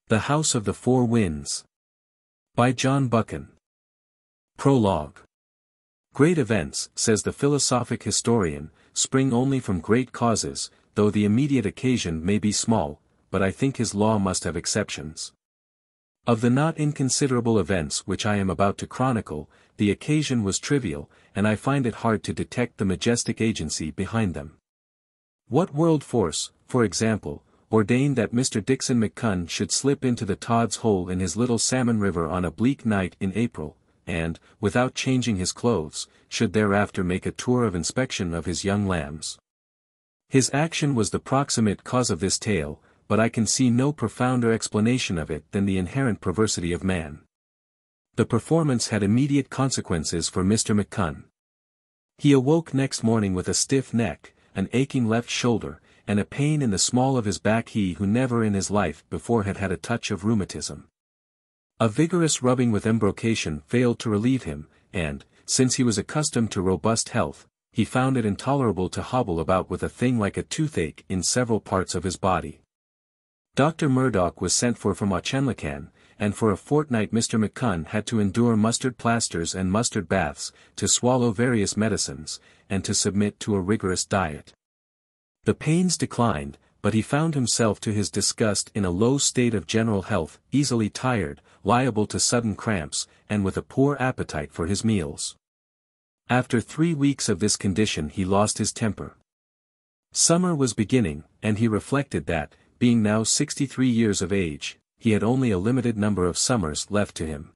The House of the Four Winds. By John Buchan. Prologue. Great events, says the philosophic historian, spring only from great causes, though the immediate occasion may be small, but I think his law must have exceptions. Of the not inconsiderable events which I am about to chronicle, the occasion was trivial, and I find it hard to detect the majestic agency behind them. What world force, for example, ordained that Mr. Dickson McCunn should slip into the Todd's hole in his little salmon river on a bleak night in April, and, without changing his clothes, should thereafter make a tour of inspection of his young lambs? His action was the proximate cause of this tale, but I can see no profounder explanation of it than the inherent perversity of man. The performance had immediate consequences for Mr. McCunn. He awoke next morning with a stiff neck, an aching left shoulder, and a pain in the small of his back, he who never in his life before had had a touch of rheumatism. A vigorous rubbing with embrocation failed to relieve him, and, since he was accustomed to robust health, he found it intolerable to hobble about with a thing like a toothache in several parts of his body. Dr. Murdoch was sent for from Auchenlacan, and for a fortnight Mr. McCunn had to endure mustard plasters and mustard baths, to swallow various medicines, and to submit to a rigorous diet. The pains declined, but he found himself to his disgust in a low state of general health, easily tired, liable to sudden cramps, and with a poor appetite for his meals. After 3 weeks of this condition he lost his temper. Summer was beginning, and he reflected that, being now 63 years of age, he had only a limited number of summers left to him.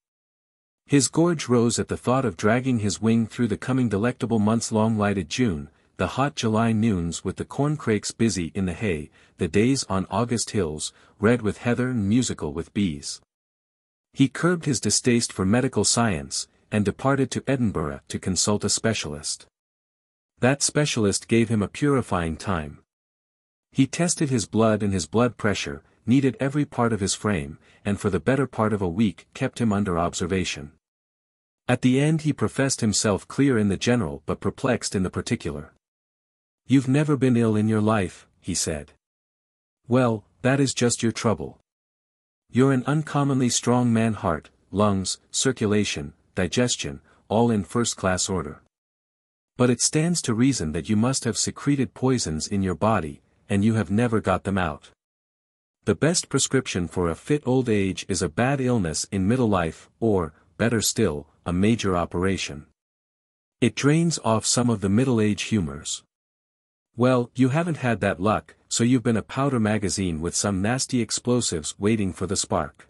His gorge rose at the thought of dragging his wing through the coming delectable months-long lighted June, the hot July noons with the corncrakes busy in the hay, the days on August hills, red with heather and musical with bees. He curbed his distaste for medical science, and departed to Edinburgh to consult a specialist. That specialist gave him a purifying time. He tested his blood and his blood pressure, kneaded every part of his frame, and for the better part of a week kept him under observation. At the end he professed himself clear in the general but perplexed in the particular. "You've never been ill in your life," he said. "Well, that is just your trouble. You're an uncommonly strong man, heart, lungs, circulation, digestion, all in first-class order. But it stands to reason that you must have secreted poisons in your body, and you have never got them out. The best prescription for a fit old age is a bad illness in middle life, or, better still, a major operation. It drains off some of the middle-age humors. Well, you haven't had that luck, so you've been a powder magazine with some nasty explosives waiting for the spark.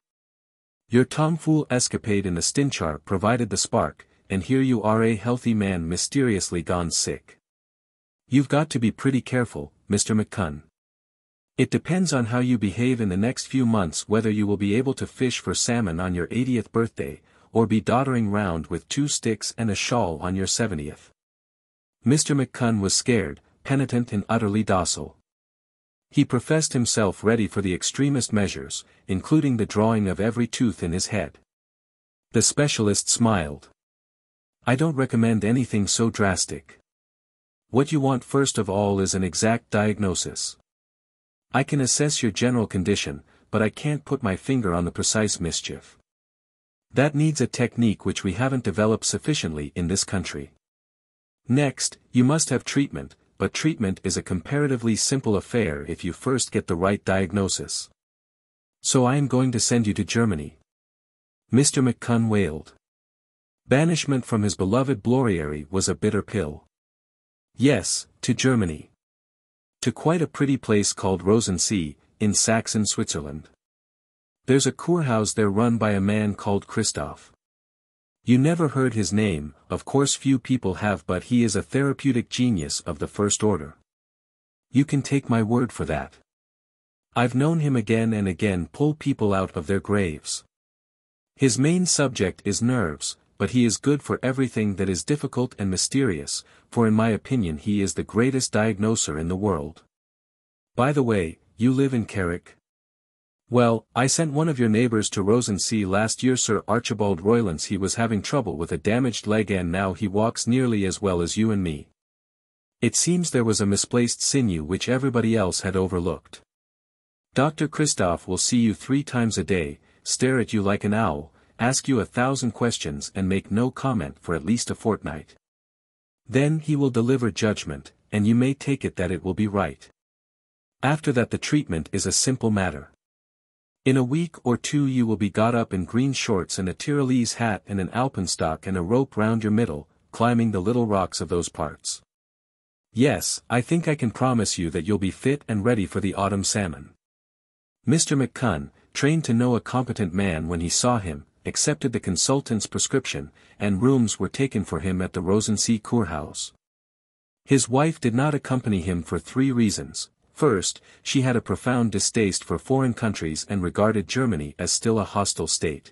Your tomfool escapade in the Stinchar provided the spark, and here you are, a healthy man mysteriously gone sick. You've got to be pretty careful, Mr. McCunn. It depends on how you behave in the next few months whether you will be able to fish for salmon on your 80th birthday, or be doddering round with 2 sticks and a shawl on your 70th. Mr. McCunn was scared, penitent and utterly docile. He professed himself ready for the extremest measures, including the drawing of every tooth in his head. The specialist smiled. "I don't recommend anything so drastic. What you want first of all is an exact diagnosis. I can assess your general condition, but I can't put my finger on the precise mischief. That needs a technique which we haven't developed sufficiently in this country. Next, you must have treatment, but treatment is a comparatively simple affair if you first get the right diagnosis. So I am going to send you to Germany." Mr. McCunn wailed. Banishment from his beloved Bloriary was a bitter pill. "Yes, to Germany. To quite a pretty place called Rosensee, in Saxon Switzerland. There's a Kurhaus there run by a man called Christoph. You never heard his name, of course few people have, but he is a therapeutic genius of the first order. You can take my word for that. I've known him again and again pull people out of their graves. His main subject is nerves, but he is good for everything that is difficult and mysterious, for in my opinion he is the greatest diagnoser in the world. By the way, you live in Carrick? Well, I sent one of your neighbors to Rosensee last year, Sir Archibald Roylance. He was having trouble with a damaged leg and now he walks nearly as well as you and me. It seems there was a misplaced sinew which everybody else had overlooked. Dr. Christophe will see you 3 times a day, stare at you like an owl, ask you 1,000 questions and make no comment for at least a fortnight. Then he will deliver judgment, and you may take it that it will be right. After that the treatment is a simple matter. In a week or 2 you will be got up in green shorts and a Tyrolese hat and an alpenstock and a rope round your middle, climbing the little rocks of those parts. Yes, I think I can promise you that you'll be fit and ready for the autumn salmon. Mr. McCunn, trained to know a competent man when he saw him, accepted the consultant's prescription, and rooms were taken for him at the Rosensee Kurhaus. His wife did not accompany him for 3 reasons. First, she had a profound distaste for foreign countries and regarded Germany as still a hostile state.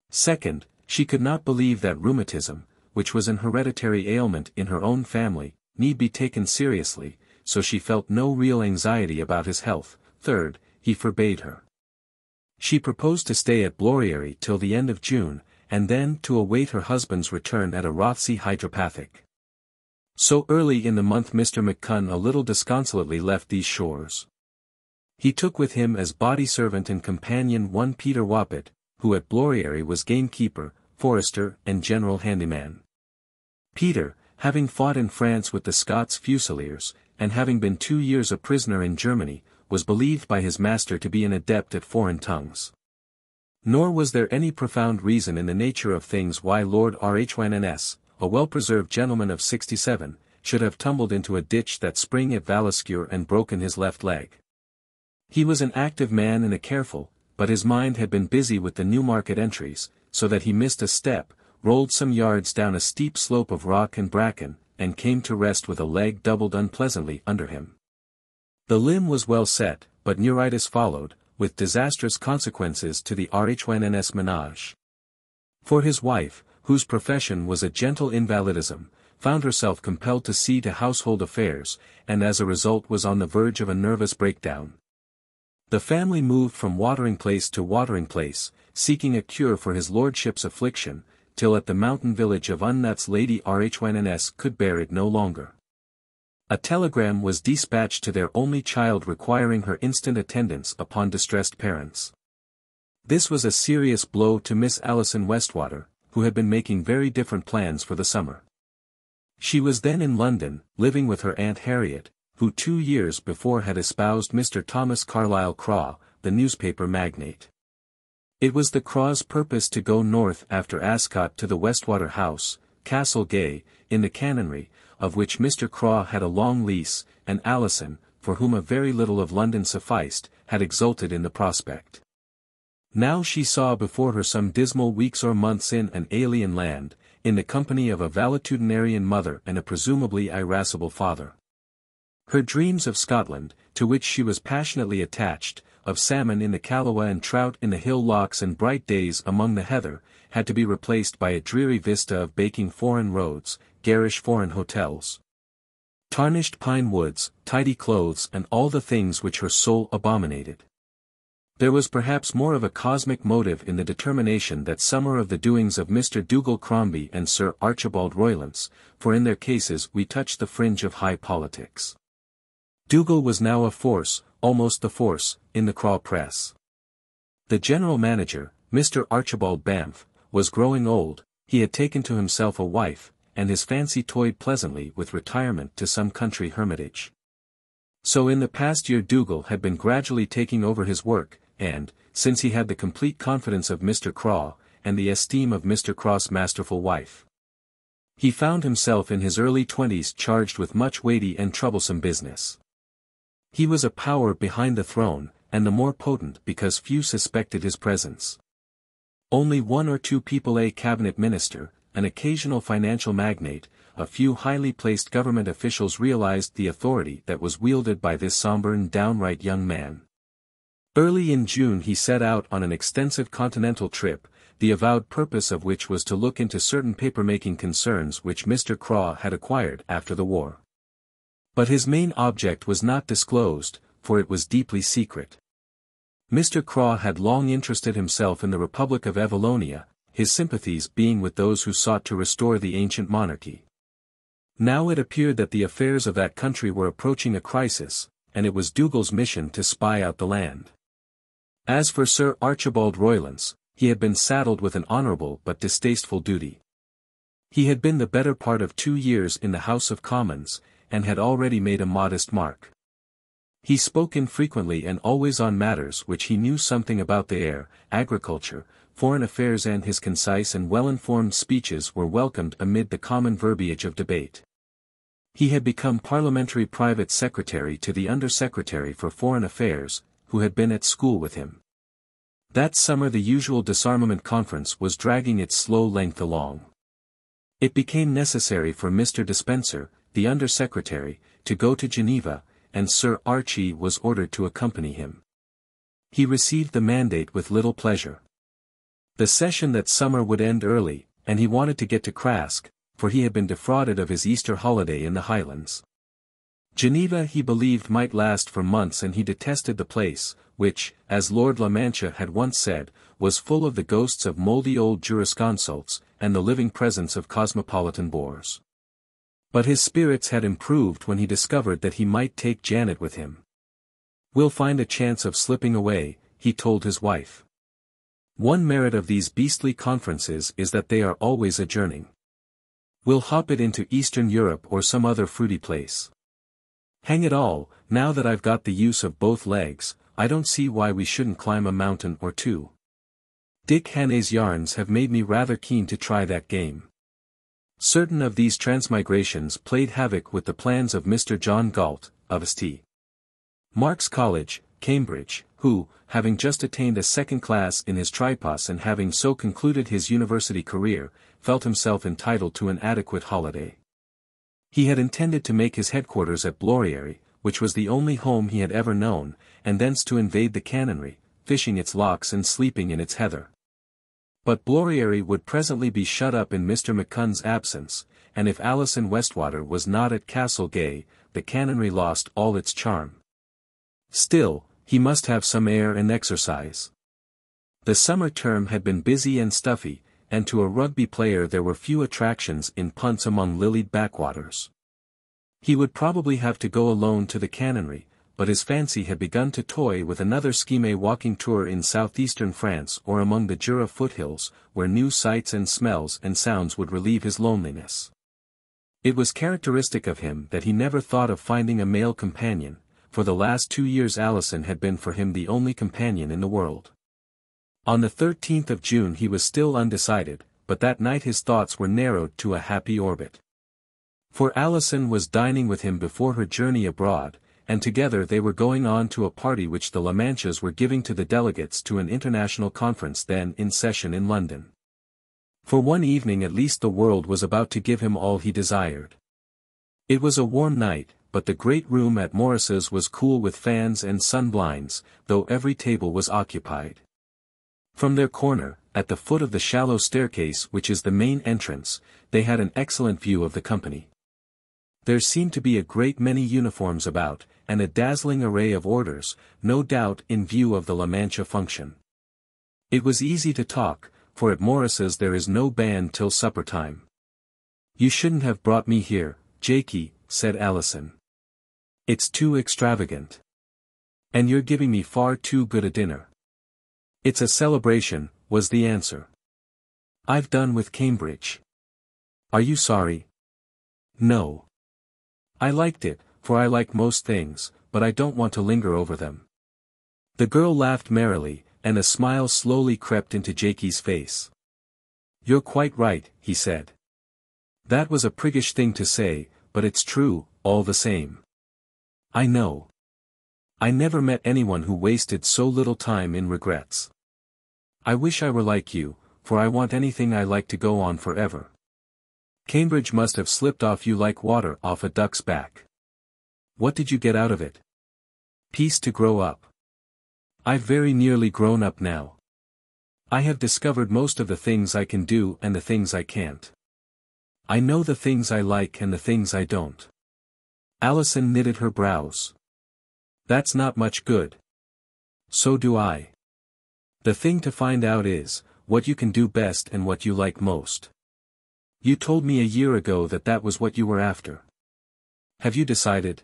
Second, she could not believe that rheumatism, which was an hereditary ailment in her own family, need be taken seriously, so she felt no real anxiety about his health. Third, he forbade her. She proposed to stay at Bloriery till the end of June, and then to await her husband's return at a Rothsey hydropathic. So early in the month Mr. McCunn a little disconsolately left these shores. He took with him as body servant and companion one Peter Woppet, who at Bloriery was gamekeeper, forester, and general handyman. Peter, having fought in France with the Scots Fusiliers, and having been 2 years a prisoner in Germany, was believed by his master to be an adept at foreign tongues. Nor was there any profound reason in the nature of things why Lord Rhynns, a well-preserved gentleman of 67, should have tumbled into a ditch that spring at Valescure and broken his left leg. He was an active man and a careful, but his mind had been busy with the Newmarket entries, so that he missed a step, rolled some yards down a steep slope of rock and bracken, and came to rest with a leg doubled unpleasantly under him. The limb was well set, but neuritis followed, with disastrous consequences to the Rhynns menage. For his wife, whose profession was a gentle invalidism, found herself compelled to see to household affairs, and as a result was on the verge of a nervous breakdown. The family moved from watering place to watering place, seeking a cure for his lordship's affliction, till at the mountain village of Unnutz Lady Rhynns could bear it no longer. A telegram was dispatched to their only child requiring her instant attendance upon distressed parents. This was a serious blow to Miss Alison Westwater, who had been making very different plans for the summer. She was then in London, living with her Aunt Harriet, who 2 years before had espoused Mr. Thomas Carlyle Craw, the newspaper magnate. It was the Craws' purpose to go north after Ascot to the Westwater house, Castle Gay, in the canonry, of which Mr. Craw had a long lease, and Alison, for whom a very little of London sufficed, had exulted in the prospect. Now she saw before her some dismal weeks or months in an alien land, in the company of a valetudinarian mother and a presumably irascible father. Her dreams of Scotland, to which she was passionately attached, of salmon in the Callowa and trout in the hill locks and bright days among the heather, had to be replaced by a dreary vista of baking foreign roads, garish foreign hotels, tarnished pine woods, tidy clothes and all the things which her soul abominated. There was perhaps more of a cosmic motive in the determination that summer of the doings of Mr. Dougal Crombie and Sir Archibald Roylance, for in their cases we touched the fringe of high politics. Dougal was now a force, almost the force, in the Craw press. The general manager, Mr. Archibald Banff, was growing old, he had taken to himself a wife, and his fancy toyed pleasantly with retirement to some country hermitage. So in the past year Dougal had been gradually taking over his work, and, since he had the complete confidence of Mr. Craw, and the esteem of Mr. Craw's masterful wife, he found himself in his early 20s charged with much weighty and troublesome business. He was a power behind the throne, and the more potent because few suspected his presence. Only 1 or 2 people, a cabinet minister, an occasional financial magnate, a few highly placed government officials realized the authority that was wielded by this somber and downright young man. Early in June he set out on an extensive continental trip, the avowed purpose of which was to look into certain paper-making concerns which Mr. Craw had acquired after the war. But his main object was not disclosed, for it was deeply secret. Mr. Craw had long interested himself in the Republic of Evallonia, his sympathies being with those who sought to restore the ancient monarchy. Now it appeared that the affairs of that country were approaching a crisis, and it was Dougal's mission to spy out the land. As for Sir Archibald Roylance, he had been saddled with an honourable but distasteful duty. He had been the better part of 2 years in the House of Commons, and had already made a modest mark. He spoke infrequently and always on matters which he knew something about, the air, agriculture, foreign affairs, and his concise and well-informed speeches were welcomed amid the common verbiage of debate. He had become parliamentary private secretary to the Under-Secretary for Foreign Affairs, who had been at school with him. That summer the usual disarmament conference was dragging its slow length along. It became necessary for Mr. Despenser, the Under-Secretary, to go to Geneva, and Sir Archie was ordered to accompany him. He received the mandate with little pleasure. The session that summer would end early, and he wanted to get to Crask, for he had been defrauded of his Easter holiday in the Highlands. Geneva he believed might last for months, and he detested the place, which, as Lord La Mancha had once said, was full of the ghosts of mouldy old jurisconsults, and the living presence of cosmopolitan bores. But his spirits had improved when he discovered that he might take Janet with him. "We'll find a chance of slipping away," he told his wife. "One merit of these beastly conferences is that they are always adjourning. We'll hop it into Eastern Europe or some other fruity place. Hang it all, now that I've got the use of both legs, I don't see why we shouldn't climb a mountain or two. Dick Hannay's yarns have made me rather keen to try that game." Certain of these transmigrations played havoc with the plans of Mr. John Galt, of St. Mark's College, Cambridge, who, having just attained a second class in his tripos and having so concluded his university career, felt himself entitled to an adequate holiday. He had intended to make his headquarters at Bloriary, which was the only home he had ever known, and thence to invade the canonry, fishing its locks and sleeping in its heather. But Bloriary would presently be shut up in Mr. McCunn's absence, and if Alison Westwater was not at Castle Gay, the canonry lost all its charm. Still, he must have some air and exercise. The summer term had been busy and stuffy, and to a rugby player there were few attractions in punts among lilied backwaters. He would probably have to go alone to the canonry, but his fancy had begun to toy with another scheme walking tour in southeastern France or among the Jura foothills, where new sights and smells and sounds would relieve his loneliness. It was characteristic of him that he never thought of finding a male companion. For the last 2 years Alison had been for him the only companion in the world. On the 13th of June he was still undecided, but that night his thoughts were narrowed to a happy orbit. For Alison was dining with him before her journey abroad, and together they were going on to a party which the La Manchas were giving to the delegates to an international conference then in session in London. For one evening at least the world was about to give him all he desired. It was a warm night, but the great room at Morris's was cool with fans and sun-blinds, though every table was occupied. From their corner, at the foot of the shallow staircase which is the main entrance, they had an excellent view of the company. There seemed to be a great many uniforms about, and a dazzling array of orders, no doubt in view of the La Mancha function. It was easy to talk, for at Morris's there is no band till supper time. "You shouldn't have brought me here, Jaikie," said Alison. "It's too extravagant. And you're giving me far too good a dinner." "It's a celebration," was the answer. "I've done with Cambridge." "Are you sorry?" "No. I liked it, for I like most things, but I don't want to linger over them." The girl laughed merrily, and a smile slowly crept into Jaikie's face. "You're quite right," he said. "That was a priggish thing to say, but it's true, all the same. I know. I never met anyone who wasted so little time in regrets. I wish I were like you, for I want anything I like to go on forever. Cambridge must have slipped off you like water off a duck's back. What did you get out of it?" "Peace to grow up. I've very nearly grown up now. I have discovered most of the things I can do and the things I can't. I know the things I like and the things I don't." Alison knitted her brows. "That's not much good." "So do I. The thing to find out is, what you can do best and what you like most. You told me a year ago that that was what you were after. Have you decided?"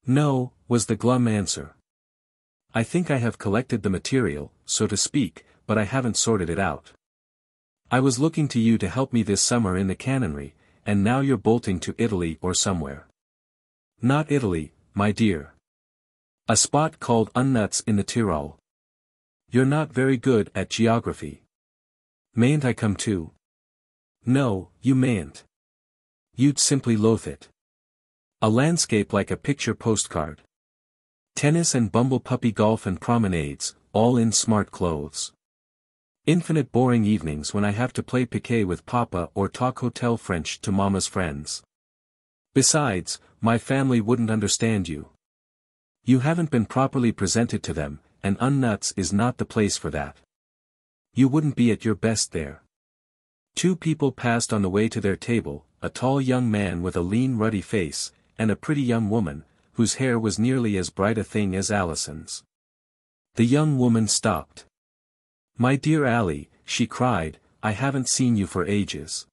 No, was the glum answer. I think I have collected the material, so to speak, but I haven't sorted it out. I was looking to you to help me this summer in the canonry, and now you're bolting to Italy or somewhere. Not Italy, my dear. A spot called Unnutz in the Tyrol. You're not very good at geography. Mayn't I come too? No, you mayn't. You'd simply loathe it. A landscape like a picture postcard. Tennis and bumble puppy golf and promenades, all in smart clothes. Infinite boring evenings when I have to play piquet with Papa or talk hotel French to Mama's friends. Besides, my family wouldn't understand you. You haven't been properly presented to them, and Unnutz is not the place for that. You wouldn't be at your best there. Two people passed on the way to their table, a tall young man with a lean ruddy face, and a pretty young woman, whose hair was nearly as bright a thing as Alison's. The young woman stopped. My dear Allie, she cried, I haven't seen you for ages.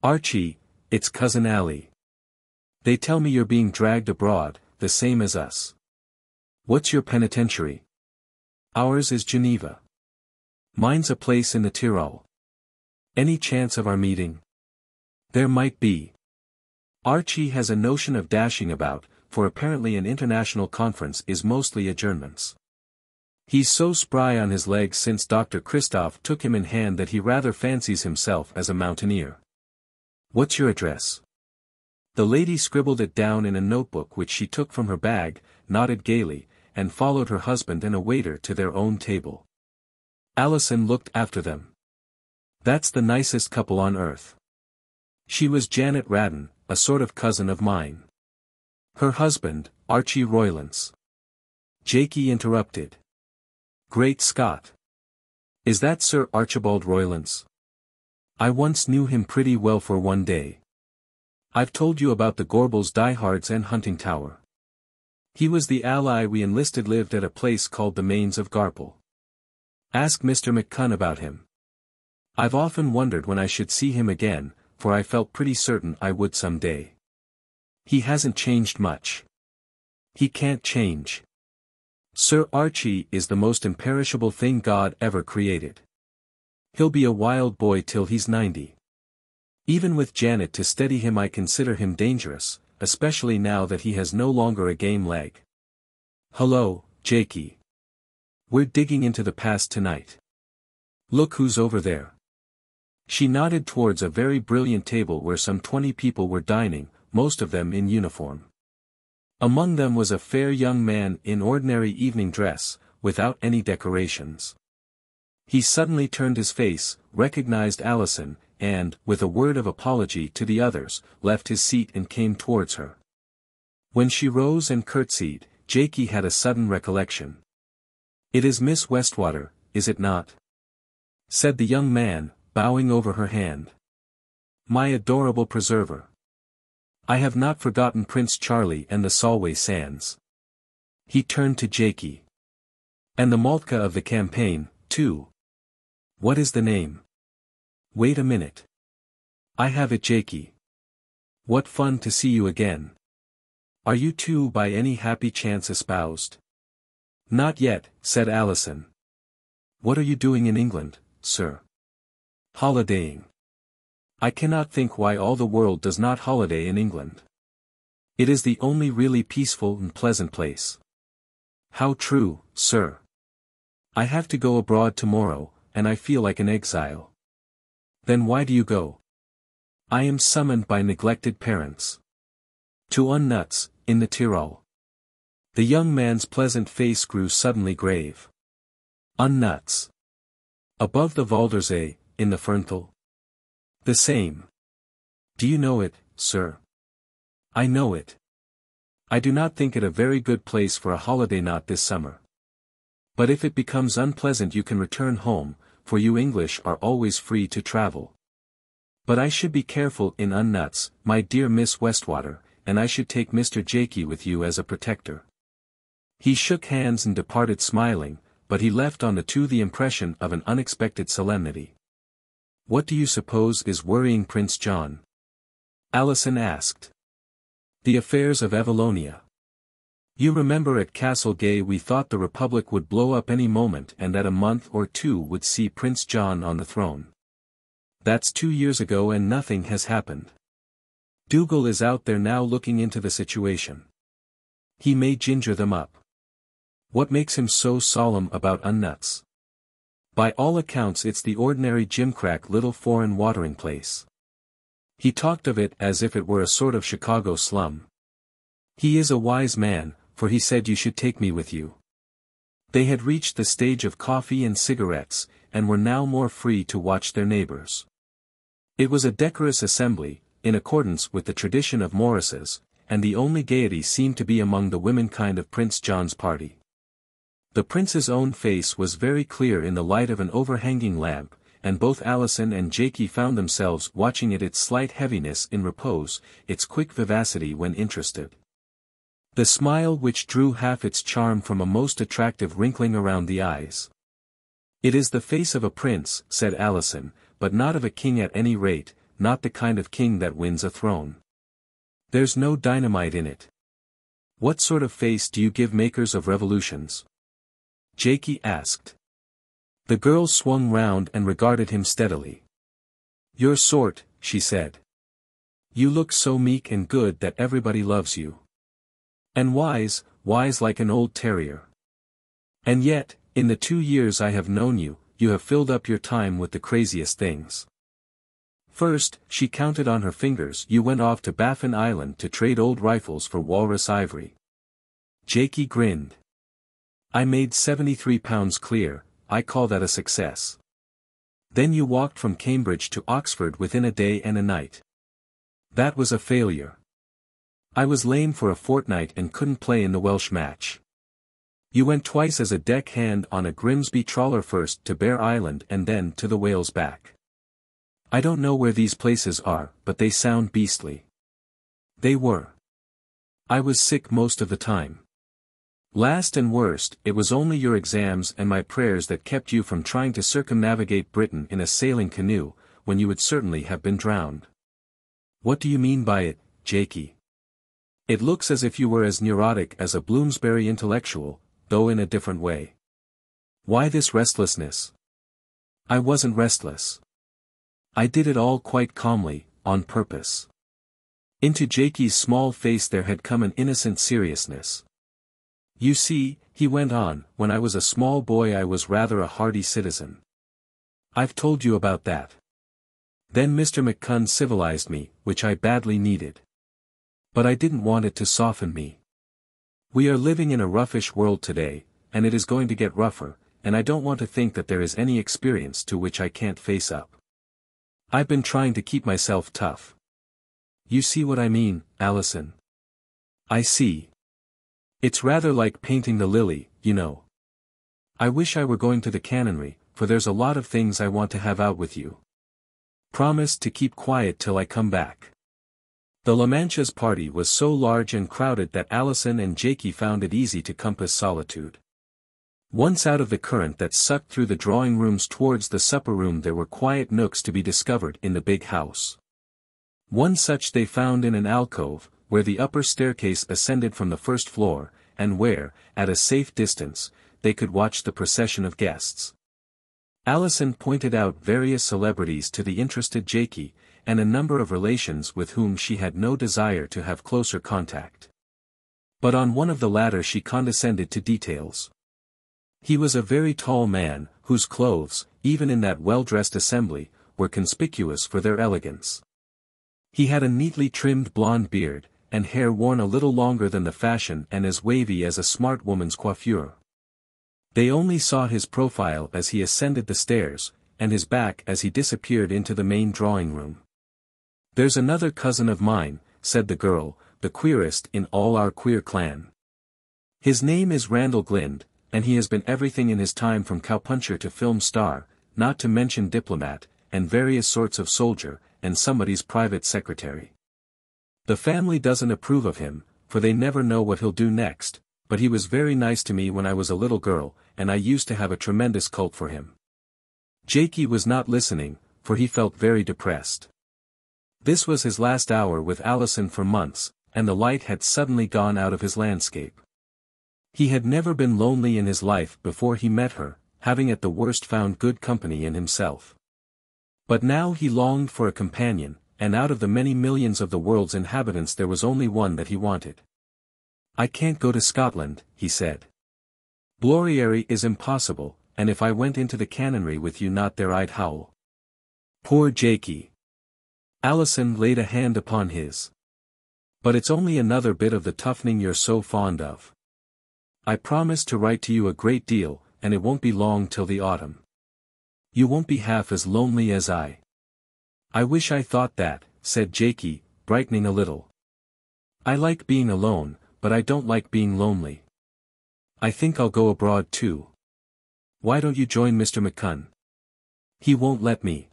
Archie, it's Cousin Allie. They tell me you're being dragged abroad, the same as us. What's your penitentiary? Ours is Geneva. Mine's a place in the Tyrol. Any chance of our meeting? There might be. Archie has a notion of dashing about, for apparently an international conference is mostly adjournments. He's so spry on his legs since Dr. Christoph took him in hand that he rather fancies himself as a mountaineer. What's your address? The lady scribbled it down in a notebook which she took from her bag, nodded gaily, and followed her husband and a waiter to their own table. Alison looked after them. That's the nicest couple on earth. She was Janet Radden, a sort of cousin of mine. Her husband, Archie Roylance. Jaikie interrupted. Great Scott! Is that Sir Archibald Roylance? I once knew him pretty well for one day. I've told you about the Gorbals diehards and Huntingtower. He was the ally we enlisted, lived at a place called the Mains of Garple. Ask Mr. McCunn about him. I've often wondered when I should see him again, for I felt pretty certain I would some day. He hasn't changed much. He can't change. Sir Archie is the most imperishable thing God ever created. He'll be a wild boy till he's 90. Even with Janet to steady him I consider him dangerous, especially now that he has no longer a game leg. Hello, Jaikie. We're digging into the past tonight. Look who's over there. She nodded towards a very brilliant table where some 20 people were dining, most of them in uniform. Among them was a fair young man in ordinary evening dress, without any decorations. He suddenly turned his face, recognized Alison, and, with a word of apology to the others, left his seat and came towards her. When she rose and curtsied, Jaikie had a sudden recollection. It is Miss Westwater, is it not? Said the young man, bowing over her hand. My adorable preserver. I have not forgotten Prince Charlie and the Solway Sands. He turned to Jaikie. And the Moltke of the campaign, too. What is the name? Wait a minute. I have it, Jaikie. What fun to see you again. Are you two by any happy chance espoused? Not yet, said Alison. What are you doing in England, sir? Holidaying. I cannot think why all the world does not holiday in England. It is the only really peaceful and pleasant place. How true, sir. I have to go abroad tomorrow, and I feel like an exile. Then why do you go? I am summoned by neglected parents. To Unnutz, in the Tyrol. The young man's pleasant face grew suddenly grave. Unnutz. Above the Waldersee, in the Ferntal. The same. Do you know it, sir? I know it. I do not think it a very good place for a holiday, not this summer. But if it becomes unpleasant you can return home, for you English are always free to travel. But I should be careful in Unnutz, my dear Miss Westwater, and I should take Mr. Jaikie with you as a protector. He shook hands and departed smiling, but he left on the two the impression of an unexpected solemnity. What do you suppose is worrying Prince John? Alison asked. The affairs of Evallonia. You remember at Castle Gay we thought the Republic would blow up any moment and that a month or two would see Prince John on the throne. That's 2 years ago and nothing has happened. Dougal is out there now looking into the situation. He may ginger them up. What makes him so solemn about Unnutz? By all accounts it's the ordinary gimcrack little foreign watering place. He talked of it as if it were a sort of Chicago slum. He is a wise man, for he said you should take me with you. They had reached the stage of coffee and cigarettes, and were now more free to watch their neighbors. It was a decorous assembly, in accordance with the tradition of Morris's, and the only gaiety seemed to be among the womenkind of Prince John's party. The prince's own face was very clear in the light of an overhanging lamp, and both Alison and Jaikie found themselves watching its slight heaviness in repose, its quick vivacity when interested. The smile which drew half its charm from a most attractive wrinkling around the eyes. It is the face of a prince, said Alison, but not of a king at any rate, not the kind of king that wins a throne. There's no dynamite in it. What sort of face do you give makers of revolutions? Jaikie asked. The girl swung round and regarded him steadily. Your sort, she said. You look so meek and good that everybody loves you. And wise, wise like an old terrier. And yet, in the 2 years I have known you, you have filled up your time with the craziest things. First, she counted on her fingers, you went off to Baffin Island to trade old rifles for walrus ivory. Jaikie grinned. I made £73 clear, I call that a success. Then you walked from Cambridge to Oxford within a day and a night. That was a failure. I was lame for a fortnight and couldn't play in the Welsh match. You went twice as a deck hand on a Grimsby trawler, first to Bear Island and then to the Whale's Back. I don't know where these places are, but they sound beastly. They were. I was sick most of the time. Last and worst, it was only your exams and my prayers that kept you from trying to circumnavigate Britain in a sailing canoe, when you would certainly have been drowned. What do you mean by it, Jaikie? It looks as if you were as neurotic as a Bloomsbury intellectual, though in a different way. Why this restlessness? I wasn't restless. I did it all quite calmly, on purpose. Into Jaikie's small face there had come an innocent seriousness. You see, he went on, when I was a small boy I was rather a hardy citizen. I've told you about that. Then Mr. McCunn civilized me, which I badly needed. But I didn't want it to soften me. We are living in a roughish world today, and it is going to get rougher, and I don't want to think that there is any experience to which I can't face up. I've been trying to keep myself tough. You see what I mean, Alison? I see. It's rather like painting the lily, you know. I wish I were going to the canonry, for there's a lot of things I want to have out with you. Promise to keep quiet till I come back. The La Mancha's party was so large and crowded that Alison and Jaikie found it easy to compass solitude. Once out of the current that sucked through the drawing rooms towards the supper room, there were quiet nooks to be discovered in the big house. One such they found in an alcove, where the upper staircase ascended from the first floor, and where, at a safe distance, they could watch the procession of guests. Alison pointed out various celebrities to the interested Jaikie, and a number of relations with whom she had no desire to have closer contact. But on one of the latter she condescended to details. He was a very tall man, whose clothes, even in that well-dressed assembly, were conspicuous for their elegance. He had a neatly trimmed blonde beard, and hair worn a little longer than the fashion and as wavy as a smart woman's coiffure. They only saw his profile as he ascended the stairs, and his back as he disappeared into the main drawing room. There's another cousin of mine, said the girl, the queerest in all our queer clan. His name is Randal Glynde, and he has been everything in his time from cowpuncher to film star, not to mention diplomat, and various sorts of soldier, and somebody's private secretary. The family doesn't approve of him, for they never know what he'll do next, but he was very nice to me when I was a little girl, and I used to have a tremendous cult for him. Jaikie was not listening, for he felt very depressed. This was his last hour with Alison for months, and the light had suddenly gone out of his landscape. He had never been lonely in his life before he met her, having at the worst found good company in himself. But now he longed for a companion, and out of the many millions of the world's inhabitants there was only one that he wanted. "I can't go to Scotland," he said. "Gloriary is impossible, and if I went into the canonry with you not there I'd howl." Poor Jaikie. Alison laid a hand upon his. "But it's only another bit of the toughening you're so fond of. I promise to write to you a great deal, and it won't be long till the autumn. You won't be half as lonely as I." "I wish I thought that," said Jaikie, brightening a little. "I like being alone, but I don't like being lonely. I think I'll go abroad too. Why don't you join Mr. McCunn?" "He won't let me.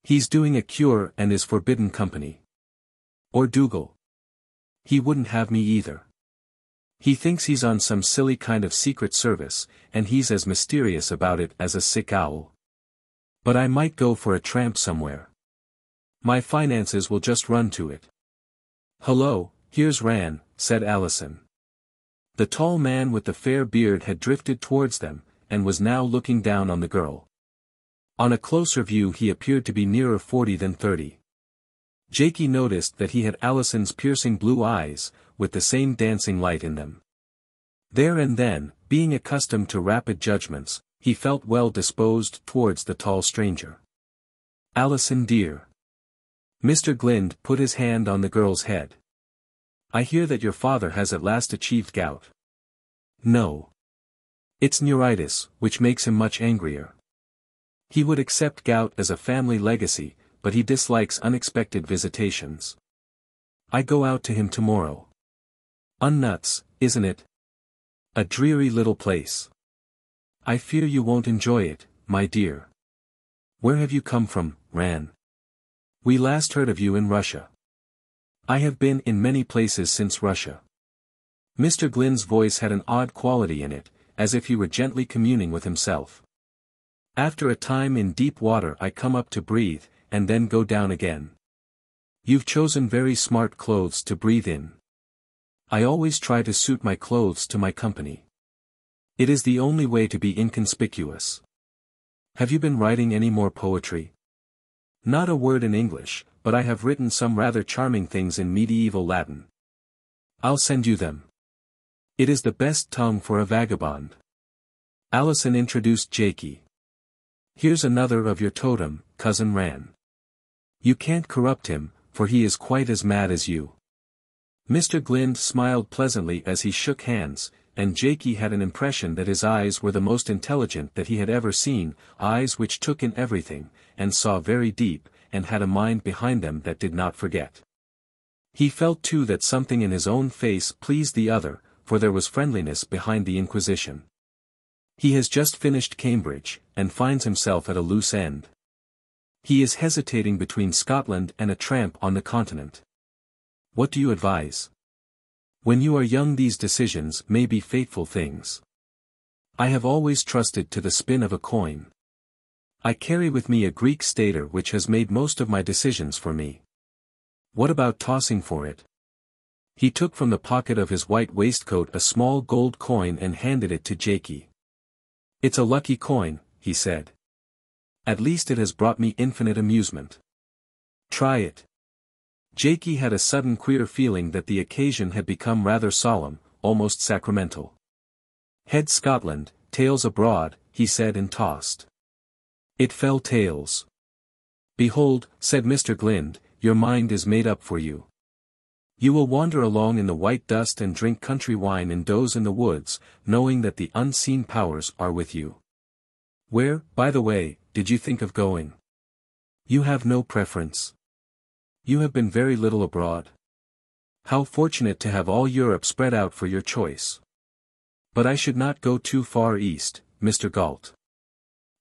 He's doing a cure and is forbidden company." "Or Dougal?" "He wouldn't have me either. He thinks he's on some silly kind of secret service, and he's as mysterious about it as a sick owl. But I might go for a tramp somewhere. My finances will just run to it." "Hullo, here's Ran," said Alison. The tall man with the fair beard had drifted towards them, and was now looking down on the girl. On a closer view he appeared to be nearer 40 than 30. Jaikie noticed that he had Alison's piercing blue eyes, with the same dancing light in them. There and then, being accustomed to rapid judgments, he felt well disposed towards the tall stranger. "Alison dear." Mr. Glynde put his hand on the girl's head. "I hear that your father has at last achieved gout." "No. It's neuritis, which makes him much angrier. He would accept gout as a family legacy, but he dislikes unexpected visitations. I go out to him tomorrow. Unnutz, isn't it? A dreary little place. I fear you won't enjoy it, my dear. Where have you come from, Ran? We last heard of you in Russia." "I have been in many places since Russia." Mr. Glynde's voice had an odd quality in it, as if he were gently communing with himself. "After a time in deep water I come up to breathe, and then go down again. You've chosen very smart clothes to breathe in. I always try to suit my clothes to my company. It is the only way to be inconspicuous. Have you been writing any more poetry?" "Not a word in English, but I have written some rather charming things in medieval Latin. I'll send you them. It is the best tongue for a vagabond." Alison introduced Jaikie. "Here's another of your totem, cousin Ran. You can't corrupt him, for he is quite as mad as you." Mr. Glynde smiled pleasantly as he shook hands, and Jaikie had an impression that his eyes were the most intelligent that he had ever seen, eyes which took in everything, and saw very deep, and had a mind behind them that did not forget. He felt too that something in his own face pleased the other, for there was friendliness behind the inquisition. He has just finished Cambridge, and finds himself at a loose end. He is hesitating between Scotland and a tramp on the continent. What do you advise? When you are young these decisions may be fateful things. I have always trusted to the spin of a coin. I carry with me a Greek stater which has made most of my decisions for me. What about tossing for it? He took from the pocket of his white waistcoat a small gold coin and handed it to Jaikie. "It's a lucky coin," he said. "At least it has brought me infinite amusement. Try it." Jaikie had a sudden queer feeling that the occasion had become rather solemn, almost sacramental. "Head Scotland, tails abroad," he said and tossed. It fell tails. "Behold," said Mr. Glynde, "your mind is made up for you. You will wander along in the white dust and drink country wine and doze in the woods, knowing that the unseen powers are with you. Where, by the way, did you think of going? You have no preference. You have been very little abroad. How fortunate to have all Europe spread out for your choice. But I should not go too far east, Mr. Galt.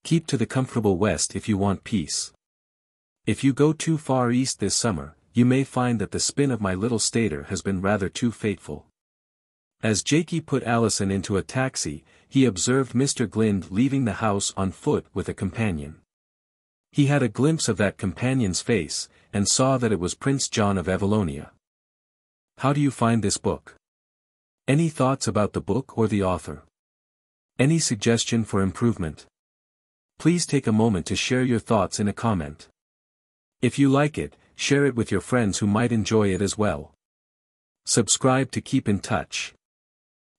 Keep to the comfortable west if you want peace. If you go too far east this summer, you may find that the spin of my little stater has been rather too fateful." As Jaikie put Alison into a taxi, he observed Mr. Glynde leaving the house on foot with a companion. He had a glimpse of that companion's face, and saw that it was Prince John of Evallonia. "How do you find this book?" Any thoughts about the book or the author? Any suggestion for improvement? Please take a moment to share your thoughts in a comment. If you like it, share it with your friends who might enjoy it as well. Subscribe to keep in touch.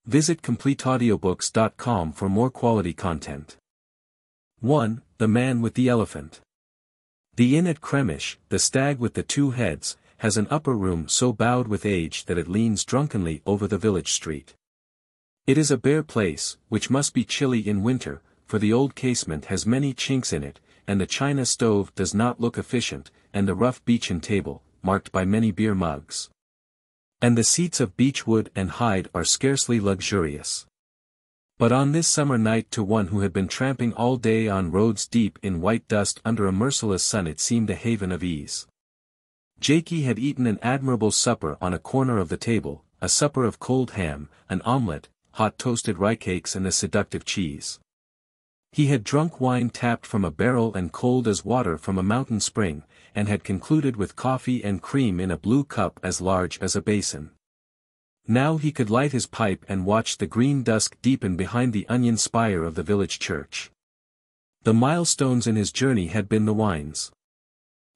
Visit CompleteAudiobooks.com for more quality content. 1. The Man with the Elephant. The inn at Cremish, the Stag with the Two Heads, has an upper room so bowed with age that it leans drunkenly over the village street. It is a bare place, which must be chilly in winter, for the old casement has many chinks in it, and the china stove does not look efficient, and the rough beechen table, marked by many beer mugs. And the seats of beechwood and hide are scarcely luxurious. But on this summer night to one who had been tramping all day on roads deep in white dust under a merciless sun it seemed a haven of ease. Jaikie had eaten an admirable supper on a corner of the table, a supper of cold ham, an omelette, hot toasted rye cakes and a seductive cheese. He had drunk wine tapped from a barrel and cold as water from a mountain spring, and had concluded with coffee and cream in a blue cup as large as a basin. Now he could light his pipe and watch the green dusk deepen behind the onion spire of the village church. The milestones in his journey had been the wines.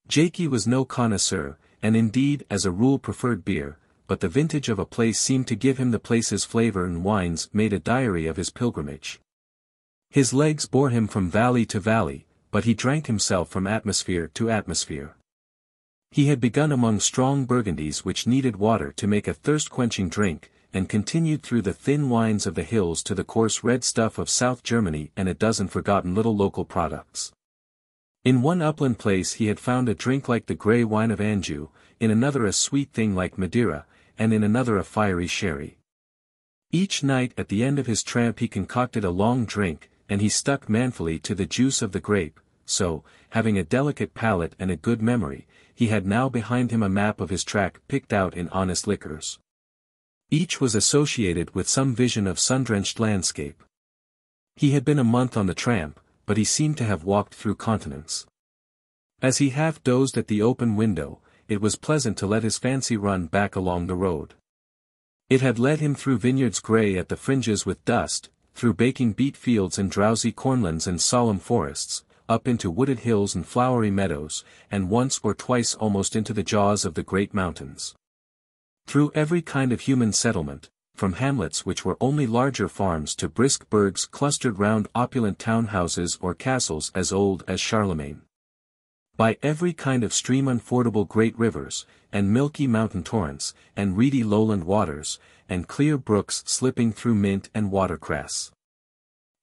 Jaikie was no connoisseur, and indeed as a rule preferred beer, but the vintage of a place seemed to give him the place's flavor, and wines made a diary of his pilgrimage. His legs bore him from valley to valley, but he drank himself from atmosphere to atmosphere. He had begun among strong burgundies which needed water to make a thirst-quenching drink, and continued through the thin wines of the hills to the coarse red stuff of South Germany and a dozen forgotten little local products. In one upland place he had found a drink like the grey wine of Anjou, in another a sweet thing like Madeira, and in another a fiery sherry. Each night at the end of his tramp he concocted a long drink, and he stuck manfully to the juice of the grape, so, having a delicate palate and a good memory, he had now behind him a map of his track picked out in honest liquors. Each was associated with some vision of sun-drenched landscape. He had been a month on the tramp, but he seemed to have walked through continents. As he half dozed at the open window, it was pleasant to let his fancy run back along the road. It had led him through vineyards grey at the fringes with dust, through baking beet fields and drowsy cornlands and solemn forests, up into wooded hills and flowery meadows, and once or twice almost into the jaws of the great mountains. Through every kind of human settlement, from hamlets which were only larger farms to brisk burgs clustered round opulent town-houses or castles as old as Charlemagne. By every kind of stream unfordable great rivers, and milky mountain torrents, and reedy lowland waters, and clear brooks slipping through mint and watercress.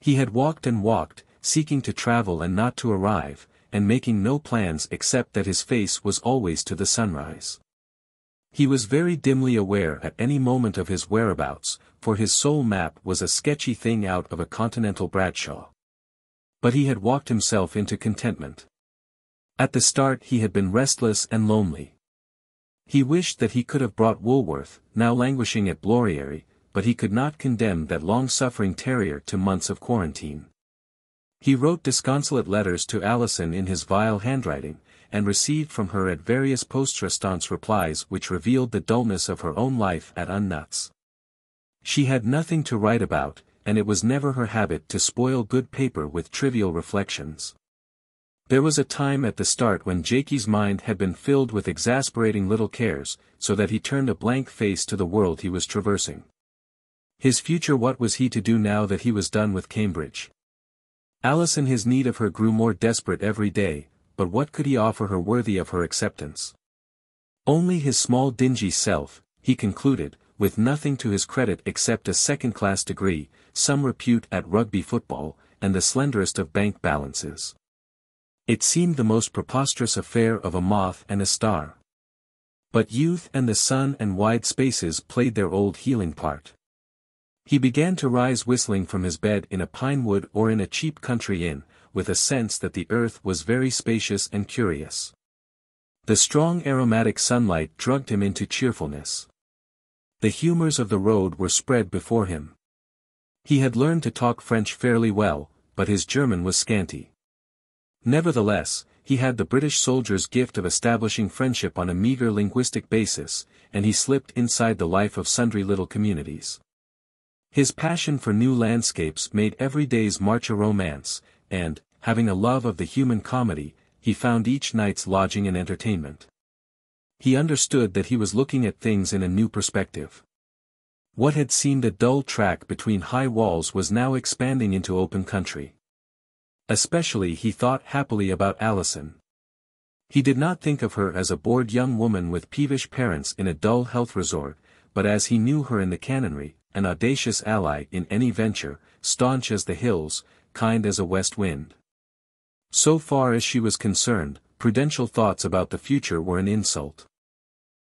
He had walked and walked, seeking to travel and not to arrive, and making no plans except that his face was always to the sunrise. He was very dimly aware at any moment of his whereabouts, for his soul map was a sketchy thing out of a continental Bradshaw. But he had walked himself into contentment. At the start he had been restless and lonely. He wished that he could have brought Woolworth, now languishing at Bloriary, but he could not condemn that long-suffering terrier to months of quarantine. He wrote disconsolate letters to Alison in his vile handwriting, and received from her at various post-restants replies which revealed the dullness of her own life at Unnutz. She had nothing to write about, and it was never her habit to spoil good paper with trivial reflections. There was a time at the start when Jaikie's mind had been filled with exasperating little cares, so that he turned a blank face to the world he was traversing. His future, what was he to do now that he was done with Cambridge? Alison, his need of her grew more desperate every day, but what could he offer her worthy of her acceptance? Only his small dingy self, he concluded, with nothing to his credit except a second-class degree, some repute at rugby football, and the slenderest of bank balances. It seemed the most preposterous affair of a moth and a star. But youth and the sun and wide spaces played their old healing part. He began to rise whistling from his bed in a pine wood or in a cheap country inn, with a sense that the earth was very spacious and curious. The strong aromatic sunlight drugged him into cheerfulness. The humours of the road were spread before him. He had learned to talk French fairly well, but his German was scanty. Nevertheless, he had the British soldier's gift of establishing friendship on a meagre linguistic basis, and he slipped inside the life of sundry little communities. His passion for new landscapes made every day's march a romance, and, having a love of the human comedy, he found each night's lodging an entertainment. He understood that he was looking at things in a new perspective. What had seemed a dull track between high walls was now expanding into open country. Especially he thought happily about Alison. He did not think of her as a bored young woman with peevish parents in a dull health resort, but as he knew her in the canonry, an audacious ally in any venture, staunch as the hills, kind as a west wind. So far as she was concerned, prudential thoughts about the future were an insult.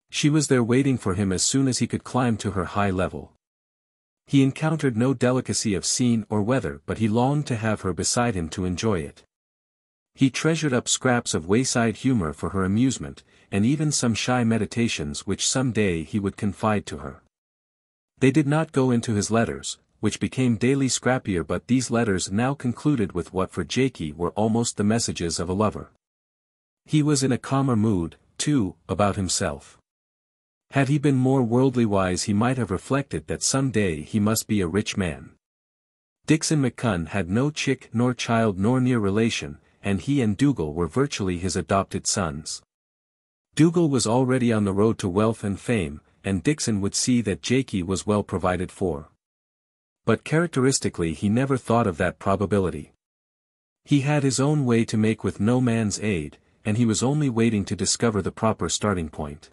She was there waiting for him as soon as he could climb to her high level. He encountered no delicacy of scene or weather, but he longed to have her beside him to enjoy it. He treasured up scraps of wayside humor for her amusement, and even some shy meditations which some day he would confide to her. They did not go into his letters, which became daily scrappier, but these letters now concluded with what for Jaikie were almost the messages of a lover. He was in a calmer mood, too, about himself. Had he been more worldly wise he might have reflected that some day he must be a rich man. Dickson McCunn had no chick nor child nor near relation, and he and Dougal were virtually his adopted sons. Dougal was already on the road to wealth and fame, and Dickson would see that Jaikie was well provided for. But characteristically he never thought of that probability. He had his own way to make with no man's aid, and he was only waiting to discover the proper starting point.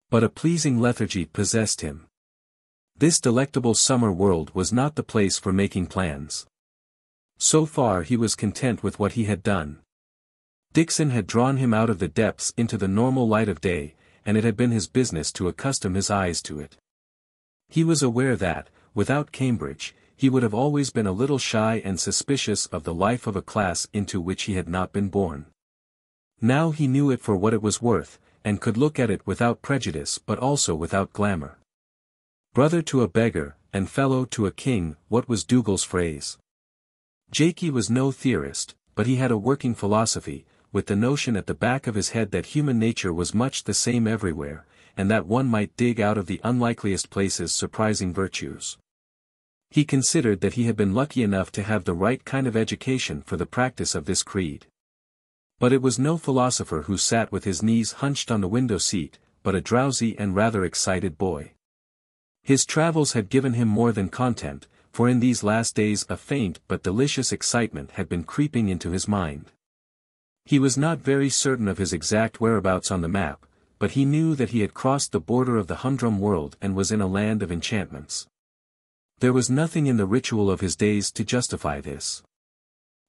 But a pleasing lethargy possessed him. This delectable summer world was not the place for making plans. So far he was content with what he had done. Dickson had drawn him out of the depths into the normal light of day, and it had been his business to accustom his eyes to it. He was aware that, without Cambridge, he would have always been a little shy and suspicious of the life of a class into which he had not been born. Now he knew it for what it was worth, and could look at it without prejudice but also without glamour. Brother to a beggar, and fellow to a king, what was Dougal's phrase? Jaikie was no theorist, but he had a working philosophy, with the notion at the back of his head that human nature was much the same everywhere, and that one might dig out of the unlikeliest places surprising virtues. He considered that he had been lucky enough to have the right kind of education for the practice of this creed. But it was no philosopher who sat with his knees hunched on the window seat, but a drowsy and rather excited boy. His travels had given him more than content, for in these last days a faint but delicious excitement had been creeping into his mind. He was not very certain of his exact whereabouts on the map, but he knew that he had crossed the border of the humdrum world and was in a land of enchantments. There was nothing in the ritual of his days to justify this.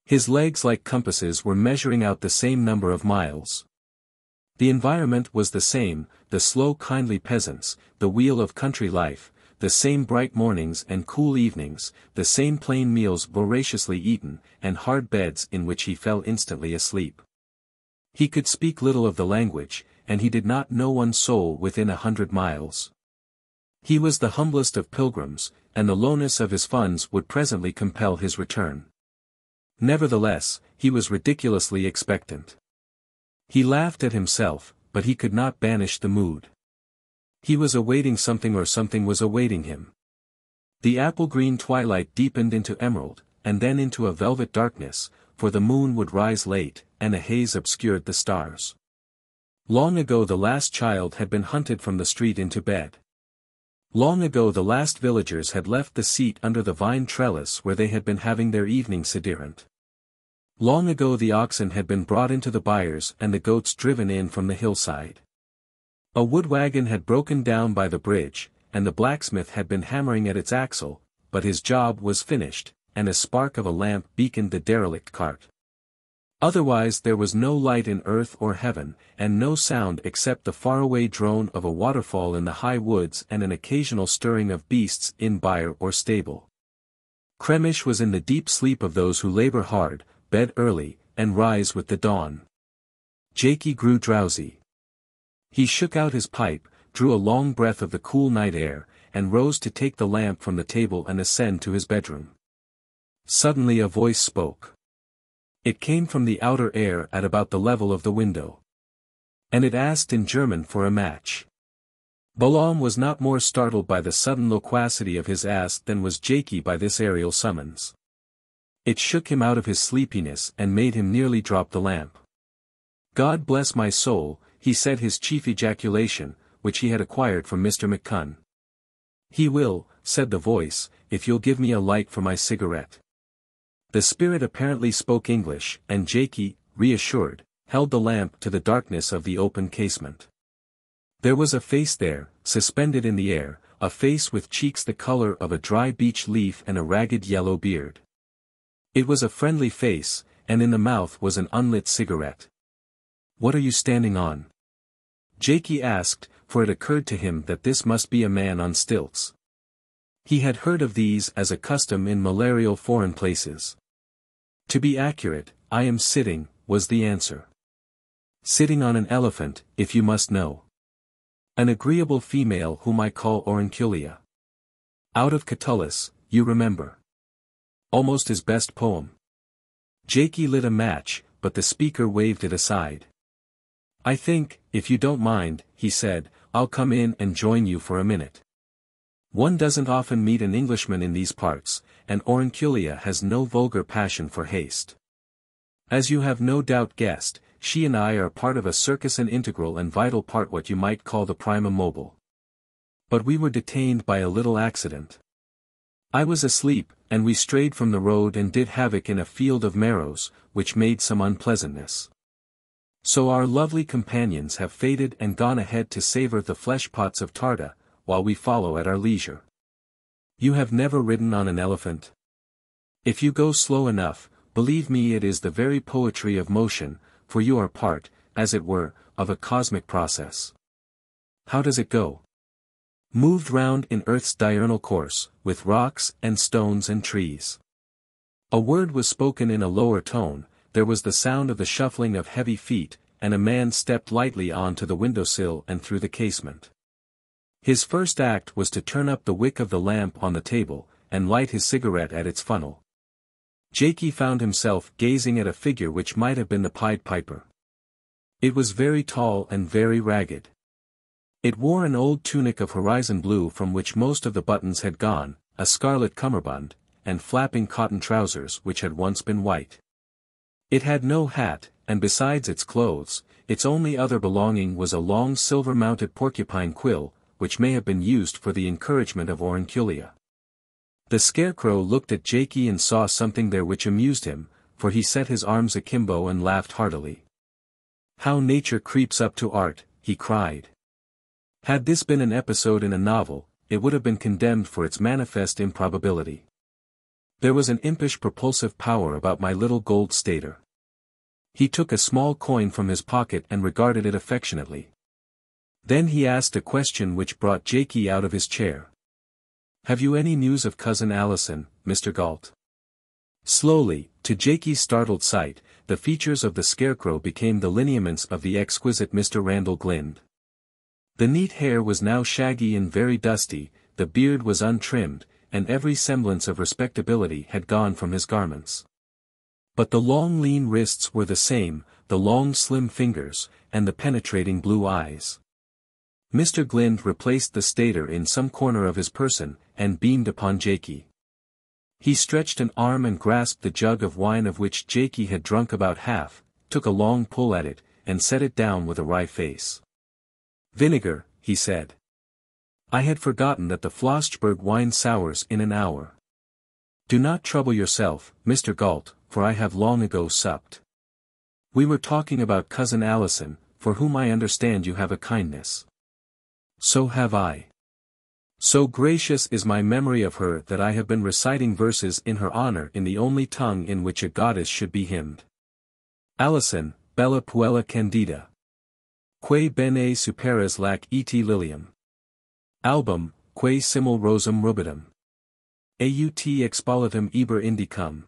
His legs like compasses were measuring out the same number of miles. The environment was the same, the slow kindly peasants, the wheel of country life, the same bright mornings and cool evenings, the same plain meals voraciously eaten, and hard beds in which he fell instantly asleep. He could speak little of the language, and he did not know one soul within 100 miles. He was the humblest of pilgrims, and the lowness of his funds would presently compel his return. Nevertheless, he was ridiculously expectant. He laughed at himself, but he could not banish the mood. He was awaiting something or something was awaiting him. The apple-green twilight deepened into emerald, and then into a velvet darkness, for the moon would rise late, and a haze obscured the stars. Long ago the last child had been hunted from the street into bed. Long ago the last villagers had left the seat under the vine trellis where they had been having their evening sederunt. Long ago the oxen had been brought into the byres and the goats driven in from the hillside. A wood wagon had broken down by the bridge, and the blacksmith had been hammering at its axle, but his job was finished, and a spark of a lamp beaconed the derelict cart. Otherwise there was no light in earth or heaven, and no sound except the faraway drone of a waterfall in the high woods and an occasional stirring of beasts in byre or stable. Cremish was in the deep sleep of those who labor hard, bed early, and rise with the dawn. Jaikie grew drowsy. He shook out his pipe, drew a long breath of the cool night air, and rose to take the lamp from the table and ascend to his bedroom. Suddenly a voice spoke. It came from the outer air at about the level of the window. And it asked in German for a match. Balaam was not more startled by the sudden loquacity of his ask than was Jaikie by this aerial summons. It shook him out of his sleepiness and made him nearly drop the lamp. "God bless my soul," he said, his chief ejaculation, which he had acquired from Mr. McCunn. "He will," said the voice, "if you'll give me a light for my cigarette." The spirit apparently spoke English, and Jaikie, reassured, held the lamp to the darkness of the open casement. There was a face there, suspended in the air, a face with cheeks the color of a dry beech leaf and a ragged yellow beard. It was a friendly face, and in the mouth was an unlit cigarette. "What are you standing on?" Jaikie asked, for it occurred to him that this must be a man on stilts. He had heard of these as a custom in malarial foreign places. "To be accurate, I am sitting," was the answer. "Sitting on an elephant, if you must know. An agreeable female whom I call Aurunculia. Out of Catullus, you remember. Almost his best poem." Jaikie lit a match, but the speaker waved it aside. "I think, if you don't mind," he said, "I'll come in and join you for a minute. One doesn't often meet an Englishman in these parts, and Aurunculia has no vulgar passion for haste. As you have no doubt guessed, she and I are part of a circus, an integral and vital part, what you might call the prima mobile. But we were detained by a little accident. I was asleep, and we strayed from the road and did havoc in a field of marrows, which made some unpleasantness. So our lovely companions have faded and gone ahead to savor the flesh pots of Tarta, while we follow at our leisure. You have never ridden on an elephant? If you go slow enough, believe me, it is the very poetry of motion, for you are part, as it were, of a cosmic process. How does it go? Moved round in Earth's diurnal course, with rocks and stones and trees. A word was spoken in a lower tone, there was the sound of the shuffling of heavy feet, and a man stepped lightly on to the windowsill and through the casement. His first act was to turn up the wick of the lamp on the table, and light his cigarette at its funnel. Jaikie found himself gazing at a figure which might have been the Pied Piper. It was very tall and very ragged. It wore an old tunic of horizon blue from which most of the buttons had gone, a scarlet cummerbund, and flapping cotton trousers which had once been white. It had no hat, and besides its clothes, its only other belonging was a long silver-mounted porcupine quill, which may have been used for the encouragement of Aurunculia. The scarecrow looked at Jaikie and saw something there which amused him, for he set his arms akimbo and laughed heartily. "How nature creeps up to art," he cried. Had this been an episode in a novel, it would have been condemned for its manifest improbability. There was an impish propulsive power about my little gold stater. He took a small coin from his pocket and regarded it affectionately. Then he asked a question which brought Jaikie out of his chair. "Have you any news of cousin Alison, Mr. Galt?" Slowly, to Jaikie's startled sight, the features of the scarecrow became the lineaments of the exquisite Mr. Randal Glynde. The neat hair was now shaggy and very dusty, the beard was untrimmed, and every semblance of respectability had gone from his garments. But the long lean wrists were the same, the long slim fingers, and the penetrating blue eyes. Mr. Glynde replaced the stater in some corner of his person, and beamed upon Jaikie. He stretched an arm and grasped the jug of wine of which Jaikie had drunk about half, took a long pull at it, and set it down with a wry face. "Vinegar," he said. "I had forgotten that the Flossburg wine sours in an hour. Do not trouble yourself, Mr. Galt, for I have long ago supped. We were talking about cousin Alison, for whom I understand you have a kindness." "So have I. So gracious is my memory of her that I have been reciting verses in her honor in the only tongue in which a goddess should be hymned. Alison, bella puella candida. Que bene superas lac et lilium. Album, que simul rosum rubitum. Aut expolatum eber indicum.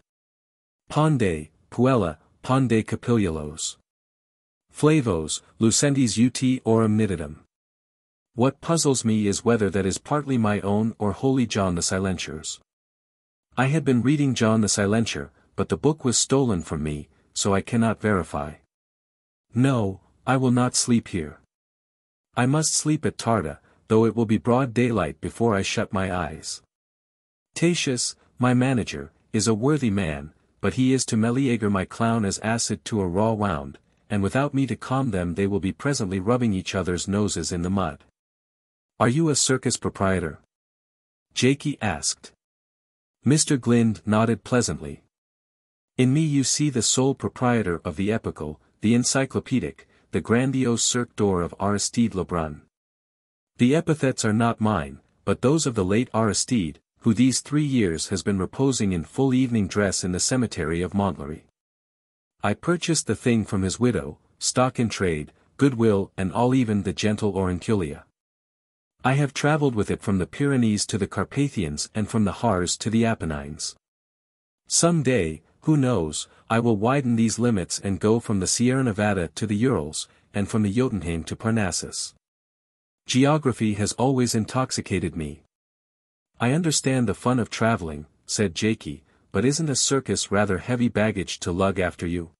Ponde, puella, ponde capillulos. Flavos, lucendis ut aurum nitidum. What puzzles me is whether that is partly my own or wholly John the Silencer's. I had been reading John the Silencer, but the book was stolen from me, so I cannot verify. No, I will not sleep here. I must sleep at Tarta, though it will be broad daylight before I shut my eyes. Tatius, my manager, is a worthy man, but he is to Meleager my clown as acid to a raw wound, and without me to calm them they will be presently rubbing each other's noses in the mud. Are you a circus proprietor? Jaikie asked. Mr. Glynde nodded pleasantly. In me you see the sole proprietor of the epical, the encyclopedic, the grandiose Cirque Doré of Aristide Lebrun. The epithets are not mine, but those of the late Aristide, who these 3 years has been reposing in full evening dress in the cemetery of Montlhéry. I purchased the thing from his widow, stock in trade, goodwill and all, even the gentle Aurunculia. I have travelled with it from the Pyrenees to the Carpathians and from the Harz to the Apennines. Some day, who knows, I will widen these limits and go from the Sierra Nevada to the Urals, and from the Jotunheim to Parnassus. Geography has always intoxicated me. I understand the fun of travelling, said Jaikie, but isn't a circus rather heavy baggage to lug after you?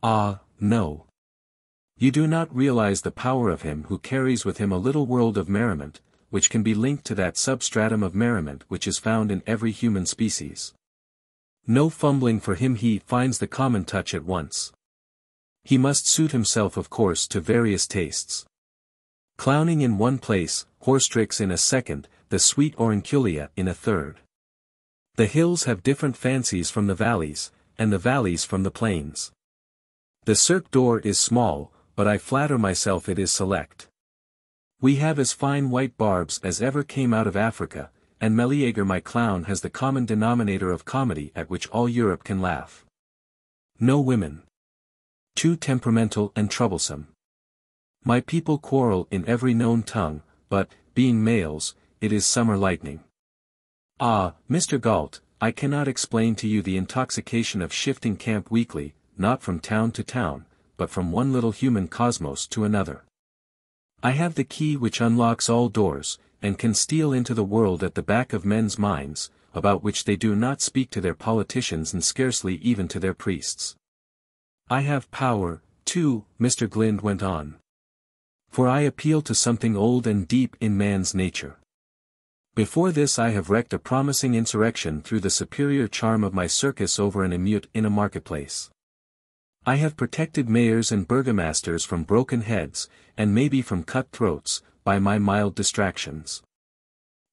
Ah, no. You do not realize the power of him who carries with him a little world of merriment, which can be linked to that substratum of merriment which is found in every human species. No fumbling for him, he finds the common touch at once. He must suit himself of course to various tastes. Clowning in one place, horse tricks in a second, the sweet Aurunculia in a third. The hills have different fancies from the valleys, and the valleys from the plains. The Cirque Doré is small, but I flatter myself it is select. We have as fine white barbs as ever came out of Africa, and Meleager my clown has the common denominator of comedy at which all Europe can laugh. No women. Too temperamental and troublesome. My people quarrel in every known tongue, but, being males, it is summer lightning. Ah, Mr. Galt, I cannot explain to you the intoxication of shifting camp weekly, not from town to town, but from one little human cosmos to another. I have the key which unlocks all doors, and can steal into the world at the back of men's minds, about which they do not speak to their politicians and scarcely even to their priests. I have power, too, Mr. Glynde went on. For I appeal to something old and deep in man's nature. Before this I have wrecked a promising insurrection through the superior charm of my circus over an emeute in a marketplace. I have protected mayors and burgomasters from broken heads, and maybe from cut throats, by my mild distractions.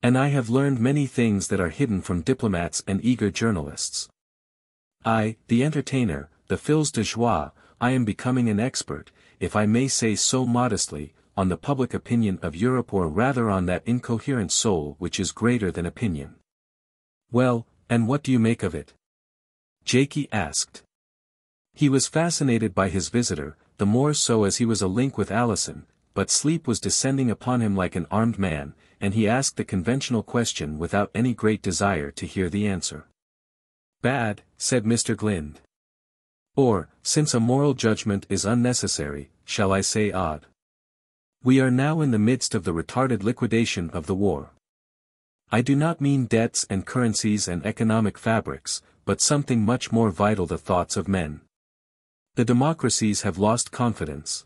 And I have learned many things that are hidden from diplomats and eager journalists. I, the entertainer, the fils de joie, I am becoming an expert, if I may say so modestly, on the public opinion of Europe, or rather on that incoherent soul which is greater than opinion. Well, and what do you make of it? Jaikie asked. He was fascinated by his visitor, the more so as he was a link with Alison, but sleep was descending upon him like an armed man, and he asked the conventional question without any great desire to hear the answer. Bad, said Mr. Glynde. Or, since a moral judgment is unnecessary, shall I say odd? We are now in the midst of the retarded liquidation of the war. I do not mean debts and currencies and economic fabrics, but something much more vital, the thoughts of men. The democracies have lost confidence.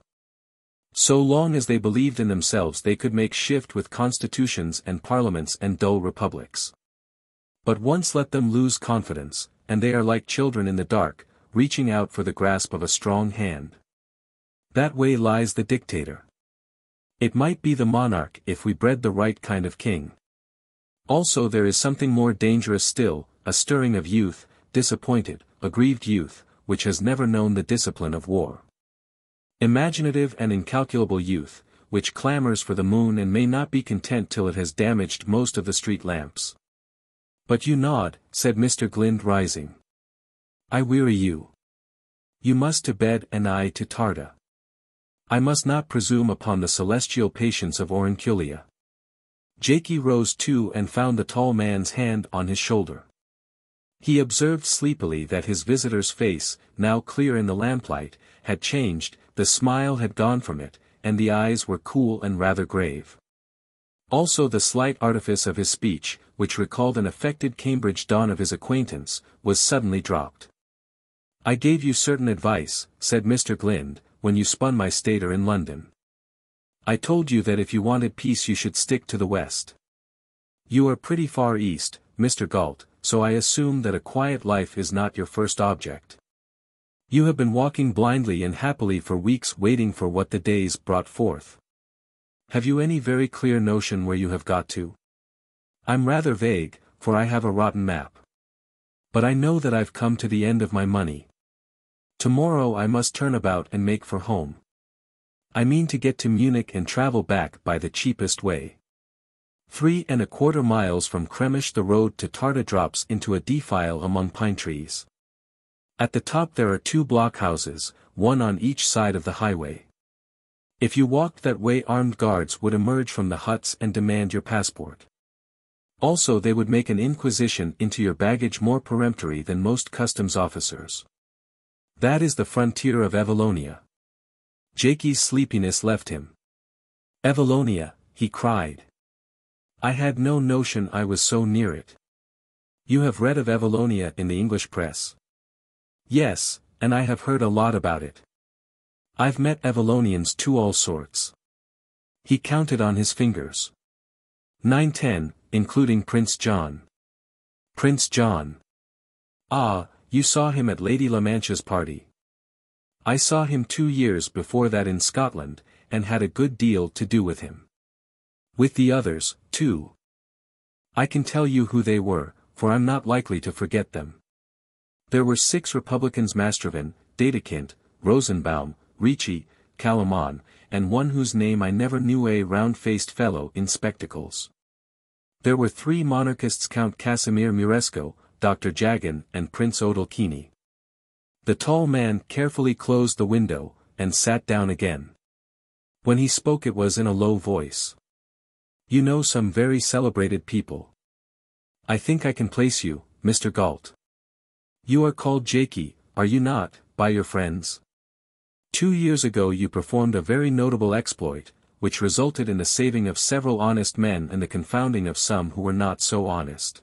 So long as they believed in themselves they could make shift with constitutions and parliaments and dull republics. But once let them lose confidence, and they are like children in the dark, reaching out for the grasp of a strong hand. That way lies the dictator. It might be the monarch if we bred the right kind of king. Also there is something more dangerous still, a stirring of youth, disappointed, aggrieved youth, which has never known the discipline of war. Imaginative and incalculable youth, which clamors for the moon and may not be content till it has damaged most of the street lamps. But you nod, said Mr. Glynde rising. I weary you. You must to bed and I to Tarda. I must not presume upon the celestial patience of Aurunculia. Jaikie rose too and found the tall man's hand on his shoulder. He observed sleepily that his visitor's face, now clear in the lamplight, had changed, the smile had gone from it, and the eyes were cool and rather grave. Also the slight artifice of his speech, which recalled an affected Cambridge dawn of his acquaintance, was suddenly dropped. I gave you certain advice, said Mr. Glynde, when you spun my stater in London. I told you that if you wanted peace you should stick to the west. You are pretty far east, Mr. Galt, so I assume that a quiet life is not your first object. You have been walking blindly and happily for weeks waiting for what the days brought forth. Have you any very clear notion where you have got to? I'm rather vague, for I have a rotten map. But I know that I've come to the end of my money. Tomorrow I must turn about and make for home. I mean to get to Munich and travel back by the cheapest way. 3¼ miles from Kremisch the road to Tarta drops into a defile among pine trees. At the top there are 2 blockhouses, one on each side of the highway. If you walked that way armed guards would emerge from the huts and demand your passport. Also they would make an inquisition into your baggage more peremptory than most customs officers. That is the frontier of Evallonia. Jaikie's sleepiness left him. Evallonia, he cried. I had no notion I was so near it. You have read of Evallonia in the English press? Yes, and I have heard a lot about it. I've met Evallonians to all sorts. He counted on his fingers. 9–10, including Prince John. Prince John. Ah, you saw him at Lady La Mancha's party. I saw him 2 years before that in Scotland, and had a good deal to do with him. With the others, too. I can tell you who they were, for I'm not likely to forget them. There were 6 Republicans: Mastrovan, Dedekind, Rosenbaum, Ricci, Kalaman, and one whose name I never knew, a round-faced fellow in spectacles. There were 3 monarchists: Count Casimir Muresco, Dr. Jagan, and Prince Odalchini. The tall man carefully closed the window, and sat down again. When he spoke it was in a low voice. You know some very celebrated people. I think I can place you, Mr. Galt. You are called Jaikie, are you not, by your friends? 2 years ago you performed a very notable exploit, which resulted in the saving of several honest men and the confounding of some who were not so honest.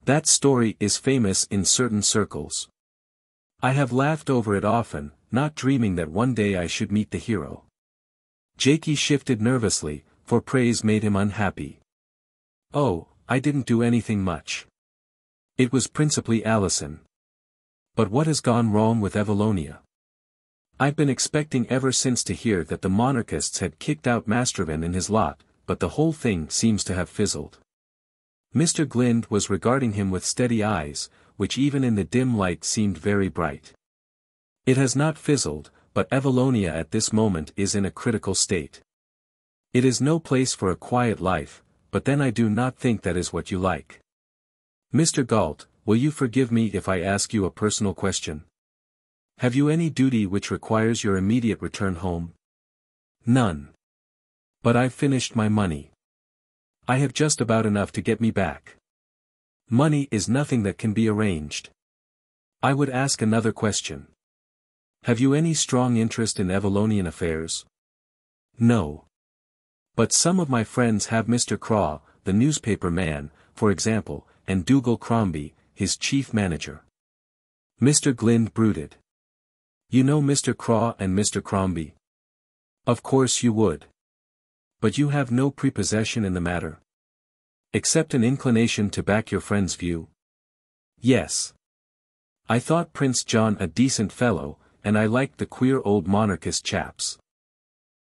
That story is famous in certain circles. I have laughed over it often, not dreaming that one day I should meet the hero. Jaikie shifted nervously, for praise made him unhappy. Oh, I didn't do anything much. It was principally Alison. But what has gone wrong with Evallonia? I've been expecting ever since to hear that the monarchists had kicked out Mastrovan in his lot, but the whole thing seems to have fizzled. Mr. Glynde was regarding him with steady eyes, which even in the dim light seemed very bright. It has not fizzled, but Evallonia at this moment is in a critical state. It is no place for a quiet life, but then I do not think that is what you like. Mr. Galt, will you forgive me if I ask you a personal question? Have you any duty which requires your immediate return home? None. But I've finished my money. I have just about enough to get me back. Money is nothing that can be arranged. I would ask another question. Have you any strong interest in Evallonian affairs? No. But some of my friends have. Mr. Craw, the newspaper man, for example, and Dougal Crombie, his chief manager. Mr. Glynde brooded. You know Mr. Craw and Mr. Crombie? Of course you would. But you have no prepossession in the matter? Except an inclination to back your friend's view? Yes. I thought Prince John a decent fellow, and I liked the queer old monarchist chaps.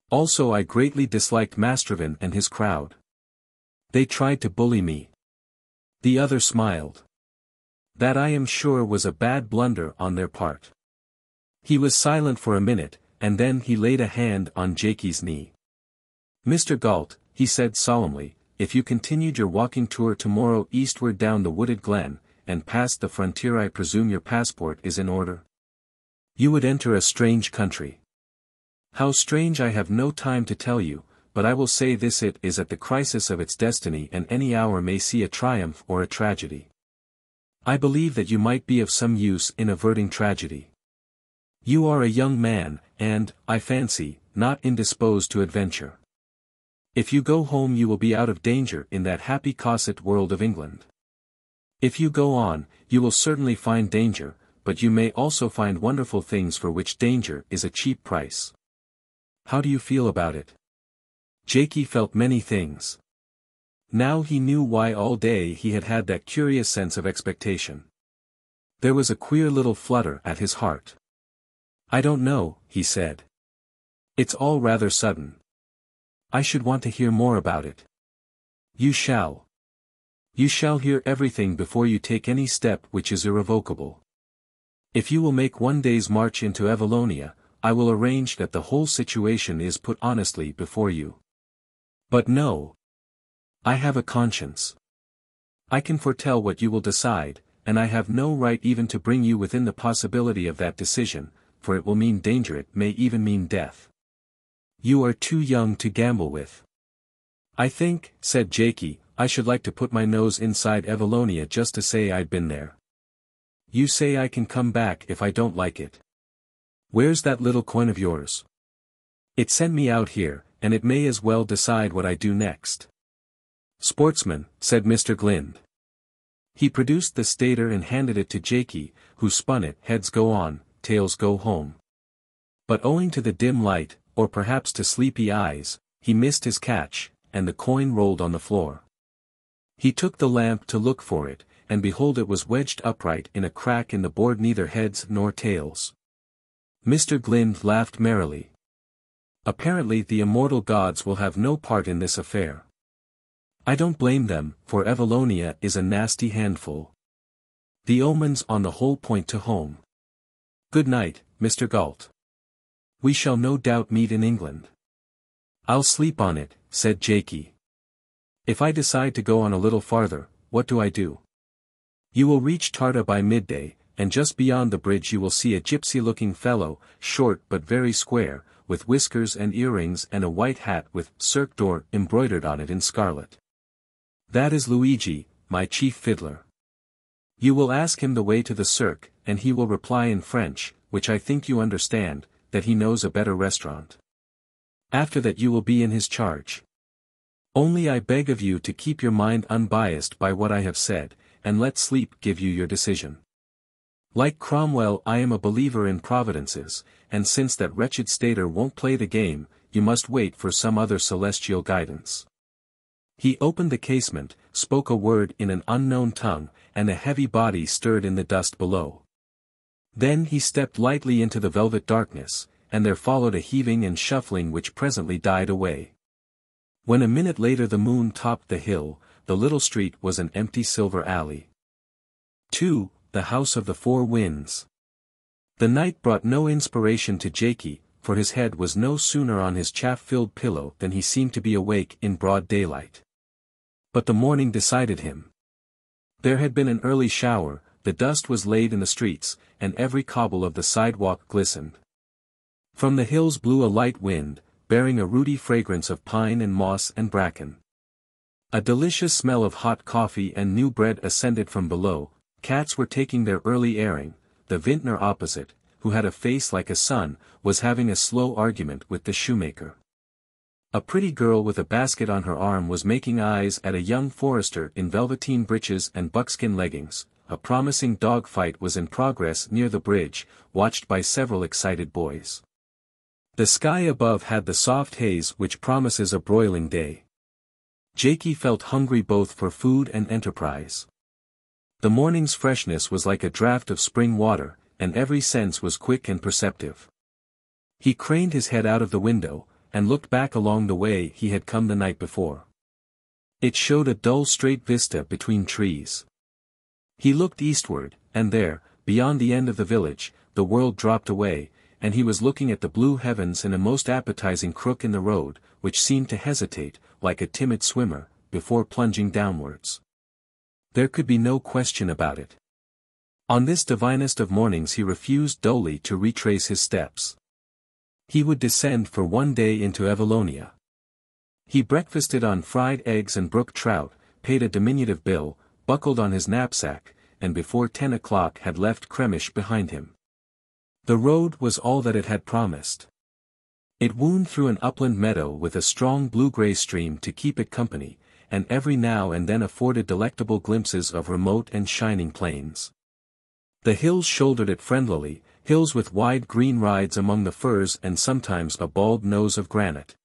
Also I greatly disliked Mastrovan and his crowd. They tried to bully me. The other smiled. That I am sure was a bad blunder on their part. He was silent for a minute, and then he laid a hand on Jaikie's knee. Mr. Galt, he said solemnly, if you continued your walking tour tomorrow eastward down the wooded glen, and past the frontier, I presume your passport is in order? You would enter a strange country. How strange I have no time to tell you, but I will say this: it is at the crisis of its destiny, and any hour may see a triumph or a tragedy. I believe that you might be of some use in averting tragedy. You are a young man, and, I fancy, not indisposed to adventure. If you go home you will be out of danger in that happy cosset world of England. If you go on, you will certainly find danger, but you may also find wonderful things for which danger is a cheap price. How do you feel about it? Jaikie felt many things. Now he knew why all day he had had that curious sense of expectation. There was a queer little flutter at his heart. "I don't know," he said. "It's all rather sudden. I should want to hear more about it." "You shall. You shall hear everything before you take any step which is irrevocable. If you will make one day's march into Evallonia, I will arrange that the whole situation is put honestly before you. But no. I have a conscience. I can foretell what you will decide, and I have no right even to bring you within the possibility of that decision, for it will mean danger, it may even mean death. You are too young to gamble with." "I think," said Jaikie, "I should like to put my nose inside Evallonia just to say I'd been there." "You say I can come back if I don't like it. Where's that little coin of yours? It sent me out here, and it may as well decide what I do next." "Sportsman," said Mr. Glynde. He produced the stater and handed it to Jaikie, who spun it. "Heads go on, tails go home." But owing to the dim light, or perhaps to sleepy eyes, he missed his catch, and the coin rolled on the floor. He took the lamp to look for it, and behold, it was wedged upright in a crack in the board, neither heads nor tails. Mr. Glynde laughed merrily. "Apparently the immortal gods will have no part in this affair. I don't blame them, for Evallonia is a nasty handful. The omens on the whole point to home. Good night, Mr. Galt. We shall no doubt meet in England." "I'll sleep on it," said Jaikie. "If I decide to go on a little farther, what do I do?" "You will reach Tarta by midday, and just beyond the bridge you will see a gypsy-looking fellow, short but very square, with whiskers and earrings and a white hat with Cirque Doré embroidered on it in scarlet. That is Luigi, my chief fiddler. You will ask him the way to the Cirque, and he will reply in French, which I think you understand, that he knows a better restaurant. After that you will be in his charge. Only I beg of you to keep your mind unbiased by what I have said, and let sleep give you your decision. Like Cromwell, I am a believer in providences, and since that wretched stater won't play the game, you must wait for some other celestial guidance." He opened the casement, spoke a word in an unknown tongue, and a heavy body stirred in the dust below. Then he stepped lightly into the velvet darkness, and there followed a heaving and shuffling which presently died away. When a minute later the moon topped the hill, the little street was an empty silver alley. 2. The House of the Four Winds. The night brought no inspiration to Jaikie, for his head was no sooner on his chaff-filled pillow than he seemed to be awake in broad daylight. But the morning decided him. There had been an early shower, the dust was laid in the streets, and every cobble of the sidewalk glistened. From the hills blew a light wind, bearing a rooty fragrance of pine and moss and bracken. A delicious smell of hot coffee and new bread ascended from below. Cats were taking their early airing. The vintner opposite, who had a face like a sun, was having a slow argument with the shoemaker. A pretty girl with a basket on her arm was making eyes at a young forester in velveteen breeches and buckskin leggings. A promising dog fight was in progress near the bridge, watched by several excited boys. The sky above had the soft haze which promises a broiling day. Jaikie felt hungry both for food and enterprise. The morning's freshness was like a draught of spring water, and every sense was quick and perceptive. He craned his head out of the window, and looked back along the way he had come the night before. It showed a dull straight vista between trees. He looked eastward, and there, beyond the end of the village, the world dropped away, and he was looking at the blue heavens in a most appetizing crook in the road, which seemed to hesitate, like a timid swimmer, before plunging downwards. There could be no question about it. On this divinest of mornings he refused dully to retrace his steps. He would descend for one day into Evallonia. He breakfasted on fried eggs and brook trout, paid a diminutive bill, buckled on his knapsack, and before 10 o'clock had left Cremish behind him. The road was all that it had promised. It wound through an upland meadow with a strong blue-grey stream to keep it company, and every now and then afforded delectable glimpses of remote and shining plains. The hills shouldered it friendlily, hills with wide green rides among the firs and sometimes a bald nose of granite.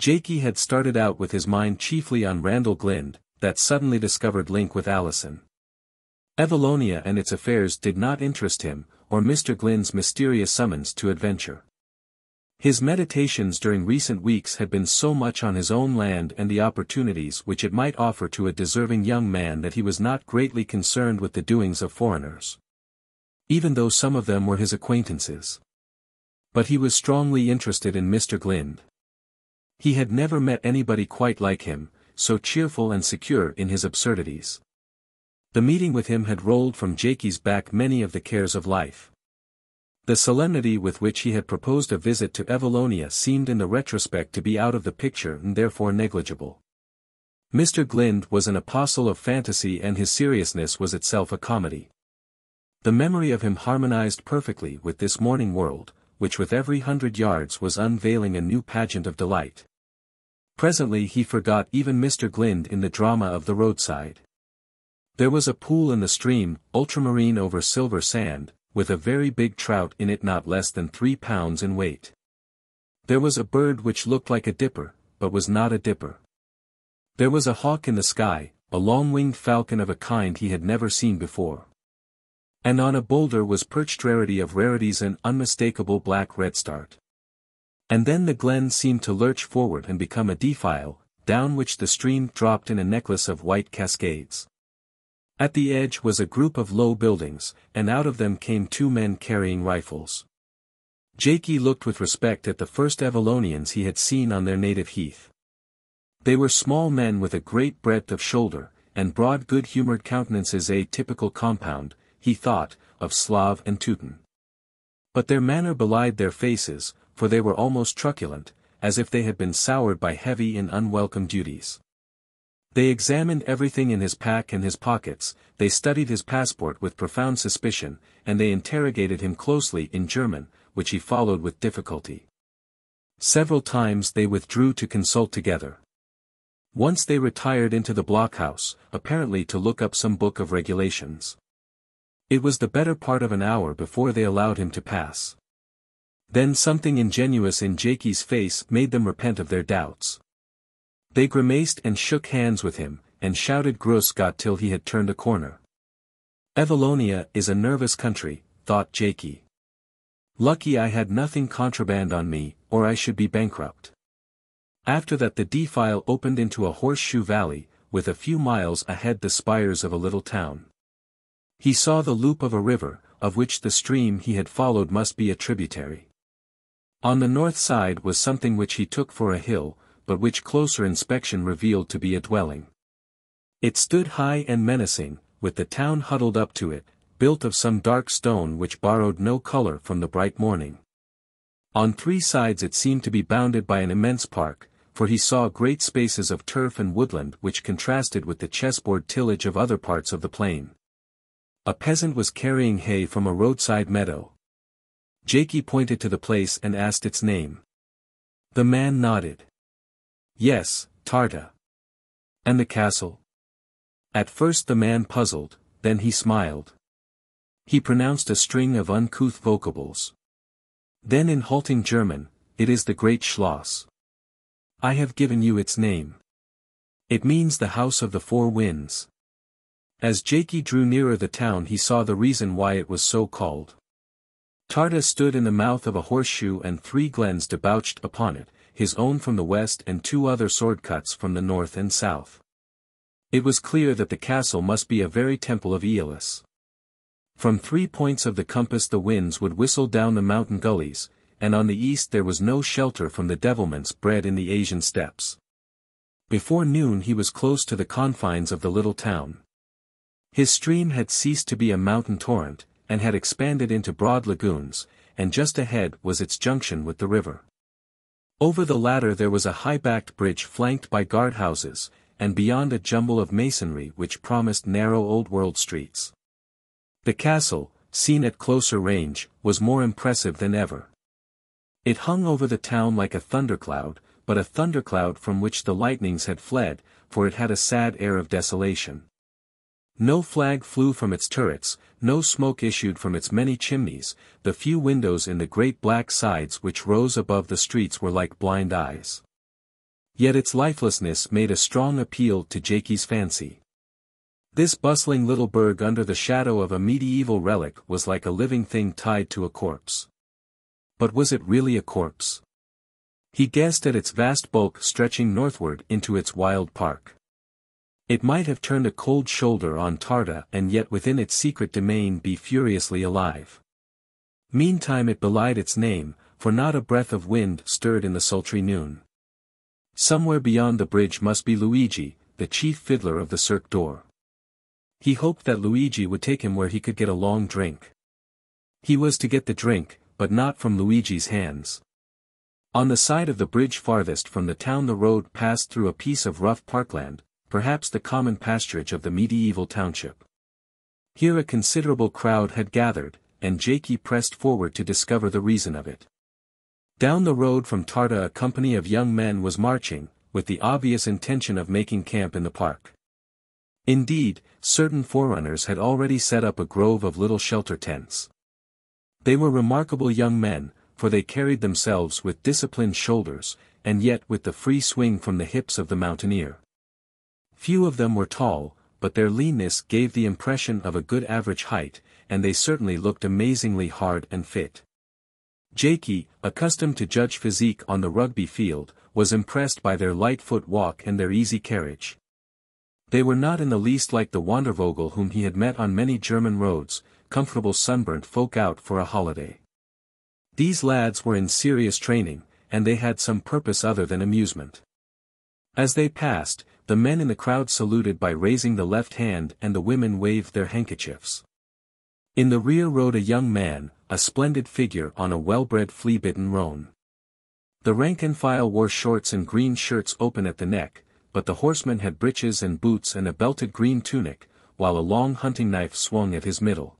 Jaikie had started out with his mind chiefly on Randal Glynde, that suddenly discovered link with Alison. Evallonia and its affairs did not interest him, or Mr. Glynde's mysterious summons to adventure. His meditations during recent weeks had been so much on his own land and the opportunities which it might offer to a deserving young man that he was not greatly concerned with the doings of foreigners. Even though some of them were his acquaintances. But he was strongly interested in Mr. Glynde. He had never met anybody quite like him, so cheerful and secure in his absurdities. The meeting with him had rolled from Jaikie's back many of the cares of life. The solemnity with which he had proposed a visit to Evallonia seemed in the retrospect to be out of the picture and therefore negligible. Mr. Glynde was an apostle of fantasy and his seriousness was itself a comedy. The memory of him harmonized perfectly with this morning world, which with every 100 yards was unveiling a new pageant of delight. Presently he forgot even Mr. Glynde in the drama of the roadside. There was a pool in the stream, ultramarine over silver sand, with a very big trout in it not less than 3 pounds in weight. There was a bird which looked like a dipper, but was not a dipper. There was a hawk in the sky, a long-winged falcon of a kind he had never seen before. And on a boulder was perched rarity of rarities an unmistakable black redstart. And then the glen seemed to lurch forward and become a defile, down which the stream dropped in a necklace of white cascades. At the edge was a group of low buildings, and out of them came 2 men carrying rifles. Jaikie looked with respect at the first Evallonians he had seen on their native heath. They were small men with a great breadth of shoulder, and broad good-humoured countenances, a typical compound, he thought, of Slav and Teuton. But their manner belied their faces, for they were almost truculent, as if they had been soured by heavy and unwelcome duties. They examined everything in his pack and his pockets, they studied his passport with profound suspicion, and they interrogated him closely in German, which he followed with difficulty. Several times they withdrew to consult together. Once they retired into the blockhouse, apparently to look up some book of regulations. It was the better part of an hour before they allowed him to pass. Then something ingenuous in Jaikie's face made them repent of their doubts. They grimaced and shook hands with him, and shouted Grüß Gott till he had turned a corner. Evallonia is a nervous country, thought Jaikie. Lucky I had nothing contraband on me, or I should be bankrupt. After that the defile opened into a horseshoe valley, with a few miles ahead the spires of a little town. He saw the loop of a river, of which the stream he had followed must be a tributary. On the north side was something which he took for a hill, but which closer inspection revealed to be a dwelling. It stood high and menacing, with the town huddled up to it, built of some dark stone which borrowed no color from the bright morning. On 3 sides it seemed to be bounded by an immense park, for he saw great spaces of turf and woodland which contrasted with the chessboard tillage of other parts of the plain. A peasant was carrying hay from a roadside meadow. Jaikie pointed to the place and asked its name. The man nodded. Yes, Tarta. And the castle? At first the man puzzled, then he smiled. He pronounced a string of uncouth vocables. Then in halting German, it is the Great Schloss. I have given you its name. It means the House of the 4 Winds. As Jaikie drew nearer the town he saw the reason why it was so called. Tarta stood in the mouth of a horseshoe and 3 glens debouched upon it, his own from the west and 2 other sword cuts from the north and south. It was clear that the castle must be a very temple of Aeolus. From 3 points of the compass the winds would whistle down the mountain gullies, and on the east there was no shelter from the devilments bred in the Asian steppes. Before noon he was close to the confines of the little town. His stream had ceased to be a mountain torrent, and had expanded into broad lagoons, and just ahead was its junction with the river. Over the latter there was a high-backed bridge flanked by guardhouses, and beyond a jumble of masonry which promised narrow old-world streets. The castle, seen at closer range, was more impressive than ever. It hung over the town like a thundercloud, but a thundercloud from which the lightnings had fled, for it had a sad air of desolation. No flag flew from its turrets, no smoke issued from its many chimneys, the few windows in the great black sides which rose above the streets were like blind eyes. Yet its lifelessness made a strong appeal to Jaikie's fancy. This bustling little burg under the shadow of a medieval relic was like a living thing tied to a corpse. But was it really a corpse? He guessed at its vast bulk stretching northward into its wild park. It might have turned a cold shoulder on Tarda and yet within its secret domain be furiously alive. Meantime it belied its name, for not a breath of wind stirred in the sultry noon. Somewhere beyond the bridge must be Luigi, the chief fiddler of the Cirque Doré. He hoped that Luigi would take him where he could get a long drink. He was to get the drink, but not from Luigi's hands. On the side of the bridge farthest from the town the road passed through a piece of rough parkland, perhaps the common pasturage of the medieval township. Here a considerable crowd had gathered, and Jaikie pressed forward to discover the reason of it. Down the road from Tarda a company of young men was marching, with the obvious intention of making camp in the park. Indeed, certain forerunners had already set up a grove of little shelter tents. They were remarkable young men, for they carried themselves with disciplined shoulders, and yet with the free swing from the hips of the mountaineer. Few of them were tall, but their leanness gave the impression of a good average height, and they certainly looked amazingly hard and fit. Jaikie, accustomed to judge physique on the rugby field, was impressed by their light foot walk and their easy carriage. They were not in the least like the Wandervogel whom he had met on many German roads, comfortable sunburnt folk out for a holiday. These lads were in serious training, and they had some purpose other than amusement. As they passed, the men in the crowd saluted by raising the left hand and the women waved their handkerchiefs. In the rear rode a young man, a splendid figure on a well-bred flea-bitten roan. The rank and file wore shorts and green shirts open at the neck, but the horseman had breeches and boots and a belted green tunic, while a long hunting knife swung at his middle.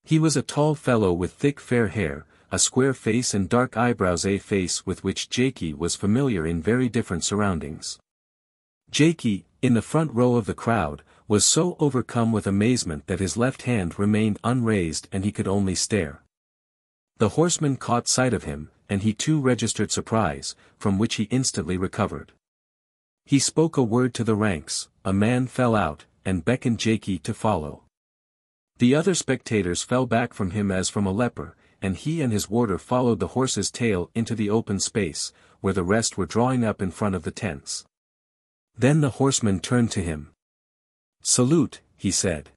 He was a tall fellow with thick fair hair, a square face and dark eyebrows, a face with which Jaikie was familiar in very different surroundings. Jaikie, in the front row of the crowd, was so overcome with amazement that his left hand remained unraised and he could only stare. The horseman caught sight of him, and he too registered surprise, from which he instantly recovered. He spoke a word to the ranks, a man fell out, and beckoned Jaikie to follow. The other spectators fell back from him as from a leper, and he and his warder followed the horse's tail into the open space, where the rest were drawing up in front of the tents. Then the horseman turned to him. "Salute," he said.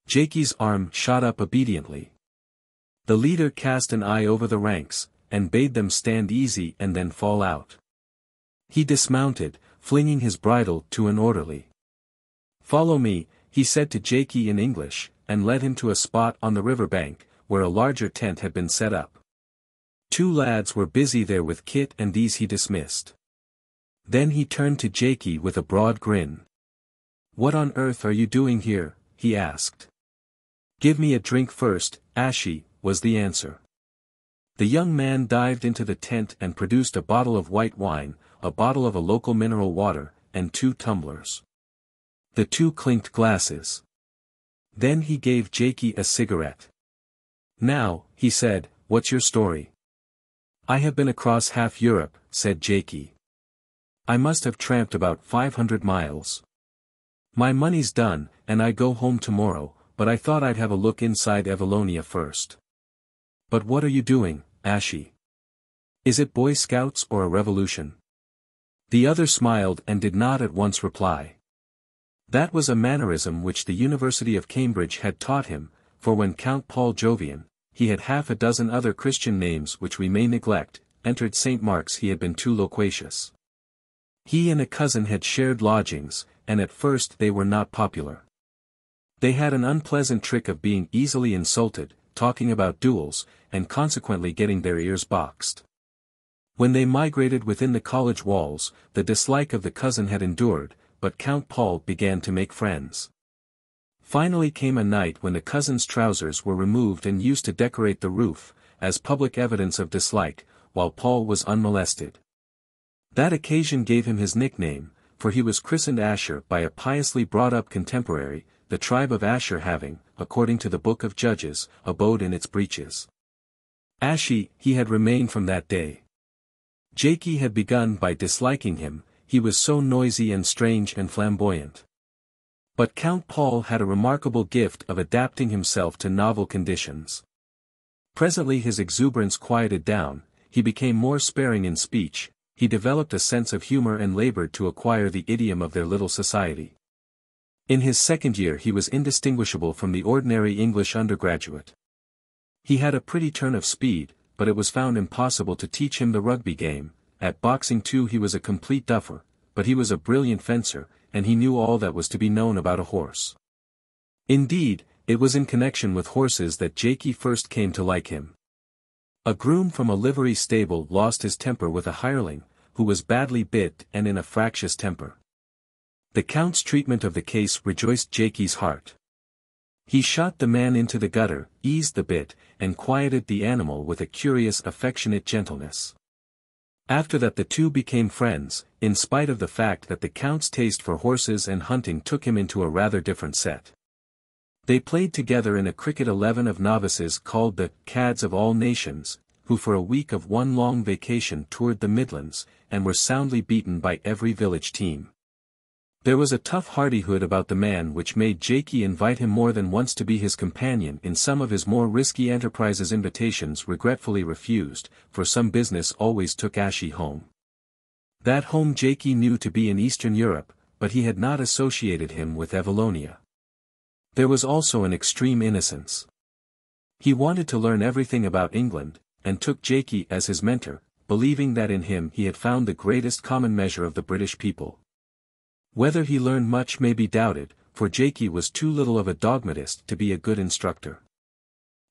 Jaikie's arm shot up obediently. The leader cast an eye over the ranks, and bade them stand easy and then fall out. He dismounted, flinging his bridle to an orderly. "Follow me," he said to Jaikie in English, and led him to a spot on the river bank, where a larger tent had been set up. Two lads were busy there with kit and these he dismissed. Then he turned to Jaikie with a broad grin. "What on earth are you doing here?" he asked. "Give me a drink first, Ashie," was the answer. The young man dived into the tent and produced a bottle of white wine, a bottle of a local mineral water, and 2 tumblers. The two clinked glasses. Then he gave Jaikie a cigarette. "Now," he said, "what's your story?" "I have been across half Europe," said Jaikie. "I must have tramped about 500 miles. My money's done, and I go home tomorrow, but I thought I'd have a look inside Evallonia first." "But what are you doing, Ashie? Is it Boy Scouts or a revolution?" The other smiled and did not at once reply. That was a mannerism which the University of Cambridge had taught him, for when Count Paul Jovian, he had half a dozen other Christian names which we may neglect, entered St. Mark's he had been too loquacious. He and a cousin had shared lodgings, and at first they were not popular. They had an unpleasant trick of being easily insulted, talking about duels, and consequently getting their ears boxed. When they migrated within the college walls, the dislike of the cousin had endured, but Count Paul began to make friends. Finally came a night when the cousin's trousers were removed and used to decorate the roof, as public evidence of dislike, while Paul was unmolested. That occasion gave him his nickname, for he was christened Asher by a piously brought-up contemporary, the tribe of Asher having, according to the Book of Judges, abode in its breaches. Ashie, he had remained from that day. Jaikie had begun by disliking him, he was so noisy and strange and flamboyant. But Count Paul had a remarkable gift of adapting himself to novel conditions. Presently his exuberance quieted down, he became more sparing in speech, he developed a sense of humor and labored to acquire the idiom of their little society. In his second year he was indistinguishable from the ordinary English undergraduate. He had a pretty turn of speed, but it was found impossible to teach him the rugby game. At boxing too he was a complete duffer, but he was a brilliant fencer, and he knew all that was to be known about a horse. Indeed, it was in connection with horses that Jaikie first came to like him. A groom from a livery stable lost his temper with a hireling, who was badly bit and in a fractious temper. The Count's treatment of the case rejoiced Jaikie's heart. He shot the man into the gutter, eased the bit, and quieted the animal with a curious affectionate gentleness. After that the two became friends, in spite of the fact that the Count's taste for horses and hunting took him into a rather different set. They played together in a cricket 11 of novices called the Cads of All Nations, who for a week of one long vacation toured the Midlands, and were soundly beaten by every village team. There was a tough hardihood about the man which made Jaikie invite him more than once to be his companion in some of his more risky enterprises. Invitations regretfully refused, for some business always took Ashie home. That home Jaikie knew to be in Eastern Europe, but he had not associated him with Evallonia. There was also an extreme innocence. He wanted to learn everything about England, and took Jaikie as his mentor, believing that in him he had found the greatest common measure of the British people. Whether he learned much may be doubted, for Jaikie was too little of a dogmatist to be a good instructor.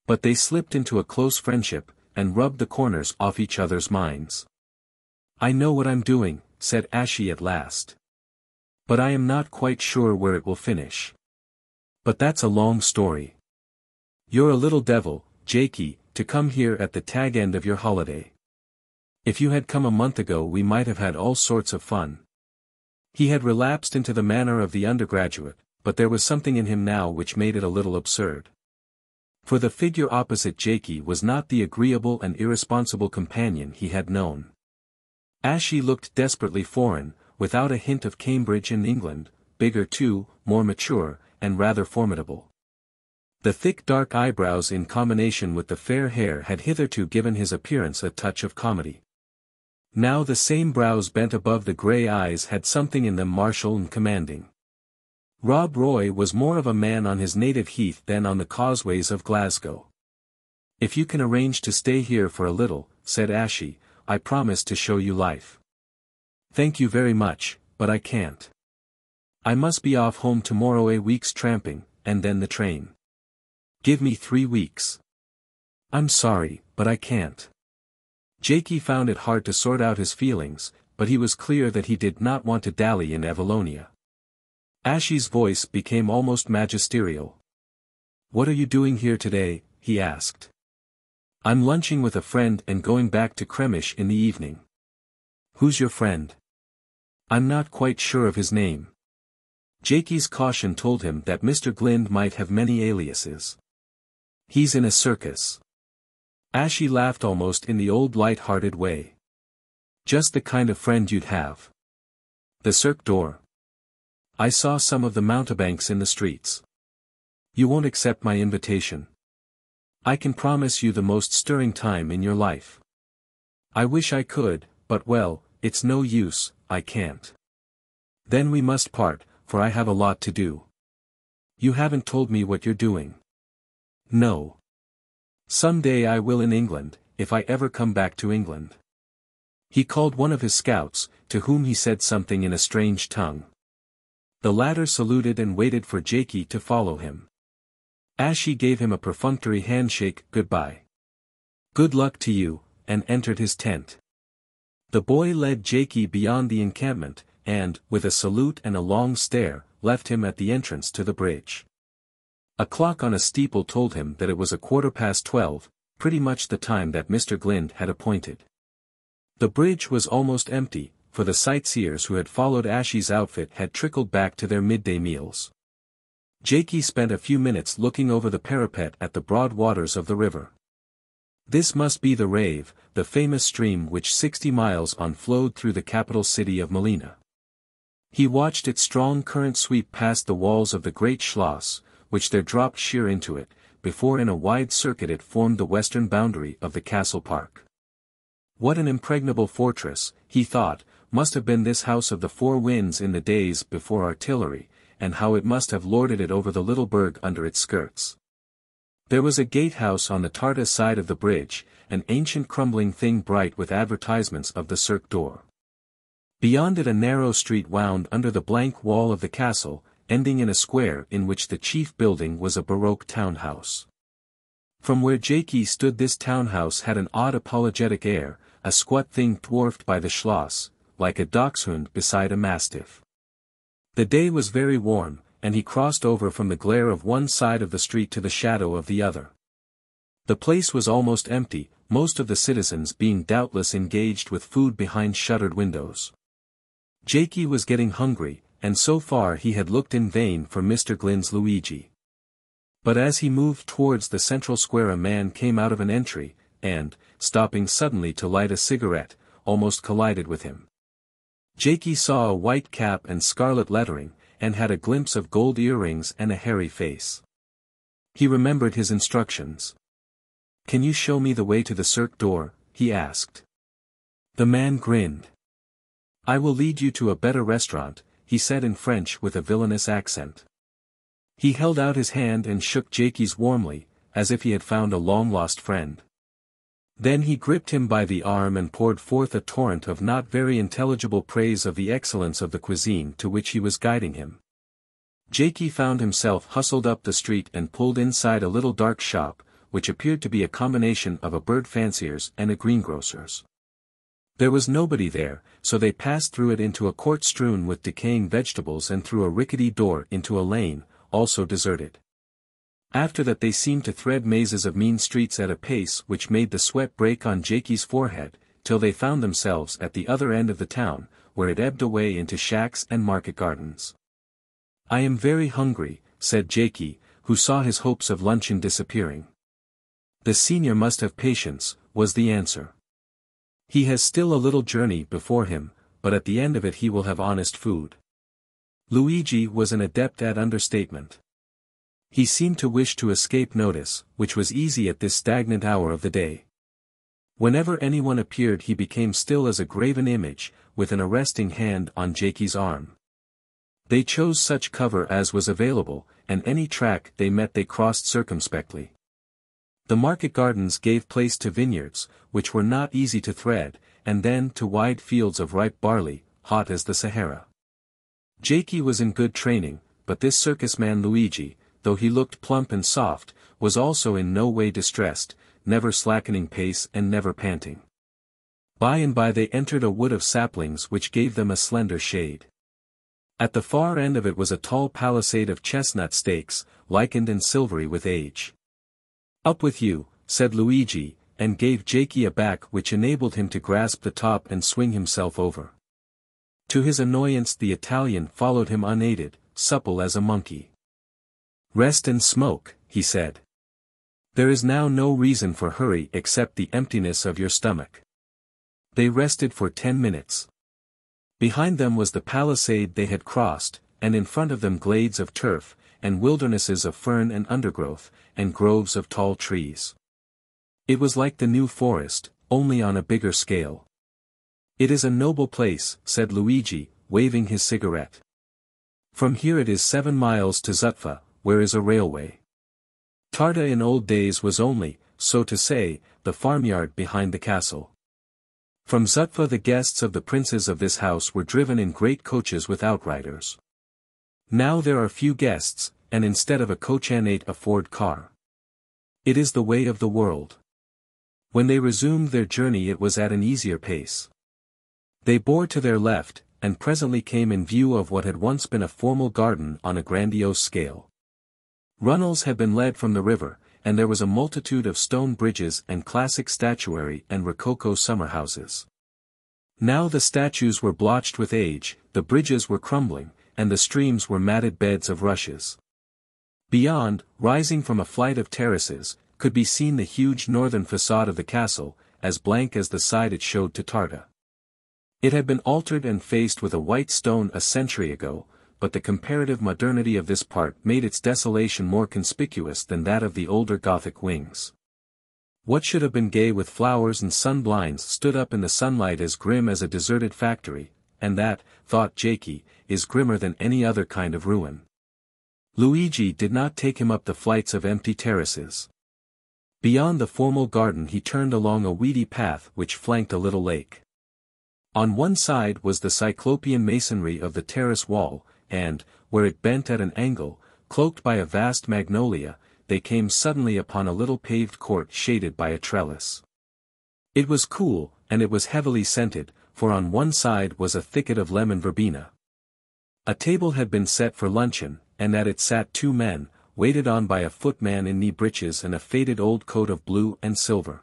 But they slipped into a close friendship, and rubbed the corners off each other's minds. "I know what I'm doing," said Ashie at last. "But I am not quite sure where it will finish. But that's a long story. You're a little devil, Jaikie, to come here at the tag end of your holiday. If you had come a month ago we might have had all sorts of fun." He had relapsed into the manner of the undergraduate, but there was something in him now which made it a little absurd. For the figure opposite Jaikie was not the agreeable and irresponsible companion he had known. Ashie looked desperately foreign, without a hint of Cambridge and England, bigger too, more mature, and rather formidable. The thick dark eyebrows in combination with the fair hair had hitherto given his appearance a touch of comedy. Now the same brows bent above the grey eyes had something in them martial and commanding. Rob Roy was more of a man on his native heath than on the causeways of Glasgow. "If you can arrange to stay here for a little," said Ashie, "I promise to show you life." "Thank you very much, but I can't. I must be off home tomorrow, a week's tramping, and then the train. Give me 3 weeks. I'm sorry, but I can't." Jaikie found it hard to sort out his feelings, but he was clear that he did not want to dally in Evallonia. Ashie's voice became almost magisterial. "What are you doing here today?" he asked. "I'm lunching with a friend and going back to Cremish in the evening." "Who's your friend?" "I'm not quite sure of his name." Jaikie's caution told him that Mr. Glynde might have many aliases. "He's in a circus." Ashie laughed almost in the old light-hearted way. "Just the kind of friend you'd have. The Cirque Doré. I saw some of the mountebanks in the streets. You won't accept my invitation. I can promise you the most stirring time in your life. I wish I could, but well, it's no use, I can't. Then we must part, for I have a lot to do." "You haven't told me what you're doing." "No. Some day I will in England, if I ever come back to England." He called one of his scouts, to whom he said something in a strange tongue. The latter saluted and waited for Jaikie to follow him. Ashie gave him a perfunctory handshake, "Goodbye. Good luck to you," and entered his tent. The boy led Jaikie beyond the encampment, and, with a salute and a long stare, left him at the entrance to the bridge. A clock on a steeple told him that it was 12:15, pretty much the time that Mr. Glynde had appointed. The bridge was almost empty, for the sightseers who had followed Ashie's outfit had trickled back to their midday meals. Jaikie spent a few minutes looking over the parapet at the broad waters of the river. This must be the Rave, the famous stream which 60 miles on flowed through the capital city of Melina. He watched its strong current sweep past the walls of the great Schloss, which there dropped sheer into it, before in a wide circuit it formed the western boundary of the castle park. What an impregnable fortress, he thought, must have been this House of the Four Winds in the days before artillery, and how it must have lorded it over the little burg under its skirts. There was a gatehouse on the Tarta side of the bridge, an ancient crumbling thing bright with advertisements of the Cirque Doré. Beyond it a narrow street wound under the blank wall of the castle, ending in a square in which the chief building was a Baroque townhouse. From where Jaikie stood this townhouse had an odd apologetic air, a squat thing dwarfed by the Schloss, like a dachshund beside a mastiff. The day was very warm, and he crossed over from the glare of one side of the street to the shadow of the other. The place was almost empty, most of the citizens being doubtless engaged with food behind shuttered windows. Jaikie was getting hungry, and so far he had looked in vain for Mr. Glynde's Luigi. But as he moved towards the central square a man came out of an entry, and, stopping suddenly to light a cigarette, almost collided with him. Jaikie saw a white cap and scarlet lettering, and had a glimpse of gold earrings and a hairy face. He remembered his instructions. "Can you show me the way to the Cirque Doré?" he asked. The man grinned. "I will lead you to a better restaurant," he said in French with a villainous accent. He held out his hand and shook Jaikie's warmly, as if he had found a long-lost friend. Then he gripped him by the arm and poured forth a torrent of not very intelligible praise of the excellence of the cuisine to which he was guiding him. Jaikie found himself hustled up the street and pulled inside a little dark shop, which appeared to be a combination of a bird fancier's and a greengrocer's. There was nobody there, so they passed through it into a court strewn with decaying vegetables and through a rickety door into a lane, also deserted. After that they seemed to thread mazes of mean streets at a pace which made the sweat break on Jaikie's forehead, till they found themselves at the other end of the town, where it ebbed away into shacks and market gardens. "I am very hungry," said Jaikie, who saw his hopes of luncheon disappearing. "The senior must have patience," was the answer. "He has still a little journey before him, but at the end of it he will have honest food." Luigi was an adept at understatement. He seemed to wish to escape notice, which was easy at this stagnant hour of the day. Whenever anyone appeared he became still as a graven image, with an arresting hand on Jaikie's arm. They chose such cover as was available, and any track they met they crossed circumspectly. The market gardens gave place to vineyards, which were not easy to thread, and then to wide fields of ripe barley, hot as the Sahara. Jaikie was in good training, but this circus man Luigi, though he looked plump and soft, was also in no way distressed, never slackening pace and never panting. By and by they entered a wood of saplings which gave them a slender shade. At the far end of it was a tall palisade of chestnut stakes, lichened and silvery with age. "Up with you," said Luigi, and gave Jaikie a back which enabled him to grasp the top and swing himself over. To his annoyance the Italian followed him unaided, supple as a monkey. "Rest and smoke," he said. "There is now no reason for hurry except the emptiness of your stomach." They rested for 10 minutes. Behind them was the palisade they had crossed, and in front of them glades of turf, and wildernesses of fern and undergrowth, and groves of tall trees. It was like the New Forest, only on a bigger scale. "It is a noble place," said Luigi, waving his cigarette. "From here it is 7 miles to Zutpha, where is a railway. Tarta in old days was only, so to say, the farmyard behind the castle. From Zutpha the guests of the princes of this house were driven in great coaches with outriders. Now there are few guests, and instead of a coachanate a Ford car. It is the way of the world." When they resumed their journey it was at an easier pace. They bore to their left, and presently came in view of what had once been a formal garden on a grandiose scale. Runnels had been led from the river, and there was a multitude of stone bridges and classic statuary and rococo summer houses. Now the statues were blotched with age, the bridges were crumbling, and the streams were matted beds of rushes. Beyond, rising from a flight of terraces, could be seen the huge northern facade of the castle, as blank as the side it showed to Tarta. It had been altered and faced with a white stone a century ago, but the comparative modernity of this part made its desolation more conspicuous than that of the older Gothic wings. What should have been gay with flowers and sun blinds stood up in the sunlight as grim as a deserted factory, and that, thought Jaikie, is grimmer than any other kind of ruin. Luigi did not take him up the flights of empty terraces. Beyond the formal garden he turned along a weedy path which flanked a little lake. On one side was the cyclopean masonry of the terrace wall, and, where it bent at an angle, cloaked by a vast magnolia, they came suddenly upon a little paved court shaded by a trellis. It was cool, and it was heavily scented, for on one side was a thicket of lemon verbena. A table had been set for luncheon, and at it sat two men, waited on by a footman in knee breeches and a faded old coat of blue and silver.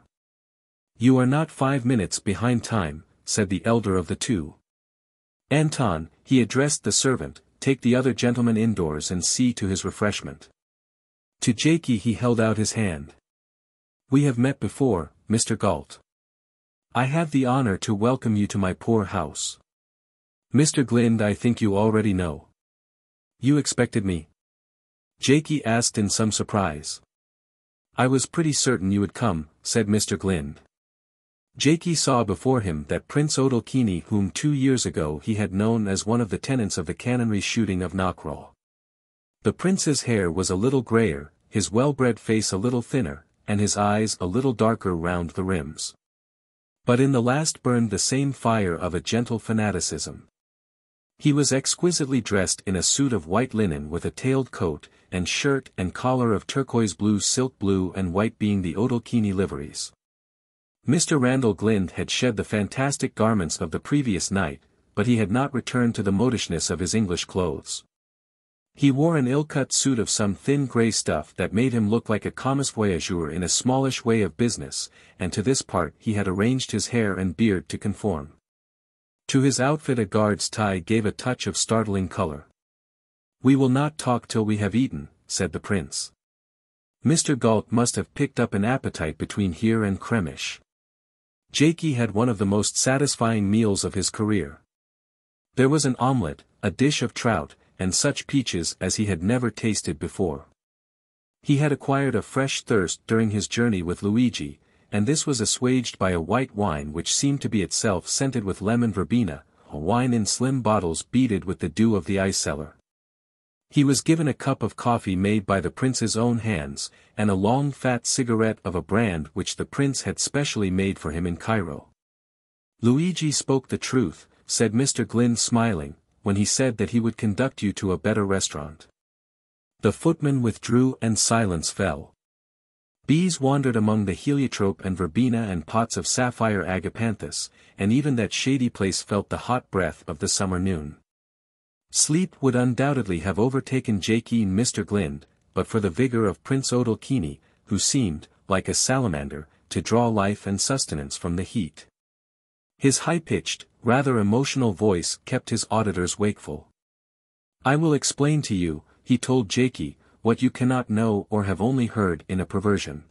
"You are not 5 minutes behind time," said the elder of the two. "Anton," he addressed the servant, "take the other gentleman indoors and see to his refreshment." To Jaikie he held out his hand. "We have met before, Mr. Galt. I have the honor to welcome you to my poor house. Mr. Glynde, I think you already know." "You expected me?" Jaikie asked in some surprise. "I was pretty certain you would come," said Mr. Glynde. Jaikie saw before him that Prince Odalchini whom 2 years ago he had known as one of the tenants of the canonry shooting of Knockraw. The prince's hair was a little grayer, his well-bred face a little thinner, and his eyes a little darker round the rims. But in the last burned the same fire of a gentle fanaticism. He was exquisitely dressed in a suit of white linen with a tailed coat, and shirt and collar of turquoise blue silk, blue and white being the Odalchini liveries. Mr. Randal Glynde had shed the fantastic garments of the previous night, but he had not returned to the modishness of his English clothes. He wore an ill-cut suit of some thin grey stuff that made him look like a commis voyageur in a smallish way of business, and to this part he had arranged his hair and beard to conform. To his outfit a guard's tie gave a touch of startling colour. "We will not talk till we have eaten," said the prince. "Mr. Galt must have picked up an appetite between here and Kremish." Jaikie had one of the most satisfying meals of his career. There was an omelette, a dish of trout, and such peaches as he had never tasted before. He had acquired a fresh thirst during his journey with Luigi, and this was assuaged by a white wine which seemed to be itself scented with lemon verbena, a wine in slim bottles beaded with the dew of the ice cellar. He was given a cup of coffee made by the prince's own hands, and a long fat cigarette of a brand which the prince had specially made for him in Cairo. "Luigi spoke the truth," said Mr. Glynde smiling, "when he said that he would conduct you to a better restaurant." The footman withdrew and silence fell. Bees wandered among the heliotrope and verbena and pots of sapphire agapanthus, and even that shady place felt the hot breath of the summer noon. Sleep would undoubtedly have overtaken Jaikie and Mr. Glynde, but for the vigor of Prince Odalchini, who seemed, like a salamander, to draw life and sustenance from the heat. His high-pitched, rather emotional voice kept his auditors wakeful. "I will explain to you," he told Jaikie, "what you cannot know or have only heard in a perversion.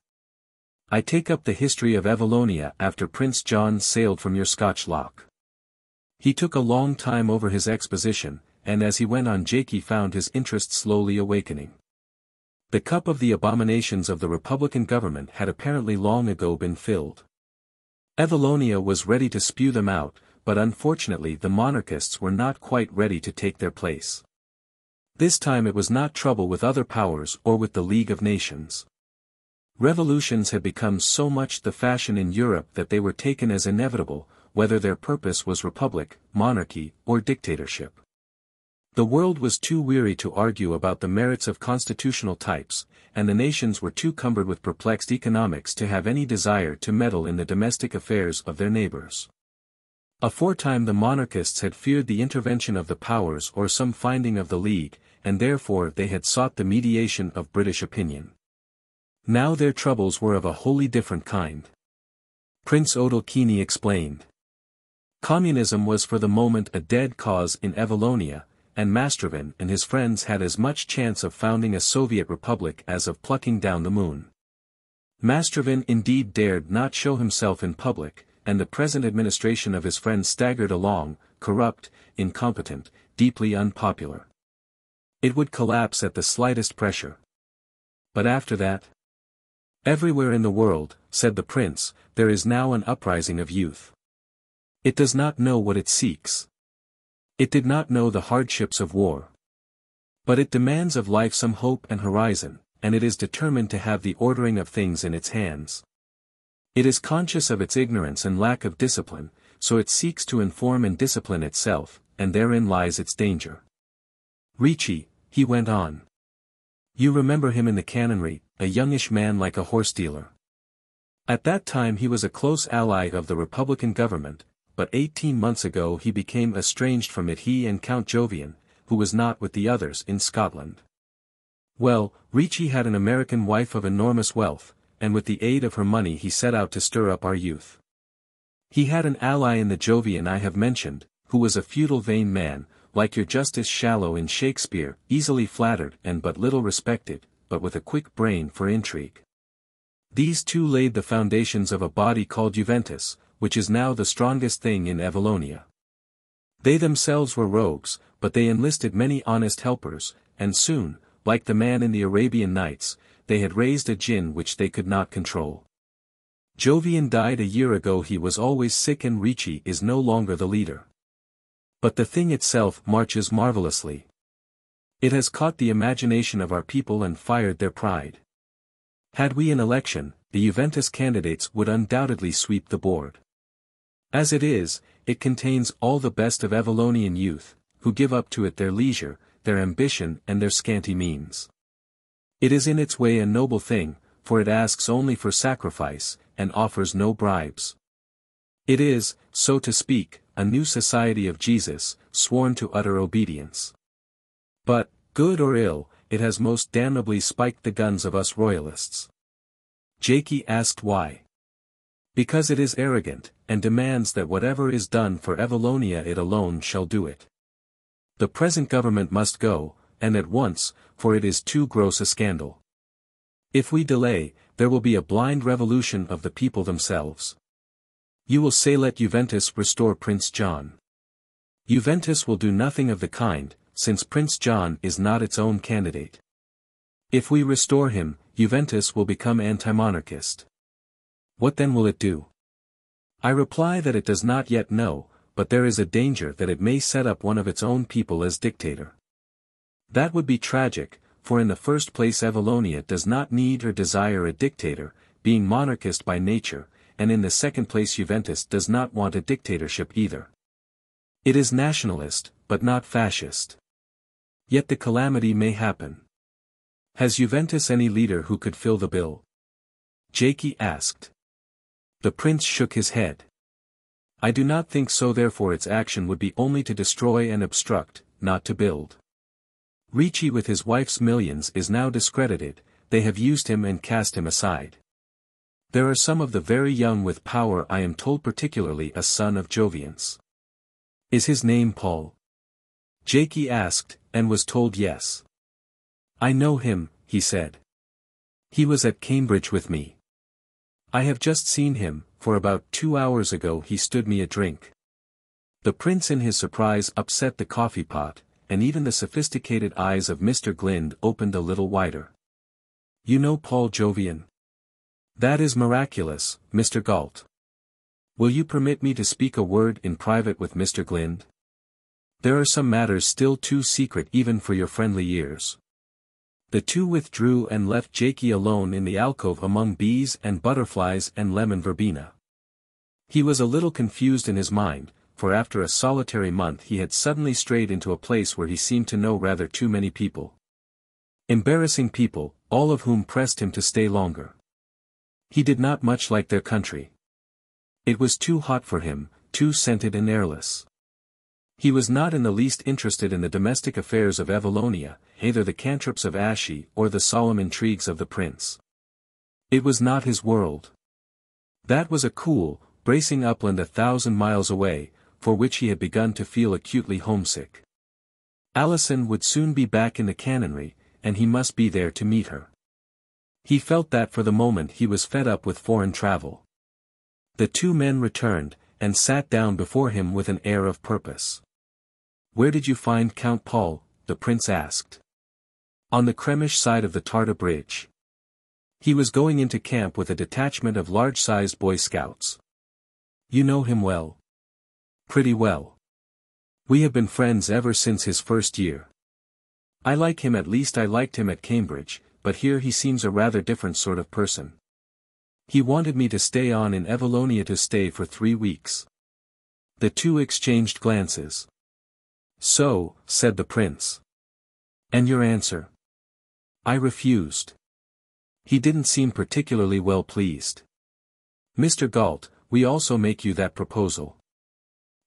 I take up the history of Evallonia after Prince John sailed from your Scotch loch." He took a long time over his exposition, and as he went on Jaikie found his interest slowly awakening. The cup of the abominations of the Republican government had apparently long ago been filled. Evallonia was ready to spew them out, but unfortunately the monarchists were not quite ready to take their place. This time it was not trouble with other powers or with the League of Nations. Revolutions had become so much the fashion in Europe that they were taken as inevitable, whether their purpose was republic, monarchy, or dictatorship. The world was too weary to argue about the merits of constitutional types, and the nations were too cumbered with perplexed economics to have any desire to meddle in the domestic affairs of their neighbors. Aforetime the monarchists had feared the intervention of the powers or some finding of the League, and therefore they had sought the mediation of British opinion. Now their troubles were of a wholly different kind. Prince Odalchini explained. Communism was for the moment a dead cause in Evallonia, and Mastrovin and his friends had as much chance of founding a Soviet republic as of plucking down the moon. Mastrovin indeed dared not show himself in public, and the present administration of his friend staggered along, corrupt, incompetent, deeply unpopular. It would collapse at the slightest pressure. But after that? Everywhere in the world, said the prince, there is now an uprising of youth. It does not know what it seeks. It did not know the hardships of war. But it demands of life some hope and horizon, and it is determined to have the ordering of things in its hands. It is conscious of its ignorance and lack of discipline, so it seeks to inform and discipline itself, and therein lies its danger. Ricci, he went on. You remember him in the canonry, a youngish man like a horse dealer. At that time he was a close ally of the Republican government, but 18 months ago he became estranged from it, he and Count Jovian, who was not with the others in Scotland. Well, Ricci had an American wife of enormous wealth, and with the aid of her money he set out to stir up our youth. He had an ally in the Jovian I have mentioned, who was a feudal vain man, like your Justice Shallow in Shakespeare, easily flattered and but little respected, but with a quick brain for intrigue. These two laid the foundations of a body called Juventus, which is now the strongest thing in Evallonia. They themselves were rogues, but they enlisted many honest helpers, and soon, like the man in the Arabian Nights, they had raised a jinn which they could not control. Jovian died a year ago, he was always sick, and Ricci is no longer the leader. But the thing itself marches marvelously. It has caught the imagination of our people and fired their pride. Had we an election, the Juventus candidates would undoubtedly sweep the board. As it is, it contains all the best of Evallonian youth, who give up to it their leisure, their ambition and their scanty means. It is in its way a noble thing, for it asks only for sacrifice, and offers no bribes. It is, so to speak, a new society of Jesus, sworn to utter obedience. But, good or ill, it has most damnably spiked the guns of us royalists. Jaikie asked why. Because it is arrogant, and demands that whatever is done for Evallonia it alone shall do it. The present government must go, and at once, for it is too gross a scandal. If we delay, there will be a blind revolution of the people themselves. You will say let Juventus restore Prince John. Juventus will do nothing of the kind, since Prince John is not its own candidate. If we restore him, Juventus will become anti-monarchist. What then will it do? I reply that it does not yet know, but there is a danger that it may set up one of its own people as dictator. That would be tragic, for in the first place Evallonia does not need or desire a dictator, being monarchist by nature, and in the second place Juventus does not want a dictatorship either. It is nationalist, but not fascist. Yet the calamity may happen. Has Juventus any leader who could fill the bill? Jaikie asked. The prince shook his head. I do not think so, therefore its action would be only to destroy and obstruct, not to build. Ricci with his wife's millions is now discredited, they have used him and cast him aside. There are some of the very young with power, I am told, particularly a son of Jovian's. Is his name Paul? Jaikie asked, and was told yes. I know him, he said. He was at Cambridge with me. I have just seen him, for about 2 hours ago he stood me a drink. The prince in his surprise upset the coffee pot, and even the sophisticated eyes of Mr. Glynde opened a little wider. You know Paul Jovian? That is miraculous, Mr. Galt. Will you permit me to speak a word in private with Mr. Glynde? There are some matters still too secret even for your friendly ears. The two withdrew and left Jaikie alone in the alcove among bees and butterflies and lemon verbena. He was a little confused in his mind, for after a solitary month he had suddenly strayed into a place where he seemed to know rather too many people. Embarrassing people, all of whom pressed him to stay longer. He did not much like their country. It was too hot for him, too scented and airless. He was not in the least interested in the domestic affairs of Evallonia, either the cantrips of Ashie or the solemn intrigues of the prince. It was not his world. That was a cool, bracing upland 1,000 miles away, for which he had begun to feel acutely homesick. Alison would soon be back in the canonry, and he must be there to meet her. He felt that for the moment he was fed up with foreign travel. The two men returned, and sat down before him with an air of purpose. "Where did you find Count Paul?" the prince asked. "On the Kremish side of the Tartar bridge. He was going into camp with a detachment of large-sized Boy Scouts." "You know him well?" "Pretty well. We have been friends ever since his first year. I like him, at least I liked him at Cambridge, but here he seems a rather different sort of person. He wanted me to stay on in Evallonia, to stay for 3 weeks. The two exchanged glances. "So," said the prince. "And your answer?" "I refused. He didn't seem particularly well pleased." "Mr. Galt, we also make you that proposal.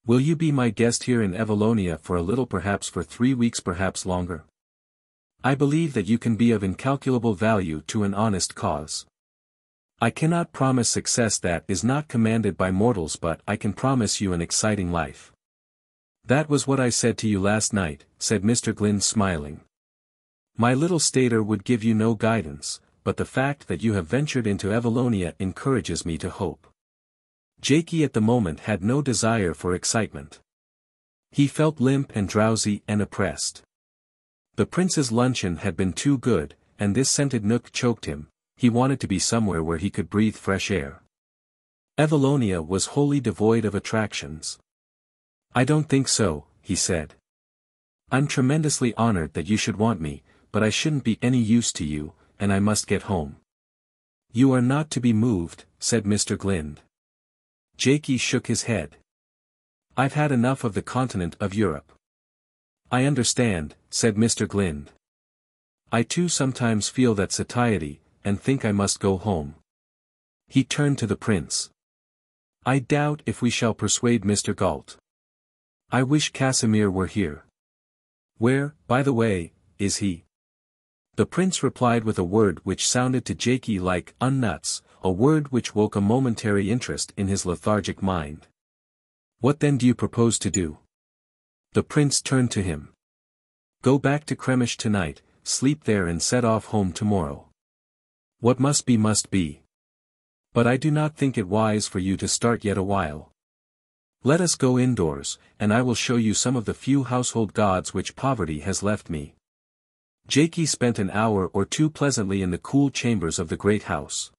Will you be my guest here in Evallonia for a little, perhaps for 3 weeks, perhaps longer? I believe that you can be of incalculable value to an honest cause. I cannot promise success that is not commanded by mortals, but I can promise you an exciting life." "That was what I said to you last night," said Mr. Glynde, smiling. "My little stater would give you no guidance, but the fact that you have ventured into Evallonia encourages me to hope." Jaikie at the moment had no desire for excitement. He felt limp and drowsy and oppressed. The prince's luncheon had been too good, and this scented nook choked him. He wanted to be somewhere where he could breathe fresh air. Evallonia was wholly devoid of attractions. "I don't think so," he said. "I'm tremendously honored that you should want me, but I shouldn't be any use to you, and I must get home." "You are not to be moved," said Mr. Glynde. Jaikie shook his head. "I've had enough of the continent of Europe." "I understand," said Mr. Glynde. "I too sometimes feel that satiety, and think I must go home." He turned to the prince. "I doubt if we shall persuade Mr. Galt. I wish Casimir were here." "Where, by the way, is he?" The prince replied with a word which sounded to Jaikie like "Unnutz," a word which woke a momentary interest in his lethargic mind. "What then do you propose to do?" The prince turned to him. "Go back to Kremish tonight, sleep there, and set off home tomorrow. What must be must be. But I do not think it wise for you to start yet a while. Let us go indoors, and I will show you some of the few household gods which poverty has left me." Jaikie spent an hour or two pleasantly in the cool chambers of the great house.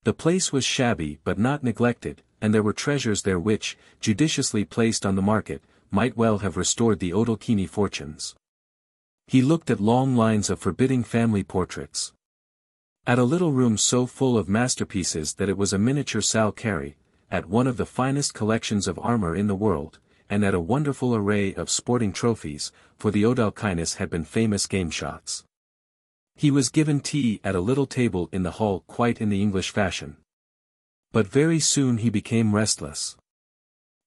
The place was shabby but not neglected, and there were treasures there which, judiciously placed on the market, might well have restored the Odalchini fortunes. He looked at long lines of forbidding family portraits. At a little room so full of masterpieces that it was a miniature Sal Carey, at one of the finest collections of armor in the world, and at a wonderful array of sporting trophies, for the Odalchinis had been famous game shots. He was given tea at a little table in the hall, quite in the English fashion. But very soon he became restless.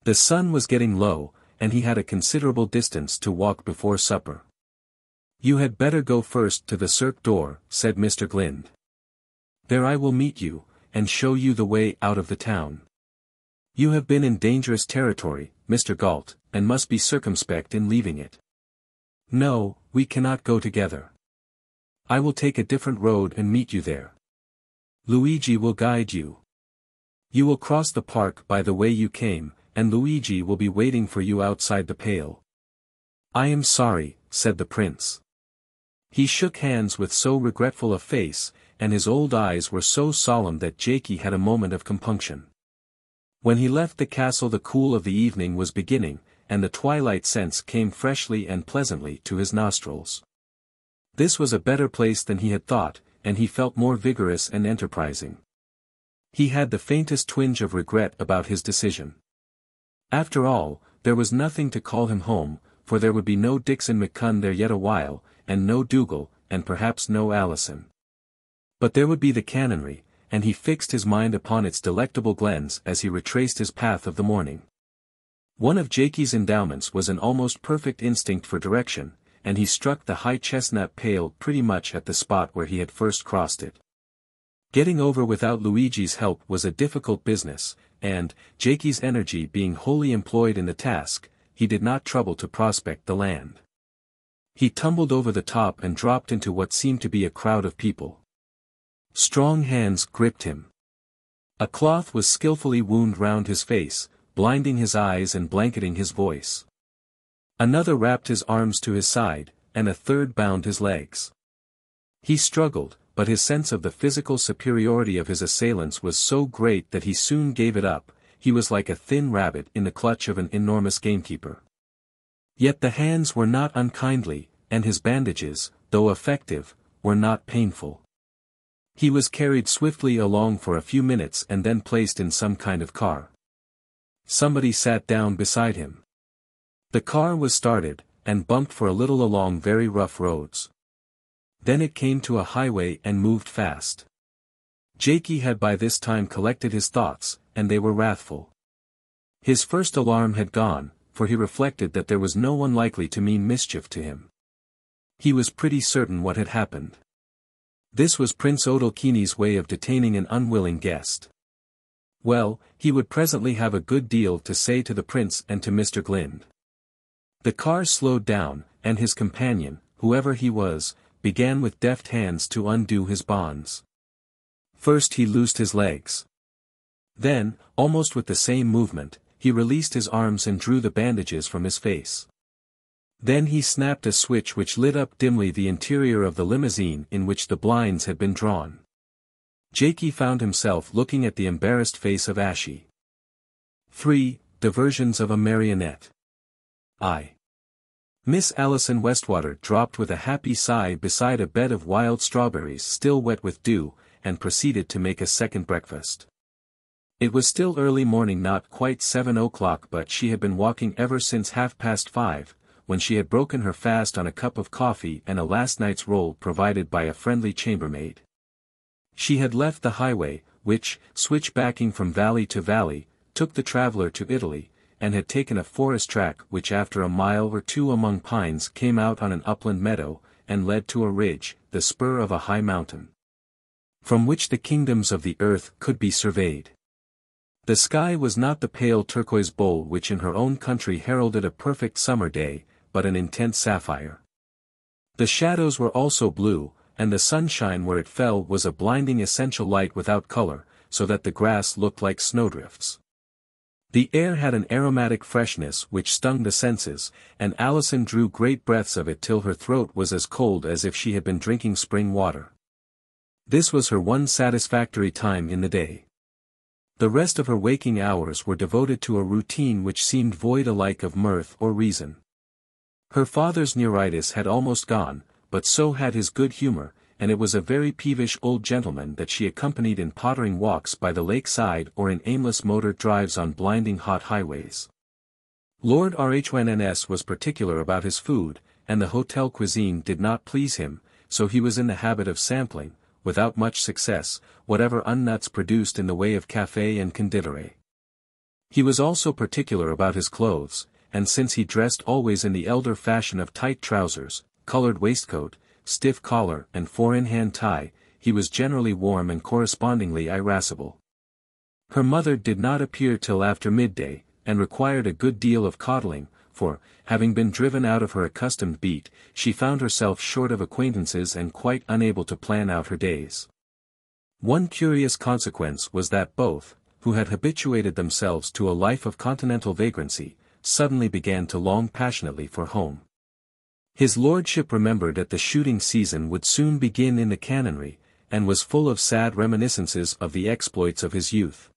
The sun was getting low, and he had a considerable distance to walk before supper. "You had better go first to the Cirque Doré," said Mr. Glynde. "There I will meet you, and show you the way out of the town. You have been in dangerous territory, Mr. Galt, and must be circumspect in leaving it." "No, we cannot go together. I will take a different road and meet you there. Luigi will guide you. You will cross the park by the way you came, and Luigi will be waiting for you outside the pale." "I am sorry," said the prince. He shook hands with so regretful a face, and his old eyes were so solemn that Jaikie had a moment of compunction. When he left the castle the cool of the evening was beginning, and the twilight scents came freshly and pleasantly to his nostrils. This was a better place than he had thought, and he felt more vigorous and enterprising. He had the faintest twinge of regret about his decision. After all, there was nothing to call him home, for there would be no Dickson McCunn there yet a while, and no Dougal, and perhaps no Alison. But there would be the canonry, and he fixed his mind upon its delectable glens as he retraced his path of the morning. One of Jaikie's endowments was an almost perfect instinct for direction, and he struck the high chestnut pale pretty much at the spot where he had first crossed it. Getting over without Luigi's help was a difficult business, and, Jaikie's energy being wholly employed in the task, he did not trouble to prospect the land. He tumbled over the top and dropped into what seemed to be a crowd of people. Strong hands gripped him. A cloth was skillfully wound round his face, blinding his eyes and blanketing his voice. Another wrapped his arms to his side, and a third bound his legs. He struggled, but his sense of the physical superiority of his assailants was so great that he soon gave it up. He was like a thin rabbit in the clutch of an enormous gamekeeper. Yet the hands were not unkindly, and his bandages, though effective, were not painful. He was carried swiftly along for a few minutes and then placed in some kind of car. Somebody sat down beside him. The car was started, and bumped for a little along very rough roads. Then it came to a highway and moved fast. Jaikie had by this time collected his thoughts, and they were wrathful. His first alarm had gone, for he reflected that there was no one likely to mean mischief to him. He was pretty certain what had happened. This was Prince Odalchini's way of detaining an unwilling guest. Well, he would presently have a good deal to say to the prince and to Mr. Glynde. The car slowed down, and his companion, whoever he was, began with deft hands to undo his bonds. First he loosed his legs. Then, almost with the same movement, he released his arms and drew the bandages from his face. Then he snapped a switch which lit up dimly the interior of the limousine in which the blinds had been drawn. Jaikie found himself looking at the embarrassed face of Ashie. 3. Diversions of a Marionette. Miss Alison Westwater dropped with a happy sigh beside a bed of wild strawberries still wet with dew, and proceeded to make a second breakfast. It was still early morning, not quite 7 o'clock, but she had been walking ever since 5:30, when she had broken her fast on a cup of coffee and a last night's roll provided by a friendly chambermaid. She had left the highway, which, switchbacking from valley to valley, took the traveller to Italy, and had taken a forest track which after a mile or two among pines came out on an upland meadow, and led to a ridge, the spur of a high mountain, from which the kingdoms of the earth could be surveyed. The sky was not the pale turquoise bowl which in her own country heralded a perfect summer day, but an intense sapphire. The shadows were also blue, and the sunshine where it fell was a blinding essential light without color, so that the grass looked like snowdrifts. The air had an aromatic freshness which stung the senses, and Alison drew great breaths of it till her throat was as cold as if she had been drinking spring water. This was her one satisfactory time in the day. The rest of her waking hours were devoted to a routine which seemed void alike of mirth or reason. Her father's neuritis had almost gone, but so had his good humor, and it was a very peevish old gentleman that she accompanied in pottering walks by the lakeside or in aimless motor drives on blinding hot highways. Lord Rhynns was particular about his food, and the hotel cuisine did not please him, so he was in the habit of sampling, without much success, whatever Unnutz produced in the way of café and conditoré. He was also particular about his clothes, and since he dressed always in the elder fashion of tight trousers, colored waistcoat, stiff collar and four-in-hand tie, he was generally warm and correspondingly irascible. Her mother did not appear till after midday, and required a good deal of coddling, for, having been driven out of her accustomed beat, she found herself short of acquaintances and quite unable to plan out her days. One curious consequence was that both, who had habituated themselves to a life of continental vagrancy, suddenly began to long passionately for home. His lordship remembered that the shooting season would soon begin in the canonry, and was full of sad reminiscences of the exploits of his youth.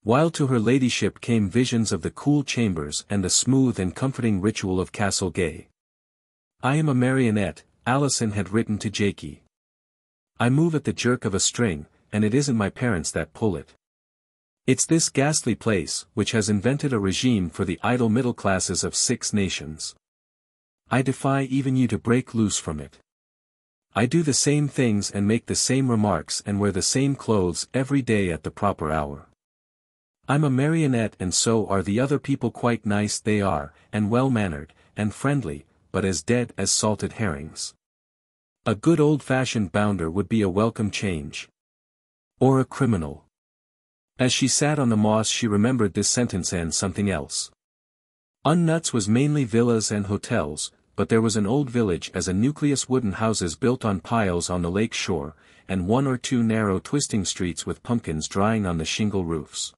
While to her ladyship came visions of the cool chambers and the smooth and comforting ritual of Castle Gay. I am a marionette, Alison had written to Jaikie. I move at the jerk of a string, and it isn't my parents that pull it. It's this ghastly place which has invented a regime for the idle middle classes of 6 nations. I defy even you to break loose from it. I do the same things and make the same remarks and wear the same clothes every day at the proper hour. I'm a marionette, and so are the other people. Quite nice they are, and well-mannered, and friendly, but as dead as salted herrings. A good old-fashioned bounder would be a welcome change. Or a criminal. As she sat on the moss she remembered this sentence and something else. Unnutz was mainly villas and hotels, but there was an old village as a nucleus, wooden houses built on piles on the lake shore, and one or two narrow twisting streets with pumpkins drying on the shingle roofs.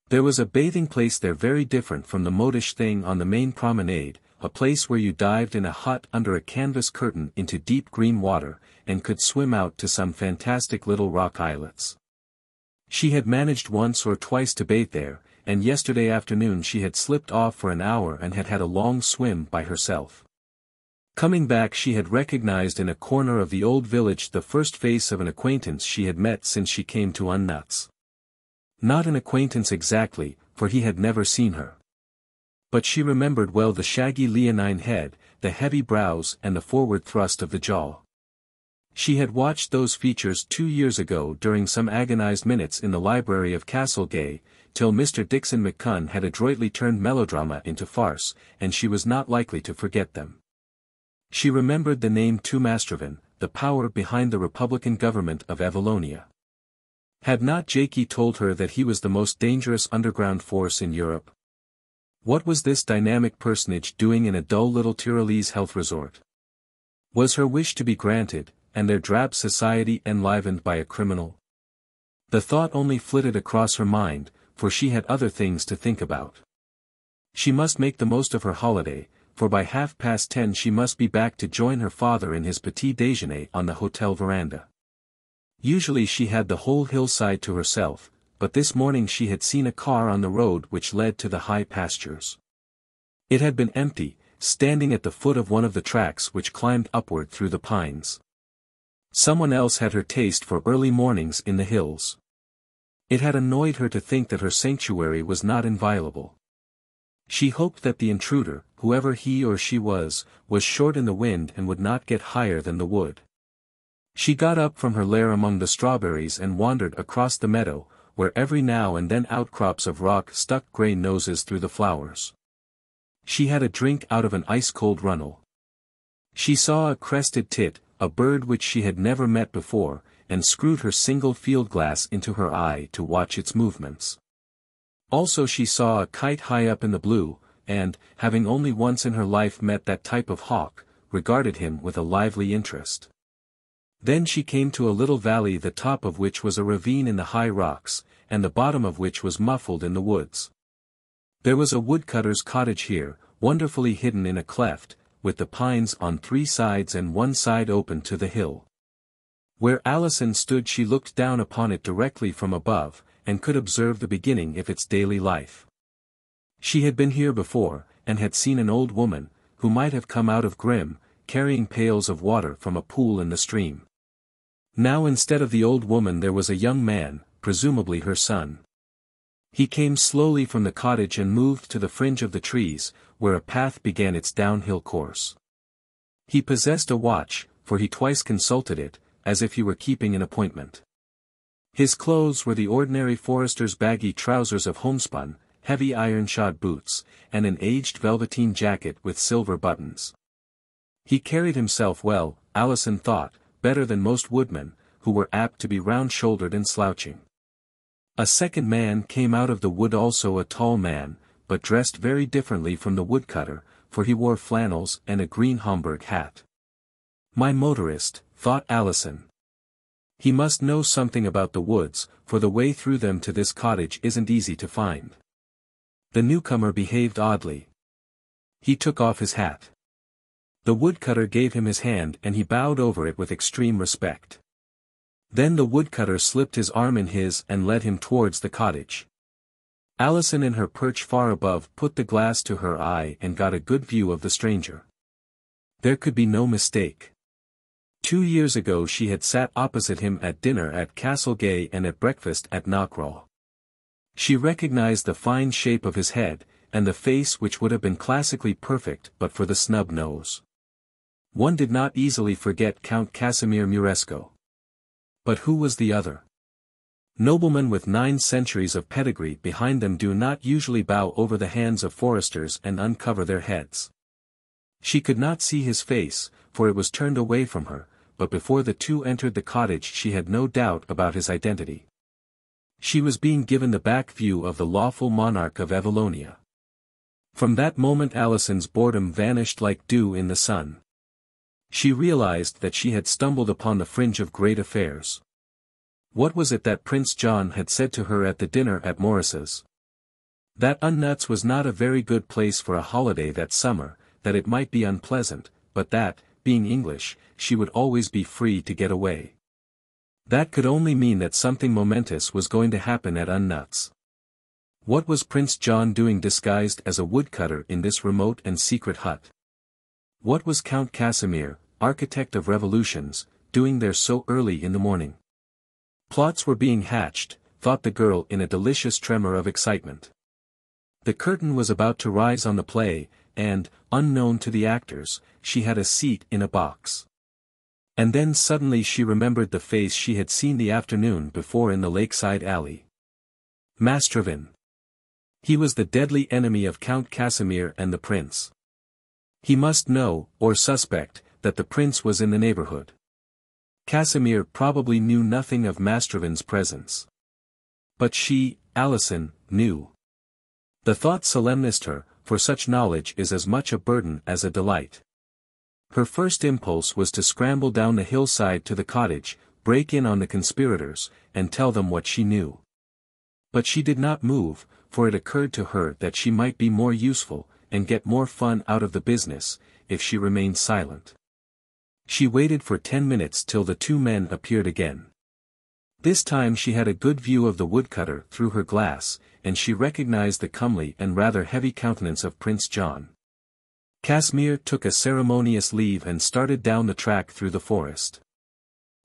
There was a bathing place there very different from the modish thing on the main promenade, a place where you dived in a hut under a canvas curtain into deep green water, and could swim out to some fantastic little rock islets. She had managed once or twice to bathe there, and yesterday afternoon she had slipped off for an hour and had had a long swim by herself. Coming back, she had recognized in a corner of the old village the first face of an acquaintance she had met since she came to Unnutz. Not an acquaintance exactly, for he had never seen her. But she remembered well the shaggy leonine head, the heavy brows and the forward thrust of the jaw. She had watched those features 2 years ago during some agonized minutes in the library of Castlegay, till Mr. Dickson McCunn had adroitly turned melodrama into farce, and she was not likely to forget them. She remembered the name Tumastrovan, the power behind the Republican government of Evallonia. Had not Jaikie told her that he was the most dangerous underground force in Europe? What was this dynamic personage doing in a dull little Tyrolese health resort? Was her wish to be granted, and their drab society enlivened by a criminal? The thought only flitted across her mind, for she had other things to think about. She must make the most of her holiday, for by 10:30 she must be back to join her father in his petit déjeuner on the hotel veranda. Usually she had the whole hillside to herself, but this morning she had seen a car on the road which led to the high pastures. It had been empty, standing at the foot of one of the tracks which climbed upward through the pines. Someone else had her taste for early mornings in the hills. It had annoyed her to think that her sanctuary was not inviolable. She hoped that the intruder, whoever he or she was short in the wind and would not get higher than the wood. She got up from her lair among the strawberries and wandered across the meadow, where every now and then outcrops of rock stuck grey noses through the flowers. She had a drink out of an ice-cold runnel. She saw a crested tit, a bird which she had never met before, and screwed her single field glass into her eye to watch its movements. Also she saw a kite high up in the blue, and, having only once in her life met that type of hawk, regarded him with a lively interest. Then she came to a little valley the top of which was a ravine in the high rocks, and the bottom of which was muffled in the woods. There was a woodcutter's cottage here, wonderfully hidden in a cleft, with the pines on 3 sides and one side open to the hill. Where Alison stood she looked down upon it directly from above, and could observe the beginning of its daily life. She had been here before, and had seen an old woman, who might have come out of Grimm, carrying pails of water from a pool in the stream. Now instead of the old woman there was a young man, presumably her son. He came slowly from the cottage and moved to the fringe of the trees, where a path began its downhill course. He possessed a watch, for he twice consulted it, as if he were keeping an appointment. His clothes were the ordinary forester's baggy trousers of homespun, heavy iron-shod boots, and an aged velveteen jacket with silver buttons. He carried himself well, Alison thought, better than most woodmen, who were apt to be round-shouldered and slouching. A second man came out of the wood, also a tall man, but dressed very differently from the woodcutter, for he wore flannels and a green Homburg hat. My motorist, thought Alison. He must know something about the woods, for the way through them to this cottage isn't easy to find. The newcomer behaved oddly. He took off his hat. The woodcutter gave him his hand and he bowed over it with extreme respect. Then the woodcutter slipped his arm in his and led him towards the cottage. Alison in her perch far above put the glass to her eye and got a good view of the stranger. There could be no mistake. 2 years ago she had sat opposite him at dinner at Castlegay and at breakfast at Knockraw. She recognized the fine shape of his head, and the face which would have been classically perfect but for the snub nose. One did not easily forget Count Casimir Muresco. But who was the other? Noblemen with 9 centuries of pedigree behind them do not usually bow over the hands of foresters and uncover their heads. She could not see his face, for it was turned away from her, but before the two entered the cottage she had no doubt about his identity. She was being given the back view of the lawful monarch of Evallonia. From that moment Alison's boredom vanished like dew in the sun. She realized that she had stumbled upon the fringe of great affairs. What was it that Prince John had said to her at the dinner at Morris's? That Unnutz was not a very good place for a holiday that summer, that it might be unpleasant, but that, being English, she would always be free to get away. That could only mean that something momentous was going to happen at Unnutz. What was Prince John doing disguised as a woodcutter in this remote and secret hut? What was Count Casimir, architect of revolutions, doing there so early in the morning? Plots were being hatched, thought the girl in a delicious tremor of excitement. The curtain was about to rise on the play, and, unknown to the actors, she had a seat in a box. And then suddenly she remembered the face she had seen the afternoon before in the lakeside alley. Mastrovin. He was the deadly enemy of Count Casimir and the prince. He must know, or suspect, that the prince was in the neighborhood. Casimir probably knew nothing of Mastrovin's presence. But she, Alison, knew. The thought solemnized her, for such knowledge is as much a burden as a delight. Her first impulse was to scramble down the hillside to the cottage, break in on the conspirators, and tell them what she knew. But she did not move, for it occurred to her that she might be more useful, and get more fun out of the business, if she remained silent. She waited for 10 minutes till the two men appeared again. This time she had a good view of the woodcutter through her glass, and she recognized the comely and rather heavy countenance of Prince John. Casimir took a ceremonious leave and started down the track through the forest.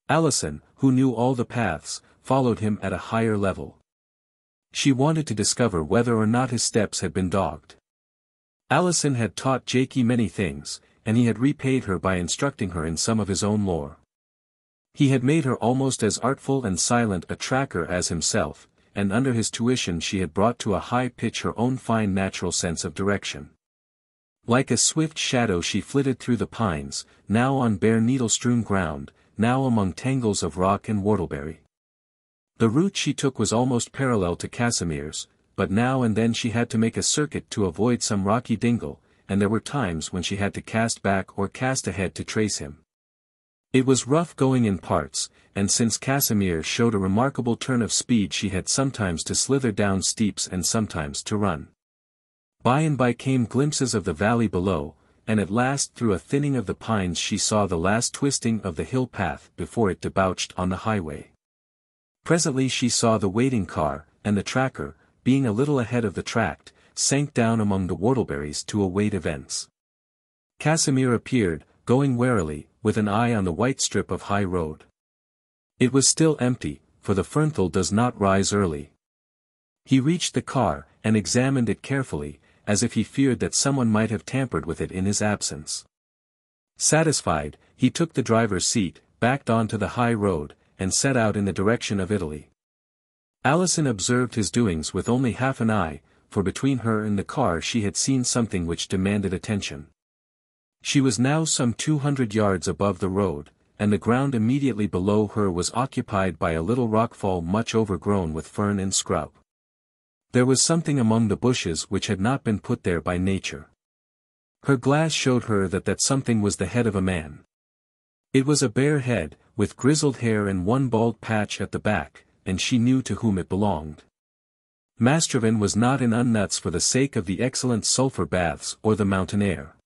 Alison, who knew all the paths, followed him at a higher level. She wanted to discover whether or not his steps had been dogged. Alison had taught Jaikie many things, and he had repaid her by instructing her in some of his own lore. He had made her almost as artful and silent a tracker as himself, and under his tuition she had brought to a high pitch her own fine natural sense of direction. Like a swift shadow she flitted through the pines, now on bare needle-strewn ground, now among tangles of rock and whortleberry. The route she took was almost parallel to Casimir's, but now and then she had to make a circuit to avoid some rocky dingle, and there were times when she had to cast back or cast ahead to trace him. It was rough going in parts, and since Casimir showed a remarkable turn of speed she had sometimes to slither down steeps and sometimes to run. By and by came glimpses of the valley below, and at last through a thinning of the pines she saw the last twisting of the hill path before it debouched on the highway. Presently she saw the waiting car, and the tracker, being a little ahead of the tract, sank down among the whortleberries to await events. Casimir appeared, going warily, with an eye on the white strip of high road. It was still empty, for the Fernthal does not rise early. He reached the car, and examined it carefully, as if he feared that someone might have tampered with it in his absence. Satisfied, he took the driver's seat, backed onto the high road, and set out in the direction of Italy. Alison observed his doings with only half an eye, for between her and the car she had seen something which demanded attention. She was now some 200 yards above the road, and the ground immediately below her was occupied by a little rockfall much overgrown with fern and scrub. There was something among the bushes which had not been put there by nature. Her glass showed her that something was the head of a man. It was a bare head, with grizzled hair and one bald patch at the back, and she knew to whom it belonged. Mastrovin was not in Unnutz for the sake of the excellent sulphur baths or the mountain air.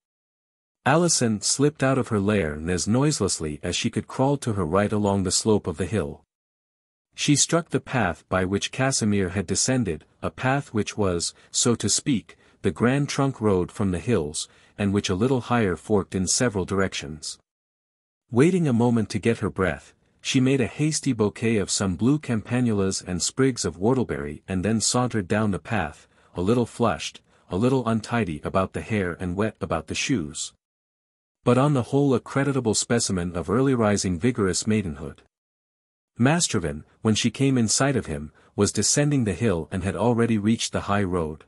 Alison slipped out of her lair as noiselessly as she could crawl to her right along the slope of the hill. She struck the path by which Casimir had descended, a path which was, so to speak, the Grand Trunk road from the hills, and which a little higher forked in several directions. Waiting a moment to get her breath, she made a hasty bouquet of some blue campanulas and sprigs of whortleberry and then sauntered down the path, a little flushed, a little untidy about the hair and wet about the shoes. But on the whole a creditable specimen of early-rising vigorous maidenhood. Mastrovin, when she came in sight of him, was descending the hill and had already reached the high road.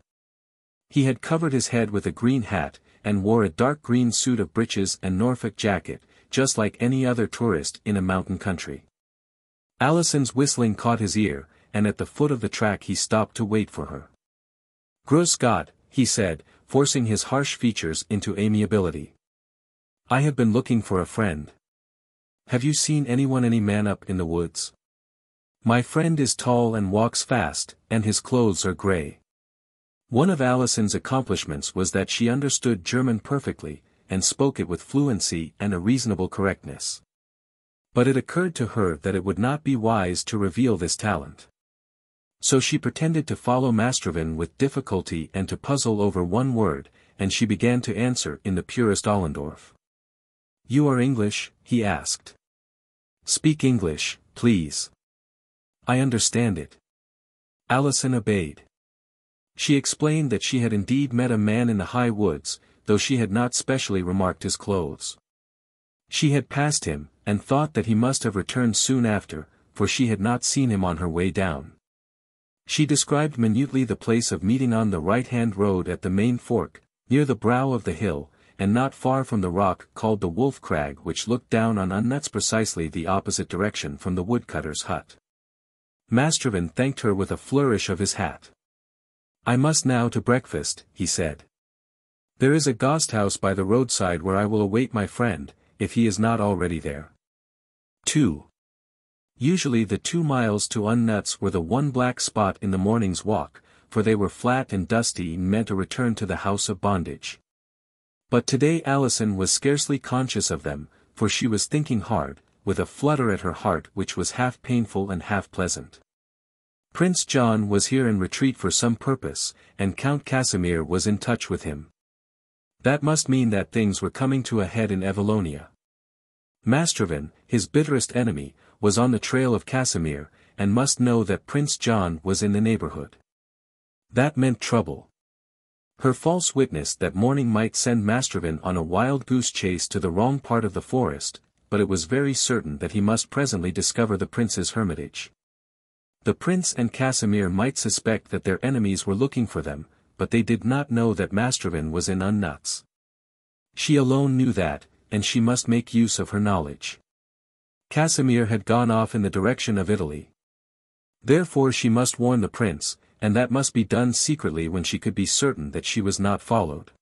He had covered his head with a green hat, and wore a dark green suit of breeches and Norfolk jacket, just like any other tourist in a mountain country. Alison's whistling caught his ear, and at the foot of the track he stopped to wait for her. "Grüß Gott," he said, forcing his harsh features into amiability. "I have been looking for a friend. Have you seen any man up in the woods? My friend is tall and walks fast, and his clothes are grey." One of Alison's accomplishments was that she understood German perfectly, and spoke it with fluency and a reasonable correctness. But it occurred to her that it would not be wise to reveal this talent. So she pretended to follow Mastrovan with difficulty and to puzzle over one word, and she began to answer in the purest Ollendorf. "You are English?" he asked. "Speak English, please." "I understand it." Alison obeyed. She explained that she had indeed met a man in the high woods, though she had not specially remarked his clothes. She had passed him, and thought that he must have returned soon after, for she had not seen him on her way down. She described minutely the place of meeting on the right-hand road at the main fork, near the brow of the hill, and not far from the rock called the Wolf Crag, which looked down on Unnutz precisely the opposite direction from the woodcutter's hut. Mastrovan thanked her with a flourish of his hat. "I must now to breakfast," he said. "There is a Gasthaus by the roadside where I will await my friend, if he is not already there." 2. Usually the 2 miles to Unnutz were the one black spot in the morning's walk, for they were flat and dusty and meant a return to the house of bondage. But today Alison was scarcely conscious of them, for she was thinking hard, with a flutter at her heart which was half painful and half pleasant. Prince John was here in retreat for some purpose, and Count Casimir was in touch with him. That must mean that things were coming to a head in Evallonia. Mastrovan, his bitterest enemy, was on the trail of Casimir, and must know that Prince John was in the neighborhood. That meant trouble. Her false witness that morning might send Mastrovan on a wild goose chase to the wrong part of the forest, but it was very certain that he must presently discover the prince's hermitage. The prince and Casimir might suspect that their enemies were looking for them, but they did not know that Mastrovan was in Unnutz. She alone knew that, and she must make use of her knowledge. Casimir had gone off in the direction of Italy. Therefore she must warn the prince, and that must be done secretly when she could be certain that she was not followed.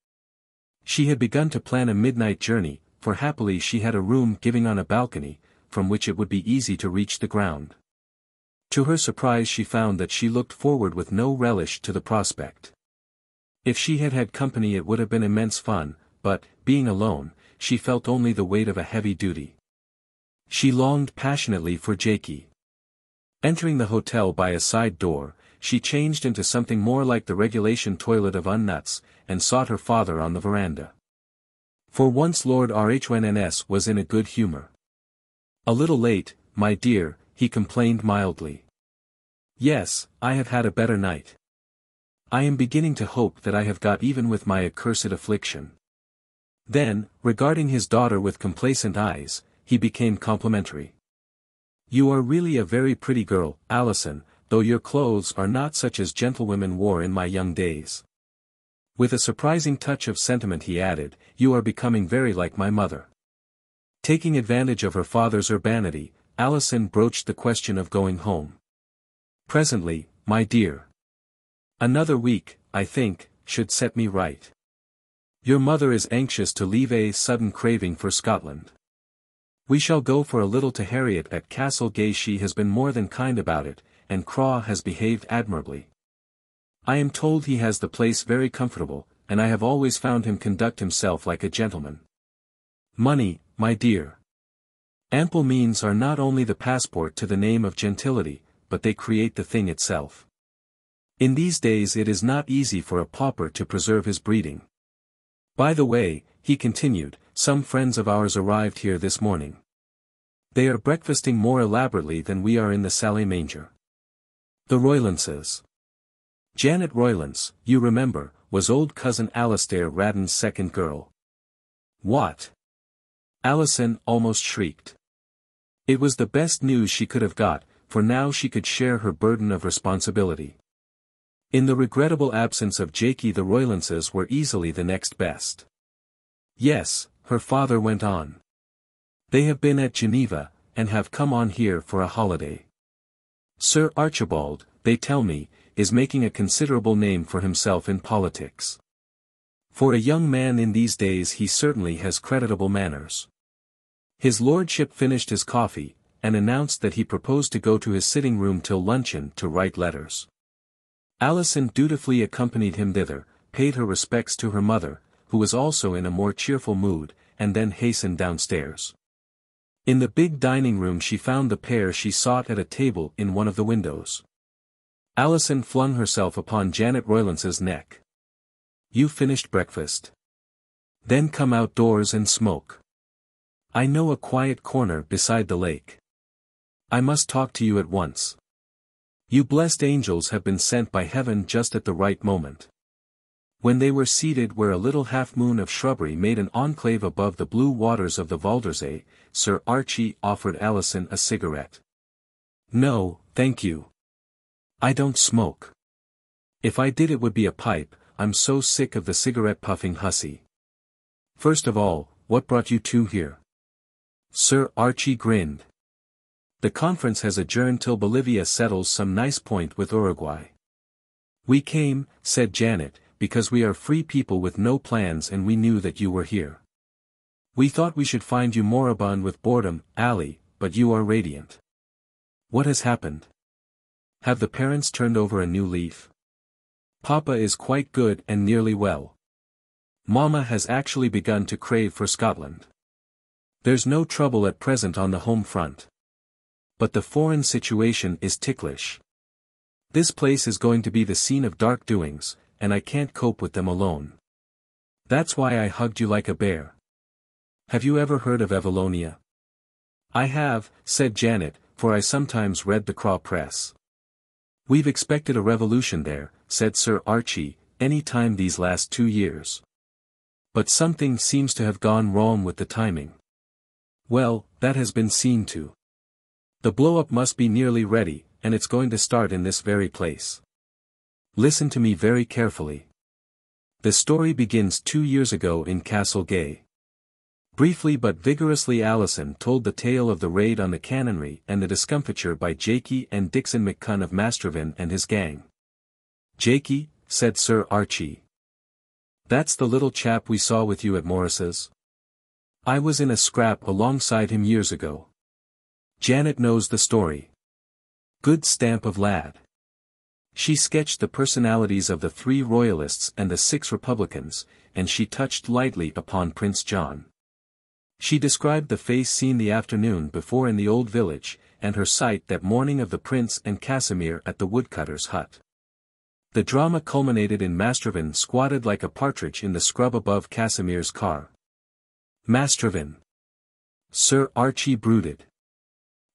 She had begun to plan a midnight journey, for happily she had a room giving on a balcony, from which it would be easy to reach the ground. To her surprise she found that she looked forward with no relish to the prospect. If she had had company it would have been immense fun, but, being alone, she felt only the weight of a heavy duty. She longed passionately for Jaikie. Entering the hotel by a side door, she changed into something more like the regulation toilet of Unnutz, and sought her father on the veranda. For once Lord Rhynns was in a good humor. "A little late, my dear," he complained mildly. "Yes, I have had a better night. I am beginning to hope that I have got even with my accursed affliction." Then, regarding his daughter with complacent eyes, he became complimentary. "You are really a very pretty girl, Alison, though your clothes are not such as gentlewomen wore in my young days." With a surprising touch of sentiment he added, "You are becoming very like my mother." Taking advantage of her father's urbanity, Alison broached the question of going home. "Presently, my dear. Another week, I think, should set me right. Your mother is anxious to leave a sudden craving for Scotland. We shall go for a little to Harriet at Castle Gay. She has been more than kind about it, and Craw has behaved admirably. I am told he has the place very comfortable, and I have always found him conduct himself like a gentleman. Money, my dear. Ample means are not only the passport to the name of gentility, but they create the thing itself. In these days it is not easy for a pauper to preserve his breeding. By the way," he continued, "some friends of ours arrived here this morning. They are breakfasting more elaborately than we are in the Salle Manger. The Roylances. Janet Roylance, you remember, was old cousin Alastair Radden's second girl." "What?" Alison almost shrieked. It was the best news she could have got, for now she could share her burden of responsibility. In the regrettable absence of Jaikie the Roylances were easily the next best. "Yes," her father went on. "They have been at Geneva, and have come on here for a holiday. Sir Archibald, they tell me, is making a considerable name for himself in politics. For a young man in these days he certainly has creditable manners. His lordship finished his coffee, and announced that he proposed to go to his sitting room till luncheon to write letters. Alison dutifully accompanied him thither, paid her respects to her mother, who was also in a more cheerful mood, and then hastened downstairs. In the big dining room she found the pair she sought at a table in one of the windows. Alison flung herself upon Janet Roylance's neck. "You finished breakfast? Then come outdoors and smoke. I know a quiet corner beside the lake. I must talk to you at once. You blessed angels have been sent by heaven just at the right moment." When they were seated where a little half-moon of shrubbery made an enclave above the blue waters of the Waldersee, Sir Archie offered Alison a cigarette. "No, thank you. I don't smoke. If I did it would be a pipe, I'm so sick of the cigarette-puffing hussy. First of all, what brought you two here?" "Sir Archie grinned. The conference has adjourned till Bolivia settles some nice point with Uruguay." "We came," said Janet, "because we are free people with no plans and we knew that you were here. We thought we should find you moribund with boredom, Allie, but you are radiant. What has happened? Have the parents turned over a new leaf? Papa is quite good and nearly well. Mama has actually begun to crave for Scotland. There's no trouble at present on the home front. But the foreign situation is ticklish. This place is going to be the scene of dark doings, and I can't cope with them alone. That's why I hugged you like a bear. Have you ever heard of Evallonia?" "I have," said Janet, "for I sometimes read the Craw Press." "We've expected a revolution there," said Sir Archie, "any time these last 2 years. But something seems to have gone wrong with the timing." "Well, that has been seen to. The blow-up must be nearly ready, and it's going to start in this very place. Listen to me very carefully. The story begins 2 years ago in Castle Gay." Briefly but vigorously Alison told the tale of the raid on the canonry and the discomfiture by Jaikie and Dickson McCunn of Mastervin and his gang. "Jaikie," said Sir Archie. "That's the little chap we saw with you at Morris's. I was in a scrap alongside him years ago. Janet knows the story. Good stamp of lad." She sketched the personalities of the 3 royalists and the 6 republicans, and she touched lightly upon Prince John. She described the face seen the afternoon before in the old village, and her sight that morning of the prince and Casimir at the woodcutter's hut. The drama culminated in Mastervin squatted like a partridge in the scrub above Casimir's car. Mastervin. Sir Archie brooded.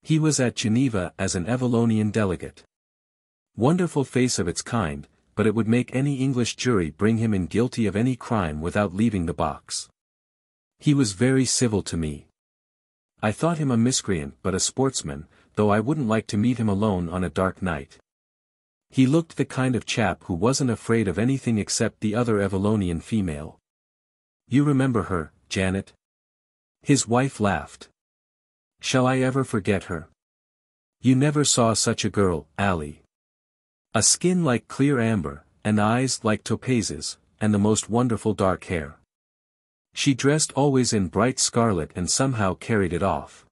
He was at Geneva as an Evallonian delegate. Wonderful face of its kind, but it would make any English jury bring him in guilty of any crime without leaving the box. He was very civil to me. I thought him a miscreant but a sportsman, though I wouldn't like to meet him alone on a dark night. He looked the kind of chap who wasn't afraid of anything except the other Evallonian female. You remember her, Janet? His wife laughed. Shall I ever forget her? You never saw such a girl, Allie. A skin like clear amber, and eyes like topazes, and the most wonderful dark hair. She dressed always in bright scarlet and somehow carried it off.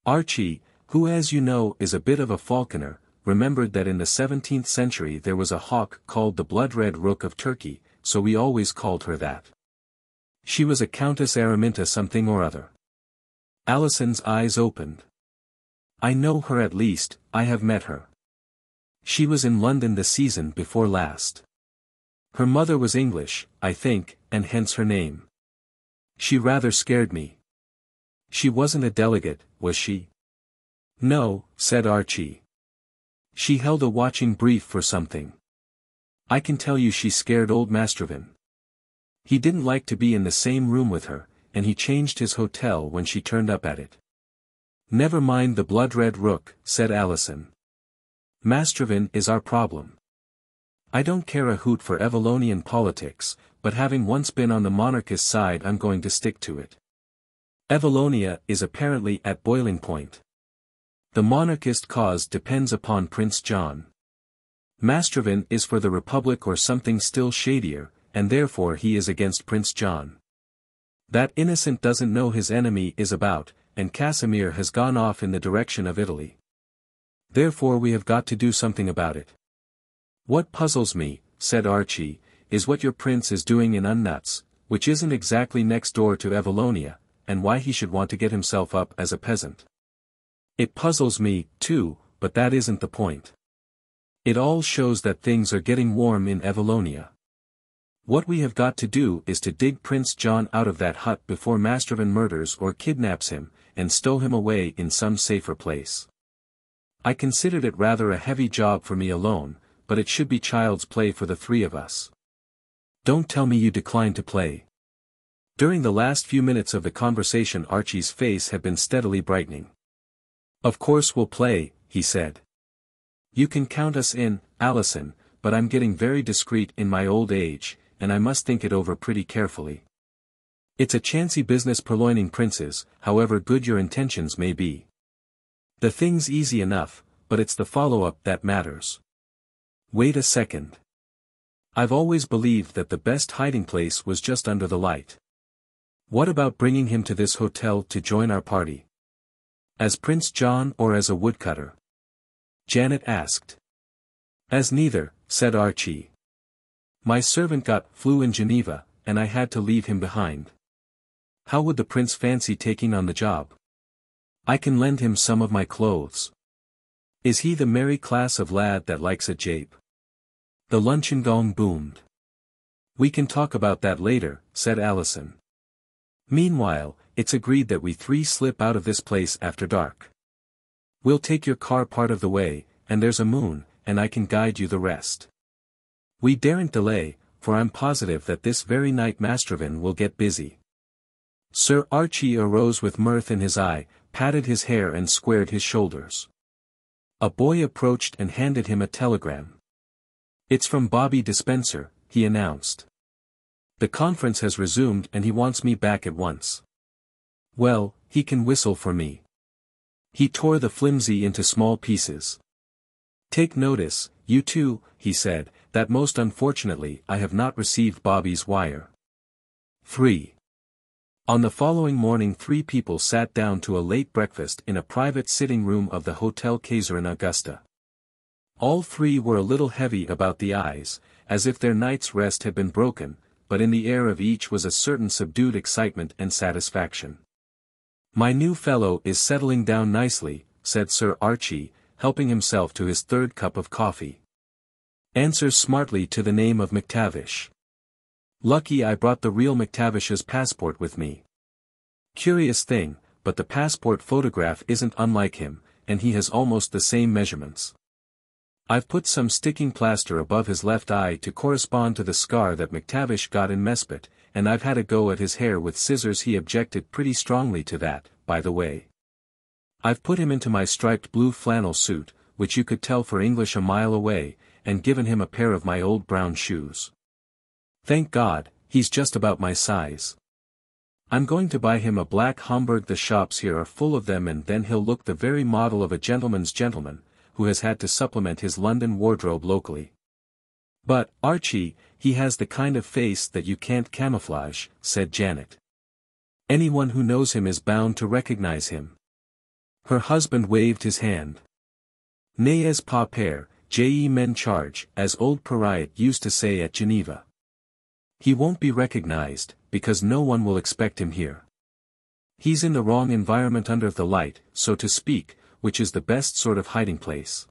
Archie, who as you know is a bit of a falconer, remembered that in the 17th century there was a hawk called the Blood-Red Rook of Turkey, so we always called her that. She was a Countess Araminta something or other. Alison's eyes opened. I know her at least, I have met her. She was in London the season before last. Her mother was English, I think, and hence her name. She rather scared me. She wasn't a delegate, was she? No, said Archie. She held a watching brief for something. I can tell you she scared old Mastervin. He didn't like to be in the same room with her, and he changed his hotel when she turned up at it. Never mind the Blood-Red Rook, said Alison. Mastervin is our problem. I don't care a hoot for Evallonian politics, but having once been on the monarchist side I'm going to stick to it. Evallonia is apparently at boiling point. The monarchist cause depends upon Prince John. Mastervin is for the Republic or something still shadier, and therefore he is against Prince John. That innocent doesn't know his enemy is about, and Casimir has gone off in the direction of Italy. Therefore we have got to do something about it. What puzzles me, said Archie, is what your prince is doing in Unnutz, which isn't exactly next door to Evallonia, and why he should want to get himself up as a peasant. It puzzles me, too, but that isn't the point. It all shows that things are getting warm in Evallonia. What we have got to do is to dig Prince John out of that hut before Mastrovan murders or kidnaps him, and stow him away in some safer place. I considered it rather a heavy job for me alone, but it should be child's play for the three of us. Don't tell me you decline to play. During the last few minutes of the conversation Archie's face had been steadily brightening. Of course we'll play, he said. You can count us in, Alison, but I'm getting very discreet in my old age, and I must think it over pretty carefully. It's a chancy business purloining princes, however good your intentions may be. The thing's easy enough, but it's the follow-up that matters. Wait a second. I've always believed that the best hiding place was just under the light. What about bringing him to this hotel to join our party? As Prince John or as a woodcutter? Janet asked. As neither, said Archie. My servant got flu in Geneva, and I had to leave him behind. How would the prince fancy taking on the job? I can lend him some of my clothes. Is he the merry class of lad that likes a jape? The luncheon gong boomed. We can talk about that later, said Alison. Meanwhile, it's agreed that we three slip out of this place after dark. We'll take your car part of the way, and there's a moon, and I can guide you the rest. We daren't delay, for I'm positive that this very night Mastrovan will get busy. Sir Archie arose with mirth in his eye, patted his hair and squared his shoulders. A boy approached and handed him a telegram. It's from Bobby Dispenser, he announced. The conference has resumed and he wants me back at once. Well, he can whistle for me. He tore the flimsy into small pieces. Take notice, you two, he said, that most unfortunately I have not received Bobby's wire. 3. On the following morning 3 people sat down to a late breakfast in a private sitting room of the Hotel Kaiser in Augusta. All 3 were a little heavy about the eyes, as if their night's rest had been broken, but in the air of each was a certain subdued excitement and satisfaction. My new fellow is settling down nicely, said Sir Archie, helping himself to his 3rd cup of coffee. Answers smartly to the name of McTavish. Lucky I brought the real McTavish's passport with me. Curious thing, but the passport photograph isn't unlike him, and he has almost the same measurements. I've put some sticking plaster above his left eye to correspond to the scar that McTavish got in Mespot, and I've had a go at his hair with scissors. He objected pretty strongly to that, by the way. I've put him into my striped blue flannel suit, which you could tell for English a mile away, and given him a pair of my old brown shoes. Thank God, he's just about my size. I'm going to buy him a black Homburg. The shops here are full of them, and then he'll look the very model of a gentleman's gentleman, who has had to supplement his London wardrobe locally. But, Archie, he has the kind of face that you can't camouflage, said Janet. Anyone who knows him is bound to recognize him. Her husband waved his hand. N'ayez pas peur, je m'en charge, as old Pruriot used to say at Geneva. He won't be recognized, because no one will expect him here. He's in the wrong environment under the light, so to speak, which is the best sort of hiding place.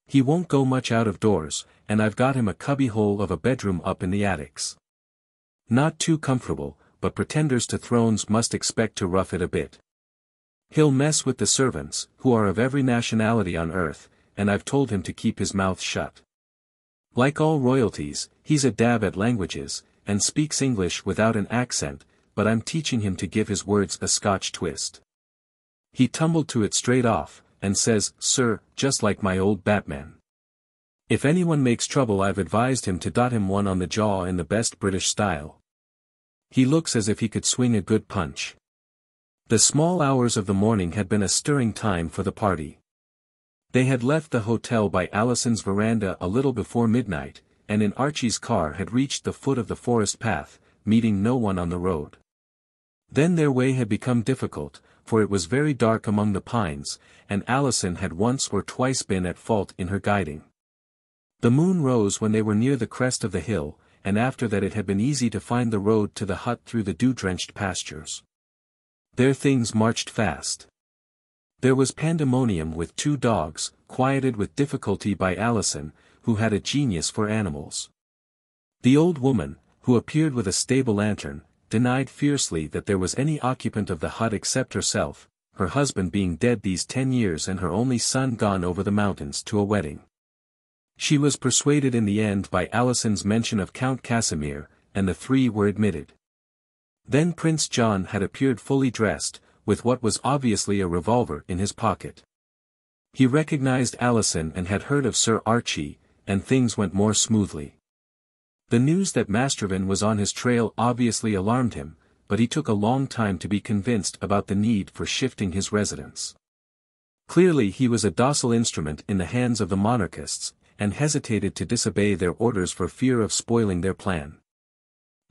He won't go much out of doors, and I've got him a cubbyhole of a bedroom up in the attics. Not too comfortable, but pretenders to thrones must expect to rough it a bit. He'll mess with the servants, who are of every nationality on earth, and I've told him to keep his mouth shut. Like all royalties, he's a dab at languages, and speaks English without an accent, but I'm teaching him to give his words a Scotch twist. He tumbled to it straight off, and says, sir, just like my old Batman. If anyone makes trouble I've advised him to dot him one on the jaw in the best British style. He looks as if he could swing a good punch. The small hours of the morning had been a stirring time for the party. They had left the hotel by Alison's veranda a little before midnight, and in Archie's car had reached the foot of the forest path, meeting no one on the road. Then their way had become difficult, for it was very dark among the pines, and Alison had once or twice been at fault in her guiding. The moon rose when they were near the crest of the hill, and after that it had been easy to find the road to the hut through the dew-drenched pastures. There things marched fast. There was pandemonium with 2 dogs, quieted with difficulty by Alison, who had a genius for animals. The old woman, who appeared with a stable lantern, denied fiercely that there was any occupant of the hut except herself, her husband being dead these 10 years and her only son gone over the mountains to a wedding. She was persuaded in the end by Alison's mention of Count Casimir, and the 3 were admitted. Then Prince John had appeared fully dressed, with what was obviously a revolver in his pocket. He recognized Alison and had heard of Sir Archie, and things went more smoothly. The news that Mastervan was on his trail obviously alarmed him, but he took a long time to be convinced about the need for shifting his residence. Clearly he was a docile instrument in the hands of the monarchists, and hesitated to disobey their orders for fear of spoiling their plan.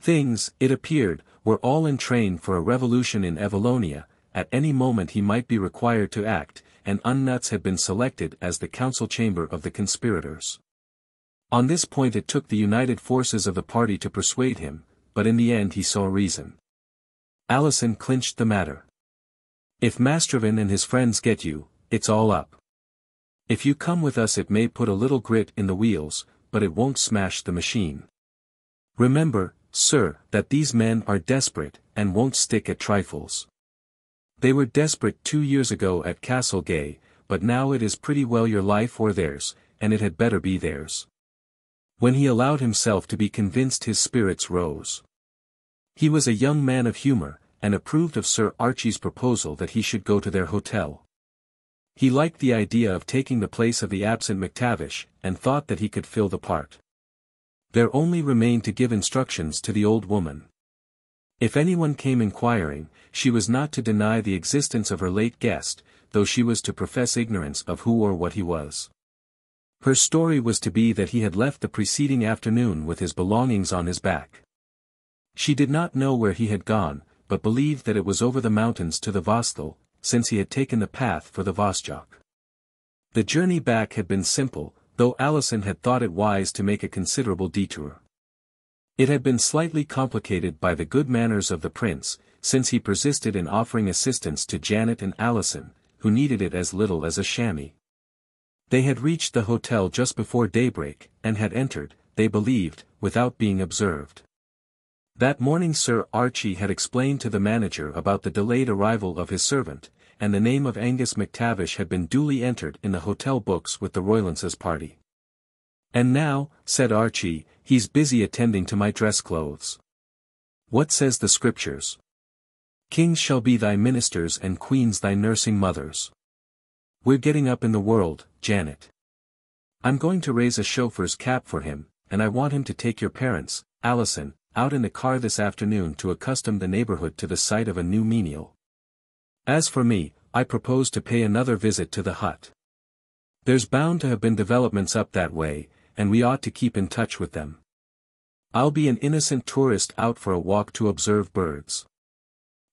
Things, it appeared, were all in train for a revolution in Evallonia. At any moment he might be required to act, and Unnutz had been selected as the council chamber of the conspirators. On this point it took the united forces of the party to persuade him, but in the end he saw reason. Alison clinched the matter. If Mastervan and his friends get you, it's all up. If you come with us it may put a little grit in the wheels, but it won't smash the machine. Remember, sir, that these men are desperate, and won't stick at trifles. They were desperate 2 years ago at Castle Gay, but now it is pretty well your life or theirs, and it had better be theirs. When he allowed himself to be convinced his spirits rose. He was a young man of humor, and approved of Sir Archie's proposal that he should go to their hotel. He liked the idea of taking the place of the absent McTavish, and thought that he could fill the part. There only remained to give instructions to the old woman. If anyone came inquiring, she was not to deny the existence of her late guest, though she was to profess ignorance of who or what he was. Her story was to be that he had left the preceding afternoon with his belongings on his back. She did not know where he had gone, but believed that it was over the mountains to the Vostell, since he had taken the path for the Vosjok. The journey back had been simple, though Alison had thought it wise to make a considerable detour. It had been slightly complicated by the good manners of the prince, since he persisted in offering assistance to Janet and Alison, who needed it as little as a chamois. They had reached the hotel just before daybreak, and had entered, they believed, without being observed. That morning Sir Archie had explained to the manager about the delayed arrival of his servant, and the name of Angus McTavish had been duly entered in the hotel books with the Roylance's party. And now, said Archie, he's busy attending to my dress clothes. What says the scriptures? Kings shall be thy ministers and queens thy nursing mothers. We're getting up in the world, Janet. I'm going to raise a chauffeur's cap for him, and I want him to take your parents, Alison, out in the car this afternoon to accustom the neighborhood to the sight of a new menial. As for me, I propose to pay another visit to the hut. There's bound to have been developments up that way, and we ought to keep in touch with them. I'll be an innocent tourist out for a walk to observe birds.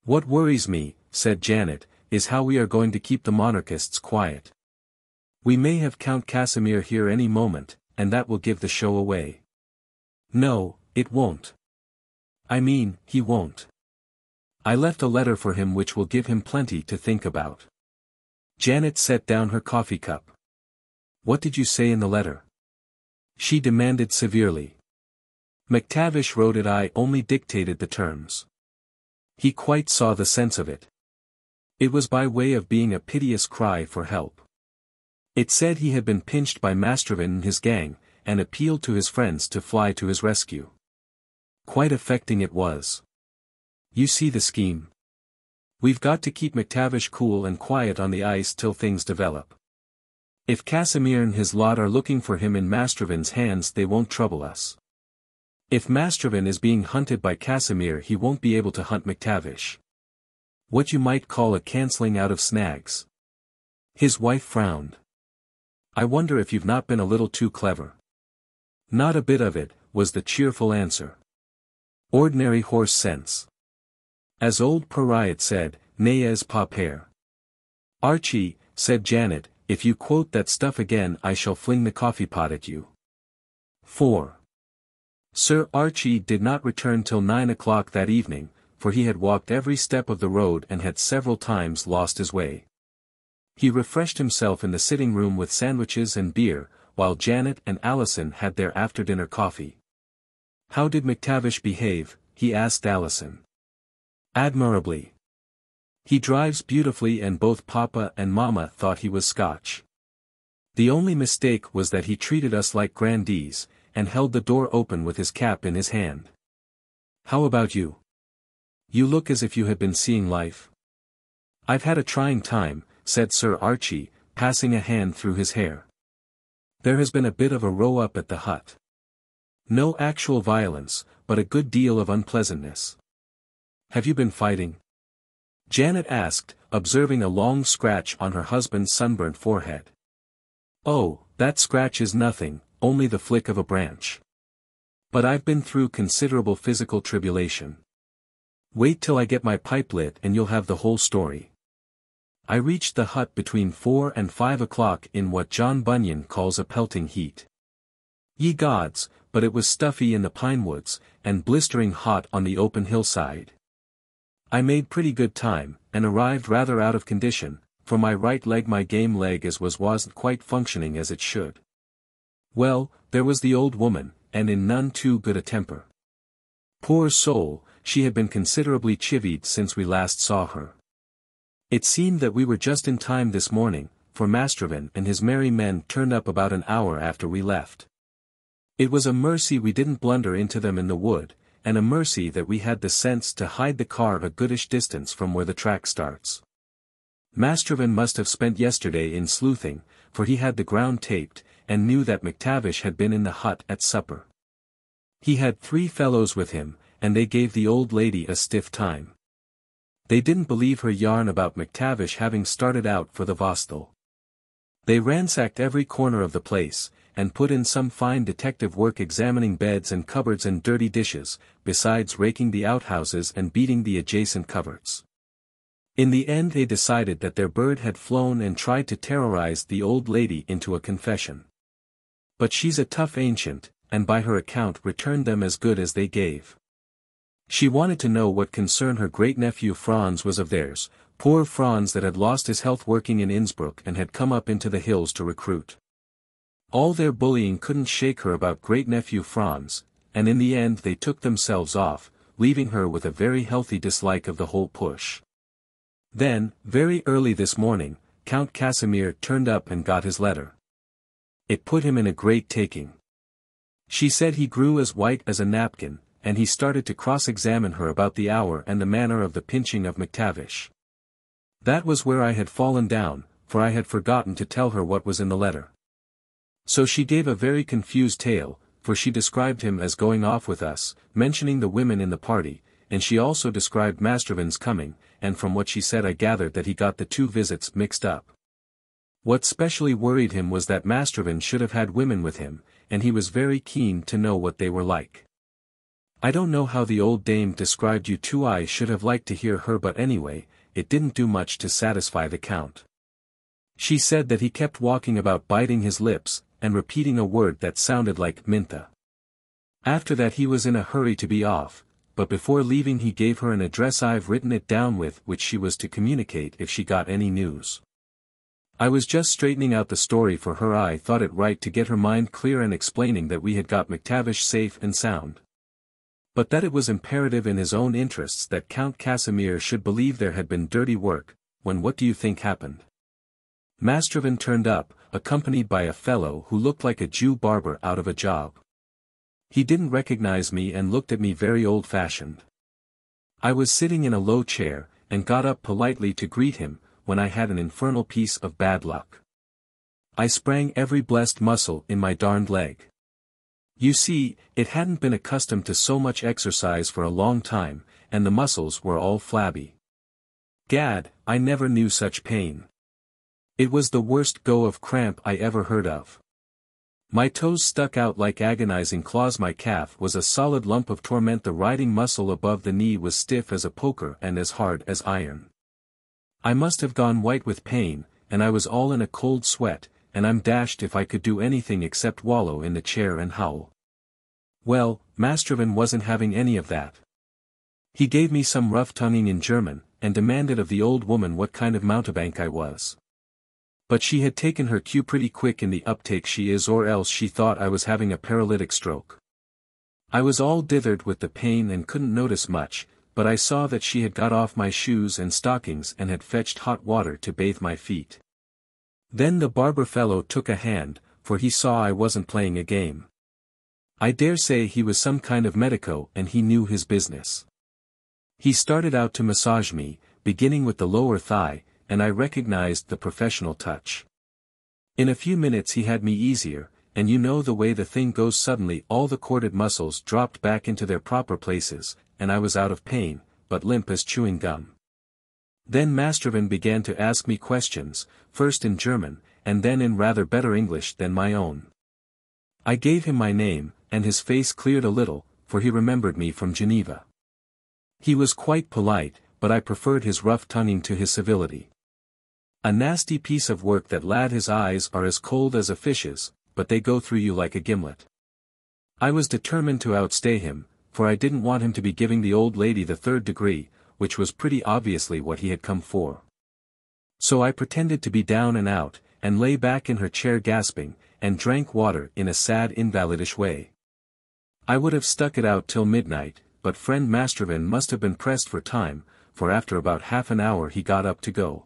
What worries me, said Janet, is how we are going to keep the monarchists quiet. We may have Count Casimir here any moment, and that will give the show away. No, it won't. I mean, he won't. I left a letter for him which will give him plenty to think about. Janet set down her coffee cup. What did you say in the letter? She demanded severely. McTavish wrote it. I only dictated the terms. He quite saw the sense of it. It was by way of being a piteous cry for help. It said he had been pinched by Mastervan and his gang, and appealed to his friends to fly to his rescue. Quite affecting it was. You see the scheme. We've got to keep McTavish cool and quiet on the ice till things develop. If Casimir and his lot are looking for him in Mastervan's hands they won't trouble us. If Mastervan is being hunted by Casimir he won't be able to hunt McTavish. What you might call a cancelling out of snags. His wife frowned. I wonder if you've not been a little too clever. Not a bit of it, was the cheerful answer. Ordinary horse sense. As old Proprietor said, n'ayez pas peur. Archie, said Janet, if you quote that stuff again I shall fling the coffee pot at you. 4. Sir Archie did not return till 9 o'clock that evening, for he had walked every step of the road and had several times lost his way. He refreshed himself in the sitting room with sandwiches and beer, while Janet and Alison had their after-dinner coffee. How did McTavish behave? He asked Alison. Admirably. He drives beautifully and both Papa and Mama thought he was Scotch. The only mistake was that he treated us like grandees, and held the door open with his cap in his hand. How about you? You look as if you had been seeing life. I've had a trying time, said Sir Archie, passing a hand through his hair. There has been a bit of a row up at the hut. No actual violence, but a good deal of unpleasantness. Have you been fighting? Janet asked, observing a long scratch on her husband's sunburnt forehead. Oh, that scratch is nothing, only the flick of a branch. But I've been through considerable physical tribulation. Wait till I get my pipe lit and you'll have the whole story. I reached the hut between 4 and 5 o'clock in what John Bunyan calls a pelting heat. Ye gods, but it was stuffy in the pine woods, and blistering hot on the open hillside. I made pretty good time, and arrived rather out of condition, for my right leg, my game leg wasn't quite functioning as it should. Well, there was the old woman, and in none too good a temper. Poor soul, she had been considerably chivied since we last saw her. It seemed that we were just in time this morning, for Mastrovan and his merry men turned up about an hour after we left. It was a mercy we didn't blunder into them in the wood, and a mercy that we had the sense to hide the car a goodish distance from where the track starts. Mastrovan must have spent yesterday in sleuthing, for he had the ground taped, and knew that McTavish had been in the hut at supper. He had 3 fellows with him, and they gave the old lady a stiff time. They didn't believe her yarn about McTavish having started out for the Vostell. They ransacked every corner of the place, and put in some fine detective work examining beds and cupboards and dirty dishes, besides raking the outhouses and beating the adjacent coverts. In the end they decided that their bird had flown and tried to terrorize the old lady into a confession. But she's a tough ancient, and by her account returned them as good as they gave. She wanted to know what concern her great-nephew Franz was of theirs, poor Franz that had lost his health working in Innsbruck and had come up into the hills to recruit. All their bullying couldn't shake her about great-nephew Franz, and in the end they took themselves off, leaving her with a very healthy dislike of the whole push. Then, very early this morning, Count Casimir turned up and got his letter. It put him in a great taking. She said he grew as white as a napkin, and he started to cross-examine her about the hour and the manner of the pinching of McTavish. That was where I had fallen down, for I had forgotten to tell her what was in the letter. So she gave a very confused tale, for she described him as going off with us, mentioning the women in the party, and she also described Mastrovan's coming, and from what she said I gathered that he got the 2 visits mixed up. What specially worried him was that Mastrovan should have had women with him, and he was very keen to know what they were like. I don't know how the old dame described you 2. I should have liked to hear her, but anyway, it didn't do much to satisfy the Count. She said that he kept walking about biting his lips, and repeating a word that sounded like Mintha. After that he was in a hurry to be off, but before leaving he gave her an address I've written it down with which she was to communicate if she got any news. I was just straightening out the story for her. I thought it right to get her mind clear and explaining that we had got McTavish safe and sound. But that it was imperative in his own interests that Count Casimir should believe there had been dirty work, when what do you think happened? Mastrovan turned up, accompanied by a fellow who looked like a Jew barber out of a job. He didn't recognize me and looked at me very old-fashioned. I was sitting in a low chair, and got up politely to greet him, when I had an infernal piece of bad luck. I sprang every blessed muscle in my darned leg. You see, it hadn't been accustomed to so much exercise for a long time, and the muscles were all flabby. Gad, I never knew such pain. It was the worst go of cramp I ever heard of. My toes stuck out like agonizing claws. My calf was a solid lump of torment. The riding muscle above the knee was stiff as a poker and as hard as iron. I must have gone white with pain, and I was all in a cold sweat, and I'm dashed if I could do anything except wallow in the chair and howl. Well, Mastervan wasn't having any of that. He gave me some rough tonguing in German, and demanded of the old woman what kind of mountebank I was. But she had taken her cue pretty quick in the uptake she is, or else she thought I was having a paralytic stroke. I was all dithered with the pain and couldn't notice much, but I saw that she had got off my shoes and stockings and had fetched hot water to bathe my feet. Then the barber fellow took a hand, for he saw I wasn't playing a game. I dare say he was some kind of medico and he knew his business. He started out to massage me, beginning with the lower thigh, and I recognized the professional touch. In a few minutes he had me easier, and you know the way the thing goes. Suddenly all the corded muscles dropped back into their proper places, and I was out of pain, but limp as chewing gum. Then Mastervan began to ask me questions, first in German, and then in rather better English than my own. I gave him my name, and his face cleared a little, for he remembered me from Geneva. He was quite polite, but I preferred his rough tonguing to his civility. A nasty piece of work that lad. His eyes are as cold as a fish's, but they go through you like a gimlet. I was determined to outstay him, for I didn't want him to be giving the old lady the third degree, which was pretty obviously what he had come for. So I pretended to be down and out, and lay back in her chair gasping, and drank water in a sad invalidish way. I would have stuck it out till midnight, but friend Mastervan must have been pressed for time, for after about half an hour he got up to go.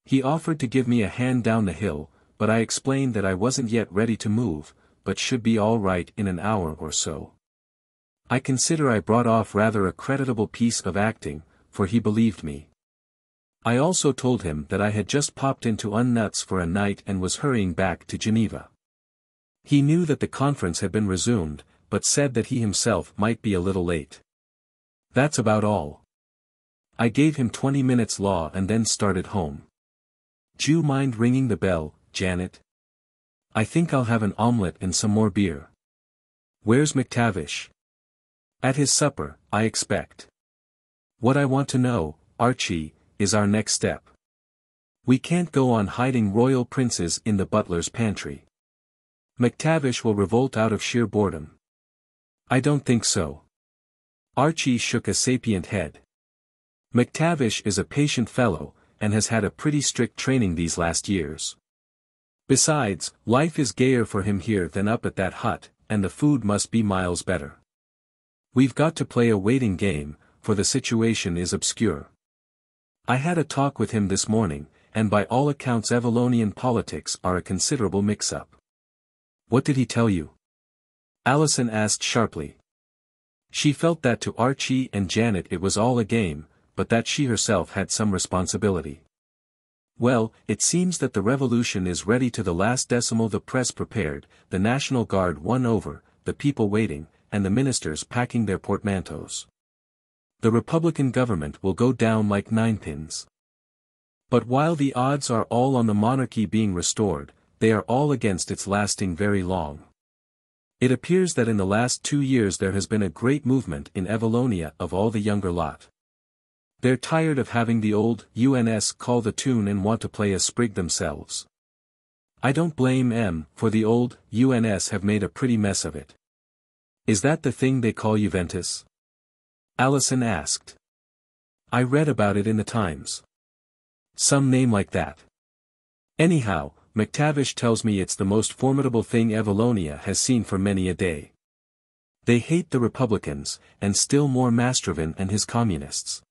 He offered to give me a hand down the hill, but I explained that I wasn't yet ready to move, but should be all right in an hour or so. I consider I brought off rather a creditable piece of acting, for he believed me. I also told him that I had just popped into Unnutz for a night and was hurrying back to Geneva. He knew that the conference had been resumed, but said that he himself might be a little late. That's about all. I gave him 20 minutes law and then started home. "D'you mind ringing the bell, Janet? I think I'll have an omelette and some more beer." "Where's McTavish?" "At his supper, I expect." "What I want to know, Archie, is our next step. We can't go on hiding royal princes in the butler's pantry. McTavish will revolt out of sheer boredom." "I don't think so." Archie shook a sapient head. "McTavish is a patient fellow, and has had a pretty strict training these last years. Besides, life is gayer for him here than up at that hut, and the food must be miles better. We've got to play a waiting game, for the situation is obscure. I had a talk with him this morning, and by all accounts Evalonian politics are a considerable mix-up." "What did he tell you?" Alison asked sharply. She felt that to Archie and Janet it was all a game, but that she herself had some responsibility. "Well, it seems that the revolution is ready to the last decimal. The press prepared, the National Guard won over, the people waiting, and the ministers packing their portmanteaus. The Republican government will go down like ninepins. But while the odds are all on the monarchy being restored, they are all against its lasting very long. It appears that in the last 2 years there has been a great movement in Evallonia of all the younger lot. They're tired of having the old UNS call the tune and want to play a sprig themselves. I don't blame 'em, for the old UNS have made a pretty mess of it." "Is that the thing they call Juventus?" Alison asked. "I read about it in the Times. Some name like that. Anyhow, McTavish tells me it's the most formidable thing Evallonia has seen for many a day. They hate the Republicans, and still more Mastervan and his communists.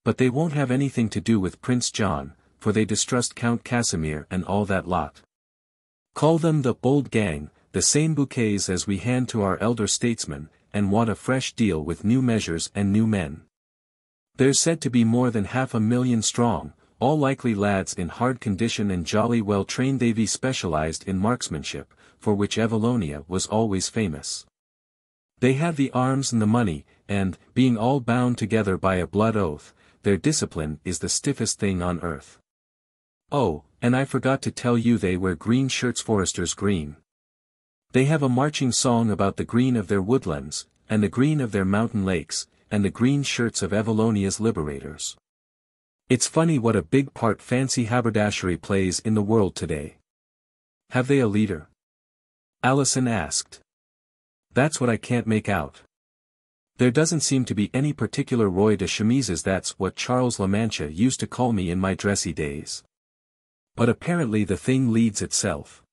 But they won't have anything to do with Prince John, for they distrust Count Casimir and all that lot. Call them the bold gang, the same bouquets as we hand to our elder statesmen, and want a fresh deal with new measures and new men. There's said to be more than 500,000 strong, all likely lads in hard condition and jolly well trained. They've specialized in marksmanship, for which Evallonia was always famous. They have the arms and the money, and, being all bound together by a blood oath, their discipline is the stiffest thing on earth. Oh, and I forgot to tell you they wear green shirts, foresters green. They have a marching song about the green of their woodlands, and the green of their mountain lakes, and the green shirts of Evallonia's liberators. It's funny what a big part fancy haberdashery plays in the world today. Have they a leader? Alison asked. That's what I can't make out. There doesn't seem to be any particular roi de chemises. That's what Charles La Mancha used to call me in my dressy days. But apparently the thing leads itself.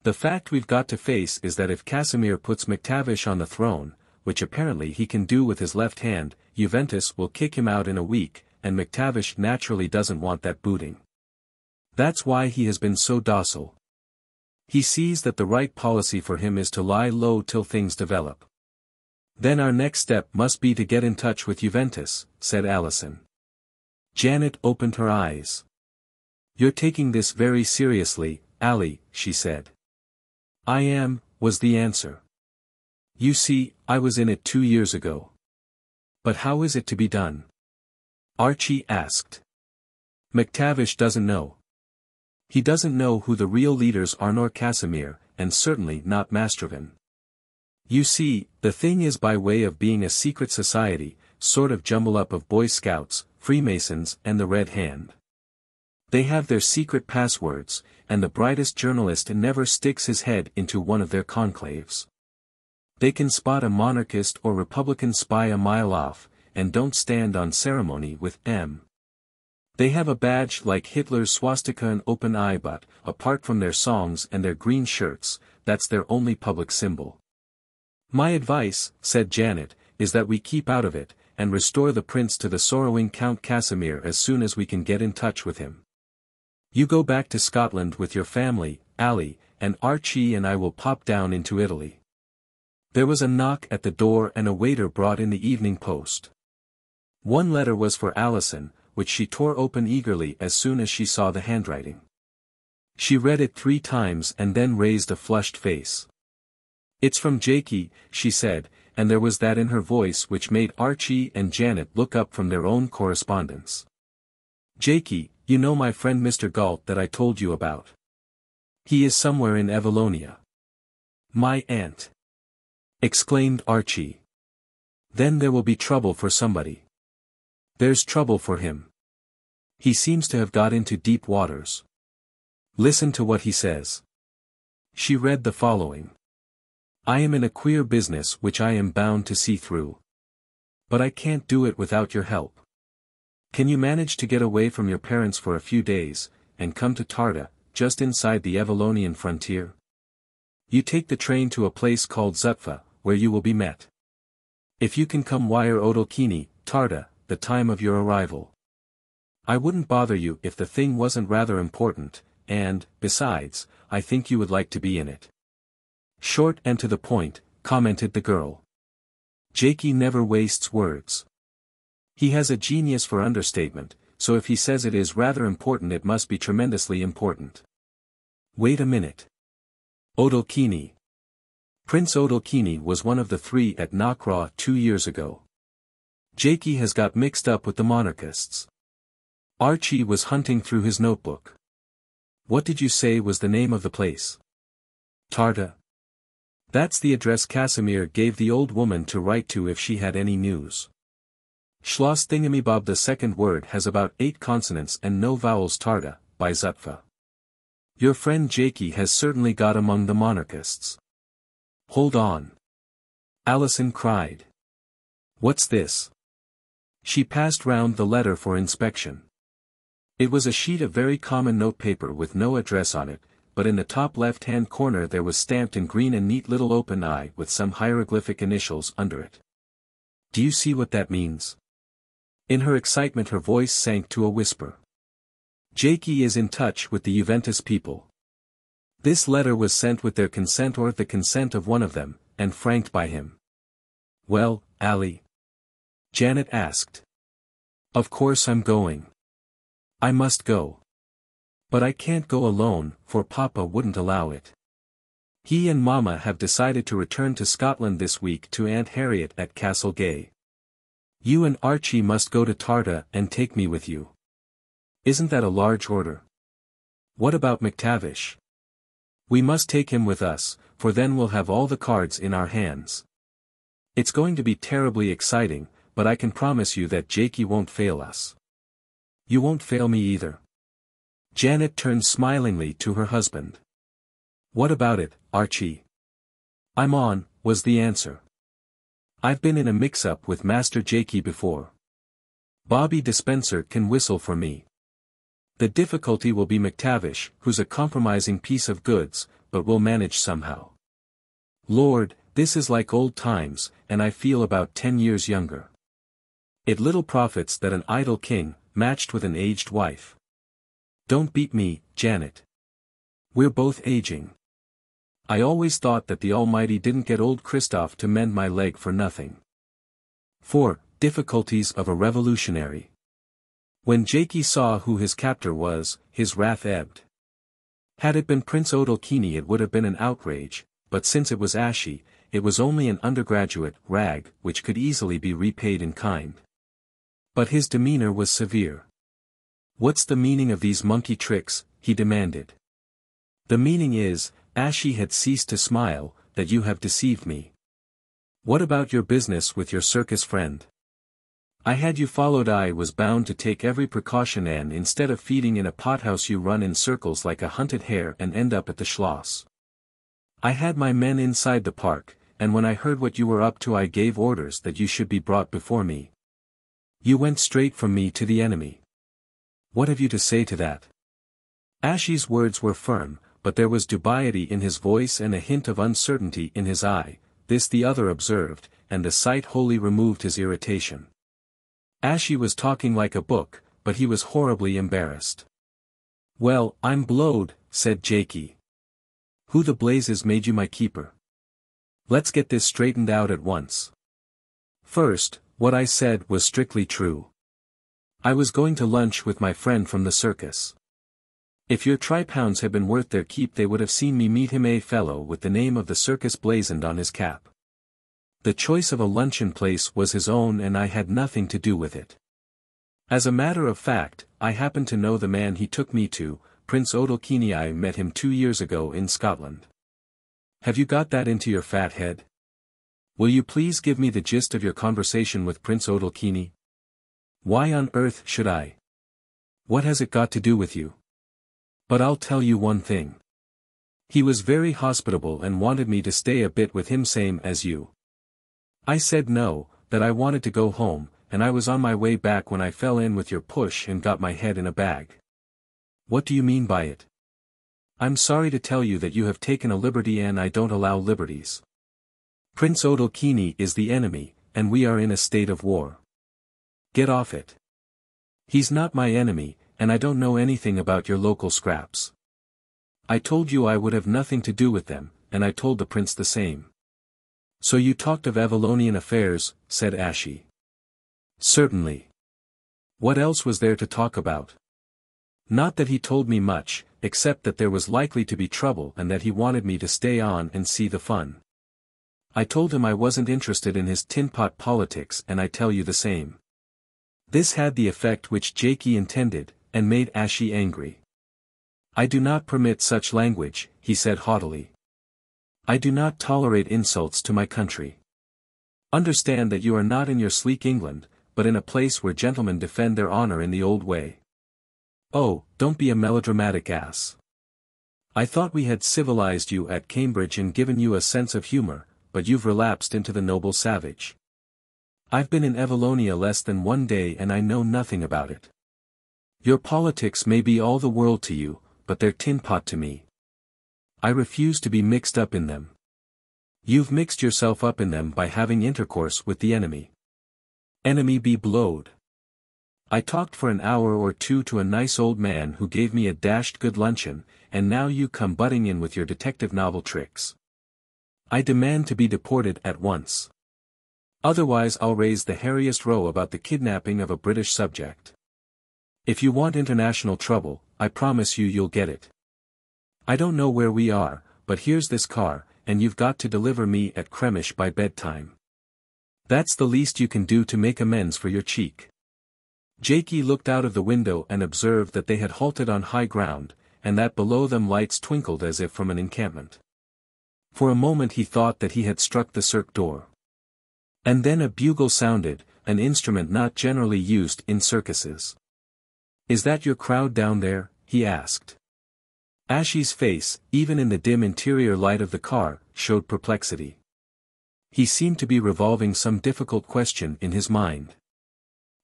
The fact we've got to face is that if Casimir puts McTavish on the throne, which apparently he can do with his left hand, Juventus will kick him out in a week, and McTavish naturally doesn't want that booting. That's why he has been so docile. He sees that the right policy for him is to lie low till things develop. Then our next step must be to get in touch with Juventus, said Alison. Janet opened her eyes. You're taking this very seriously, Ali, she said. I am, was the answer. You see, I was in it 2 years ago. But how is it to be done? Archie asked. McTavish doesn't know. He doesn't know who the real leaders are, nor Casimir, and certainly not Mastrovan. You see, the thing is, by way of being a secret society, sort of jumble up of Boy Scouts, Freemasons and the Red Hand. They have their secret passwords, and the brightest journalist never sticks his head into one of their conclaves. They can spot a monarchist or Republican spy a mile off, and don't stand on ceremony with M. They have a badge like Hitler's swastika and open eye, but, apart from their songs and their green shirts, that's their only public symbol. My advice, said Janet, is that we keep out of it, and restore the prince to the sorrowing Count Casimir as soon as we can get in touch with him. You go back to Scotland with your family, Ali, and Archie and I will pop down into Italy. There was a knock at the door and a waiter brought in the evening post. One letter was for Alison, which she tore open eagerly as soon as she saw the handwriting. She read it 3 times and then raised a flushed face. It's from Jaikie, she said, and there was that in her voice which made Archie and Janet look up from their own correspondence. Jaikie, you know my friend Mr. Galt that I told you about. He is somewhere in Evallonia. My aunt! Exclaimed Archie. Then there will be trouble for somebody. There's trouble for him. He seems to have got into deep waters. Listen to what he says. She read the following. I am in a queer business which I am bound to see through. But I can't do it without your help. Can you manage to get away from your parents for a few days, and come to Tarda, just inside the Evallonian frontier? You take the train to a place called Zutpha, where you will be met. If you can come, wire Odalchini, Tarda, the time of your arrival. I wouldn't bother you if the thing wasn't rather important, and, besides, I think you would like to be in it. Short and to the point, commented the girl. Jaikie never wastes words. He has a genius for understatement, so if he says it is rather important it must be tremendously important. Wait a minute. Odalchini. Prince Odalchini was one of the 3 at Knockra 2 years ago. Jaikie has got mixed up with the monarchists. Archie was hunting through his notebook. What did you say was the name of the place? Tarda. That's the address Casimir gave the old woman to write to if she had any news. Schloss Thingamabob. The second word has about 8 consonants and no vowels. Tarda, by Zutpha. Your friend Jaikie has certainly got among the monarchists. Hold on. Alison cried. What's this? She passed round the letter for inspection. It was a sheet of very common notepaper with no address on it, but in the top left-hand corner there was stamped in green a neat little open eye with some hieroglyphic initials under it. Do you see what that means? In her excitement her voice sank to a whisper. Jaikie is in touch with the Juventus people. This letter was sent with their consent or the consent of one of them, and franked by him. Well, Ali? Janet asked. Of course I'm going. I must go. But I can't go alone, for Papa wouldn't allow it. He and Mama have decided to return to Scotland this week to Aunt Harriet at Castle Gay. You and Archie must go to Tarda and take me with you. Isn't that a large order? What about McTavish? We must take him with us, for then we'll have all the cards in our hands. It's going to be terribly exciting, but I can promise you that Jaikie won't fail us. You won't fail me either. Janet turned smilingly to her husband. What about it, Archie? I'm on, was the answer. I've been in a mix-up with Master Jaikie before. Bobby Dispenser can whistle for me. The difficulty will be McTavish, who's a compromising piece of goods, but we'll manage somehow. Lord, this is like old times, and I feel about 10 years younger. It little profits that an idle king, matched with an aged wife. Don't beat me, Janet. We're both aging. I always thought that the Almighty didn't get old Christoph to mend my leg for nothing. 4. Difficulties of a revolutionary. When Jaikie saw who his captor was, his wrath ebbed. Had it been Prince Odalchini it would have been an outrage, but since it was Ashie, it was only an undergraduate rag which could easily be repaid in kind. But his demeanor was severe. What's the meaning of these monkey tricks, he demanded. The meaning is, Ashie had ceased to smile, that you have deceived me. What about your business with your circus friend? I had you followed. I was bound to take every precaution, and instead of feeding in a pothouse you run in circles like a hunted hare and end up at the Schloss. I had my men inside the park, and when I heard what you were up to I gave orders that you should be brought before me. You went straight from me to the enemy. What have you to say to that? Ashie's words were firm, but there was dubiety in his voice and a hint of uncertainty in his eye. This the other observed, and the sight wholly removed his irritation. Ashie was talking like a book, but he was horribly embarrassed. Well, I'm blowed, said Jaikie. Who the blazes made you my keeper? Let's get this straightened out at once. First, what I said was strictly true. I was going to lunch with my friend from the circus. If your £3 had been worth their keep they would have seen me meet him, a fellow with the name of the circus blazoned on his cap. The choice of a luncheon place was his own and I had nothing to do with it. As a matter of fact, I happen to know the man he took me to, Prince Odalchini. I met him 2 years ago in Scotland. Have you got that into your fat head? Will you please give me the gist of your conversation with Prince Odalchini? Why on earth should I? What has it got to do with you? But I'll tell you one thing. He was very hospitable and wanted me to stay a bit with him, same as you. I said no, that I wanted to go home, and I was on my way back when I fell in with your push and got my head in a bag. What do you mean by it? I'm sorry to tell you that you have taken a liberty, and I don't allow liberties. Prince Odalchini is the enemy, and we are in a state of war. Get off it. He's not my enemy, and I don't know anything about your local scraps. I told you I would have nothing to do with them, and I told the prince the same. So you talked of Evalonian affairs, said Ashie. Certainly. What else was there to talk about? Not that he told me much, except that there was likely to be trouble and that he wanted me to stay on and see the fun. I told him I wasn't interested in his tin-pot politics, and I tell you the same. This had the effect which Jaikie intended, and made Ashie angry. I do not permit such language, he said haughtily. I do not tolerate insults to my country. Understand that you are not in your sleek England, but in a place where gentlemen defend their honor in the old way. Oh, don't be a melodramatic ass. I thought we had civilized you at Cambridge and given you a sense of humor, but you've relapsed into the noble savage. I've been in Evallonia less than 1 day and I know nothing about it. Your politics may be all the world to you, but they're tin-pot to me. I refuse to be mixed up in them. You've mixed yourself up in them by having intercourse with the enemy. Enemy be blowed. I talked for an hour or two to a nice old man who gave me a dashed good luncheon, and now you come butting in with your detective novel tricks. I demand to be deported at once. Otherwise I'll raise the hairiest row about the kidnapping of a British subject. If you want international trouble, I promise you you'll get it. I don't know where we are, but here's this car, and you've got to deliver me at Cremish by bedtime. That's the least you can do to make amends for your cheek. Jaikie looked out of the window and observed that they had halted on high ground, and that below them lights twinkled as if from an encampment. For a moment he thought that he had struck the Cirque Doré. And then a bugle sounded, an instrument not generally used in circuses. "Is that your crowd down there?" he asked. Ashie's face, even in the dim interior light of the car, showed perplexity. He seemed to be revolving some difficult question in his mind.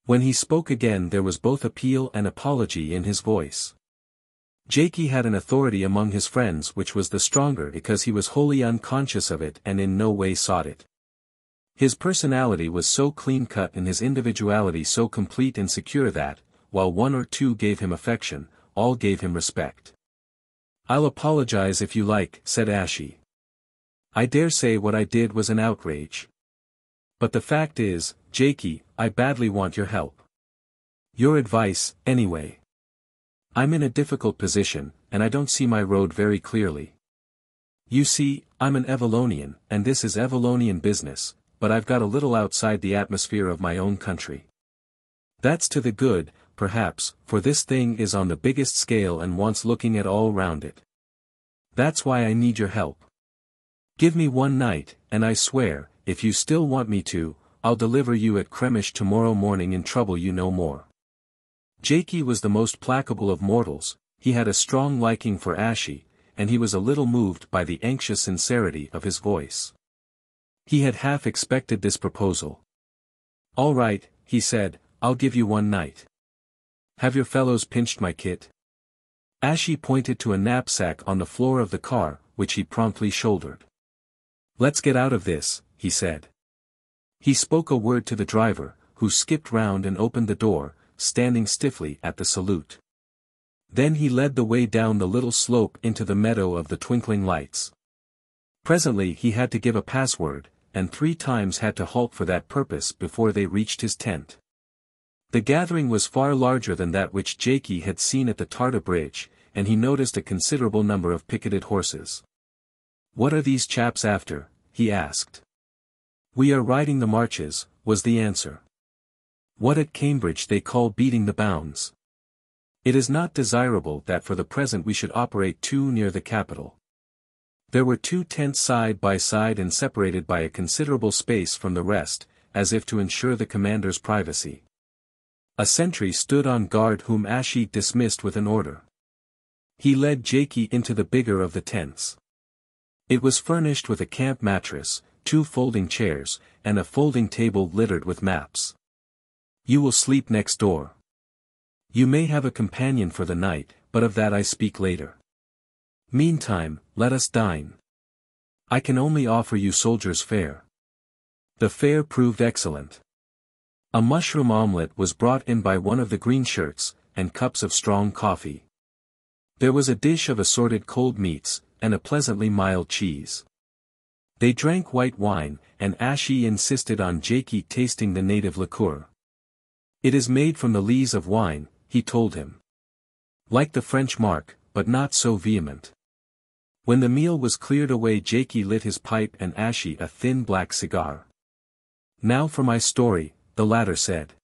When he spoke again there was both appeal and apology in his voice. Jaikie had an authority among his friends which was the stronger because he was wholly unconscious of it and in no way sought it. His personality was so clean-cut and his individuality so complete and secure that, while one or two gave him affection, all gave him respect. "I'll apologize if you like," said Ashie. "I dare say what I did was an outrage. But the fact is, Jaikie, I badly want your help. Your advice, anyway. I'm in a difficult position, and I don't see my road very clearly. You see, I'm an Evallonian, and this is Evallonian business, but I've got a little outside the atmosphere of my own country. That's to the good, perhaps, for this thing is on the biggest scale and wants looking at all round it. That's why I need your help. Give me one night, and I swear, if you still want me to, I'll deliver you at Cremish tomorrow morning and trouble you no more." Jaikie was the most placable of mortals, he had a strong liking for Ashie, and he was a little moved by the anxious sincerity of his voice. He had half expected this proposal. "All right," he said, "I'll give you one night. Have your fellows pinched my kit?" Ashie pointed to a knapsack on the floor of the car, which he promptly shouldered. "Let's get out of this," he said. He spoke a word to the driver, who skipped round and opened the door, standing stiffly at the salute. Then he led the way down the little slope into the meadow of the twinkling lights. Presently he had to give a password, and 3 times had to halt for that purpose before they reached his tent. The gathering was far larger than that which Jaikie had seen at the Tarta Bridge, and he noticed a considerable number of picketed horses. "What are these chaps after?" he asked. "We are riding the marches," was the answer. "What at Cambridge they call beating the bounds. It is not desirable that for the present we should operate too near the capital." There were 2 tents side by side and separated by a considerable space from the rest, as if to ensure the commander's privacy. A sentry stood on guard whom Ashie dismissed with an order. He led Jaikie into the bigger of the tents. It was furnished with a camp mattress, 2 folding chairs, and a folding table littered with maps. "You will sleep next door. You may have a companion for the night, but of that I speak later. Meantime, let us dine. I can only offer you soldier's fare." The fare proved excellent. A mushroom omelette was brought in by one of the green shirts, and cups of strong coffee. There was a dish of assorted cold meats, and a pleasantly mild cheese. They drank white wine, and Ashie insisted on Jaikie tasting the native liqueur. "It is made from the lees of wine," he told him. "Like the French mark, but not so vehement." When the meal was cleared away Jaikie lit his pipe and Ashie a thin black cigar. "Now for my story," the latter said.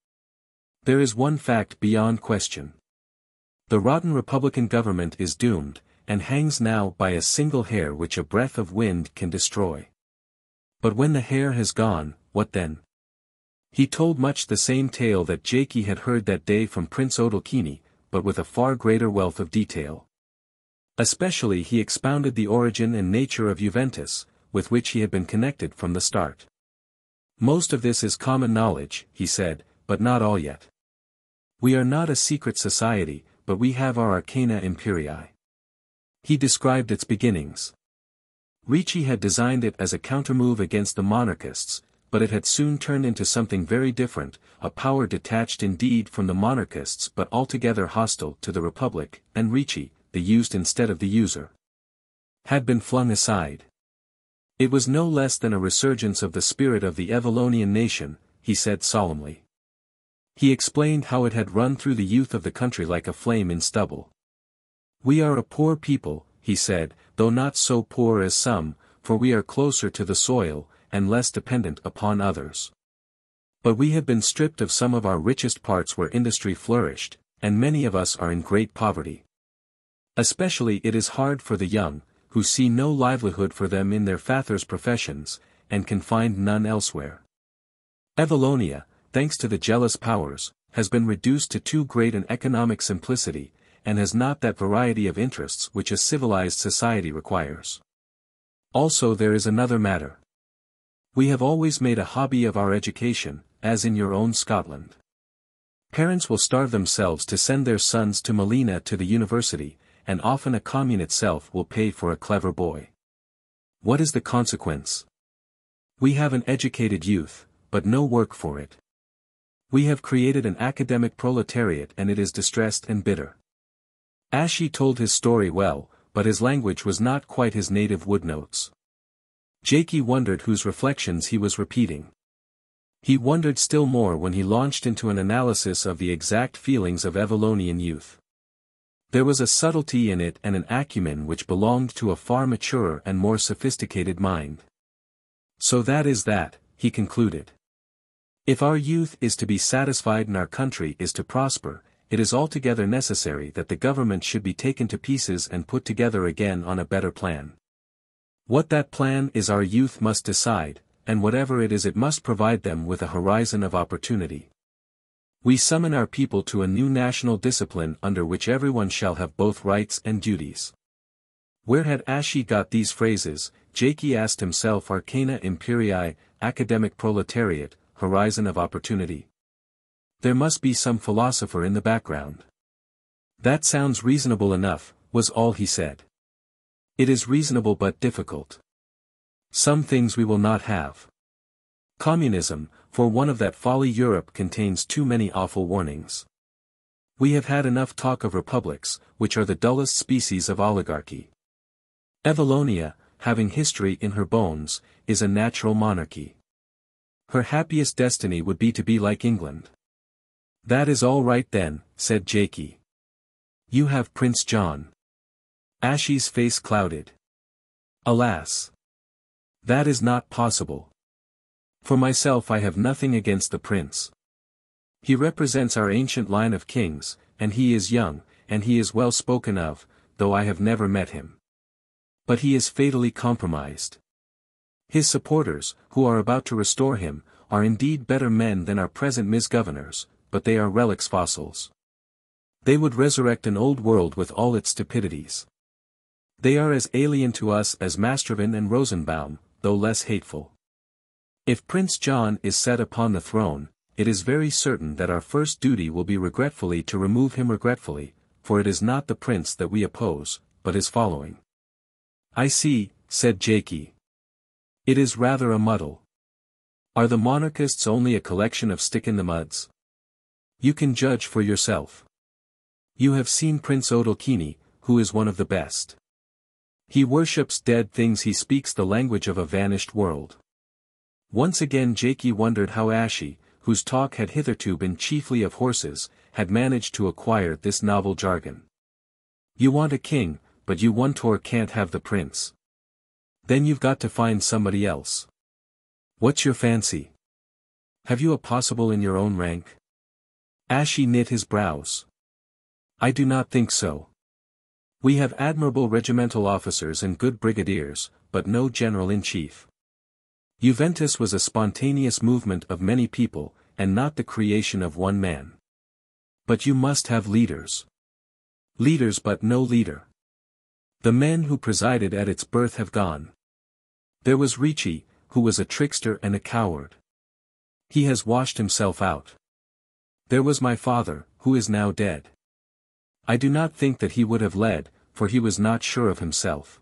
"There is one fact beyond question. The rotten Republican government is doomed, and hangs now by a single hair which a breath of wind can destroy. But when the hair has gone, what then?" He told much the same tale that Jaikie had heard that day from Prince Odalchini, but with a far greater wealth of detail. Especially he expounded the origin and nature of Juventus, with which he had been connected from the start. "Most of this is common knowledge," he said, "but not all yet. We are not a secret society, but we have our arcana imperii." He described its beginnings. Ricci had designed it as a countermove against the monarchists, but it had soon turned into something very different, a power detached indeed from the monarchists but altogether hostile to the Republic, and Ricci, the used instead of the user, had been flung aside. It was no less than a resurgence of the spirit of the Evallonian nation, he said solemnly. He explained how it had run through the youth of the country like a flame in stubble. "We are a poor people," he said, "though not so poor as some, for we are closer to the soil, and less dependent upon others. But we have been stripped of some of our richest parts where industry flourished, and many of us are in great poverty. Especially it is hard for the young, who see no livelihood for them in their fathers' professions, and can find none elsewhere. Evallonia, thanks to the jealous powers, has been reduced to too great an economic simplicity, and has not that variety of interests which a civilized society requires. Also there is another matter. We have always made a hobby of our education, as in your own Scotland. Parents will starve themselves to send their sons to Melina to the university, and often a commune itself will pay for a clever boy. What is the consequence? We have an educated youth, but no work for it. We have created an academic proletariat and it is distressed and bitter. Ashie told his story well, but his language was not quite his native woodnotes. Jaikie wondered whose reflections he was repeating. He wondered still more when he launched into an analysis of the exact feelings of Evallonian youth. There was a subtlety in it and an acumen which belonged to a far maturer and more sophisticated mind. So that is that, he concluded. If our youth is to be satisfied and our country is to prosper, it is altogether necessary that the government should be taken to pieces and put together again on a better plan. What that plan is our youth must decide, and whatever it is it must provide them with a horizon of opportunity. We summon our people to a new national discipline under which everyone shall have both rights and duties. Where had Ashie got these phrases? Jaikie asked himself. Arcana imperii, academic proletariat, horizon of opportunity. There must be some philosopher in the background. That sounds reasonable enough, was all he said. It is reasonable but difficult. Some things we will not have. Communism, for one of that folly Europe contains too many awful warnings. We have had enough talk of republics, which are the dullest species of oligarchy. Evallonia, having history in her bones, is a natural monarchy. Her happiest destiny would be to be like England. That is all right then, said Jaikie. You have Prince John. Ashie's face clouded. Alas! That is not possible. For myself I have nothing against the prince. He represents our ancient line of kings, and he is young, and he is well spoken of, though I have never met him. But he is fatally compromised. His supporters, who are about to restore him, are indeed better men than our present misgovernors, but they are relics fossils. They would resurrect an old world with all its stupidities. They are as alien to us as Mastrovan and Rosenbaum, though less hateful. If Prince John is set upon the throne, it is very certain that our first duty will be regretfully to remove him regretfully, for it is not the prince that we oppose, but his following. I see, said Jaikie. It is rather a muddle. Are the monarchists only a collection of stick-in-the-muds? You can judge for yourself. You have seen Prince Odalchini, who is one of the best. He worships dead things. He speaks the language of a vanished world. Once again Jaikie wondered how Ashie, whose talk had hitherto been chiefly of horses, had managed to acquire this novel jargon. You want a king, but you one-tor can't have the prince. Then you've got to find somebody else. What's your fancy? Have you a possible in your own rank? Ashie knit his brows. I do not think so. We have admirable regimental officers and good brigadiers, but no general-in-chief. Juventus was a spontaneous movement of many people, and not the creation of one man. But you must have leaders. Leaders but no leader. The men who presided at its birth have gone. There was Ricci, who was a trickster and a coward. He has washed himself out. There was my father, who is now dead. I do not think that he would have led, for he was not sure of himself.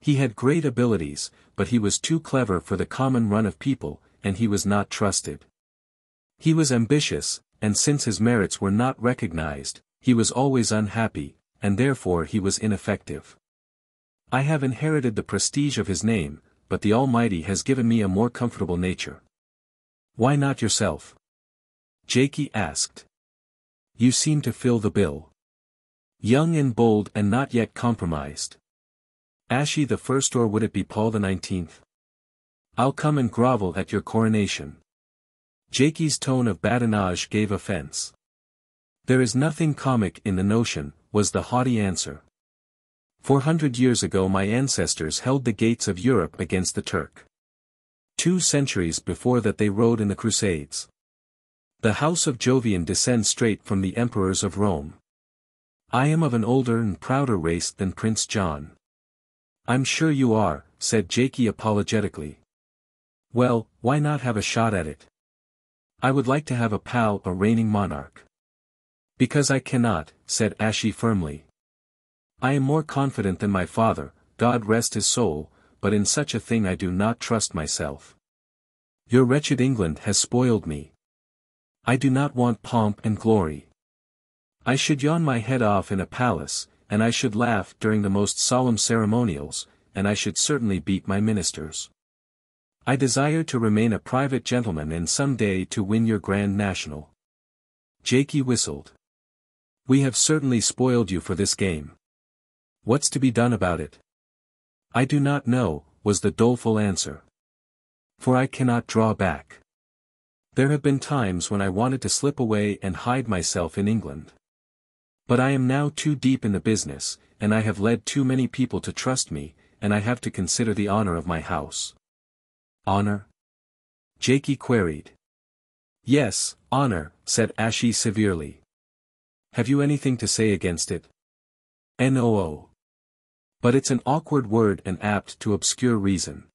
He had great abilities, but he was too clever for the common run of people, and he was not trusted. He was ambitious, and since his merits were not recognized, he was always unhappy, and therefore he was ineffective. I have inherited the prestige of his name, but the Almighty has given me a more comfortable nature. Why not yourself? Jaikie asked. You seem to fill the bill. Young and bold and not yet compromised. Ashie the First, or would it be Paul the 19th? I'll come and grovel at your coronation. Jaikie's tone of badinage gave offense. There is nothing comic in the notion, was the haughty answer. 400 years ago my ancestors held the gates of Europe against the Turk. 2 centuries before that they rode in the Crusades. The house of Jovian descends straight from the emperors of Rome. I am of an older and prouder race than Prince John. I'm sure you are, said Jaikie apologetically. Well, why not have a shot at it? I would like to have a pal, a reigning monarch. Because I cannot, said Ashie firmly. I am more confident than my father, God rest his soul, but in such a thing I do not trust myself. Your wretched England has spoiled me. I do not want pomp and glory. I should yawn my head off in a palace, and I should laugh during the most solemn ceremonials, and I should certainly beat my ministers. I desire to remain a private gentleman and some day to win your Grand National. Jaikie whistled. We have certainly spoiled you for this game. What's to be done about it? I do not know, was the doleful answer. For I cannot draw back. There have been times when I wanted to slip away and hide myself in England. But I am now too deep in the business, and I have led too many people to trust me, and I have to consider the honor of my house. Honor? Jaikie queried. Yes, honor, said Ashie severely. Have you anything to say against it? No. But it's an awkward word and apt to obscure reason.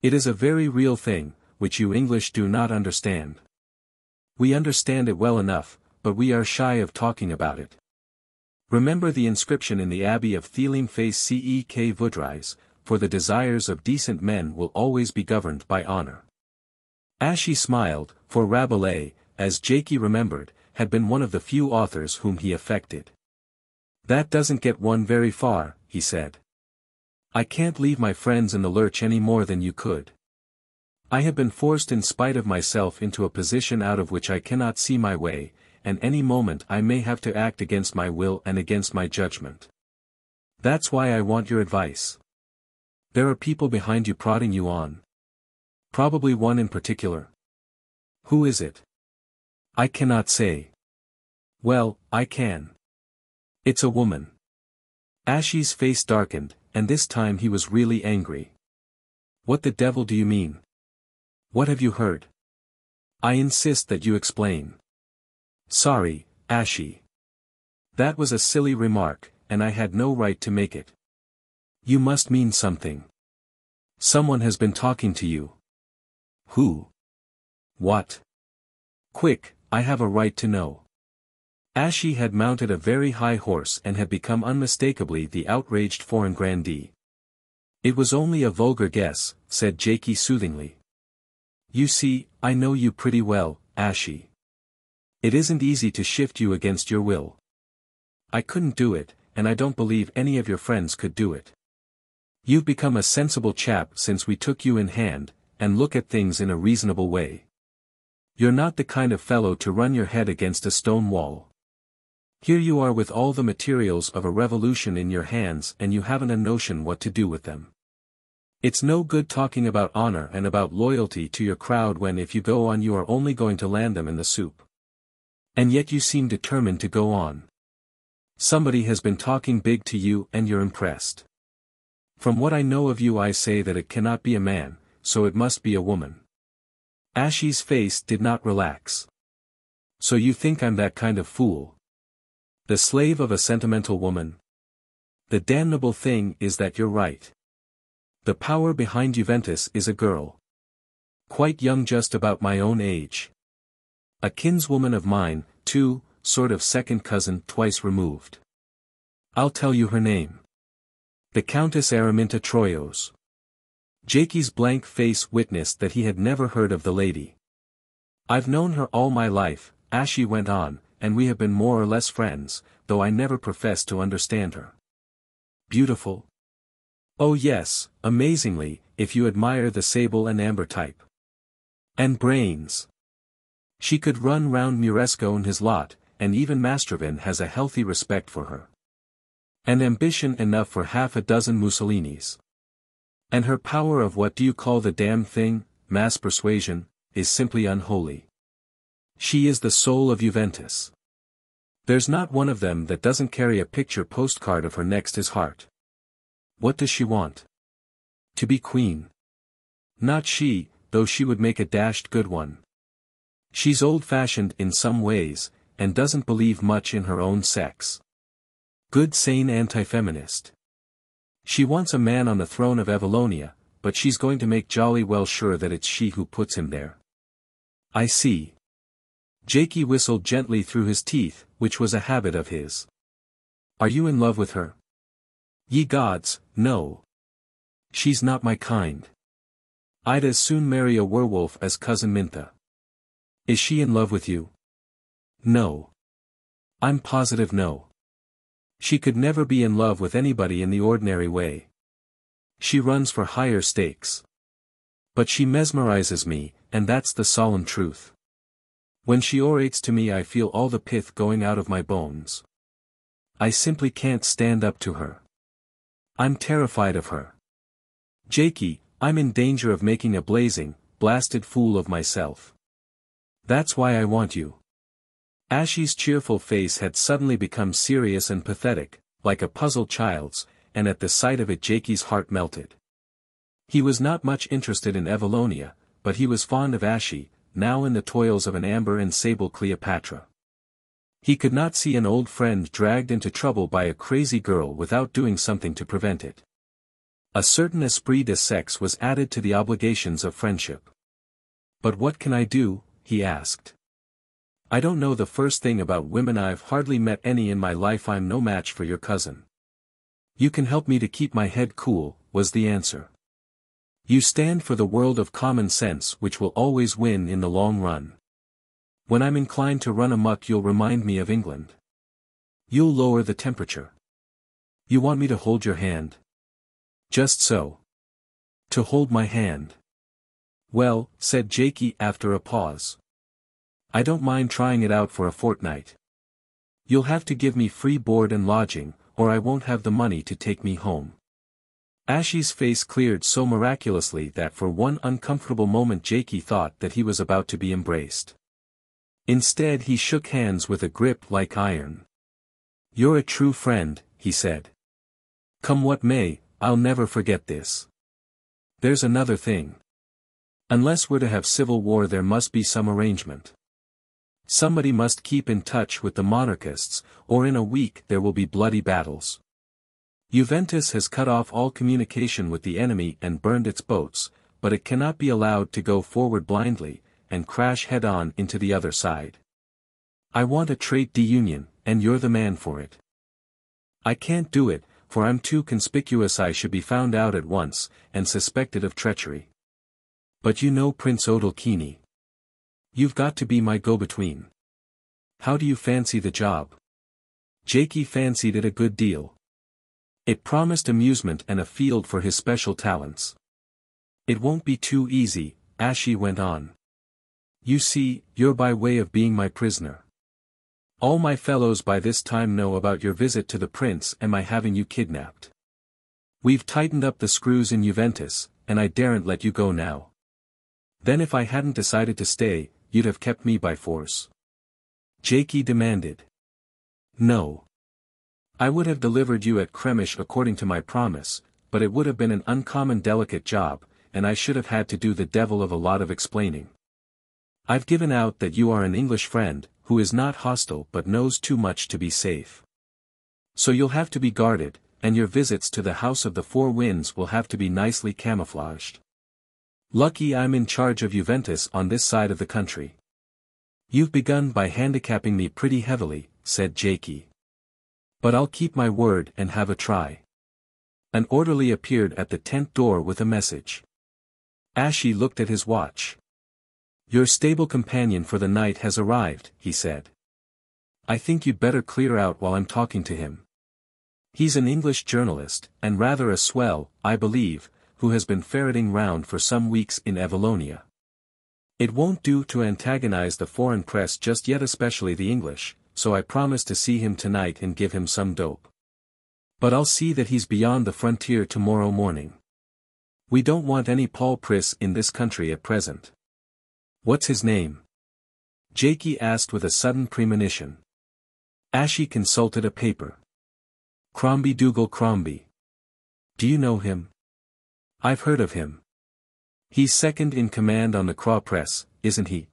It is a very real thing, which you English do not understand. We understand it well enough, but we are shy of talking about it. Remember the inscription in the Abbey of Thélème Face Cek Vaudrais, for the desires of decent men will always be governed by honor. Ashie smiled, for Rabelais, as Jaikie remembered, had been one of the few authors whom he affected. That doesn't get one very far, he said. I can't leave my friends in the lurch any more than you could. I have been forced in spite of myself into a position out of which I cannot see my way, and any moment I may have to act against my will and against my judgment. That's why I want your advice. There are people behind you prodding you on. Probably one in particular. Who is it? I cannot say. Well, I can. It's a woman. Ashie's face darkened, and this time he was really angry. What the devil do you mean? What have you heard? I insist that you explain. Sorry, Ashie. That was a silly remark, and I had no right to make it. You must mean something. Someone has been talking to you. Who? What? Quick, I have a right to know. Ashie had mounted a very high horse and had become unmistakably the outraged foreign grandee. It was only a vulgar guess, said Jaikie soothingly. You see, I know you pretty well, Ashie. It isn't easy to shift you against your will. I couldn't do it, and I don't believe any of your friends could do it. You've become a sensible chap since we took you in hand, and look at things in a reasonable way. You're not the kind of fellow to run your head against a stone wall. Here you are with all the materials of a revolution in your hands and you haven't a notion what to do with them. It's no good talking about honor and about loyalty to your crowd when if you go on you are only going to land them in the soup. And yet you seem determined to go on. Somebody has been talking big to you and you're impressed. From what I know of you I say that it cannot be a man, so it must be a woman. Ashie's face did not relax. So you think I'm that kind of fool? The slave of a sentimental woman? The damnable thing is that you're right. The power behind Juventus is a girl. Quite young, just about my own age. A kinswoman of mine, too, sort of second cousin twice removed. I'll tell you her name. The Countess Araminta Troyos. Jaikie's blank face witnessed that he had never heard of the lady. I've known her all my life, Ashie went on, and we have been more or less friends, though I never professed to understand her. Beautiful? Oh yes, amazingly, if you admire the sable and amber type. And brains. She could run round Murresco and his lot, and even Mastrovin has a healthy respect for her. And ambition enough for half a dozen Mussolinis. And her power of what do you call the damn thing, mass persuasion, is simply unholy. She is the soul of Juventus. There's not one of them that doesn't carry a picture postcard of her next his heart. What does she want? To be queen. Not she, though she would make a dashed good one. She's old-fashioned in some ways, and doesn't believe much in her own sex. Good sane anti-feminist. She wants a man on the throne of Evallonia, but she's going to make jolly well sure that it's she who puts him there. I see. Jaikie whistled gently through his teeth, which was a habit of his. Are you in love with her? Ye gods, no. She's not my kind. I'd as soon marry a werewolf as Cousin Mintha. Is she in love with you? No. I'm positive no. She could never be in love with anybody in the ordinary way. She runs for higher stakes. But she mesmerizes me, and that's the solemn truth. When she orates to me I feel all the pith going out of my bones. I simply can't stand up to her. I'm terrified of her. Jaikie, I'm in danger of making a blazing, blasted fool of myself. That's why I want you. Ashie's cheerful face had suddenly become serious and pathetic, like a puzzled child's, and at the sight of it Jaikie's heart melted. He was not much interested in Evallonia, but he was fond of Ashie, now in the toils of an amber and sable Cleopatra. He could not see an old friend dragged into trouble by a crazy girl without doing something to prevent it. A certain esprit de sexe was added to the obligations of friendship. But what can I do? He asked. I don't know the first thing about women. I've hardly met any in my life. I'm no match for your cousin. You can help me to keep my head cool, was the answer. You stand for the world of common sense which will always win in the long run. When I'm inclined to run amok you'll remind me of England. You'll lower the temperature. You want me to hold your hand? Just so. To hold my hand. Well, said Jaikie after a pause. I don't mind trying it out for a fortnight. You'll have to give me free board and lodging, or I won't have the money to take me home. Ashie's face cleared so miraculously that for one uncomfortable moment Jaikie thought that he was about to be embraced. Instead he shook hands with a grip like iron. You're a true friend, he said. Come what may, I'll never forget this. There's another thing. Unless we're to have civil war there must be some arrangement. Somebody must keep in touch with the monarchists, or in a week there will be bloody battles. Juventus has cut off all communication with the enemy and burned its boats, but it cannot be allowed to go forward blindly, and crash head-on into the other side. I want a trait d'union, and you're the man for it. I can't do it, for I'm too conspicuous. I should be found out at once, and suspected of treachery. But you know Prince Odalchini. You've got to be my go-between. How do you fancy the job? Jaikie fancied it a good deal. It promised amusement and a field for his special talents. It won't be too easy, Ashie went on. You see, you're by way of being my prisoner. All my fellows by this time know about your visit to the prince and my having you kidnapped. We've tightened up the screws in Juventus, and I daren't let you go now. Then if I hadn't decided to stay, you'd have kept me by force. Jaikie demanded. No. I would have delivered you at Kremish according to my promise, but it would have been an uncommon delicate job, and I should have had to do the devil of a lot of explaining. I've given out that you are an English friend, who is not hostile but knows too much to be safe. So you'll have to be guarded, and your visits to the House of the Four Winds will have to be nicely camouflaged. Lucky I'm in charge of Juventus on this side of the country. You've begun by handicapping me pretty heavily, said Jaikie. But I'll keep my word and have a try. An orderly appeared at the tent door with a message. Ashie looked at his watch. Your stable companion for the night has arrived, he said. I think you'd better clear out while I'm talking to him. He's an English journalist, and rather a swell, I believe, who has been ferreting round for some weeks in Evallonia. It won't do to antagonize the foreign press just yet, especially the English, so I promise to see him tonight and give him some dope. But I'll see that he's beyond the frontier tomorrow morning. We don't want any Paul Priss in this country at present. What's his name? Jaikie asked with a sudden premonition. Ashie consulted a paper. Dougal Crombie. Do you know him? I've heard of him. He's second in command on the Craw Press, isn't he?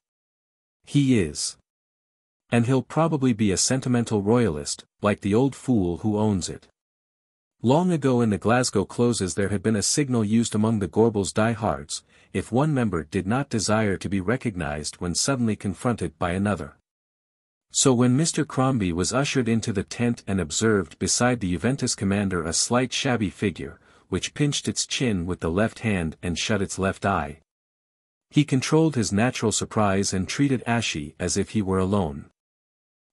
He is. And he'll probably be a sentimental royalist, like the old fool who owns it. Long ago in the Glasgow closes there had been a signal used among the Gorbals diehards, if one member did not desire to be recognized when suddenly confronted by another. So when Mr. Crombie was ushered into the tent and observed beside the Juventus commander a slight shabby figure, which pinched its chin with the left hand and shut its left eye, he controlled his natural surprise and treated Ashie as if he were alone.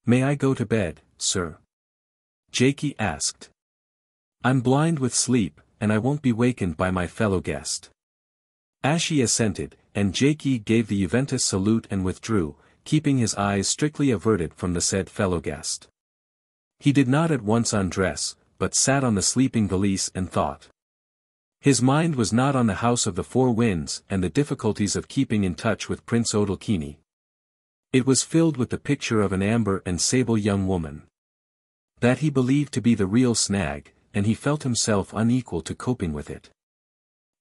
"May I go to bed, sir?" Jaikie asked. "I'm blind with sleep, and I won't be wakened by my fellow guest." Ashie assented, and Jaikie gave the Juventus salute and withdrew, keeping his eyes strictly averted from the said fellow guest. He did not at once undress, but sat on the sleeping valise and thought. His mind was not on the House of the Four Winds and the difficulties of keeping in touch with Prince Odalchini. It was filled with the picture of an amber and sable young woman. That he believed to be the real snag, and he felt himself unequal to coping with it.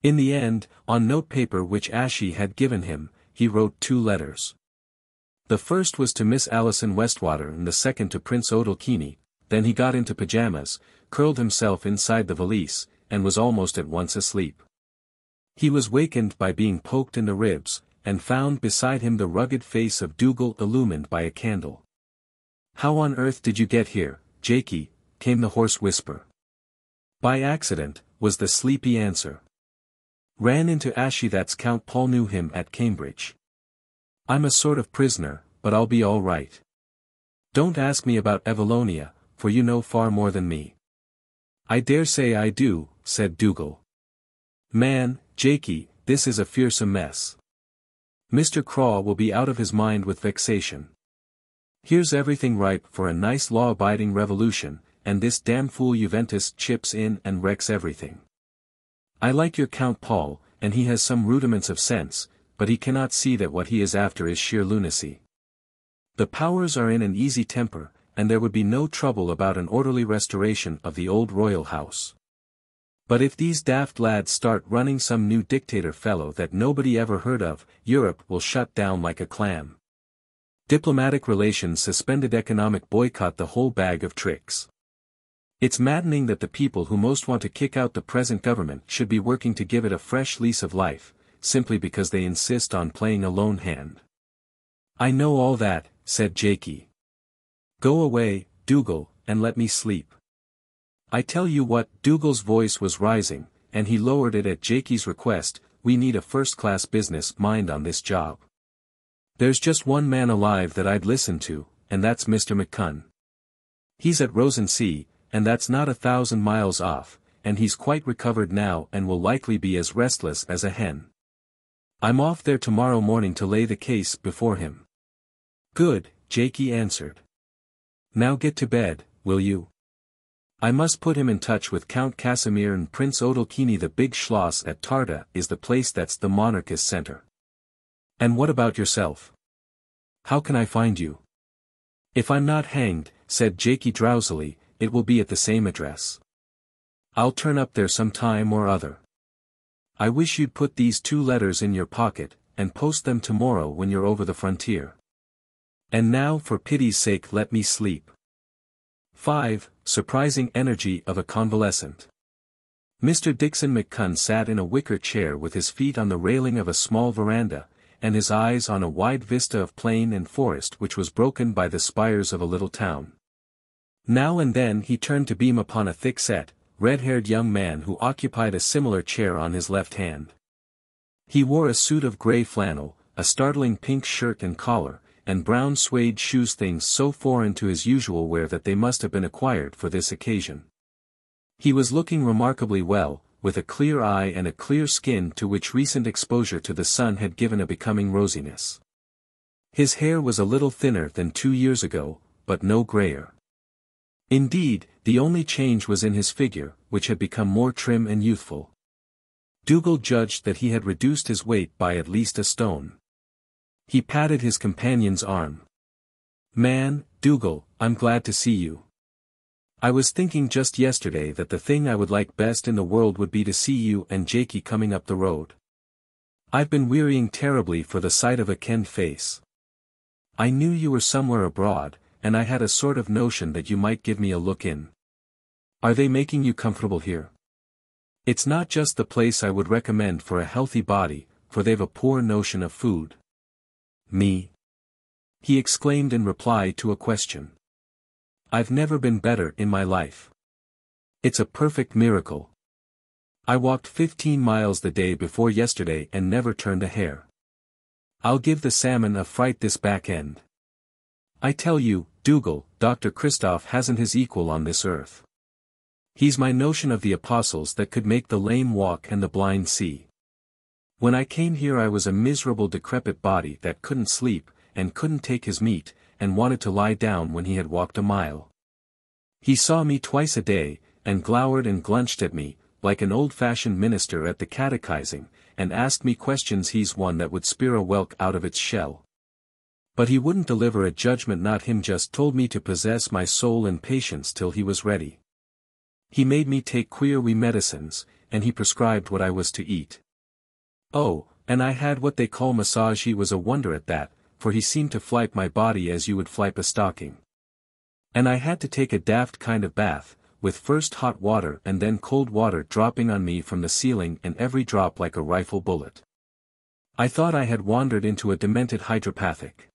In the end, on notepaper which Ashie had given him, he wrote 2 letters. The first was to Miss Alison Westwater and the second to Prince Odalchini. Then he got into pajamas, curled himself inside the valise, and was almost at once asleep. He was wakened by being poked in the ribs, and found beside him the rugged face of Dougal illumined by a candle. "How on earth did you get here, Jaikie?" came the hoarse whisper. "By accident," was the sleepy answer. "Ran into Ashie. That's Count Paul. Knew him at Cambridge. I'm a sort of prisoner, but I'll be all right. Don't ask me about Evallonia, for you know far more than me." "I dare say I do," said Dougal. "Man, Jaikie, this is a fearsome mess. Mr. Craw will be out of his mind with vexation. Here's everything ripe for a nice law-abiding revolution, and this damn fool Juventus chips in and wrecks everything. I like your Count Paul, and he has some rudiments of sense, but he cannot see that what he is after is sheer lunacy. The powers are in an easy temper, and there would be no trouble about an orderly restoration of the old royal house. But if these daft lads start running some new dictator fellow that nobody ever heard of, Europe will shut down like a clam. Diplomatic relations suspended, economic boycott, the whole bag of tricks. It's maddening that the people who most want to kick out the present government should be working to give it a fresh lease of life, simply because they insist on playing a lone hand." "I know all that," said Jaikie. "Go away, Dougal, and let me sleep. I tell you what," Dougal's voice was rising, and he lowered it at Jaikie's request, "we need a first-class business mind on this job. There's just one man alive that I'd listen to, and that's Mr. McCunn. He's at Rosensea, and that's not 1,000 miles off, and he's quite recovered now and will likely be as restless as a hen. I'm off there tomorrow morning to lay the case before him." "Good," Jaikie answered. "Now get to bed, will you? I must put him in touch with Count Casimir and Prince Odalchini. The big schloss at Tarda is the place that's the monarchist center. And what about yourself? How can I find you?" "If I'm not hanged," said Jaikie drowsily, "it will be at the same address. I'll turn up there some time or other. I wish you'd put these 2 letters in your pocket, and post them tomorrow when you're over the frontier. And now for pity's sake let me sleep." 5. Surprising energy of a convalescent. Mr. Dickson McCunn sat in a wicker chair with his feet on the railing of a small veranda, and his eyes on a wide vista of plain and forest which was broken by the spires of a little town. Now and then he turned to beam upon a thick-set, red-haired young man who occupied a similar chair on his left hand. He wore a suit of grey flannel, a startling pink shirt and collar, and brown suede shoes, things so foreign to his usual wear that they must have been acquired for this occasion. He was looking remarkably well, with a clear eye and a clear skin to which recent exposure to the sun had given a becoming rosiness. His hair was a little thinner than 2 years ago, but no grayer. Indeed, the only change was in his figure, which had become more trim and youthful. Dougal judged that he had reduced his weight by at least a stone. He patted his companion's arm. "Man, Dougal, I'm glad to see you. I was thinking just yesterday that the thing I would like best in the world would be to see you and Jaikie coming up the road. I've been wearying terribly for the sight of a kenned face. I knew you were somewhere abroad, and I had a sort of notion that you might give me a look in. Are they making you comfortable here? It's not just the place I would recommend for a healthy body, for they've a poor notion of food. Me? He exclaimed in reply to a question. I've never been better in my life. It's a perfect miracle. I walked 15 miles the day before yesterday and never turned a hair. I'll give the salmon a fright this back end. I tell you, Dougal, Dr. Christoph hasn't his equal on this earth. He's my notion of the apostles that could make the lame walk and the blind see. When I came here I was a miserable decrepit body that couldn't sleep, and couldn't take his meat, and wanted to lie down when he had walked a mile. He saw me twice a day, and glowered and glunched at me, like an old-fashioned minister at the catechizing, and asked me questions. He's one that would spear a whelk out of its shell. But he wouldn't deliver a judgment, not him, just told me to possess my soul and patience till he was ready. He made me take queer wee medicines, and he prescribed what I was to eat. Oh, and I had what they call massage. He was a wonder at that, for he seemed to flipe my body as you would flipe a stocking. And I had to take a daft kind of bath, with first hot water and then cold water dropping on me from the ceiling, and every drop like a rifle bullet. I thought I had wandered into a demented hydropathic.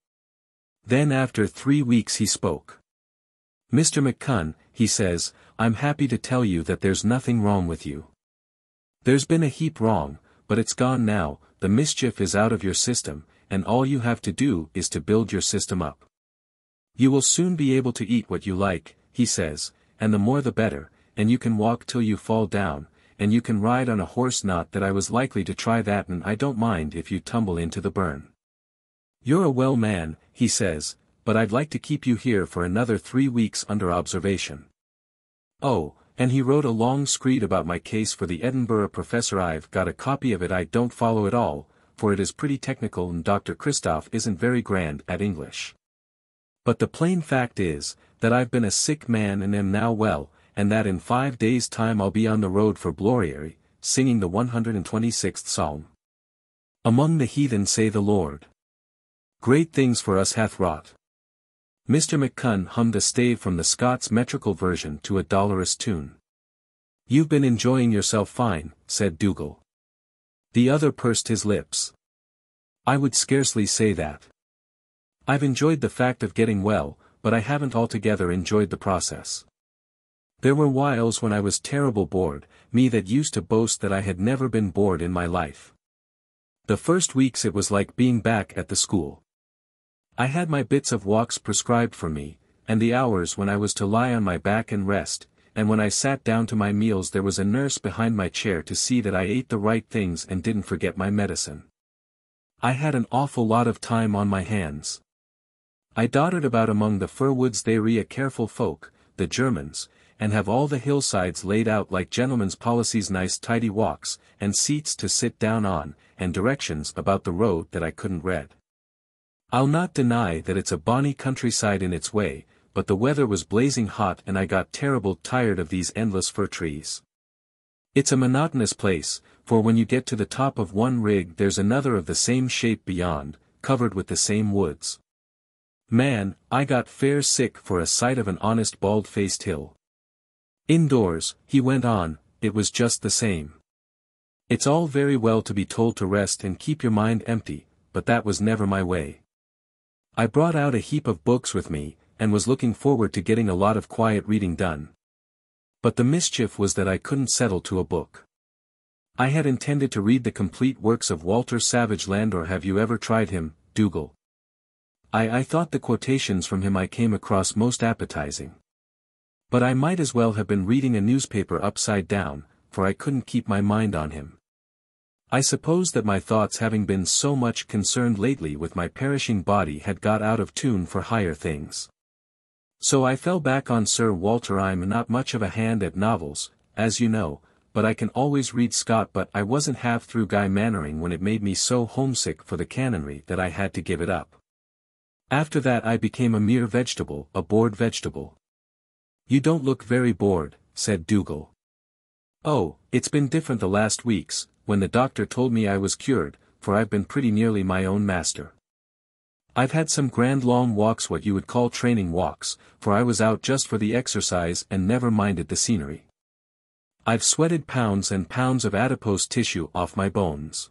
Then after 3 weeks he spoke. Mr. McCunn, he says, I'm happy to tell you that there's nothing wrong with you. There's been a heap wrong, but it's gone now, the mischief is out of your system, and all you have to do is to build your system up. You will soon be able to eat what you like, he says, and the more the better, and you can walk till you fall down, and you can ride on a horse. Not that I was likely to try that, and I don't mind if you tumble into the burn. You're a well man, he says, but I'd like to keep you here for another 3 weeks under observation. Oh, and he wrote a long screed about my case for the Edinburgh Professor. I've got a copy of it. I don't follow it all, for it is pretty technical and Dr. Christoph isn't very grand at English. But the plain fact is, that I've been a sick man and am now well, and that in 5 days' time I'll be on the road for Gloriary, singing the 126th Psalm. Among the heathen say the Lord. Great things for us hath wrought. Mr. McCunn hummed a stave from the Scots metrical version to a dolorous tune. You've been enjoying yourself fine, said Dougal. The other pursed his lips. I would scarcely say that. I've enjoyed the fact of getting well, but I haven't altogether enjoyed the process. There were whiles when I was terrible bored, me that used to boast that I had never been bored in my life. The first weeks it was like being back at the school. I had my bits of walks prescribed for me, and the hours when I was to lie on my back and rest, and when I sat down to my meals there was a nurse behind my chair to see that I ate the right things and didn't forget my medicine. I had an awful lot of time on my hands. I dotted about among the fir woods. They re a careful folk, the Germans, and have all the hillsides laid out like gentlemen's policies, nice tidy walks, and seats to sit down on, and directions about the road that I couldn't read. I'll not deny that it's a bonny countryside in its way, but the weather was blazing hot and I got terrible tired of these endless fir trees. It's a monotonous place, for when you get to the top of one rig there's another of the same shape beyond, covered with the same woods. Man, I got fair sick for a sight of an honest bald-faced hill. Indoors, he went on, it was just the same. It's all very well to be told to rest and keep your mind empty, but that was never my way. I brought out a heap of books with me, and was looking forward to getting a lot of quiet reading done. But the mischief was that I couldn't settle to a book. I had intended to read the complete works of Walter Savage Landor. Have you ever tried him, Dougal? I thought the quotations from him I came across most appetizing. But I might as well have been reading a newspaper upside down, for I couldn't keep my mind on him. I suppose that my thoughts, having been so much concerned lately with my perishing body, had got out of tune for higher things. So I fell back on Sir Walter. I'm not much of a hand at novels, as you know, but I can always read Scott. But I wasn't half through Guy Mannering when it made me so homesick for the canonry that I had to give it up. After that I became a mere vegetable, a bored vegetable. You don't look very bored, said Dougal. Oh, it's been different the last weeks, when the doctor told me I was cured, for I've been pretty nearly my own master. I've had some grand long walks, what you would call training walks, for I was out just for the exercise and never minded the scenery. I've sweated pounds and pounds of adipose tissue off my bones.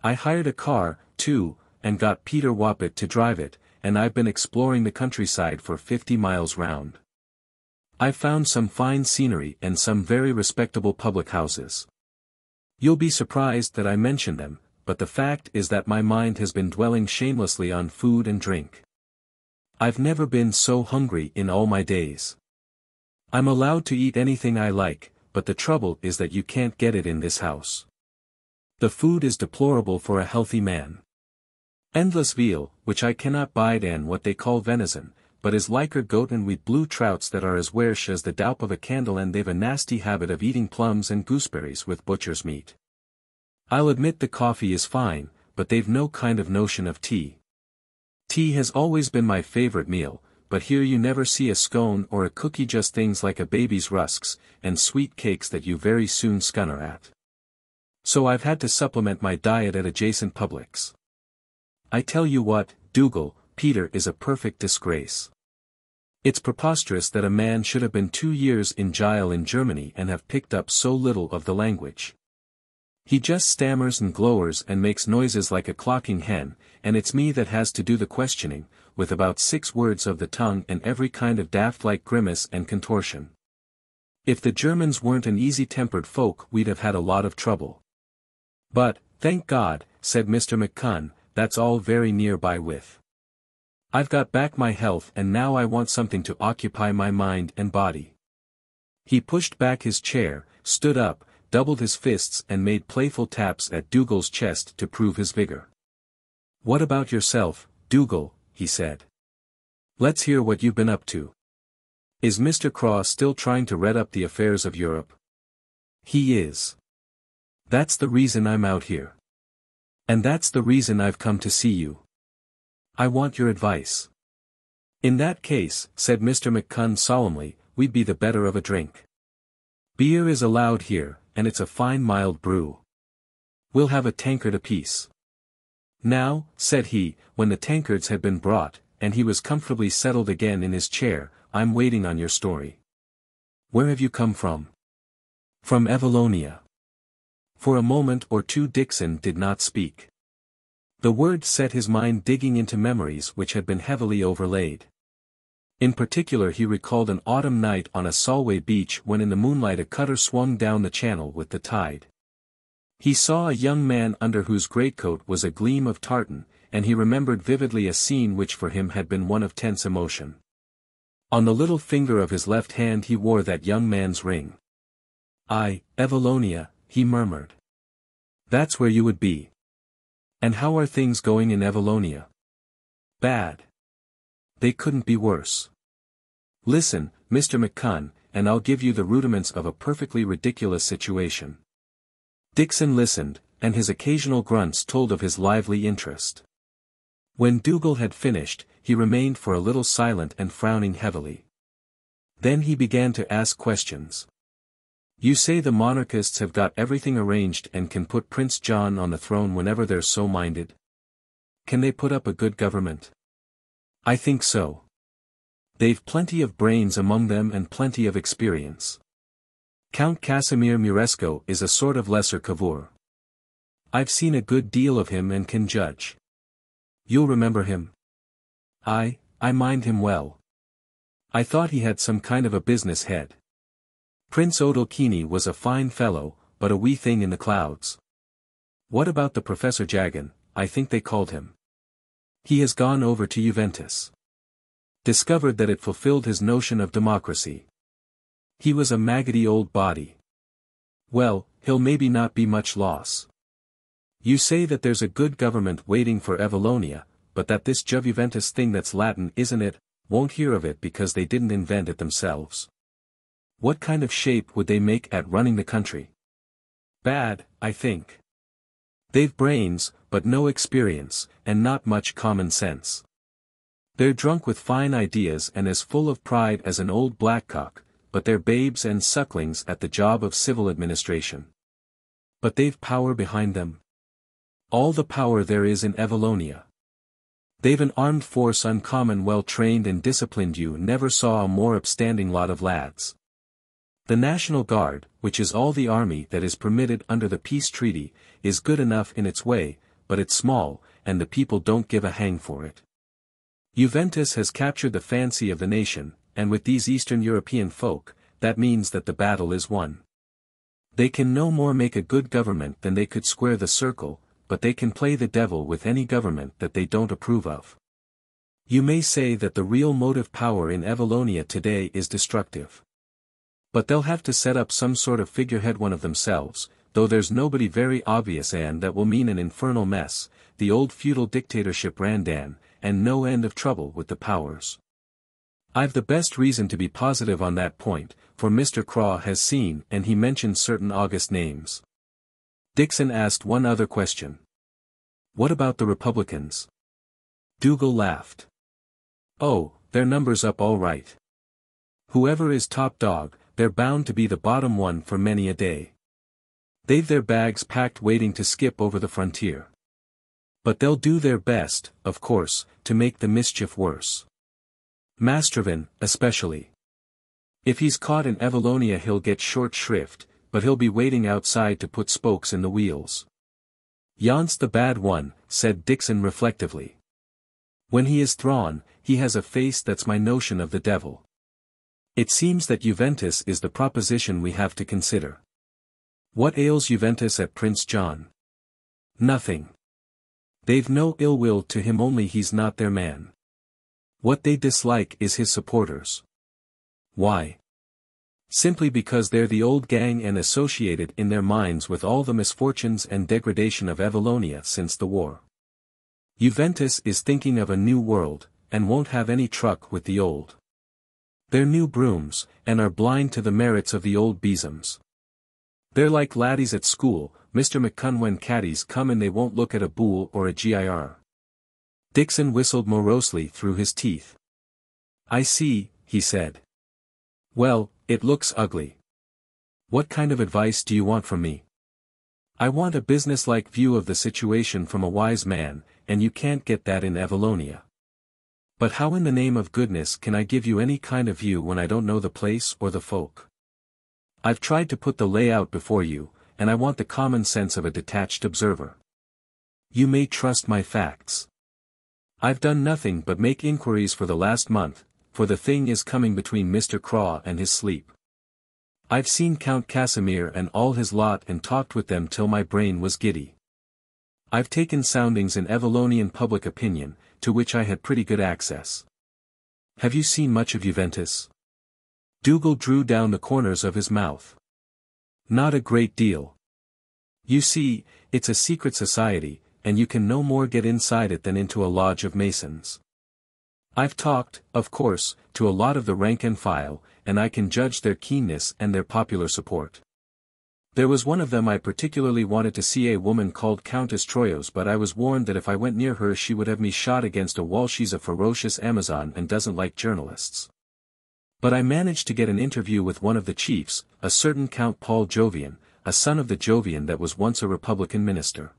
I hired a car, too, and got Peter Woppet to drive it, and I've been exploring the countryside for 50 miles round. I've found some fine scenery and some very respectable public houses. You'll be surprised that I mention them, but the fact is that my mind has been dwelling shamelessly on food and drink. I've never been so hungry in all my days. I'm allowed to eat anything I like, but the trouble is that you can't get it in this house. The food is deplorable for a healthy man. Endless veal, which I cannot bide, and what they call venison, but is liker goaten with blue trouts that are as wersh as the daup of a candle, and they've a nasty habit of eating plums and gooseberries with butcher's meat. I'll admit the coffee is fine, but they've no kind of notion of tea. Tea has always been my favorite meal, but here you never see a scone or a cookie, just things like a baby's rusks, and sweet cakes that you very soon scunner at. So I've had to supplement my diet at adjacent publics. I tell you what, Dougal, Peter is a perfect disgrace. It's preposterous that a man should have been 2 years in jail in Germany and have picked up so little of the language. He just stammers and glowers and makes noises like a clocking hen, and it's me that has to do the questioning, with about 6 words of the tongue and every kind of daft-like grimace and contortion. If the Germans weren't an easy-tempered folk, we'd have had a lot of trouble. But, thank God, said Mr. McCunn, that's all very nearby with. I've got back my health, and now I want something to occupy my mind and body. He pushed back his chair, stood up, doubled his fists and made playful taps at Dougal's chest to prove his vigor. What about yourself, Dougal? He said. Let's hear what you've been up to. Is Mr. Craw still trying to red up the affairs of Europe? He is. That's the reason I'm out here. And that's the reason I've come to see you. I want your advice. In that case, said Mr. McCunn solemnly, we'd be the better of a drink. Beer is allowed here, and it's a fine mild brew. We'll have a tankard apiece. Now, said he, when the tankards had been brought, and he was comfortably settled again in his chair, I'm waiting on your story. Where have you come from? From Evallonia. For a moment or two Dickson did not speak. The word set his mind digging into memories which had been heavily overlaid. In particular he recalled an autumn night on a Solway beach when in the moonlight a cutter swung down the channel with the tide. He saw a young man under whose greatcoat was a gleam of tartan, and he remembered vividly a scene which for him had been one of tense emotion. On the little finger of his left hand he wore that young man's ring. "Aye, Evallonia," he murmured. "That's where you would be. And how are things going in Evallonia?" "Bad. They couldn't be worse. Listen, Mr. McCunn, and I'll give you the rudiments of a perfectly ridiculous situation." Dickson listened, and his occasional grunts told of his lively interest. When Dougal had finished, he remained for a little silent and frowning heavily. Then he began to ask questions. "You say the monarchists have got everything arranged and can put Prince John on the throne whenever they're so minded? Can they put up a good government?" "I think so. They've plenty of brains among them and plenty of experience. Count Casimir Muresco is a sort of lesser Cavour. I've seen a good deal of him and can judge. You'll remember him?" I mind him well. I thought he had some kind of a business head. Prince Odalchini was a fine fellow, but a wee thing in the clouds. What about the Professor Jagan, I think they called him? He has gone over to Juventus. Discovered that it fulfilled his notion of democracy. He was a maggoty old body. Well, he'll maybe not be much loss. You say that there's a good government waiting for Evallonia, but that this Juventus thing that's Latin, isn't it, won't hear of it because they didn't invent it themselves. What kind of shape would they make at running the country? Bad, I think. They've brains, but no experience, and not much common sense. They're drunk with fine ideas and as full of pride as an old blackcock, but they're babes and sucklings at the job of civil administration. But they've power behind them. All the power there is in Evallonia. They've an armed force uncommon well trained and disciplined. You never saw a more upstanding lot of lads. The National Guard, which is all the army that is permitted under the peace treaty, is good enough in its way, but it's small, and the people don't give a hang for it. Juventus has captured the fancy of the nation, and with these Eastern European folk, that means that the battle is won. They can no more make a good government than they could square the circle, but they can play the devil with any government that they don't approve of. You may say that the real motive power in Evallonia today is destructive. But they'll have to set up some sort of figurehead one of themselves, though there's nobody very obvious, and that will mean an infernal mess, the old feudal dictatorship Randan, and no end of trouble with the powers. I've the best reason to be positive on that point, for Mr. Craw has seen and he mentioned certain august names. Dickson asked one other question. What about the Republicans? Dougal laughed. Oh, their number's up all right. Whoever is top dog, they're bound to be the bottom one for many a day. They've their bags packed waiting to skip over the frontier. But they'll do their best, of course, to make the mischief worse. Mastrovan, especially. If he's caught in Evallonia he'll get short shrift, but he'll be waiting outside to put spokes in the wheels. Yon's the bad one, said Dickson reflectively. When he is thrawn, he has a face that's my notion of the devil. It seems that Juventus is the proposition we have to consider. What ails Juventus at Prince John? Nothing. They've no ill will to him, only he's not their man. What they dislike is his supporters. Why? Simply because they're the old gang and associated in their minds with all the misfortunes and degradation of Evallonia since the war. Juventus is thinking of a new world, and won't have any truck with the old. They're new brooms, and are blind to the merits of the old besoms. They're like laddies at school, Mr. McCunn, when caddies come and they won't look at a boule or a GIR. Dickson whistled morosely through his teeth. I see, he said. Well, it looks ugly. What kind of advice do you want from me? I want a businesslike view of the situation from a wise man, and you can't get that in Evallonia. But how in the name of goodness can I give you any kind of view when I don't know the place or the folk? I've tried to put the layout before you, and I want the common sense of a detached observer. You may trust my facts. I've done nothing but make inquiries for the last month, for the thing is coming between Mr. Craw and his sleep. I've seen Count Casimir and all his lot and talked with them till my brain was giddy. I've taken soundings in Evallonian public opinion, to which I had pretty good access. Have you seen much of Juventus? Dougal drew down the corners of his mouth. Not a great deal. You see, it's a secret society, and you can no more get inside it than into a lodge of masons. I've talked, of course, to a lot of the rank and file, and I can judge their keenness and their popular support. There was one of them I particularly wanted to see, a woman called Countess Troyos, but I was warned that if I went near her she would have me shot against a wall. She's a ferocious Amazon and doesn't like journalists. But I managed to get an interview with one of the chiefs, a certain Count Paul Jovian, a son of the Jovian that was once a Republican minister.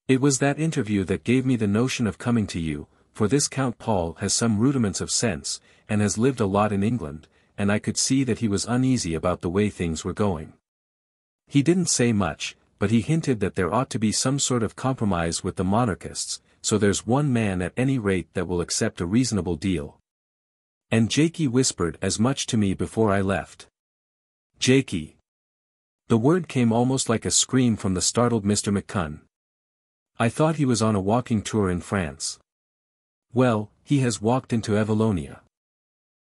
It was that interview that gave me the notion of coming to you, for this Count Paul has some rudiments of sense, and has lived a lot in England, and I could see that he was uneasy about the way things were going. He didn't say much, but he hinted that there ought to be some sort of compromise with the monarchists, so there's one man at any rate that will accept a reasonable deal. And Jaikie whispered as much to me before I left. Jaikie. The word came almost like a scream from the startled Mr. McCunn. I thought he was on a walking tour in France. Well, he has walked into Evallonia.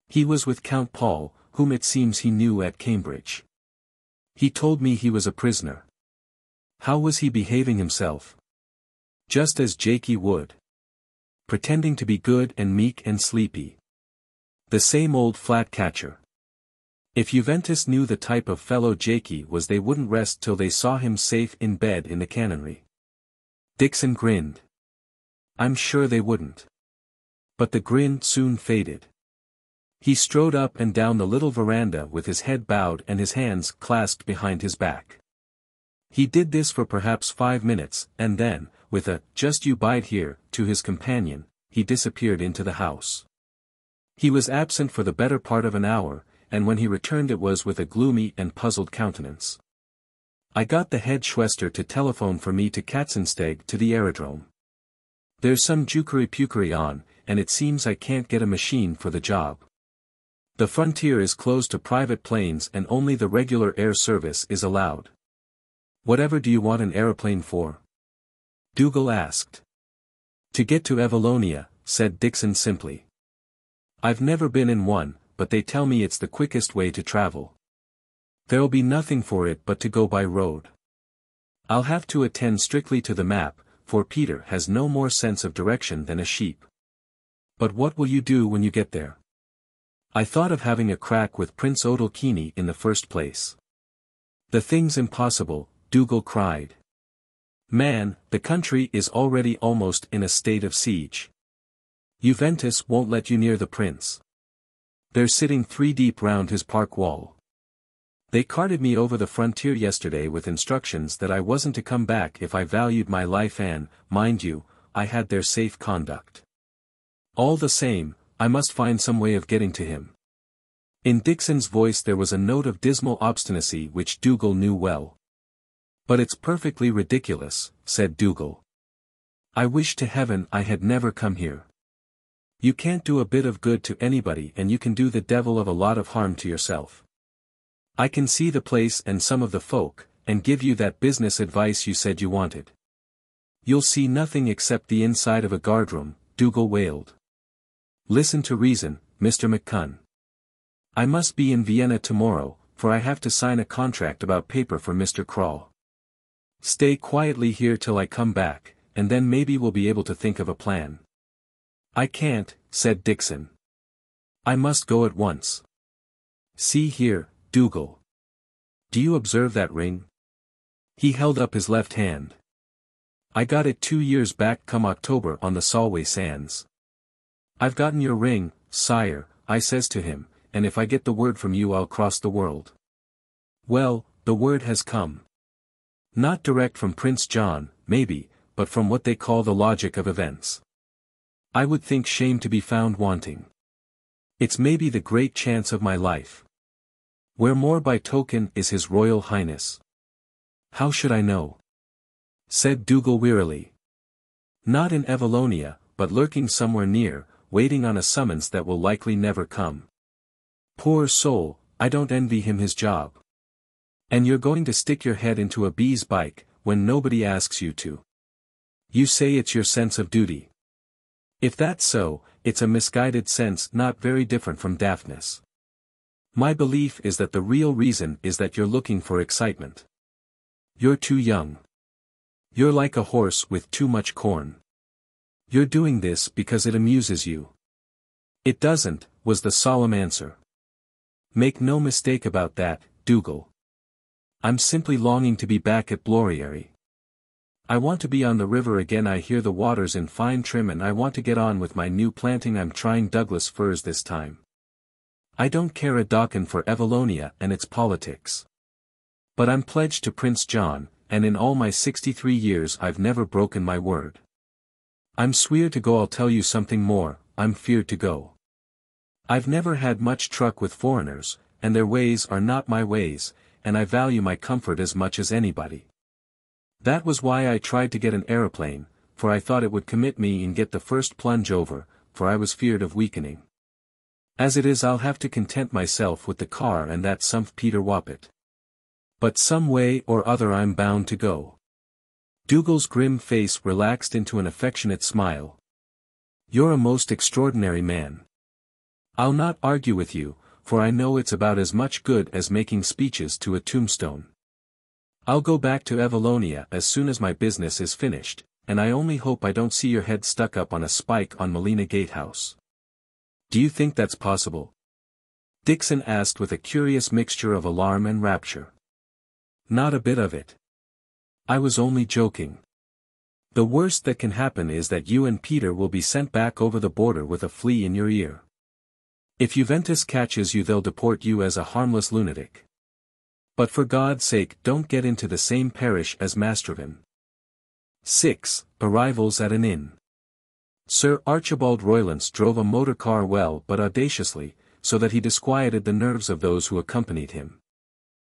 He was with Count Paul, whom it seems he knew at Cambridge. He told me he was a prisoner. How was he behaving himself? Just as Jaikie would. Pretending to be good and meek and sleepy. The same old flat catcher. If Juventus knew the type of fellow Jaikie was, they wouldn't rest till they saw him safe in bed in the canonry. Dickson grinned. I'm sure they wouldn't. But the grin soon faded. He strode up and down the little veranda with his head bowed and his hands clasped behind his back. He did this for perhaps 5 minutes, and then, with a, "Just you bide here," to his companion, he disappeared into the house. He was absent for the better part of an hour, and when he returned it was with a gloomy and puzzled countenance. "I got the head Schwester to telephone for me to Katzensteg to the aerodrome. There's some jukery-pukery on, and it seems I can't get a machine for the job. The frontier is closed to private planes and only the regular air service is allowed." "Whatever do you want an aeroplane for?" Dougal asked. "To get to Evallonia," said Dickson simply. "I've never been in one, but they tell me it's the quickest way to travel. There'll be nothing for it but to go by road. I'll have to attend strictly to the map, for Peter has no more sense of direction than a sheep." "But what will you do when you get there?" "I thought of having a crack with Prince Odalchini in the first place." "The thing's impossible," Dougal cried. "Man, the country is already almost in a state of siege. Juventus won't let you near the prince. They're sitting 3 deep round his park wall. They carted me over the frontier yesterday with instructions that I wasn't to come back if I valued my life and, mind you, I had their safe conduct. All the same, I must find some way of getting to him." In Dickson's voice there was a note of dismal obstinacy which Dougal knew well. "But it's perfectly ridiculous," said Dougal. "I wish to heaven I had never come here. You can't do a bit of good to anybody and you can do the devil of a lot of harm to yourself. I can see the place and some of the folk, and give you that business advice you said you wanted." "You'll see nothing except the inside of a guardroom," Dougal wailed. "Listen to reason, Mr. McCunn. I must be in Vienna tomorrow, for I have to sign a contract about paper for Mr. Kroll. Stay quietly here till I come back, and then maybe we'll be able to think of a plan." "I can't," said Dickson. "I must go at once. See here, Dougal. Do you observe that ring?" He held up his left hand. "I got it 2 years back come October on the Solway sands. I've gotten your ring, sire," I says to him, "and if I get the word from you I'll cross the world." Well, the word has come. Not direct from Prince John, maybe, but from what they call the logic of events. I would think shame to be found wanting. It's maybe the great chance of my life. Where more by token is His Royal Highness. "How should I know?" said Dougal wearily. "Not in Evallonia, but lurking somewhere near, waiting on a summons that will likely never come. Poor soul, I don't envy him his job. And you're going to stick your head into a bee's bike, when nobody asks you to. You say it's your sense of duty. If that's so, it's a misguided sense not very different from daftness. My belief is that the real reason is that you're looking for excitement. You're too young. You're like a horse with too much corn. You're doing this because it amuses you." "It doesn't," was the solemn answer. "Make no mistake about that, Dougal. I'm simply longing to be back at Bloriary. I want to be on the river again. I hear the water's in fine trim and I want to get on with my new planting. I'm trying Douglas firs this time. I don't care a docken for Evallonia and its politics. But I'm pledged to Prince John, and in all my 63 years I've never broken my word. I'm swear to go. I'll tell you something more, I'm feared to go. I've never had much truck with foreigners, and their ways are not my ways, and I value my comfort as much as anybody. That was why I tried to get an aeroplane, for I thought it would commit me and get the first plunge over, for I was feared of weakening. As it is I'll have to content myself with the car and that sumph Peter Woppet. But some way or other I'm bound to go." Dougal's grim face relaxed into an affectionate smile. "You're a most extraordinary man. I'll not argue with you, for I know it's about as much good as making speeches to a tombstone. I'll go back to Evallonia as soon as my business is finished, and I only hope I don't see your head stuck up on a spike on Melina Gatehouse." "Do you think that's possible?" Dickson asked with a curious mixture of alarm and rapture. "Not a bit of it. I was only joking. The worst that can happen is that you and Peter will be sent back over the border with a flea in your ear. If Juventus catches you, they'll deport you as a harmless lunatic. But for God's sake, don't get into the same parish as Mastervin. 6. Arrivals at an inn. Sir Archibald Roylance drove a motor car well but audaciously, so that he disquieted the nerves of those who accompanied him.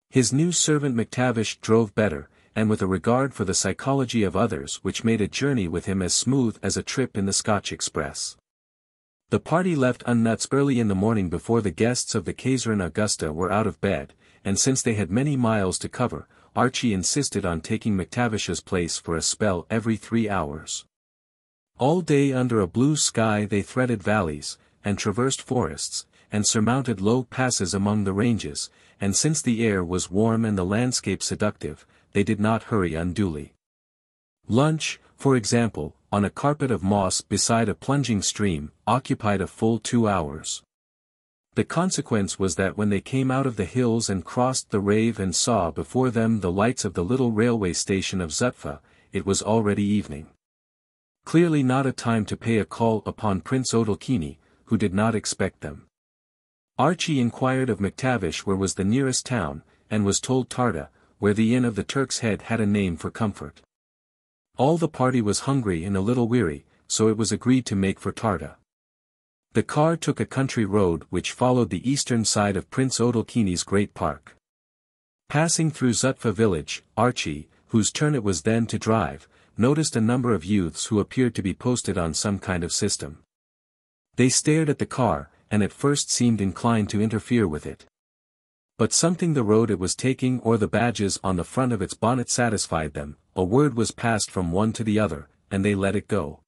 His new servant McTavish drove better, and with a regard for the psychology of others which made a journey with him as smooth as a trip in the Scotch Express. The party left Unnutz early in the morning before the guests of the Kaiserin Augusta were out of bed, and since they had many miles to cover, Archie insisted on taking McTavish's place for a spell every 3 hours. All day under a blue sky they threaded valleys, and traversed forests, and surmounted low passes among the ranges, and since the air was warm and the landscape seductive, they did not hurry unduly. Lunch, for example, on a carpet of moss beside a plunging stream, occupied a full 2 hours. The consequence was that when they came out of the hills and crossed the Rave and saw before them the lights of the little railway station of Zutphen, it was already evening. Clearly not a time to pay a call upon Prince Odalchini, who did not expect them. Archie inquired of McTavish where was the nearest town, and was told Tarda, where the Inn of the Turk's Head had a name for comfort. All the party was hungry and a little weary, so it was agreed to make for Tarda. The car took a country road which followed the eastern side of Prince Odalchini's great park. Passing through Zutphen village, Archie, whose turn it was then to drive, noticed a number of youths who appeared to be posted on some kind of system. They stared at the car, and at first seemed inclined to interfere with it. But something the road it was taking or the badges on the front of its bonnet satisfied them, a word was passed from one to the other, and they let it go.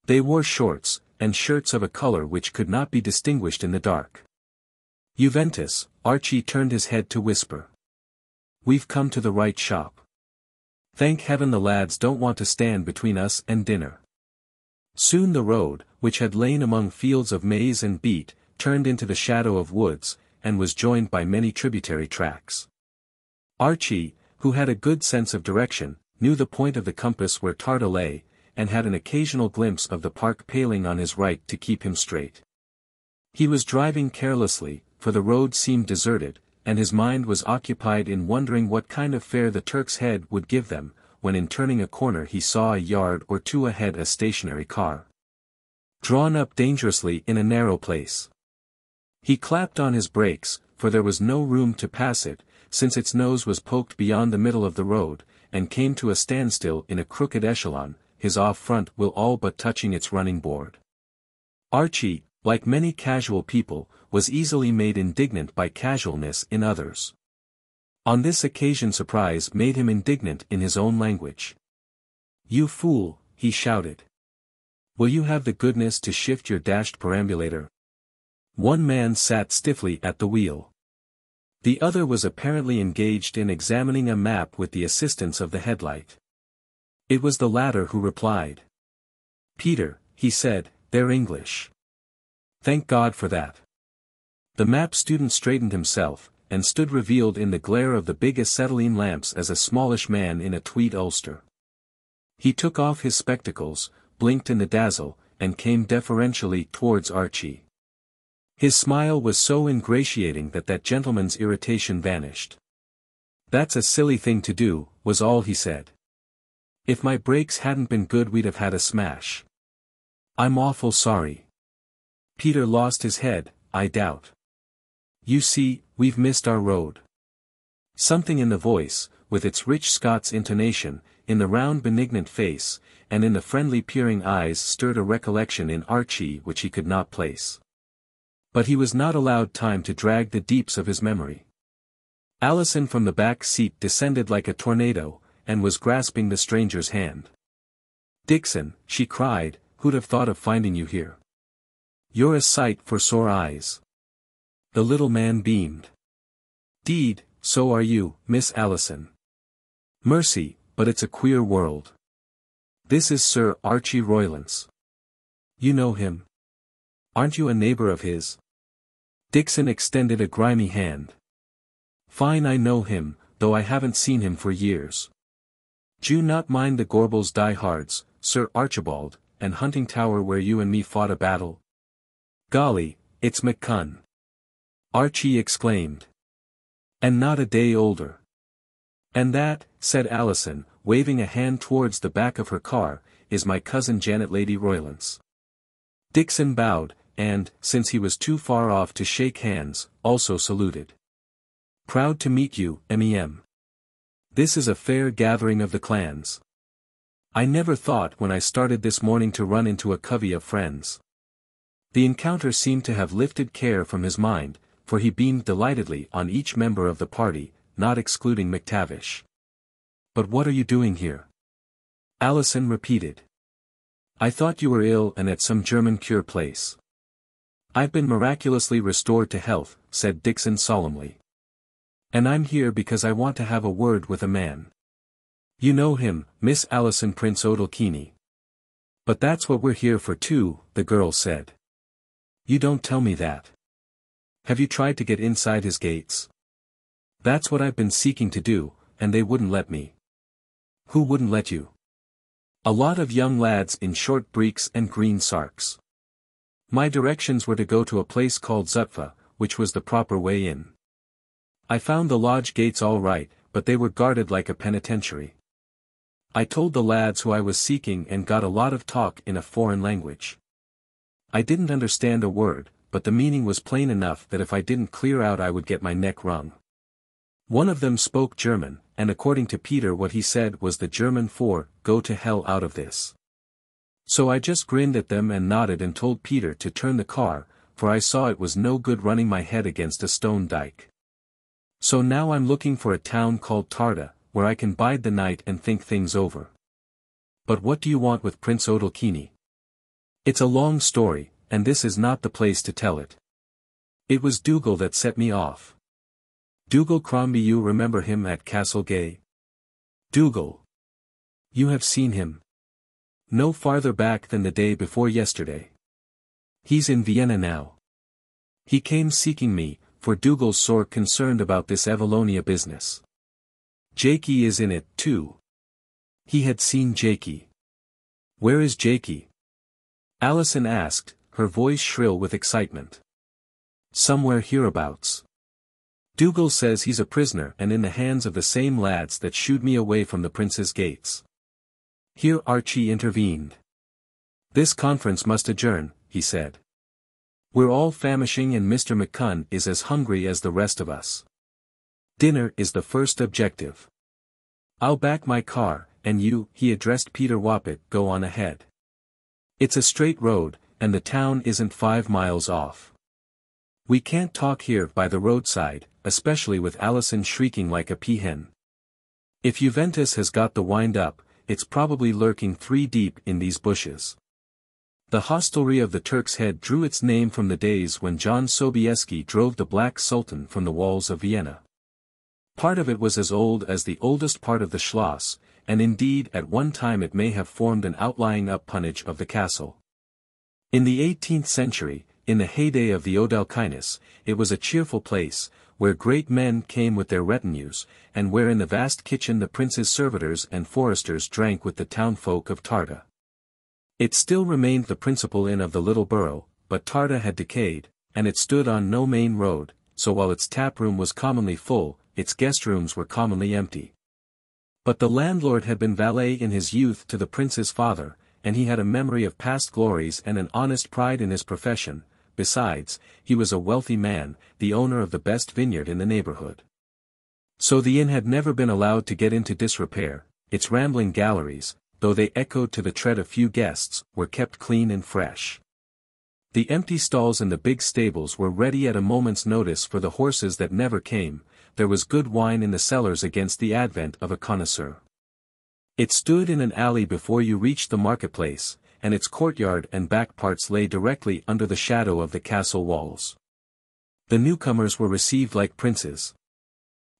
They wore shorts, and shirts of a color which could not be distinguished in the dark. Juventus, Archie turned his head to whisper. We've come to the right shop. Thank heaven the lads don't want to stand between us and dinner. Soon the road, which had lain among fields of maize and beet, turned into the shadow of woods, and was joined by many tributary tracks. Archie, who had a good sense of direction, knew the point of the compass where Tarda lay, and had an occasional glimpse of the park paling on his right to keep him straight. He was driving carelessly, for the road seemed deserted, and his mind was occupied in wondering what kind of fare the Turk's Head would give them, when in turning a corner he saw a yard or two ahead a stationary car, drawn up dangerously in a narrow place. He clapped on his brakes, for there was no room to pass it, since its nose was poked beyond the middle of the road, and came to a standstill in a crooked echelon, his off-front wheel all but touching its running board. Archie, like many casual people, was easily made indignant by casualness in others. On this occasion surprise made him indignant in his own language. "You fool," he shouted. "Will you have the goodness to shift your dashed perambulator?" One man sat stiffly at the wheel. The other was apparently engaged in examining a map with the assistance of the headlight. It was the latter who replied. "Peter," he said, "they're English. Thank God for that." The map student straightened himself, and stood revealed in the glare of the big acetylene lamps as a smallish man in a tweed ulster. He took off his spectacles, blinked in the dazzle, and came deferentially towards Archie. His smile was so ingratiating that gentleman's irritation vanished. "That's a silly thing to do," was all he said. "If my brakes hadn't been good we'd have had a smash. I'm awful sorry." Peter lost his head, I doubt. "You see, we've missed our road." Something in the voice, with its rich Scots intonation, in the round benignant face, and in the friendly peering eyes stirred a recollection in Archie which he could not place. But he was not allowed time to drag the deeps of his memory. Alison from the back seat descended like a tornado, and was grasping the stranger's hand. "Dickson," she cried, "who'd have thought of finding you here? You're a sight for sore eyes." The little man beamed. "'Deed, so are you, Miss Alison. Mercy, but it's a queer world. This is Sir Archie Roylance. You know him? Aren't you a neighbor of his?" Dickson extended a grimy hand. "Fine, I know him, though I haven't seen him for years. "'Do not mind the Gorbals die-hards, Sir Archibald, and Huntingtower where you and me fought a battle?" "Golly, it's McCunn!" Archie exclaimed. "And not a day older." "And that," said Alison, waving a hand towards the back of her car, "is my cousin Janet Lady Roylance." Dickson bowed, and, since he was too far off to shake hands, also saluted. "Proud to meet you, Mem. This is a fair gathering of the clans. I never thought when I started this morning to run into a covey of friends." The encounter seemed to have lifted care from his mind, for he beamed delightedly on each member of the party, not excluding McTavish. "But what are you doing here?" Alison repeated. "I thought you were ill and at some German cure place." "I've been miraculously restored to health," said Dickson solemnly. "And I'm here because I want to have a word with a man." "You know him, Miss Alison, Prince Odalchini." "But that's what we're here for too," the girl said. "You don't tell me that. Have you tried to get inside his gates?" "That's what I've been seeking to do, and they wouldn't let me." "Who wouldn't let you?" "A lot of young lads in short breeks and green sarks. My directions were to go to a place called Zutpha, which was the proper way in. I found the lodge gates all right, but they were guarded like a penitentiary. I told the lads who I was seeking and got a lot of talk in a foreign language. I didn't understand a word, but the meaning was plain enough that if I didn't clear out I would get my neck wrung. One of them spoke German, and according to Peter what he said was the German for, go to hell out of this. So I just grinned at them and nodded and told Peter to turn the car, for I saw it was no good running my head against a stone dike. So now I'm looking for a town called Tarda, where I can bide the night and think things over." "But what do you want with Prince Odalchini?" "It's a long story, and this is not the place to tell it. It was Dougal that set me off." "Dougal Crombie, you remember him at Castle Gay?" "Dougal. You have seen him?" "No farther back than the day before yesterday. He's in Vienna now. He came seeking me, for Dougal's sore concerned about this Evallonia business. Jaikie is in it, too." He had seen Jaikie. "Where is Jaikie?" Alison asked, her voice shrill with excitement. "Somewhere hereabouts. Dougal says he's a prisoner and in the hands of the same lads that shooed me away from the prince's gates." Here Archie intervened. "This conference must adjourn," he said. "We're all famishing and Mr. McCunn is as hungry as the rest of us. Dinner is the first objective. I'll back my car, and you," he addressed Peter Wappett, "go on ahead. It's a straight road, and the town isn't 5 miles off. We can't talk here by the roadside, especially with Alison shrieking like a peahen. If Juventus has got the wind up, it's probably lurking 3 deep in these bushes." The hostelry of the Turk's Head drew its name from the days when John Sobieski drove the Black Sultan from the walls of Vienna. Part of it was as old as the oldest part of the Schloss, and indeed at one time it may have formed an outlying appanage of the castle. In the 18th century, in the heyday of the Odalchinis, it was a cheerful place, where great men came with their retinues, and where in the vast kitchen the prince's servitors and foresters drank with the townfolk of Tarda. It still remained the principal inn of the little borough, but Tarda had decayed, and it stood on no main road, so while its tap-room was commonly full, its guest-rooms were commonly empty. But the landlord had been valet in his youth to the prince's father, and he had a memory of past glories and an honest pride in his profession. Besides, he was a wealthy man, the owner of the best vineyard in the neighborhood. So the inn had never been allowed to get into disrepair. Its rambling galleries, though they echoed to the tread of few guests, were kept clean and fresh. The empty stalls in the big stables were ready at a moment's notice for the horses that never came. There was good wine in the cellars against the advent of a connoisseur. It stood in an alley before you reached the marketplace, and its courtyard and back parts lay directly under the shadow of the castle walls. The newcomers were received like princes.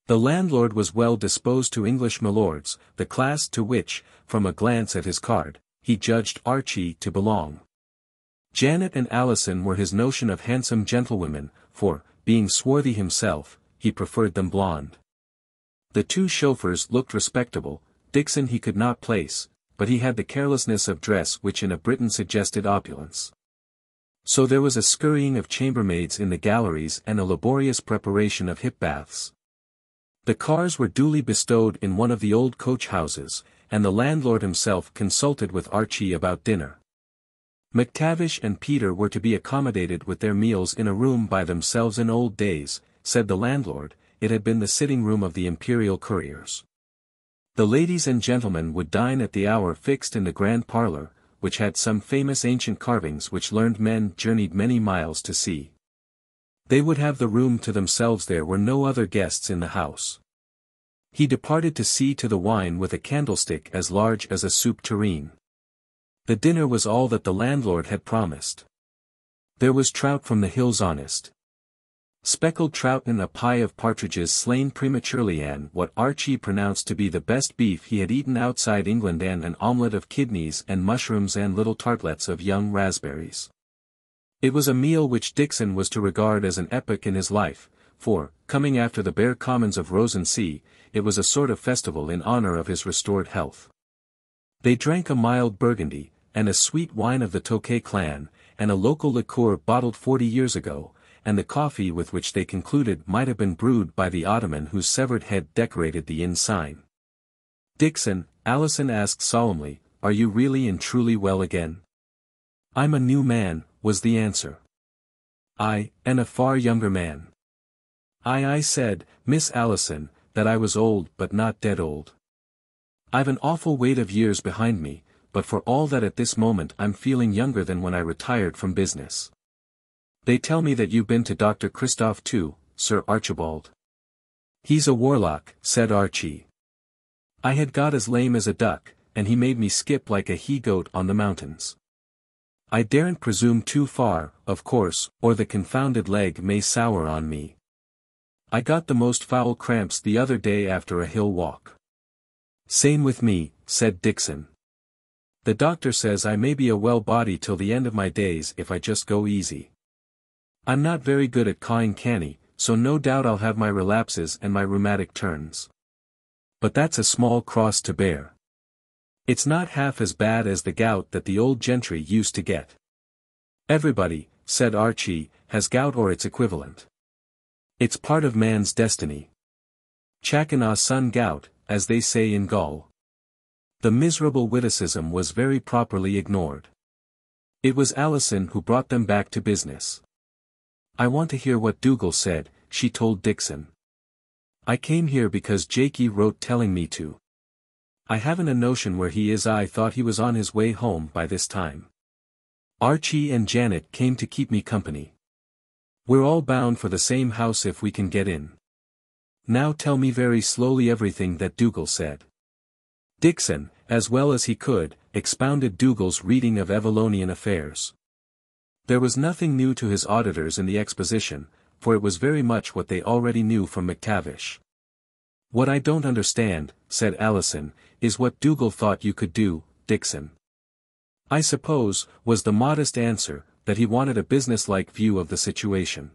The landlord was well disposed to English milords, the class to which, from a glance at his card, he judged Archie to belong. Janet and Alison were his notion of handsome gentlewomen, for, being swarthy himself, he preferred them blonde. The 2 chauffeurs looked respectable, Dickson he could not place, but he had the carelessness of dress which in a Briton suggested opulence. So there was a scurrying of chambermaids in the galleries and a laborious preparation of hip baths. The cars were duly bestowed in one of the old coach houses, and the landlord himself consulted with Archie about dinner. McTavish and Peter were to be accommodated with their meals in a room by themselves. In old days, said the landlord, it had been the sitting room of the imperial couriers. The ladies and gentlemen would dine at the hour fixed in the grand parlour, which had some famous ancient carvings which learned men journeyed many miles to see. They would have the room to themselves. There were no other guests in the house. He departed to see to the wine with a candlestick as large as a soup tureen. The dinner was all that the landlord had promised. There was trout from the hills, honest speckled trout, and a pie of partridges slain prematurely, and what Archie pronounced to be the best beef he had eaten outside England, and an omelette of kidneys and mushrooms and little tartlets of young raspberries. It was a meal which Dickson was to regard as an epoch in his life, for, coming after the bare commons of Rosensea, it was a sort of festival in honour of his restored health. They drank a mild Burgundy, and a sweet wine of the Tokay clan, and a local liqueur bottled 40 years ago, and the coffee with which they concluded might have been brewed by the Ottoman whose severed head decorated the inn sign. "Dickson," Alison asked solemnly, "are you really and truly well again?" "I'm a new man," was the answer. "I, and a far younger man." I said, Miss Alison, that I was old but not dead old. I've an awful weight of years behind me, but for all that at this moment I'm feeling younger than when I retired from business. They tell me that you've been to Dr. Christophe too, Sir Archibald. He's a warlock, said Archie. I had got as lame as a duck, and he made me skip like a he-goat on the mountains. I daren't presume too far, of course, or the confounded leg may sour on me. I got the most foul cramps the other day after a hill walk. Same with me, said Dickson. The doctor says I may be a well body till the end of my days if I just go easy. I'm not very good at cawing canny, so no doubt I'll have my relapses and my rheumatic turns. But that's a small cross to bear. It's not half as bad as the gout that the old gentry used to get. Everybody, said Archie, has gout or its equivalent. It's part of man's destiny. Chacun son gout, as they say in Gaul. The miserable witticism was very properly ignored. It was Alison who brought them back to business. I want to hear what Dougal said, she told Dickson. I came here because Jaikie wrote telling me to. I haven't a notion where he is. I thought he was on his way home by this time. Archie and Janet came to keep me company. We're all bound for the same house if we can get in. Now tell me very slowly everything that Dougal said. Dickson, as well as he could, expounded Dougal's reading of Evalonian affairs. There was nothing new to his auditors in the exposition, for it was very much what they already knew from McTavish. What I don't understand, said Alison, is what Dougal thought you could do, Dickson. I suppose, was the modest answer, that he wanted a business-like view of the situation.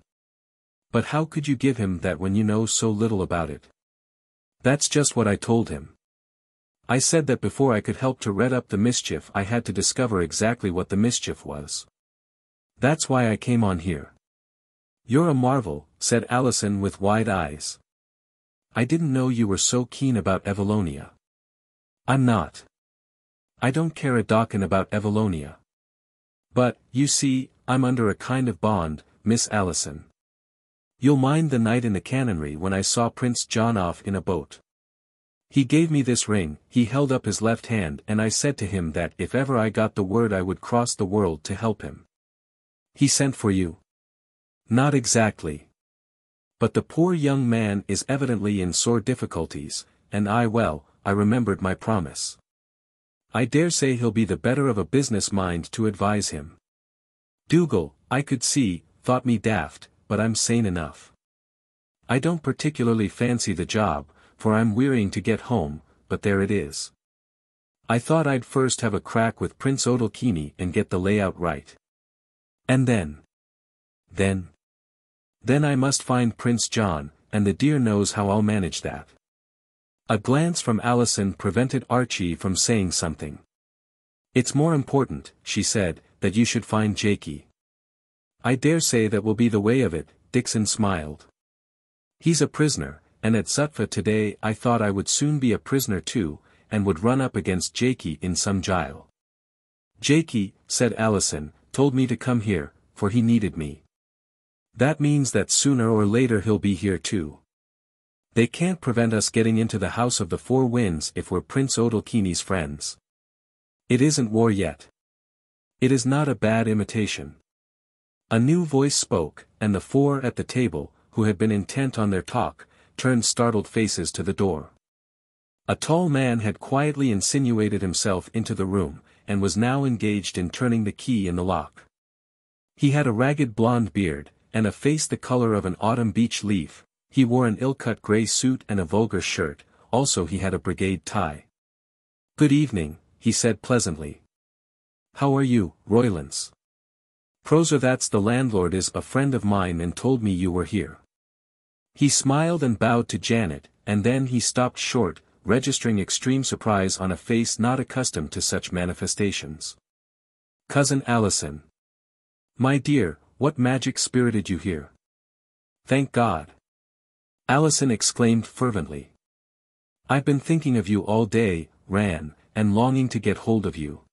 But how could you give him that when you know so little about it? That's just what I told him. I said that before I could help to red up the mischief I had to discover exactly what the mischief was. That's why I came on here. You're a marvel, said Alison with wide eyes. I didn't know you were so keen about Evallonia. I'm not. I don't care a dockin about Evallonia. But, you see, I'm under a kind of bond, Miss Alison. You'll mind the night in the canonry when I saw Prince John off in a boat. He gave me this ring, he held up his left hand, and I said to him that if ever I got the word I would cross the world to help him. He sent for you. Not exactly. But the poor young man is evidently in sore difficulties, and I remembered my promise. I dare say he'll be the better of a business mind to advise him. Dougal, I could see, thought me daft, but I'm sane enough. I don't particularly fancy the job, for I'm wearying to get home, but there it is. I thought I'd first have a crack with Prince Odalchini and get the layout right. And then I must find Prince John, and the dear knows how I'll manage that. A glance from Alison prevented Archie from saying something. "It's more important," she said, "that you should find Jaikie." "I dare say that will be the way of it," Dickson smiled. "He's a prisoner, and at Zutpha today I thought I would soon be a prisoner too, and would run up against Jaikie in some gyal." "Jaikie," said Alison, "told me to come here, for he needed me. That means that sooner or later he'll be here too. They can't prevent us getting into the House of the Four Winds if we're Prince Odalchini's friends. It isn't war yet. It is not a bad imitation." A new voice spoke, and the four at the table, who had been intent on their talk, turned startled faces to the door. A tall man had quietly insinuated himself into the room, and was now engaged in turning the key in the lock. He had a ragged blonde beard, and a face the color of an autumn beech leaf. He wore an ill-cut grey suit and a vulgar shirt, also he had a brigade tie. "Good evening," he said pleasantly. "How are you, Roylance? Proser, that's the landlord, is a friend of mine and told me you were here." He smiled and bowed to Janet, and then he stopped short, registering extreme surprise on a face not accustomed to such manifestations. "Cousin Alison. My dear, what magic spirited you here?" "Thank God!" Alison exclaimed fervently. "I've been thinking of you all day, Ran, and longing to get hold of you.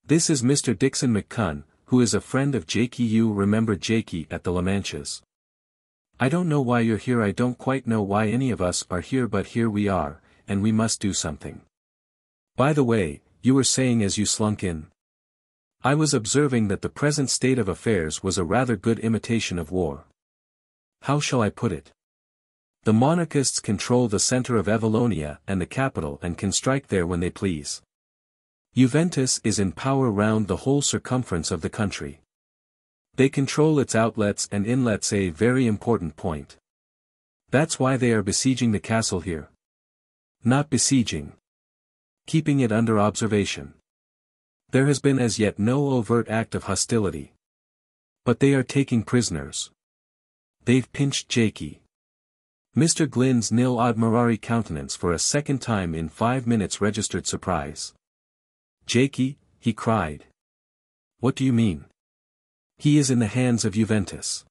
This is Mr. Dickson McCunn, who is a friend of Jaikie. You remember Jaikie at the La Manches. I don't know why you're here, I don't quite know why any of us are here, but here we are, and we must do something. By the way, you were saying as you slunk in. I was observing that the present state of affairs was a rather good imitation of war. How shall I put it? The monarchists control the center of Evallonia and the capital and can strike there when they please. Juventus is in power round the whole circumference of the country. They control its outlets and inlets, a very important point. That's why they are besieging the castle here. Not besieging. Keeping it under observation. There has been as yet no overt act of hostility. But they are taking prisoners. They've pinched Jaikie." Mr. Glynde's nil admirari countenance for a second time in 5 minutes registered surprise. "Jaikie," he cried. "What do you mean?" "He is in the hands of Juventus.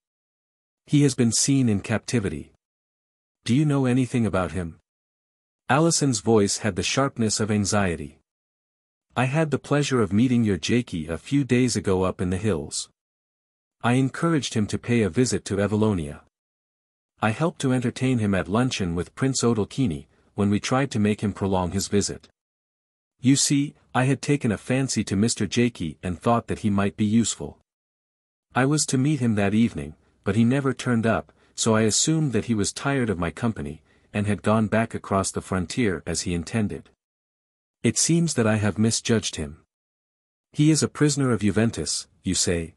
He has been seen in captivity. Do you know anything about him?" Alison's voice had the sharpness of anxiety. "I had the pleasure of meeting your Jaikie a few days ago up in the hills. I encouraged him to pay a visit to Evallonia. I helped to entertain him at luncheon with Prince Odalchini, when we tried to make him prolong his visit. You see, I had taken a fancy to Mr. Jaikie and thought that he might be useful. I was to meet him that evening, but he never turned up, so I assumed that he was tired of my company, and had gone back across the frontier as he intended. It seems that I have misjudged him. He is a prisoner of Juventus, you say?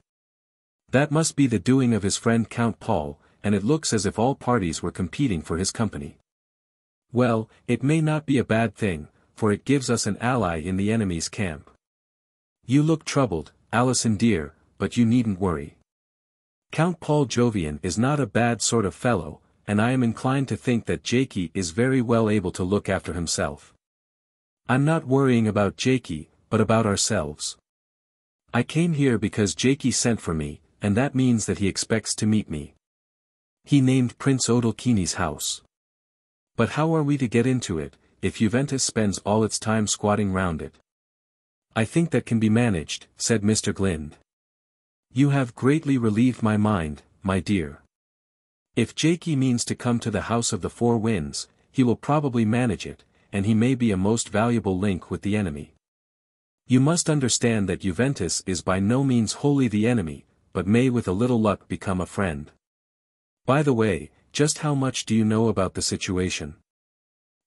That must be the doing of his friend Count Paul, and it looks as if all parties were competing for his company. Well, it may not be a bad thing, for it gives us an ally in the enemy's camp. You look troubled, Alison dear, but you needn't worry. Count Paul Jovian is not a bad sort of fellow, and I am inclined to think that Jaikie is very well able to look after himself. I'm not worrying about Jaikie, but about ourselves. I came here because Jaikie sent for me, and that means that he expects to meet me. He named Prince Odalchini's house. But how are we to get into it, if Juventus spends all its time squatting round it? I think that can be managed, said Mr. Glynde. You have greatly relieved my mind, my dear. If Jaikie means to come to the House of the Four Winds, he will probably manage it, and he may be a most valuable link with the enemy. You must understand that Juventus is by no means wholly the enemy, but may with a little luck become a friend. By the way, just how much do you know about the situation?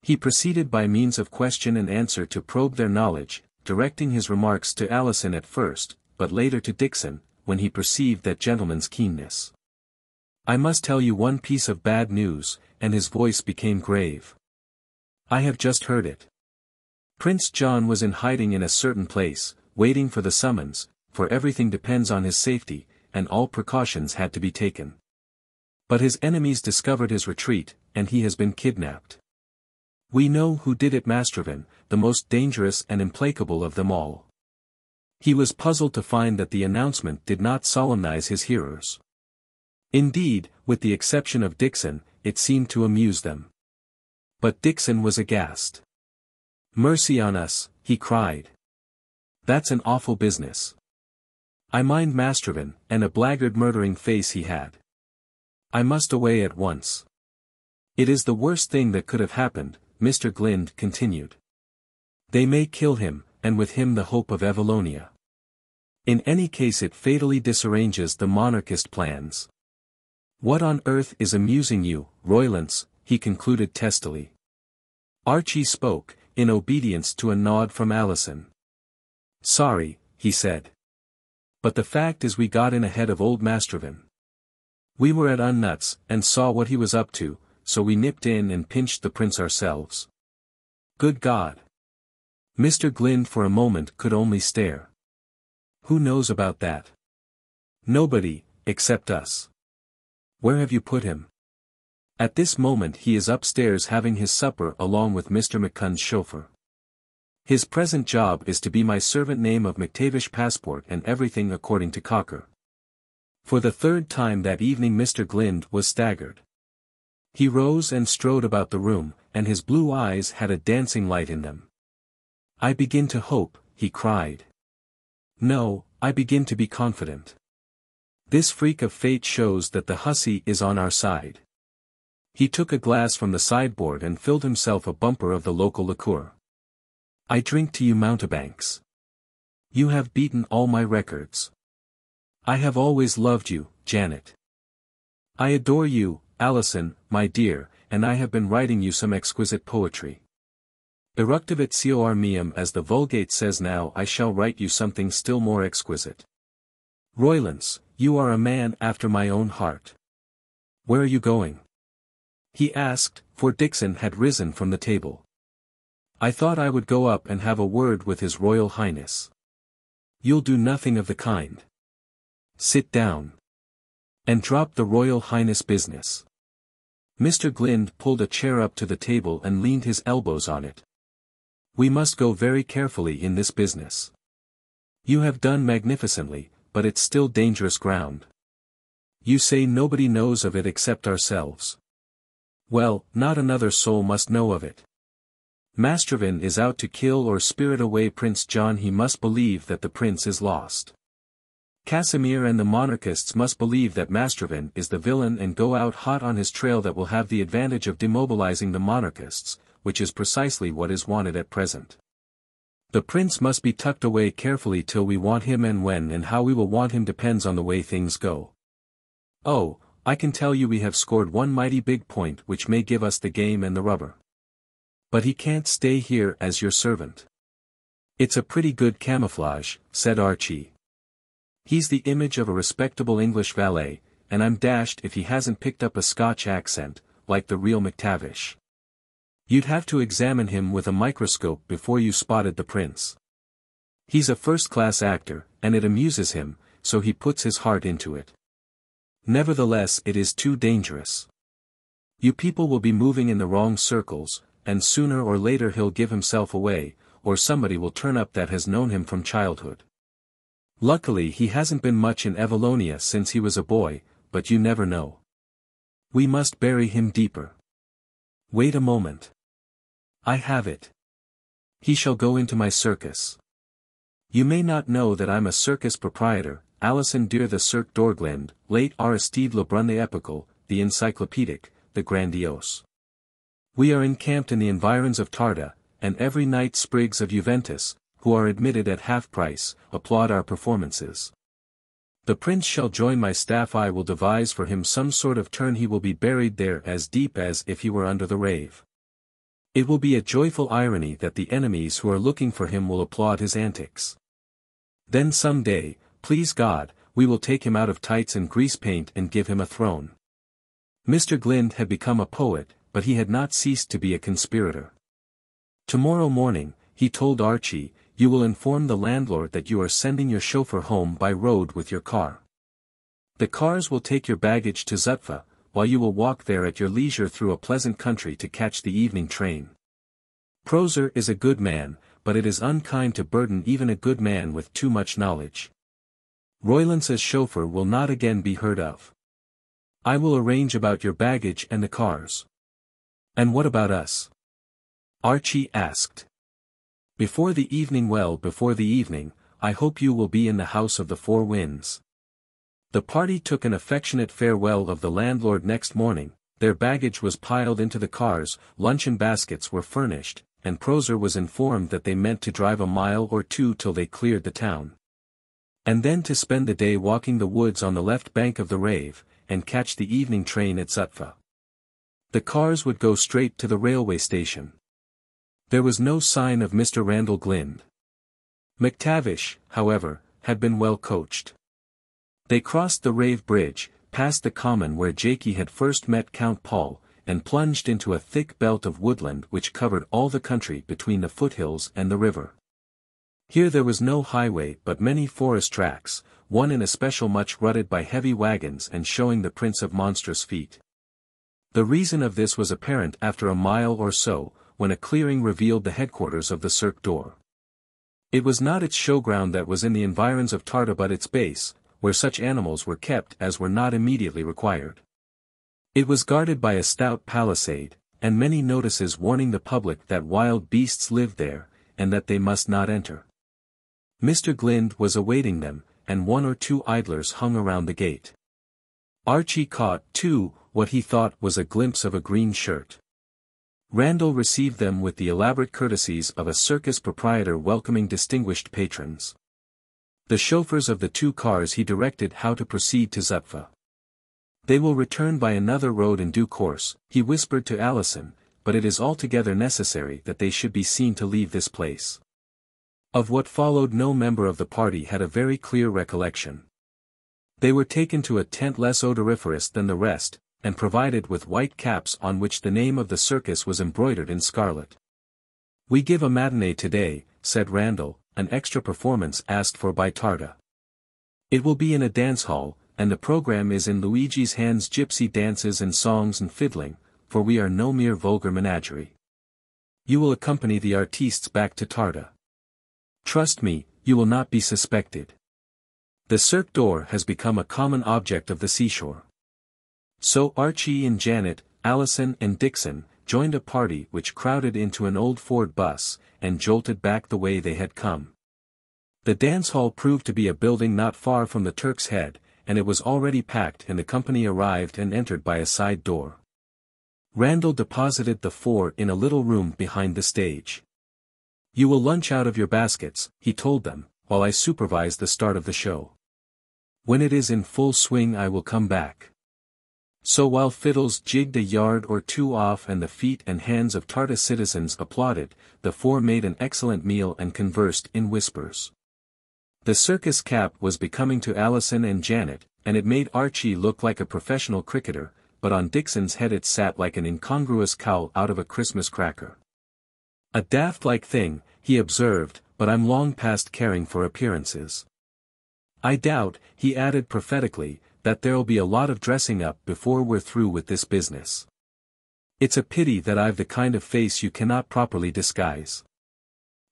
He proceeded by means of question and answer to probe their knowledge, directing his remarks to Alison at first, but later to Dickson, when he perceived that gentleman's keenness. I must tell you one piece of bad news, and his voice became grave. I have just heard it. Prince John was in hiding in a certain place, waiting for the summons, for everything depends on his safety, and all precautions had to be taken. But his enemies discovered his retreat, and he has been kidnapped. We know who did it, Mastrovan, the most dangerous and implacable of them all. He was puzzled to find that the announcement did not solemnize his hearers. Indeed, with the exception of Dickson, it seemed to amuse them. But Dickson was aghast. "Mercy on us," he cried. "That's an awful business. I mind Mastrovan, and a blackguard murdering face he had. I must away at once." "It is the worst thing that could have happened," Mr. Glynde continued. "They may kill him, and with him the hope of Evallonia. In any case it fatally disarranges the monarchist plans. What on earth is amusing you, Roylance?" he concluded testily. Archie spoke, in obedience to a nod from Alison. "Sorry," he said. "But the fact is we got in ahead of old Mastrovan. We were at Unnutz, and saw what he was up to, so we nipped in and pinched the prince ourselves." "Good God!" Mr. Glynde for a moment could only stare. "Who knows about that?" "Nobody, except us." "Where have you put him?" "At this moment he is upstairs having his supper along with Mr. McCunn's chauffeur. His present job is to be my servant, name of McTavish passport and everything according to Cocker." For the third time that evening Mr. Glynde was staggered. He rose and strode about the room, and his blue eyes had a dancing light in them. "I begin to hope," he cried. "No, I begin to be confident. This freak of fate shows that the hussy is on our side." He took a glass from the sideboard and filled himself a bumper of the local liqueur. "I drink to you, mountebanks. You have beaten all my records. I have always loved you, Janet. I adore you, Alison, my dear, and I have been writing you some exquisite poetry. Eructivit cor meum, as the Vulgate says. Now I shall write you something still more exquisite. Roylance, you are a man after my own heart. Where are you going?" he asked, for Dickson had risen from the table. "I thought I would go up and have a word with His Royal Highness." "You'll do nothing of the kind. Sit down. And drop the Royal Highness business." Mr. Glynde pulled a chair up to the table and leaned his elbows on it. "We must go very carefully in this business. You have done magnificently, but it's still dangerous ground. You say nobody knows of it except ourselves. Well, not another soul must know of it. Mastrovan is out to kill or spirit away Prince John. He must believe that the prince is lost. Casimir and the monarchists must believe that Mastrovan is the villain and go out hot on his trail. That will have the advantage of demobilizing the monarchists, which is precisely what is wanted at present. The prince must be tucked away carefully till we want him, and when and how we will want him depends on the way things go. Oh, I can tell you we have scored one mighty big point which may give us the game and the rubber. But he can't stay here as your servant." "It's a pretty good camouflage," said Archie. "He's the image of a respectable English valet, and I'm dashed if he hasn't picked up a Scotch accent, like the real McTavish. You'd have to examine him with a microscope before you spotted the prince. He's a first-class actor, and it amuses him, so he puts his heart into it. Nevertheless it is too dangerous. You people will be moving in the wrong circles, and sooner or later he'll give himself away, or somebody will turn up that has known him from childhood. Luckily he hasn't been much in Evallonia since he was a boy, but you never know. We must bury him deeper. Wait a moment. I have it. He shall go into my circus. You may not know that I'm a circus proprietor, Alison Dear, the Cirque Doré, late Aristide Lebrun, the epical, the encyclopedic, the grandiose. We are encamped in the environs of Tarda, and every night sprigs of Juventus, who are admitted at half price, applaud our performances. The prince shall join my staff. I will devise for him some sort of turn. He will be buried there as deep as if he were under the rave. It will be a joyful irony that the enemies who are looking for him will applaud his antics. Then some day, please God, we will take him out of tights and grease paint and give him a throne." Mr. Glynde had become a poet, but he had not ceased to be a conspirator. "Tomorrow morning," he told Archie, "you will inform the landlord that you are sending your chauffeur home by road with your car. The cars will take your baggage to Zutpha, while you will walk there at your leisure through a pleasant country to catch the evening train. Pröser is a good man, but it is unkind to burden even a good man with too much knowledge. Roylance's chauffeur will not again be heard of. I will arrange about your baggage and the cars. And what about us? Archie asked. Before the evening, well, before the evening, I hope you will be in the House of the Four Winds. The party took an affectionate farewell of the landlord next morning. Their baggage was piled into the cars, luncheon baskets were furnished, and Pröser was informed that they meant to drive a mile or two till they cleared the town. And then to spend the day walking the woods on the left bank of the Rave, and catch the evening train at Zutphen. The cars would go straight to the railway station. There was no sign of Mr. Randal Glynde. McTavish, however, had been well coached. They crossed the Rave bridge, passed the common where Jaikie had first met Count Paul, and plunged into a thick belt of woodland which covered all the country between the foothills and the river. Here there was no highway but many forest tracks, one in especial much rutted by heavy wagons and showing the prints of monstrous feet. The reason of this was apparent after a mile or so, when a clearing revealed the headquarters of the Cirque Doré. It was not its showground that was in the environs of Tarta but its base, where such animals were kept as were not immediately required. It was guarded by a stout palisade, and many notices warning the public that wild beasts lived there, and that they must not enter. Mr. Glynde was awaiting them, and one or two idlers hung around the gate. Archie caught, too, what he thought was a glimpse of a green shirt. Randal received them with the elaborate courtesies of a circus proprietor welcoming distinguished patrons. The chauffeurs of the two cars he directed how to proceed to Zutphen. They will return by another road in due course, he whispered to Alison, but it is altogether necessary that they should be seen to leave this place. Of what followed no member of the party had a very clear recollection. They were taken to a tent less odoriferous than the rest, and provided with white caps on which the name of the circus was embroidered in scarlet. "We give a matinee today," said Randal, an extra performance asked for by Tarta. "It will be in a dance hall, and the program is in Luigi's hands, gypsy dances and songs and fiddling, for we are no mere vulgar menagerie. You will accompany the artistes back to Tarta. Trust me, you will not be suspected. The Cirque Doré has become a common object of the seashore." So Archie and Janet, Alison and Dickson, joined a party which crowded into an old Ford bus, and jolted back the way they had come. The dance hall proved to be a building not far from the Turk's Head, and it was already packed and the company arrived and entered by a side door. Randal deposited the four in a little room behind the stage. "You will lunch out of your baskets," he told them, "while I supervise the start of the show. When it is in full swing I will come back." So while fiddles jigged a yard or two off and the feet and hands of Tarta citizens applauded, the four made an excellent meal and conversed in whispers. The circus cap was becoming to Alison and Janet, and it made Archie look like a professional cricketer, but on Dickson's head it sat like an incongruous cowl out of a Christmas cracker. "A daft-like thing," he observed, "but I'm long past caring for appearances. I doubt," he added prophetically, "that there'll be a lot of dressing up before we're through with this business. It's a pity that I've the kind of face you cannot properly disguise.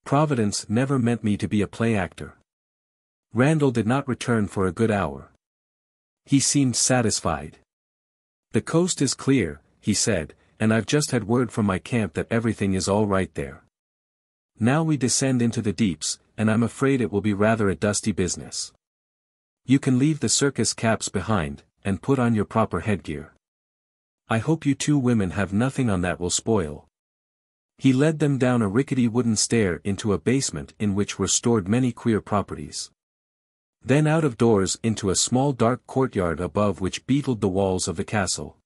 Providence never meant me to be a play actor." Randal did not return for a good hour. He seemed satisfied. "The coast is clear," he said, "and I've just had word from my camp that everything is all right there. Now we descend into the deeps, and I'm afraid it will be rather a dusty business. You can leave the circus caps behind, and put on your proper headgear. I hope you two women have nothing on that will spoil." He led them down a rickety wooden stair into a basement in which were stored many queer properties. Then out of doors into a small dark courtyard above which beetled the walls of the castle.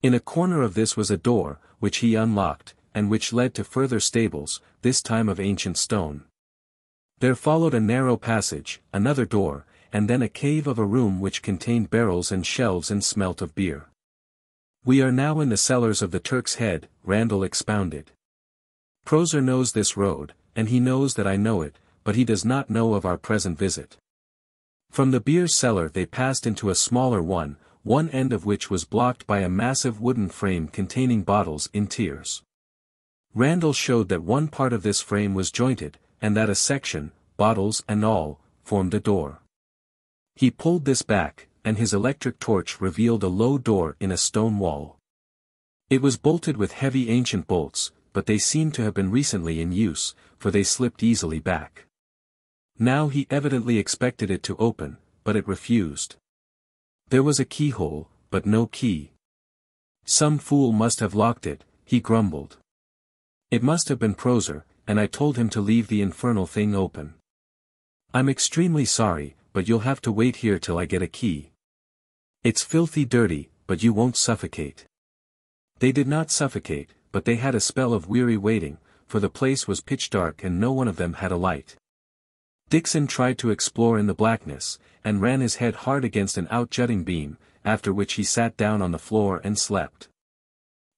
In a corner of this was a door, which he unlocked, and which led to further stables, this time of ancient stone. There followed a narrow passage, another door, and then a cave of a room which contained barrels and shelves and smelt of beer. "We are now in the cellars of the Turk's Head," Randal expounded. "Pröser knows this road, and he knows that I know it, but he does not know of our present visit." From the beer cellar they passed into a smaller one end of which was blocked by a massive wooden frame containing bottles in tiers. Randal showed that one part of this frame was jointed, and that a section, bottles and all, formed a door. He pulled this back, and his electric torch revealed a low door in a stone wall. It was bolted with heavy ancient bolts, but they seemed to have been recently in use, for they slipped easily back. Now he evidently expected it to open, but it refused. There was a keyhole, but no key. Some fool must have locked it, he grumbled. It must have been Prozor, and I told him to leave the infernal thing open. I'm extremely sorry, but you'll have to wait here till I get a key. It's filthy dirty, but you won't suffocate. They did not suffocate, but they had a spell of weary waiting, for the place was pitch dark and no one of them had a light. Dickson tried to explore in the blackness, and ran his head hard against an out-jutting beam, after which he sat down on the floor and slept.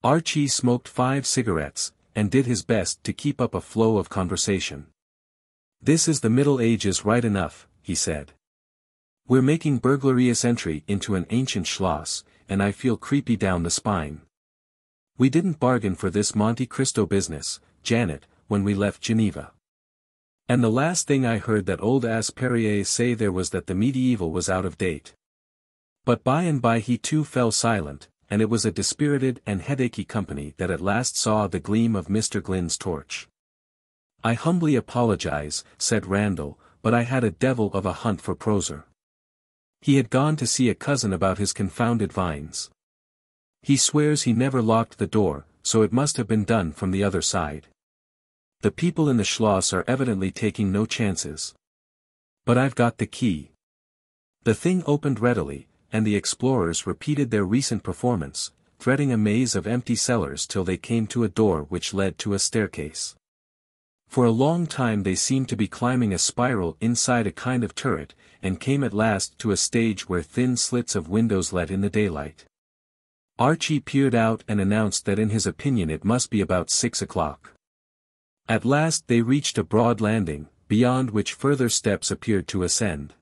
Archie smoked 5 cigarettes, and did his best to keep up a flow of conversation. This is the Middle Ages right enough, he said. We're making burglarious entry into an ancient schloss, and I feel creepy down the spine. We didn't bargain for this Monte Cristo business, Janet, when we left Geneva. And the last thing I heard that old ass Perrier say there was that the medieval was out of date. But by and by he too fell silent, and it was a dispirited and headachy company that at last saw the gleam of Mr. Glynde's torch. I humbly apologize, said Randal, but I had a devil of a hunt for Prozor. He had gone to see a cousin about his confounded vines. He swears he never locked the door, so it must have been done from the other side. The people in the schloss are evidently taking no chances. But I've got the key. The thing opened readily, and the explorers repeated their recent performance, threading a maze of empty cellars till they came to a door which led to a staircase. For a long time they seemed to be climbing a spiral inside a kind of turret, and came at last to a stage where thin slits of windows let in the daylight. Archie peered out and announced that in his opinion it must be about 6 o'clock. At last they reached a broad landing, beyond which further steps appeared to ascend.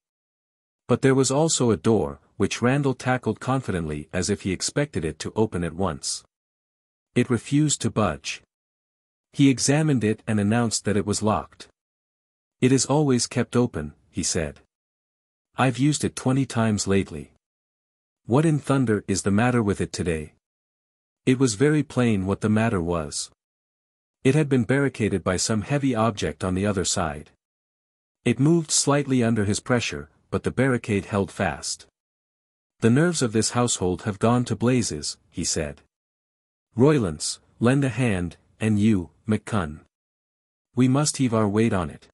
But there was also a door, which Randal tackled confidently as if he expected it to open at once. It refused to budge. He examined it and announced that it was locked. It is always kept open, he said. I've used it 20 times lately. What in thunder is the matter with it today? It was very plain what the matter was. It had been barricaded by some heavy object on the other side. It moved slightly under his pressure, but the barricade held fast. The nerves of this household have gone to blazes, he said. Roylance, lend a hand, and you, McCunn. We must heave our weight on it.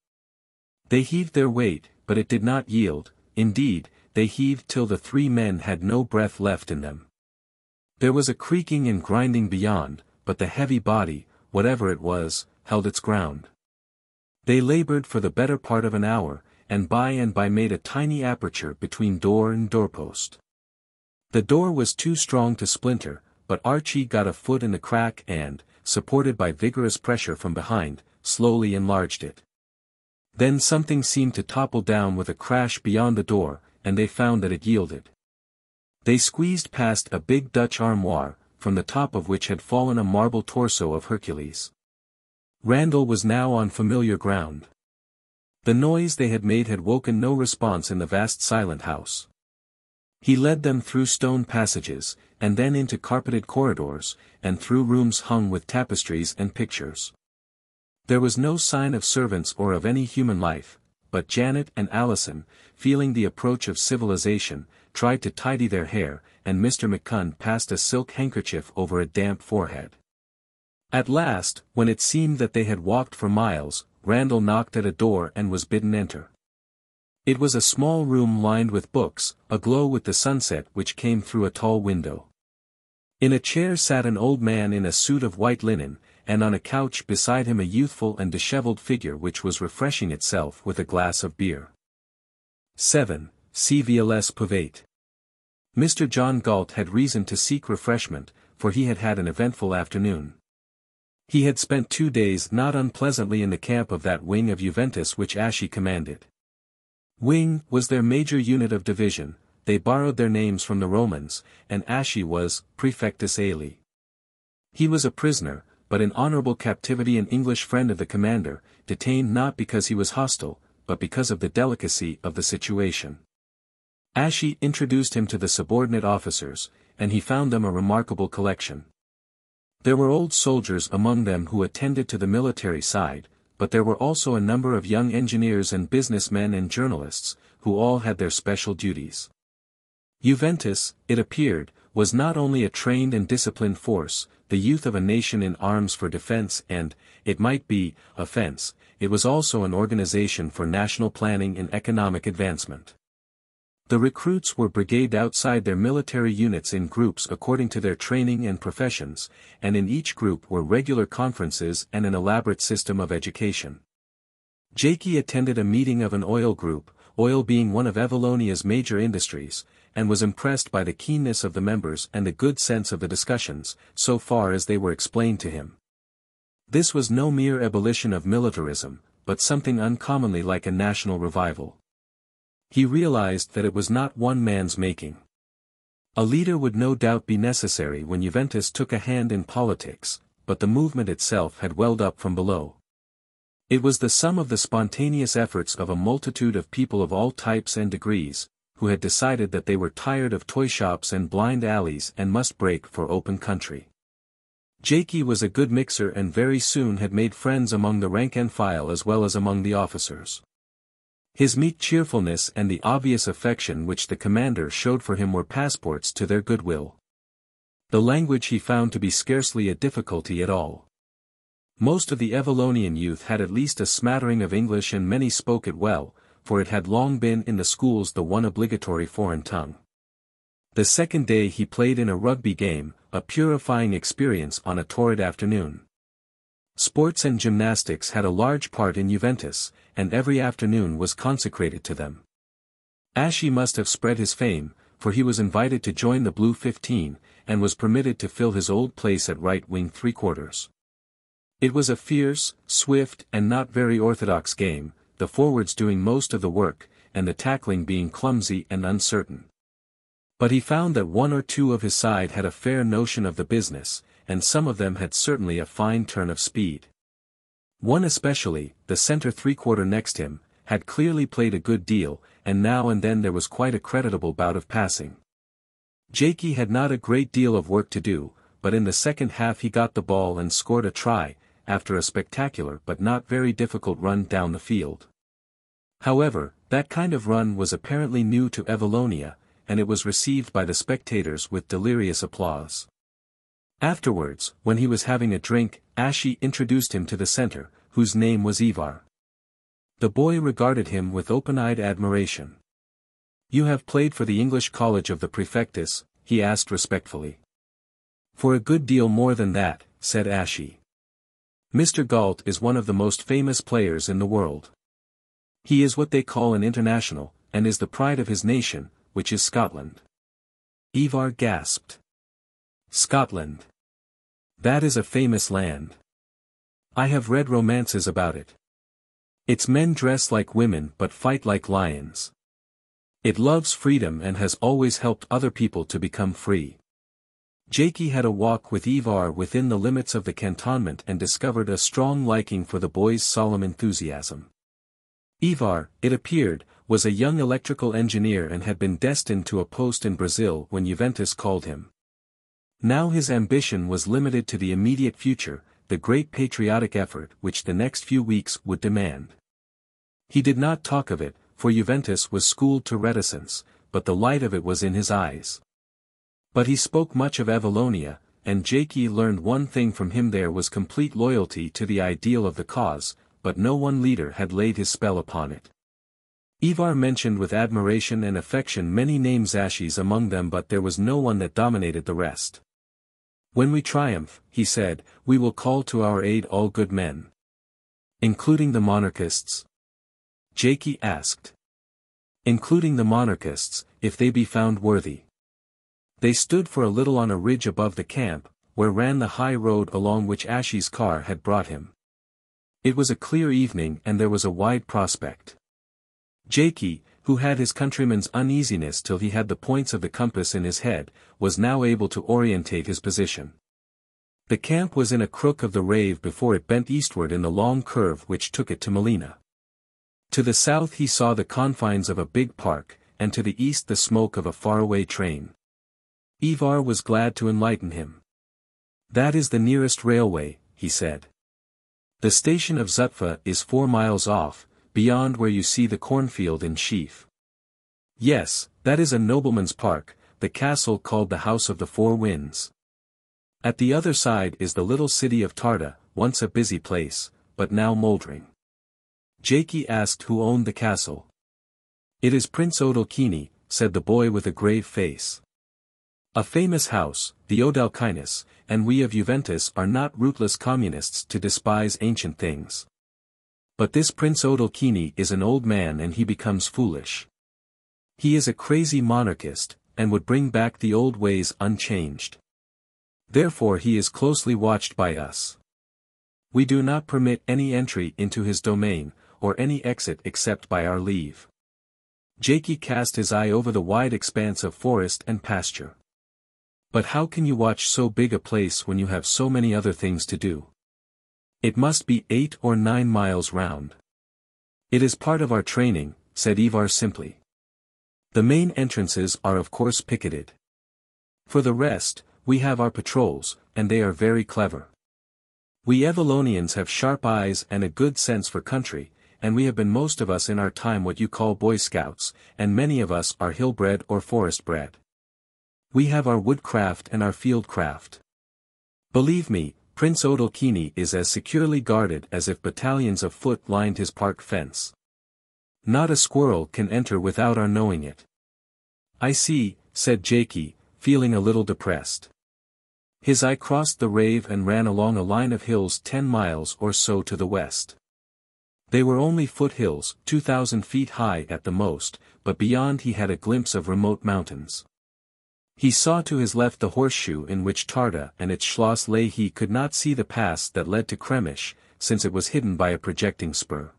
They heaved their weight, but it did not yield. Indeed, they heaved till the 3 men had no breath left in them. There was a creaking and grinding beyond, but the heavy body, whatever it was, held its ground. They labored for the better part of an hour, and by made a tiny aperture between door and doorpost. The door was too strong to splinter, but Archie got a foot in the crack and, supported by vigorous pressure from behind, slowly enlarged it. Then something seemed to topple down with a crash beyond the door, and they found that it yielded. They squeezed past a big Dutch armoire, from the top of which had fallen a marble torso of Hercules. Randal was now on familiar ground. The noise they had made had woken no response in the vast silent house. He led them through stone passages, and then into carpeted corridors, and through rooms hung with tapestries and pictures. There was no sign of servants or of any human life, but Janet and Alison, feeling the approach of civilization, tried to tidy their hair, and Mr. McCunn passed a silk handkerchief over a damp forehead. At last, when it seemed that they had walked for miles, Randal knocked at a door and was bidden enter. It was a small room lined with books, aglow with the sunset which came through a tall window. In a chair sat an old man in a suit of white linen, and on a couch beside him a youthful and dishevelled figure which was refreshing itself with a glass of beer. 7. See Vieillesse Pouvait. Mr. John Galt had reason to seek refreshment, for he had had an eventful afternoon. He had spent 2 days not unpleasantly in the camp of that wing of Juventus which Ashie commanded. Wing was their major unit of division, they borrowed their names from the Romans, and Ashie was prefectus aeli. He was a prisoner, but in honorable captivity an English friend of the commander, detained not because he was hostile, but because of the delicacy of the situation. Ashie introduced him to the subordinate officers, and he found them a remarkable collection. There were old soldiers among them who attended to the military side, but there were also a number of young engineers and businessmen and journalists, who all had their special duties. Juventus, it appeared, was not only a trained and disciplined force, the youth of a nation in arms for defense and, it might be, offense, it was also an organization for national planning and economic advancement. The recruits were brigaded outside their military units in groups according to their training and professions, and in each group were regular conferences and an elaborate system of education. Jaikie attended a meeting of an oil group, oil being one of Evallonia's major industries, and was impressed by the keenness of the members and the good sense of the discussions, so far as they were explained to him. This was no mere abolition of militarism, but something uncommonly like a national revival. He realized that it was not one man's making. A leader would no doubt be necessary when Juventus took a hand in politics, but the movement itself had welled up from below. It was the sum of the spontaneous efforts of a multitude of people of all types and degrees, who had decided that they were tired of toy shops and blind alleys and must break for open country. Jaikie was a good mixer and very soon had made friends among the rank and file as well as among the officers. His meek cheerfulness and the obvious affection which the commander showed for him were passports to their goodwill. The language he found to be scarcely a difficulty at all. Most of the Evallonian youth had at least a smattering of English and many spoke it well, for it had long been in the schools the one obligatory foreign tongue. The second day he played in a rugby game, a purifying experience on a torrid afternoon. Sports and gymnastics had a large part in Juventus, and every afternoon was consecrated to them. Ashie must have spread his fame, for he was invited to join the Blue 15, and was permitted to fill his old place at right wing 3/4. It was a fierce, swift and not very orthodox game, the forwards doing most of the work, and the tackling being clumsy and uncertain. But he found that one or two of his side had a fair notion of the business, and some of them had certainly a fine turn of speed. One especially, the centre 3/4 next him, had clearly played a good deal, and now and then there was quite a creditable bout of passing. Jaikie had not a great deal of work to do, but in the second half he got the ball and scored a try, after a spectacular but not very difficult run down the field. However, that kind of run was apparently new to Evallonia, and it was received by the spectators with delirious applause. Afterwards, when he was having a drink, Ashie introduced him to the centre, whose name was Ivar. The boy regarded him with open-eyed admiration. "You have played for the English College of the Prefectus?" he asked respectfully. "For a good deal more than that," said Ashie. "Mr. Galt is one of the most famous players in the world. He is what they call an international, and is the pride of his nation, which is Scotland." Ivar gasped. "Scotland. That is a famous land. I have read romances about it. Its men dress like women but fight like lions. It loves freedom and has always helped other people to become free." Jaikie had a walk with Ivar within the limits of the cantonment and discovered a strong liking for the boy's solemn enthusiasm. Ivar, it appeared, was a young electrical engineer and had been destined to a post in Brazil when Juventus called him. Now his ambition was limited to the immediate future, the great patriotic effort which the next few weeks would demand. He did not talk of it, for Juventus was schooled to reticence, but the light of it was in his eyes. But he spoke much of Evallonia, and Jaikie learned one thing from him: there was complete loyalty to the ideal of the cause, but no one leader had laid his spell upon it. Ivar mentioned with admiration and affection many names, Ashie's among them, but there was no one that dominated the rest. "When we triumph," he said, "we will call to our aid all good men." "Including the monarchists?" Jaikie asked. "Including the monarchists, if they be found worthy." They stood for a little on a ridge above the camp, where ran the high road along which Ashie's car had brought him. It was a clear evening and there was a wide prospect. Jaikie, who had his countryman's uneasiness till he had the points of the compass in his head, was now able to orientate his position. The camp was in a crook of the Rave before it bent eastward in the long curve which took it to Melina. To the south he saw the confines of a big park, and to the east the smoke of a faraway train. Ivar was glad to enlighten him. "That is the nearest railway," he said. "The station of Zutpha is 4 miles off, beyond where you see the cornfield in sheaf. Yes, that is a nobleman's park, the castle called the House of the Four Winds. At the other side is the little city of Tarda, once a busy place, but now mouldering." Jaikie asked who owned the castle. "It is Prince Odalchini," said the boy with a grave face. "A famous house, the Odalchinis, and we of Juventus are not rootless communists to despise ancient things. But this Prince Odalchini is an old man and he becomes foolish. He is a crazy monarchist, and would bring back the old ways unchanged. Therefore he is closely watched by us. We do not permit any entry into his domain, or any exit except by our leave." Jaikie cast his eye over the wide expanse of forest and pasture. "But how can you watch so big a place when you have so many other things to do? It must be 8 or 9 miles round." "It is part of our training," said Ivar simply. "The main entrances are of course picketed. For the rest, we have our patrols, and they are very clever. We Evallonians have sharp eyes and a good sense for country, and we have been most of us in our time what you call Boy Scouts, and many of us are hill-bred or forest-bred. We have our woodcraft and our fieldcraft. Believe me, Prince Odalchini is as securely guarded as if battalions of foot lined his park fence. Not a squirrel can enter without our knowing it." "I see," said Jaikie, feeling a little depressed. His eye crossed the Rave and ran along a line of hills 10 miles or so to the west. They were only foothills, 2,000 feet high at the most, but beyond he had a glimpse of remote mountains. He saw to his left the horseshoe in which Tarda and its Schloss lay. He could not see the pass that led to Kremisch, since it was hidden by a projecting spur.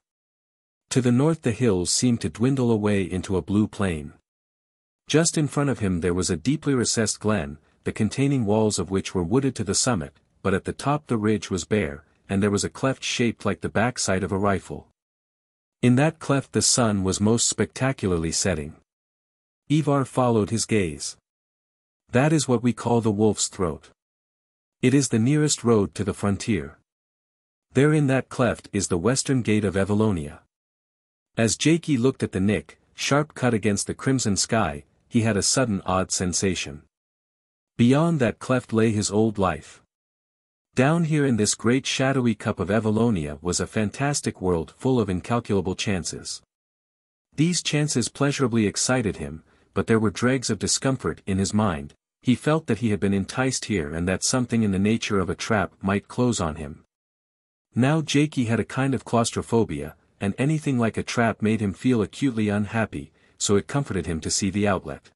To the north the hills seemed to dwindle away into a blue plain. Just in front of him there was a deeply recessed glen, the containing walls of which were wooded to the summit, but at the top the ridge was bare, and there was a cleft shaped like the backside of a rifle. In that cleft the sun was most spectacularly setting. Ivar followed his gaze. "That is what we call the Wolf's Throat. It is the nearest road to the frontier. There in that cleft is the western gate of Evallonia." As Jaikie looked at the nick, sharp cut against the crimson sky, he had a sudden odd sensation. Beyond that cleft lay his old life. Down here in this great shadowy cup of Evallonia was a fantastic world full of incalculable chances. These chances pleasurably excited him, but there were dregs of discomfort in his mind. He felt that he had been enticed here and that something in the nature of a trap might close on him. Now Jaikie had a kind of claustrophobia, and anything like a trap made him feel acutely unhappy, so it comforted him to see the outlet.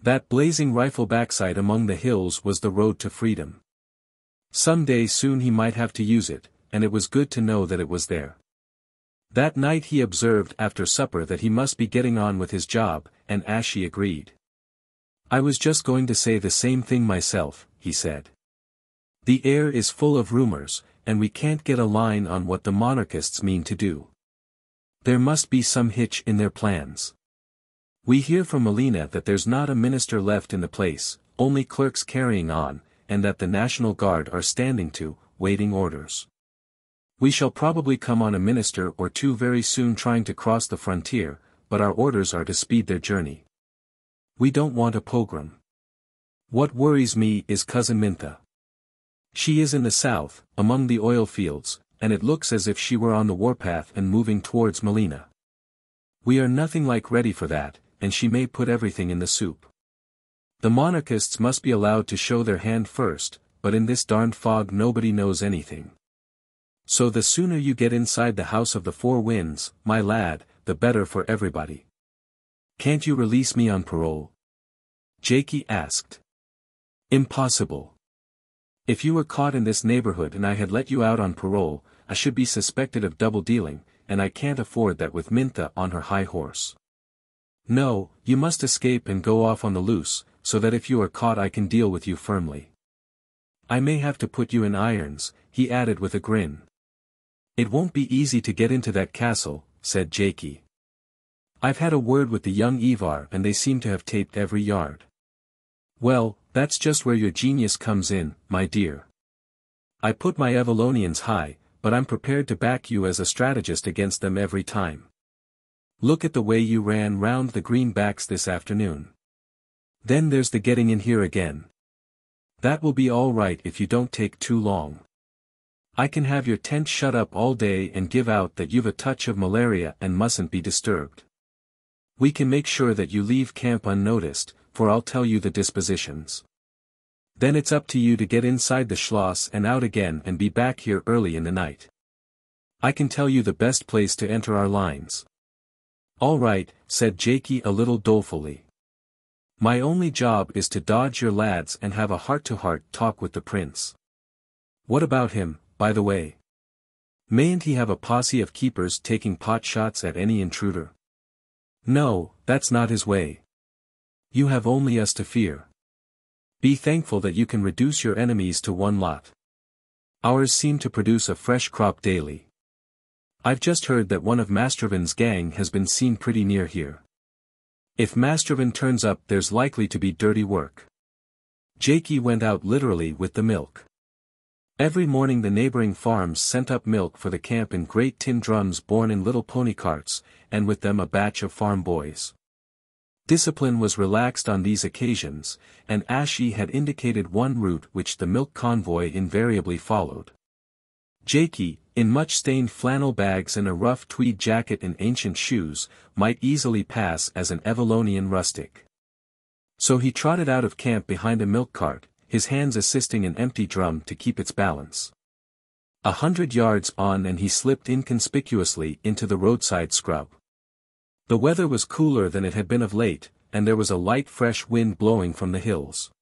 That blazing rifle backside among the hills was the road to freedom. Some day soon he might have to use it, and it was good to know that it was there. That night he observed after supper that he must be getting on with his job, and Ashie agreed. "I was just going to say the same thing myself," he said. "The air is full of rumors, and we can't get a line on what the monarchists mean to do. There must be some hitch in their plans. We hear from Melina that there's not a minister left in the place, only clerks carrying on, and that the National Guard are standing to, waiting orders. We shall probably come on a minister or two very soon trying to cross the frontier, but our orders are to speed their journey. We don't want a pogrom. What worries me is Cousin Mintha. She is in the south, among the oil fields, and it looks as if she were on the warpath and moving towards Melina. We are nothing like ready for that, and she may put everything in the soup. The monarchists must be allowed to show their hand first, but in this darned fog nobody knows anything. So the sooner you get inside the House of the Four Winds, my lad, the better for everybody." "Can't you release me on parole?" Jaikie asked. "Impossible. If you were caught in this neighborhood and I had let you out on parole, I should be suspected of double-dealing, and I can't afford that with Mintha on her high horse. No, you must escape and go off on the loose, so that if you are caught I can deal with you firmly." I may have to put you in irons," he added with a grin. "It won't be easy to get into that castle," said Jaikie. "I've had a word with the young Ivar and they seem to have taped every yard." "Well, that's just where your genius comes in, my dear. I put my Evallonians high, but I'm prepared to back you as a strategist against them every time. Look at the way you ran round the greenbacks this afternoon. Then there's the getting in here again. That will be all right if you don't take too long. I can have your tent shut up all day and give out that you've a touch of malaria and mustn't be disturbed. We can make sure that you leave camp unnoticed, for I'll tell you the dispositions. Then it's up to you to get inside the schloss and out again and be back here early in the night. I can tell you the best place to enter our lines." "All right," said Jaikie a little dolefully. "My only job is to dodge your lads and have a heart-to-heart talk with the prince. What about him, by the way? Mayn't he have a posse of keepers taking pot-shots at any intruder?" "No, that's not his way. You have only us to fear. Be thankful that you can reduce your enemies to one lot. Ours seem to produce a fresh crop daily. I've just heard that one of Mastrovin's gang has been seen pretty near here. If Mastrovin turns up there's likely to be dirty work." Jaikie went out literally with the milk. Every morning the neighboring farms sent up milk for the camp in great tin drums borne in little pony carts, and with them a batch of farm boys. Discipline was relaxed on these occasions, and Ashie had indicated one route which the milk convoy invariably followed. Jaikie, in much-stained flannel bags and a rough tweed jacket and ancient shoes, might easily pass as an Evallonian rustic. So he trotted out of camp behind a milk cart, his hands assisting an empty drum to keep its balance. 100 yards on and he slipped inconspicuously into the roadside scrub. The weather was cooler than it had been of late, and there was a light fresh wind blowing from the hills.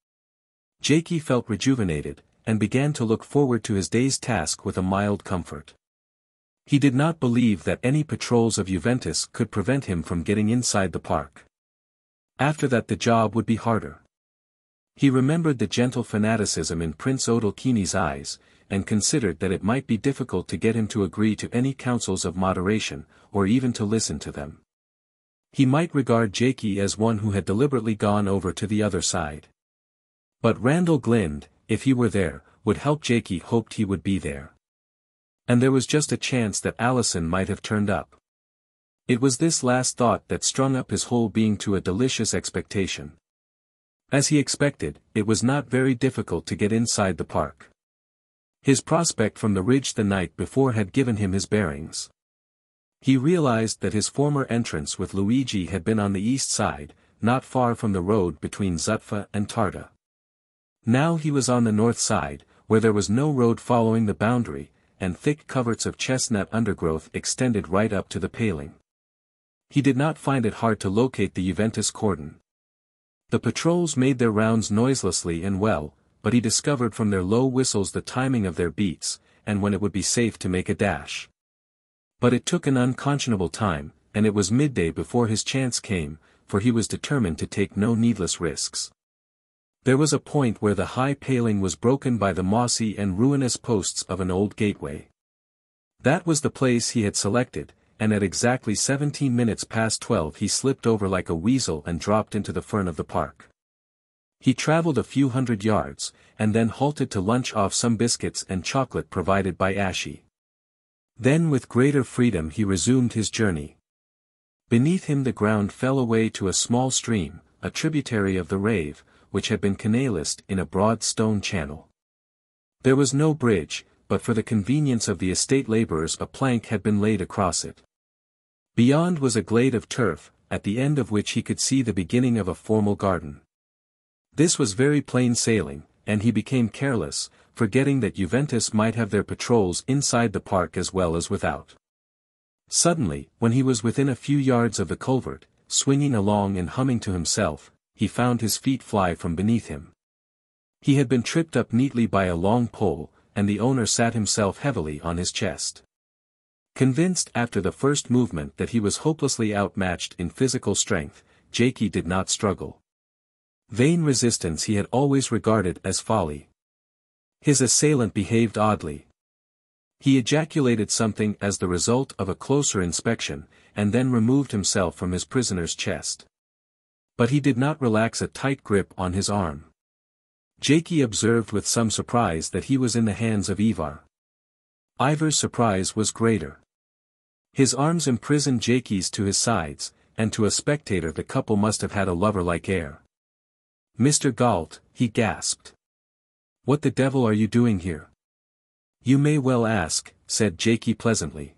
Jaikie felt rejuvenated, and began to look forward to his day's task with a mild comfort. He did not believe that any patrols of Juventus could prevent him from getting inside the park. After that the job would be harder. He remembered the gentle fanaticism in Prince Odalchini's eyes, and considered that it might be difficult to get him to agree to any counsels of moderation, or even to listen to them. He might regard Jaikie as one who had deliberately gone over to the other side. But Randal Glynde, if he were there, would help. Jaikie hoped he would be there. And there was just a chance that Alison might have turned up. It was this last thought that strung up his whole being to a delicious expectation. As he expected, it was not very difficult to get inside the park. His prospect from the ridge the night before had given him his bearings. He realized that his former entrance with Luigi had been on the east side, not far from the road between Zutpha and Tarda. Now he was on the north side, where there was no road following the boundary, and thick coverts of chestnut undergrowth extended right up to the paling. He did not find it hard to locate the Juventus cordon. The patrols made their rounds noiselessly and well, but he discovered from their low whistles the timing of their beats, and when it would be safe to make a dash. But it took an unconscionable time, and it was midday before his chance came, for he was determined to take no needless risks. There was a point where the high paling was broken by the mossy and ruinous posts of an old gateway. That was the place he had selected, and at exactly 17 minutes past 12 he slipped over like a weasel and dropped into the fern of the park. He traveled a few hundred yards, and then halted to lunch off some biscuits and chocolate provided by Ashie. Then with greater freedom he resumed his journey. Beneath him the ground fell away to a small stream, a tributary of the Rave, which had been canalised in a broad stone channel. There was no bridge, but for the convenience of the estate labourers a plank had been laid across it. Beyond was a glade of turf, at the end of which he could see the beginning of a formal garden. This was very plain sailing, and he became careless, forgetting that Juventus might have their patrols inside the park as well as without. Suddenly, when he was within a few yards of the culvert, swinging along and humming to himself, he found his feet fly from beneath him. He had been tripped up neatly by a long pole, and the owner sat himself heavily on his chest. Convinced after the first movement that he was hopelessly outmatched in physical strength, Jaikie did not struggle. Vain resistance he had always regarded as folly. His assailant behaved oddly. He ejaculated something as the result of a closer inspection, and then removed himself from his prisoner's chest. But he did not relax a tight grip on his arm. Jaikie observed with some surprise that he was in the hands of Ivar. Ivar's surprise was greater. His arms imprisoned Jaikie's to his sides, and to a spectator the couple must have had a lover-like air. "Mr. Galt," he gasped. "What the devil are you doing here?" "You may well ask," said Jaikie pleasantly.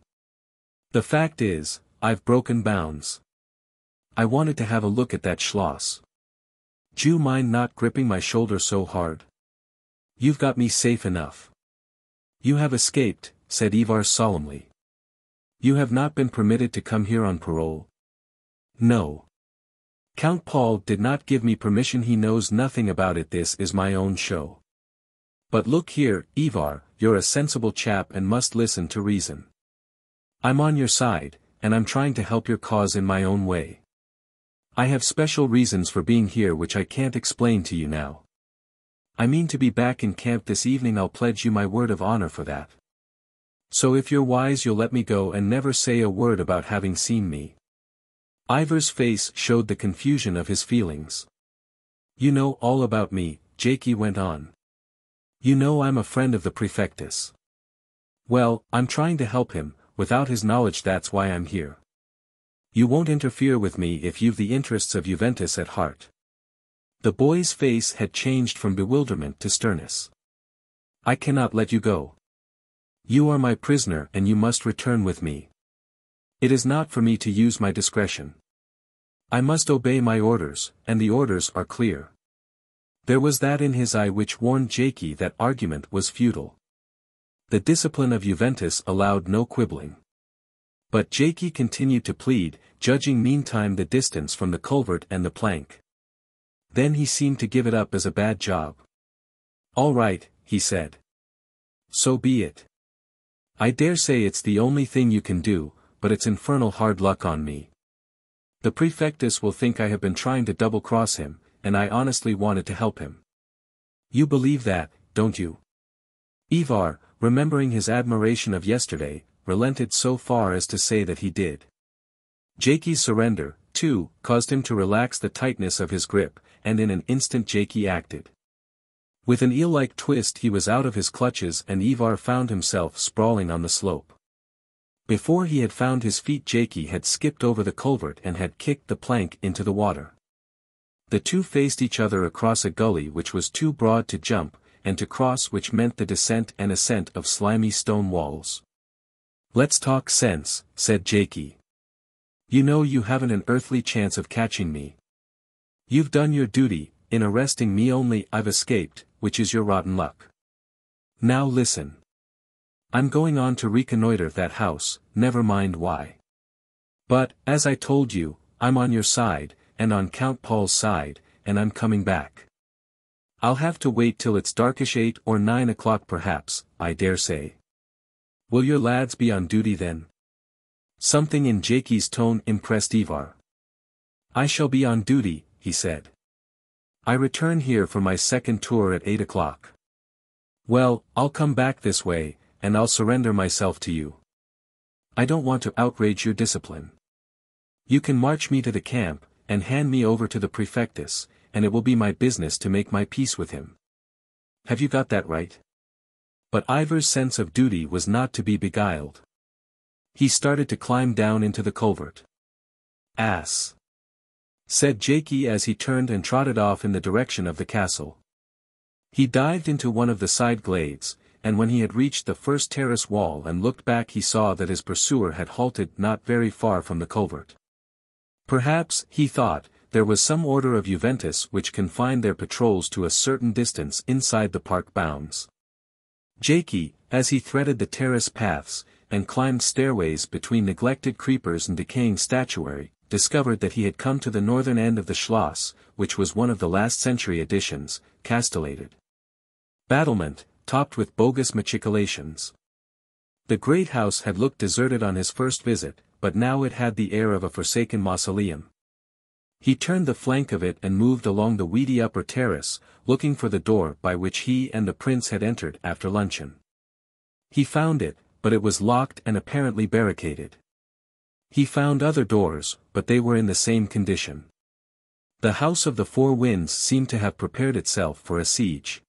"The fact is, I've broken bounds. I wanted to have a look at that Schloss. D'you mind not gripping my shoulder so hard? You've got me safe enough." "You have escaped," said Ivar solemnly. "You have not been permitted to come here on parole." "No. Count Paul did not give me permission. He knows nothing about it. This is my own show. But look here, Ivar, you're a sensible chap and must listen to reason. I'm on your side, and I'm trying to help your cause in my own way. I have special reasons for being here which I can't explain to you now. I mean to be back in camp this evening. I'll pledge you my word of honor for that. So if you're wise you'll let me go and never say a word about having seen me." Ivar's face showed the confusion of his feelings. "You know all about me," Jaikie went on. "You know I'm a friend of the prefectus. Well, I'm trying to help him, without his knowledge. That's why I'm here. You won't interfere with me if you've the interests of Juventus at heart." The boy's face had changed from bewilderment to sternness. "I cannot let you go. You are my prisoner and you must return with me. It is not for me to use my discretion. I must obey my orders, and the orders are clear." There was that in his eye which warned Jaikie that argument was futile. The discipline of Juventus allowed no quibbling. But Jaikie continued to plead, judging meantime the distance from the culvert and the plank. Then he seemed to give it up as a bad job. "All right," he said. "So be it. I dare say it's the only thing you can do, but it's infernal hard luck on me. The prefectus will think I have been trying to double-cross him, and I honestly wanted to help him. You believe that, don't you?" Ivar, remembering his admiration of yesterday, relented so far as to say that he did. Jaikie's surrender, too, caused him to relax the tightness of his grip, and in an instant Jaikie acted. With an eel-like twist he was out of his clutches and Ivar found himself sprawling on the slope. Before he had found his feet Jaikie had skipped over the culvert and had kicked the plank into the water. The two faced each other across a gully which was too broad to jump, and to cross which meant the descent and ascent of slimy stone walls. "Let's talk sense," said Jaikie. "You know you haven't an earthly chance of catching me. You've done your duty, in arresting me. Only I've escaped, which is your rotten luck. Now listen. I'm going on to reconnoiter that house, never mind why. But, as I told you, I'm on your side, and on Count Paul's side, and I'm coming back. I'll have to wait till it's darkish 8 or 9 o'clock perhaps, I dare say. Will your lads be on duty then?" Something in Jaikie's tone impressed Ivar. "I shall be on duty," he said. "I return here for my second tour at 8 o'clock. Well, I'll come back this way, and I'll surrender myself to you. I don't want to outrage your discipline. You can march me to the camp, and hand me over to the prefectus, and it will be my business to make my peace with him. Have you got that right?" But Ivar's sense of duty was not to be beguiled. He started to climb down into the culvert. "Ass!" said Jaikie as he turned and trotted off in the direction of the castle. He dived into one of the side glades, and when he had reached the first terrace wall and looked back he saw that his pursuer had halted not very far from the culvert. Perhaps, he thought, there was some order of Juventus which confined their patrols to a certain distance inside the park bounds. Jaikie, as he threaded the terrace paths, and climbed stairways between neglected creepers and decaying statuary, discovered that he had come to the northern end of the Schloss, which was one of the last century additions, castellated. Battlement, topped with bogus machicolations. The great house had looked deserted on his first visit, but now it had the air of a forsaken mausoleum. He turned the flank of it and moved along the weedy upper terrace, looking for the door by which he and the prince had entered after luncheon. He found it, but it was locked and apparently barricaded. He found other doors, but they were in the same condition. The House of the Four Winds seemed to have prepared itself for a siege.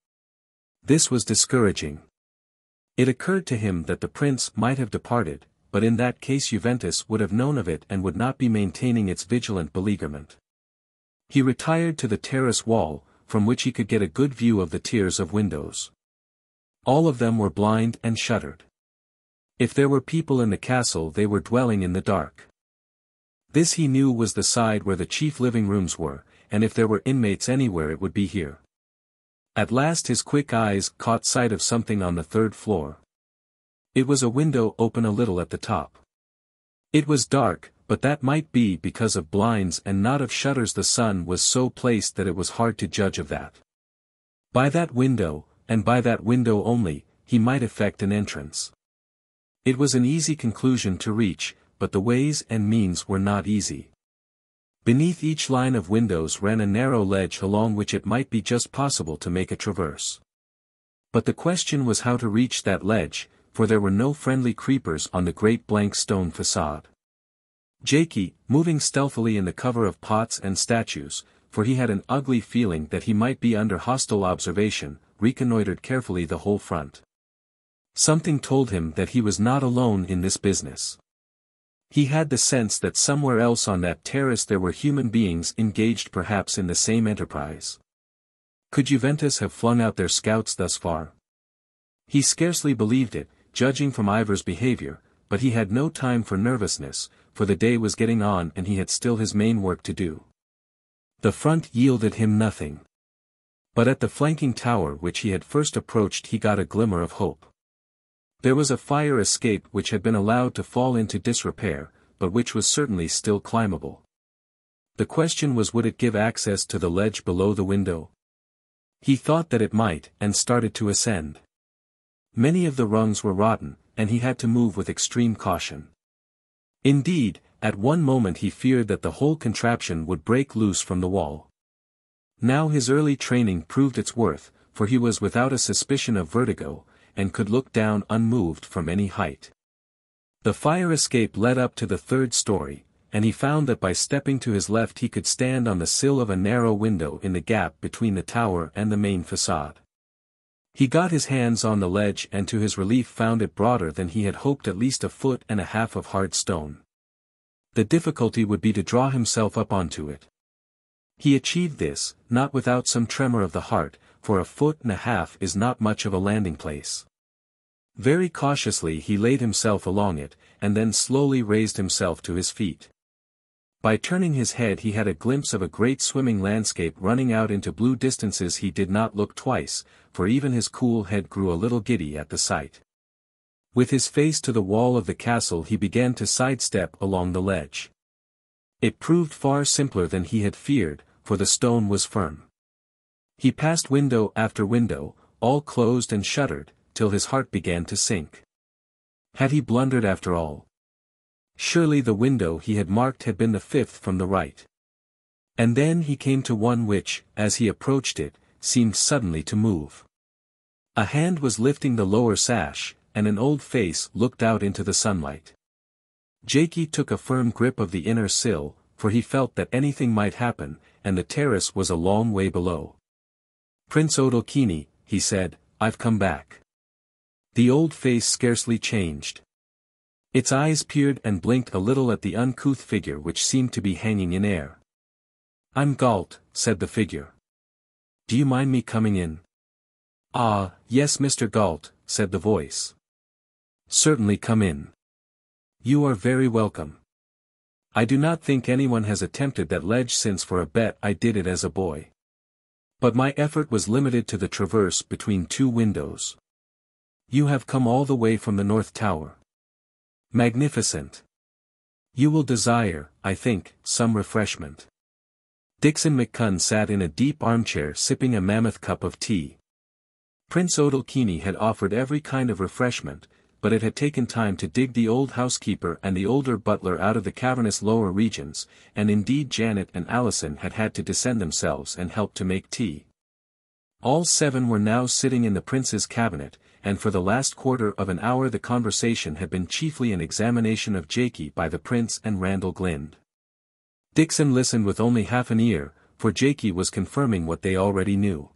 This was discouraging. It occurred to him that the prince might have departed, but in that case Juventus would have known of it and would not be maintaining its vigilant beleaguerment. He retired to the terrace wall, from which he could get a good view of the tiers of windows. All of them were blind and shuttered. If there were people in the castle they were dwelling in the dark. This he knew was the side where the chief living rooms were, and if there were inmates anywhere it would be here. At last his quick eyes caught sight of something on the third floor. It was a window open a little at the top. It was dark, but that might be because of blinds and not of shutters. The sun was so placed that it was hard to judge of that. By that window, and by that window only, he might effect an entrance. It was an easy conclusion to reach, but the ways and means were not easy. Beneath each line of windows ran a narrow ledge along which it might be just possible to make a traverse. But the question was how to reach that ledge, for there were no friendly creepers on the great blank stone facade. Jaikie, moving stealthily in the cover of pots and statues, for he had an ugly feeling that he might be under hostile observation, reconnoitered carefully the whole front. Something told him that he was not alone in this business. He had the sense that somewhere else on that terrace there were human beings engaged perhaps in the same enterprise. Could Juventus have flung out their scouts thus far? He scarcely believed it, judging from Ivor's behavior, but he had no time for nervousness, for the day was getting on and he had still his main work to do. The front yielded him nothing. But at the flanking tower which he had first approached he got a glimmer of hope. There was a fire escape which had been allowed to fall into disrepair, but which was certainly still climbable. The question was, would it give access to the ledge below the window? He thought that it might, and started to ascend. Many of the rungs were rotten, and he had to move with extreme caution. Indeed, at one moment he feared that the whole contraption would break loose from the wall. Now his early training proved its worth, for he was without a suspicion of vertigo, and could look down unmoved from any height. The fire escape led up to the third story, and he found that by stepping to his left he could stand on the sill of a narrow window in the gap between the tower and the main facade. He got his hands on the ledge and to his relief found it broader than he had hoped, at least 1.5 feet of hard stone. The difficulty would be to draw himself up onto it. He achieved this, not without some tremor of the heart, for 1.5 feet is not much of a landing place. Very cautiously he laid himself along it, and then slowly raised himself to his feet. By turning his head he had a glimpse of a great swimming landscape running out into blue distances. He did not look twice, for even his cool head grew a little giddy at the sight. With his face to the wall of the castle he began to sidestep along the ledge. It proved far simpler than he had feared, for the stone was firm. He passed window after window, all closed and shuttered, till his heart began to sink. Had he blundered after all? Surely the window he had marked had been the 5th from the right. And then he came to one which, as he approached it, seemed suddenly to move. A hand was lifting the lower sash, and an old face looked out into the sunlight. Jaikie took a firm grip of the inner sill, for he felt that anything might happen, and the terrace was a long way below. "Prince Odalchini," he said, "I've come back." The old face scarcely changed. Its eyes peered and blinked a little at the uncouth figure which seemed to be hanging in air. "I'm Galt," said the figure. "Do you mind me coming in?" "Ah, yes, Mr. Galt," said the voice. "Certainly, come in. You are very welcome. I do not think anyone has attempted that ledge since for a bet I did it as a boy. But my effort was limited to the traverse between 2 windows. You have come all the way from the North Tower. Magnificent. You will desire, I think, some refreshment." Dickson McCunn sat in a deep armchair sipping a mammoth cup of tea. Prince Odalchini had offered every kind of refreshment, but it had taken time to dig the old housekeeper and the older butler out of the cavernous lower regions, and indeed Janet and Alison had had to descend themselves and help to make tea. All 7 were now sitting in the prince's cabinet, and for the last quarter of an hour the conversation had been chiefly an examination of Jaikie by the prince and Randal Glynde. Dickson listened with only half an ear, for Jaikie was confirming what they already knew.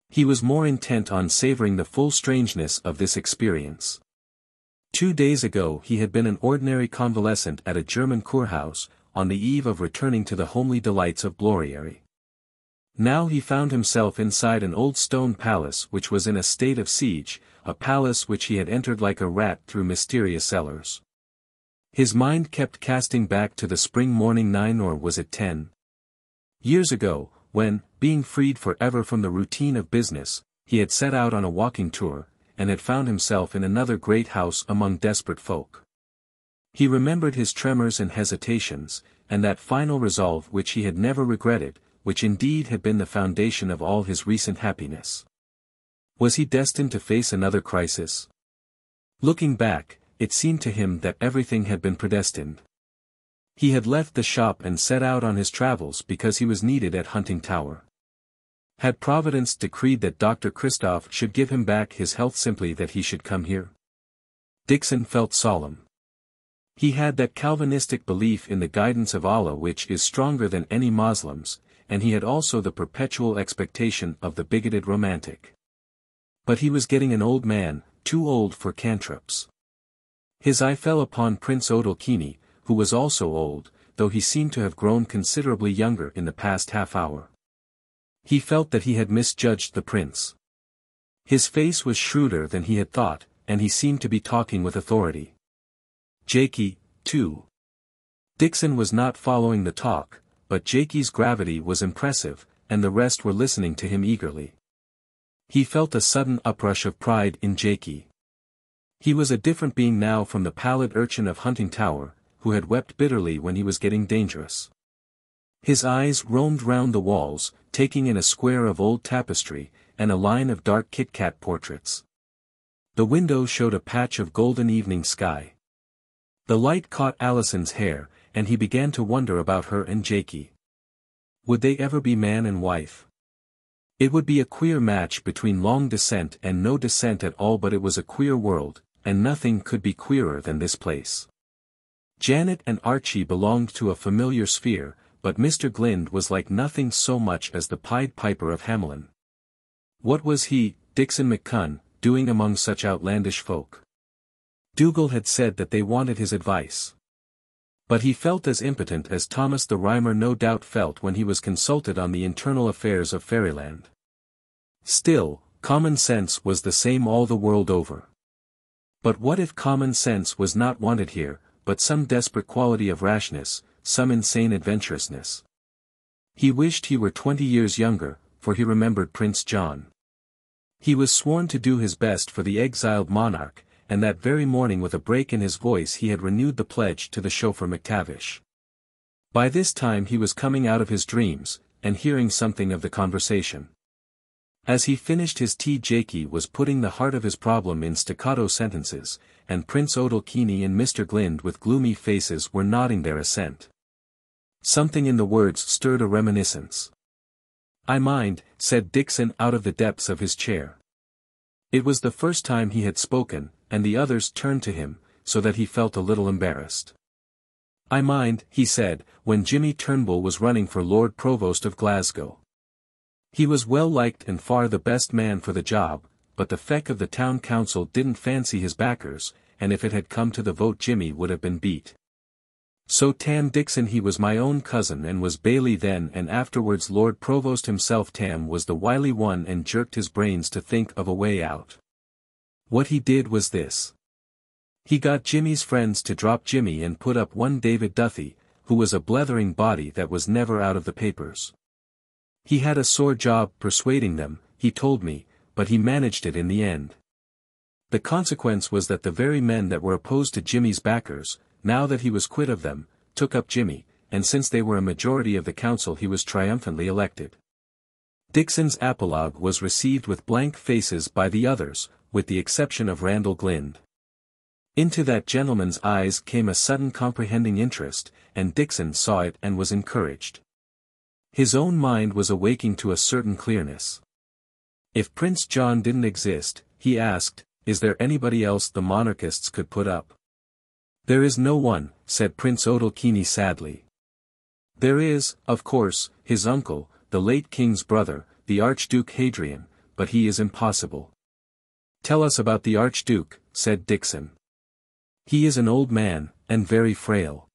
He was more intent on savoring the full strangeness of this experience. 2 days ago he had been an ordinary convalescent at a German Kurhaus, on the eve of returning to the homely delights of Bloriary. Now he found himself inside an old stone palace which was in a state of siege, a palace which he had entered like a rat through mysterious cellars. His mind kept casting back to the spring morning 9 or was it 10 years ago, when, being freed forever from the routine of business, he had set out on a walking tour, and had found himself in another great house among desperate folk. He remembered his tremors and hesitations, and that final resolve which he had never regretted, which indeed had been the foundation of all his recent happiness. Was he destined to face another crisis? Looking back, it seemed to him that everything had been predestined. He had left the shop and set out on his travels because he was needed at Huntingtower. Had Providence decreed that Dr. Christoph should give him back his health simply that he should come here? Dickson felt solemn. He had that Calvinistic belief in the guidance of Allah which is stronger than any Moslem's, and he had also the perpetual expectation of the bigoted romantic. But he was getting an old man, too old for cantrips. His eye fell upon Prince Odalchini, who was also old, though he seemed to have grown considerably younger in the past half-hour. He felt that he had misjudged the prince. His face was shrewder than he had thought, and he seemed to be talking with authority. Jaikie, too. Dickson was not following the talk, but Jaikie's gravity was impressive, and the rest were listening to him eagerly. He felt a sudden uprush of pride in Jaikie. He was a different being now from the pallid urchin of Huntingtower, who had wept bitterly when he was getting dangerous. His eyes roamed round the walls, taking in a square of old tapestry, and a line of dark Kit-Kat portraits. The window showed a patch of golden evening sky. The light caught Alison's hair, and he began to wonder about her and Jaikie. Would they ever be man and wife? It would be a queer match between long descent and no descent at all, but it was a queer world, and nothing could be queerer than this place. Janet and Archie belonged to a familiar sphere, but Mr. Glynde was like nothing so much as the Pied Piper of Hamelin. What was he, Dickson McCunn, doing among such outlandish folk? Dougal had said that they wanted his advice. But he felt as impotent as Thomas the Rhymer no doubt felt when he was consulted on the internal affairs of fairyland. Still, common sense was the same all the world over. But what if common sense was not wanted here, but some desperate quality of rashness, some insane adventurousness? He wished he were 20 years younger, for he remembered Prince John. He was sworn to do his best for the exiled monarch, and that very morning with a break in his voice he had renewed the pledge to the chauffeur McTavish. By this time he was coming out of his dreams, and hearing something of the conversation. As he finished his tea, Jaikie was putting the heart of his problem in staccato sentences, and Prince Odalchini and Mr. Glynde with gloomy faces were nodding their assent. Something in the words stirred a reminiscence. "I mind," said Dickson out of the depths of his chair. It was the first time he had spoken, and the others turned to him, so that he felt a little embarrassed. "I mind," he said, "when Jimmy Turnbull was running for Lord Provost of Glasgow. He was well liked and far the best man for the job, but the feck of the town council didn't fancy his backers, and if it had come to the vote Jimmy would have been beat. So Tam Dickson, he was my own cousin and was Bailey then and afterwards Lord Provost himself. Tam was the wily one and jerked his brains to think of a way out. What he did was this. He got Jimmy's friends to drop Jimmy and put up one David Duthie, who was a blethering body that was never out of the papers. He had a sore job persuading them, he told me, but he managed it in the end. The consequence was that the very men that were opposed to Jimmy's backers, now that he was quit of them, took up Jimmy, and since they were a majority of the council he was triumphantly elected." Dickson's apologue was received with blank faces by the others, with the exception of Randal Glynde. Into that gentleman's eyes came a sudden comprehending interest, and Dickson saw it and was encouraged. His own mind was awaking to a certain clearness. If Prince John didn't exist, he asked, is there anybody else the monarchists could put up? There is no one, said Prince Odalchini sadly. There is, of course, his uncle, the late king's brother, the Archduke Hadrian, but he is impossible. Tell us about the Archduke, said Dickson. He is an old man, and very frail.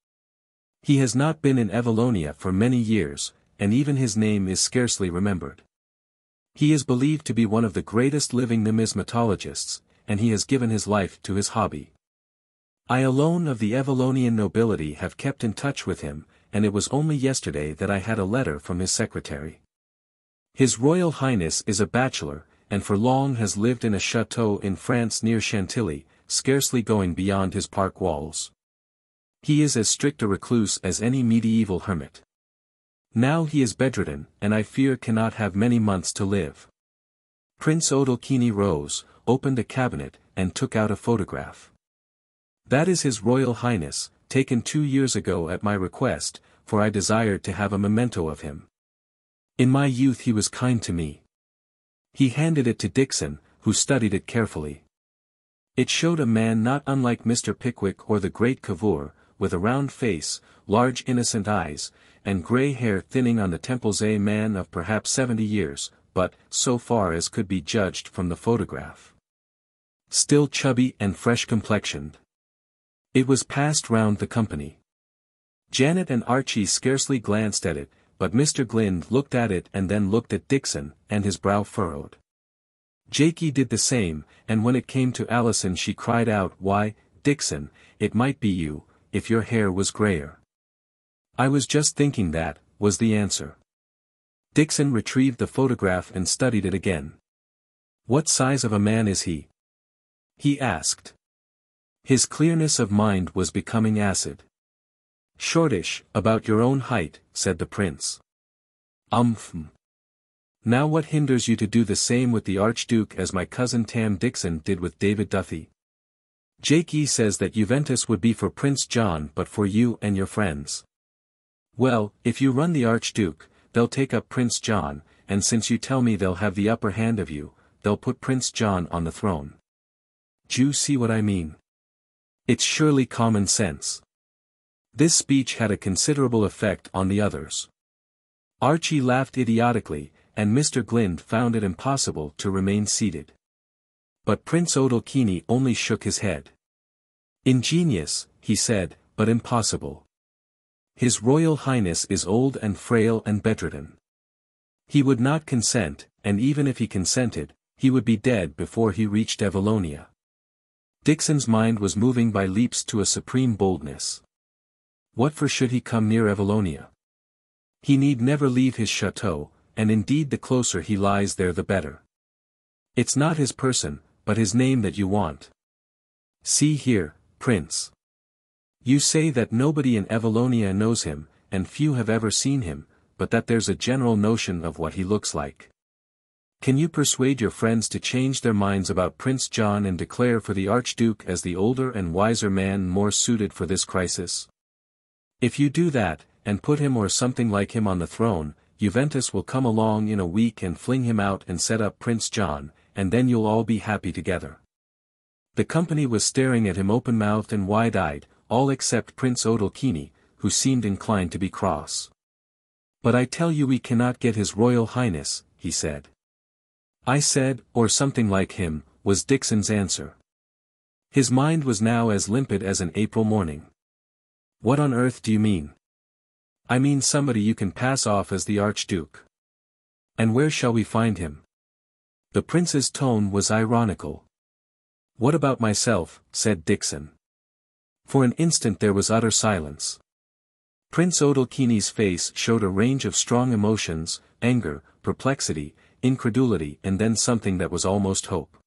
He has not been in Evallonia for many years, and even his name is scarcely remembered. He is believed to be one of the greatest living numismatologists, and he has given his life to his hobby. I alone of the Evallonian nobility have kept in touch with him, and it was only yesterday that I had a letter from his secretary. His Royal Highness is a bachelor, and for long has lived in a chateau in France near Chantilly, scarcely going beyond his park walls. He is as strict a recluse as any medieval hermit. Now he is bedridden, and I fear cannot have many months to live. Prince Odalchini rose, opened a cabinet, and took out a photograph. That is His Royal Highness, taken 2 years ago at my request, for I desired to have a memento of him. In my youth he was kind to me. He handed it to Dickson, who studied it carefully. It showed a man not unlike Mr. Pickwick or the great Cavour, with a round face, large innocent eyes, and grey hair thinning on the temples, a man of perhaps 70 years, but, so far as could be judged from the photograph, still chubby and fresh-complexioned. It was passed round the company. Janet and Archie scarcely glanced at it, but Mr. Glynde looked at it and then looked at Dickson, and his brow furrowed. Jaikie did the same, and when it came to Alison she cried out, "Why, Dickson, it might be you, if your hair was greyer." "I was just thinking that," was the answer. Dickson retrieved the photograph and studied it again. "What size of a man is he?" he asked. His clearness of mind was becoming acid. "Shortish, about your own height," said the prince. Now what hinders you to do the same with the Archduke as my cousin Tam Dickson did with David Duffy? Jaikie says that Juventus would be for Prince John but for you and your friends. Well, if you run the Archduke, they'll take up Prince John, and since you tell me they'll have the upper hand of you, they'll put Prince John on the throne. Do you see what I mean? It's surely common sense. This speech had a considerable effect on the others. Archie laughed idiotically, and Mr. Glynde found it impossible to remain seated. But Prince Odalchini only shook his head. "Ingenious," he said, "but impossible. His Royal Highness is old and frail and bedridden. He would not consent, and even if he consented, he would be dead before he reached Evallonia." Dickson's mind was moving by leaps to a supreme boldness. What for should he come near Evallonia? He need never leave his chateau, and indeed the closer he lies there the better. It's not his person, but his name that you want. See here, Prince. You say that nobody in Evallonia knows him, and few have ever seen him, but that there's a general notion of what he looks like. Can you persuade your friends to change their minds about Prince John and declare for the Archduke as the older and wiser man more suited for this crisis? If you do that, and put him or something like him on the throne, Juventus will come along in a week and fling him out and set up Prince John, and then you'll all be happy together. The company was staring at him open-mouthed and wide-eyed, all except Prince Odalchini, who seemed inclined to be cross. "But I tell you we cannot get His Royal Highness," he said. "I said, or something like him," was Dickson's answer. His mind was now as limpid as an April morning. "What on earth do you mean?" "I mean somebody you can pass off as the Archduke." "And where shall we find him?" The prince's tone was ironical. "What about myself?" said Dickson. For an instant there was utter silence. Prince Odalchini's face showed a range of strong emotions, anger, perplexity, incredulity, and then something that was almost hope.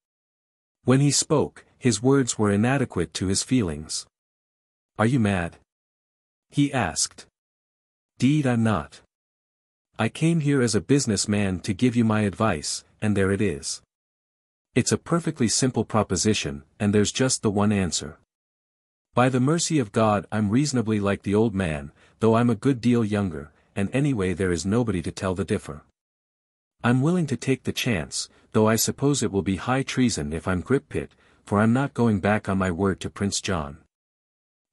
When he spoke, his words were inadequate to his feelings. "Are you mad?" he asked. "'Deed I'm not. I came here as a businessman to give you my advice, and there it is. It's a perfectly simple proposition, and there's just the one answer. By the mercy of God I'm reasonably like the old man, though I'm a good deal younger, and anyway there is nobody to tell the differ. I'm willing to take the chance, though I suppose it will be high treason if I'm grip-pit, for I'm not going back on my word to Prince John.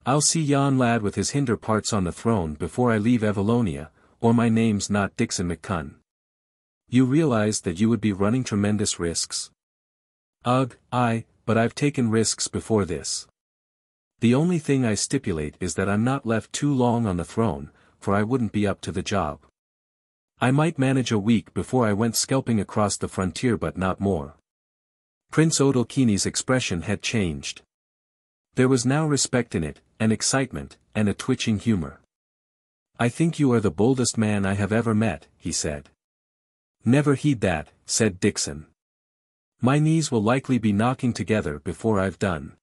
I'll see yon lad with his hinder parts on the throne before I leave Evallonia, or my name's not Dickson McCunn. You realize that you would be running tremendous risks? Ugh, aye, but I've taken risks before this. The only thing I stipulate is that I'm not left too long on the throne, for I wouldn't be up to the job. I might manage a week before I went scalping across the frontier but not more. Prince Odalchini's expression had changed. There was now respect in it, and excitement, and a twitching humor. I think you are the boldest man I have ever met, he said. Never heed that, said Dickson. My knees will likely be knocking together before I've done.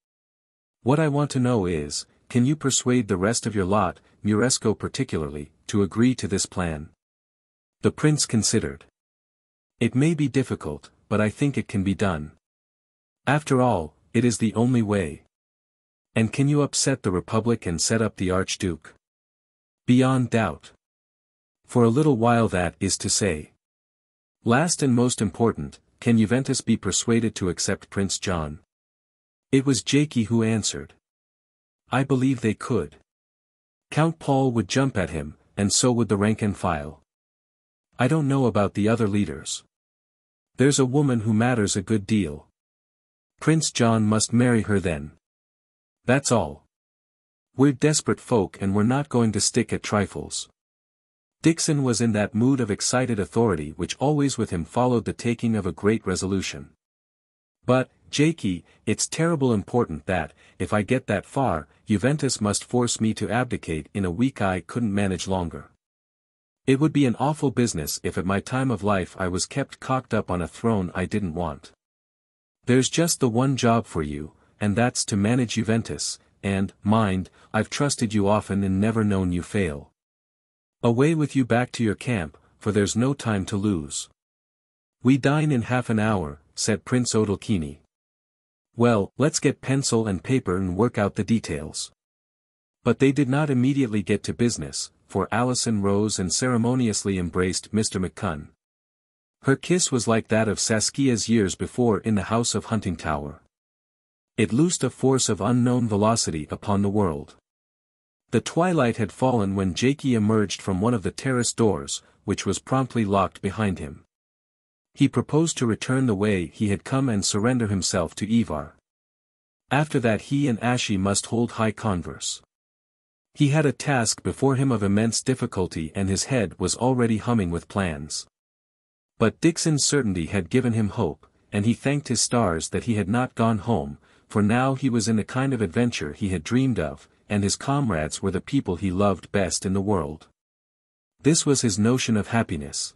What I want to know is, can you persuade the rest of your lot, Murresco particularly, to agree to this plan? The prince considered. It may be difficult, but I think it can be done. After all, it is the only way. And can you upset the Republic and set up the Archduke? Beyond doubt. For a little while, that is to say. Last and most important, can Juventus be persuaded to accept Prince John? It was Jaikie who answered. I believe they could. Count Paul would jump at him, and so would the rank and file. I don't know about the other leaders. There's a woman who matters a good deal. Prince John must marry her then. That's all. We're desperate folk and we're not going to stick at trifles. Dickson was in that mood of excited authority which always with him followed the taking of a great resolution. But, Jaikie, it's terrible important that, if I get that far, Juventus must force me to abdicate in a week. I couldn't manage longer. It would be an awful business if at my time of life I was kept cocked up on a throne I didn't want. There's just the one job for you, and that's to manage Juventus, and, mind, I've trusted you often and never known you fail. Away with you back to your camp, for there's no time to lose. We dine in half an hour, said Prince Odalchini. Well, let's get pencil and paper and work out the details. But they did not immediately get to business, for Alison rose and ceremoniously embraced Mr. McCunn. Her kiss was like that of Saskia's years before in the house of Huntingtower. It loosed a force of unknown velocity upon the world. The twilight had fallen when Jaikie emerged from one of the terrace doors, which was promptly locked behind him. He proposed to return the way he had come and surrender himself to Ivar. After that he and Ashie must hold high converse. He had a task before him of immense difficulty and his head was already humming with plans. But Dickson's certainty had given him hope, and he thanked his stars that he had not gone home, for now he was in the kind of adventure he had dreamed of, and his comrades were the people he loved best in the world. This was his notion of happiness.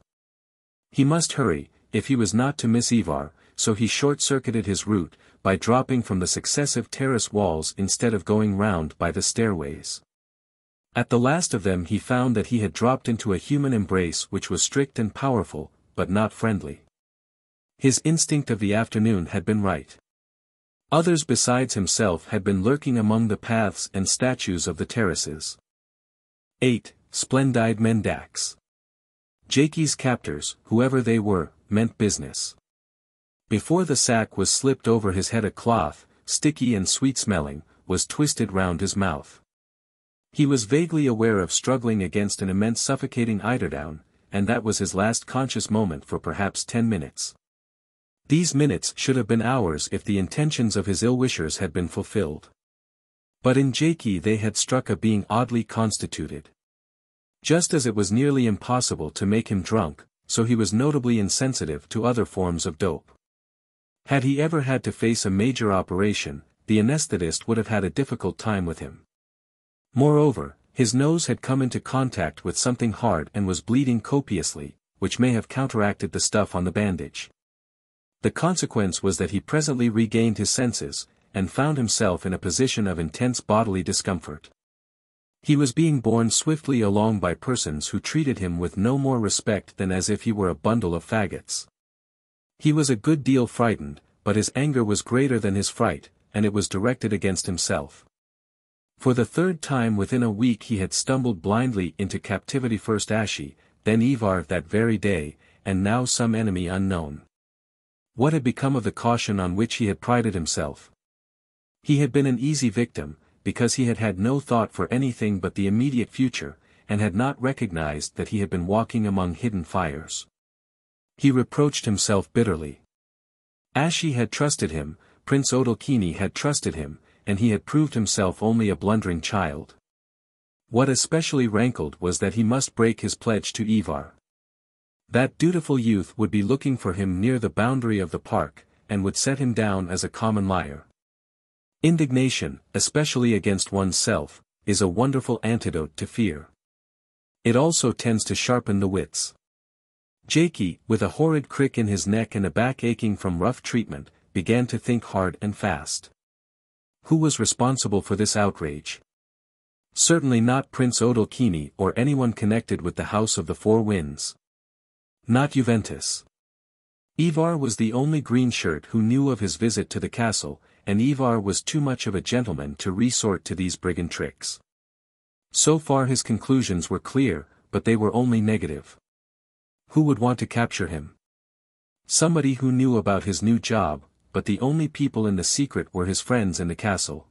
He must hurry, if he was not to miss Ivar, so he short-circuited his route, by dropping from the successive terrace walls instead of going round by the stairways. At the last of them he found that he had dropped into a human embrace which was strict and powerful, but not friendly. His instinct of the afternoon had been right. Others besides himself had been lurking among the paths and statues of the terraces. 8. Splendide Mendax. Jaikie's captors, whoever they were, meant business. Before the sack was slipped over his head a cloth, sticky and sweet-smelling, was twisted round his mouth. He was vaguely aware of struggling against an immense suffocating eiderdown, and that was his last conscious moment for perhaps 10 minutes. These minutes should have been hours if the intentions of his ill-wishers had been fulfilled. But in Jaikie they had struck a being oddly constituted. Just as it was nearly impossible to make him drunk, so he was notably insensitive to other forms of dope. Had he ever had to face a major operation, the anesthetist would have had a difficult time with him. Moreover, his nose had come into contact with something hard and was bleeding copiously, which may have counteracted the stuff on the bandage. The consequence was that he presently regained his senses, and found himself in a position of intense bodily discomfort. He was being borne swiftly along by persons who treated him with no more respect than as if he were a bundle of faggots. He was a good deal frightened, but his anger was greater than his fright, and it was directed against himself. For the third time within a week he had stumbled blindly into captivity, first Ashie, then Ivar that very day, and now some enemy unknown. What had become of the caution on which he had prided himself? He had been an easy victim, because he had had no thought for anything but the immediate future, and had not recognized that he had been walking among hidden fires. He reproached himself bitterly. Ashie had trusted him, Prince Odalchini had trusted him, and he had proved himself only a blundering child. What especially rankled was that he must break his pledge to Ivar. That dutiful youth would be looking for him near the boundary of the park, and would set him down as a common liar. Indignation, especially against oneself, is a wonderful antidote to fear. It also tends to sharpen the wits. Jaikie, with a horrid crick in his neck and a back aching from rough treatment, began to think hard and fast. Who was responsible for this outrage? Certainly not Prince Odalchini or anyone connected with the House of the Four Winds. Not Juventus. Ivar was the only green shirt who knew of his visit to the castle, and Ivar was too much of a gentleman to resort to these brigand tricks. So far his conclusions were clear, but they were only negative. Who would want to capture him? Somebody who knew about his new job, but the only people in the secret were his friends in the castle.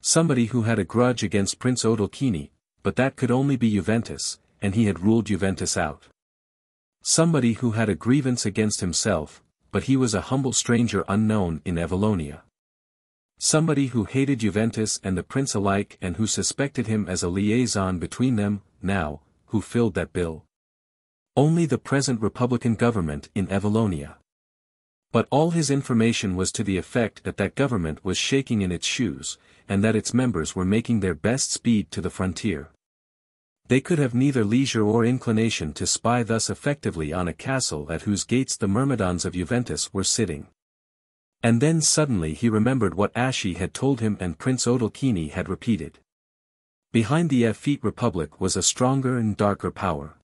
Somebody who had a grudge against Prince Odalchini, but that could only be Juventus, and he had ruled Juventus out. Somebody who had a grievance against himself, but he was a humble stranger unknown in Evallonia. Somebody who hated Juventus and the prince alike and who suspected him as a liaison between them, now, who filled that bill? Only the present Republican government in Evallonia. But all his information was to the effect that that government was shaking in its shoes, and that its members were making their best speed to the frontier. They could have neither leisure or inclination to spy thus effectively on a castle at whose gates the myrmidons of Juventus were sitting. And then suddenly he remembered what Ashie had told him and Prince Odalchini had repeated. Behind the effete republic was a stronger and darker power.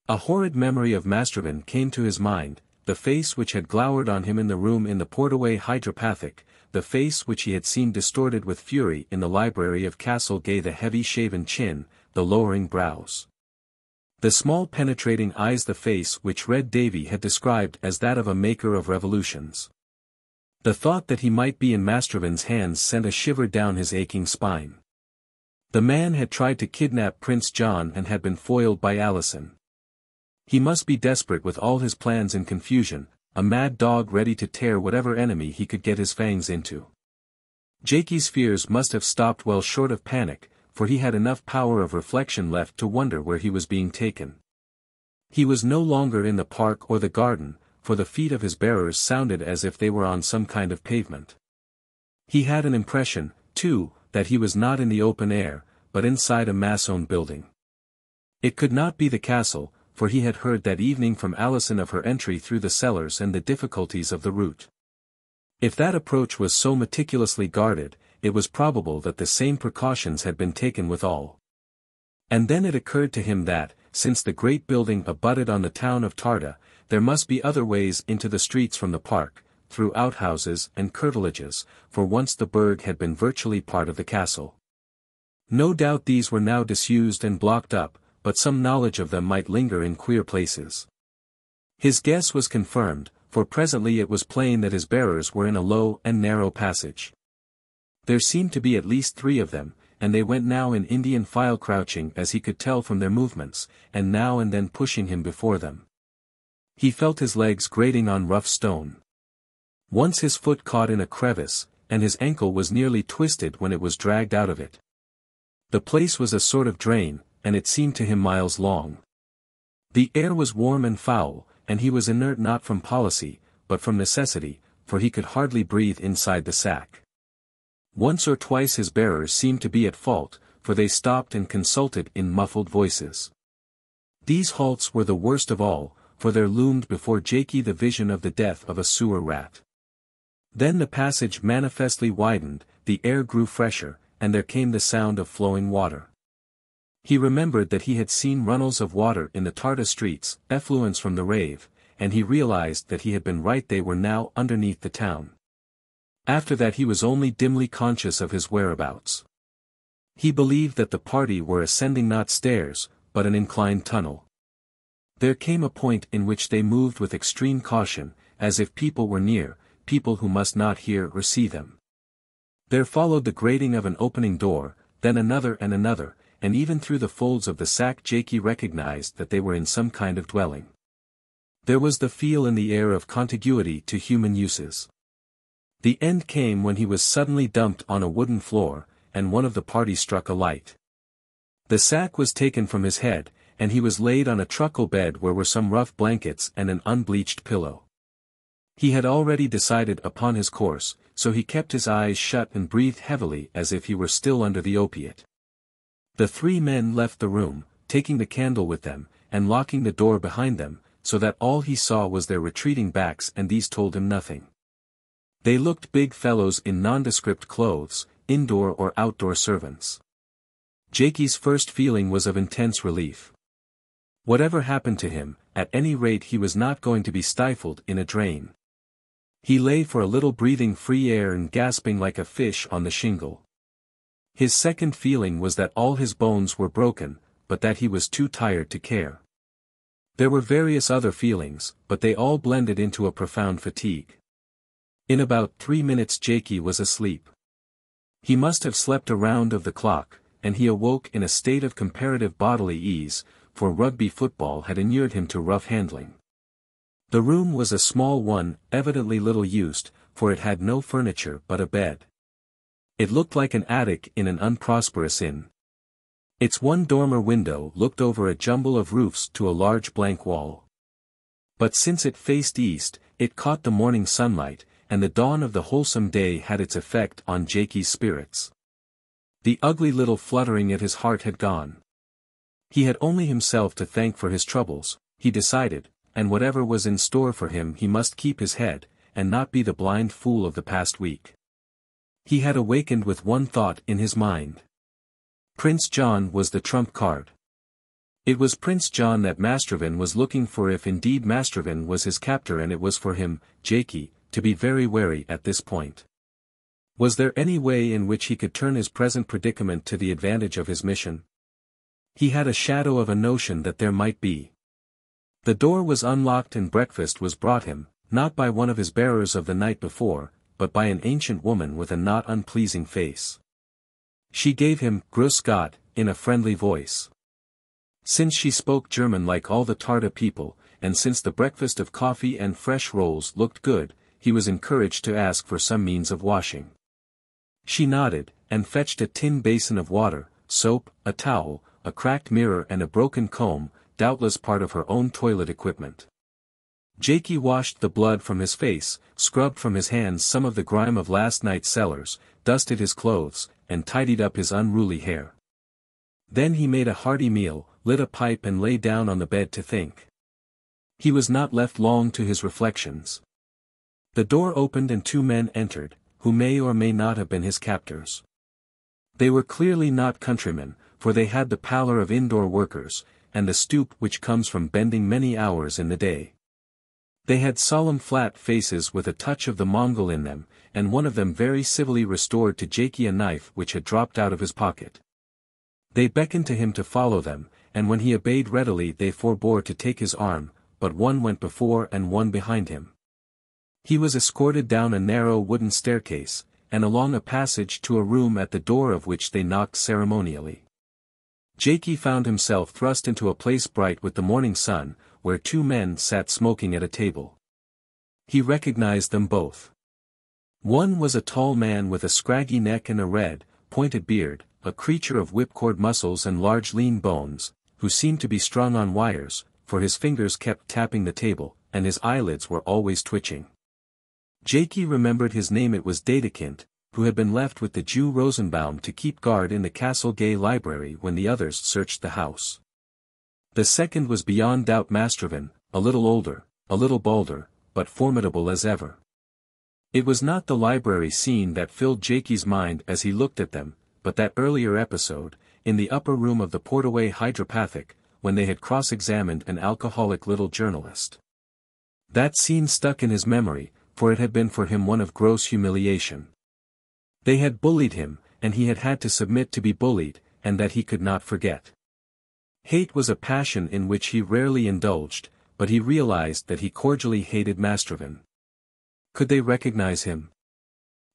A horrid memory of Mastrovan came to his mind, the face which had glowered on him in the room in the Portaway Hydropathic, the face which he had seen distorted with fury in the library of Castle Gay, the heavy shaven chin, the lowering brows. The small penetrating eyes, the face which Red Davy had described as that of a maker of revolutions. The thought that he might be in Mastrovan's hands sent a shiver down his aching spine. The man had tried to kidnap Prince John and had been foiled by Alison. He must be desperate with all his plans in confusion, a mad dog ready to tear whatever enemy he could get his fangs into. Jaikie's fears must have stopped well short of panic, for he had enough power of reflection left to wonder where he was being taken. He was no longer in the park or the garden, for the feet of his bearers sounded as if they were on some kind of pavement. He had an impression, too, that he was not in the open air, but inside a mason building. It could not be the castle, for he had heard that evening from Alison of her entry through the cellars and the difficulties of the route. If that approach was so meticulously guarded, it was probable that the same precautions had been taken with all. And then it occurred to him that, since the great building abutted on the town of Tarda, there must be other ways into the streets from the park, through outhouses and curtilages, for once the burg had been virtually part of the castle. No doubt these were now disused and blocked up, but some knowledge of them might linger in queer places. His guess was confirmed, for presently it was plain that his bearers were in a low and narrow passage. There seemed to be at least 3 of them, and they went now in Indian file, crouching as he could tell from their movements, and now and then pushing him before them. He felt his legs grating on rough stone. Once his foot caught in a crevice, and his ankle was nearly twisted when it was dragged out of it. The place was a sort of drain, and it seemed to him miles long. The air was warm and foul, and he was inert not from policy, but from necessity, for he could hardly breathe inside the sack. Once or twice his bearers seemed to be at fault, for they stopped and consulted in muffled voices. These halts were the worst of all, for there loomed before Jaikie the vision of the death of a sewer rat. Then the passage manifestly widened, the air grew fresher, and there came the sound of flowing water. He remembered that he had seen runnels of water in the Tarda streets, effluents from the Rave, and he realized that he had been right, they were now underneath the town. After that he was only dimly conscious of his whereabouts. He believed that the party were ascending not stairs, but an inclined tunnel. There came a point in which they moved with extreme caution, as if people were near, people who must not hear or see them. There followed the grating of an opening door, then another, and even through the folds of the sack Jaikie recognized that they were in some kind of dwelling. There was the feel in the air of contiguity to human uses. The end came when he was suddenly dumped on a wooden floor, and one of the party struck a light. The sack was taken from his head, and he was laid on a truckle bed where were some rough blankets and an unbleached pillow. He had already decided upon his course, so he kept his eyes shut and breathed heavily as if he were still under the opiate. The three men left the room, taking the candle with them, and locking the door behind them, so that all he saw was their retreating backs, and these told him nothing. They looked big fellows in nondescript clothes, indoor or outdoor servants. Jaikie's first feeling was of intense relief. Whatever happened to him, at any rate he was not going to be stifled in a drain. He lay for a little breathing free air and gasping like a fish on the shingle. His second feeling was that all his bones were broken, but that he was too tired to care. There were various other feelings, but they all blended into a profound fatigue. In about 3 minutes Jaikie was asleep. He must have slept a round of the clock, and he awoke in a state of comparative bodily ease, for rugby football had inured him to rough handling. The room was a small one, evidently little used, for it had no furniture but a bed. It looked like an attic in an unprosperous inn. Its one dormer window looked over a jumble of roofs to a large blank wall. But since it faced east, it caught the morning sunlight, and the dawn of the wholesome day had its effect on Jaikie's spirits. The ugly little fluttering at his heart had gone. He had only himself to thank for his troubles, he decided, and whatever was in store for him he must keep his head, and not be the blind fool of the past week. He had awakened with one thought in his mind. Prince John was the trump card. It was Prince John that Mastrovan was looking for, if indeed Mastrovan was his captor, and it was for him, Jaikie, to be very wary at this point. Was there any way in which he could turn his present predicament to the advantage of his mission? He had a shadow of a notion that there might be. The door was unlocked and breakfast was brought him, not by one of his bearers of the night before, but by an ancient woman with a not unpleasing face. She gave him "Grüß Gott" in a friendly voice. Since she spoke German like all the Tarta people, and since the breakfast of coffee and fresh rolls looked good, he was encouraged to ask for some means of washing. She nodded, and fetched a tin basin of water, soap, a towel, a cracked mirror and a broken comb, doubtless part of her own toilet equipment. Jaikie washed the blood from his face, scrubbed from his hands some of the grime of last night's cellars, dusted his clothes, and tidied up his unruly hair. Then he made a hearty meal, lit a pipe and lay down on the bed to think. He was not left long to his reflections. The door opened and 2 men entered, who may or may not have been his captors. They were clearly not countrymen, for they had the pallor of indoor workers, and the stoop which comes from bending many hours in the day. They had solemn flat faces with a touch of the Mongol in them, and one of them very civilly restored to Jaikie a knife which had dropped out of his pocket. They beckoned to him to follow them, and when he obeyed readily they forbore to take his arm, but one went before and one behind him. He was escorted down a narrow wooden staircase, and along a passage to a room at the door of which they knocked ceremonially. Jaikie found himself thrust into a place bright with the morning sun, where 2 men sat smoking at a table. He recognized them both. One was a tall man with a scraggy neck and a red, pointed beard, a creature of whipcord muscles and large lean bones, who seemed to be strung on wires, for his fingers kept tapping the table, and his eyelids were always twitching. Jaikie remembered his name. It was Dedekind, who had been left with the Jew Rosenbaum to keep guard in the Castle Gay library when the others searched the house. The second was beyond doubt Mastrovan, a little older, a little balder, but formidable as ever. It was not the library scene that filled Jaikie's mind as he looked at them, but that earlier episode, in the upper room of the Portaway Hydropathic, when they had cross-examined an alcoholic little journalist. That scene stuck in his memory, for it had been for him one of gross humiliation. They had bullied him, and he had had to submit to be bullied, and that he could not forget. Hate was a passion in which he rarely indulged, but he realized that he cordially hated Mastervan. Could they recognize him?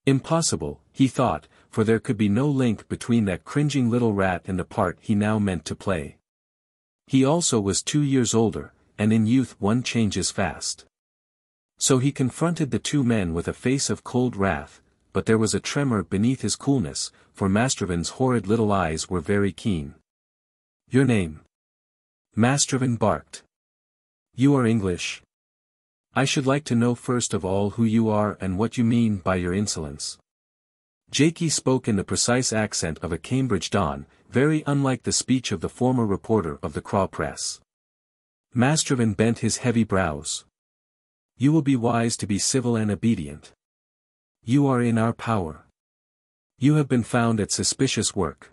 Impossible, he thought, for there could be no link between that cringing little rat and the part he now meant to play. He also was 2 years older, and in youth one changes fast. So he confronted the two men with a face of cold wrath, but there was a tremor beneath his coolness, for Mastervan's horrid little eyes were very keen. "Your name?" Mastervan barked. "You are English? I should like to know first of all who you are and what you mean by your insolence." Jaikie spoke in the precise accent of a Cambridge don, very unlike the speech of the former reporter of the Craw Press. Mastervan bent his heavy brows. "You will be wise to be civil and obedient. You are in our power. You have been found at suspicious work.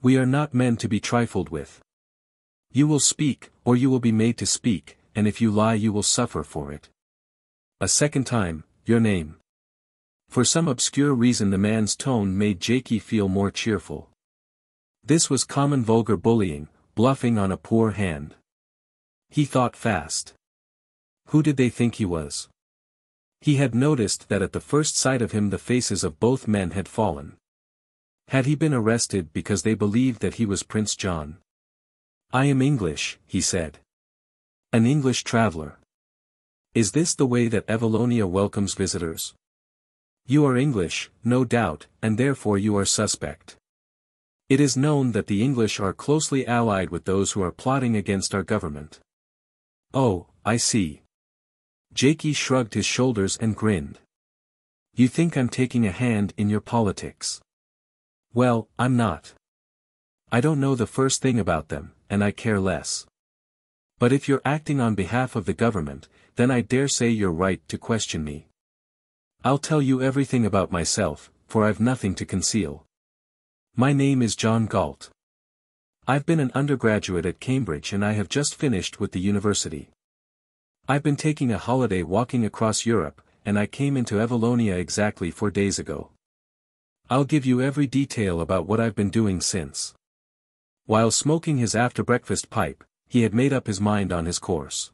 We are not men to be trifled with. You will speak, or you will be made to speak, and if you lie you will suffer for it." A second time, "Your name?" For some obscure reason the man's tone made Jaikie feel more cheerful. This was common vulgar bullying, bluffing on a poor hand. He thought fast. Who did they think he was? He had noticed that at the first sight of him the faces of both men had fallen. Had he been arrested because they believed that he was Prince John? "I am English," he said. "An English traveller. Is this the way that Evallonia welcomes visitors? You are English, no doubt, and therefore you are suspect. It is known that the English are closely allied with those who are plotting against our government." "Oh, I see." Jaikie shrugged his shoulders and grinned. "You think I'm taking a hand in your politics? Well, I'm not. I don't know the first thing about them, and I care less. But if you're acting on behalf of the government, then I dare say you're right to question me. I'll tell you everything about myself, for I've nothing to conceal. My name is John Galt. I've been an undergraduate at Cambridge and I have just finished with the university. I've been taking a holiday walking across Europe, and I came into Evallonia exactly 4 days ago. I'll give you every detail about what I've been doing since." While smoking his after-breakfast pipe, he had made up his mind on his course.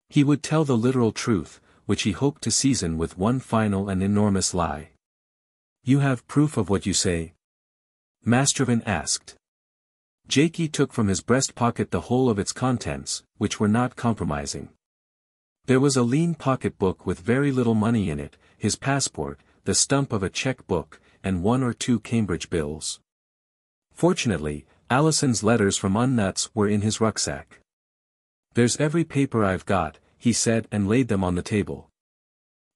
He would tell the literal truth, which he hoped to season with one final and enormous lie. "You have proof of what you say?" Mastervan asked. Jaikie took from his breast pocket the whole of its contents, which were not compromising. There was a lean pocket-book with very little money in it, his passport, the stump of a cheque-book, and 1 or 2 Cambridge bills. Fortunately, Alison's letters from Unnutz were in his rucksack. "There's every paper I've got," he said and laid them on the table.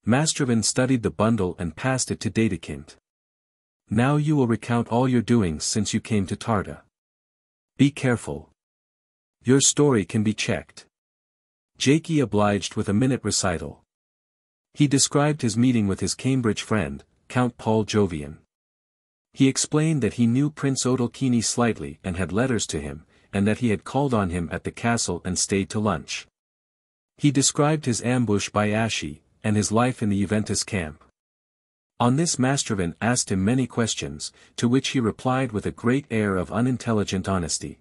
Mastervan studied the bundle and passed it to Dedekind. "Now you will recount all your doings since you came to Tarta. Be careful. Your story can be checked." Jaikie obliged with a minute recital. He described his meeting with his Cambridge friend, Count Paul Jovian. He explained that he knew Prince Odalchini slightly and had letters to him, and that he had called on him at the castle and stayed to lunch. He described his ambush by Ashie, and his life in the Juventus camp. On this Mastervan asked him many questions, to which he replied with a great air of unintelligent honesty.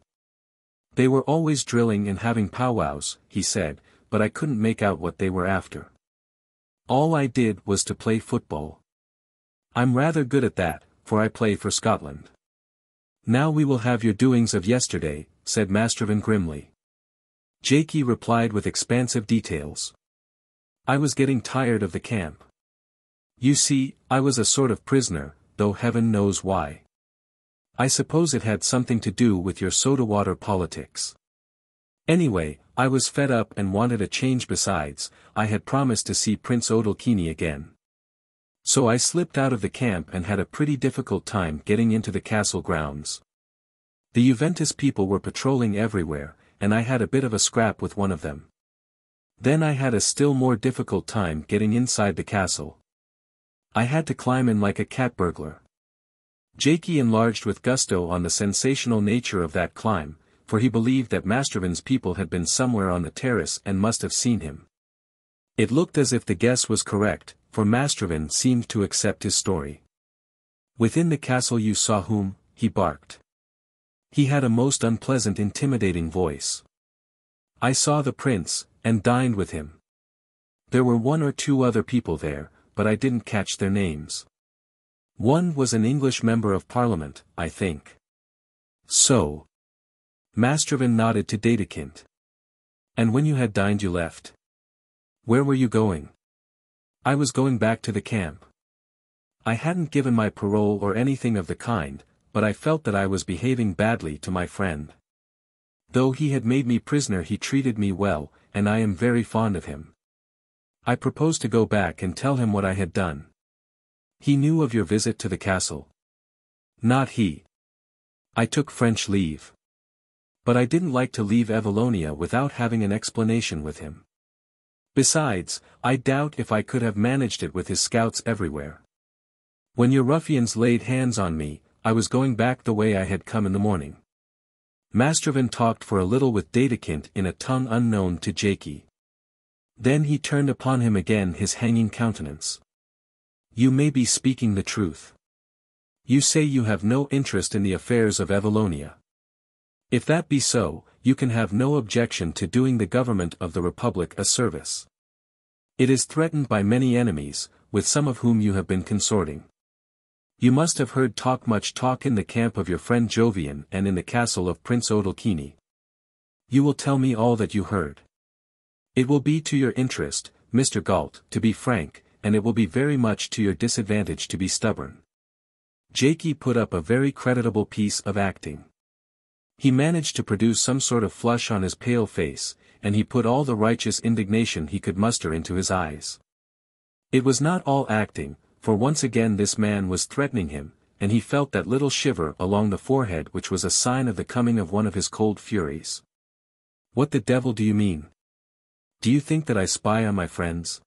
"They were always drilling and having powwows," he said, "but I couldn't make out what they were after. All I did was to play football. I'm rather good at that, for I play for Scotland." "Now we will have your doings of yesterday," said Mastervan grimly. Jaikie replied with expansive details. "I was getting tired of the camp. You see, I was a sort of prisoner, though heaven knows why. I suppose it had something to do with your soda-water politics. Anyway, I was fed up and wanted a change. Besides, I had promised to see Prince Odalchini again. So I slipped out of the camp and had a pretty difficult time getting into the castle grounds. The Juventus people were patrolling everywhere, and I had a bit of a scrap with one of them. Then I had a still more difficult time getting inside the castle. I had to climb in like a cat burglar." Jaikie enlarged with gusto on the sensational nature of that climb, for he believed that Mastervan's people had been somewhere on the terrace and must have seen him. It looked as if the guess was correct, for Mastervan seemed to accept his story. Within the castle you saw whom, he barked. He had a most unpleasant intimidating voice. I saw the prince, and dined with him. There were 1 or 2 other people there, but I didn't catch their names. One was an English member of Parliament, I think. So. Mastervan nodded to Dedekind. And when you had dined you left. Where were you going? I was going back to the camp. I hadn't given my parole or anything of the kind, but I felt that I was behaving badly to my friend. Though he had made me prisoner he treated me well, and I am very fond of him. I proposed to go back and tell him what I had done. He knew of your visit to the castle. Not he. I took French leave. But I didn't like to leave Evallonia without having an explanation with him. Besides, I doubt if I could have managed it with his scouts everywhere. When your ruffians laid hands on me, I was going back the way I had come in the morning. Mastervan talked for a little with Dedekind in a tongue unknown to Jaikie. Then he turned upon him again his hanging countenance. You may be speaking the truth. You say you have no interest in the affairs of Evallonia. If that be so, you can have no objection to doing the government of the Republic a service. It is threatened by many enemies, with some of whom you have been consorting. You must have heard much talk in the camp of your friend Jovian and in the castle of Prince Odalchini. You will tell me all that you heard. It will be to your interest, Mr. Galt, to be frank, and it will be very much to your disadvantage to be stubborn. Jaikie put up a very creditable piece of acting. He managed to produce some sort of flush on his pale face, and he put all the righteous indignation he could muster into his eyes. It was not all acting, for once again this man was threatening him, and he felt that little shiver along the forehead which was a sign of the coming of one of his cold furies. What the devil do you mean? Do you think that I spy on my friends?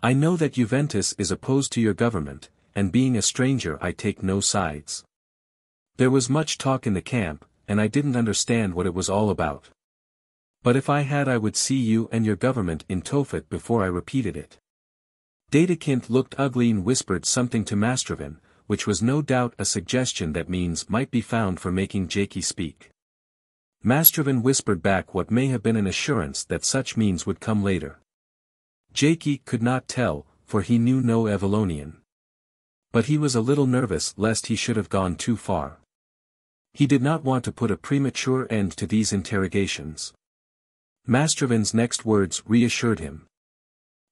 I know that Juventus is opposed to your government, and being a stranger I take no sides. There was much talk in the camp, and I didn't understand what it was all about. But if I had I would see you and your government in Tophet before I repeated it. Dedekind looked ugly and whispered something to Mastervan, which was no doubt a suggestion that means might be found for making Jaikie speak. Mastervan whispered back what may have been an assurance that such means would come later. Jaikie could not tell, for he knew no Evallonian. But he was a little nervous lest he should have gone too far. He did not want to put a premature end to these interrogations. Mastervan's next words reassured him.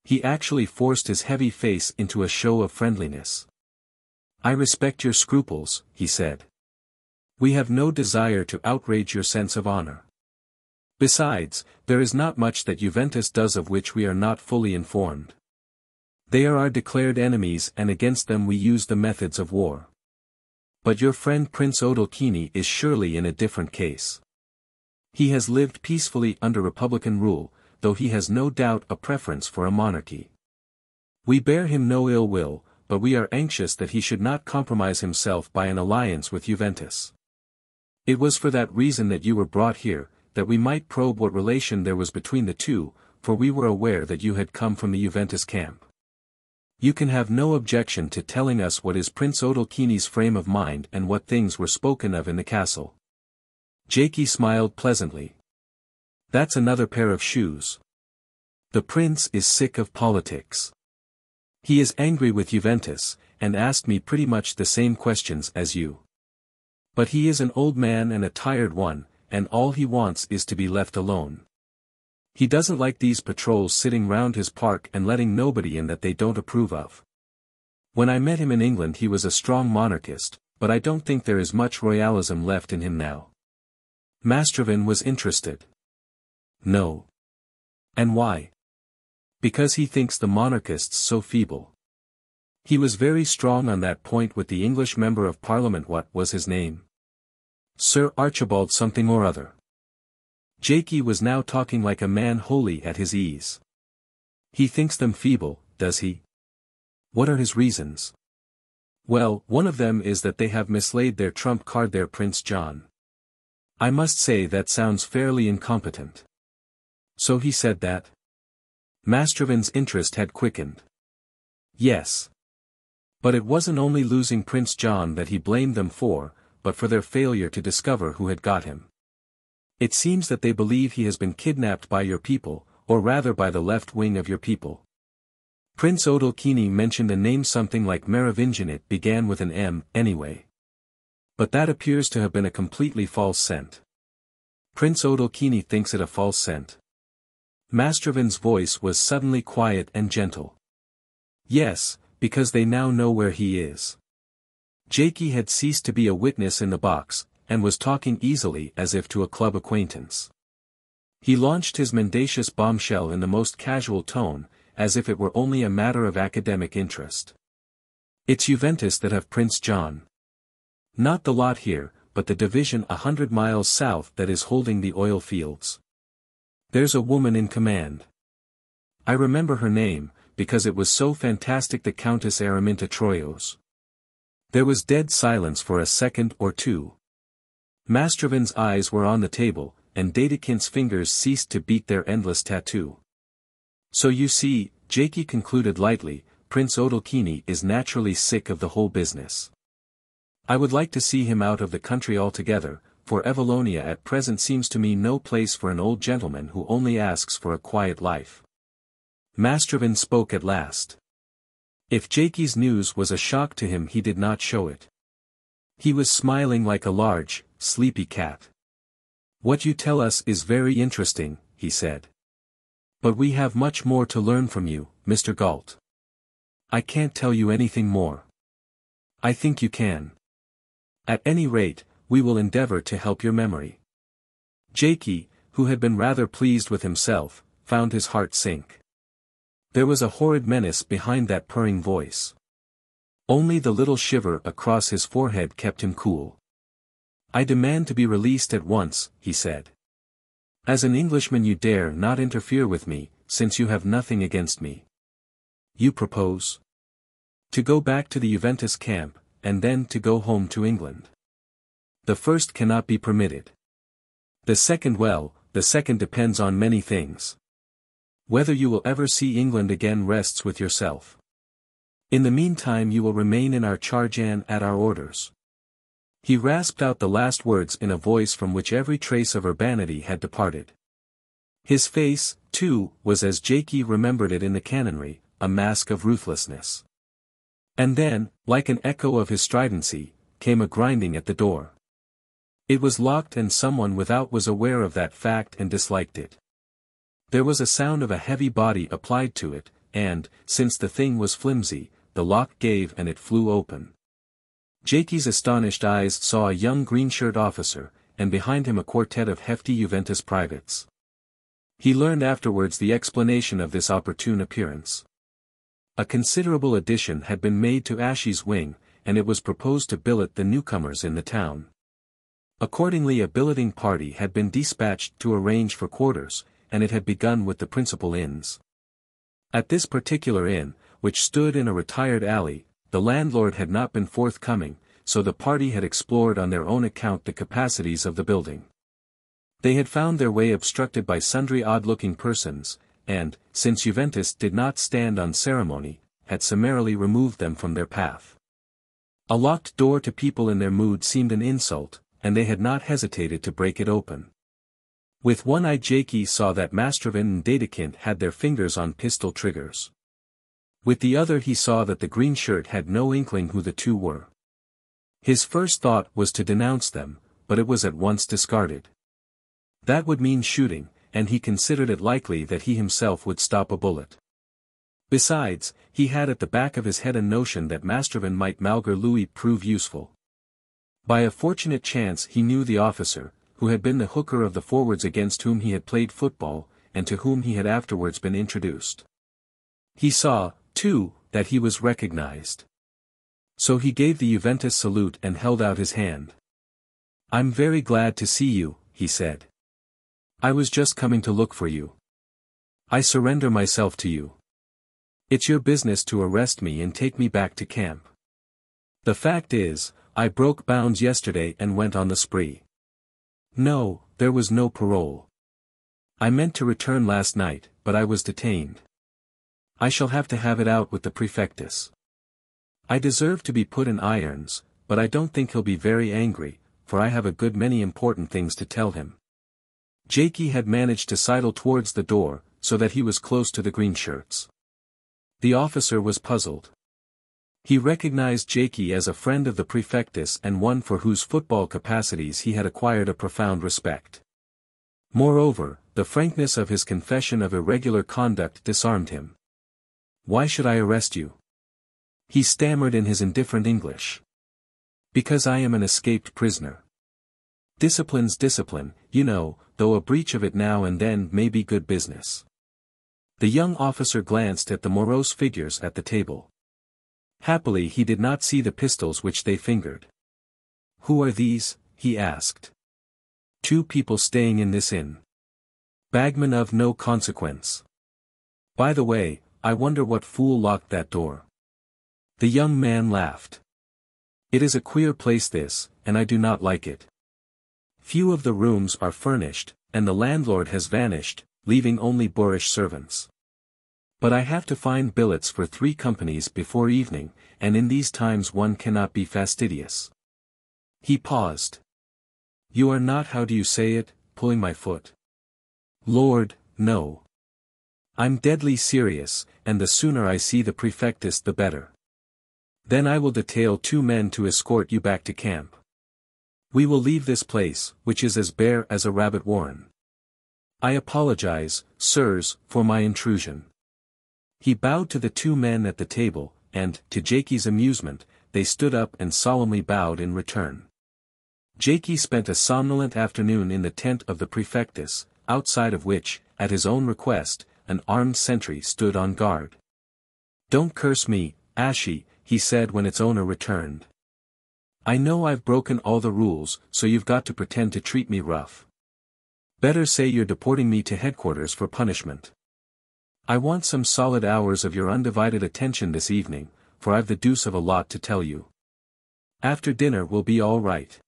He actually forced his heavy face into a show of friendliness. I respect your scruples, he said. We have no desire to outrage your sense of honor. Besides, there is not much that Juventus does of which we are not fully informed. They are our declared enemies and against them we use the methods of war. But your friend Prince Odalchini is surely in a different case. He has lived peacefully under republican rule, though he has no doubt a preference for a monarchy. We bear him no ill will, but we are anxious that he should not compromise himself by an alliance with Juventus. It was for that reason that you were brought here, that we might probe what relation there was between the two, for we were aware that you had come from the Juventus camp. You can have no objection to telling us what is Prince Odalchini's frame of mind and what things were spoken of in the castle. Jaikie smiled pleasantly. That's another pair of shoes. The prince is sick of politics. He is angry with Juventus, and asked me pretty much the same questions as you. But he is an old man and a tired one, and all he wants is to be left alone. He doesn't like these patrols sitting round his park and letting nobody in that they don't approve of. When I met him in England he was a strong monarchist, but I don't think there is much royalism left in him now. Mastervan was interested. No. And why? Because he thinks the monarchists so feeble. He was very strong on that point with the English member of Parliament. What was his name? Sir Archibald something or other. Jaikie was now talking like a man wholly at his ease. He thinks them feeble, does he? What are his reasons? Well, one of them is that they have mislaid their trump card, their Prince John. I must say that sounds fairly incompetent. So he said that? Mastervan's interest had quickened. Yes. But it wasn't only losing Prince John that he blamed them for, but for their failure to discover who had got him. It seems that they believe he has been kidnapped by your people, or rather by the left wing of your people. Prince Odalchini mentioned a name something like Merovingian. It began with an M, anyway. But that appears to have been a completely false scent. Prince Odalchini thinks it a false scent. Mastrovin's voice was suddenly quiet and gentle. Yes, because they now know where he is. Jaikie had ceased to be a witness in the box, and was talking easily as if to a club acquaintance. He launched his mendacious bombshell in the most casual tone, as if it were only a matter of academic interest. It's Juventus that have Prince John. Not the lot here, but the division 100 miles south that is holding the oil fields. There's a woman in command. I remember her name, because it was so fantastic, the Countess Araminta Troyos. There was dead silence for a second or two. Mastrovin's eyes were on the table, and Dedekin's fingers ceased to beat their endless tattoo. So you see, Jaikie concluded lightly, Prince Odalchini is naturally sick of the whole business. I would like to see him out of the country altogether, for Evallonia at present seems to me no place for an old gentleman who only asks for a quiet life. Mastrovin spoke at last. If Jaikie's news was a shock to him, he did not show it. He was smiling like a large, sleepy cat. What you tell us is very interesting, he said. But we have much more to learn from you, Mr. Galt. I can't tell you anything more. I think you can. At any rate, we will endeavor to help your memory. Jaikie, who had been rather pleased with himself, found his heart sink. There was a horrid menace behind that purring voice. Only the little shiver across his forehead kept him cool. I demand to be released at once, he said. As an Englishman you dare not interfere with me, since you have nothing against me. You propose to go back to the Juventus camp, and then to go home to England. The first cannot be permitted. The second, well, the second depends on many things. Whether you will ever see England again rests with yourself. In the meantime you will remain in our charge and at our orders. He rasped out the last words in a voice from which every trace of urbanity had departed. His face, too, was as Jaikie remembered it in the canonry, a mask of ruthlessness. And then, like an echo of his stridency, came a grinding at the door. It was locked, and someone without was aware of that fact and disliked it. There was a sound of a heavy body applied to it, and, since the thing was flimsy, the lock gave and it flew open. Jaikie's astonished eyes saw a young green-shirt officer, and behind him a quartet of hefty Juventus privates. He learned afterwards the explanation of this opportune appearance. A considerable addition had been made to Ashie's wing, and it was proposed to billet the newcomers in the town. Accordingly a billeting party had been dispatched to arrange for quarters, and it had begun with the principal inns. At this particular inn, which stood in a retired alley, the landlord had not been forthcoming, so the party had explored on their own account the capacities of the building. They had found their way obstructed by sundry odd-looking persons, and, since Juventus did not stand on ceremony, had summarily removed them from their path. A locked door to people in their mood seemed an insult, and they had not hesitated to break it open. With one eye Jaikie saw that Mastrovin and Dedekind had their fingers on pistol triggers. With the other he saw that the green shirt had no inkling who the two were. His first thought was to denounce them, but it was at once discarded. That would mean shooting, and he considered it likely that he himself would stop a bullet. Besides, he had at the back of his head a notion that Mastrovin might malgré lui prove useful. By a fortunate chance he knew the officer, who had been the hooker of the forwards against whom he had played football, and to whom he had afterwards been introduced. He saw, too, that he was recognized. So he gave the Juventus salute and held out his hand. "I'm very glad to see you," he said. "I was just coming to look for you. I surrender myself to you. It's your business to arrest me and take me back to camp. The fact is, I broke bounds yesterday and went on the spree. No, there was no parole. I meant to return last night, but I was detained. I shall have to have it out with the prefectus. I deserve to be put in irons, but I don't think he'll be very angry, for I have a good many important things to tell him. Jaikie had managed to sidle towards the door, so that he was close to the green shirts. The officer was puzzled. He recognized Jaikie as a friend of the prefectus and one for whose football capacities he had acquired a profound respect. Moreover, the frankness of his confession of irregular conduct disarmed him. "Why should I arrest you?" he stammered in his indifferent English. "Because I am an escaped prisoner. Discipline's discipline, you know, though a breach of it now and then may be good business." The young officer glanced at the morose figures at the table. Happily he did not see the pistols which they fingered. "Who are these?" he asked. "Two people staying in this inn. Bagmen of no consequence. By the way, I wonder what fool locked that door." The young man laughed. "It is a queer place this, and I do not like it. Few of the rooms are furnished, and the landlord has vanished, leaving only boorish servants. But I have to find billets for 3 companies before evening, and in these times one cannot be fastidious." He paused. "You are not, how do you say it, pulling my foot?" "Lord, no. I'm deadly serious, and the sooner I see the prefectus the better. Then I will detail 2 men to escort you back to camp. We will leave this place, which is as bare as a rabbit warren. I apologize, sirs, for my intrusion." He bowed to the 2 men at the table, and, to Jaikie's amusement, they stood up and solemnly bowed in return. Jaikie spent a somnolent afternoon in the tent of the prefectus, outside of which, at his own request, an armed sentry stood on guard. "Don't curse me, Ashie," he said when its owner returned. "I know I've broken all the rules, so you've got to pretend to treat me rough. Better say you're deporting me to headquarters for punishment. I want some solid hours of your undivided attention this evening, for I've the deuce of a lot to tell you. After dinner will be all right.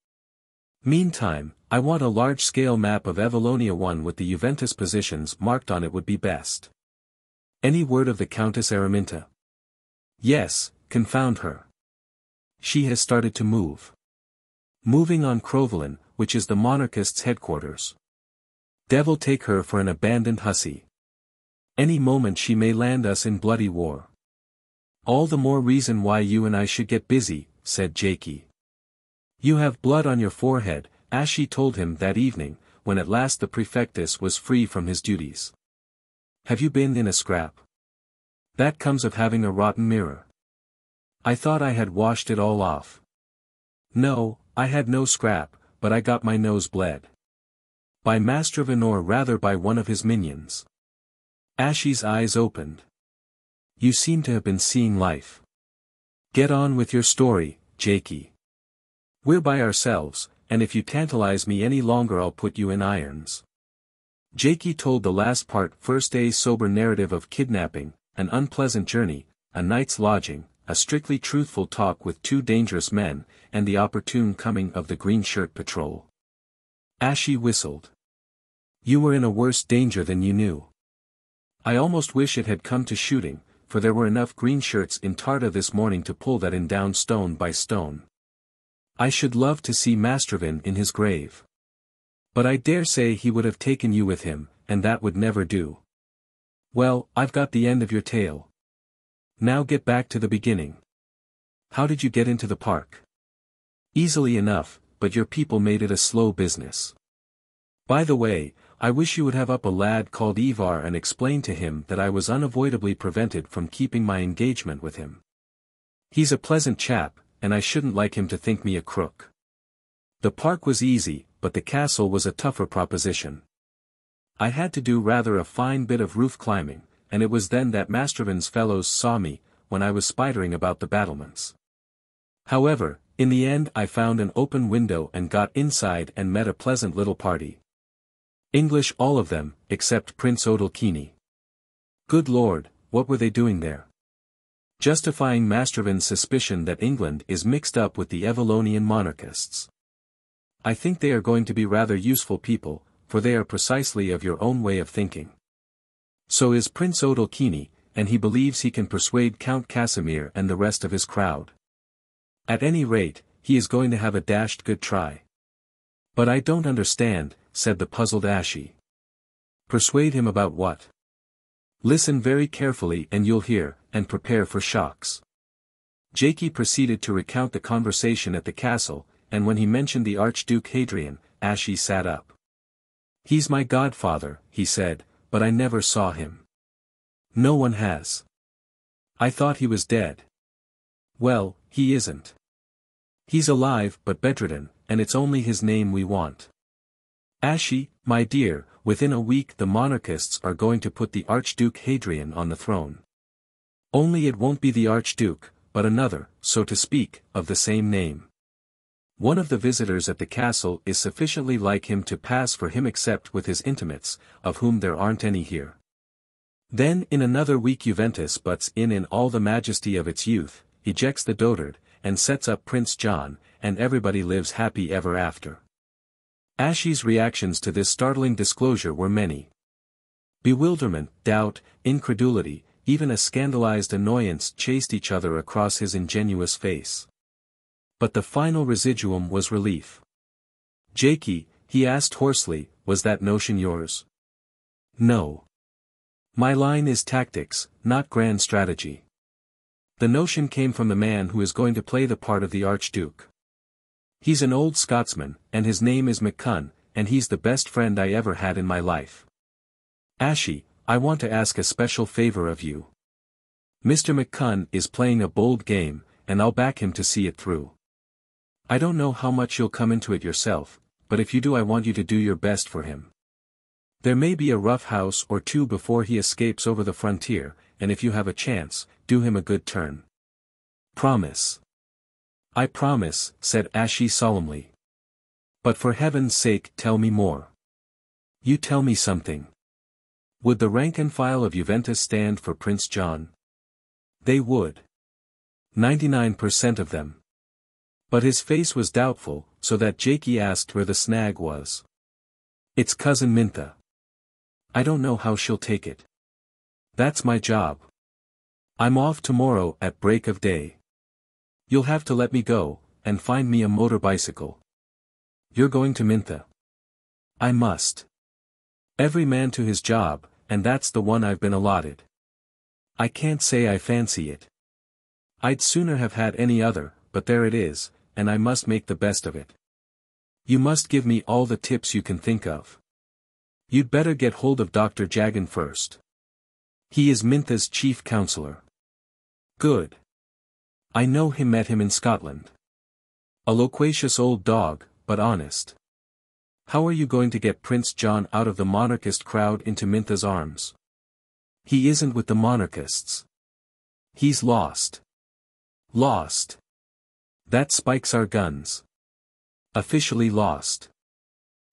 Meantime, I want a large-scale map of Evallonia. One with the Juventus positions marked on it would be best. Any word of the Countess Araminta?" "Yes, confound her. She has started to move. Moving on Crovelin, which is the monarchists' headquarters. Devil take her for an abandoned hussy. Any moment she may land us in bloody war." "All the more reason why you and I should get busy," said Jaikie. "You have blood on your forehead," Ashie told him that evening, when at last the prefectus was free from his duties. "Have you been in a scrap? That comes of having a rotten mirror. I thought I had washed it all off." "No, I had no scrap, but I got my nose bled. By Mastrovan, or rather by one of his minions." Ashie's eyes opened. "You seem to have been seeing life. Get on with your story, Jaikie. We're by ourselves, and if you tantalize me any longer I'll put you in irons." Jaikie told the last part first, a sober narrative of kidnapping, an unpleasant journey, a night's lodging, a strictly truthful talk with 2 dangerous men, and the opportune coming of the green shirt patrol. Ashie whistled. "You were in a worse danger than you knew. I almost wish it had come to shooting, for there were enough green shirts in Tarta this morning to pull that inn down stone by stone. I should love to see Mastrovan in his grave. But I dare say he would have taken you with him, and that would never do. Well, I've got the end of your tale. Now get back to the beginning. How did you get into the park?" "Easily enough, but your people made it a slow business. By the way, I wish you would have up a lad called Ivar and explain to him that I was unavoidably prevented from keeping my engagement with him. He's a pleasant chap, and I shouldn't like him to think me a crook. The park was easy, but the castle was a tougher proposition. I had to do rather a fine bit of roof climbing, and it was then that Mastrovan's fellows saw me, when I was spidering about the battlements. However, in the end I found an open window and got inside and met a pleasant little party. English all of them, except Prince Odalchini. Good Lord, what were they doing there? Justifying Mastrovan's suspicion that England is mixed up with the Evallonian monarchists. I think they are going to be rather useful people, for they are precisely of your own way of thinking. So is Prince Odalchini, and he believes he can persuade Count Casimir and the rest of his crowd. At any rate, he is going to have a dashed good try. But I don't understand, said the puzzled Ashie. Persuade him about what? Listen very carefully and you'll hear, and prepare for shocks. Jaikie proceeded to recount the conversation at the castle, and when he mentioned the Archduke Hadrian, Ashie sat up. He's my godfather, he said, but I never saw him. No one has. I thought he was dead. Well, he isn't. He's alive but bedridden, and it's only his name we want. Ashie, my dear, within a week the monarchists are going to put the Archduke Hadrian on the throne. Only it won't be the Archduke, but another, so to speak, of the same name. One of the visitors at the castle is sufficiently like him to pass for him except with his intimates, of whom there aren't any here. Then in another week Juventus butts in all the majesty of its youth, ejects the dotard, and sets up Prince John, and everybody lives happy ever after. Ashie's reactions to this startling disclosure were many. Bewilderment, doubt, incredulity, even a scandalized annoyance chased each other across his ingenuous face. But the final residuum was relief. Jaikie, he asked hoarsely, was that notion yours? No. My line is tactics, not grand strategy. The notion came from the man who is going to play the part of the Archduke. He's an old Scotsman, and his name is McCunn, and he's the best friend I ever had in my life. Ashie, I want to ask a special favor of you. Mr. McCunn is playing a bold game, and I'll back him to see it through. I don't know how much you'll come into it yourself, but if you do I want you to do your best for him. There may be a rough house or two before he escapes over the frontier, and if you have a chance, do him a good turn. Promise. I promise, said Ashie solemnly. But for heaven's sake tell me more. You tell me something. Would the rank and file of Juventus stand for Prince John? They would. 99% of them. But his face was doubtful, so that Jaikie asked where the snag was. It's Cousin Mintha. I don't know how she'll take it. That's my job. I'm off tomorrow at break of day. You'll have to let me go, and find me a motor bicycle. You're going to Mintha. I must. Every man to his job, and that's the one I've been allotted. I can't say I fancy it. I'd sooner have had any other, but there it is, and I must make the best of it. You must give me all the tips you can think of. You'd better get hold of Dr. Jagan first. He is Mintha's chief counselor. Good. I know him, met him in Scotland. A loquacious old dog, but honest. How are you going to get Prince John out of the monarchist crowd into Mintha's arms? He isn't with the monarchists. He's lost. Lost. That spikes our guns. Officially lost.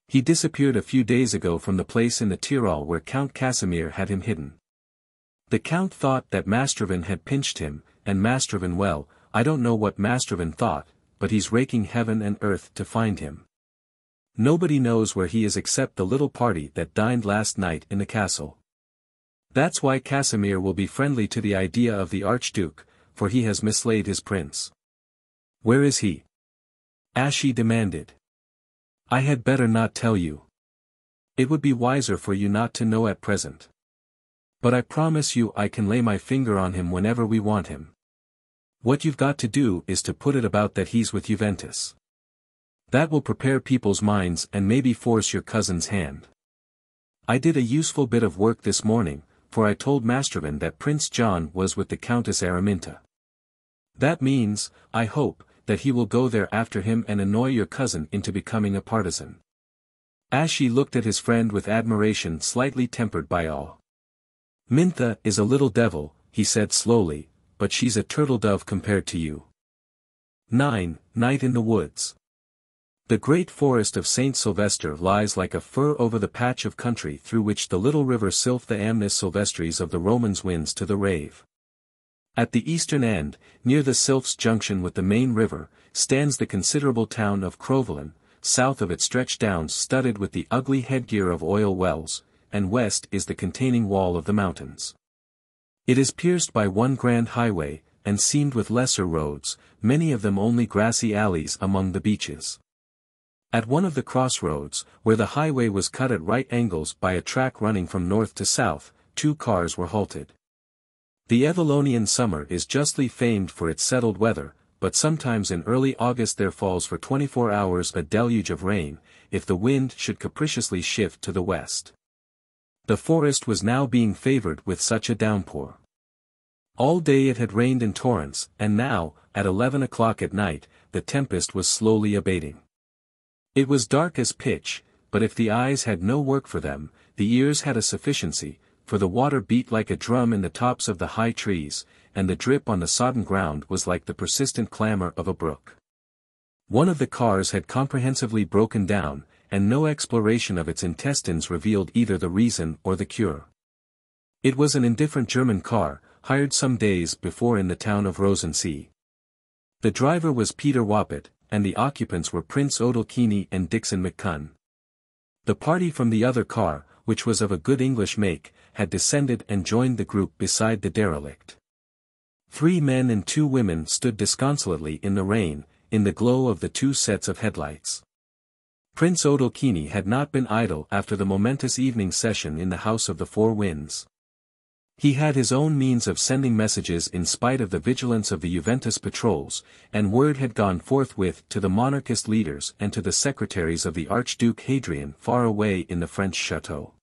He disappeared a few days ago from the place in the Tyrol where Count Casimir had him hidden. The Count thought that Mastrovan had pinched him, and Mastrovan, well, I don't know what Mastrovan thought, but he's raking heaven and earth to find him. Nobody knows where he is except the little party that dined last night in the castle. That's why Casimir will be friendly to the idea of the Archduke, for he has mislaid his prince. Where is he? Ashie demanded. I had better not tell you. It would be wiser for you not to know at present. But I promise you I can lay my finger on him whenever we want him. What you've got to do is to put it about that he's with Juventus. That will prepare people's minds and maybe force your cousin's hand. I did a useful bit of work this morning, for I told Mastrovan that Prince John was with the Countess Araminta. That means, I hope, that he will go there after him and annoy your cousin into becoming a partisan. Ashie looked at his friend with admiration slightly tempered by awe. Mintha is a little devil, he said slowly, but she's a turtle-dove compared to you. 9. Night in the Woods. The great forest of Saint Sylvester lies like a fur over the patch of country through which the little river Sylph, the Amnis Sylvestris of the Romans, winds to the Rave. At the eastern end, near the Sylph's junction with the main river, stands the considerable town of Crowvelin. South of it stretch downs studded with the ugly headgear of oil wells, and west is the containing wall of the mountains. It is pierced by one grand highway, and seamed with lesser roads, many of them only grassy alleys among the beeches. At one of the crossroads, where the highway was cut at right angles by a track running from north to south, 2 cars were halted. The Evallonian summer is justly famed for its settled weather, but sometimes in early August there falls for 24 hours a deluge of rain, if the wind should capriciously shift to the west. The forest was now being favored with such a downpour. All day it had rained in torrents, and now, at 11 o'clock at night, the tempest was slowly abating. It was dark as pitch, but if the eyes had no work for them, the ears had a sufficiency, for the water beat like a drum in the tops of the high trees, and the drip on the sodden ground was like the persistent clamor of a brook. One of the cars had comprehensively broken down, and no exploration of its intestines revealed either the reason or the cure. It was an indifferent German car, hired some days before in the town of Rosensee. The driver was Peter Woppet, and the occupants were Prince Odalchini and Dickson McCunn. The party from the other car, which was of a good English make, had descended and joined the group beside the derelict. 3 men and 2 women stood disconsolately in the rain, in the glow of the 2 sets of headlights. Prince Odalchini had not been idle after the momentous evening session in the House of the Four Winds. He had his own means of sending messages in spite of the vigilance of the Juventus patrols, and word had gone forthwith to the monarchist leaders and to the secretaries of the Archduke Hadrian far away in the French chateau.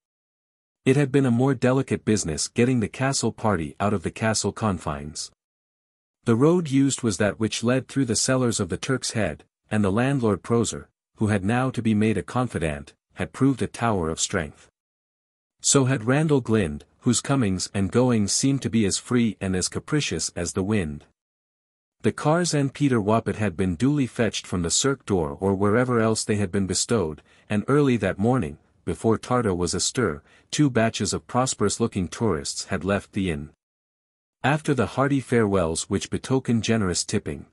It had been a more delicate business getting the castle party out of the castle confines. The road used was that which led through the cellars of the Turk's Head, and the landlord Pröser, who had now to be made a confidant, had proved a tower of strength. So had Randal Glynde, whose comings and goings seemed to be as free and as capricious as the wind. The cars and Peter Woppet had been duly fetched from the Cirque Doré or wherever else they had been bestowed, and early that morning, before Tarta was astir, 2 batches of prosperous-looking tourists had left the inn. After the hearty farewells which betokened generous tipping.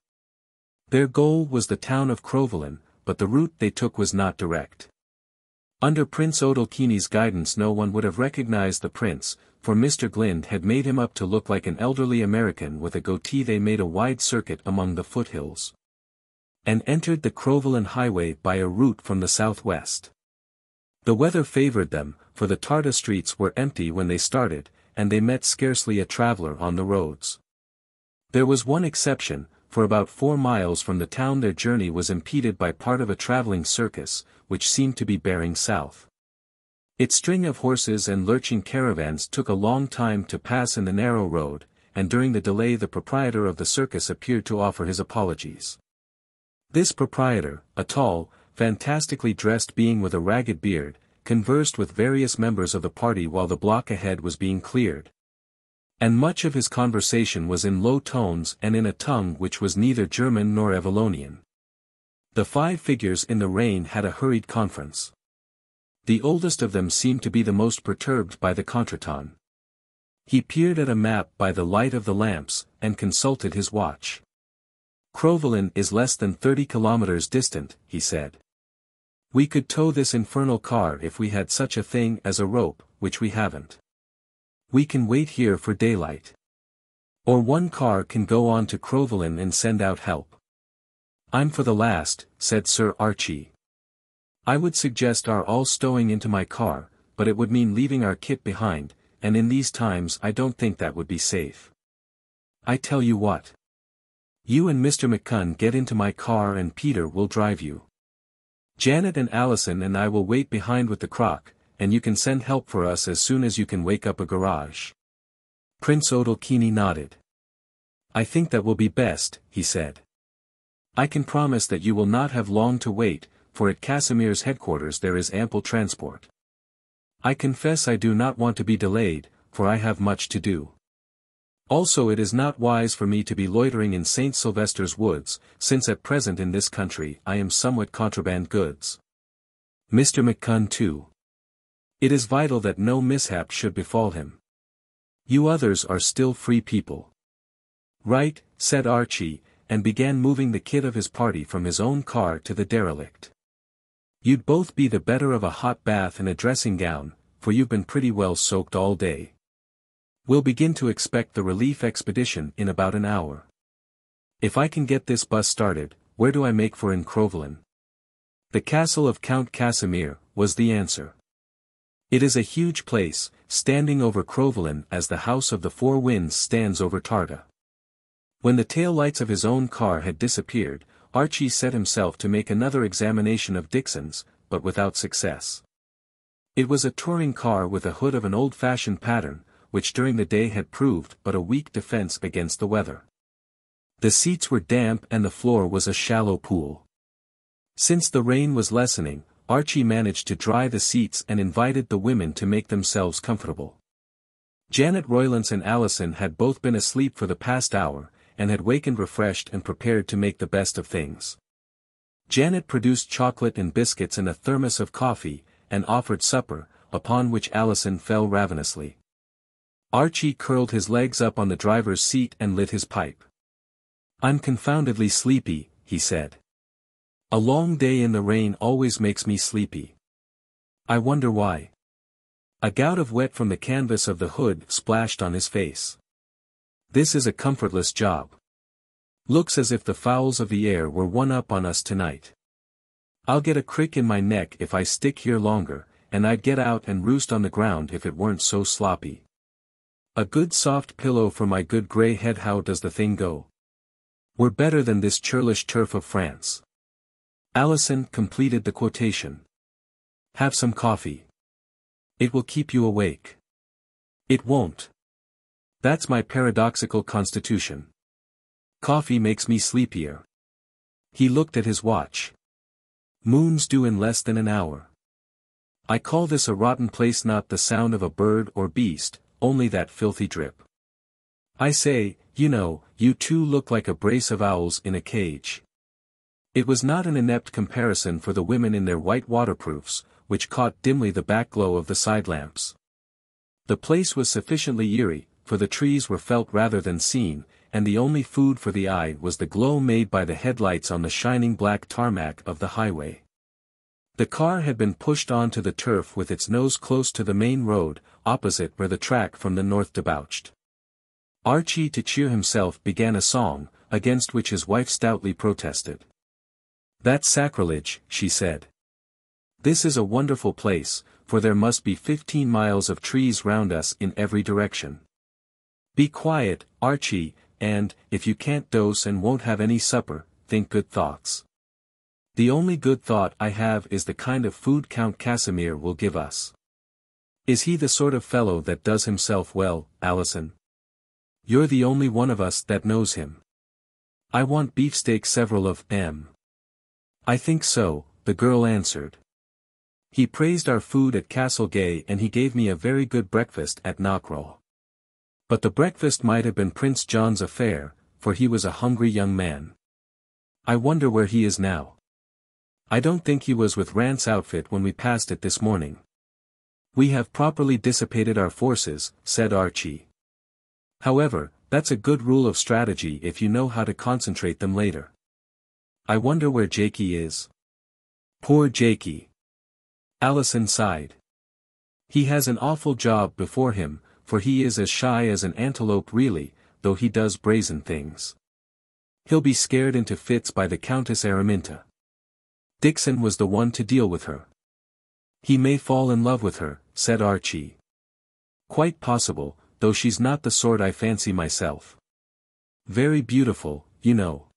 Their goal was the town of Crowvelin, but the route they took was not direct. Under Prince Odalchini's guidance no one would have recognized the prince, for Mr. Glynde had made him up to look like an elderly American with a goatee. They made a wide circuit among the foothills, and entered the Crowvelin highway by a route from the southwest. The weather favored them, for the Tarta streets were empty when they started, and they met scarcely a traveler on the roads. There was one exception, for about 4 miles from the town their journey was impeded by part of a traveling circus, which seemed to be bearing south. Its string of horses and lurching caravans took a long time to pass in the narrow road, and during the delay the proprietor of the circus appeared to offer his apologies. This proprietor, a tall, fantastically dressed being with a ragged beard, conversed with various members of the party while the block ahead was being cleared. And much of his conversation was in low tones and in a tongue which was neither German nor Evalonian. The 5 figures in the rain had a hurried conference. The oldest of them seemed to be the most perturbed by the contretemps. He peered at a map by the light of the lamps, and consulted his watch. "Crowvelin is less than 30 kilometers distant," he said. "We could tow this infernal car if we had such a thing as a rope, which we haven't. We can wait here for daylight. Or one car can go on to Crowvelin and send out help." "I'm for the last," said Sir Archie. "I would suggest our all stowing into my car, but it would mean leaving our kit behind, and in these times I don't think that would be safe. I tell you what. You and Mr. McCunn get into my car and Peter will drive you. Janet and Alison and I will wait behind with the crock, and you can send help for us as soon as you can wake up a garage." Prince Odalchini nodded. "I think that will be best," he said. "I can promise that you will not have long to wait, for at Casimir's headquarters there is ample transport. I confess I do not want to be delayed, for I have much to do. Also it is not wise for me to be loitering in St. Sylvester's woods, since at present in this country I am somewhat contraband goods. Mr. McCunn too. It is vital that no mishap should befall him. You others are still free people." "Right," said Archie, and began moving the kit of his party from his own car to the derelict. "You'd both be the better of a hot bath and a dressing gown, for you've been pretty well soaked all day." We'll begin to expect the relief expedition in about an hour. If I can get this bus started, where do I make for in Crowvelin? The castle of Count Casimir, was the answer. It is a huge place, standing over Crowvelin as the House of the Four Winds stands over Tarta. When the tail lights of his own car had disappeared, Archie set himself to make another examination of Dickson's, but without success. It was a touring car with a hood of an old-fashioned pattern, which during the day had proved but a weak defense against the weather. The seats were damp and the floor was a shallow pool. Since the rain was lessening, Archie managed to dry the seats and invited the women to make themselves comfortable. Janet Roylance and Alison had both been asleep for the past hour, and had wakened refreshed and prepared to make the best of things. Janet produced chocolate and biscuits and a thermos of coffee, and offered supper, upon which Alison fell ravenously. Archie curled his legs up on the driver's seat and lit his pipe. "I'm confoundedly sleepy," he said. "A long day in the rain always makes me sleepy. I wonder why." A gout of wet from the canvas of the hood splashed on his face. "This is a comfortless job. Looks as if the fowls of the air were one up on us tonight. I'll get a crick in my neck if I stick here longer, and I'd get out and roost on the ground if it weren't so sloppy. A good soft pillow for my good grey head. How does the thing go? We're better than this churlish turf of France." Alison completed the quotation. "Have some coffee. It will keep you awake." "It won't. That's my paradoxical constitution. Coffee makes me sleepier." He looked at his watch. "Moon's due in less than an hour. I call this a rotten place, not the sound of a bird or beast, only that filthy drip. I say, you know, you two look like a brace of owls in a cage." It was not an inept comparison for the women in their white waterproofs, which caught dimly the back glow of the side lamps. The place was sufficiently eerie, for the trees were felt rather than seen, and the only food for the eye was the glow made by the headlights on the shining black tarmac of the highway. The car had been pushed onto the turf with its nose close to the main road, opposite where the track from the north debouched. Archie, to cheer himself, began a song, against which his wife stoutly protested. "That's sacrilege," she said. "This is a wonderful place, for there must be 15 miles of trees round us in every direction. Be quiet, Archie, and, if you can't dose and won't have any supper, think good thoughts. The only good thought I have is the kind of food Count Casimir will give us. Is he the sort of fellow that does himself well, Alison? You're the only one of us that knows him." "I want beefsteak, several of them." "I think so," the girl answered. "He praised our food at Castle Gay and he gave me a very good breakfast at Knockraw. But the breakfast might have been Prince John's affair, for he was a hungry young man. I wonder where he is now. I don't think he was with Rant's outfit when we passed it this morning." "We have properly dissipated our forces," said Archie. "However, that's a good rule of strategy if you know how to concentrate them later. I wonder where Jaikie is. Poor Jaikie." Alison sighed. "He has an awful job before him, for he is as shy as an antelope really, though he does brazen things. He'll be scared into fits by the Countess Araminta. Dickson was the one to deal with her." "He may fall in love with her," said Archie. "Quite possible, though she's not the sort I fancy myself. Very beautiful, you know.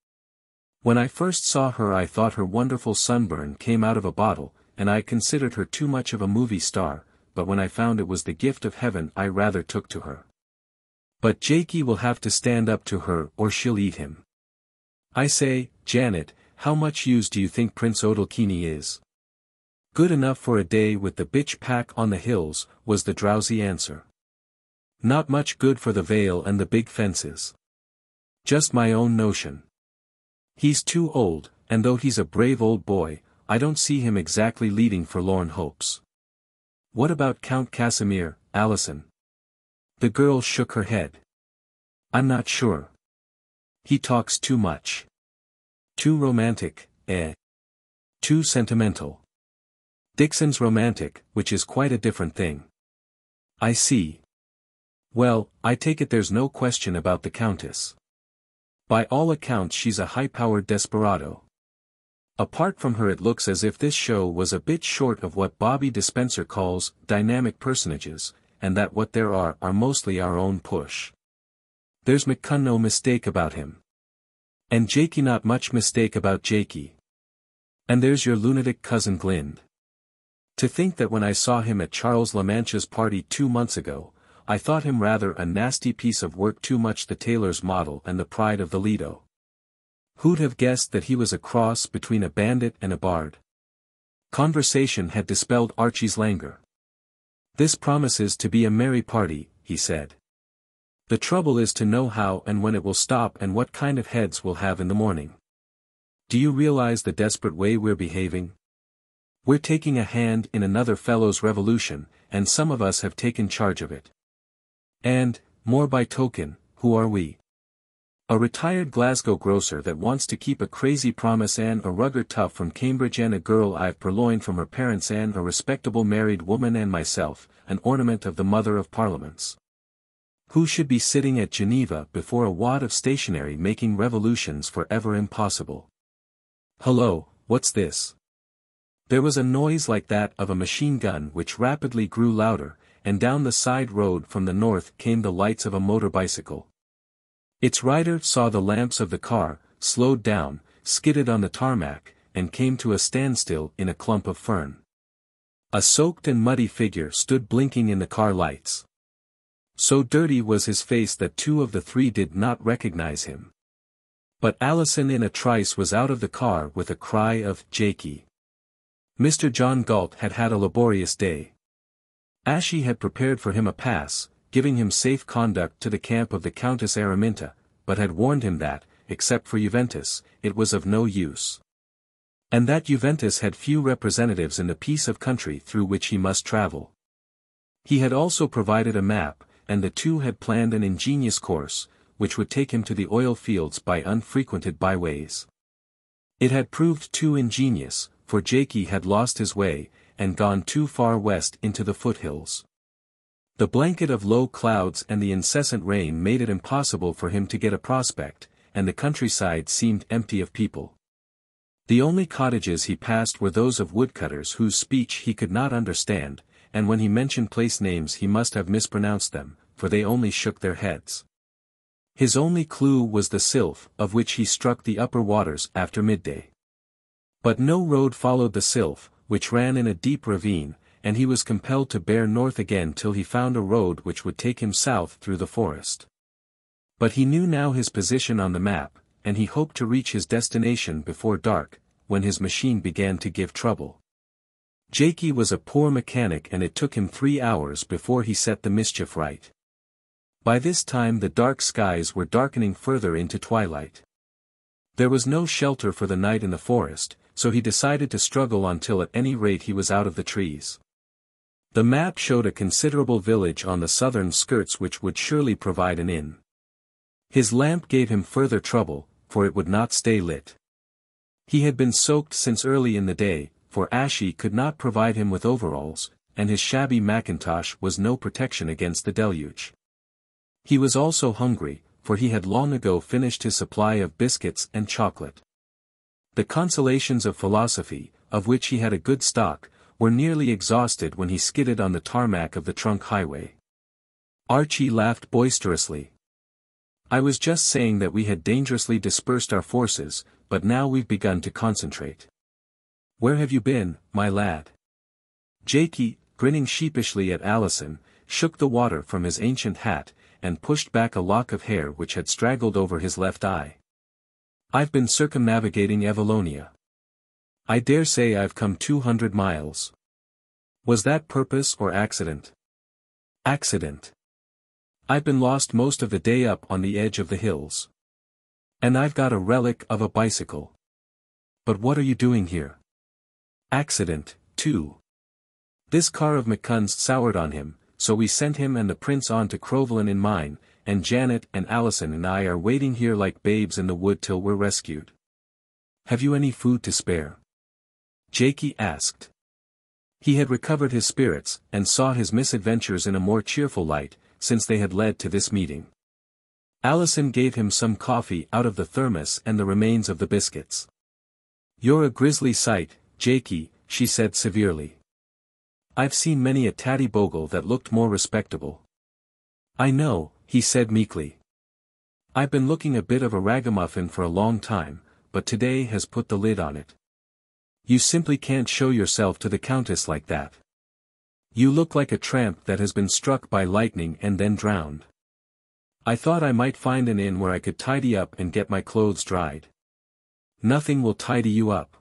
When I first saw her I thought her wonderful sunburn came out of a bottle, and I considered her too much of a movie star, but when I found it was the gift of heaven I rather took to her. But Jaikie will have to stand up to her or she'll eat him. I say, Janet, how much use do you think Prince Odalchini is?" "Good enough for a day with the bitch pack on the hills," was the drowsy answer. "Not much good for the Vale and the big fences. Just my own notion. He's too old, and though he's a brave old boy, I don't see him exactly leading forlorn hopes." "What about Count Casimir, Alison?" The girl shook her head. "I'm not sure. He talks too much. Too romantic, eh? Too sentimental. Dickson's romantic, which is quite a different thing." "I see. Well, I take it there's no question about the Countess. By all accounts she's a high-powered desperado. Apart from her it looks as if this show was a bit short of what Bobby Dispenser calls dynamic personages, and that what there are mostly our own push. There's McCunn no mistake about him. And Jaikie not much mistake about Jaikie. And there's your lunatic cousin Glynde. To think that when I saw him at Charles La Mancha's party 2 months ago, I thought him rather a nasty piece of work, too much the tailor's model and the pride of the Lido. Who'd have guessed that he was a cross between a bandit and a bard? Conversation had dispelled Archie's languor. This promises to be a merry party, he said. The trouble is to know how and when it will stop and what kind of heads we'll have in the morning. Do you realize the desperate way we're behaving? We're taking a hand in another fellow's revolution, and some of us have taken charge of it. And, more by token, who are we? A retired Glasgow grocer that wants to keep a crazy promise and a rugger tough from Cambridge and a girl I've purloined from her parents and a respectable married woman and myself, an ornament of the Mother of Parliaments. Who should be sitting at Geneva before a wad of stationery making revolutions forever impossible? Hello, what's this? There was a noise like that of a machine gun which rapidly grew louder, and down the side road from the north came the lights of a motor bicycle. Its rider saw the lamps of the car, slowed down, skidded on the tarmac, and came to a standstill in a clump of fern. A soaked and muddy figure stood blinking in the car lights. So dirty was his face that 2 of the 3 did not recognize him. But Alison in a trice was out of the car with a cry of "Jaikie." Mr. John Galt had had a laborious day. Ashie had prepared for him a pass, giving him safe conduct to the camp of the Countess Araminta, but had warned him that, except for Juventus, it was of no use. And that Juventus had few representatives in the piece of country through which he must travel. He had also provided a map, and the 2 had planned an ingenious course, which would take him to the oil fields by unfrequented byways. It had proved too ingenious, for Jaikie had lost his way, and gone too far west into the foothills. The blanket of low clouds and the incessant rain made it impossible for him to get a prospect, and the countryside seemed empty of people. The only cottages he passed were those of woodcutters whose speech he could not understand, and when he mentioned place names he must have mispronounced them, for they only shook their heads. His only clue was the Sylph, of which he struck the upper waters after midday. But no road followed the Sylph, which ran in a deep ravine, and he was compelled to bear north again till he found a road which would take him south through the forest. But he knew now his position on the map, and he hoped to reach his destination before dark, when his machine began to give trouble. Jaikie was a poor mechanic and it took him 3 hours before he set the mischief right. By this time the dark skies were darkening further into twilight. There was no shelter for the night in the forest, so he decided to struggle until at any rate he was out of the trees. The map showed a considerable village on the southern skirts which would surely provide an inn. His lamp gave him further trouble, for it would not stay lit. He had been soaked since early in the day, for Ashie could not provide him with overalls, and his shabby mackintosh was no protection against the deluge. He was also hungry, for he had long ago finished his supply of biscuits and chocolate. The consolations of philosophy, of which he had a good stock, were nearly exhausted when he skidded on the tarmac of the trunk highway. Archie laughed boisterously. "I was just saying that we had dangerously dispersed our forces, but now we've begun to concentrate. Where have you been, my lad?" Jaikie, grinning sheepishly at Alison, shook the water from his ancient hat, and pushed back a lock of hair which had straggled over his left eye. "I've been circumnavigating Evallonia. I dare say I've come 200 miles. Was that purpose or accident?" "Accident. I've been lost most of the day up on the edge of the hills. And I've got a relic of a bicycle. But what are you doing here?" "Accident, too. This car of McCunn's soured on him, so we sent him and the prince on to Crowvelin in mine, and Janet and Alison and I are waiting here like babes in the wood till we're rescued." "Have you any food to spare?" Jaikie asked. He had recovered his spirits, and saw his misadventures in a more cheerful light, since they had led to this meeting. Alison gave him some coffee out of the thermos and the remains of the biscuits. "You're a grisly sight, Jaikie," she said severely. "I've seen many a tatty bogle that looked more respectable." "I know," he said meekly. "I've been looking a bit of a ragamuffin for a long time, but today has put the lid on it. You simply can't show yourself to the Countess like that. You look like a tramp that has been struck by lightning and then drowned. I thought I might find an inn where I could tidy up and get my clothes dried." "Nothing will tidy you up.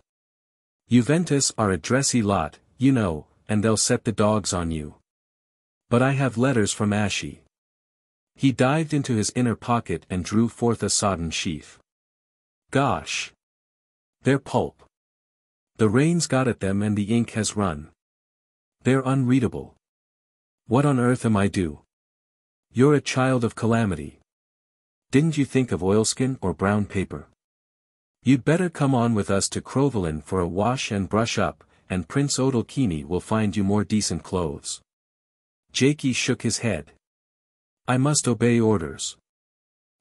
Juventus are a dressy lot, you know, and they'll set the dogs on you. But I have letters from Ashie." He dived into his inner pocket and drew forth a sodden sheaf. "Gosh! They're pulp. The rain's got at them and the ink has run. They're unreadable. What on earth am I do? You're a child of calamity. Didn't you think of oilskin or brown paper? You'd better come on with us to Crowvelin for a wash and brush up, and Prince Odalchini will find you more decent clothes." Jaikie shook his head. "I must obey orders.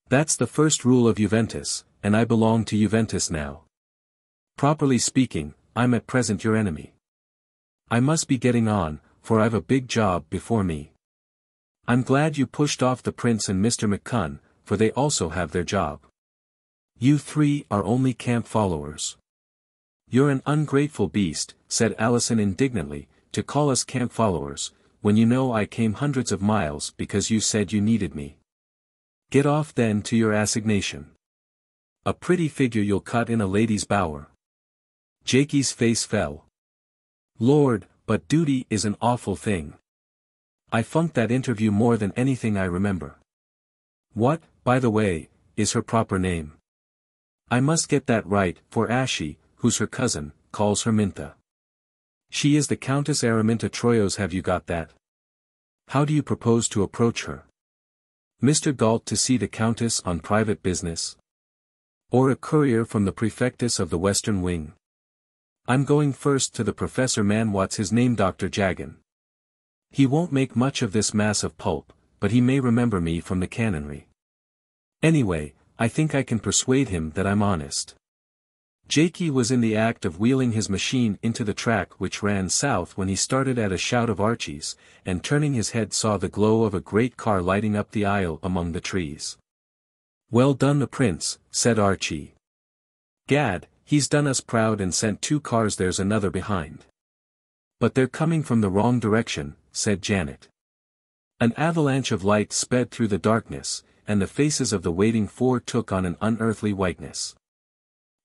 That's the first rule of Juventus, and I belong to Juventus now. Properly speaking, I'm at present your enemy. I must be getting on, for I've a big job before me. I'm glad you pushed off the Prince and Mr. McCunn, for they also have their job. You three are only camp followers." "You're an ungrateful beast," said Alison indignantly, "to call us camp followers, when you know I came hundreds of miles because you said you needed me. Get off then to your assignation. A pretty figure you'll cut in a lady's bower." Jaikie's face fell. "Lord, but duty is an awful thing. I funked that interview more than anything I remember. What, by the way, is her proper name? I must get that right, for Ashie, who's her cousin, calls her Mintha. She is the Countess Araminta Troyos. Have you got that? How do you propose to approach her? Mr. Galt to see the Countess on private business? Or a courier from the Prefectus of the Western Wing? I'm going first to the Professor Man, what's his name, Dr. Jagan. He won't make much of this mass of pulp, but he may remember me from the canonry. Anyway, I think I can persuade him that I'm honest." Jaikie was in the act of wheeling his machine into the track which ran south when he started at a shout of Archie's, and turning his head saw the glow of a great car lighting up the aisle among the trees. "Well done the Prince," said Archie. "Gad, he's done us proud and sent 2 cars, there's another behind." "But they're coming from the wrong direction," said Janet. An avalanche of light sped through the darkness, and the faces of the waiting 4 took on an unearthly whiteness.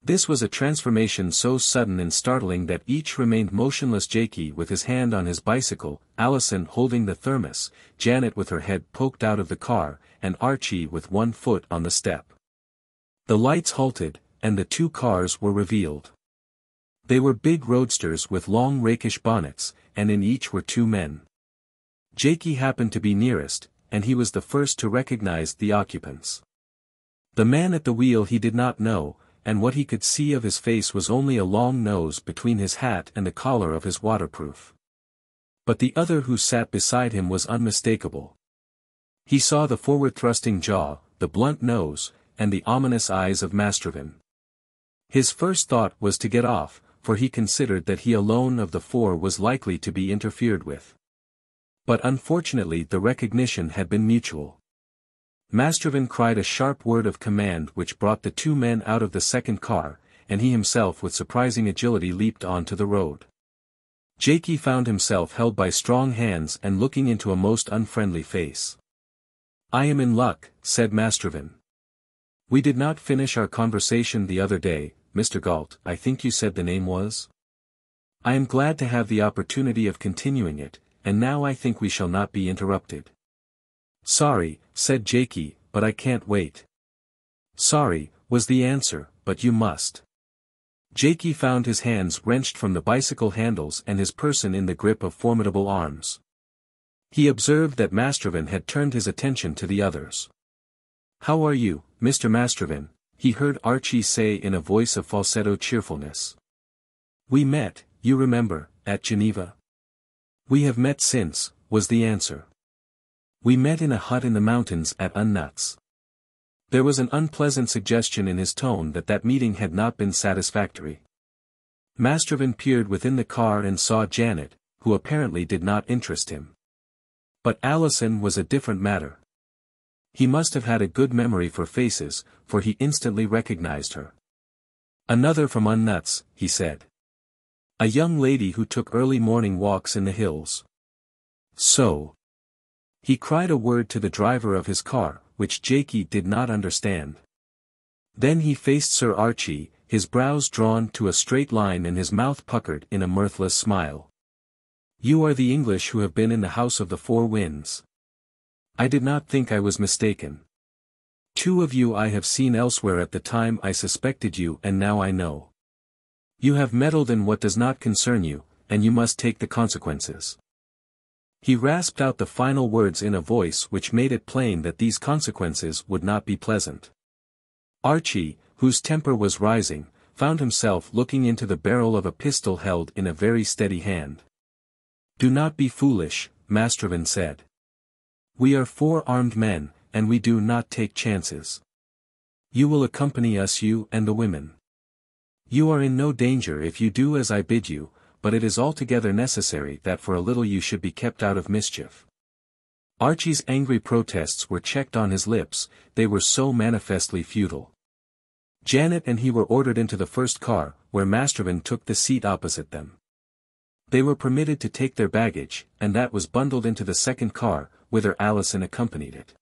This was a transformation so sudden and startling that each remained motionless, Jaikie with his hand on his bicycle, Alison holding the thermos, Janet with her head poked out of the car, and Archie with one foot on the step. The lights halted, and the 2 cars were revealed. They were big roadsters with long rakish bonnets, and in each were 2 men. Jaikie happened to be nearest, and he was the first to recognize the occupants. The man at the wheel he did not know, and what he could see of his face was only a long nose between his hat and the collar of his waterproof. But the other who sat beside him was unmistakable. He saw the forward-thrusting jaw, the blunt nose, and the ominous eyes of Mastrovan. His first thought was to get off, for he considered that he alone of the 4 was likely to be interfered with. But unfortunately the recognition had been mutual. Mastrovan cried a sharp word of command which brought the 2 men out of the second car, and he himself with surprising agility leaped onto the road. Jaikie found himself held by strong hands and looking into a most unfriendly face. "I am in luck," said Mastrovan. "We did not finish our conversation the other day, Mr. Galt, I think you said the name was? I am glad to have the opportunity of continuing it, and now I think we shall not be interrupted." "Sorry," said Jaikie, "but I can't wait." "Sorry," was the answer, "but you must." Jaikie found his hands wrenched from the bicycle handles and his person in the grip of formidable arms. He observed that Mastrovan had turned his attention to the others. "How are you, Mr. Mastrovan?" he heard Archie say in a voice of falsetto cheerfulness. "We met, you remember, at Geneva?" "We have met since," was the answer. We met in a hut in the mountains at Unnutz. There was an unpleasant suggestion in his tone that meeting had not been satisfactory. Mastrovan peered within the car and saw Janet, who apparently did not interest him. But Alison was a different matter. He must have had a good memory for faces, for he instantly recognized her. "Another from Unnutz," he said. "A young lady who took early morning walks in the hills." "So." He cried a word to the driver of his car, which Jaikie did not understand. Then he faced Sir Archie, his brows drawn to a straight line and his mouth puckered in a mirthless smile. "You are the English who have been in the House of the Four Winds. I did not think I was mistaken. Two of you I have seen elsewhere at the time I suspected you, and now I know. You have meddled in what does not concern you, and you must take the consequences." He rasped out the final words in a voice which made it plain that these consequences would not be pleasant. Archie, whose temper was rising, found himself looking into the barrel of a pistol held in a very steady hand. "Do not be foolish," Mastrovan said. "We are 4 armed men, and we do not take chances. You will accompany us, you and the women. You are in no danger if you do as I bid you, but it is altogether necessary that for a little you should be kept out of mischief." Archie's angry protests were checked on his lips, they were so manifestly futile. Janet and he were ordered into the first car, where Mastrovan took the seat opposite them. They were permitted to take their baggage, and that was bundled into the second car, whither Alison accompanied it.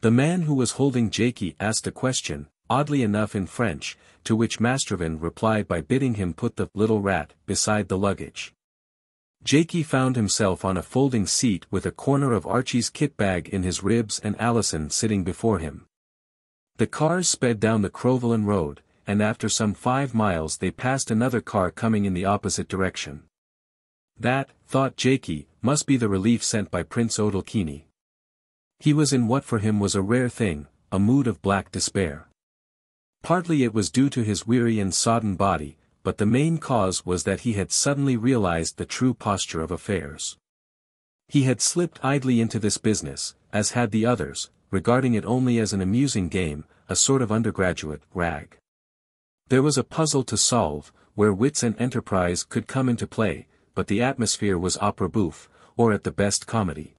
The man who was holding Jaikie asked a question, oddly enough in French, to which Mastrovan replied by bidding him put the "little rat" beside the luggage. Jaikie found himself on a folding seat with a corner of Archie's kit bag in his ribs and Alison sitting before him. The cars sped down the Crowvelin road, and after some 5 miles they passed another car coming in the opposite direction. That, thought Jaikie, must be the relief sent by Prince Odalchini. He was in what for him was a rare thing, a mood of black despair. Partly it was due to his weary and sodden body, but the main cause was that he had suddenly realized the true posture of affairs. He had slipped idly into this business, as had the others, regarding it only as an amusing game, a sort of undergraduate rag. There was a puzzle to solve, where wits and enterprise could come into play, but the atmosphere was opera bouffe, or at the best comedy.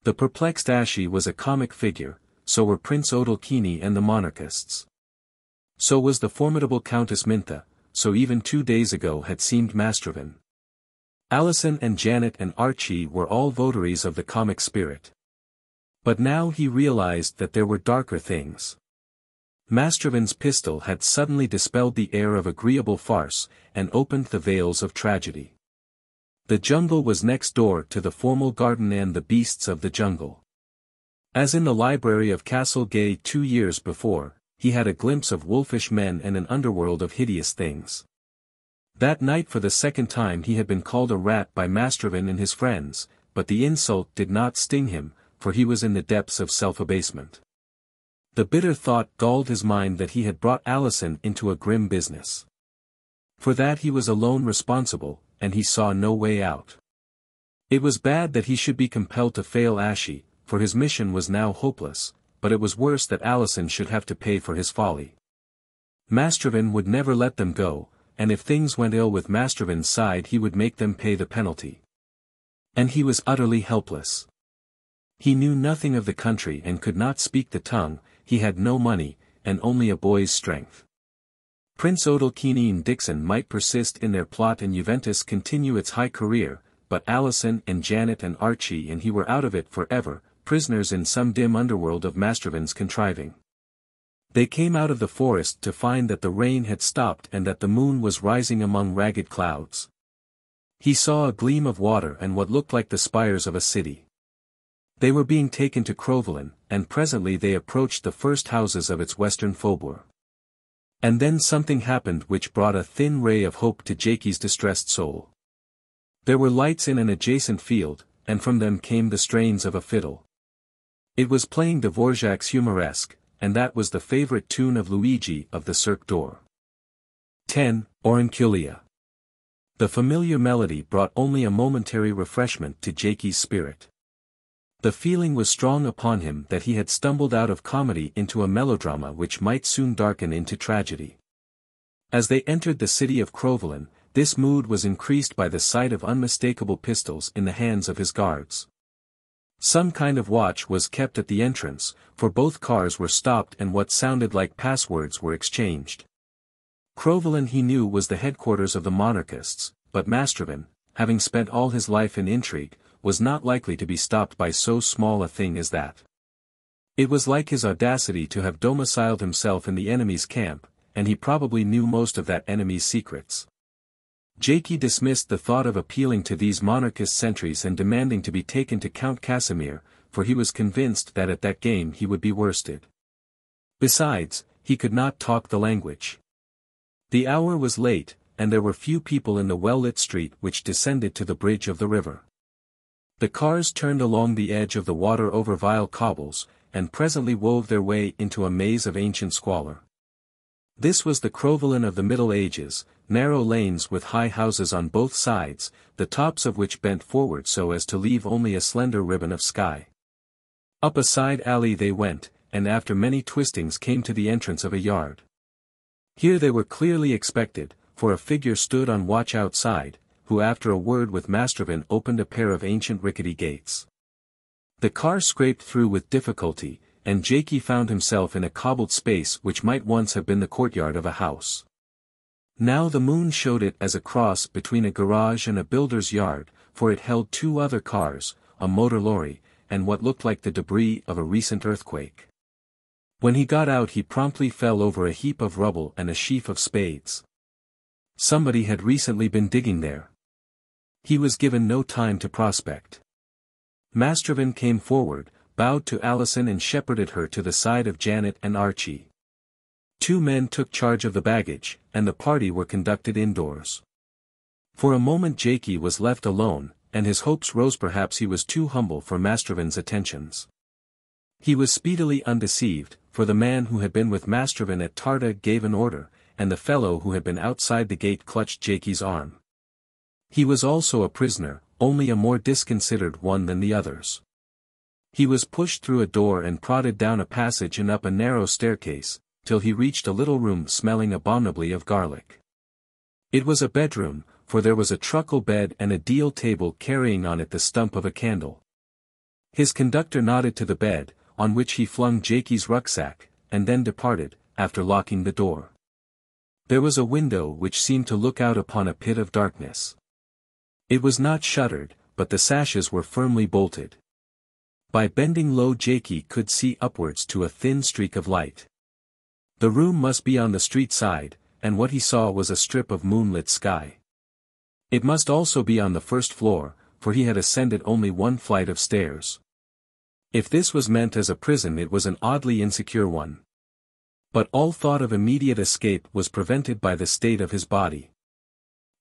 The perplexed Ashie was a comic figure, so were Prince Odalchini and the monarchists. So was the formidable Countess Mintha, so even 2 days ago had seemed Mastrovan. Alison and Janet and Archie were all votaries of the comic spirit. But now he realized that there were darker things. Mastrovan's pistol had suddenly dispelled the air of agreeable farce, and opened the veils of tragedy. The jungle was next door to the formal garden and the beasts of the jungle. As in the library of Castle Gay 2 years before, he had a glimpse of wolfish men and an underworld of hideous things. That night for the second time he had been called a rat by Mastrovan and his friends, but the insult did not sting him, for he was in the depths of self-abasement. The bitter thought galled his mind that he had brought Alison into a grim business. For that he was alone responsible, and he saw no way out. It was bad that he should be compelled to fail Ashie, for his mission was now hopeless, but it was worse that Alison should have to pay for his folly. Mastrovan would never let them go, and if things went ill with Mastrovan's side he would make them pay the penalty. And he was utterly helpless. He knew nothing of the country and could not speak the tongue, he had no money, and only a boy's strength. Prince Odalchini and Dickson might persist in their plot and Juventus continue its high career, but Alison and Janet and Archie and he were out of it forever, prisoners in some dim underworld of Mastrovan's contriving. They came out of the forest to find that the rain had stopped and that the moon was rising among ragged clouds. He saw a gleam of water and what looked like the spires of a city. They were being taken to Crowvelin, and presently they approached the first houses of its western faubourg. And then something happened which brought a thin ray of hope to Jaikie's distressed soul. There were lights in an adjacent field, and from them came the strains of a fiddle. It was playing Dvorak's Humoresque, and that was the favorite tune of Luigi of the Cirque Doré. 10. Aurunculeia. The familiar melody brought only a momentary refreshment to Jaikie's spirit. The feeling was strong upon him that he had stumbled out of comedy into a melodrama which might soon darken into tragedy. As they entered the city of Crowvelin, this mood was increased by the sight of unmistakable pistols in the hands of his guards. Some kind of watch was kept at the entrance, for both cars were stopped and what sounded like passwords were exchanged. Crowvelin he knew was the headquarters of the monarchists, but Mastrovan, having spent all his life in intrigue, was not likely to be stopped by so small a thing as that. It was like his audacity to have domiciled himself in the enemy's camp, and he probably knew most of that enemy's secrets. Jaikie dismissed the thought of appealing to these monarchist sentries and demanding to be taken to Count Casimir, for he was convinced that at that game he would be worsted. Besides, he could not talk the language. The hour was late, and there were few people in the well-lit street which descended to the bridge of the river. The cars turned along the edge of the water over vile cobbles, and presently wove their way into a maze of ancient squalor. This was the Crowvelin of the Middle Ages, narrow lanes with high houses on both sides, the tops of which bent forward so as to leave only a slender ribbon of sky. Up a side alley they went, and after many twistings came to the entrance of a yard. Here they were clearly expected, for a figure stood on watch outside, who after a word with Mastrovan opened a pair of ancient rickety gates. The car scraped through with difficulty, and Jaikie found himself in a cobbled space which might once have been the courtyard of a house. Now the moon showed it as a cross between a garage and a builder's yard, for it held two other cars, a motor lorry, and what looked like the debris of a recent earthquake. When he got out he promptly fell over a heap of rubble and a sheaf of spades. Somebody had recently been digging there. He was given no time to prospect. Mastrovan came forward, bowed to Alison and shepherded her to the side of Janet and Archie. Two men took charge of the baggage, and the party were conducted indoors. For a moment Jaikie was left alone, and his hopes rose. Perhaps he was too humble for Mastrovan's attentions. He was speedily undeceived, for the man who had been with Mastrovan at Tarta gave an order, and the fellow who had been outside the gate clutched Jaikie's arm. He was also a prisoner, only a more disconsidered one than the others. He was pushed through a door and prodded down a passage and up a narrow staircase, till he reached a little room smelling abominably of garlic. It was a bedroom, for there was a truckle bed and a deal table carrying on it the stump of a candle. His conductor nodded to the bed, on which he flung Jaikie's rucksack, and then departed, after locking the door. There was a window which seemed to look out upon a pit of darkness. It was not shuttered, but the sashes were firmly bolted. By bending low Jaikie could see upwards to a thin streak of light. The room must be on the street side, and what he saw was a strip of moonlit sky. It must also be on the first floor, for he had ascended only one flight of stairs. If this was meant as a prison it was an oddly insecure one. But all thought of immediate escape was prevented by the state of his body.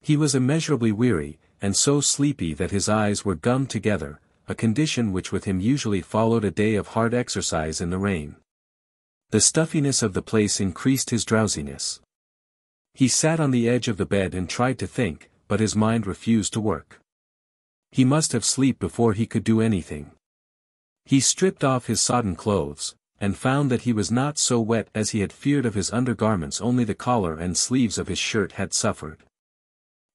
He was immeasurably weary, and so sleepy that his eyes were gummed together, a condition which with him usually followed a day of hard exercise in the rain. The stuffiness of the place increased his drowsiness. He sat on the edge of the bed and tried to think, but his mind refused to work. He must have sleep before he could do anything. He stripped off his sodden clothes, and found that he was not so wet as he had feared. Of his undergarments only the collar and sleeves of his shirt had suffered.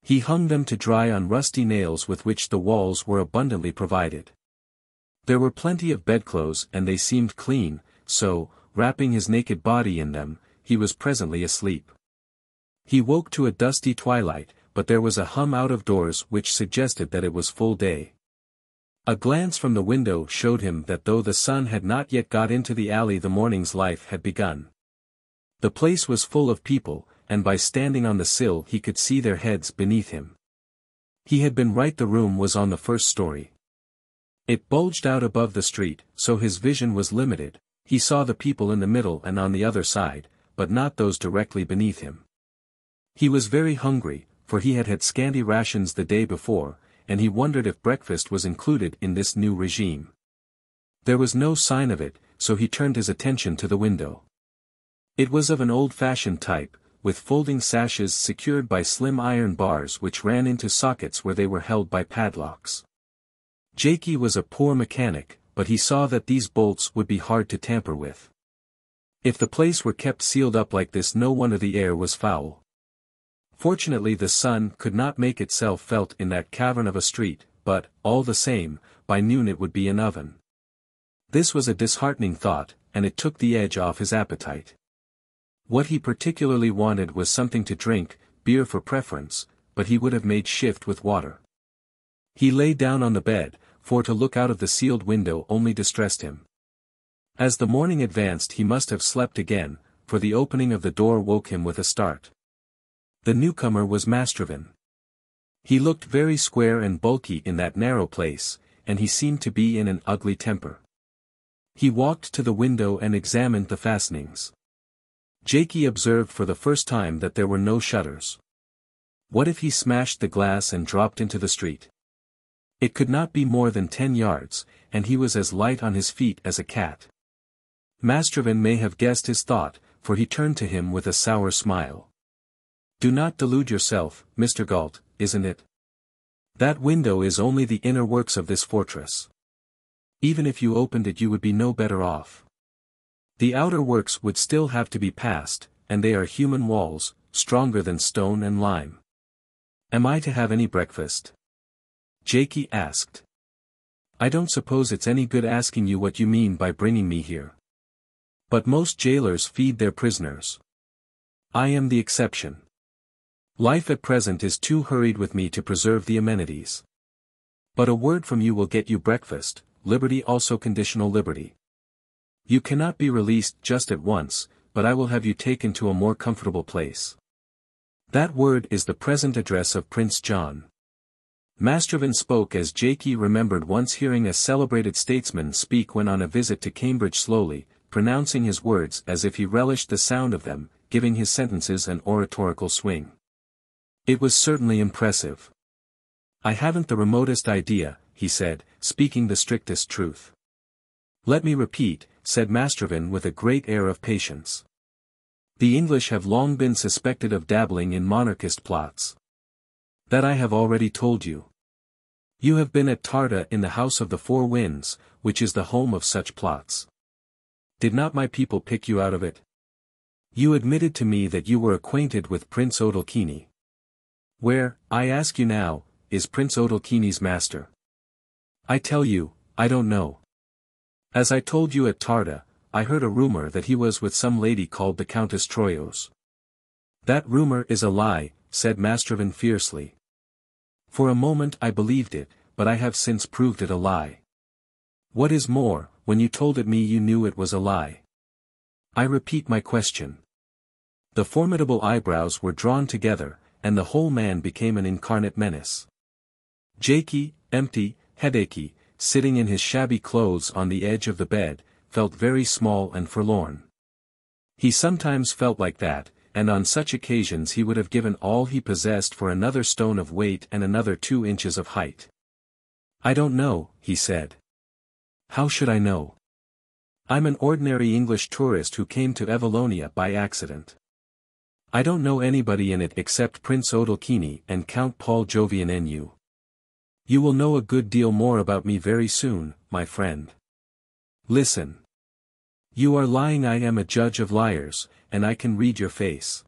He hung them to dry on rusty nails with which the walls were abundantly provided. There were plenty of bedclothes and they seemed clean, so, wrapping his naked body in them, he was presently asleep. He woke to a dusty twilight, but there was a hum out of doors which suggested that it was full day. A glance from the window showed him that though the sun had not yet got into the alley the morning's life had begun. The place was full of people, and by standing on the sill he could see their heads beneath him. He had been right, the room was on the first story. It bulged out above the street, so his vision was limited. He saw the people in the middle and on the other side, but not those directly beneath him. He was very hungry, for he had had scanty rations the day before, and he wondered if breakfast was included in this new regime. There was no sign of it, so he turned his attention to the window. It was of an old-fashioned type, with folding sashes secured by slim iron bars which ran into sockets where they were held by padlocks. Jaikie was a poor mechanic, but he saw that these bolts would be hard to tamper with. If the place were kept sealed up like this, no wonder the air was foul. Fortunately the sun could not make itself felt in that cavern of a street, but, all the same, by noon it would be an oven. This was a disheartening thought, and it took the edge off his appetite. What he particularly wanted was something to drink, beer for preference, but he would have made shift with water. He lay down on the bed, for to look out of the sealed window only distressed him. As the morning advanced he must have slept again, for the opening of the door woke him with a start. The newcomer was Mastrovan. He looked very square and bulky in that narrow place, and he seemed to be in an ugly temper. He walked to the window and examined the fastenings. Jaikie observed for the first time that there were no shutters. What if he smashed the glass and dropped into the street? It could not be more than 10 yards, and he was as light on his feet as a cat. Mastrovan may have guessed his thought, for he turned to him with a sour smile. "Do not delude yourself, Mr. Galt, isn't it? That window is only the inner works of this fortress. Even if you opened it you would be no better off. The outer works would still have to be passed, and they are human walls, stronger than stone and lime." "Am I to have any breakfast?" Jaikie asked. "I don't suppose it's any good asking you what you mean by bringing me here. But most jailers feed their prisoners. I am the exception. Life at present is too hurried with me to preserve the amenities. But a word from you will get you breakfast, liberty also conditional liberty. You cannot be released just at once, but I will have you taken to a more comfortable place. That word is the present address of Prince John." Mastrovan spoke as Jaikie remembered once hearing a celebrated statesman speak when on a visit to Cambridge, slowly, pronouncing his words as if he relished the sound of them, giving his sentences an oratorical swing. It was certainly impressive. "I haven't the remotest idea," he said, speaking the strictest truth. "Let me repeat," said Mastrovan with a great air of patience. "The English have long been suspected of dabbling in monarchist plots. That I have already told you. You have been at Tarda in the House of the Four Winds, which is the home of such plots. Did not my people pick you out of it? You admitted to me that you were acquainted with Prince Odalchini. Where, I ask you now, is Prince Odalchini's master? I tell you, I don't know. As I told you at Tarda, I heard a rumor that he was with some lady called the Countess Troyos." "That rumor is a lie," said Mastrovan fiercely. "For a moment I believed it, but I have since proved it a lie. What is more, when you told it me you knew it was a lie. I repeat my question." The formidable eyebrows were drawn together, and the whole man became an incarnate menace. Jaikie, empty, headachy, sitting in his shabby clothes on the edge of the bed, felt very small and forlorn. He sometimes felt like that, and on such occasions he would have given all he possessed for another stone of weight and another 2 inches of height. "I don't know," he said. "How should I know? I'm an ordinary English tourist who came to Evallonia by accident. I don't know anybody in it except Prince Odalchini and Count Paul Jovian and you. You will know a good deal more about me very soon, my friend. Listen. You are lying. I am a judge of liars, and I can read your face.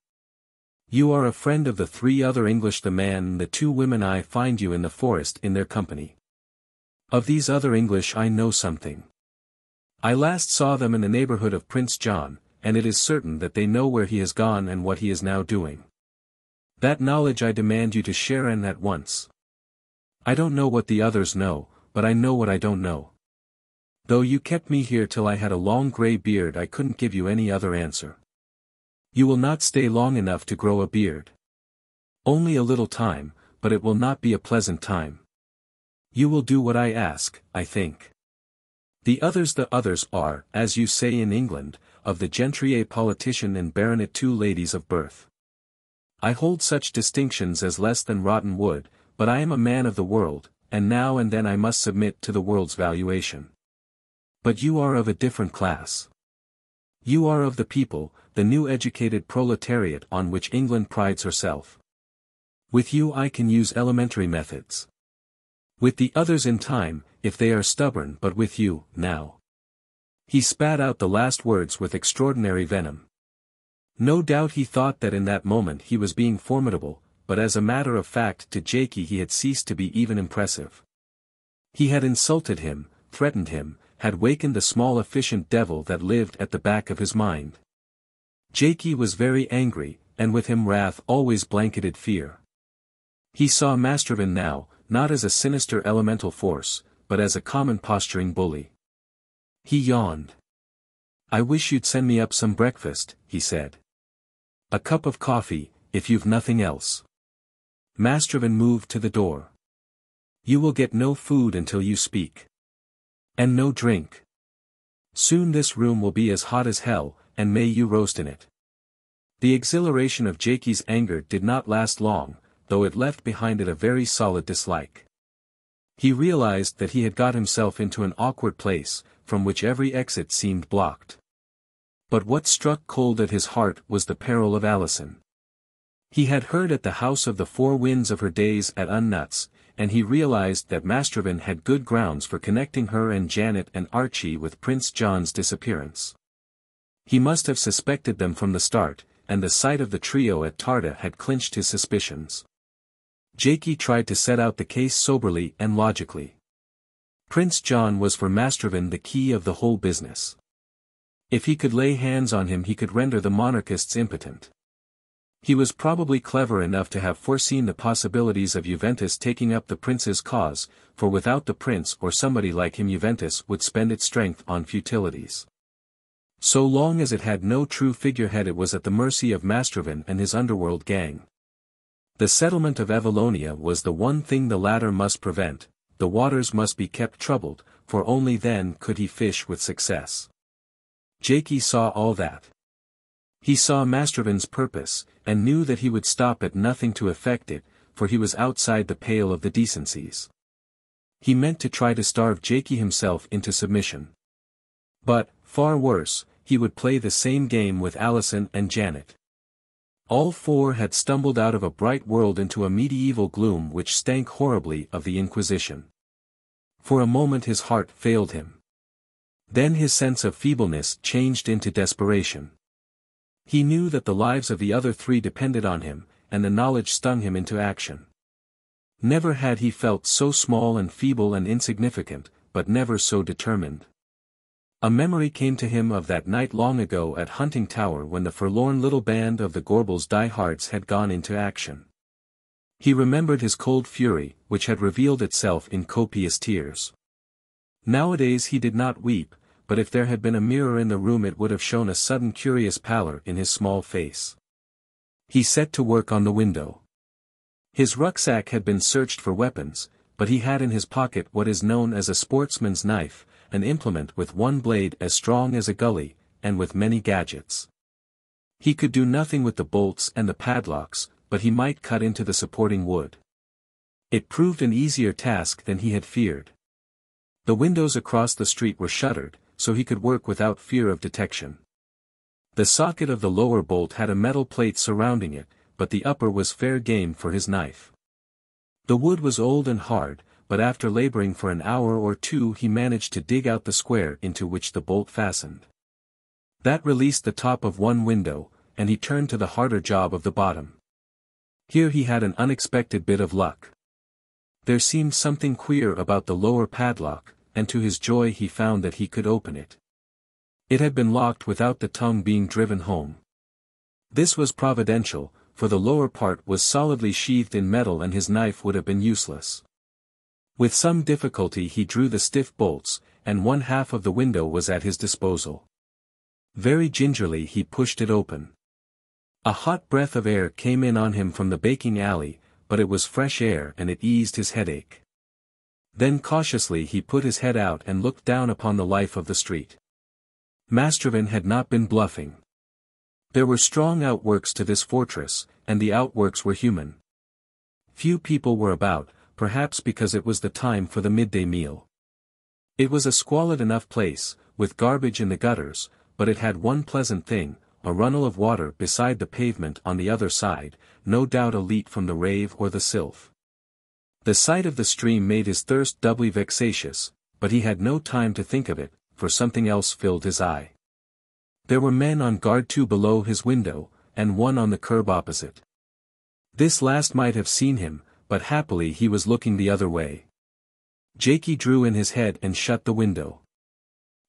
You are a friend of the 3 other English, the man and the 2 women. I find you in the forest in their company. Of these other English I know something. I last saw them in the neighborhood of Prince John, and it is certain that they know where he has gone and what he is now doing. That knowledge I demand you to share in at once. I don't know what the others know, but I know what I don't know. Though you kept me here till I had a long grey beard, I couldn't give you any other answer. You will not stay long enough to grow a beard. Only a little time, but it will not be a pleasant time. You will do what I ask, I think. The others are, as you say in England, of the gentry, a politician and baronet, 2 ladies of birth. I hold such distinctions as less than rotten wood, but I am a man of the world, and now and then I must submit to the world's valuation. But you are of a different class. You are of the people, the new educated proletariat on which England prides herself. With you I can use elementary methods. With the others in time, if they are stubborn, but with you, now. He spat out the last words with extraordinary venom. No doubt he thought that in that moment he was being formidable, but as a matter of fact to Jaikie he had ceased to be even impressive. He had insulted him, threatened him, had wakened the small efficient devil that lived at the back of his mind. Jaikie was very angry, and with him wrath always blanketed fear. He saw Mastervan now, not as a sinister elemental force, but as a common posturing bully. He yawned. "I wish you'd send me up some breakfast," he said. "A cup of coffee, if you've nothing else." Mastervan moved to the door. "You will get no food until you speak. And no drink. Soon this room will be as hot as hell, and may you roast in it." The exhilaration of Jaikie's anger did not last long, though it left behind it a very solid dislike. He realized that he had got himself into an awkward place, from which every exit seemed blocked. But what struck cold at his heart was the peril of Alison. He had heard at the House of the Four Winds of her days at Unnutz, and he realized that Mastervan had good grounds for connecting her and Janet and Archie with Prince John's disappearance. He must have suspected them from the start, and the sight of the trio at Tarda had clinched his suspicions. Jaikie tried to set out the case soberly and logically. Prince John was for Mastervan the key of the whole business. If he could lay hands on him he could render the monarchists impotent. He was probably clever enough to have foreseen the possibilities of Juventus taking up the prince's cause, for without the prince or somebody like him Juventus would spend its strength on futilities. So long as it had no true figurehead it was at the mercy of Mastervan and his underworld gang. The settlement of Evallonia was the one thing the latter must prevent. The waters must be kept troubled, for only then could he fish with success. Jaikie saw all that. He saw Mastervan's purpose, and knew that he would stop at nothing to effect it, for he was outside the pale of the decencies. He meant to try to starve Jaikie himself into submission. But, far worse, he would play the same game with Alison and Janet. All four had stumbled out of a bright world into a medieval gloom which stank horribly of the Inquisition. For a moment his heart failed him. Then his sense of feebleness changed into desperation. He knew that the lives of the other three depended on him, and the knowledge stung him into action. Never had he felt so small and feeble and insignificant, but never so determined. A memory came to him of that night long ago at Huntingtower when the forlorn little band of the Gorbals diehards had gone into action. He remembered his cold fury, which had revealed itself in copious tears. Nowadays he did not weep, but if there had been a mirror in the room it would have shown a sudden curious pallor in his small face. He set to work on the window. His rucksack had been searched for weapons, but he had in his pocket what is known as a sportsman's knife, an implement with one blade as strong as a gully, and with many gadgets. He could do nothing with the bolts and the padlocks, but he might cut into the supporting wood. It proved an easier task than he had feared. The windows across the street were shuttered, so he could work without fear of detection. The socket of the lower bolt had a metal plate surrounding it, but the upper was fair game for his knife. The wood was old and hard, but after laboring for an hour or two he managed to dig out the square into which the bolt fastened. That released the top of one window, and he turned to the harder job of the bottom. Here he had an unexpected bit of luck. There seemed something queer about the lower padlock, and to his joy he found that he could open it. It had been locked without the tongue being driven home. This was providential, for the lower part was solidly sheathed in metal and his knife would have been useless. With some difficulty he drew the stiff bolts, and one half of the window was at his disposal. Very gingerly he pushed it open. A hot breath of air came in on him from the baking alley, but it was fresh air and it eased his headache. Then cautiously he put his head out and looked down upon the life of the street. Mastervan had not been bluffing. There were strong outworks to this fortress, and the outworks were human. Few people were about, perhaps because it was the time for the midday meal. It was a squalid enough place, with garbage in the gutters, but it had one pleasant thing, a runnel of water beside the pavement on the other side, no doubt a leak from the rave or the Sylph. The sight of the stream made his thirst doubly vexatious, but he had no time to think of it, for something else filled his eye. There were men on guard 2 below his window, and 1 on the curb opposite. This last might have seen him, but happily he was looking the other way. Jaikie drew in his head and shut the window.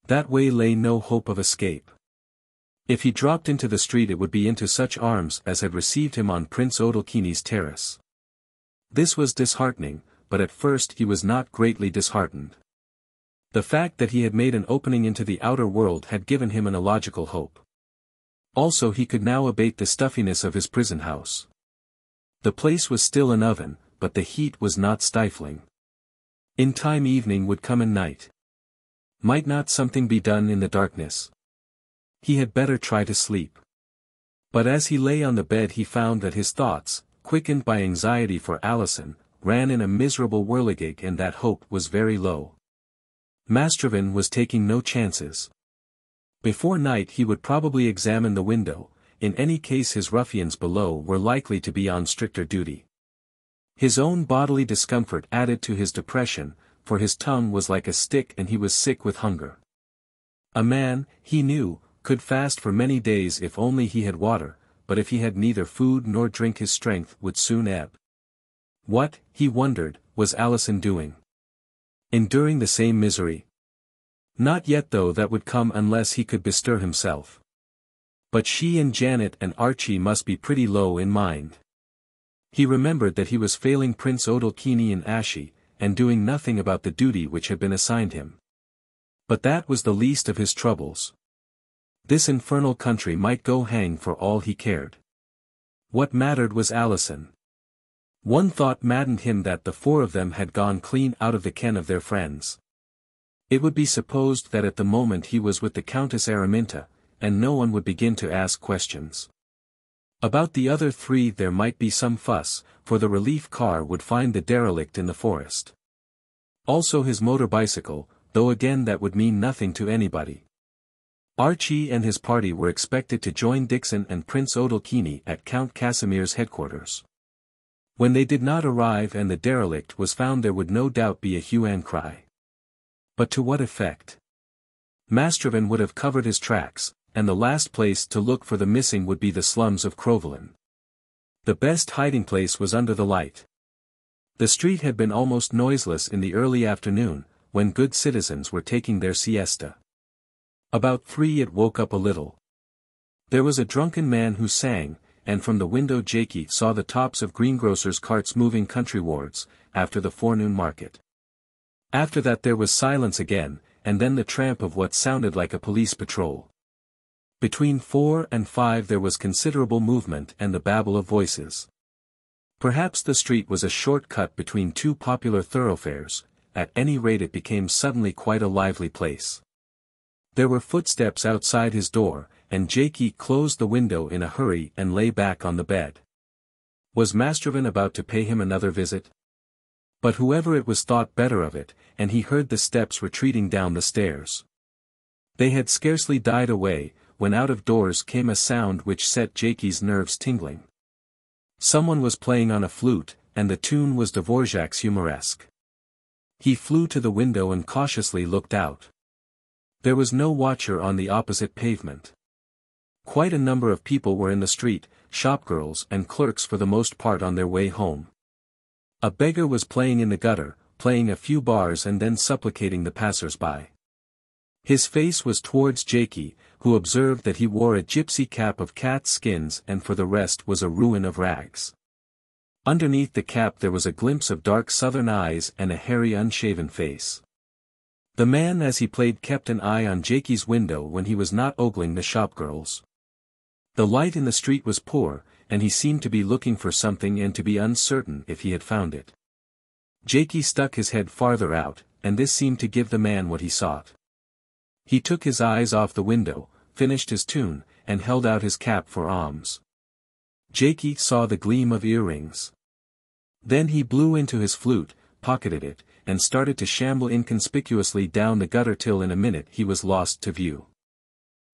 That way lay no hope of escape. If he dropped into the street it would be into such arms as had received him on Prince Odalchini's terrace. This was disheartening, but at first he was not greatly disheartened. The fact that he had made an opening into the outer world had given him an illogical hope. Also he could now abate the stuffiness of his prison house. The place was still an oven, but the heat was not stifling. In time evening would come and night. Might not something be done in the darkness? He had better try to sleep. But as he lay on the bed he found that his thoughts, quickened by anxiety for Alison, ran in a miserable whirligig and that hope was very low. Mastrovan was taking no chances. Before night he would probably examine the window, in any case his ruffians below were likely to be on stricter duty. His own bodily discomfort added to his depression, for his tongue was like a stick and he was sick with hunger. A man, he knew, could fast for many days if only he had water, but if he had neither food nor drink his strength would soon ebb. What, he wondered, was Alison doing? Enduring the same misery? Not yet though, that would come unless he could bestir himself. But she and Janet and Archie must be pretty low in mind. He remembered that he was failing Prince Odalchini and Ashie, and doing nothing about the duty which had been assigned him. But that was the least of his troubles. This infernal country might go hang for all he cared. What mattered was Alison. One thought maddened him, that the 4 of them had gone clean out of the ken of their friends. It would be supposed that at the moment he was with the Countess Araminta, and no one would begin to ask questions. About the other 3 there might be some fuss, for the relief car would find the derelict in the forest. Also his motor bicycle, though again that would mean nothing to anybody. Archie and his party were expected to join Dickson and Prince Odalchini at Count Casimir's headquarters. When they did not arrive and the derelict was found there would no doubt be a hue and cry. But to what effect? Mastrovan would have covered his tracks, and the last place to look for the missing would be the slums of Crowvelin. The best hiding place was under the light. The street had been almost noiseless in the early afternoon, when good citizens were taking their siesta. About 3 it woke up a little. There was a drunken man who sang, and from the window Jaikie saw the tops of greengrocers' carts moving countrywards, after the forenoon market. After that there was silence again, and then the tramp of what sounded like a police patrol. Between 4 and 5 there was considerable movement and the babble of voices. Perhaps the street was a short cut between 2 popular thoroughfares, at any rate it became suddenly quite a lively place. There were footsteps outside his door, and Jaikie closed the window in a hurry and lay back on the bed. Was Mastrovan about to pay him another visit? But whoever it was thought better of it, and he heard the steps retreating down the stairs. They had scarcely died away, when out of doors came a sound which set Jaikie's nerves tingling. Someone was playing on a flute, and the tune was Dvorak's Humoresque. He flew to the window and cautiously looked out. There was no watcher on the opposite pavement. Quite a number of people were in the street, shopgirls and clerks for the most part on their way home. A beggar was playing in the gutter, playing a few bars and then supplicating the passers-by. His face was towards Jaikie, who observed that he wore a gypsy cap of cat skins and for the rest was a ruin of rags. Underneath the cap there was a glimpse of dark southern eyes and a hairy unshaven face. The man as he played kept an eye on Jaikie's window when he was not ogling the shopgirls. The light in the street was poor, and he seemed to be looking for something and to be uncertain if he had found it. Jaikie stuck his head farther out, and this seemed to give the man what he sought. He took his eyes off the window, finished his tune, and held out his cap for alms. Jaikie saw the gleam of earrings. Then he blew into his flute, pocketed it, and started to shamble inconspicuously down the gutter till in a minute he was lost to view.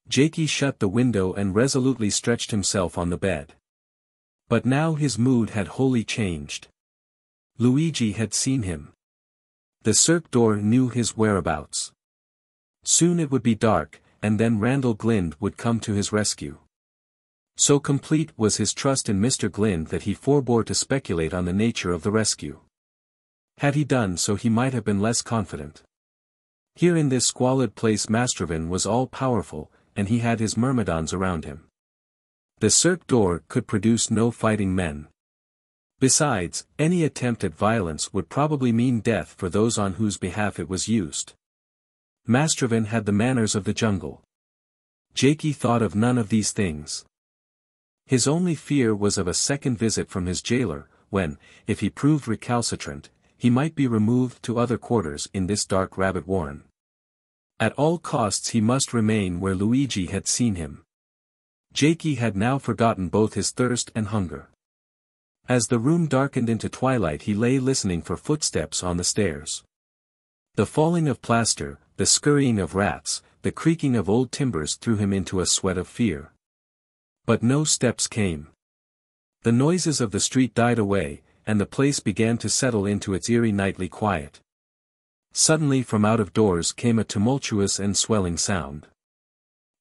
Jaikie shut the window and resolutely stretched himself on the bed. But now his mood had wholly changed. Luigi had seen him. The Cirque Doré knew his whereabouts. Soon it would be dark, and then Randal Glynde would come to his rescue. So complete was his trust in Mr. Glynde that he forbore to speculate on the nature of the rescue. Had he done so he might have been less confident. Here in this squalid place Mastrovan was all-powerful, and he had his myrmidons around him. The Cirque Doré could produce no fighting men. Besides, any attempt at violence would probably mean death for those on whose behalf it was used. Mastrovan had the manners of the jungle. Jaikie thought of none of these things. His only fear was of a second visit from his jailer, when, if he proved recalcitrant, he might be removed to other quarters in this dark rabbit warren. At all costs he must remain where Luigi had seen him. Jaikie had now forgotten both his thirst and hunger. As the room darkened into twilight he lay listening for footsteps on the stairs. The falling of plaster, the scurrying of rats, the creaking of old timbers threw him into a sweat of fear. But no steps came. The noises of the street died away, and the place began to settle into its eerie nightly quiet. Suddenly from out of doors came a tumultuous and swelling sound.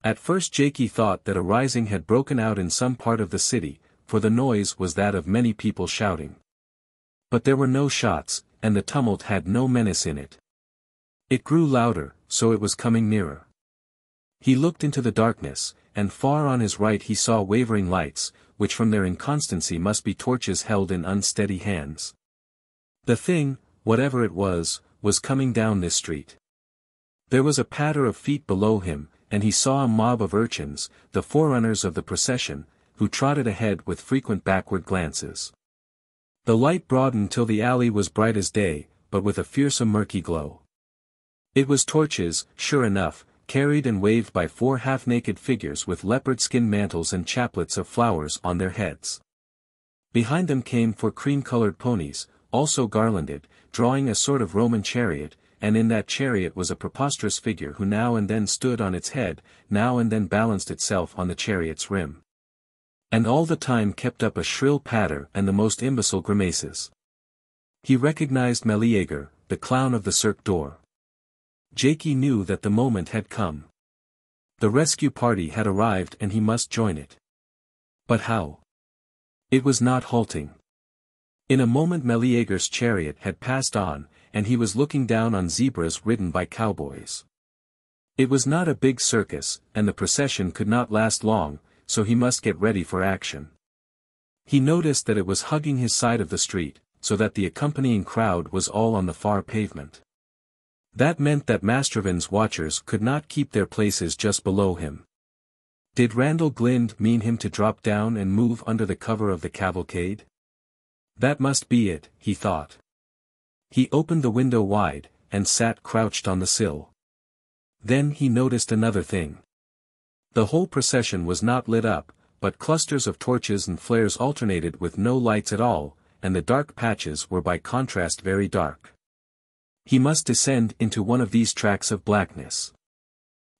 At first Jaikie thought that a rising had broken out in some part of the city, for the noise was that of many people shouting. But there were no shots, and the tumult had no menace in it. It grew louder, so it was coming nearer. He looked into the darkness, and far on his right he saw wavering lights, which from their inconstancy must be torches held in unsteady hands. The thing, whatever it was coming down this street. There was a patter of feet below him, and he saw a mob of urchins, the forerunners of the procession, who trotted ahead with frequent backward glances. The light broadened till the alley was bright as day, but with a fearsome murky glow. It was torches, sure enough, carried and waved by 4 half-naked figures with leopard-skin mantles and chaplets of flowers on their heads. Behind them came 4 cream-colored ponies, also garlanded, drawing a sort of Roman chariot, and in that chariot was a preposterous figure who now and then stood on its head, now and then balanced itself on the chariot's rim. And all the time kept up a shrill patter and the most imbecile grimaces. He recognized Meleager, the clown of the Cirque Doré. Jaikie knew that the moment had come. The rescue party had arrived and he must join it. But how? It was not halting. In a moment Meleager's chariot had passed on, and he was looking down on zebras ridden by cowboys. It was not a big circus, and the procession could not last long, so he must get ready for action. He noticed that it was hugging his side of the street, so that the accompanying crowd was all on the far pavement. That meant that Mastrovan's watchers could not keep their places just below him. Did Randal Glynde mean him to drop down and move under the cover of the cavalcade? That must be it, he thought. He opened the window wide, and sat crouched on the sill. Then he noticed another thing. The whole procession was not lit up, but clusters of torches and flares alternated with no lights at all, and the dark patches were by contrast very dark. He must descend into one of these tracts of blackness.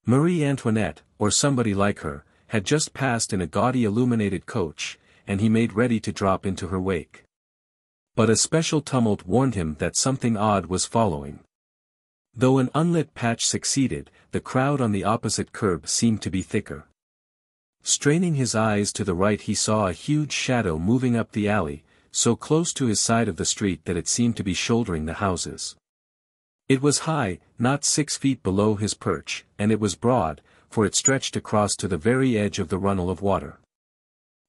Marie Antoinette, or somebody like her, had just passed in a gaudy illuminated coach, and he made ready to drop into her wake. But a special tumult warned him that something odd was following. Though an unlit patch succeeded, the crowd on the opposite curb seemed to be thicker. Straining his eyes to the right he saw a huge shadow moving up the alley, so close to his side of the street that it seemed to be shouldering the houses. It was high, not 6 feet below his perch, and it was broad, for it stretched across to the very edge of the runnel of water.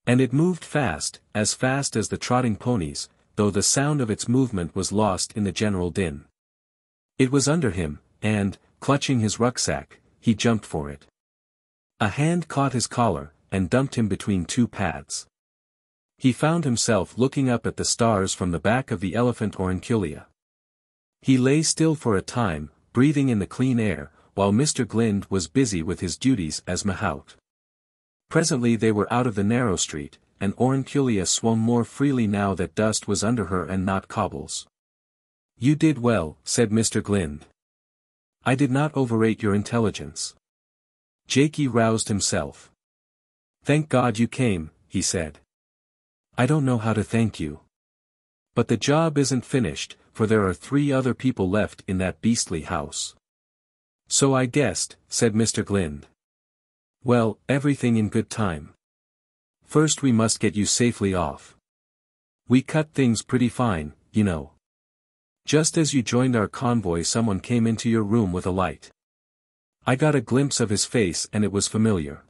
And it moved fast as the trotting ponies, though the sound of its movement was lost in the general din. It was under him, and, clutching his rucksack, he jumped for it. A hand caught his collar, and dumped him between 2 pads. He found himself looking up at the stars from the back of the elephant Aurunculia. He lay still for a time, breathing in the clean air, while Mr. Glynde was busy with his duties as mahout. Presently they were out of the narrow street, and Aurunculia swung more freely now that dust was under her and not cobbles. "You did well," said Mr. Glynde. "I did not overrate your intelligence." Jaikie roused himself. "Thank God you came," he said. "I don't know how to thank you. But the job isn't finished, for there are 3 other people left in that beastly house. So I guessed, said Mr. Glynde. Well, everything in good time. First we must get you safely off. We cut things pretty fine, you know. Just as you joined our convoy someone came into your room with a light. I got a glimpse of his face and it was familiar.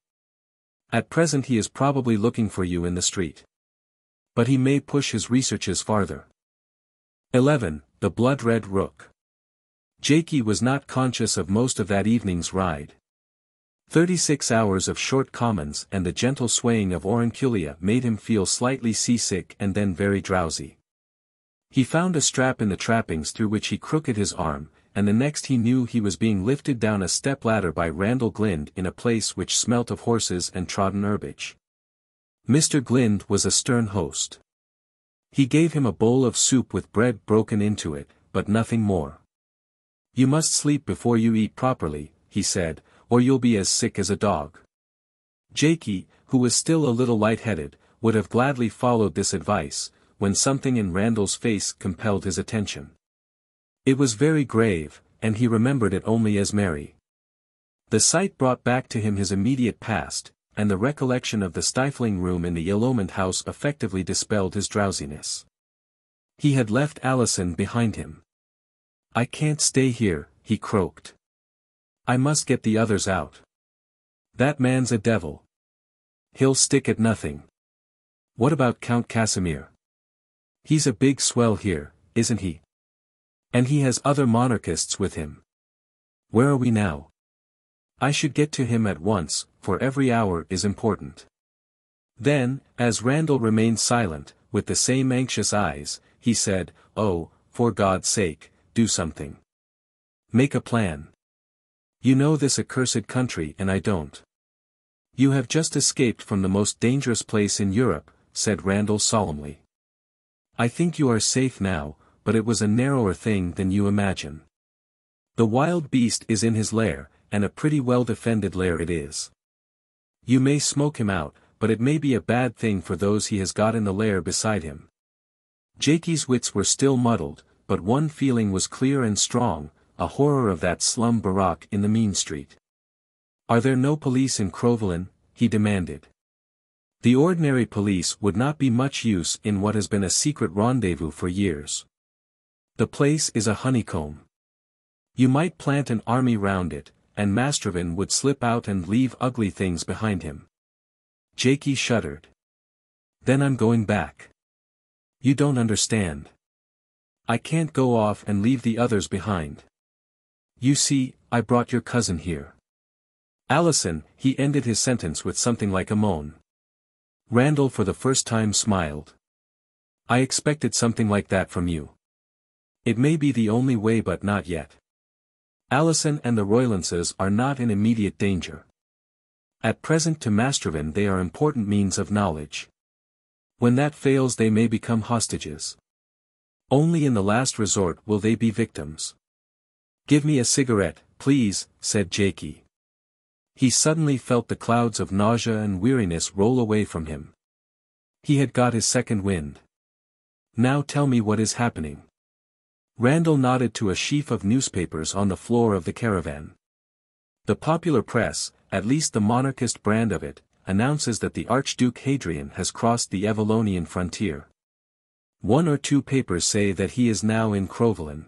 At present he is probably looking for you in the street. But he may push his researches farther. 11. The Blood-Red Rook. Jaikie was not conscious of most of that evening's ride. 36 hours of short commons and the gentle swaying of Oranculia made him feel slightly seasick and then very drowsy. He found a strap in the trappings through which he crooked his arm, and the next he knew he was being lifted down a step-ladder by Randal Glynde in a place which smelt of horses and trodden herbage. Mr. Glynde was a stern host. He gave him a bowl of soup with bread broken into it, but nothing more. You must sleep before you eat properly, he said, or you'll be as sick as a dog. Jaikie, who was still a little light-headed, would have gladly followed this advice, when something in Randal's face compelled his attention. It was very grave, and he remembered it only as merry. The sight brought back to him his immediate past, and the recollection of the stifling room in the ill-omened house effectively dispelled his drowsiness. He had left Alison behind him. I can't stay here, he croaked. I must get the others out. That man's a devil. He'll stick at nothing. What about Count Casimir? He's a big swell here, isn't he? And he has other monarchists with him. Where are we now? I should get to him at once, for every hour is important. Then, as Randal remained silent, with the same anxious eyes, he said, Oh, for God's sake, do something. Make a plan. You know this accursed country and I don't. You have just escaped from the most dangerous place in Europe, said Randal solemnly. I think you are safe now, but it was a narrower thing than you imagine. The wild beast is in his lair, and a pretty well-defended lair it is. You may smoke him out, but it may be a bad thing for those he has got in the lair beside him. Jaikie's wits were still muddled, but one feeling was clear and strong, a horror of that slum barrack in the mean street. Are there no police in Crowvelin? He demanded. The ordinary police would not be much use in what has been a secret rendezvous for years. The place is a honeycomb. You might plant an army round it, and Mastrovin would slip out and leave ugly things behind him. Jaikie shuddered. Then I'm going back. You don't understand. I can't go off and leave the others behind. You see, I brought your cousin here. Alison, he ended his sentence with something like a moan. Randal for the first time smiled. I expected something like that from you. It may be the only way but not yet. Alison and the Roylances are not in immediate danger. At present to Mastrovin they are important means of knowledge. When that fails they may become hostages. Only in the last resort will they be victims. Give me a cigarette, please, said Jaikie. He suddenly felt the clouds of nausea and weariness roll away from him. He had got his second wind. Now tell me what is happening. Randal nodded to a sheaf of newspapers on the floor of the caravan. The popular press, at least the monarchist brand of it, announces that the Archduke Hadrian has crossed the Evallonian frontier. 1 or 2 papers say that he is now in Crowvelin.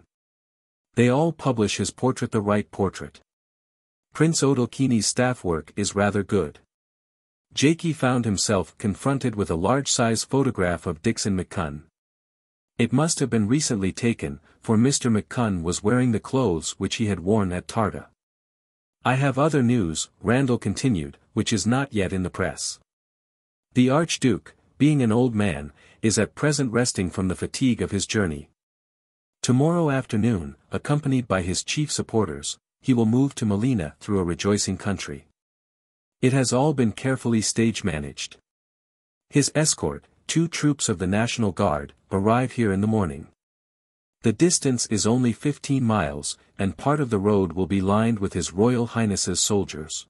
They all publish his portrait, the right portrait. Prince Odalchini's staff work is rather good. Jaikie found himself confronted with a large-size photograph of Dickson McCunn. It must have been recently taken, for Mr. McCunn was wearing the clothes which he had worn at Tarta. I have other news, Randal continued, which is not yet in the press. The Archduke, being an old man, is at present resting from the fatigue of his journey. Tomorrow afternoon, accompanied by his chief supporters, he will move to Melina through a rejoicing country. It has all been carefully stage-managed. His escort, 2 troops of the National Guard, arrive here in the morning. The distance is only 15 miles, and part of the road will be lined with His Royal Highness's soldiers.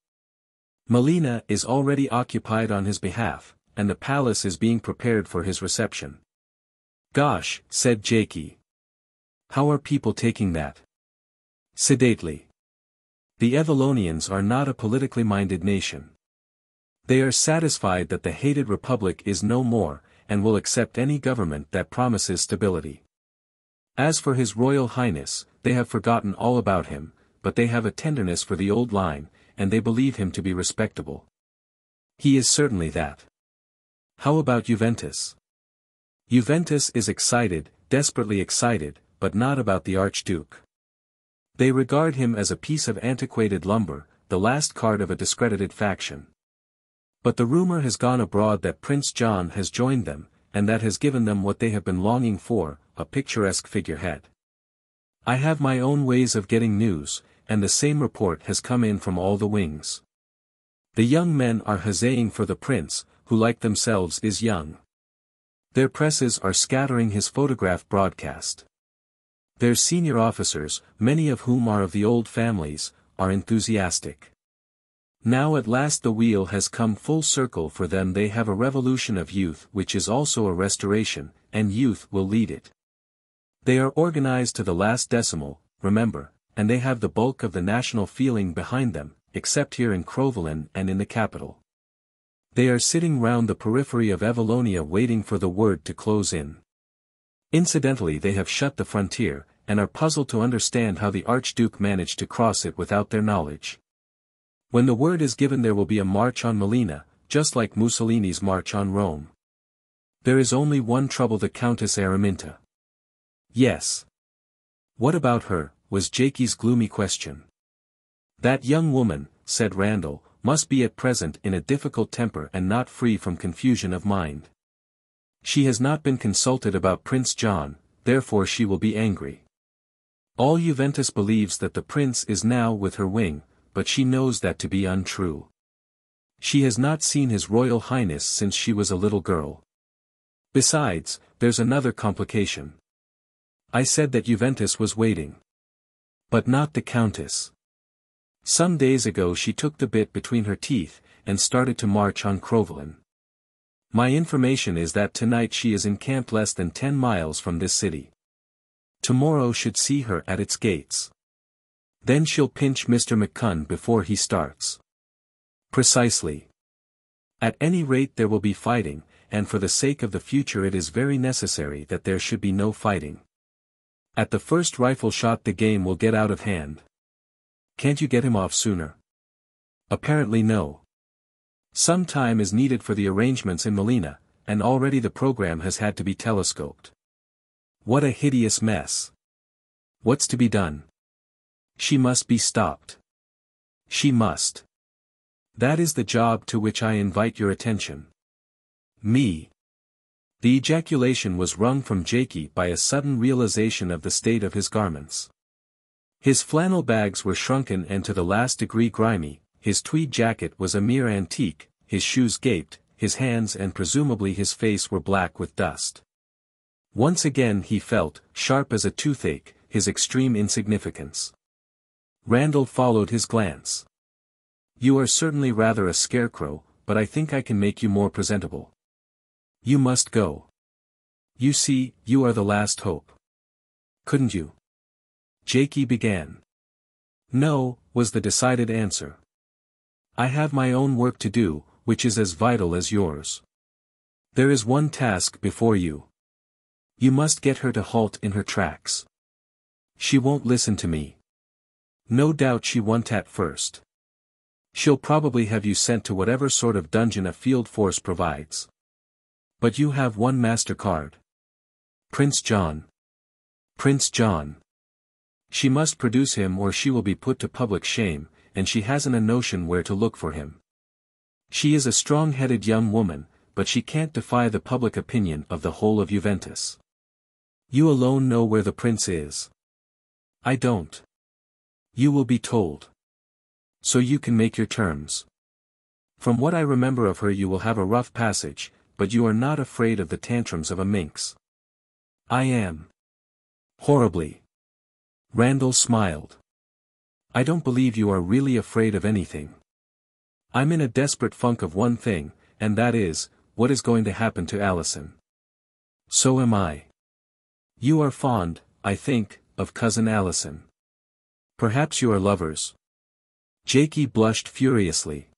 Melina is already occupied on his behalf, and the palace is being prepared for his reception. Gosh, said Jaikie. How are people taking that? Sedately. The Evallonians are not a politically minded nation. They are satisfied that the hated republic is no more, and will accept any government that promises stability. As for His Royal Highness, they have forgotten all about him, but they have a tenderness for the old line, and they believe him to be respectable. He is certainly that. How about Juventus? Juventus is excited, desperately excited, but not about the Archduke. They regard him as a piece of antiquated lumber, the last card of a discredited faction. But the rumor has gone abroad that Prince John has joined them, and that has given them what they have been longing for, a picturesque figurehead. I have my own ways of getting news, and the same report has come in from all the wings. The young men are huzzaying for the prince, who like themselves is young. Their presses are scattering his photograph broadcast. Their senior officers, many of whom are of the old families, are enthusiastic. Now at last the wheel has come full circle for them. They have a revolution of youth which is also a restoration, and youth will lead it. They are organized to the last decimal, remember, and they have the bulk of the national feeling behind them, except here in Crowvelin and in the capital. They are sitting round the periphery of Evallonia waiting for the word to close in. Incidentally, they have shut the frontier, and are puzzled to understand how the Archduke managed to cross it without their knowledge. When the word is given there will be a March on Melina, just like Mussolini's March on Rome. There is only one trouble: the Countess Araminta. Yes. What about her, was Jaikie's gloomy question. That young woman, said Randal, must be at present in a difficult temper and not free from confusion of mind. She has not been consulted about Prince John, therefore she will be angry. All Juventus believes that the prince is now with her wing, but she knows that to be untrue. She has not seen His Royal Highness since she was a little girl. Besides, there's another complication. I said that Juventus was waiting. But not the Countess. Some days ago she took the bit between her teeth, and started to march on Crowvelin. My information is that tonight she is encamped less than 10 miles from this city. Tomorrow should see her at its gates. Then she'll pinch Mr. McCunn before he starts. Precisely. At any rate there will be fighting, and for the sake of the future it is very necessary that there should be no fighting. At the first rifle shot the game will get out of hand. Can't you get him off sooner? Apparently no. Some time is needed for the arrangements in Melina, and already the program has had to be telescoped. What a hideous mess. What's to be done? She must be stopped. She must. That is the job to which I invite your attention. Me. The ejaculation was wrung from Jaikie by a sudden realization of the state of his garments. His flannel bags were shrunken and to the last degree grimy, his tweed jacket was a mere antique, his shoes gaped, his hands and presumably his face were black with dust. Once again he felt, sharp as a toothache, his extreme insignificance. Randal followed his glance. You are certainly rather a scarecrow, but I think I can make you more presentable. You must go. You see, you are the last hope. Couldn't you? Jaikie began. No, was the decided answer. I have my own work to do, which is as vital as yours. There is one task before you. You must get her to halt in her tracks. She won't listen to me. No doubt she won't at first. She'll probably have you sent to whatever sort of dungeon a field force provides. But you have one master card. Prince John. Prince John. She must produce him or she will be put to public shame, and she hasn't a notion where to look for him. She is a strong-headed young woman, but she can't defy the public opinion of the whole of Juventus. You alone know where the prince is. I don't. You will be told. So you can make your terms. From what I remember of her you will have a rough passage, but you are not afraid of the tantrums of a minx. I am. Horribly. Randal smiled. I don't believe you are really afraid of anything. I'm in a desperate funk of one thing, and that is, what is going to happen to Alison. So am I. You are fond, I think, of Cousin Alison. Perhaps you are lovers. Jaikie blushed furiously.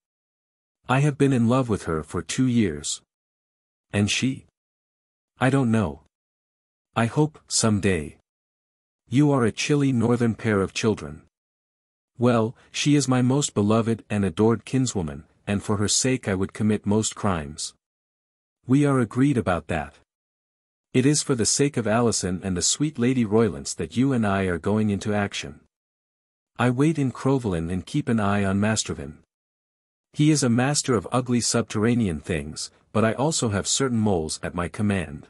I have been in love with her for 2 years. And she? I don't know. I hope, some day. You are a chilly northern pair of children. Well, she is my most beloved and adored kinswoman, and for her sake I would commit most crimes. We are agreed about that. It is for the sake of Alison and the sweet Lady Roylance that you and I are going into action. I wait in Crovelin and keep an eye on Mastervin. He is a master of ugly subterranean things, but I also have certain moles at my command.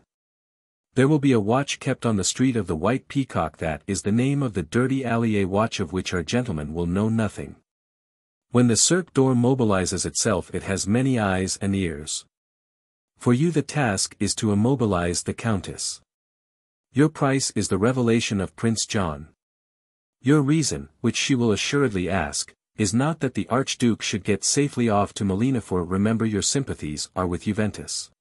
There will be a watch kept on the Street of the White Peacock, that is the name of the dirty alley, a watch of which our gentlemen will know nothing. When the Cirque Doré mobilizes itself, it has many eyes and ears. For you the task is to immobilize the Countess. Your price is the revelation of Prince John. Your reason, which she will assuredly ask, is not that the Archduke should get safely off to Melina, for remember your sympathies are with Juventus.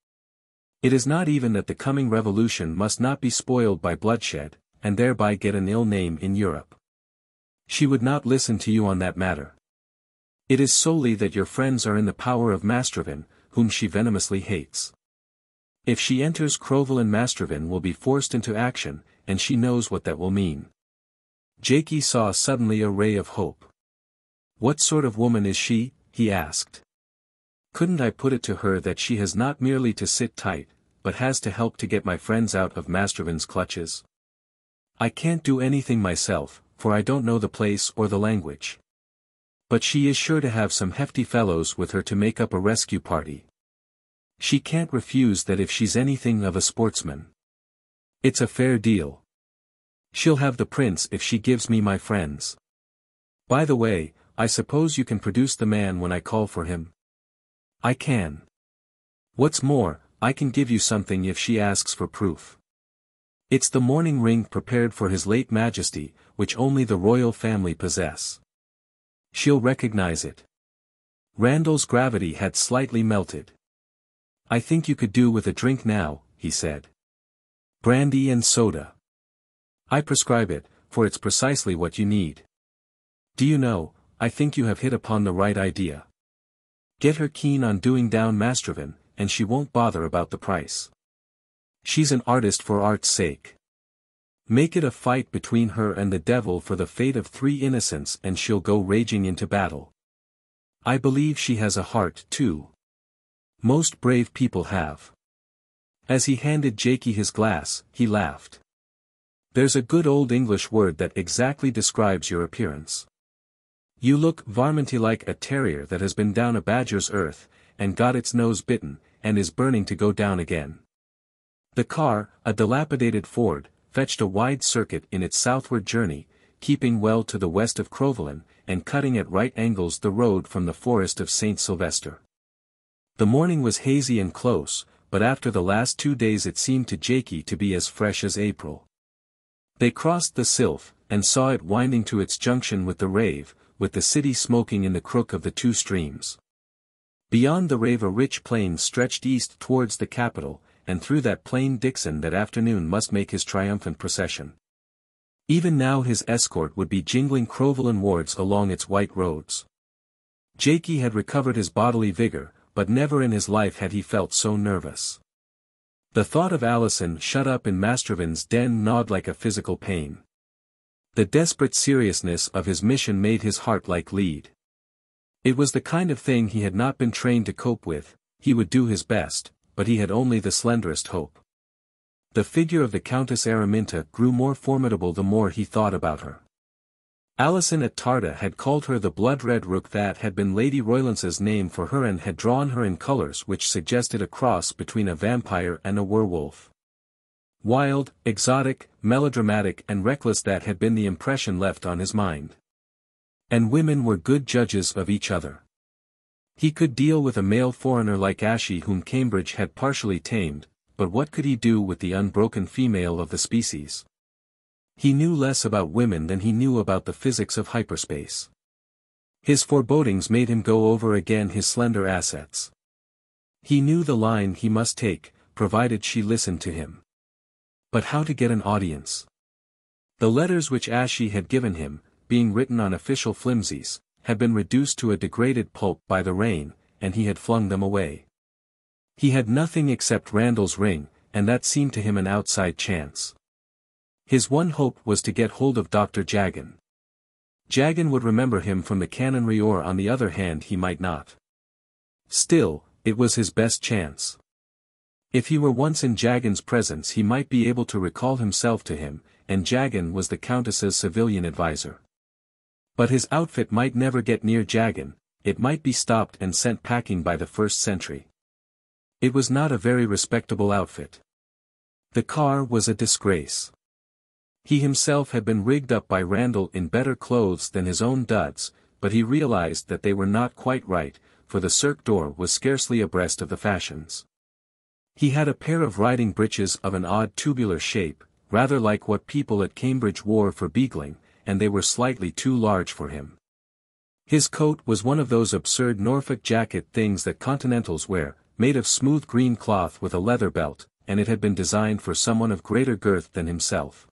It is not even that the coming revolution must not be spoiled by bloodshed, and thereby get an ill name in Europe. She would not listen to you on that matter. It is solely that your friends are in the power of Mastervin, whom she venomously hates. If she enters Crovelin, Mastervin will be forced into action, and she knows what that will mean. Jaikie saw suddenly a ray of hope. What sort of woman is she? He asked. Couldn't I put it to her that she has not merely to sit tight, but has to help to get my friends out of Mastervin's clutches? I can't do anything myself, for I don't know the place or the language. But she is sure to have some hefty fellows with her to make up a rescue party. She can't refuse that if she's anything of a sportsman. It's a fair deal. She'll have the prince if she gives me my friends. By the way, I suppose you can produce the man when I call for him? I can. What's more, I can give you something if she asks for proof. It's the mourning ring prepared for His late Majesty, which only the royal family possess. She'll recognize it. Randal's gravity had slightly melted. I think you could do with a drink now, he said. Brandy and soda. I prescribe it, for it's precisely what you need. Do you know, I think you have hit upon the right idea. Get her keen on doing down Mastervin, and she won't bother about the price. She's an artist for art's sake. Make it a fight between her and the devil for the fate of 3 innocents, and she'll go raging into battle. I believe she has a heart, too. Most brave people have. As he handed Jaikie his glass, he laughed. There's a good old English word that exactly describes your appearance. You look varminty like a terrier that has been down a badger's earth, and got its nose bitten, and is burning to go down again. The car, a dilapidated Ford, fetched a wide circuit in its southward journey, keeping well to the west of Crovelin, and cutting at right angles the road from the forest of St. Sylvester. The morning was hazy and close, but after the last 2 days it seemed to Jaikie to be as fresh as April. They crossed the Sylph, and saw it winding to its junction with the Rave, with the city smoking in the crook of the 2 streams. Beyond the Rave a rich plain stretched east towards the capital, and through that plain Dickson that afternoon must make his triumphant procession. Even now his escort would be jingling Crovelin wards along its white roads. Jaikie had recovered his bodily vigor, but never in his life had he felt so nervous. The thought of Alison shut up in Mastervin's den gnawed like a physical pain. The desperate seriousness of his mission made his heart like lead. It was the kind of thing he had not been trained to cope with. He would do his best, but he had only the slenderest hope. The figure of the Countess Araminta grew more formidable the more he thought about her. Alison at Tarda had called her the Blood-Red Rook, that had been Lady Roylance's name for her, and had drawn her in colors which suggested a cross between a vampire and a werewolf. Wild, exotic, melodramatic and reckless, that had been the impression left on his mind. And women were good judges of each other. He could deal with a male foreigner like Ashie, whom Cambridge had partially tamed, but what could he do with the unbroken female of the species? He knew less about women than he knew about the physics of hyperspace. His forebodings made him go over again his slender assets. He knew the line he must take, provided she listened to him. But how to get an audience? The letters which Ashie had given him, being written on official flimsies, had been reduced to a degraded pulp by the rain, and he had flung them away. He had nothing except Randal's ring, and that seemed to him an outside chance. His one hope was to get hold of Dr. Jagan. Jagan would remember him from the canonry, or on the other hand he might not. Still, it was his best chance. If he were once in Jagan's presence he might be able to recall himself to him, and Jagan was the Countess's civilian adviser. But his outfit might never get near Jagan, it might be stopped and sent packing by the first sentry. It was not a very respectable outfit. The car was a disgrace. He himself had been rigged up by Randal in better clothes than his own duds, but he realized that they were not quite right, for the Cirque Doré was scarcely abreast of the fashions. He had a pair of riding breeches of an odd tubular shape, rather like what people at Cambridge wore for beagling, and they were slightly too large for him. His coat was one of those absurd Norfolk jacket things that Continentals wear, made of smooth green cloth with a leather belt, and it had been designed for someone of greater girth than himself.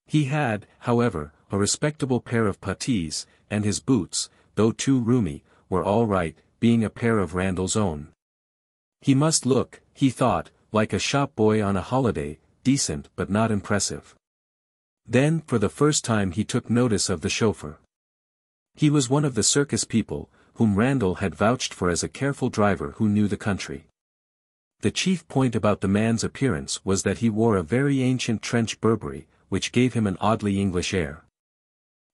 He had, however, a respectable pair of puttees, and his boots, though too roomy, were all right, being a pair of Randal's own. He must look, he thought, like a shop boy on a holiday, decent but not impressive. Then for the first time he took notice of the chauffeur. He was one of the circus people, whom Randal had vouched for as a careful driver who knew the country. The chief point about the man's appearance was that he wore a very ancient trench Burberry, which gave him an oddly English air.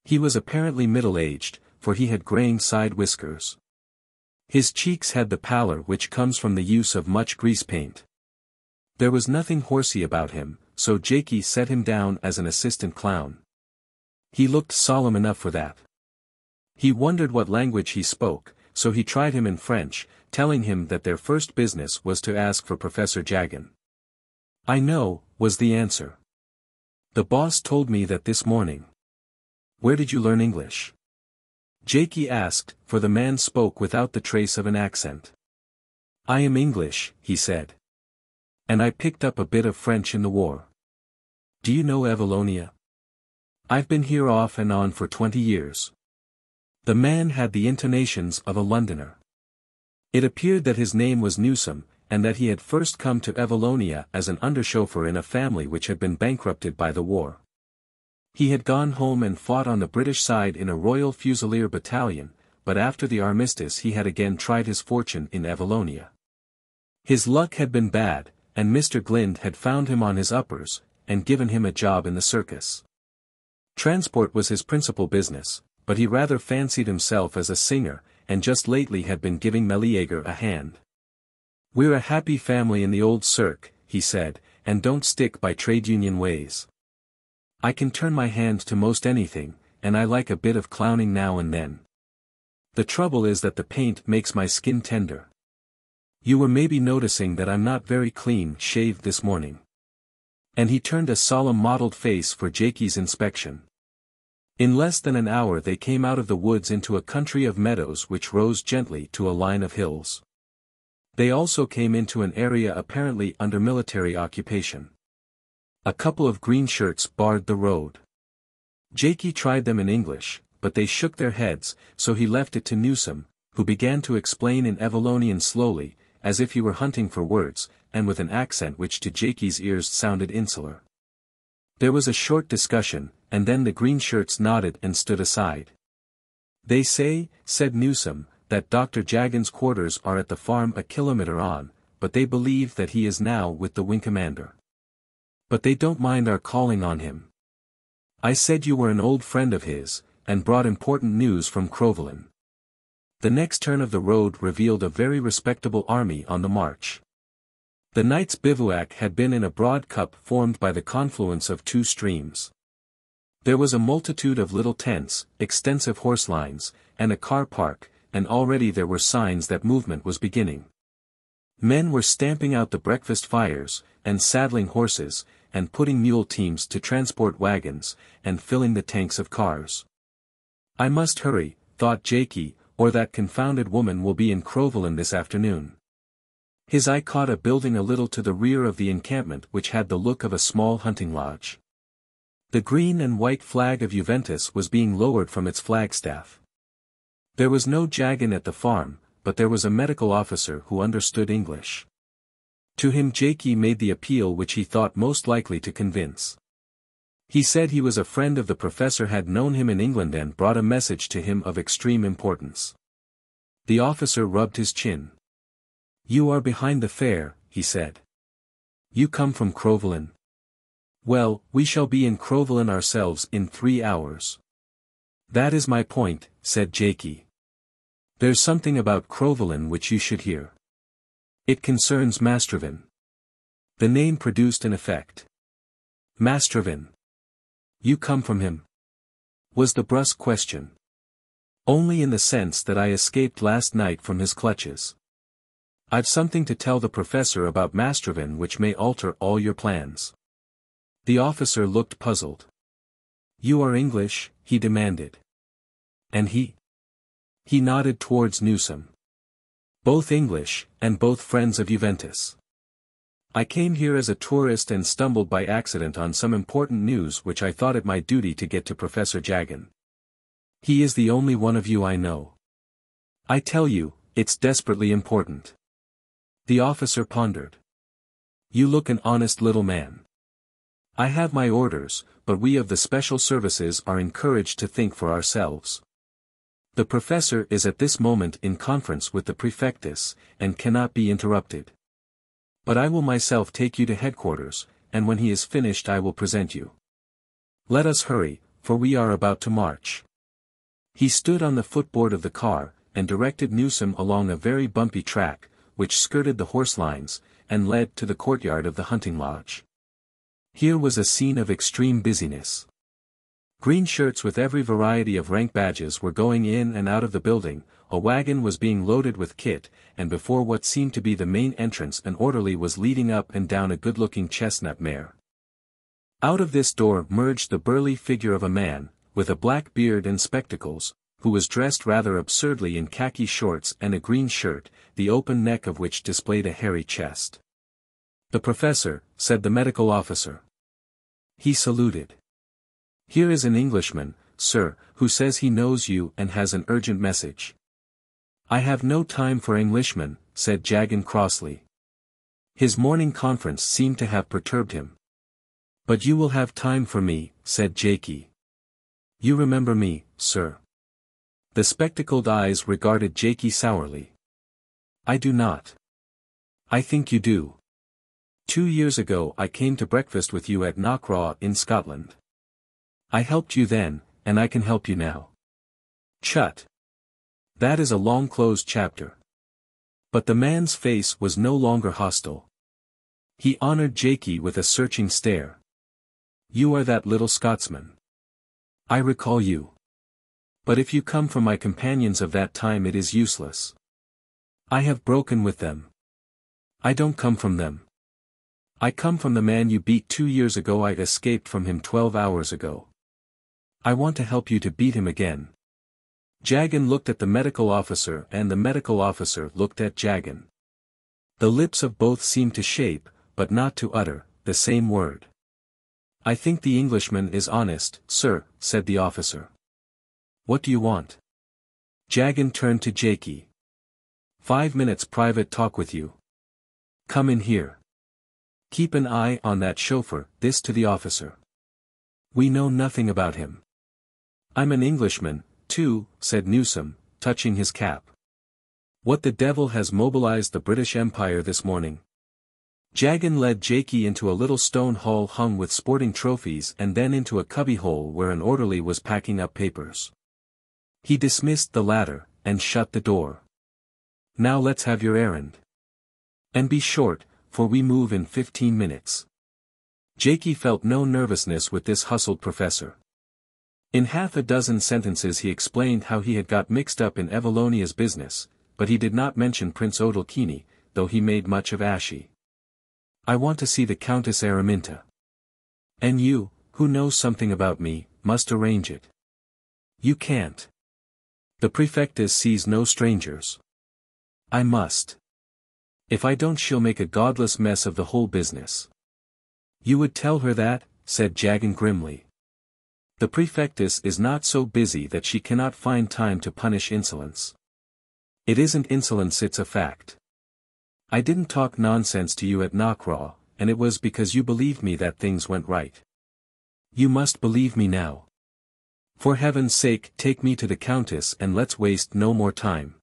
He was apparently middle-aged, for he had graying side whiskers. His cheeks had the pallor which comes from the use of much grease paint. There was nothing horsey about him, so Jaikie set him down as an assistant clown. He looked solemn enough for that. He wondered what language he spoke, so he tried him in French, telling him that their first business was to ask for Professor Jagan. "I know," was the answer. "The boss told me that this morning." "Where did you learn English?" Jaikie asked, for the man spoke without the trace of an accent. "I am English," he said. "And I picked up a bit of French in the war. Do you know Evallonia? I've been here off and on for 20 years. The man had the intonations of a Londoner. It appeared that his name was Newsom, and that he had first come to Evallonia as an underchauffeur in a family which had been bankrupted by the war. He had gone home and fought on the British side in a Royal Fusilier battalion, but after the armistice he had again tried his fortune in Evallonia. His luck had been bad, and Mr. Glynde had found him on his uppers, and given him a job in the circus. Transport was his principal business, but he rather fancied himself as a singer, and just lately had been giving Meleager a hand. "We're a happy family in the old Cirque," he said, "and don't stick by trade union ways. I can turn my hand to most anything, and I like a bit of clowning now and then. The trouble is that the paint makes my skin tender. You were maybe noticing that I'm not very clean shaved this morning." And he turned a solemn mottled face for Jaikie's inspection. In less than an hour they came out of the woods into a country of meadows which rose gently to a line of hills. They also came into an area apparently under military occupation. A couple of green shirts barred the road. Jaikie tried them in English, but they shook their heads, so he left it to Newsom, who began to explain in Evallonian slowly, as if he were hunting for words, and with an accent which to Jaikie's ears sounded insular. There was a short discussion, and then the green shirts nodded and stood aside. "They say," said Newsom, "that Dr. Jagan's quarters are at the farm a kilometre on, but they believe that he is now with the wing commander. But they don't mind our calling on him. I said you were an old friend of his, and brought important news from Crowvelin." The next turn of the road revealed a very respectable army on the march. The night's bivouac had been in a broad cup formed by the confluence of two streams. There was a multitude of little tents, extensive horse lines, and a car park, and already there were signs that movement was beginning. Men were stamping out the breakfast fires, and saddling horses, and putting mule teams to transport wagons, and filling the tanks of cars. "I must hurry," thought Jaikie, "or that confounded woman will be in Crowvelin this afternoon." His eye caught a building a little to the rear of the encampment which had the look of a small hunting lodge. The green and white flag of Juventus was being lowered from its flagstaff. There was no Jagan at the farm, but there was a medical officer who understood English. To him Jaikie made the appeal which he thought most likely to convince. He said he was a friend of the professor, had known him in England and brought a message to him of extreme importance. The officer rubbed his chin. "You are behind the fair," he said. "You come from Crowvelin." "Well, we shall be in Crowvelin ourselves in 3 hours." "That is my point," said Jaikie. "There's something about Crowvelin which you should hear. It concerns Mastrovin." The name produced an effect. "Mastrovin. You come from him?" was the brusque question. "Only in the sense that I escaped last night from his clutches. I've something to tell the professor about Mastrovin which may alter all your plans." The officer looked puzzled. "You are English?" he demanded. "And he?" He nodded towards Newsom. "Both English, and both friends of Juventus. I came here as a tourist and stumbled by accident on some important news which I thought it my duty to get to Professor Jagan. He is the only one of you I know. I tell you, it's desperately important." The officer pondered. "You look an honest little man." "I have my orders, but we of the special services are encouraged to think for ourselves. The professor is at this moment in conference with the prefectus, and cannot be interrupted. But I will myself take you to headquarters, and when he is finished I will present you. Let us hurry, for we are about to march." He stood on the footboard of the car, and directed Newsom along a very bumpy track, which skirted the horse lines, and led to the courtyard of the hunting lodge. Here was a scene of extreme busyness. Green shirts with every variety of rank badges were going in and out of the building, a wagon was being loaded with kit, and before what seemed to be the main entrance an orderly was leading up and down a good-looking chestnut mare. Out of this door merged the burly figure of a man, with a black beard and spectacles, who was dressed rather absurdly in khaki shorts and a green shirt, the open neck of which displayed a hairy chest. "The professor," said the medical officer. He saluted. "Here is an Englishman, sir, who says he knows you and has an urgent message." "I have no time for Englishmen," said Jagan crossly. His morning conference seemed to have perturbed him. "But you will have time for me," said Jaikie. "You remember me, sir?" The spectacled eyes regarded Jaikie sourly. "I do not." "I think you do. 2 years ago I came to breakfast with you at Knockraw in Scotland. I helped you then, and I can help you now." "Chut! That is a long closed chapter." But the man's face was no longer hostile. He honored Jaikie with a searching stare. "You are that little Scotsman. I recall you. But if you come from my companions of that time it is useless. I have broken with them. I don't come from them. I come from the man you beat 2 years ago. I escaped from him 12 hours ago. I want to help you to beat him again." Jagan looked at the medical officer and the medical officer looked at Jagan. The lips of both seemed to shape, but not to utter, the same word. "I think the Englishman is honest, sir," said the officer. "What do you want?" Jagan turned to Jaikie. 5 minutes private talk with you. Come in here. Keep an eye on that chauffeur," this to the officer. "We know nothing about him." "I'm an Englishman, too," said Newsom, touching his cap. "What the devil has mobilized the British Empire this morning?" Jagan led Jaikie into a little stone hall hung with sporting trophies and then into a cubbyhole where an orderly was packing up papers. He dismissed the latter, and shut the door. "Now let's have your errand. And be short, for we move in 15 minutes. Jaikie felt no nervousness with this hustled professor. In half a dozen sentences he explained how he had got mixed up in Evallonia's business, but he did not mention Prince Odalchini, though he made much of Ashie. "I want to see the Countess Araminta. And you, who know something about me, must arrange it." "You can't. The prefectus sees no strangers." "I must." If I don't she'll make a godless mess of the whole business. You would tell her that, said Jagan grimly. The prefectess is not so busy that she cannot find time to punish insolence. It isn't insolence, it's a fact. I didn't talk nonsense to you at Knockraw, and it was because you believed me that things went right. You must believe me now. For heaven's sake, take me to the countess and let's waste no more time.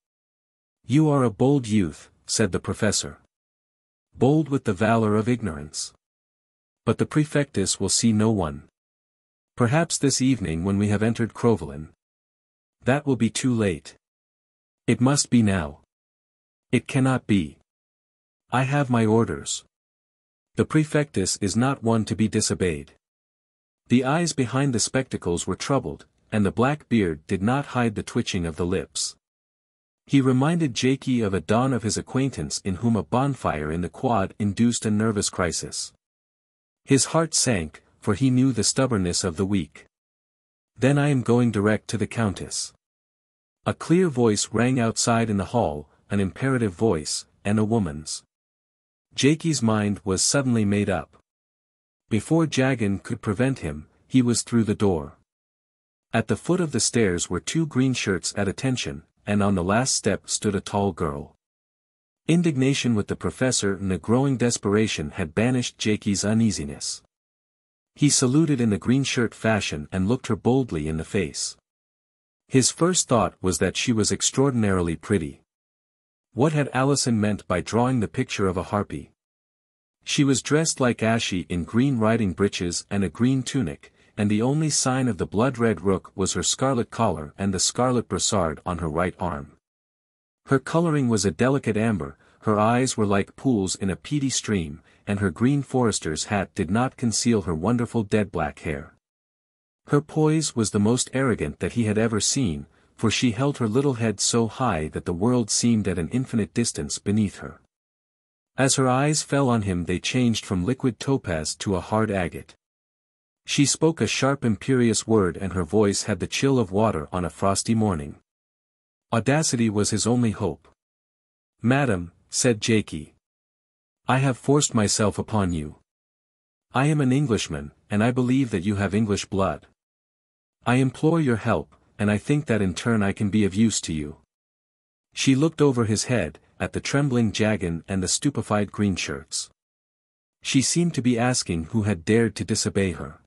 You are a bold youth, said the professor. Bold with the valor of ignorance. But the prefectess will see no one. Perhaps this evening when we have entered Crowvelin. That will be too late. It must be now. It cannot be. I have my orders. The prefectess is not one to be disobeyed. The eyes behind the spectacles were troubled, and the black beard did not hide the twitching of the lips. He reminded Jaikie of a don of his acquaintance in whom a bonfire in the quad induced a nervous crisis. His heart sank, for he knew the stubbornness of the weak. Then I am going direct to the countess. A clear voice rang outside in the hall, an imperative voice, and a woman's. Jaikie's mind was suddenly made up. Before Jagan could prevent him, he was through the door. At the foot of the stairs were two green shirts at attention, and on the last step stood a tall girl. Indignation with the professor and a growing desperation had banished Jaikie's uneasiness. He saluted in the green shirt fashion and looked her boldly in the face. His first thought was that she was extraordinarily pretty. What had Alison meant by drawing the picture of a harpy? She was dressed like Ashie in green riding breeches and a green tunic, and the only sign of the Blood-Red Rook was her scarlet collar and the scarlet brassard on her right arm. Her coloring was a delicate amber, her eyes were like pools in a peaty stream, and her green forester's hat did not conceal her wonderful dead black hair. Her poise was the most arrogant that he had ever seen, for she held her little head so high that the world seemed at an infinite distance beneath her. As her eyes fell on him they changed from liquid topaz to a hard agate. She spoke a sharp imperious word and her voice had the chill of water on a frosty morning. Audacity was his only hope. Madam, said Jaikie. I have forced myself upon you. I am an Englishman, and I believe that you have English blood. I implore your help, and I think that in turn I can be of use to you. She looked over his head, at the trembling Jagan and the stupefied green shirts. She seemed to be asking who had dared to disobey her.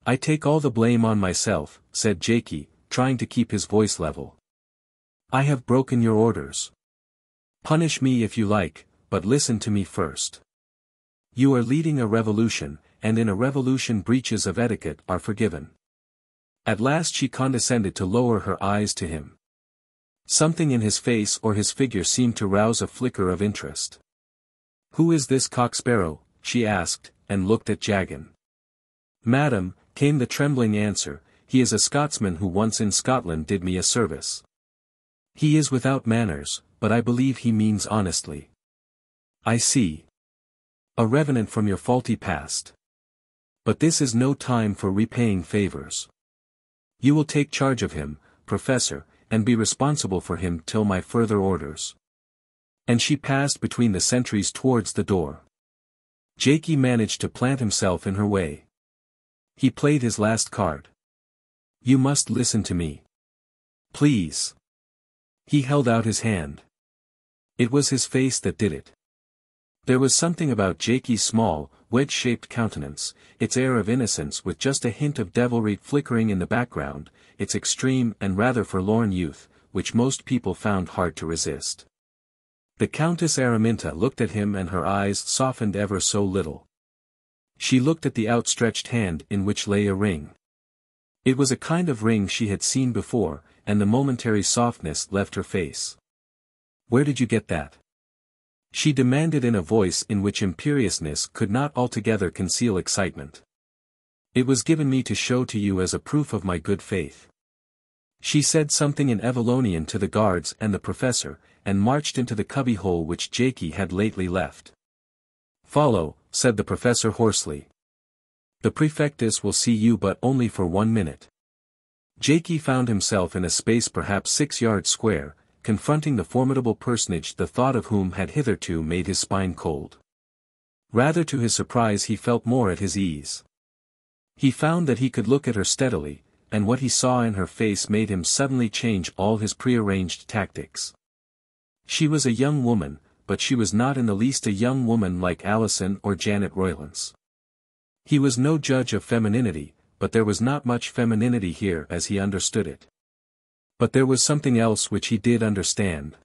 I take all the blame on myself, said Jaikie, trying to keep his voice level. I have broken your orders. Punish me if you like, but listen to me first. You are leading a revolution, and in a revolution breaches of etiquette are forgiven. At last she condescended to lower her eyes to him. Something in his face or his figure seemed to rouse a flicker of interest. Who is this cocksparrow? She asked, and looked at Jagan. Madam, came the trembling answer, he is a Scotsman who once in Scotland did me a service. He is without manners, but I believe he means honestly. I see. A revenant from your faulty past. But this is no time for repaying favors. You will take charge of him, Professor, and be responsible for him till my further orders. And she passed between the sentries towards the door. Jaikie managed to plant himself in her way. He played his last card. You must listen to me. Please. He held out his hand. It was his face that did it. There was something about Jaikie's small, wedge-shaped countenance, its air of innocence with just a hint of devilry flickering in the background, its extreme and rather forlorn youth, which most people found hard to resist. The Countess Araminta looked at him and her eyes softened ever so little. She looked at the outstretched hand in which lay a ring. It was a kind of ring she had seen before, and the momentary softness left her face. Where did you get that? She demanded in a voice in which imperiousness could not altogether conceal excitement. It was given me to show to you as a proof of my good faith. She said something in Evallonian to the guards and the professor, and marched into the cubbyhole which Jaikie had lately left. Follow, said the professor hoarsely. The prefectess will see you but only for 1 minute. Jaikie found himself in a space perhaps 6 yards square, confronting the formidable personage the thought of whom had hitherto made his spine cold. Rather to his surprise he felt more at his ease. He found that he could look at her steadily, and what he saw in her face made him suddenly change all his prearranged tactics. She was a young woman, but she was not in the least a young woman like Alison or Janet Roylance. He was no judge of femininity, but there was not much femininity here as he understood it. But there was something else which he did understand.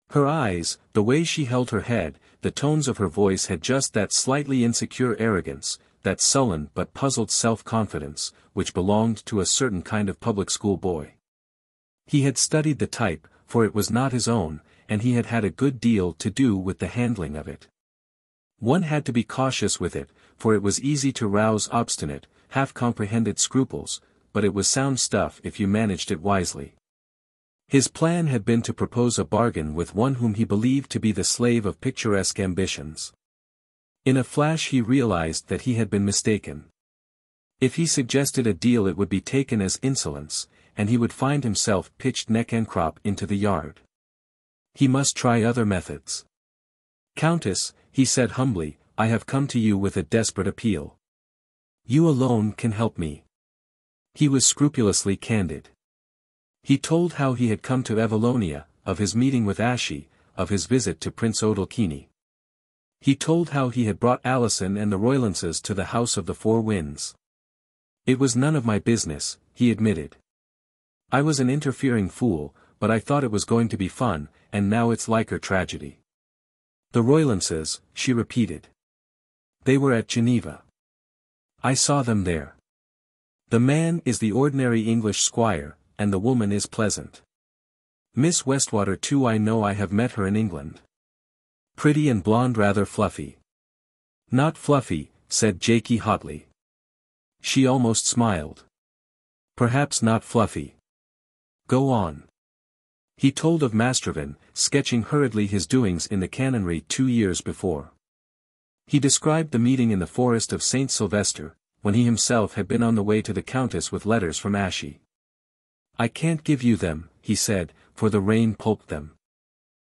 Her eyes, the way she held her head, the tones of her voice had just that slightly insecure arrogance, that sullen but puzzled self-confidence, which belonged to a certain kind of public school boy. He had studied the type, for it was not his own, and he had had a good deal to do with the handling of it. One had to be cautious with it, for it was easy to rouse obstinate, half-comprehended scruples, but it was sound stuff if you managed it wisely. His plan had been to propose a bargain with one whom he believed to be the slave of picturesque ambitions. In a flash he realized that he had been mistaken. If he suggested a deal it would be taken as insolence, and he would find himself pitched neck and crop into the yard. He must try other methods. "Countess," he said humbly, "I have come to you with a desperate appeal. You alone can help me." He was scrupulously candid. He told how he had come to Evallonia, of his meeting with Ashie, of his visit to Prince Odalchini. He told how he had brought Alison and the Roylances to the House of the Four Winds. "It was none of my business," he admitted. "I was an interfering fool, but I thought it was going to be fun, and now it's like a tragedy." "The Roylances," she repeated. "They were at Geneva. I saw them there. The man is the ordinary English squire, and the woman is pleasant. Miss Westwater too, I know, I have met her in England. Pretty and blonde, rather fluffy." "Not fluffy," said Jaikie hotly. She almost smiled. "Perhaps not fluffy. Go on." He told of Mastrovan, sketching hurriedly his doings in the canonry 2 years before. He described the meeting in the forest of Saint Sylvester, when he himself had been on the way to the Countess with letters from Ashie. "I can't give you them," he said, "for the rain pulped them."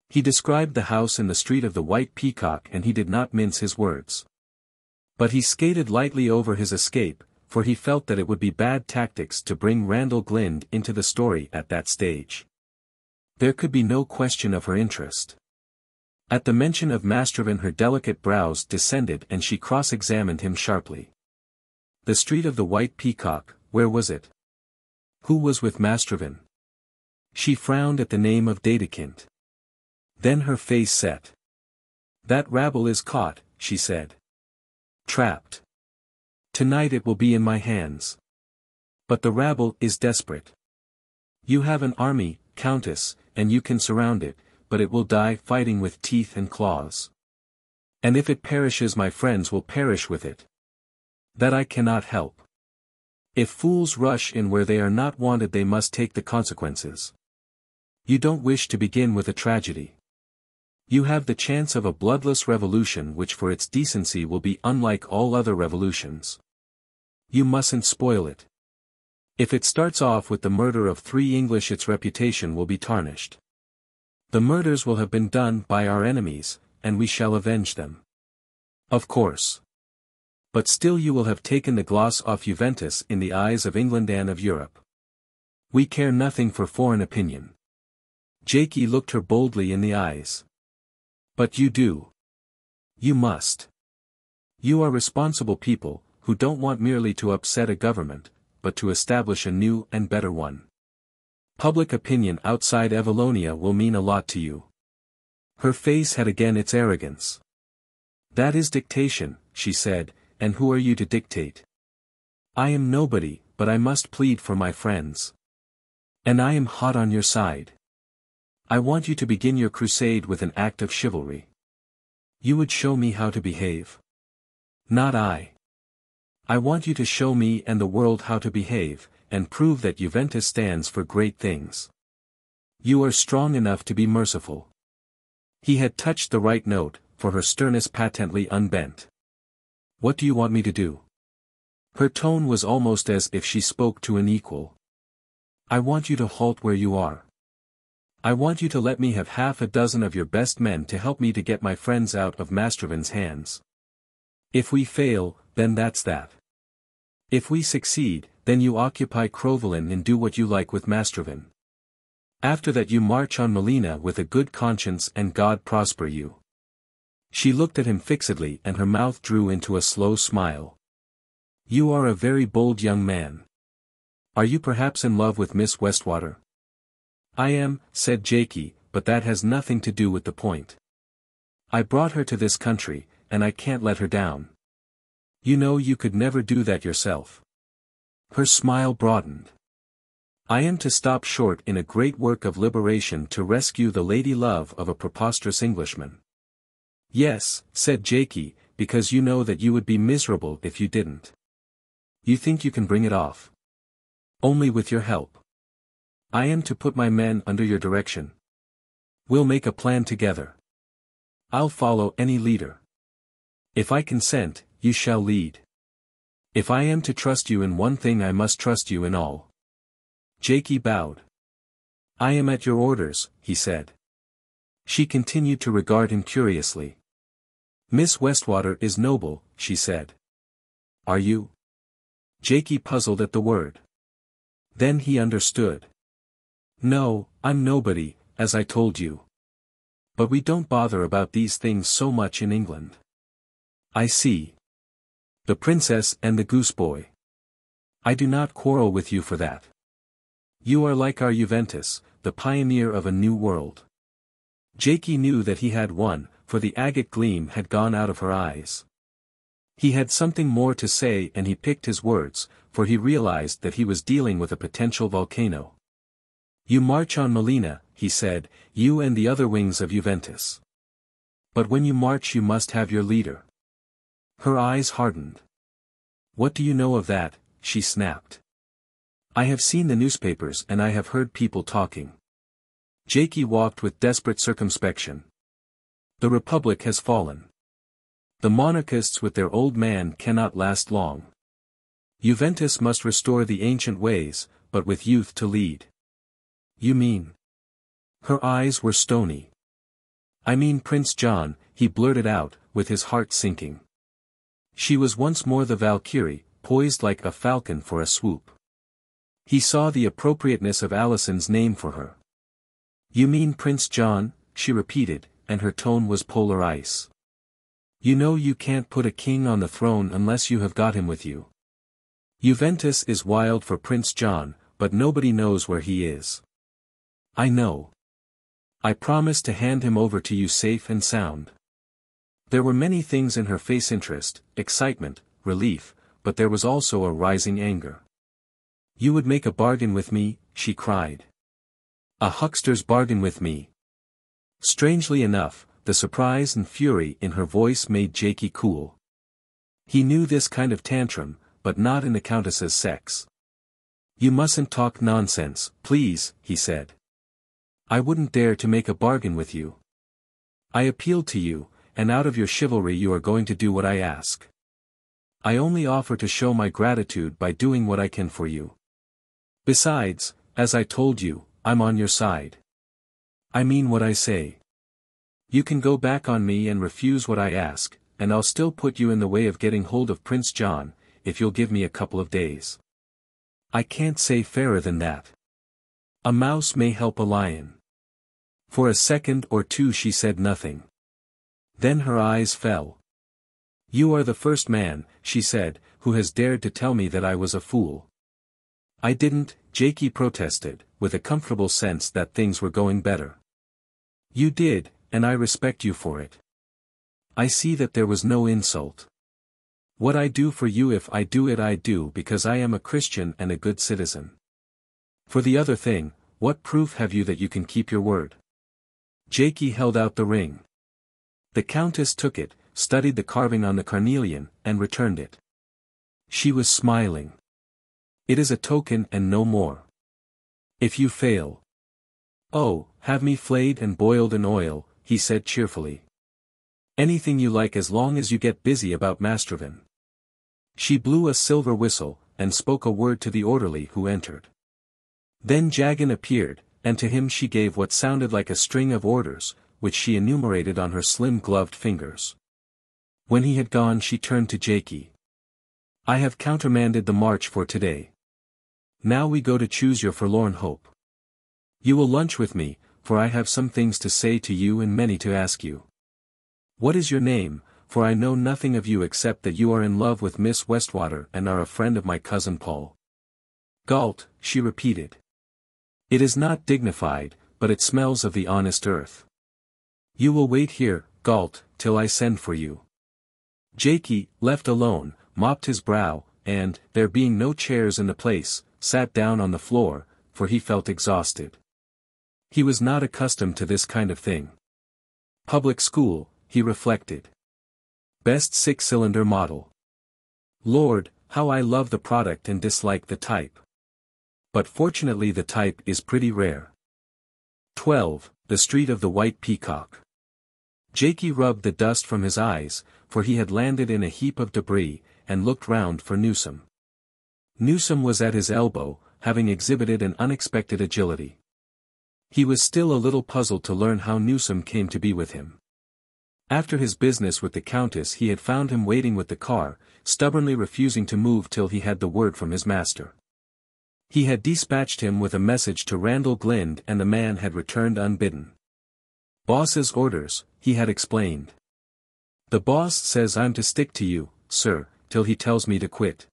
He described the house in the Street of the White Peacock, and he did not mince his words. But he skated lightly over his escape, for he felt that it would be bad tactics to bring Randal Glynde into the story at that stage. There could be no question of her interest. At the mention of Mastrovan her delicate brows descended and she cross-examined him sharply. The Street of the White Peacock, where was it? Who was with Mastrovan? She frowned at the name of Dedekind. Then her face set. "That rabble is caught," she said. "Trapped. Tonight it will be in my hands. But the rabble is desperate. You have an army, Countess, and you can surround it, but it will die fighting with teeth and claws. And if it perishes, my friends will perish with it. That I cannot help. If fools rush in where they are not wanted, they must take the consequences. You don't wish to begin with a tragedy. You have the chance of a bloodless revolution which for its decency will be unlike all other revolutions. You mustn't spoil it. If it starts off with the murder of 3 English, its reputation will be tarnished. The murders will have been done by our enemies, and we shall avenge them. Of course. But still you will have taken the gloss off Juventus in the eyes of England and of Europe. We care nothing for foreign opinion." Jaikie looked her boldly in the eyes. "But you do. You must. You are responsible people, who don't want merely to upset a government, but to establish a new and better one. Public opinion outside Evallonia will mean a lot to you." Her face had again its arrogance. "That is dictation," she said, "and who are you to dictate? I am nobody, but I must plead for my friends. And I am hot on your side. I want you to begin your crusade with an act of chivalry. You would show me how to behave. Not I. I want you to show me and the world how to behave, and prove that Juventus stands for great things. You are strong enough to be merciful." He had touched the right note, for her sternness patently unbent. "What do you want me to do?" Her tone was almost as if she spoke to an equal. "I want you to halt where you are. I want you to let me have half a dozen of your best men to help me to get my friends out of Mastrovin's hands. If we fail, then that's that. If we succeed, then you occupy Crowvelin and do what you like with Mastrovin. After that you march on Melina with a good conscience and God prosper you. She looked at him fixedly and her mouth drew into a slow smile. You are a very bold young man. Are you perhaps in love with Miss Westwater? I am, said Jaikie, but that has nothing to do with the point. I brought her to this country, and I can't let her down. You know you could never do that yourself. Her smile broadened. I am to stop short in a great work of liberation to rescue the lady love of a preposterous Englishman. Yes, said Jaikie, because you know that you would be miserable if you didn't. You think you can bring it off? Only with your help. I am to put my men under your direction. We'll make a plan together. I'll follow any leader. If I consent, you shall lead. If I am to trust you in one thing I must trust you in all. Jaikie bowed. I am at your orders, he said. She continued to regard him curiously. Miss Westwater is noble, she said. Are you? Jaikie puzzled at the word. Then he understood. No, I'm nobody, as I told you. But we don't bother about these things so much in England. I see. The princess and the goose-boy. I do not quarrel with you for that. You are like our Juventus, the pioneer of a new world. Jaikie knew that he had won, for the agate gleam had gone out of her eyes. He had something more to say and he picked his words, for he realized that he was dealing with a potential volcano. You march on Melina, he said, you and the other wings of Juventus. But when you march you must have your leader. Her eyes hardened. What do you know of that? She snapped. I have seen the newspapers and I have heard people talking. Jaikie walked with desperate circumspection. The Republic has fallen. The monarchists with their old man cannot last long. Juventus must restore the ancient ways, but with youth to lead. You mean? Her eyes were stony. I mean Prince John, he blurted out, with his heart sinking. She was once more the Valkyrie, poised like a falcon for a swoop. He saw the appropriateness of Alison's name for her. You mean Prince John, she repeated, and her tone was polar ice. You know you can't put a king on the throne unless you have got him with you. Juventus is wild for Prince John, but nobody knows where he is. I know. I promise to hand him over to you safe and sound. There were many things in her face: interest, excitement, relief, but there was also a rising anger. You would make a bargain with me, she cried. A huckster's bargain with me. Strangely enough, the surprise and fury in her voice made Jaikie cool. He knew this kind of tantrum, but not in the Countess's sex. You mustn't talk nonsense, please, he said. I wouldn't dare to make a bargain with you. I appealed to you, and out of your chivalry you are going to do what I ask. I only offer to show my gratitude by doing what I can for you. Besides, as I told you, I'm on your side. I mean what I say. You can go back on me and refuse what I ask, and I'll still put you in the way of getting hold of Prince John, if you'll give me a couple of days. I can't say fairer than that. A mouse may help a lion. For a second or two she said nothing. Then her eyes fell. You are the first man, she said, who has dared to tell me that I was a fool. I didn't, Jaikie protested, with a comfortable sense that things were going better. You did, and I respect you for it. I see that there was no insult. What I do for you, if I do it, I do because I am a Christian and a good citizen. For the other thing, what proof have you that you can keep your word? Jaikie held out the ring. The Countess took it, studied the carving on the carnelian, and returned it. She was smiling. It is a token and no more. If you fail. Oh, have me flayed and boiled in oil, he said cheerfully. Anything you like as long as you get busy about Mastrovin. She blew a silver whistle, and spoke a word to the orderly who entered. Then Jagan appeared, and to him she gave what sounded like a string of orders, which she enumerated on her slim gloved fingers. When he had gone she turned to Jaikie. "I have countermanded the march for today. Now we go to choose your forlorn hope. You will lunch with me, for I have some things to say to you and many to ask you. What is your name, for I know nothing of you except that you are in love with Miss Westwater and are a friend of my cousin Paul?" "Galt," she repeated. "It is not dignified, but it smells of the honest earth. You will wait here, Galt, till I send for you." Jaikie, left alone, mopped his brow, and, there being no chairs in the place, sat down on the floor, for he felt exhausted. He was not accustomed to this kind of thing. Public school, he reflected. Best six-cylinder model. Lord, how I love the product and dislike the type. But fortunately the type is pretty rare. 12. The Street of the White Peacock. Jaikie rubbed the dust from his eyes, for he had landed in a heap of debris, and looked round for Newsom. Newsom was at his elbow, having exhibited an unexpected agility. He was still a little puzzled to learn how Newsom came to be with him. After his business with the Countess he had found him waiting with the car, stubbornly refusing to move till he had the word from his master. He had dispatched him with a message to Randal Glynde and the man had returned unbidden. "Boss's orders," he had explained. "The boss says I'm to stick to you, sir, till he tells me to quit."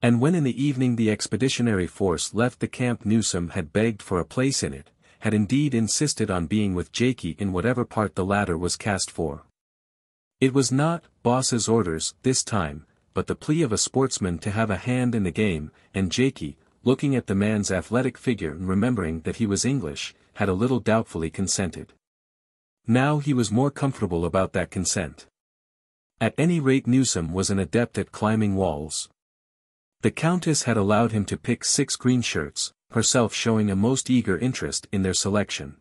And when in the evening the expeditionary force left the camp Newsom had begged for a place in it, had indeed insisted on being with Jaikie in whatever part the latter was cast for. It was not boss's orders this time, but the plea of a sportsman to have a hand in the game, and Jaikie, looking at the man's athletic figure and remembering that he was English, had a little doubtfully consented. Now he was more comfortable about that consent. At any rate Newsom was an adept at climbing walls. The Countess had allowed him to pick 6 green shirts, herself showing a most eager interest in their selection.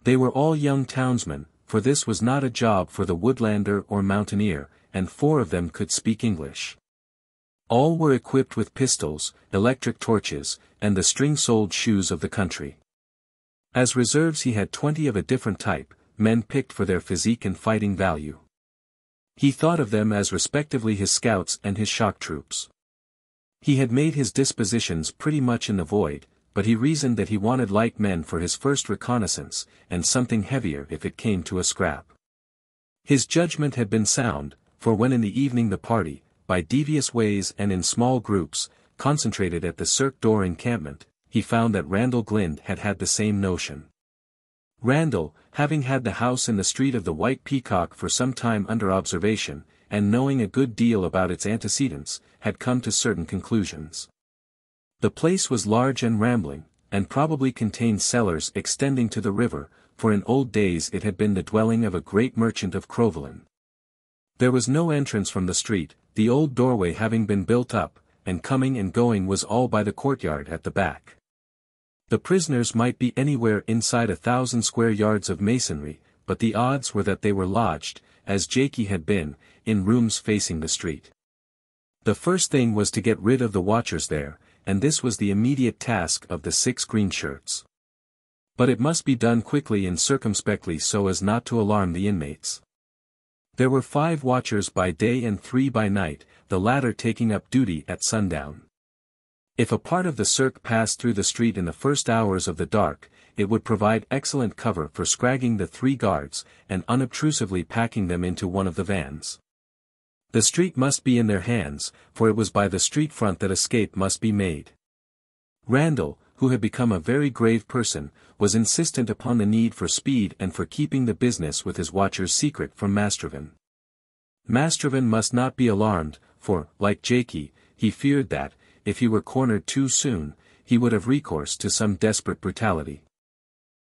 They were all young townsmen, for this was not a job for the woodlander or mountaineer, and 4 of them could speak English. All were equipped with pistols, electric torches, and the string-soled shoes of the country. As reserves he had 20 of a different type, men picked for their physique and fighting value. He thought of them as respectively his scouts and his shock troops. He had made his dispositions pretty much in the void, but he reasoned that he wanted light men for his first reconnaissance, and something heavier if it came to a scrap. His judgment had been sound, for when in the evening the party, by devious ways and in small groups, concentrated at the Cirque Doré encampment, he found that Randal Glynde had had the same notion. Randal, having had the house in the Street of the White Peacock for some time under observation, and knowing a good deal about its antecedents, had come to certain conclusions. The place was large and rambling, and probably contained cellars extending to the river, for in old days it had been the dwelling of a great merchant of Crowvelin. There was no entrance from the street, the old doorway having been built up, and coming and going was all by the courtyard at the back. The prisoners might be anywhere inside 1,000 square yards of masonry, but the odds were that they were lodged, as Jaikie had been, in rooms facing the street. The first thing was to get rid of the watchers there, and this was the immediate task of the 6 green shirts. But it must be done quickly and circumspectly so as not to alarm the inmates. There were 5 watchers by day and 3 by night, the latter taking up duty at sundown. If a part of the Cirque passed through the street in the first hours of the dark, it would provide excellent cover for scragging the 3 guards, and unobtrusively packing them into one of the vans. The street must be in their hands, for it was by the street front that escape must be made. Randal, who had become a very grave person, was insistent upon the need for speed and for keeping the business with his watchers secret from Mastroven. Mastroven must not be alarmed, for, like Jaikie, he feared that, if he were cornered too soon, he would have recourse to some desperate brutality.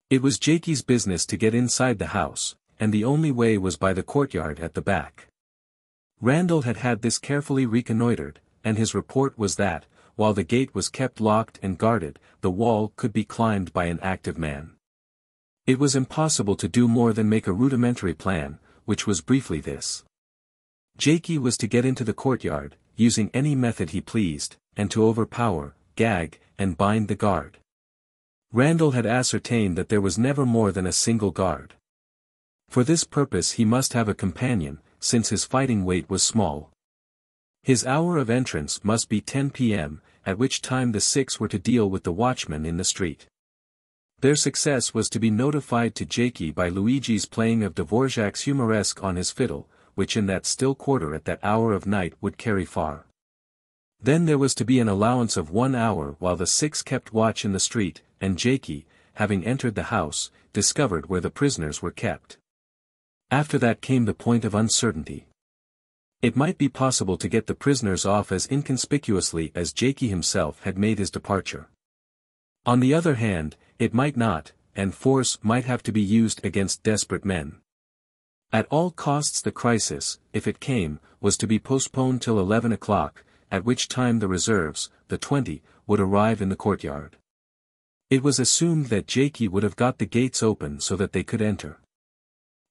It was Jaikie's business to get inside the house, and the only way was by the courtyard at the back. Randal had had this carefully reconnoitred, and his report was that, while the gate was kept locked and guarded, the wall could be climbed by an active man. It was impossible to do more than make a rudimentary plan, which was briefly this. Jaikie was to get into the courtyard, using any method he pleased, and to overpower, gag, and bind the guard. Randal had ascertained that there was never more than a single guard. For this purpose he must have a companion, since his fighting weight was small. His hour of entrance must be 10 p.m., at which time the six were to deal with the watchman in the street. Their success was to be notified to Jaikie by Luigi's playing of Dvorak's Humoresque on his fiddle, which in that still quarter at that hour of night would carry far. Then there was to be an allowance of 1 hour while the six kept watch in the street, and Jaikie, having entered the house, discovered where the prisoners were kept. After that came the point of uncertainty. It might be possible to get the prisoners off as inconspicuously as Jaikie himself had made his departure. On the other hand, it might not, and force might have to be used against desperate men. At all costs the crisis, if it came, was to be postponed till 11 o'clock, at which time the reserves, the 20, would arrive in the courtyard. It was assumed that Jaikie would have got the gates open so that they could enter.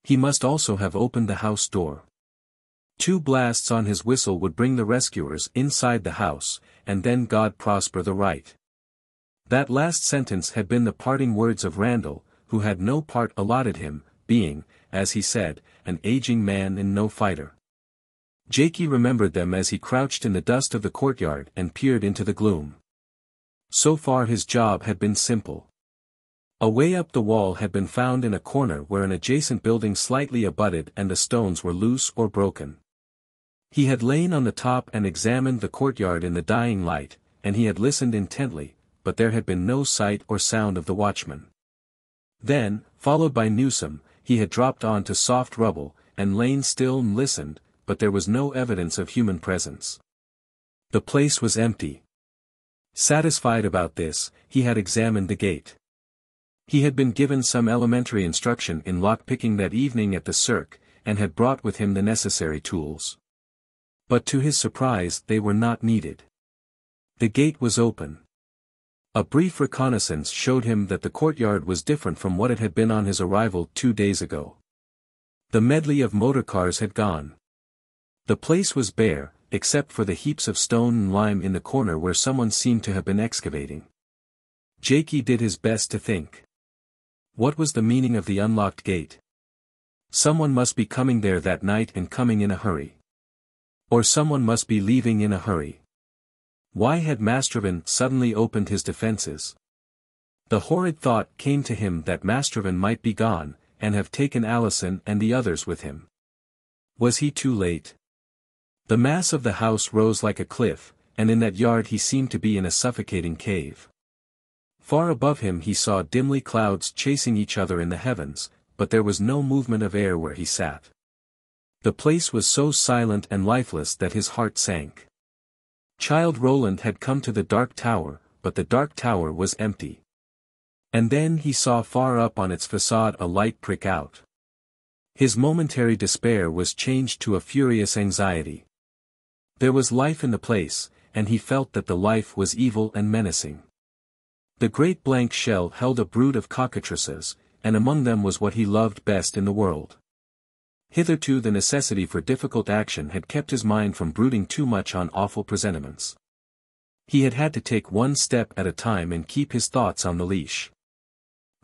He must also have opened the house door. 2 blasts on his whistle would bring the rescuers inside the house, and then God prosper the right. That last sentence had been the parting words of Randal, who had no part allotted him, being, as he said, an aging man and no fighter. Jaikie remembered them as he crouched in the dust of the courtyard and peered into the gloom. So far his job had been simple. A way up the wall had been found in a corner where an adjacent building slightly abutted and the stones were loose or broken. He had lain on the top and examined the courtyard in the dying light, and he had listened intently, but there had been no sight or sound of the watchman. Then, followed by Newsom, he had dropped on to soft rubble, and lain still and listened, but there was no evidence of human presence. The place was empty. Satisfied about this, he had examined the gate. He had been given some elementary instruction in lock-picking that evening at the Cirque, and had brought with him the necessary tools. But to his surprise they were not needed. The gate was open. A brief reconnaissance showed him that the courtyard was different from what it had been on his arrival 2 days ago. The medley of motorcars had gone. The place was bare, except for the heaps of stone and lime in the corner where someone seemed to have been excavating. Jaikie did his best to think. What was the meaning of the unlocked gate? Someone must be coming there that night and coming in a hurry. Or someone must be leaving in a hurry. Why had Mastrovan suddenly opened his defenses? The horrid thought came to him that Mastrovan might be gone, and have taken Alison and the others with him. Was he too late? The mass of the house rose like a cliff, and in that yard he seemed to be in a suffocating cave. Far above him he saw dimly clouds chasing each other in the heavens, but there was no movement of air where he sat. The place was so silent and lifeless that his heart sank. Childe Roland had come to the dark tower, but the dark tower was empty. And then he saw far up on its facade a light prick out. His momentary despair was changed to a furious anxiety. There was life in the place, and he felt that the life was evil and menacing. The great blank shell held a brood of cockatrices, and among them was what he loved best in the world. Hitherto the necessity for difficult action had kept his mind from brooding too much on awful presentiments. He had had to take one step at a time and keep his thoughts on the leash.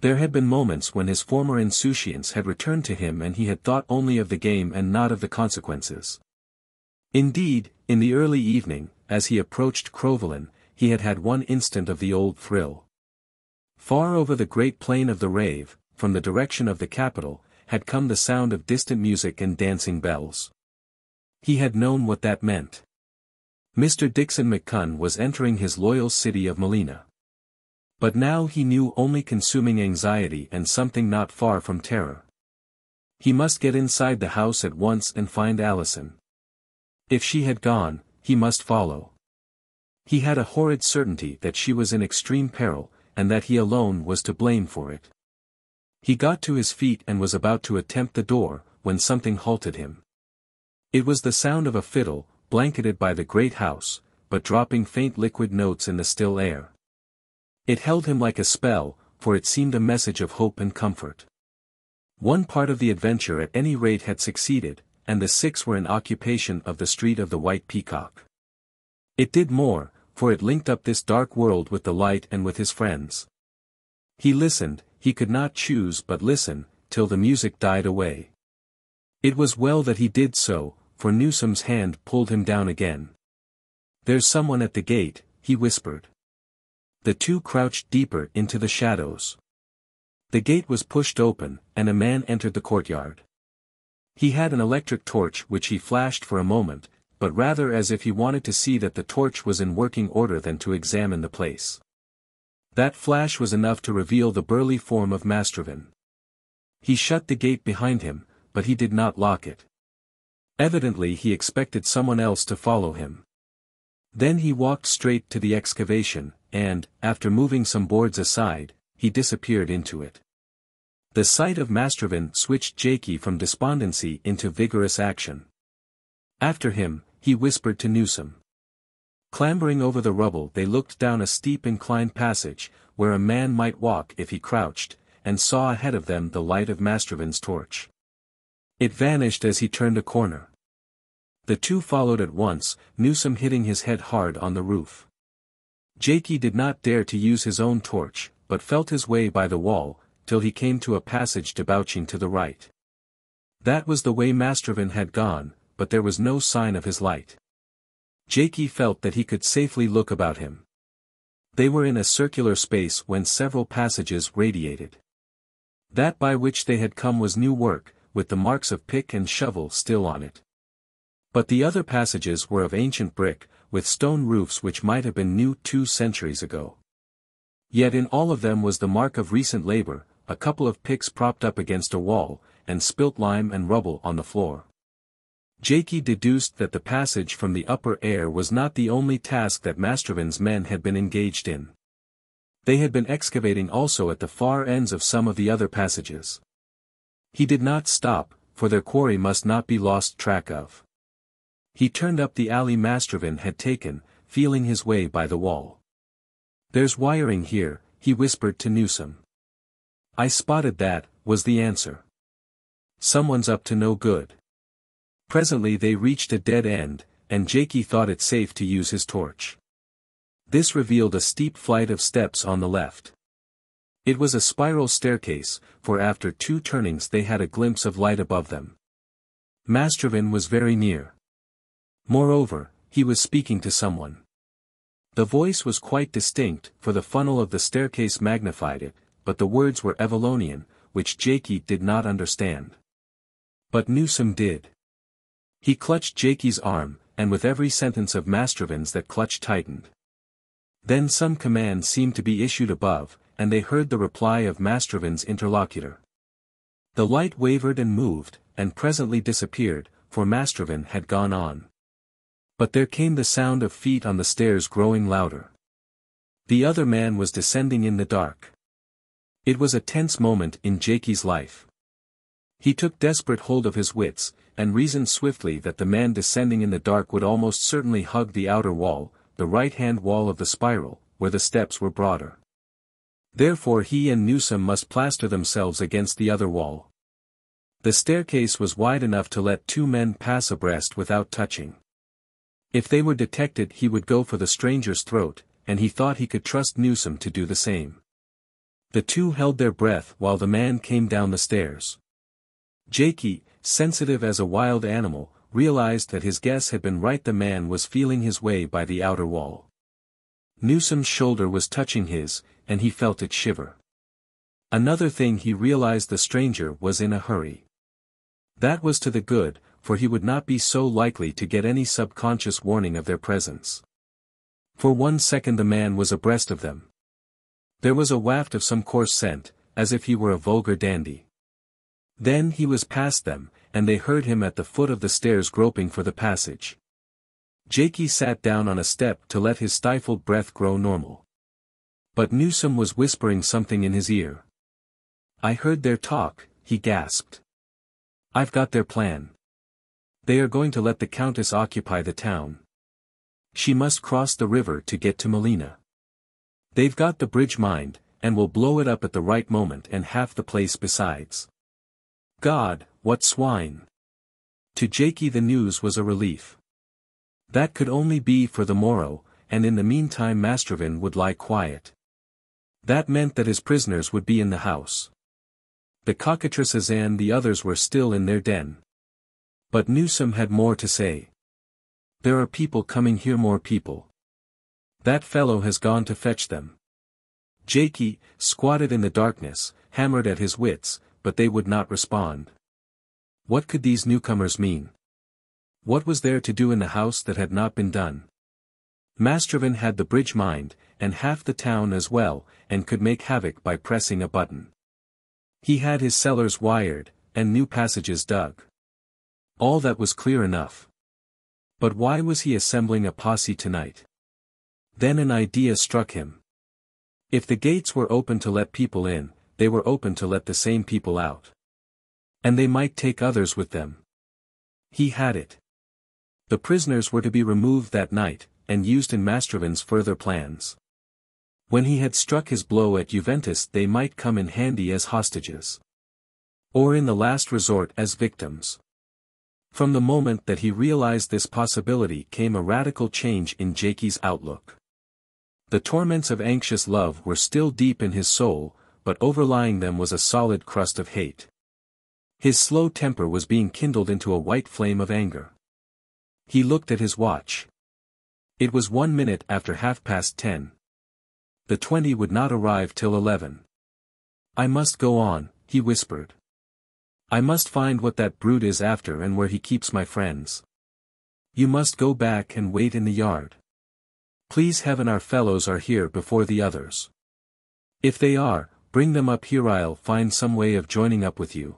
There had been moments when his former insouciance had returned to him and he had thought only of the game and not of the consequences. Indeed, in the early evening, as he approached Crowvelin, he had had one instant of the old thrill. Far over the great plain of the Rave, from the direction of the capital, had come the sound of distant music and dancing bells. He had known what that meant. Mr. Dickson McCunn was entering his loyal city of Melina. But now he knew only consuming anxiety and something not far from terror. He must get inside the house at once and find Alison. If she had gone, he must follow. He had a horrid certainty that she was in extreme peril, and that he alone was to blame for it. He got to his feet and was about to attempt the door, when something halted him. It was the sound of a fiddle, blanketed by the great house, but dropping faint liquid notes in the still air. It held him like a spell, for it seemed a message of hope and comfort. One part of the adventure at any rate had succeeded, and the six were in occupation of the Street of the White Peacock. It did more, for it linked up this dark world with the light and with his friends. He listened, he could not choose but listen, till the music died away. It was well that he did so, for Newsom's hand pulled him down again. "There's someone at the gate," he whispered. The two crouched deeper into the shadows. The gate was pushed open, and a man entered the courtyard. He had an electric torch which he flashed for a moment, but rather as if he wanted to see that the torch was in working order than to examine the place. That flash was enough to reveal the burly form of Mastrovan. He shut the gate behind him, but he did not lock it. Evidently he expected someone else to follow him. Then he walked straight to the excavation, and, after moving some boards aside, he disappeared into it. The sight of Mastrovan switched Jaikie from despondency into vigorous action. After him, he whispered to Newsom. Clambering over the rubble they looked down a steep inclined passage, where a man might walk if he crouched, and saw ahead of them the light of Mastrovan's torch. It vanished as he turned a corner. The two followed at once, Newsom hitting his head hard on the roof. Jaikie did not dare to use his own torch, but felt his way by the wall, till he came to a passage debouching to the right. That was the way Mastrovan had gone, but there was no sign of his light. Jaikie felt that he could safely look about him. They were in a circular space whence several passages radiated. That by which they had come was new work, with the marks of pick and shovel still on it. But the other passages were of ancient brick, with stone roofs which might have been new 2 centuries ago. Yet in all of them was the mark of recent labor, a couple of picks propped up against a wall, and spilt lime and rubble on the floor. Jaikie deduced that the passage from the upper air was not the only task that Mastrovan's men had been engaged in. They had been excavating also at the far ends of some of the other passages. He did not stop, for their quarry must not be lost track of. He turned up the alley Mastrovan had taken, feeling his way by the wall. "There's wiring here," he whispered to Newsom. "I spotted that," was the answer. "Someone's up to no good." Presently they reached a dead end, and Jaikie thought it safe to use his torch. This revealed a steep flight of steps on the left. It was a spiral staircase, for after 2 turnings they had a glimpse of light above them. Mastrovan was very near. Moreover, he was speaking to someone. The voice was quite distinct, for the funnel of the staircase magnified it, but the words were Evallonian, which Jaikie did not understand. But Newsom did. He clutched Jaikie's arm, and with every sentence of Mastrovan's that clutch tightened. Then some command seemed to be issued above, and they heard the reply of Mastrovan's interlocutor. The light wavered and moved, and presently disappeared, for Mastrovan had gone on. But there came the sound of feet on the stairs growing louder. The other man was descending in the dark. It was a tense moment in Jaikie's life. He took desperate hold of his wits, and reasoned swiftly that the man descending in the dark would almost certainly hug the outer wall, the right-hand wall of the spiral, where the steps were broader. Therefore he and Newsom must plaster themselves against the other wall. The staircase was wide enough to let 2 men pass abreast without touching. If they were detected he would go for the stranger's throat, and he thought he could trust Newsom to do the same. The two held their breath while the man came down the stairs. Jaikie, sensitive as a wild animal, realized that his guess had been right. The man was feeling his way by the outer wall. Newsom's shoulder was touching his, and he felt it shiver. Another thing he realized: the stranger was in a hurry. That was to the good, for he would not be so likely to get any subconscious warning of their presence. For 1 second the man was abreast of them. There was a waft of some coarse scent, as if he were a vulgar dandy. Then he was past them, and they heard him at the foot of the stairs groping for the passage. Jaikie sat down on a step to let his stifled breath grow normal. But Newsom was whispering something in his ear. "I heard their talk," he gasped. "I've got their plan. They are going to let the Countess occupy the town. She must cross the river to get to Melina. They've got the bridge mined, and will blow it up at the right moment and half the place besides. God, what swine!" To Jaikie the news was a relief. That could only be for the morrow, and in the meantime Mastrovan would lie quiet. That meant that his prisoners would be in the house. The cockatrices and the others were still in their den. But Newsom had more to say. There are people coming here, more people. That fellow has gone to fetch them. Jaikie, squatted in the darkness, hammered at his wits, but they would not respond. What could these newcomers mean? What was there to do in the house that had not been done? Mastrovan had the bridge mind, and half the town as well, and could make havoc by pressing a button. He had his cellars wired, and new passages dug. All that was clear enough. But why was he assembling a posse tonight? Then an idea struck him. If the gates were open to let people in, they were open to let the same people out. And they might take others with them. He had it. The prisoners were to be removed that night, and used in Mastrovan's further plans. When he had struck his blow at Juventus, they might come in handy as hostages. Or in the last resort as victims. From the moment that he realized this possibility came a radical change in Jaikie's outlook. The torments of anxious love were still deep in his soul, but overlying them was a solid crust of hate. His slow temper was being kindled into a white flame of anger. He looked at his watch. It was 1 minute after 10:30. The 20 would not arrive till 11. I must go on, he whispered. I must find what that brute is after and where he keeps my friends. You must go back and wait in the yard. Please heaven our fellows are here before the others. If they are, bring them up here, I'll find some way of joining up with you.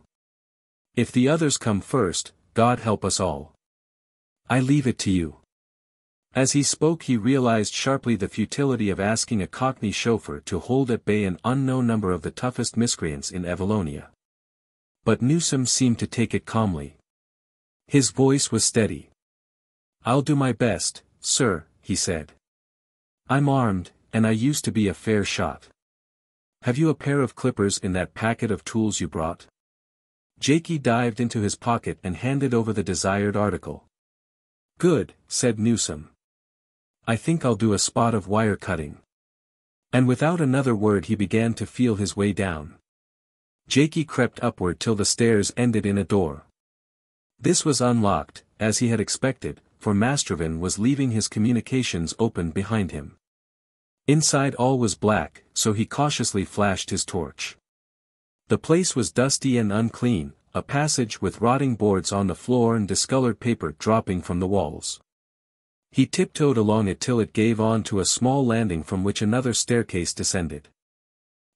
If the others come first, God help us all. I leave it to you. As he spoke he realized sharply the futility of asking a Cockney chauffeur to hold at bay an unknown number of the toughest miscreants in Evallonia. But Newsom seemed to take it calmly. His voice was steady. I'll do my best, sir, he said. I'm armed, and I used to be a fair shot. Have you a pair of clippers in that packet of tools you brought? Jaikie dived into his pocket and handed over the desired article. Good, said Newsom. I think I'll do a spot of wire cutting. And without another word he began to feel his way down. Jaikie crept upward till the stairs ended in a door. This was unlocked, as he had expected, for Mastrovan was leaving his communications open behind him. Inside all was black, so he cautiously flashed his torch. The place was dusty and unclean, a passage with rotting boards on the floor and discolored paper dropping from the walls. He tiptoed along it till it gave on to a small landing from which another staircase descended.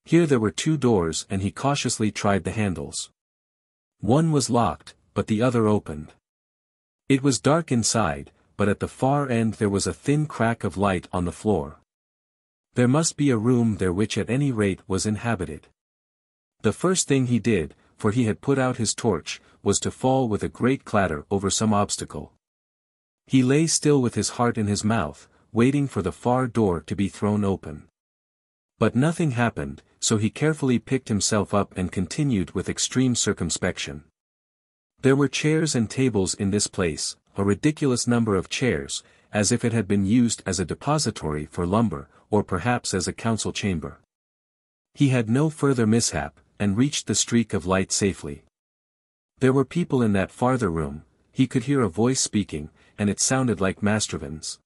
Here there were 2 doors and he cautiously tried the handles. One was locked, but the other opened. It was dark inside, but at the far end there was a thin crack of light on the floor. There must be a room there which at any rate was inhabited. The first thing he did, for he had put out his torch, was to fall with a great clatter over some obstacle. He lay still with his heart in his mouth, waiting for the far door to be thrown open. But nothing happened, so he carefully picked himself up and continued with extreme circumspection. There were chairs and tables in this place, a ridiculous number of chairs, as if it had been used as a depository for lumber, or perhaps as a council chamber. He had no further mishap, and reached the streak of light safely. There were people in that farther room, he could hear a voice speaking, and it sounded like Mastrovan's.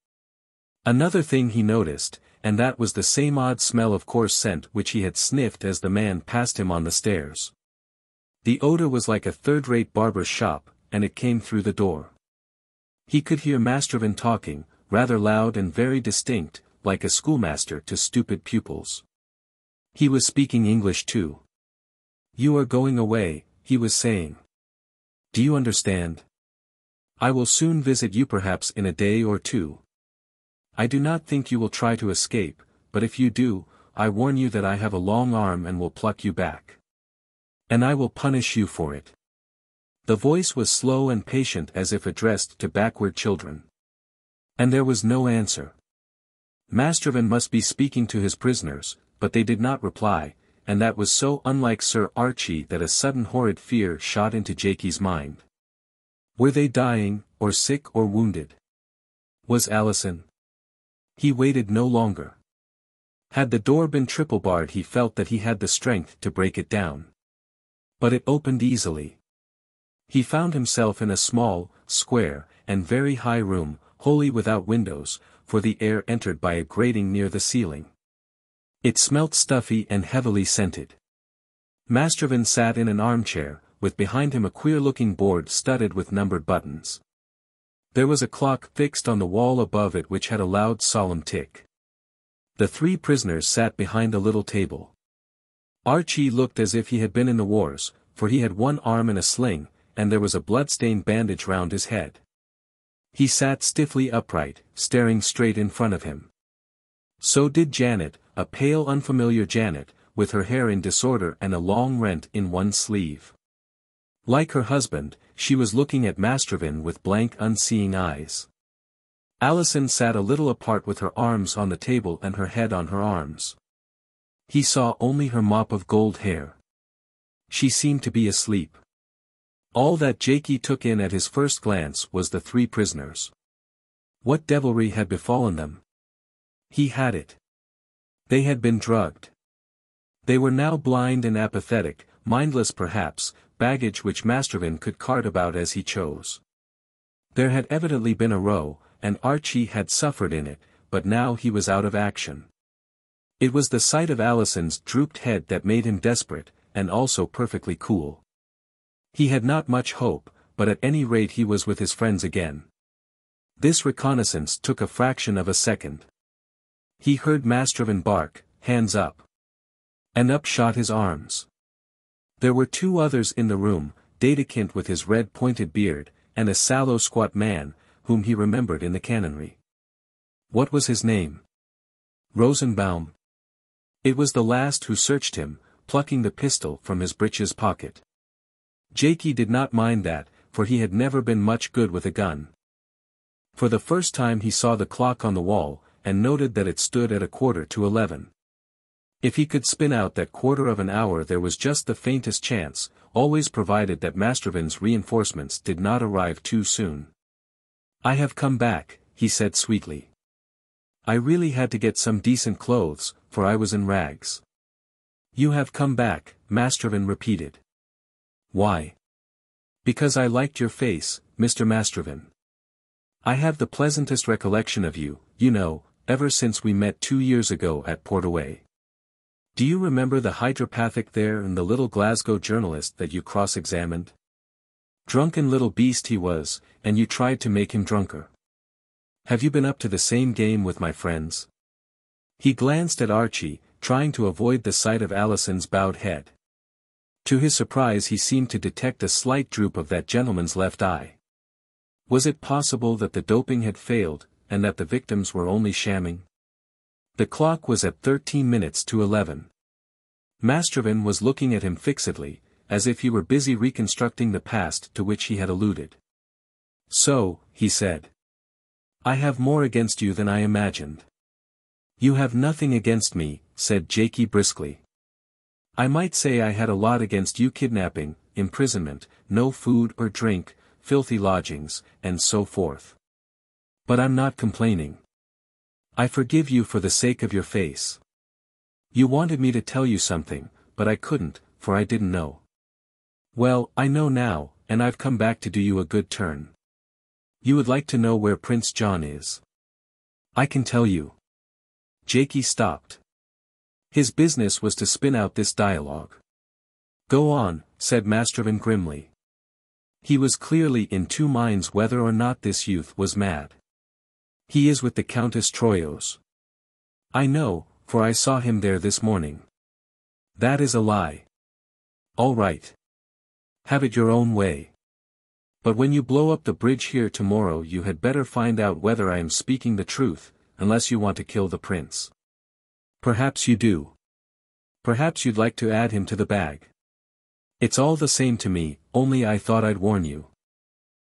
Another thing he noticed, and that was the same odd smell of coarse scent which he had sniffed as the man passed him on the stairs. The odor was like a third-rate barber's shop, and it came through the door. He could hear Mastrovan talking, rather loud and very distinct, like a schoolmaster to stupid pupils. He was speaking English too. You are going away, he was saying. Do you understand? I will soon visit you, perhaps in a day or 2. I do not think you will try to escape, but if you do, I warn you that I have a long arm and will pluck you back. And I will punish you for it. The voice was slow and patient as if addressed to backward children. And there was no answer. Mastrovan must be speaking to his prisoners, but they did not reply, and that was so unlike Sir Archie that a sudden horrid fear shot into Jaikie's mind. Were they dying, or sick or wounded? Was Alison? He waited no longer. Had the door been triple barred he felt that he had the strength to break it down. But it opened easily. He found himself in a small, square, and very high room, wholly without windows, for the air entered by a grating near the ceiling. It smelt stuffy and heavily scented. Mastervan sat in an armchair, with behind him a queer-looking board studded with numbered buttons. There was a clock fixed on the wall above it which had a loud solemn tick. The three prisoners sat behind a little table. Archie looked as if he had been in the wars, for he had one arm in a sling, and there was a blood-stained bandage round his head. He sat stiffly upright, staring straight in front of him. So did Janet, a pale unfamiliar Janet, with her hair in disorder and a long rent in one sleeve. Like her husband, she was looking at Mastervan with blank unseeing eyes. Alison sat a little apart with her arms on the table and her head on her arms. He saw only her mop of gold hair. She seemed to be asleep. All that Jaikie took in at his first glance was the three prisoners. What devilry had befallen them? He had it. They had been drugged. They were now blind and apathetic, mindless perhaps, baggage which Mastervan could cart about as he chose. There had evidently been a row, and Archie had suffered in it, but now he was out of action. It was the sight of Alison's drooped head that made him desperate, and also perfectly cool. He had not much hope, but at any rate he was with his friends again. This reconnaissance took a fraction of a second. He heard Mastervan bark, "Hands up!" And up shot his arms. There were two others in the room, Dedekind with his red pointed beard, and a sallow squat man, whom he remembered in the canonry. What was his name? Rosenbaum. It was the last who searched him, plucking the pistol from his breeches pocket. Jaikie did not mind that, for he had never been much good with a gun. For the first time he saw the clock on the wall, and noted that it stood at 11:15. If he could spin out that quarter of an hour there was just the faintest chance, always provided that Mastervan's reinforcements did not arrive too soon. "I have come back," he said sweetly. "I really had to get some decent clothes, for I was in rags." "You have come back," Mastervan repeated. "Why?" "Because I liked your face, Mr. Mastervan. I have the pleasantest recollection of you, you know, ever since we met 2 years ago at Portaway. Do you remember the hydropathic there and the little Glasgow journalist that you cross-examined? Drunken little beast he was, and you tried to make him drunker. Have you been up to the same game with my friends?" He glanced at Archie, trying to avoid the sight of Alison's bowed head. To his surprise he seemed to detect a slight droop of that gentleman's left eye. Was it possible that the doping had failed, and that the victims were only shamming? The clock was at 13 minutes to 11. Mastervan was looking at him fixedly, as if he were busy reconstructing the past to which he had alluded. "So," he said. "I have more against you than I imagined." "You have nothing against me," said Jaikie briskly. "I might say I had a lot against you: kidnapping, imprisonment, no food or drink, filthy lodgings, and so forth. But I'm not complaining. I forgive you for the sake of your face. You wanted me to tell you something, but I couldn't, for I didn't know. Well, I know now, and I've come back to do you a good turn. You would like to know where Prince John is. I can tell you." Jaikie stopped. His business was to spin out this dialogue. "Go on," said Mastervan grimly. He was clearly in two minds whether or not this youth was mad. "He is with the Countess Troyos." "I know, for I saw him there this morning." "That is a lie." "All right. Have it your own way. But when you blow up the bridge here tomorrow you had better find out whether I am speaking the truth, unless you want to kill the prince. Perhaps you do. Perhaps you'd like to add him to the bag. It's all the same to me, only I thought I'd warn you."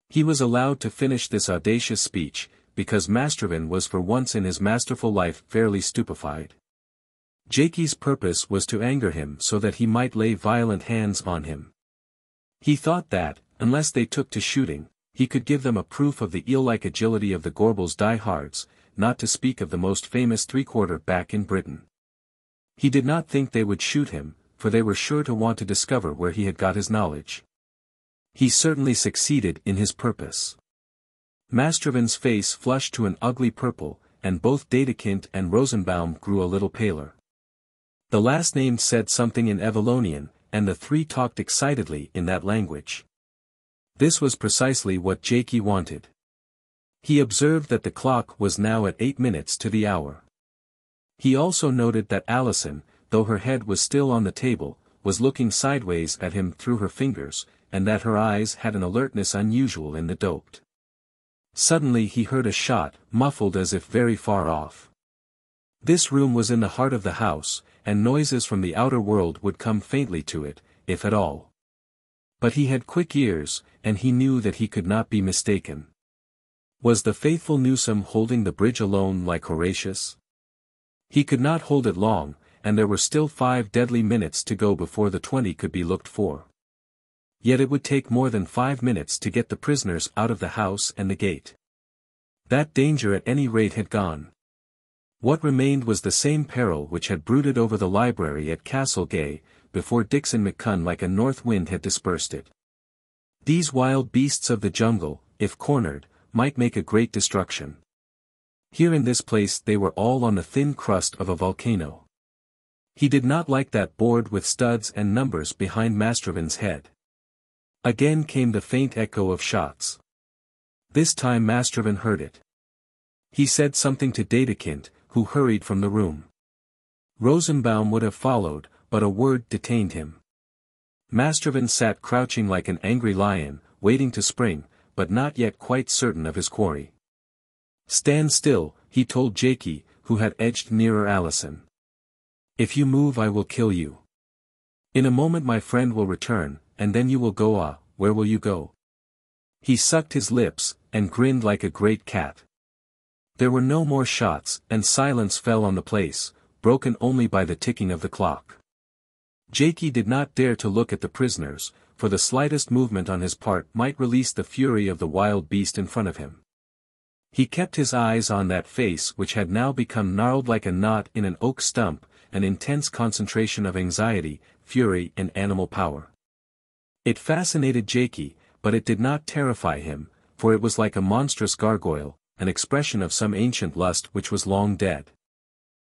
He was allowed to finish this audacious speech, because Mastervan was for once in his masterful life fairly stupefied. Jaikie's purpose was to anger him so that he might lay violent hands on him. He thought that, unless they took to shooting, he could give them a proof of the eel-like agility of the Gorbals' diehards, not to speak of the most famous three-quarter back in Britain. He did not think they would shoot him, for they were sure to want to discover where he had got his knowledge. He certainly succeeded in his purpose. Mastrovin's face flushed to an ugly purple, and both Dedekind and Rosenbaum grew a little paler. The last named said something in Evallonian, and the three talked excitedly in that language. This was precisely what Jaikie wanted. He observed that the clock was now at 8 minutes to the hour. He also noted that Alison, though her head was still on the table, was looking sideways at him through her fingers, and that her eyes had an alertness unusual in the doped. Suddenly he heard a shot, muffled as if very far off. This room was in the heart of the house, and noises from the outer world would come faintly to it, if at all. But he had quick ears, and he knew that he could not be mistaken. Was the faithful Newsom holding the bridge alone like Horatius? He could not hold it long, and there were still 5 deadly minutes to go before the 20 could be looked for. Yet it would take more than 5 minutes to get the prisoners out of the house and the gate. That danger at any rate had gone. What remained was the same peril which had brooded over the library at Castlegay, before Dickson McCunn like a north wind had dispersed it. These wild beasts of the jungle, if cornered, might make a great destruction. Here in this place they were all on the thin crust of a volcano. He did not like that board with studs and numbers behind Mastrovin's head. Again came the faint echo of shots. This time Mastrovin heard it. He said something to Dedekind, who hurried from the room. Rosenbaum would have followed, but a word detained him. Mastrovin sat crouching like an angry lion, waiting to spring, but not yet quite certain of his quarry. "Stand still," he told Jaikie, who had edged nearer Alison. "If you move I will kill you. In a moment my friend will return, and then you will go. Where will you go?" He sucked his lips, and grinned like a great cat. There were no more shots, and silence fell on the place, broken only by the ticking of the clock. Jaikie did not dare to look at the prisoners, for the slightest movement on his part might release the fury of the wild beast in front of him. He kept his eyes on that face which had now become gnarled like a knot in an oak stump, an intense concentration of anxiety, fury and animal power. It fascinated Jaikie, but it did not terrify him, for it was like a monstrous gargoyle, an expression of some ancient lust which was long dead.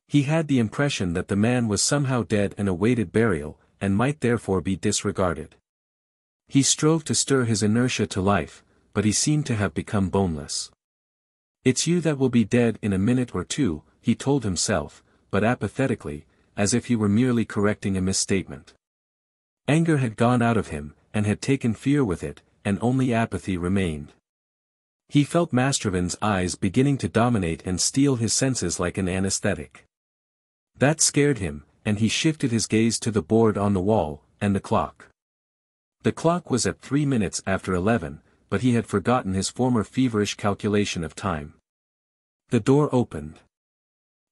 He had the impression that the man was somehow dead and awaited burial, and might therefore be disregarded. He strove to stir his inertia to life, but he seemed to have become boneless. "It's you that will be dead in a minute or two," he told himself, but apathetically, as if he were merely correcting a misstatement. Anger had gone out of him, and had taken fear with it, and only apathy remained. He felt Mastrovin's eyes beginning to dominate and steal his senses like an anesthetic. That scared him, and he shifted his gaze to the board on the wall, and the clock. The clock was at 3 minutes after 11, but he had forgotten his former feverish calculation of time. The door opened.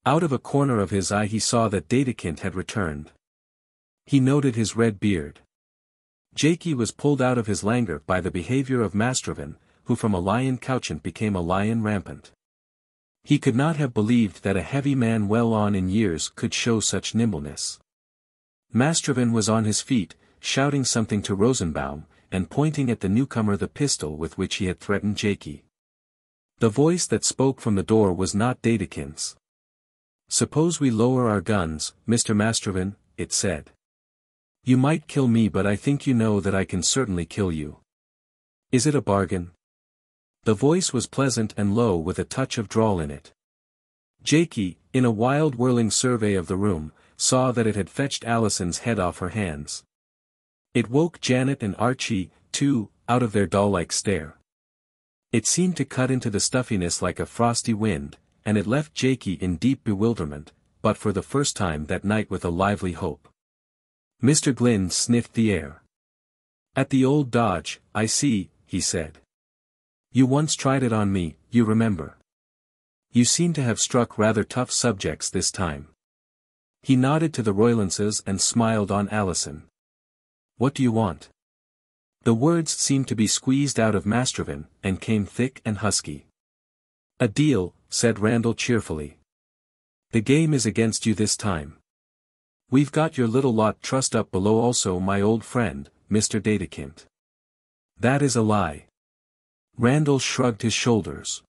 Out of a corner of his eye he saw that Dedekind had returned. He noted his red beard. Jaikie was pulled out of his languor by the behavior of Mastrovin, who from a lion couchant became a lion rampant. He could not have believed that a heavy man well on in years could show such nimbleness. Mastrovin was on his feet, shouting something to Rosenbaum, and pointing at the newcomer the pistol with which he had threatened Jaikie. The voice that spoke from the door was not Dedekind's. "Suppose we lower our guns, Mr. Mastrovin," it said. "You might kill me, but I think you know that I can certainly kill you. Is it a bargain?" The voice was pleasant and low with a touch of drawl in it. Jaikie, in a wild whirling survey of the room, saw that it had fetched Alison's head off her hands. It woke Janet and Archie, too, out of their doll-like stare. It seemed to cut into the stuffiness like a frosty wind, and it left Jaikie in deep bewilderment, but for the first time that night with a lively hope. Mr. Glynde sniffed the air. "At the old dodge, I see," he said. "You once tried it on me, you remember. You seem to have struck rather tough subjects this time." He nodded to the Roylances and smiled on Alison. "What do you want?" The words seemed to be squeezed out of Mastrovin, and came thick and husky. "A deal," said Randal cheerfully. "The game is against you this time. We've got your little lot trussed up below also my old friend, Mr. Dedekind. That is a lie. Randal shrugged his shoulders.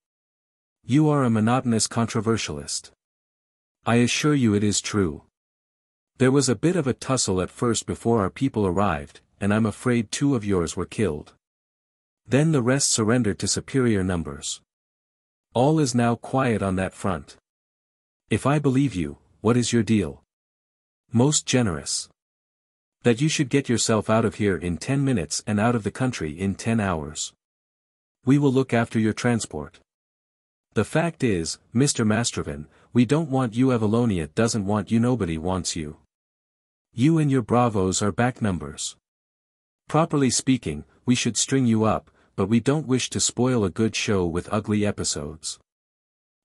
You are a monotonous controversialist. I assure you it is true. There was a bit of a tussle at first before our people arrived, and I'm afraid 2 of yours were killed. Then the rest surrendered to superior numbers. All is now quiet on that front. If I believe you, what is your deal? Most generous. That you should get yourself out of here in 10 minutes and out of the country in 10 hours. We will look after your transport. The fact is, Mr. Mastrovan, we don't want you. Evallonia doesn't want you. Nobody wants you. You and your bravos are back numbers. Properly speaking, we should string you up, but we don't wish to spoil a good show with ugly episodes.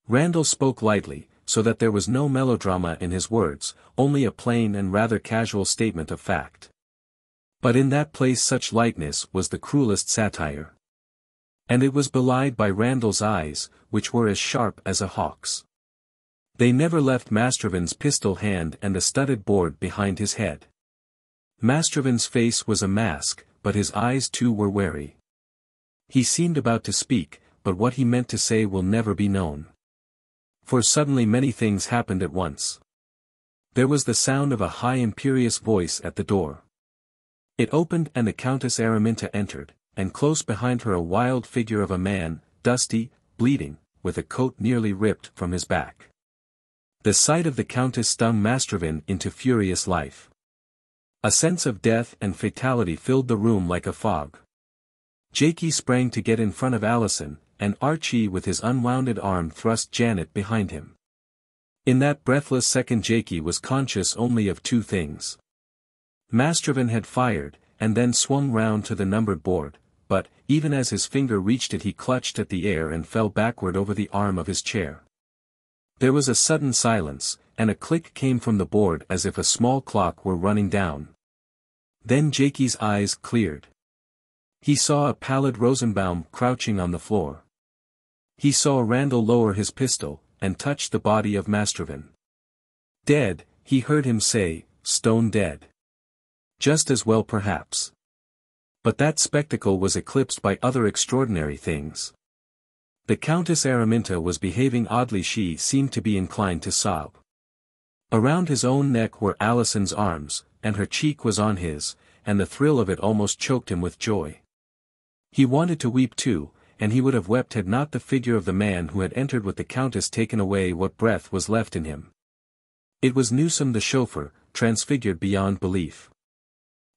Randal spoke lightly, so that there was no melodrama in his words, only a plain and rather casual statement of fact. But in that place such lightness was the cruelest satire. And it was belied by Randal's eyes, which were as sharp as a hawk's. They never left Mastrovan's pistol hand and the studded board behind his head. Mastrovan's face was a mask, but his eyes too were wary. He seemed about to speak, but what he meant to say will never be known. For suddenly many things happened at once. There was the sound of a high imperious voice at the door. It opened and the Countess Araminta entered, and close behind her a wild figure of a man, dusty, bleeding, with a coat nearly ripped from his back. The sight of the Countess stung Mastrovan into furious life. A sense of death and fatality filled the room like a fog. Jaikie sprang to get in front of Alison, and Archie with his unwounded arm thrust Janet behind him. In that breathless second Jaikie was conscious only of 2 things. Mastrovan had fired, and then swung round to the numbered board, but, even as his finger reached it he clutched at the air and fell backward over the arm of his chair. There was a sudden silence, and a click came from the board as if a small clock were running down. Then Jaikie's eyes cleared. He saw a pallid Rosenbaum crouching on the floor. He saw Randal lower his pistol, and touch the body of Mastrovan. Dead, he heard him say, stone dead. Just as well perhaps. But that spectacle was eclipsed by other extraordinary things. The Countess Araminta was behaving oddly. She seemed to be inclined to sob. Around his own neck were Alison's arms, and her cheek was on his, and the thrill of it almost choked him with joy. He wanted to weep too, and he would have wept had not the figure of the man who had entered with the Countess taken away what breath was left in him. It was Newsom the chauffeur, transfigured beyond belief.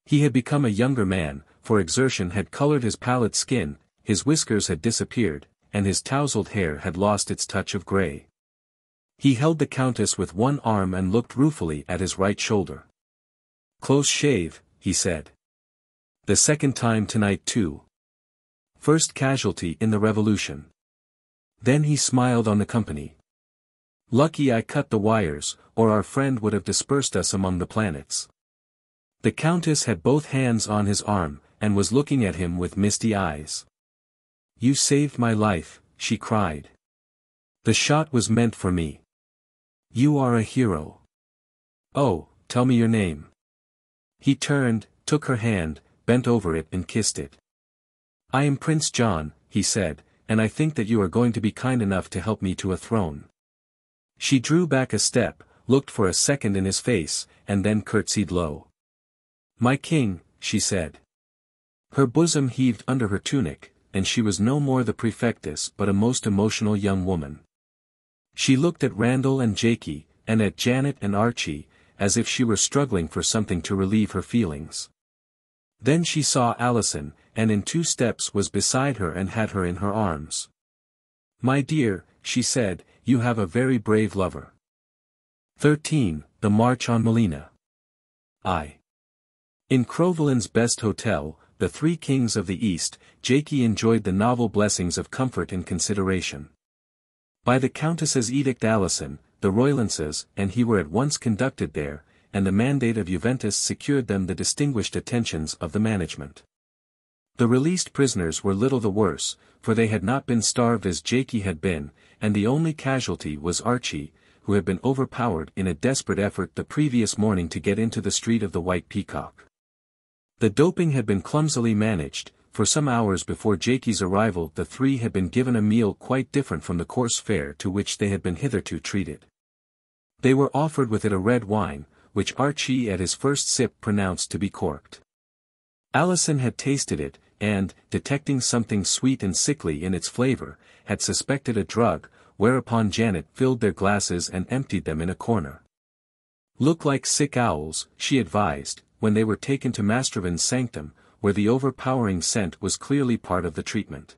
He had become a younger man, for exertion had colored his pallid skin, his whiskers had disappeared, and his tousled hair had lost its touch of grey. He held the Countess with one arm and looked ruefully at his right shoulder. Close shave, he said. The second time tonight too. First casualty in the revolution. Then he smiled on the company. Lucky I cut the wires, or our friend would have dispersed us among the planets. The Countess had both hands on his arm, and was looking at him with misty eyes. You saved my life, she cried. The shot was meant for me. You are a hero. Oh, tell me your name. He turned, took her hand, bent over it and kissed it. I am Prince John, he said, and I think that you are going to be kind enough to help me to a throne. She drew back a step, looked for a second in his face, and then curtsied low. My king, she said. Her bosom heaved under her tunic, and she was no more the prefectess but a most emotional young woman. She looked at Randal and Jaikie, and at Janet and Archie, as if she were struggling for something to relieve her feelings. Then she saw Alison, and in 2 steps was beside her and had her in her arms. My dear, she said, you have a very brave lover. 13. The March on Melina. In Crowvellin's best hotel, the 3 Kings of the East, Jaikie enjoyed the novel blessings of comfort and consideration. By the Countess's edict Alison, the Roylances and he were at once conducted there, and the mandate of Juventus secured them the distinguished attentions of the management. The released prisoners were little the worse, for they had not been starved as Jaikie had been, and the only casualty was Archie, who had been overpowered in a desperate effort the previous morning to get into the Street of the White Peacock. The doping had been clumsily managed. For some hours before Jaikie's arrival the three had been given a meal quite different from the coarse fare to which they had been hitherto treated. They were offered with it a red wine, which Archie at his first sip pronounced to be corked. Alison had tasted it, and, detecting something sweet and sickly in its flavor, had suspected a drug, whereupon Janet filled their glasses and emptied them in a corner. "Look like sick owls," she advised, when they were taken to Mastrovin's sanctum, where the overpowering scent was clearly part of the treatment.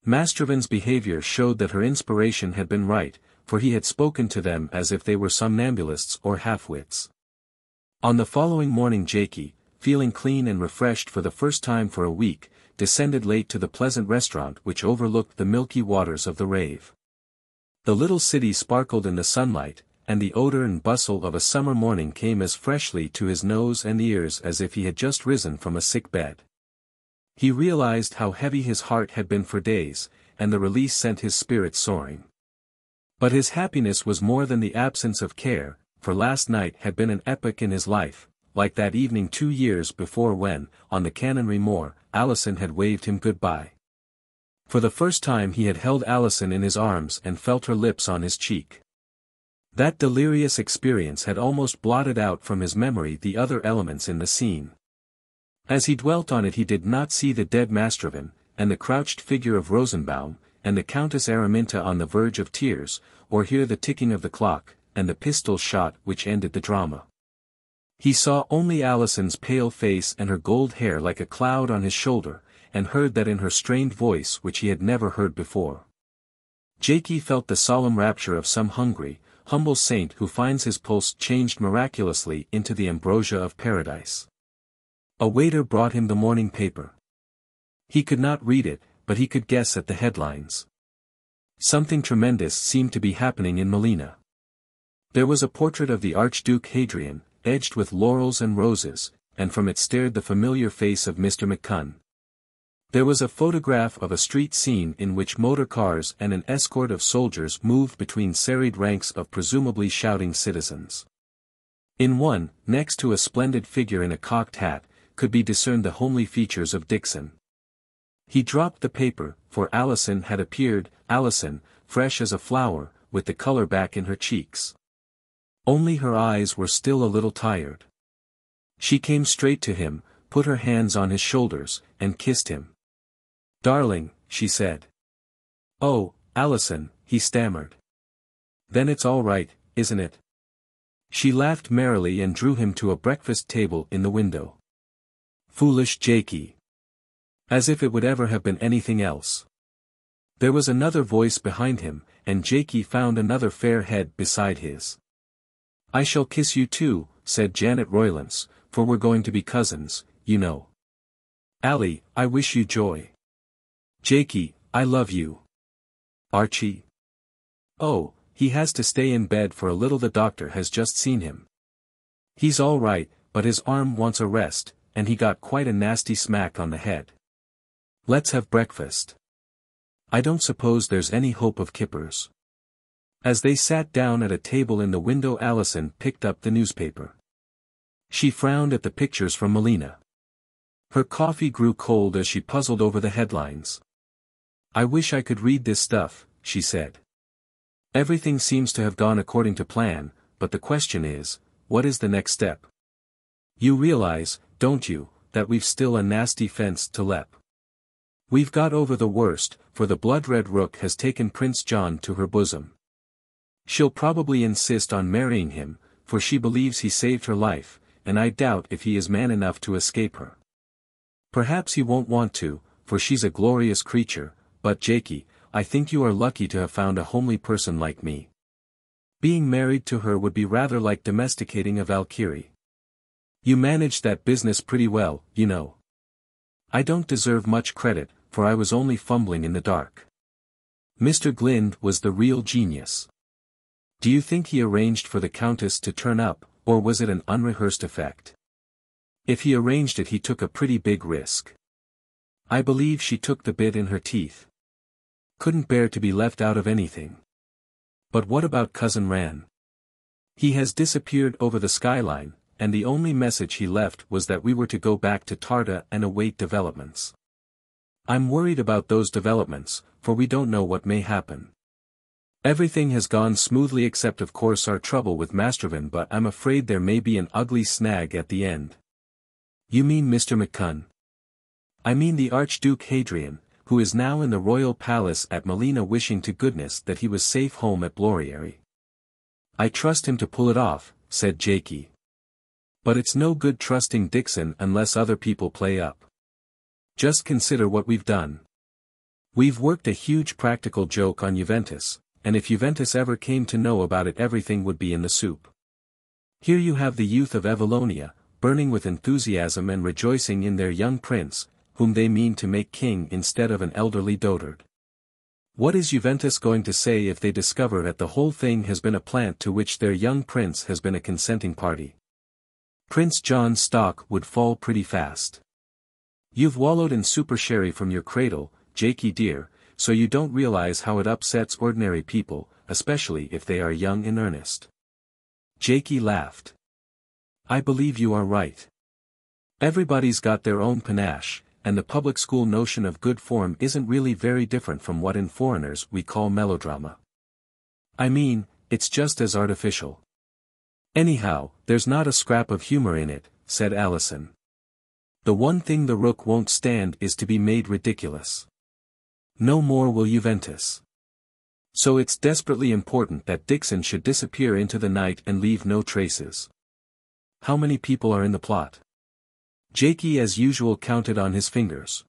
Mastrovin's behavior showed that her inspiration had been right, for he had spoken to them as if they were somnambulists or half-wits. On the following morning Jaikie, feeling clean and refreshed for the first time for a week, descended late to the pleasant restaurant which overlooked the milky waters of the Rave. The little city sparkled in the sunlight, and the odor and bustle of a summer morning came as freshly to his nose and ears as if he had just risen from a sick bed. He realized how heavy his heart had been for days, and the release sent his spirits soaring. But his happiness was more than the absence of care, for last night had been an epoch in his life, like that evening 2 years before when, on the Canonry Moor, Alison had waved him good-bye. For the first time he had held Alison in his arms and felt her lips on his cheek. That delirious experience had almost blotted out from his memory the other elements in the scene. As he dwelt on it he did not see the dead Mastrovin, and the crouched figure of Rosenbaum, and the Countess Araminta on the verge of tears, or hear the ticking of the clock, and the pistol shot which ended the drama. He saw only Alison's pale face and her gold hair like a cloud on his shoulder, and heard that in her strained voice which he had never heard before. Jaikie felt the solemn rapture of some hungry, humble saint who finds his pulse changed miraculously into the ambrosia of paradise. A waiter brought him the morning paper. He could not read it, but he could guess at the headlines. Something tremendous seemed to be happening in Melina. There was a portrait of the Archduke Hadrian, edged with laurels and roses, and from it stared the familiar face of Mr. McCunn. There was a photograph of a street scene in which motor cars and an escort of soldiers moved between serried ranks of presumably shouting citizens. In one, next to a splendid figure in a cocked hat, could be discerned the homely features of Dickson. He dropped the paper, for Alison had appeared, Alison, fresh as a flower, with the color back in her cheeks. Only her eyes were still a little tired. She came straight to him, put her hands on his shoulders, and kissed him. "Darling," she said. "Oh, Alison," he stammered. "Then it's all right, isn't it?" She laughed merrily and drew him to a breakfast table in the window. Foolish Jaikie. As if it would ever have been anything else. There was another voice behind him, and Jaikie found another fair head beside his. "I shall kiss you too," said Janet Roylance, "for we're going to be cousins, you know. Allie, I wish you joy. Jaikie, I love you. Archie? Oh, he has to stay in bed for a little. The doctor has just seen him. He's all right, but his arm wants a rest, and he got quite a nasty smack on the head. Let's have breakfast. I don't suppose there's any hope of kippers." As they sat down at a table in the window Alison picked up the newspaper. She frowned at the pictures from Melina. Her coffee grew cold as she puzzled over the headlines. "I wish I could read this stuff," she said. "Everything seems to have gone according to plan, but the question is, what is the next step? You realize, don't you, that we've still a nasty fence to lep? We've got over the worst, for the Blood-Red Rook has taken Prince John to her bosom. She'll probably insist on marrying him, for she believes he saved her life, and I doubt if he is man enough to escape her. Perhaps he won't want to, for she's a glorious creature, but Jaikie, I think you are lucky to have found a homely person like me. Being married to her would be rather like domesticating a Valkyrie. You managed that business pretty well, you know. I don't deserve much credit, for I was only fumbling in the dark. Mr. Glynde was the real genius. Do you think he arranged for the Countess to turn up, or was it an unrehearsed effect? If he arranged it he took a pretty big risk. I believe she took the bit in her teeth. Couldn't bear to be left out of anything. But what about Cousin Ran? He has disappeared over the skyline, and the only message he left was that we were to go back to Tarta and await developments. I'm worried about those developments, for we don't know what may happen. Everything has gone smoothly except of course our trouble with Mastrovan, but I'm afraid there may be an ugly snag at the end. You mean Mr. McCunn? I mean the Archduke Hadrian, who is now in the royal palace at Melina, wishing to goodness that he was safe home at Bloriary. I trust him to pull it off, said Jaikie. But it's no good trusting Dickson unless other people play up. Just consider what we've done. We've worked a huge practical joke on Juventus, and if Juventus ever came to know about it, everything would be in the soup. Here you have the youth of Evallonia, burning with enthusiasm and rejoicing in their young prince, whom they mean to make king instead of an elderly dotard. What is Juventus going to say if they discover that the whole thing has been a plant to which their young prince has been a consenting party? Prince John's stock would fall pretty fast. You've wallowed in super sherry from your cradle, Jaikie dear, so you don't realize how it upsets ordinary people, especially if they are young in earnest. Jaikie laughed. I believe you are right. Everybody's got their own panache, and the public school notion of good form isn't really very different from what in foreigners we call melodrama. I mean, it's just as artificial. Anyhow, there's not a scrap of humor in it, said Alison. The one thing the Rook won't stand is to be made ridiculous. No more will Juventus. So it's desperately important that Dickson should disappear into the night and leave no traces. How many people are in the plot? Jaikie as usual counted on his fingers.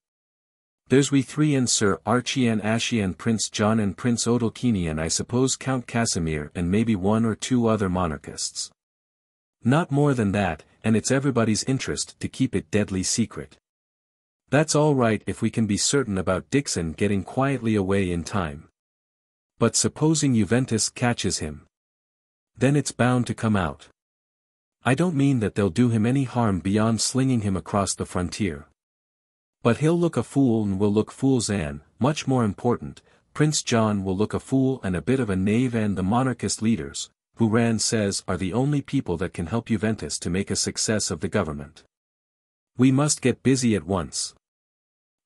There's we three and Sir Archie and Ashie and Prince John and Prince Odalchini and I suppose Count Casimir and maybe one or two other monarchists. Not more than that, and it's everybody's interest to keep it deadly secret. That's all right if we can be certain about Dickson getting quietly away in time. But supposing Juventus catches him? Then it's bound to come out. I don't mean that they'll do him any harm beyond slinging him across the frontier. But he'll look a fool and will look fools, and, much more important, Prince John will look a fool and a bit of a knave, and the monarchist leaders, who Rand says are the only people that can help Juventus to make a success of the government. We must get busy at once.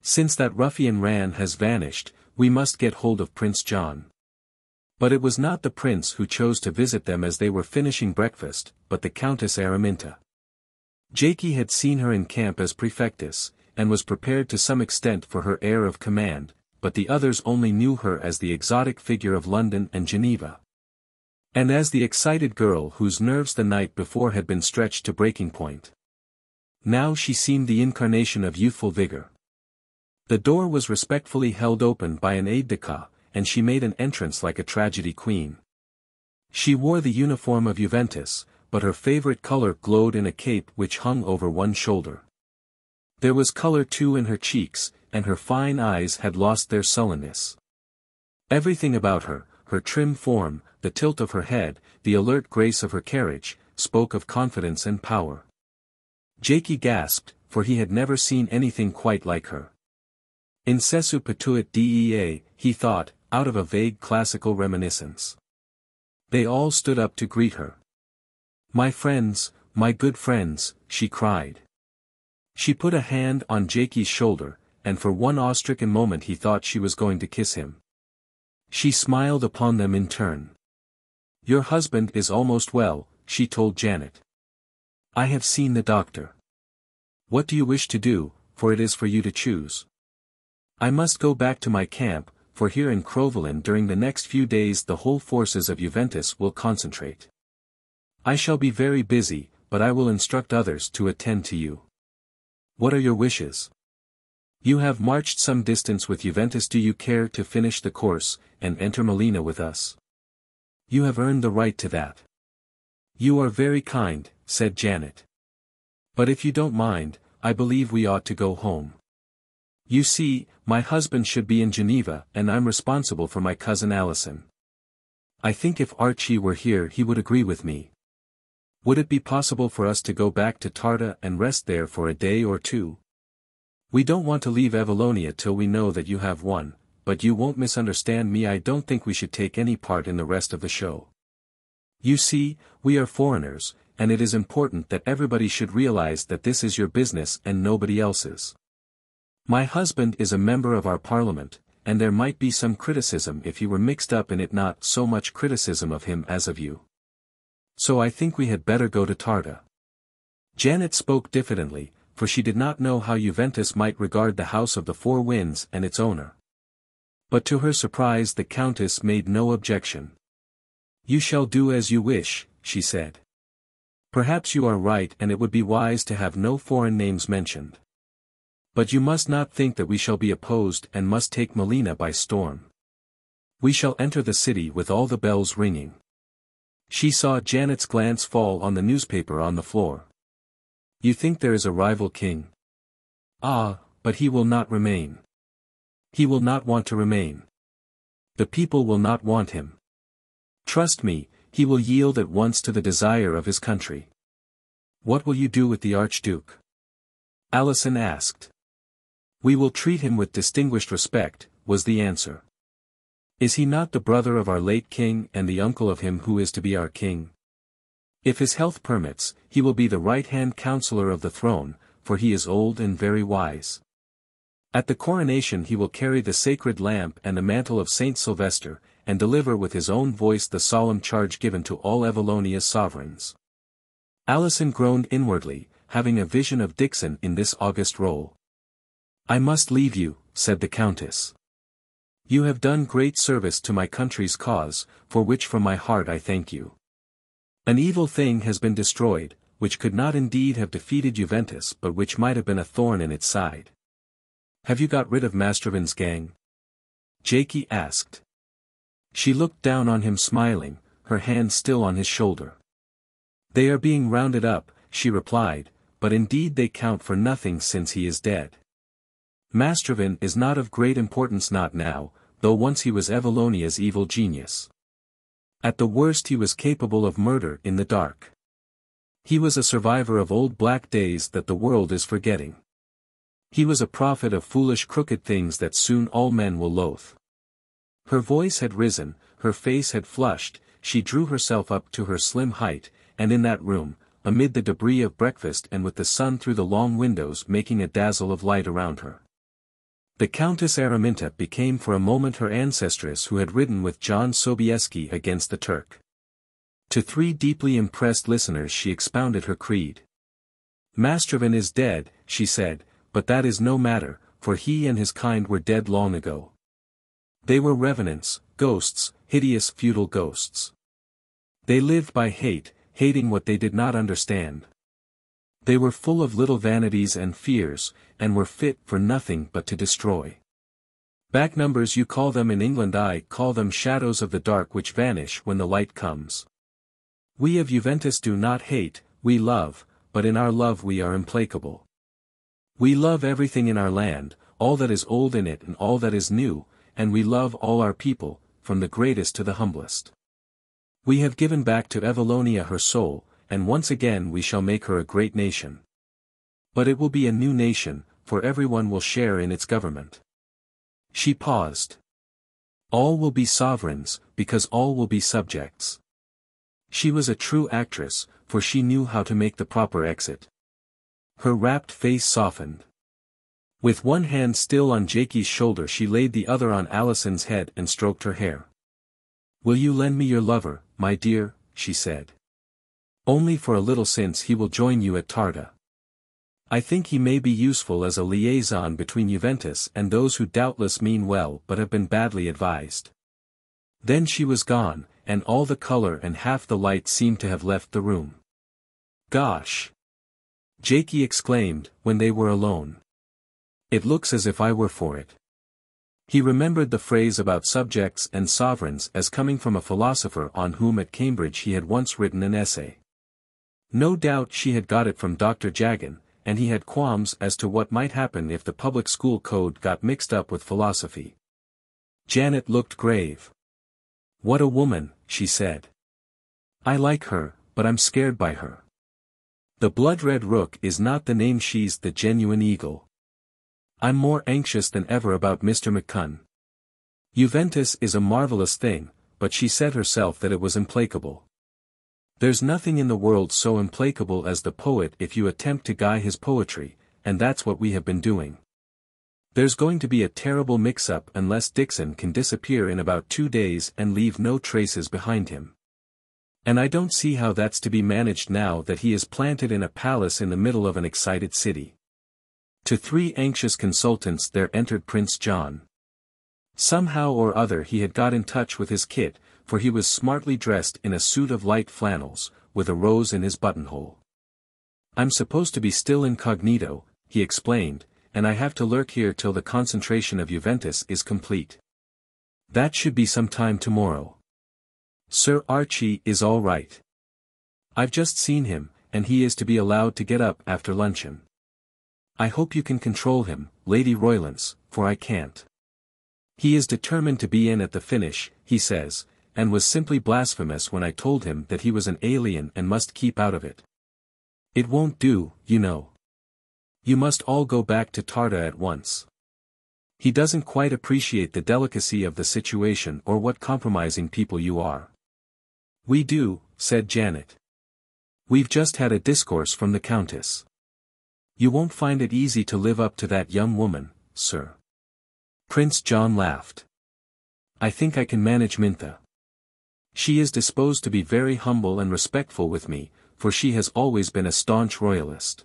Since that ruffian Rand has vanished, we must get hold of Prince John. But it was not the prince who chose to visit them as they were finishing breakfast, but the Countess Araminta. Jaikie had seen her in camp as prefectess, and was prepared to some extent for her air of command, but the others only knew her as the exotic figure of London and Geneva. And as the excited girl whose nerves the night before had been stretched to breaking point. Now she seemed the incarnation of youthful vigor. The door was respectfully held open by an aide-de-camp, and she made an entrance like a tragedy queen. She wore the uniform of Juventus, but her favorite color glowed in a cape which hung over one shoulder. There was color too in her cheeks, and her fine eyes had lost their sullenness. Everything about her, her trim form, the tilt of her head, the alert grace of her carriage, spoke of confidence and power. Jaikie gasped, for he had never seen anything quite like her. Incessu patuit dea, he thought, out of a vague classical reminiscence. They all stood up to greet her. My friends, my good friends, she cried. She put a hand on Jaikie's shoulder, and for one awe-stricken moment he thought she was going to kiss him. She smiled upon them in turn. Your husband is almost well, she told Janet. I have seen the doctor. What do you wish to do, for it is for you to choose. I must go back to my camp, for here in Crowvelin during the next few days the whole forces of Juventus will concentrate. I shall be very busy, but I will instruct others to attend to you. What are your wishes? You have marched some distance with Juventus. Do you care to finish the course, and enter Melina with us? You have earned the right to that. You are very kind, said Janet. But if you don't mind, I believe we ought to go home. You see, my husband should be in Geneva, and I'm responsible for my cousin Alison. I think if Archie were here he would agree with me. Would it be possible for us to go back to Tarta and rest there for a day or two? We don't want to leave Evallonia till we know that you have won, but you won't misunderstand me. I don't think we should take any part in the rest of the show. You see, we are foreigners, and it is important that everybody should realize that this is your business and nobody else's. My husband is a member of our parliament, and there might be some criticism if he were mixed up in it, not so much criticism of him as of you. So I think we had better go to Tarda." Janet spoke diffidently, for she did not know how Juventus might regard the House of the Four Winds and its owner. But to her surprise the Countess made no objection. "You shall do as you wish," she said. "Perhaps you are right, and it would be wise to have no foreign names mentioned. But you must not think that we shall be opposed and must take Melina by storm. We shall enter the city with all the bells ringing." She saw Janet's glance fall on the newspaper on the floor. "You think there is a rival king? Ah, but he will not remain. He will not want to remain. The people will not want him. Trust me, he will yield at once to the desire of his country." "What will you do with the Archduke?" Alison asked. "We will treat him with distinguished respect," was the answer. "Is he not the brother of our late king and the uncle of him who is to be our king? If his health permits, he will be the right-hand counselor of the throne, for he is old and very wise. At the coronation he will carry the sacred lamp and the mantle of Saint Sylvester, and deliver with his own voice the solemn charge given to all Evallonia's sovereigns." Alison groaned inwardly, having a vision of Dickson in this august role. "I must leave you," said the Countess. "You have done great service to my country's cause, for which from my heart I thank you. An evil thing has been destroyed, which could not indeed have defeated Juventus but which might have been a thorn in its side." "Have you got rid of Mastrovin's gang?" Jaikie asked. She looked down on him smiling, her hand still on his shoulder. "They are being rounded up," she replied, "but indeed they count for nothing since he is dead. Mastrovin is not of great importance not now, though once he was Evallonia's evil genius. At the worst he was capable of murder in the dark. He was a survivor of old black days that the world is forgetting. He was a prophet of foolish crooked things that soon all men will loathe." Her voice had risen, her face had flushed, she drew herself up to her slim height, and in that room, amid the debris of breakfast and with the sun through the long windows making a dazzle of light around her, the Countess Araminta became for a moment her ancestress who had ridden with John Sobieski against the Turk. To three deeply impressed listeners she expounded her creed. "Mastrovin is dead," she said, "but that is no matter, for he and his kind were dead long ago. They were revenants, ghosts, hideous feudal ghosts. They lived by hate, hating what they did not understand. They were full of little vanities and fears, and were fit for nothing but to destroy. Back numbers you call them in England, I call them shadows of the dark which vanish when the light comes. We of Juventus do not hate, we love, but in our love we are implacable. We love everything in our land, all that is old in it and all that is new, and we love all our people, from the greatest to the humblest. We have given back to Evallonia her soul, and once again we shall make her a great nation. But it will be a new nation, for everyone will share in its government." She paused. "All will be sovereigns, because all will be subjects." She was a true actress, for she knew how to make the proper exit. Her rapt face softened. With one hand still on Jaikie's shoulder she laid the other on Alison's head and stroked her hair. "Will you lend me your lover, my dear?" she said. "Only for a little, since he will join you at Tarda. I think he may be useful as a liaison between Juventus and those who doubtless mean well but have been badly advised." Then she was gone, and all the color and half the light seemed to have left the room. "Gosh!" Jaikie exclaimed, when they were alone. "It looks as if I were for it." He remembered the phrase about subjects and sovereigns as coming from a philosopher on whom at Cambridge he had once written an essay. No doubt she had got it from Dr. Jagan, and he had qualms as to what might happen if the public school code got mixed up with philosophy. Janet looked grave. "What a woman," she said. "I like her, but I'm scared by her. The Blood-Red Rook is not the name, she's the genuine eagle. I'm more anxious than ever about Mr. McCunn. Juventus is a marvelous thing, but she said herself that it was implacable. There's nothing in the world so implacable as the poet if you attempt to guy his poetry, and that's what we have been doing. There's going to be a terrible mix-up unless Dickson can disappear in about 2 days and leave no traces behind him. And I don't see how that's to be managed now that he is planted in a palace in the middle of an excited city. To 3 anxious consultants there entered Prince John. Somehow or other he had got in touch with his kit, for he was smartly dressed in a suit of light flannels, with a rose in his buttonhole. "I'm supposed to be still incognito," he explained, "and I have to lurk here till the concentration of Juventus is complete. That should be some time tomorrow. Sir Archie is all right. I've just seen him, and he is to be allowed to get up after luncheon. I hope you can control him, Lady Roylance, for I can't. He is determined to be in at the finish, he says, and was simply blasphemous when I told him that he was an alien and must keep out of it. It won't do, you know. You must all go back to Tarta at once. He doesn't quite appreciate the delicacy of the situation or what compromising people you are." "We do," said Janet. "We've just had a discourse from the Countess. You won't find it easy to live up to that young woman, sir." Prince John laughed. "I think I can manage Mintha. She is disposed to be very humble and respectful with me, for she has always been a staunch royalist.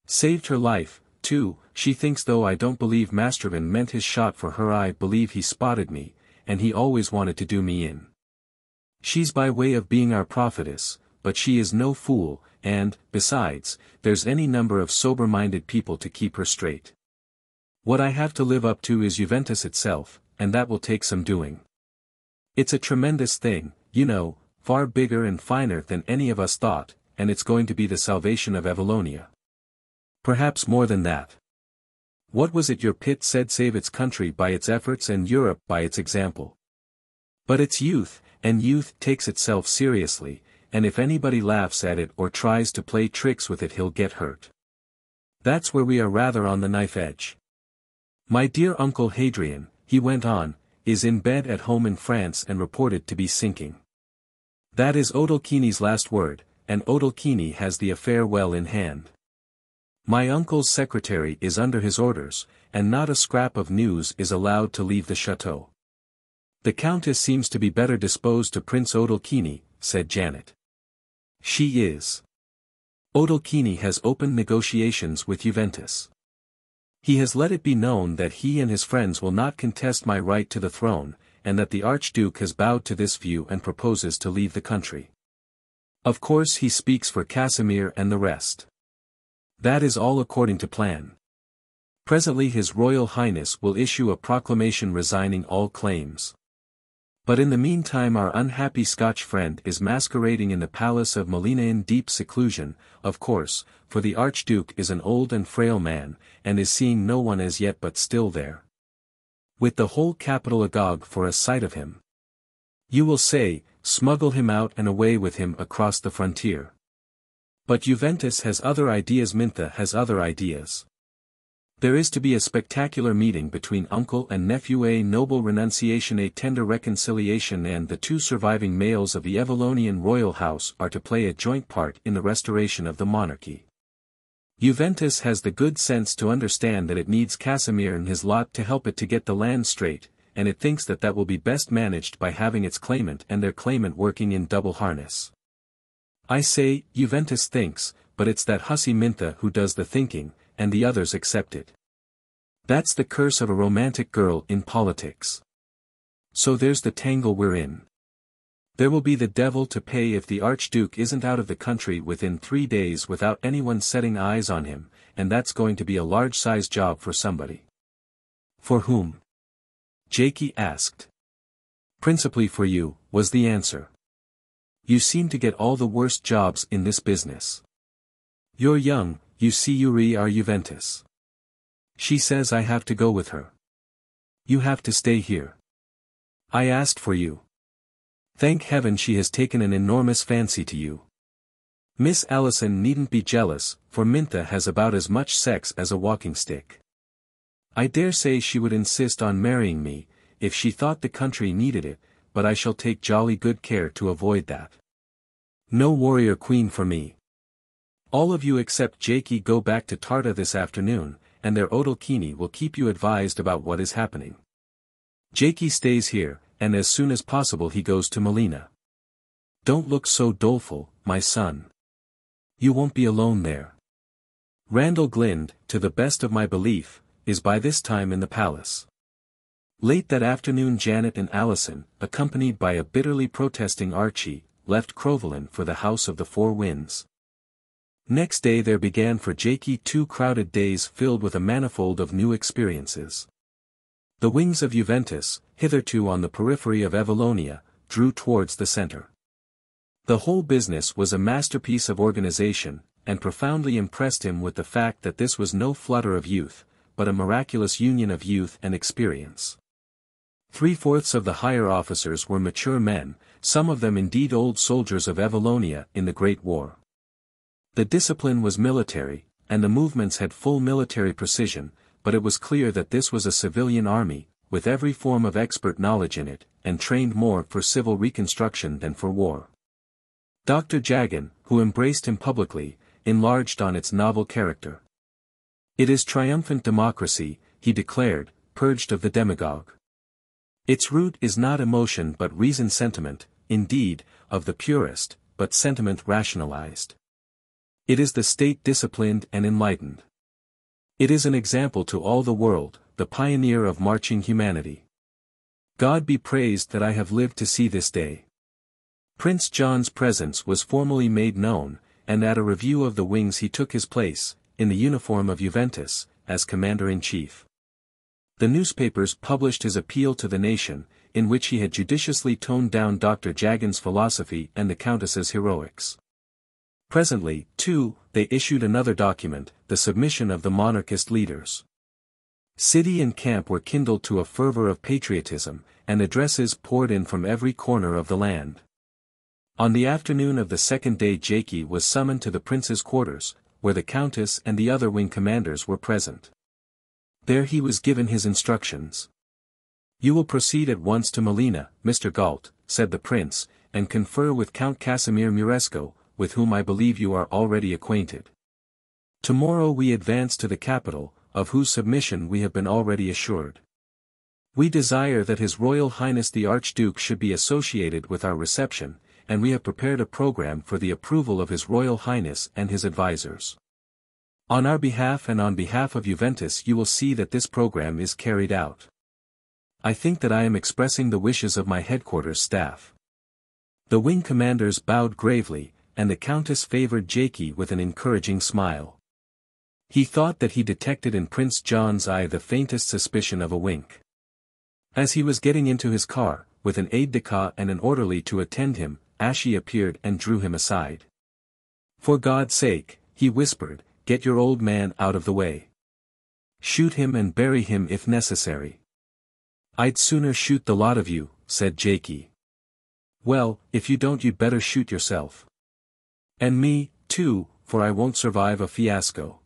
Saved her life, too. She thinks though I don't believe Masterman meant his shot for her, I believe he spotted me, and he always wanted to do me in. She's by way of being our prophetess, but she is no fool, and, besides, there's any number of sober-minded people to keep her straight. What I have to live up to is Juventus itself, and that will take some doing. It's a tremendous thing, you know, far bigger and finer than any of us thought, and it's going to be the salvation of Evallonia. Perhaps more than that. What was it your Pitt said, save its country by its efforts and Europe by its example? But it's youth, and youth takes itself seriously, and if anybody laughs at it or tries to play tricks with it he'll get hurt. That's where we are rather on the knife edge. My dear Uncle Hadrian," he went on, "is in bed at home in France and reported to be sinking. That is Odalchini's last word, and Odalchini has the affair well in hand. My uncle's secretary is under his orders, and not a scrap of news is allowed to leave the chateau." "The Countess seems to be better disposed to Prince Odalchini," said Janet. "She is. Odalchini has opened negotiations with Juventus. He has let it be known that he and his friends will not contest my right to the throne, and that the Archduke has bowed to this view and proposes to leave the country. Of course he speaks for Casimir and the rest. That is all according to plan. Presently His Royal Highness will issue a proclamation resigning all claims. But in the meantime our unhappy Scotch friend is masquerading in the palace of Melina in deep seclusion, of course, for the Archduke is an old and frail man, and is seeing no one as yet but still there. With the whole capital agog for a sight of him. You will say, smuggle him out and away with him across the frontier. But Juventus has other ideas, Mintha has other ideas. There is to be a spectacular meeting between uncle and nephew, a noble renunciation, a tender reconciliation, and the 2 surviving males of the Evallonian royal house are to play a joint part in the restoration of the monarchy. Juventus has the good sense to understand that it needs Casimir and his lot to help it to get the land straight, and it thinks that that will be best managed by having its claimant and their claimant working in double harness. I say, Juventus thinks, but it's that hussy Mintha who does the thinking, and the others accept it. That's the curse of a romantic girl in politics. So there's the tangle we're in. There will be the devil to pay if the Archduke isn't out of the country within 3 days without anyone setting eyes on him, and that's going to be a large-sized job for somebody." "For whom?" Jaikie asked. "Principally for you," was the answer. "You seem to get all the worst jobs in this business. You're young, you see, you are Juventus. She says I have to go with her. You have to stay here. I asked for you. Thank heaven she has taken an enormous fancy to you. Miss Alison needn't be jealous, for Mintha has about as much sex as a walking stick. I dare say she would insist on marrying me, if she thought the country needed it, but I shall take jolly good care to avoid that. No warrior queen for me. All of you except Jaikie go back to Tarta this afternoon, and their Odalchini will keep you advised about what is happening. Jaikie stays here, and as soon as possible he goes to Melina. Don't look so doleful, my son. You won't be alone there. Randal Glynde, to the best of my belief, is by this time in the palace. Late that afternoon Janet and Alison, accompanied by a bitterly protesting Archie, left Crowvelin for the House of the Four Winds. Next day there began for Jaikie 2 crowded days filled with a manifold of new experiences. The wings of Juventus, hitherto on the periphery of Evallonia, drew towards the center. The whole business was a masterpiece of organization, and profoundly impressed him with the fact that this was no flutter of youth, but a miraculous union of youth and experience. 3/4 of the higher officers were mature men, some of them indeed old soldiers of Evallonia in the Great War. The discipline was military, and the movements had full military precision, but it was clear that this was a civilian army, with every form of expert knowledge in it, and trained more for civil reconstruction than for war. Dr. Jagan, who embraced him publicly, enlarged on its novel character. It is triumphant democracy, he declared, purged of the demagogue. Its root is not emotion but reason, sentiment, indeed, of the purest, but sentiment rationalized. It is the state disciplined and enlightened. It is an example to all the world, the pioneer of marching humanity. God be praised that I have lived to see this day. Prince John's presence was formally made known, and at a review of the wings he took his place, in the uniform of Juventus, as commander-in-chief. The newspapers published his appeal to the nation, in which he had judiciously toned down Dr. Jagan's philosophy and the Countess's heroics. Presently, too, they issued another document, the submission of the monarchist leaders. City and camp were kindled to a fervor of patriotism, and addresses poured in from every corner of the land. On the afternoon of the second day Jaikie was summoned to the prince's quarters, where the countess and the other wing commanders were present. There he was given his instructions. You will proceed at once to Melina, Mr. Galt, said the prince, and confer with Count Casimir Muresco, with whom I believe you are already acquainted. Tomorrow we advance to the capital, of whose submission we have been already assured. We desire that His Royal Highness the Archduke should be associated with our reception, and we have prepared a program for the approval of His Royal Highness and his advisors. On our behalf and on behalf of Juventus you will see that this program is carried out. I think that I am expressing the wishes of my headquarters staff. The wing commanders bowed gravely, and the countess favored Jaikie with an encouraging smile. He thought that he detected in Prince John's eye the faintest suspicion of a wink. As he was getting into his car, with an aide-de-camp and an orderly to attend him, Ashie appeared and drew him aside. For God's sake, he whispered, get your old man out of the way. Shoot him and bury him if necessary. I'd sooner shoot the lot of you, said Jaikie. Well, if you don't you'd better shoot yourself. And me, too, for I won't survive a fiasco.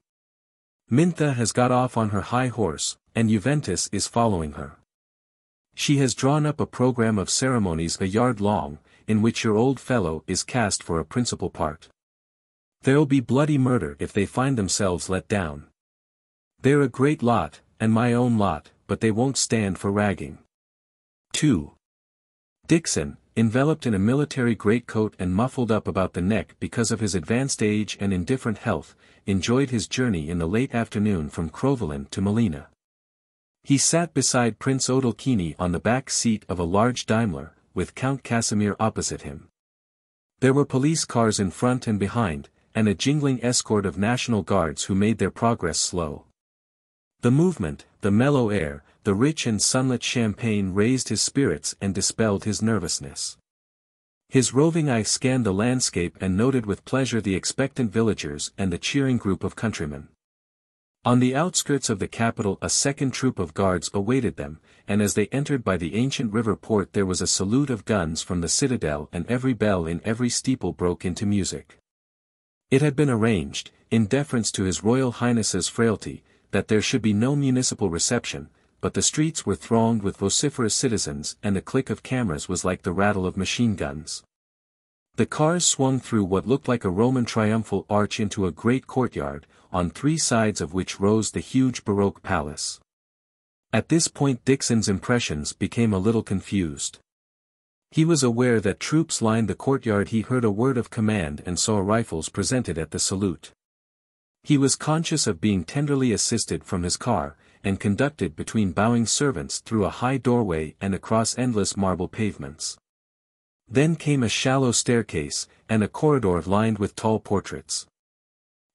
Mintha has got off on her high horse, and Juventus is following her. She has drawn up a program of ceremonies a yard long, in which your old fellow is cast for a principal part. There'll be bloody murder if they find themselves let down. They're a great lot, and my own lot, but they won't stand for ragging. 2. Dickson, enveloped in a military greatcoat and muffled up about the neck because of his advanced age and indifferent health, enjoyed his journey in the late afternoon from Crowvelin to Melina. He sat beside Prince Odalchini on the back seat of a large Daimler, with Count Casimir opposite him. There were police cars in front and behind, and a jingling escort of National Guards who made their progress slow. The movement, the mellow air, the rich and sunlit champagne raised his spirits and dispelled his nervousness. His roving eye scanned the landscape and noted with pleasure the expectant villagers and the cheering group of countrymen. On the outskirts of the capital a second troop of guards awaited them, and as they entered by the ancient river port there was a salute of guns from the citadel and every bell in every steeple broke into music. It had been arranged, in deference to His Royal Highness's frailty, that there should be no municipal reception, but the streets were thronged with vociferous citizens and the click of cameras was like the rattle of machine guns. The cars swung through what looked like a Roman triumphal arch into a great courtyard, on three sides of which rose the huge Baroque palace. At this point Dickson's impressions became a little confused. He was aware that troops lined the courtyard. He heard a word of command and saw rifles presented at the salute. He was conscious of being tenderly assisted from his car, and conducted between bowing servants through a high doorway and across endless marble pavements. Then came a shallow staircase, and a corridor lined with tall portraits.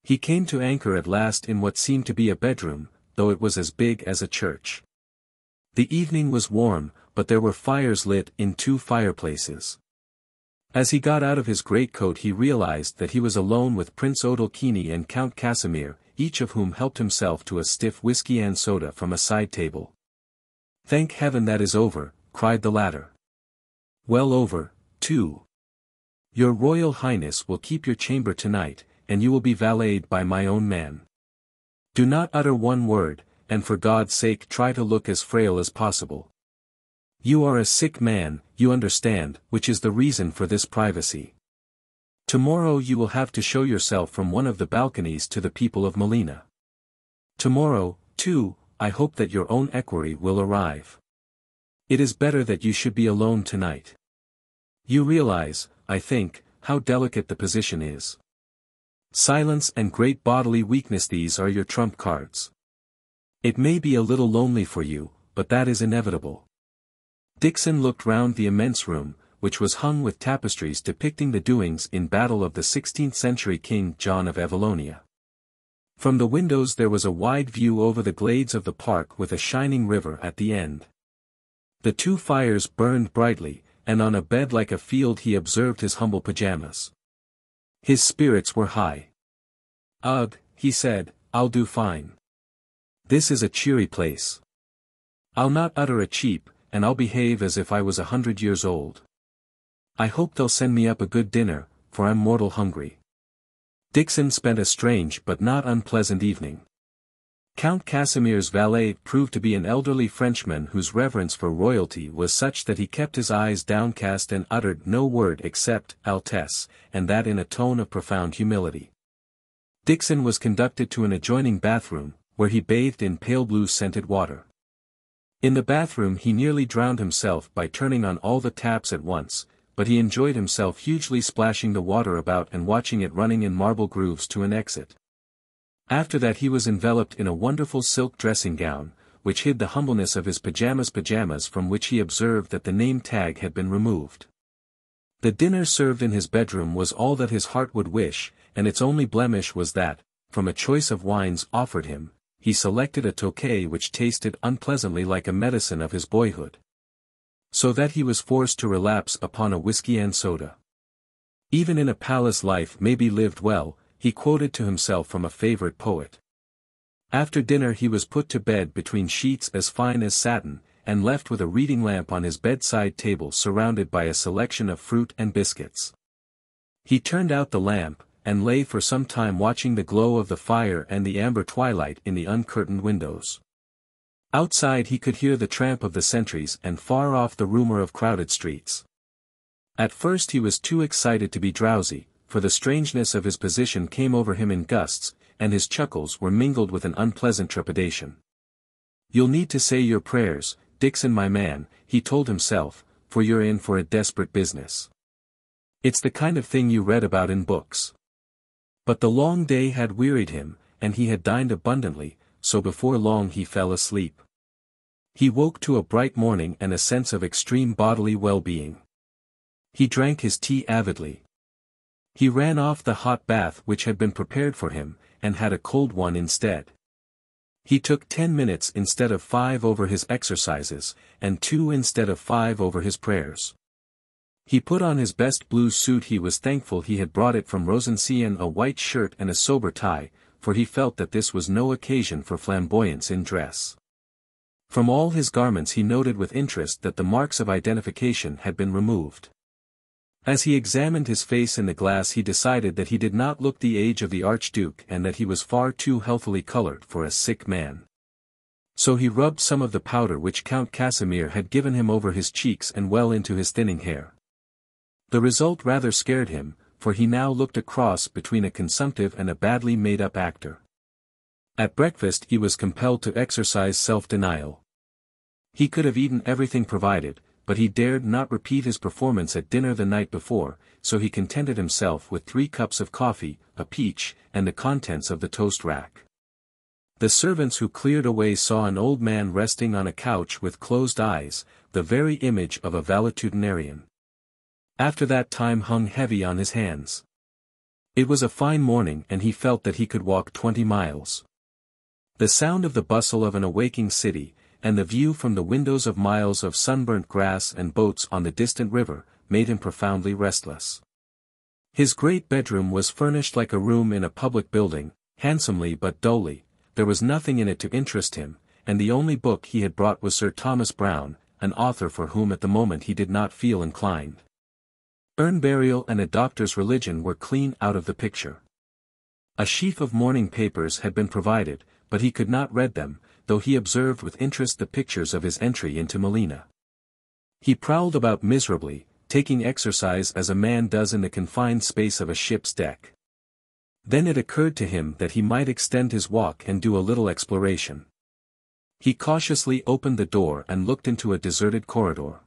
He came to anchor at last in what seemed to be a bedroom, though it was as big as a church. The evening was warm, but there were fires lit in two fireplaces. As he got out of his greatcoat he realized that he was alone with Prince Odalchini and Count Casimir, each of whom helped himself to a stiff whiskey and soda from a side table. "Thank heaven that is over," cried the latter. "Well over, too. Your Royal Highness will keep your chamber tonight, and you will be valeted by my own man. Do not utter one word, and for God's sake try to look as frail as possible. You are a sick man, you understand, which is the reason for this privacy. Tomorrow you will have to show yourself from one of the balconies to the people of Melina. Tomorrow, too, I hope that your own equerry will arrive. It is better that you should be alone tonight. You realize, I think, how delicate the position is. Silence and great bodily weakness, these are your trump cards. It may be a little lonely for you, but that is inevitable." Dickson looked round the immense room, which was hung with tapestries depicting the doings in battle of the 16th-century King John of Evallonia. From the windows there was a wide view over the glades of the park with a shining river at the end. The two fires burned brightly, and on a bed like a field he observed his humble pajamas. His spirits were high. "Ugh," he said, "I'll do fine. This is a cheery place. I'll not utter a cheep, and I'll behave as if I was 100 years old. I hope they'll send me up a good dinner, for I'm mortal hungry." Dickson spent a strange but not unpleasant evening. Count Casimir's valet proved to be an elderly Frenchman whose reverence for royalty was such that he kept his eyes downcast and uttered no word except "Altesse," and that in a tone of profound humility. Dickson was conducted to an adjoining bathroom, where he bathed in pale blue scented water. In the bathroom he nearly drowned himself by turning on all the taps at once, but he enjoyed himself hugely splashing the water about and watching it running in marble grooves to an exit. After that he was enveloped in a wonderful silk dressing gown, which hid the humbleness of his pajamas from which he observed that the name tag had been removed. The dinner served in his bedroom was all that his heart would wish, and its only blemish was that, from a choice of wines offered him, he selected a Tokay which tasted unpleasantly like a medicine of his boyhood. So that he was forced to relapse upon a whiskey and soda. "Even in a palace life may be lived well," he quoted to himself from a favorite poet. After dinner he was put to bed between sheets as fine as satin, and left with a reading lamp on his bedside table surrounded by a selection of fruit and biscuits. He turned out the lamp, and lay for some time watching the glow of the fire and the amber twilight in the uncurtained windows. Outside he could hear the tramp of the sentries and far off the rumor of crowded streets. At first he was too excited to be drowsy, for the strangeness of his position came over him in gusts, and his chuckles were mingled with an unpleasant trepidation. "You'll need to say your prayers, Dickson my man," he told himself, "for you're in for a desperate business. It's the kind of thing you read about in books." But the long day had wearied him, and he had dined abundantly, so before long he fell asleep. He woke to a bright morning and a sense of extreme bodily well-being. He drank his tea avidly. He ran off the hot bath which had been prepared for him, and had a cold one instead. He took 10 minutes instead of 5 over his exercises, and 2 instead of 5 over his prayers. He put on his best blue suit. He was thankful he had brought it from Rosencien, a white shirt and a sober tie, for he felt that this was no occasion for flamboyance in dress. From all his garments he noted with interest that the marks of identification had been removed. As he examined his face in the glass he decided that he did not look the age of the Archduke and that he was far too healthily colored for a sick man. So he rubbed some of the powder which Count Casimir had given him over his cheeks and well into his thinning hair. The result rather scared him, for he now looked a cross between a consumptive and a badly made-up actor. At breakfast he was compelled to exercise self-denial. He could have eaten everything provided, but he dared not repeat his performance at dinner the night before, so he contented himself with 3 cups of coffee, a peach, and the contents of the toast rack. The servants who cleared away saw an old man resting on a couch with closed eyes, the very image of a valetudinarian. After that time hung heavy on his hands. It was a fine morning and he felt that he could walk 20 miles. The sound of the bustle of an awaking city, and the view from the windows of miles of sunburnt grass and boats on the distant river, made him profoundly restless. His great bedroom was furnished like a room in a public building, handsomely but dully. There was nothing in it to interest him, and the only book he had brought was Sir Thomas Browne, an author for whom at the moment he did not feel inclined. Urn burial and a doctor's religion were clean out of the picture. A sheaf of morning papers had been provided, but he could not read them, though he observed with interest the pictures of his entry into Melina. He prowled about miserably, taking exercise as a man does in the confined space of a ship's deck. Then it occurred to him that he might extend his walk and do a little exploration. He cautiously opened the door and looked into a deserted corridor.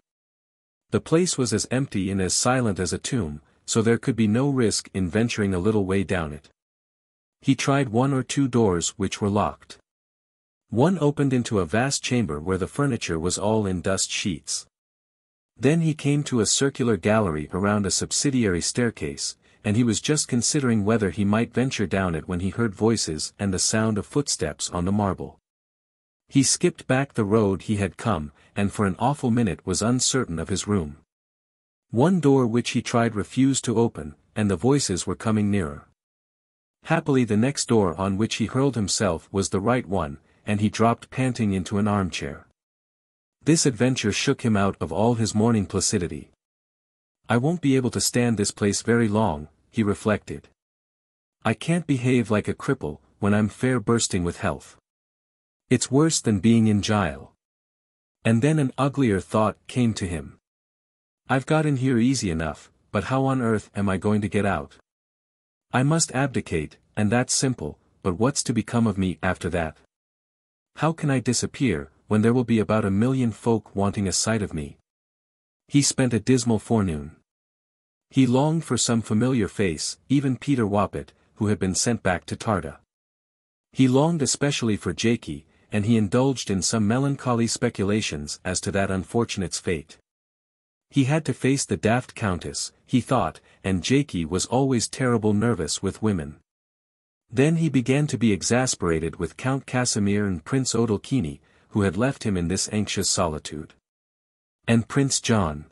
The place was as empty and as silent as a tomb, so there could be no risk in venturing a little way down it. He tried 1 or 2 doors which were locked. One opened into a vast chamber where the furniture was all in dust sheets. Then he came to a circular gallery around a subsidiary staircase, and he was just considering whether he might venture down it when he heard voices and the sound of footsteps on the marble. He skipped back the road he had come, and for an awful minute was uncertain of his room. One door which he tried refused to open, and the voices were coming nearer. Happily the next door on which he hurled himself was the right one, and he dropped panting into an armchair. This adventure shook him out of all his morning placidity. I won't be able to stand this place very long, he reflected. I can't behave like a cripple, when I'm fair bursting with health. It's worse than being in jail. And then an uglier thought came to him. I've got in here easy enough, but how on earth am I going to get out? I must abdicate, and that's simple, but what's to become of me after that? How can I disappear, when there will be about 1 million folk wanting a sight of me? He spent a dismal forenoon. He longed for some familiar face, even Peter Woppet, who had been sent back to Tarda. He longed especially for Jaikie, and he indulged in some melancholy speculations as to that unfortunate's fate. He had to face the daft countess, he thought, and Jaikie was always terrible nervous with women. Then he began to be exasperated with Count Casimir and Prince Odalchini, who had left him in this anxious solitude. And Prince John.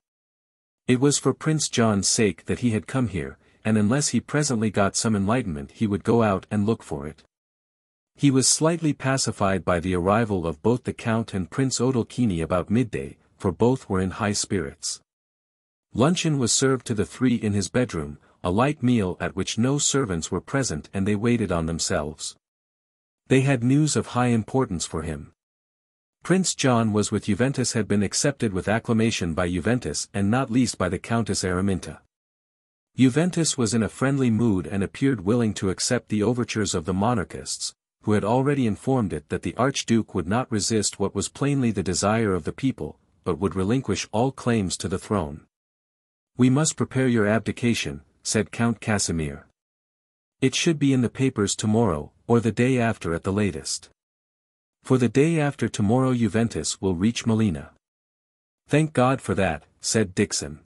It was for Prince John's sake that he had come here, and unless he presently got some enlightenment he would go out and look for it. He was slightly pacified by the arrival of both the Count and Prince Odalchini about midday, for both were in high spirits. Luncheon was served to the 3 in his bedroom, a light meal at which no servants were present and they waited on themselves. They had news of high importance for him. Prince John was with Juventus had been accepted with acclamation by Juventus and not least by the Countess Araminta. Juventus was in a friendly mood and appeared willing to accept the overtures of the monarchists, who had already informed it that the Archduke would not resist what was plainly the desire of the people, but would relinquish all claims to the throne. We must prepare your abdication, said Count Casimir. It should be in the papers tomorrow, or the day after at the latest. For the day after tomorrow Juventus will reach Melina. Thank God for that, said Dickson.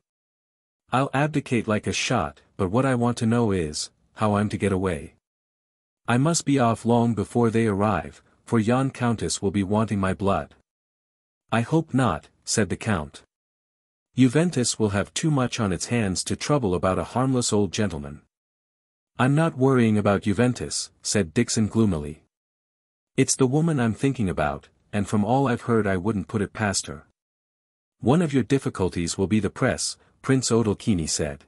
I'll abdicate like a shot, but what I want to know is, how I'm to get away. I must be off long before they arrive, for yon countess will be wanting my blood. I hope not, said the Count. Juventus will have too much on its hands to trouble about a harmless old gentleman. I'm not worrying about Juventus, said Dickson gloomily. It's the woman I'm thinking about, and from all I've heard I wouldn't put it past her. One of your difficulties will be the press, Prince Odalchini said.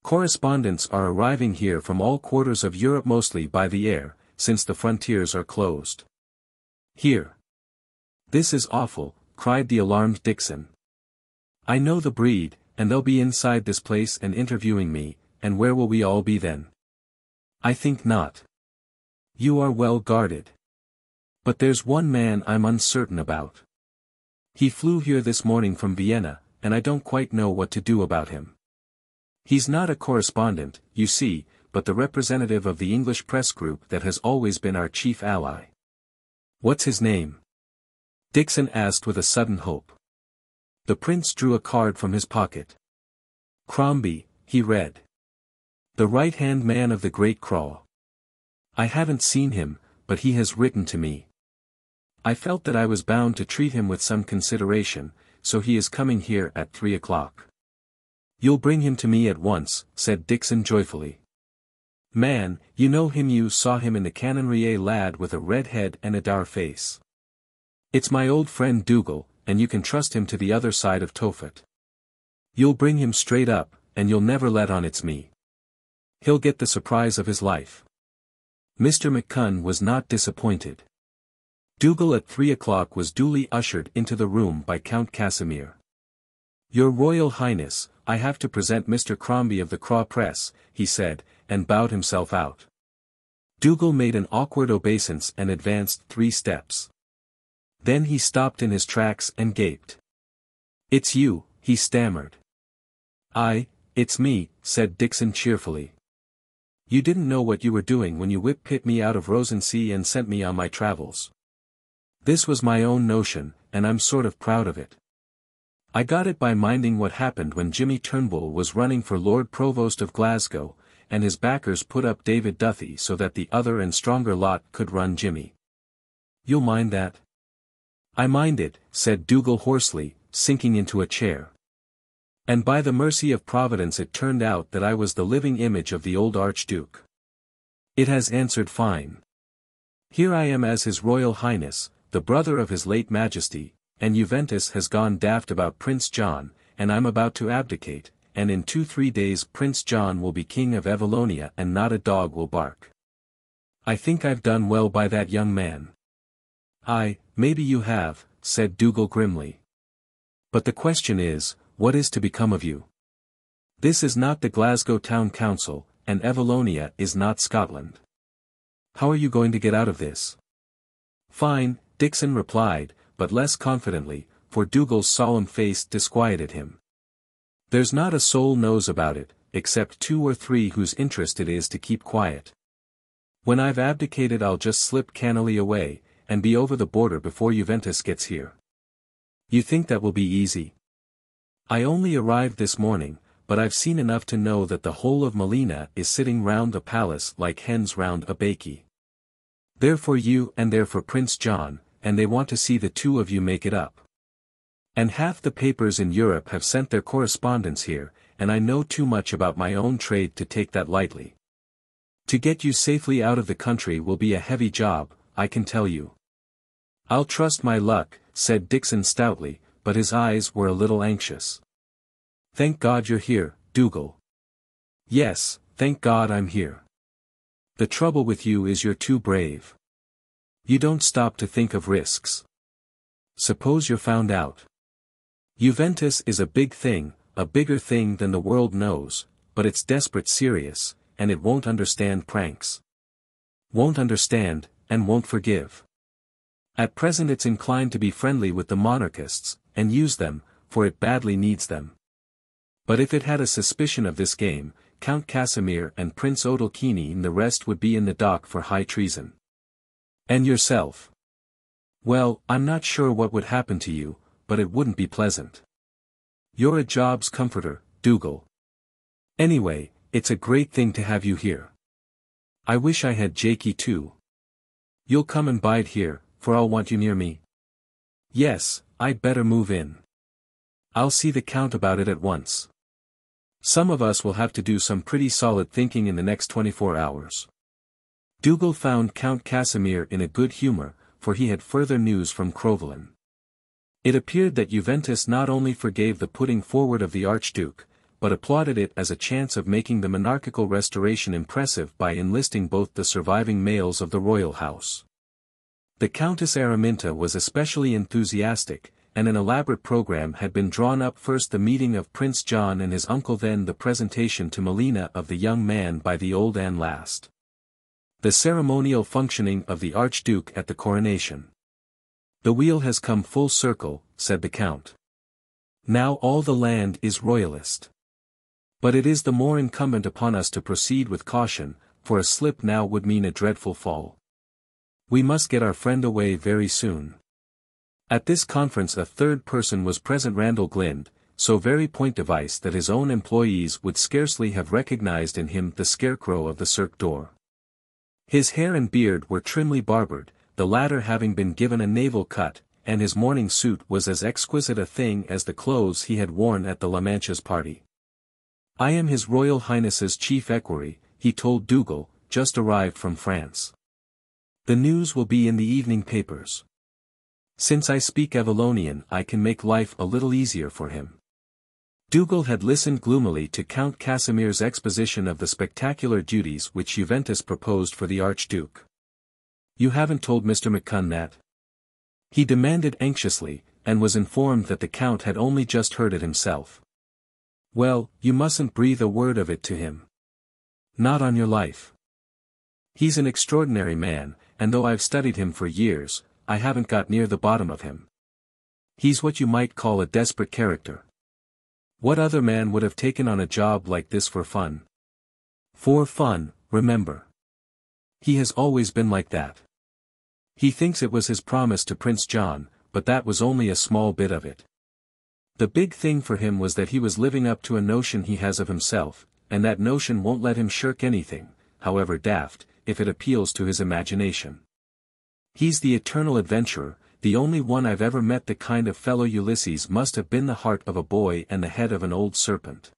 Correspondents are arriving here from all quarters of Europe mostly by the air, since the frontiers are closed. Here. "This is awful," cried the alarmed Dickson. "I know the breed, and they'll be inside this place and interviewing me, and where will we all be then?" "I think not. You are well guarded. But there's one man I'm uncertain about. He flew here this morning from Vienna, and I don't quite know what to do about him. He's not a correspondent, you see, but the representative of the English press group that has always been our chief ally." "What's his name?" Dickson asked with a sudden hope. The prince drew a card from his pocket. "Crombie," he read. "The right-hand man of the great Craw. I haven't seen him, but he has written to me. I felt that I was bound to treat him with some consideration, so he is coming here at 3 o'clock. "You'll bring him to me at once," said Dickson joyfully. "Man, you know him, you saw him in the Canonnier, lad with a red head and a dour face. It's my old friend Dougal, and you can trust him to the other side of Tophet. You'll bring him straight up, and you'll never let on it's me. He'll get the surprise of his life." Mr. McCunn was not disappointed. Dougal at 3 o'clock was duly ushered into the room by Count Casimir. "Your Royal Highness, I have to present Mr. Crombie of the Craw Press," he said, and bowed himself out. Dougal made an awkward obeisance and advanced 3 steps. Then he stopped in his tracks and gaped. "It's you," he stammered. "Aye, it's me," said Dickson cheerfully. "You didn't know what you were doing when you whip-pit me out of Rosensea and sent me on my travels. This was my own notion, and I'm sort of proud of it. I got it by minding what happened when Jimmy Turnbull was running for Lord Provost of Glasgow, and his backers put up David Duthie so that the other and stronger lot could run Jimmy. You'll mind that?" "I mind it," said Dougal hoarsely, sinking into a chair. "And by the mercy of Providence it turned out that I was the living image of the old Archduke. It has answered fine. Here I am as His Royal Highness, the brother of His late Majesty, and Juventus has gone daft about Prince John, and I'm about to abdicate, and in 2-3 days Prince John will be king of Evallonia and not a dog will bark. I think I've done well by that young man." "Aye, maybe you have," said Dougal grimly. "But the question is, what is to become of you? This is not the Glasgow Town Council, and Evallonia is not Scotland. How are you going to get out of this?" "Fine," Dickson replied, but less confidently, for Dougal's solemn face disquieted him. "There's not a soul knows about it, except 2 or 3 whose interest it is to keep quiet. When I've abdicated I'll just slip cannily away, and be over the border before Juventus gets here. You think that will be easy? I only arrived this morning, but I've seen enough to know that the whole of Melina is sitting round the palace like hens round a bakey. They're for you and they're for Prince John, and they want to see the 2 of you make it up. And half the papers in Europe have sent their correspondents here, and I know too much about my own trade to take that lightly. To get you safely out of the country will be a heavy job, I can tell you." "I'll trust my luck," said Dickson stoutly, but his eyes were a little anxious. "Thank God you're here, Dougal." "Yes, thank God I'm here. The trouble with you is you're too brave. You don't stop to think of risks. Suppose you're found out. Juventus is a big thing, a bigger thing than the world knows, but it's desperate serious, and it won't understand pranks. Won't understand, and won't forgive. At present it's inclined to be friendly with the monarchists, and use them, for it badly needs them. But if it had a suspicion of this game, Count Casimir and Prince Odalchini and the rest would be in the dock for high treason. And yourself? Well, I'm not sure what would happen to you, but it wouldn't be pleasant. You're a job's comforter, Dougal. Anyway, it's a great thing to have you here. I wish I had Jaikie too. You'll come and bide here, for I'll want you near me. Yes, I'd better move in. I'll see the Count about it at once. Some of us will have to do some pretty solid thinking in the next 24 hours. Dougal found Count Casimir in a good humor, for he had further news from Crowvelin. It appeared that Juventus not only forgave the putting forward of the Archduke, but applauded it as a chance of making the monarchical restoration impressive by enlisting both the surviving males of the royal house. The Countess Araminta was especially enthusiastic, and an elaborate program had been drawn up, first the meeting of Prince John and his uncle, then the presentation to Melina of the young man by the old and last the ceremonial functioning of the Archduke at the coronation. "The wheel has come full circle," said the Count. "Now all the land is royalist. But it is the more incumbent upon us to proceed with caution, for a slip now would mean a dreadful fall. We must get our friend away very soon." At this conference a third person was present, Randal Glynde, so very point device that his own employees would scarcely have recognized in him the scarecrow of the Cirque Doré. His hair and beard were trimly barbered, the latter having been given a naval cut, and his morning suit was as exquisite a thing as the clothes he had worn at the La Mancha's party. "I am His Royal Highness's chief equerry," he told Dougal, "just arrived from France. The news will be in the evening papers. Since I speak Evalonian I can make life a little easier for him." Dougal had listened gloomily to Count Casimir's exposition of the spectacular duties which Juventus proposed for the Archduke. "You haven't told Mr. McCunn that?" he demanded anxiously, and was informed that the Count had only just heard it himself. "Well, you mustn't breathe a word of it to him. Not on your life. He's an extraordinary man, and though I've studied him for years, I haven't got near the bottom of him. He's what you might call a desperate character. What other man would have taken on a job like this for fun? For fun, remember. He has always been like that. He thinks it was his promise to Prince John, but that was only a small bit of it. The big thing for him was that he was living up to a notion he has of himself, and that notion won't let him shirk anything, however daft, if it appeals to his imagination. He's the eternal adventurer, the only one I've ever met. The kind of fellow Ulysses must have been the heart of a boy and the head of an old serpent.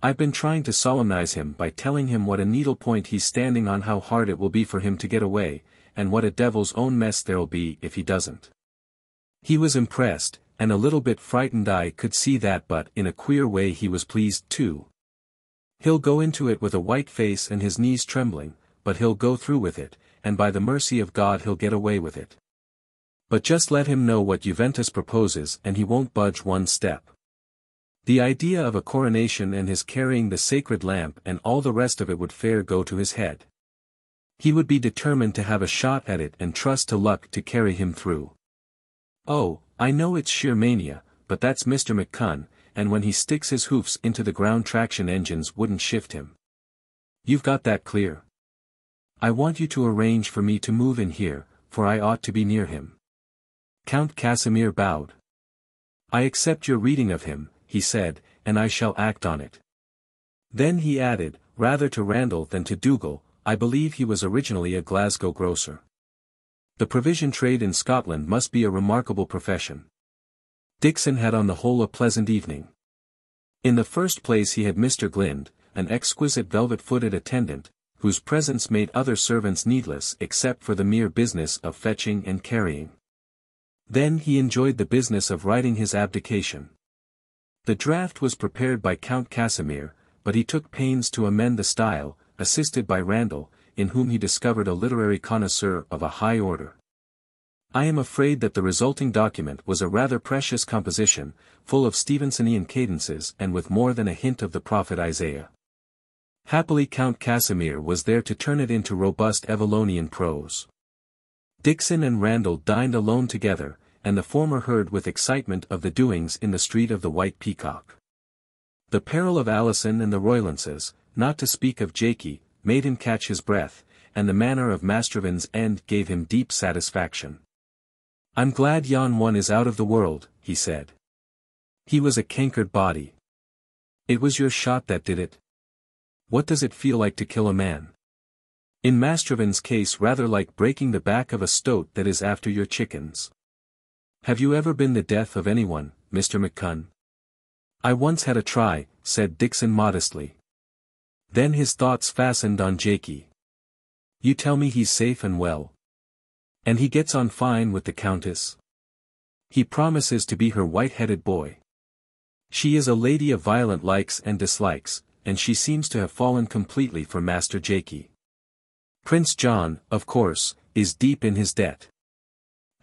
I've been trying to solemnize him by telling him what a needlepoint he's standing on, how hard it will be for him to get away, and what a devil's own mess there'll be if he doesn't." He was impressed, and a little bit frightened. I could see that, but in a queer way he was pleased too. "He'll go into it with a white face and his knees trembling, but he'll go through with it, and by the mercy of God he'll get away with it. But just let him know what Juventus proposes and he won't budge one step. The idea of a coronation and his carrying the sacred lamp and all the rest of it would fair go to his head. He would be determined to have a shot at it and trust to luck to carry him through. Oh, I know it's sheer mania, but that's Mr. McCunn, and when he sticks his hoofs into the ground traction engines wouldn't shift him. You've got that clear? I want you to arrange for me to move in here, for I ought to be near him." Count Casimir bowed. "I accept your reading of him," he said, "and I shall act on it." Then he added, rather to Randal than to Dougal, "I believe he was originally a Glasgow grocer. The provision trade in Scotland must be a remarkable profession." Dickson had on the whole a pleasant evening. In the first place he had Mr. Glynde, an exquisite velvet-footed attendant, whose presence made other servants needless except for the mere business of fetching and carrying. Then he enjoyed the business of writing his abdication. The draft was prepared by Count Casimir, but he took pains to amend the style, assisted by Randal, in whom he discovered a literary connoisseur of a high order. I am afraid that the resulting document was a rather precious composition, full of Stevensonian cadences and with more than a hint of the prophet Isaiah. Happily Count Casimir was there to turn it into robust Evalonian prose. Dickson and Randal dined alone together, and the former heard with excitement of the doings in the Street of the White Peacock. The peril of Alison and the Roylances, not to speak of Jaikie, made him catch his breath, and the manner of Mastrovin's end gave him deep satisfaction. "I'm glad yon one is out of the world," he said. "He was a cankered body. It was your shot that did it. What does it feel like to kill a man? In Mastrovin's case rather like breaking the back of a stoat that is after your chickens. Have you ever been the death of anyone, Mr. McCunn?" "I once had a try," said Dickson modestly. Then his thoughts fastened on Jaikie. "You tell me he's safe and well? And he gets on fine with the Countess? He promises to be her white-headed boy. She is a lady of violent likes and dislikes, and she seems to have fallen completely for Master Jaikie. Prince John, of course, is deep in his debt.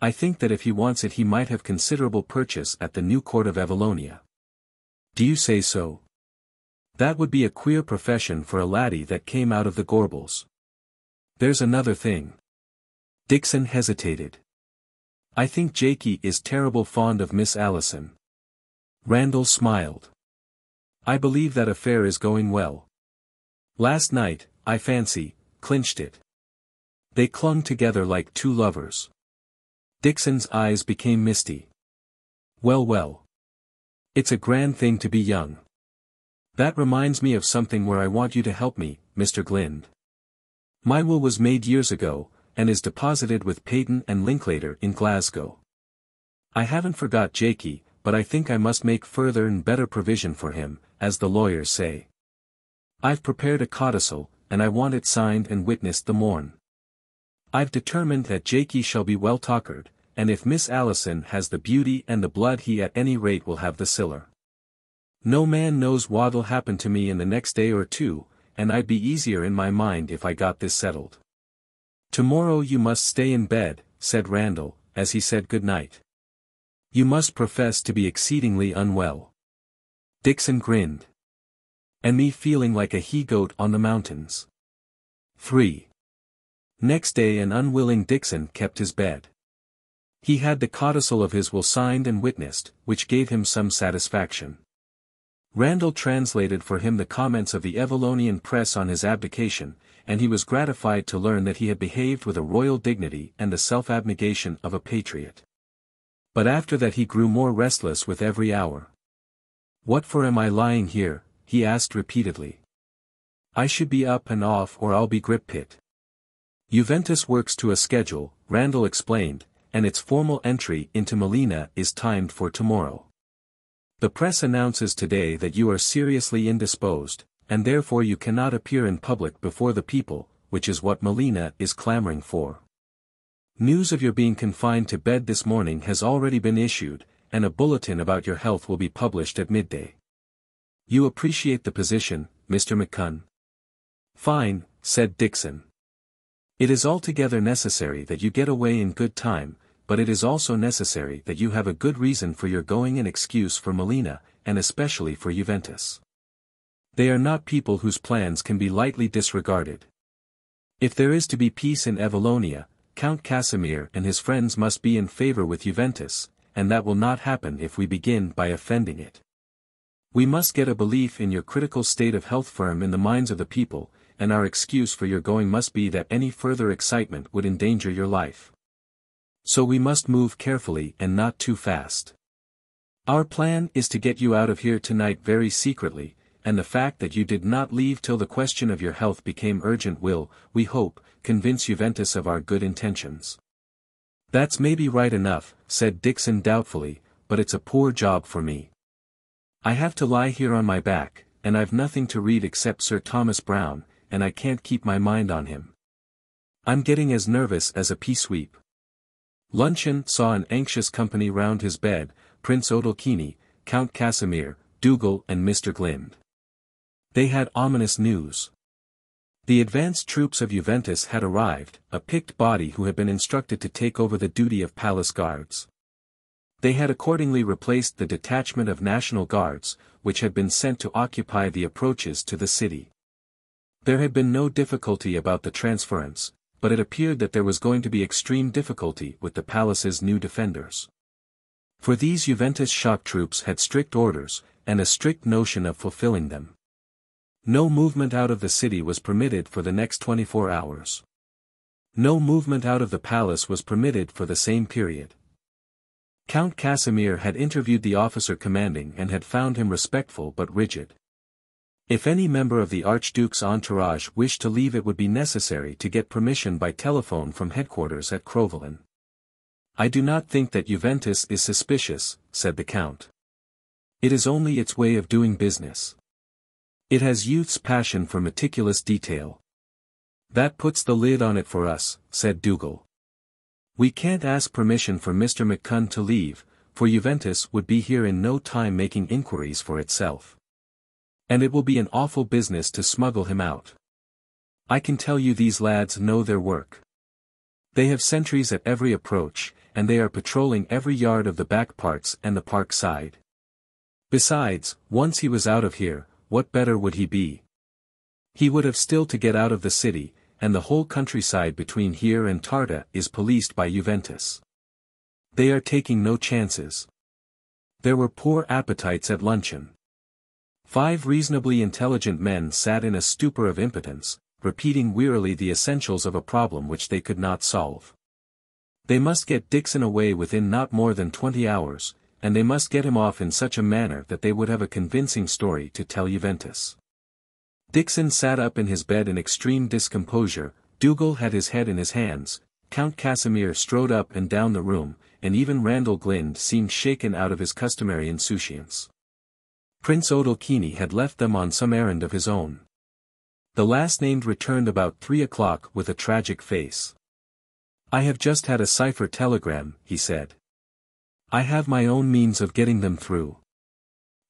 I think that if he wants it he might have considerable purchase at the new court of Evallonia. Do you say so? That would be a queer profession for a laddie that came out of the Gorbals. There's another thing. Dickson hesitated. I think Jaikie is terrible fond of Miss Alison. Randal smiled. I believe that affair is going well. Last night, I fancy, clinched it. They clung together like two lovers. Dickson's eyes became misty. Well well. It's a grand thing to be young. That reminds me of something where I want you to help me, Mr. Glynde. My will was made years ago, and is deposited with Peyton and Linklater in Glasgow. I haven't forgot Jaikie, but I think I must make further and better provision for him, as the lawyers say. I've prepared a codicil, and I want it signed and witnessed the morn. I've determined that Jaikie shall be well tuckered, and if Miss Alison has the beauty and the blood he at any rate will have the siller. No man knows what'll happen to me in the next day or two, and I'd be easier in my mind if I got this settled. Tomorrow you must stay in bed, said Randal, as he said good night. You must profess to be exceedingly unwell. Dickson grinned. And me feeling like a he-goat on the mountains. 3. Next day an unwilling Dickson kept his bed. He had the codicil of his will signed and witnessed, which gave him some satisfaction. Randal translated for him the comments of the Evallonian press on his abdication, and he was gratified to learn that he had behaved with a royal dignity and the self-abnegation of a patriot. But after that he grew more restless with every hour. What for am I lying here? He asked repeatedly. I should be up and off or I'll be grip-pit. Juventus works to a schedule, Randal explained, and its formal entry into Melina is timed for tomorrow. The press announces today that you are seriously indisposed, and therefore you cannot appear in public before the people, which is what Melina is clamoring for. News of your being confined to bed this morning has already been issued, and a bulletin about your health will be published at midday. You appreciate the position, Mr. McCunn? Fine, said Dickson. It is altogether necessary that you get away in good time, but it is also necessary that you have a good reason for your going and excuse for Melina, and especially for Juventus. They are not people whose plans can be lightly disregarded. If there is to be peace in Evallonia, Count Casimir and his friends must be in favor with Juventus, and that will not happen if we begin by offending it. We must get a belief in your critical state of health firm in the minds of the people, and our excuse for your going must be that any further excitement would endanger your life. So we must move carefully and not too fast. Our plan is to get you out of here tonight very secretly, and the fact that you did not leave till the question of your health became urgent will, we hope, convince Juventus of our good intentions. That's maybe right enough, said Dickson doubtfully, but it's a poor job for me. I have to lie here on my back, and I've nothing to read except Sir Thomas Browne, and I can't keep my mind on him. I'm getting as nervous as a pea-sweep. Luncheon saw an anxious company round his bed, Prince Odalchini, Count Casimir, Dougal and Mr. Glynde. They had ominous news. The advanced troops of Juventus had arrived, a picked body who had been instructed to take over the duty of palace guards. They had accordingly replaced the detachment of National Guards, which had been sent to occupy the approaches to the city. There had been no difficulty about the transference, but it appeared that there was going to be extreme difficulty with the palace's new defenders. For these Juventus shock troops had strict orders, and a strict notion of fulfilling them. No movement out of the city was permitted for the next 24 hours. No movement out of the palace was permitted for the same period. Count Casimir had interviewed the officer commanding and had found him respectful but rigid. If any member of the Archduke's entourage wished to leave it would be necessary to get permission by telephone from headquarters at Crowvelin. I do not think that Juventus is suspicious, said the Count. It is only its way of doing business. It has youth's passion for meticulous detail. That puts the lid on it for us, said Dougal. We can't ask permission for Mr. McCunn to leave, for Juventus would be here in no time making inquiries for itself. And it will be an awful business to smuggle him out. I can tell you these lads know their work. They have sentries at every approach, and they are patrolling every yard of the back parts and the park side. Besides, once he was out of here, what better would he be? He would have still to get out of the city, and the whole countryside between here and Tarta is policed by Juventus. They are taking no chances. There were poor appetites at luncheon. 5 reasonably intelligent men sat in a stupor of impotence, repeating wearily the essentials of a problem which they could not solve. They must get Dickson away within not more than 20 hours, and they must get him off in such a manner that they would have a convincing story to tell Juventus. Dickson sat up in his bed in extreme discomposure, Dougal had his head in his hands, Count Casimir strode up and down the room, and even Randal Glynde seemed shaken out of his customary insouciance. Prince Odalchini had left them on some errand of his own. The last named returned about 3 o'clock with a tragic face. "I have just had a cipher telegram," he said. "I have my own means of getting them through.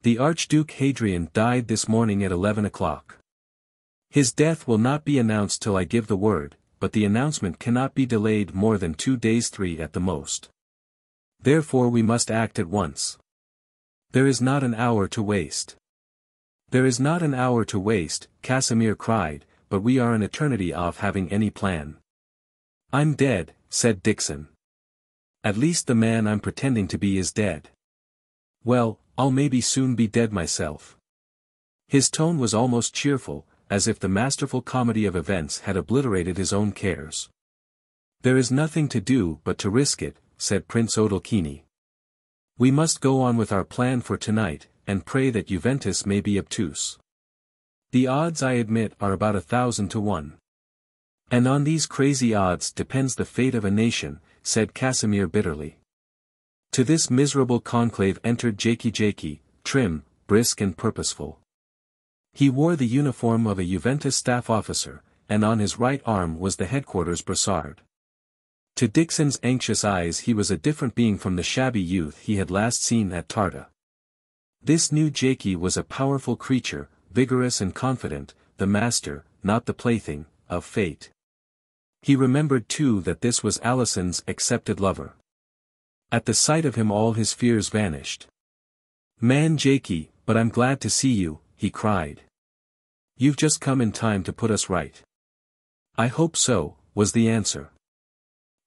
The Archduke Hadrian died this morning at 11 o'clock. His death will not be announced till I give the word, but the announcement cannot be delayed more than 2 days, 3 at the most. Therefore we must act at once. There is not an hour to waste." "There is not an hour to waste," Casimir cried, "but we are an eternity off having any plan." "I'm dead," said Dickson. "At least the man I'm pretending to be is dead." "Well, I'll maybe soon be dead myself." His tone was almost cheerful, as if the masterful comedy of events had obliterated his own cares. "There is nothing to do but to risk it," said Prince Odalchini. "We must go on with our plan for tonight, and pray that Juventus may be obtuse. The odds, I admit, are about 1,000 to 1. And on these crazy odds depends the fate of a nation," said Casimir bitterly. To this miserable conclave entered Jaikie, trim, brisk and purposeful. He wore the uniform of a Juventus staff officer, and on his right arm was the headquarters brassard. To Dickson's anxious eyes he was a different being from the shabby youth he had last seen at Tarta. This new Jaikie was a powerful creature, vigorous and confident, the master, not the plaything, of fate. He remembered too that this was Alison's accepted lover. At the sight of him all his fears vanished. "Man Jaikie, but I'm glad to see you," he cried. "You've just come in time to put us right." "I hope so," was the answer.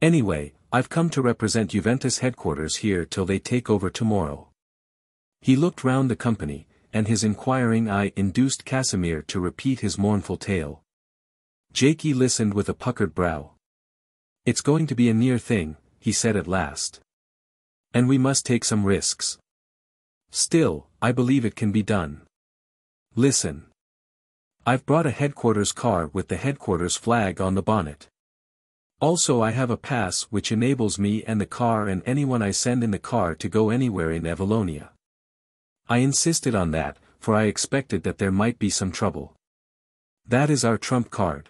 "Anyway, I've come to represent Juventus headquarters here till they take over tomorrow." He looked round the company, and his inquiring eye induced Casimir to repeat his mournful tale. Jaikie listened with a puckered brow. "It's going to be a near thing," he said at last. "And we must take some risks. Still, I believe it can be done. Listen. I've brought a headquarters car with the headquarters flag on the bonnet. Also I have a pass which enables me and the car and anyone I send in the car to go anywhere in Evallonia. I insisted on that, for I expected that there might be some trouble. That is our trump card.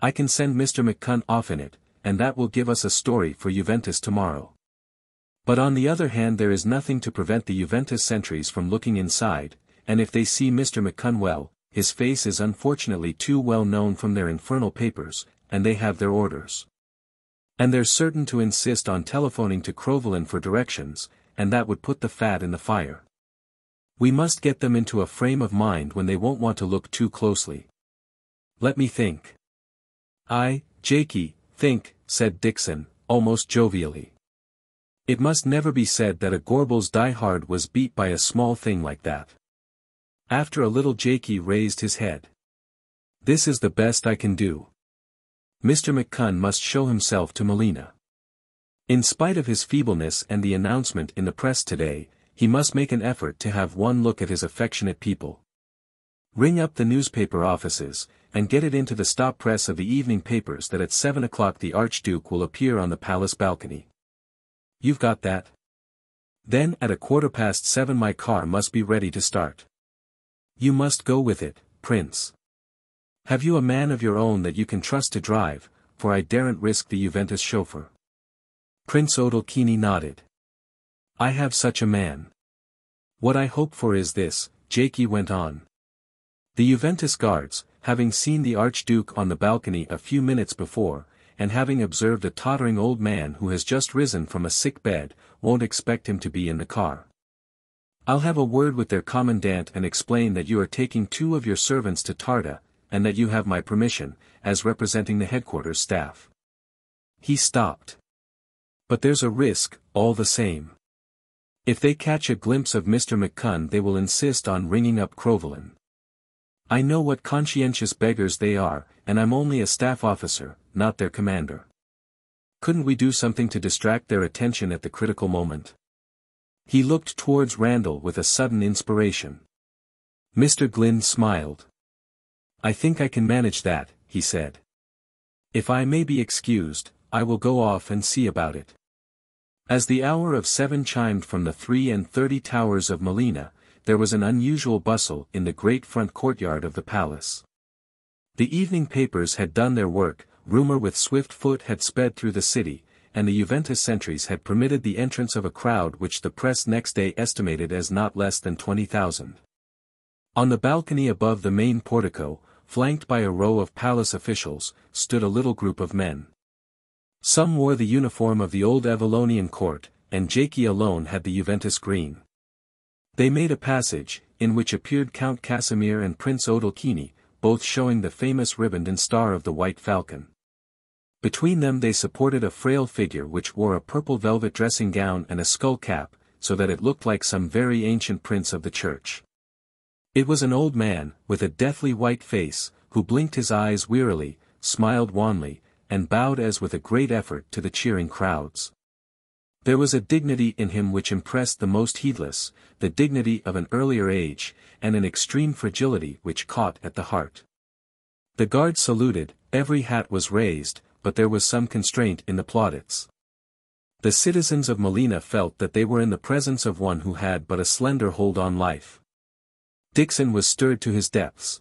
I can send Mr. McCunn off in it, and that will give us a story for Juventus tomorrow. But on the other hand there is nothing to prevent the Juventus sentries from looking inside, and if they see Mr. McCunn, well, his face is unfortunately too well known from their infernal papers, and they have their orders. And they're certain to insist on telephoning to Crowellin for directions, and that would put the fat in the fire. We must get them into a frame of mind when they won't want to look too closely. Let me think." "Aye, Jaikie, think," said Dickson, almost jovially. "It must never be said that a Gorbals die-hard was beat by a small thing like that." After a little Jaikie raised his head. "This is the best I can do. Mr. McCunn must show himself to Melina. In spite of his feebleness and the announcement in the press today, he must make an effort to have one look at his affectionate people. Ring up the newspaper offices, and get it into the stop press of the evening papers that at 7 o'clock the Archduke will appear on the palace balcony. You've got that? Then at 7:15 my car must be ready to start. You must go with it, Prince. Have you a man of your own that you can trust to drive, for I daren't risk the Juventus chauffeur?" Prince Odalchini nodded. "I have such a man. What I hope for is this," Jaikie went on. "The Juventus guards, having seen the Archduke on the balcony a few minutes before, and having observed a tottering old man who has just risen from a sick bed, won't expect him to be in the car. I'll have a word with their commandant and explain that you are taking 2 of your servants to Tarda, and that you have my permission, as representing the headquarters staff." He stopped. "But there's a risk, all the same. If they catch a glimpse of Mr. McCunn they will insist on ringing up Crowvelin. I know what conscientious beggars they are, and I'm only a staff officer, not their commander. Couldn't we do something to distract their attention at the critical moment?" He looked towards Randal with a sudden inspiration. Mr. Glynde smiled. "I think I can manage that," he said. "If I may be excused, I will go off and see about it." As the hour of 7 chimed from the 33 towers of Melina, there was an unusual bustle in the great front courtyard of the palace. The evening papers had done their work, rumor with swift foot had sped through the city, and the Juventus sentries had permitted the entrance of a crowd which the press next day estimated as not less than 20,000. On the balcony above the main portico, flanked by a row of palace officials, stood a little group of men. Some wore the uniform of the old Evalonian court, and Jaikie alone had the Juventus green. They made a passage, in which appeared Count Casimir and Prince Odalchini, both showing the famous riband and star of the White Falcon. Between them they supported a frail figure which wore a purple velvet dressing gown and a skull cap, so that it looked like some very ancient prince of the church. It was an old man, with a deathly white face, who blinked his eyes wearily, smiled wanly, and bowed as with a great effort to the cheering crowds. There was a dignity in him which impressed the most heedless, the dignity of an earlier age, and an extreme fragility which caught at the heart. The guard saluted, every hat was raised, but there was some constraint in the plaudits. The citizens of Melina felt that they were in the presence of one who had but a slender hold on life. Dickson was stirred to his depths.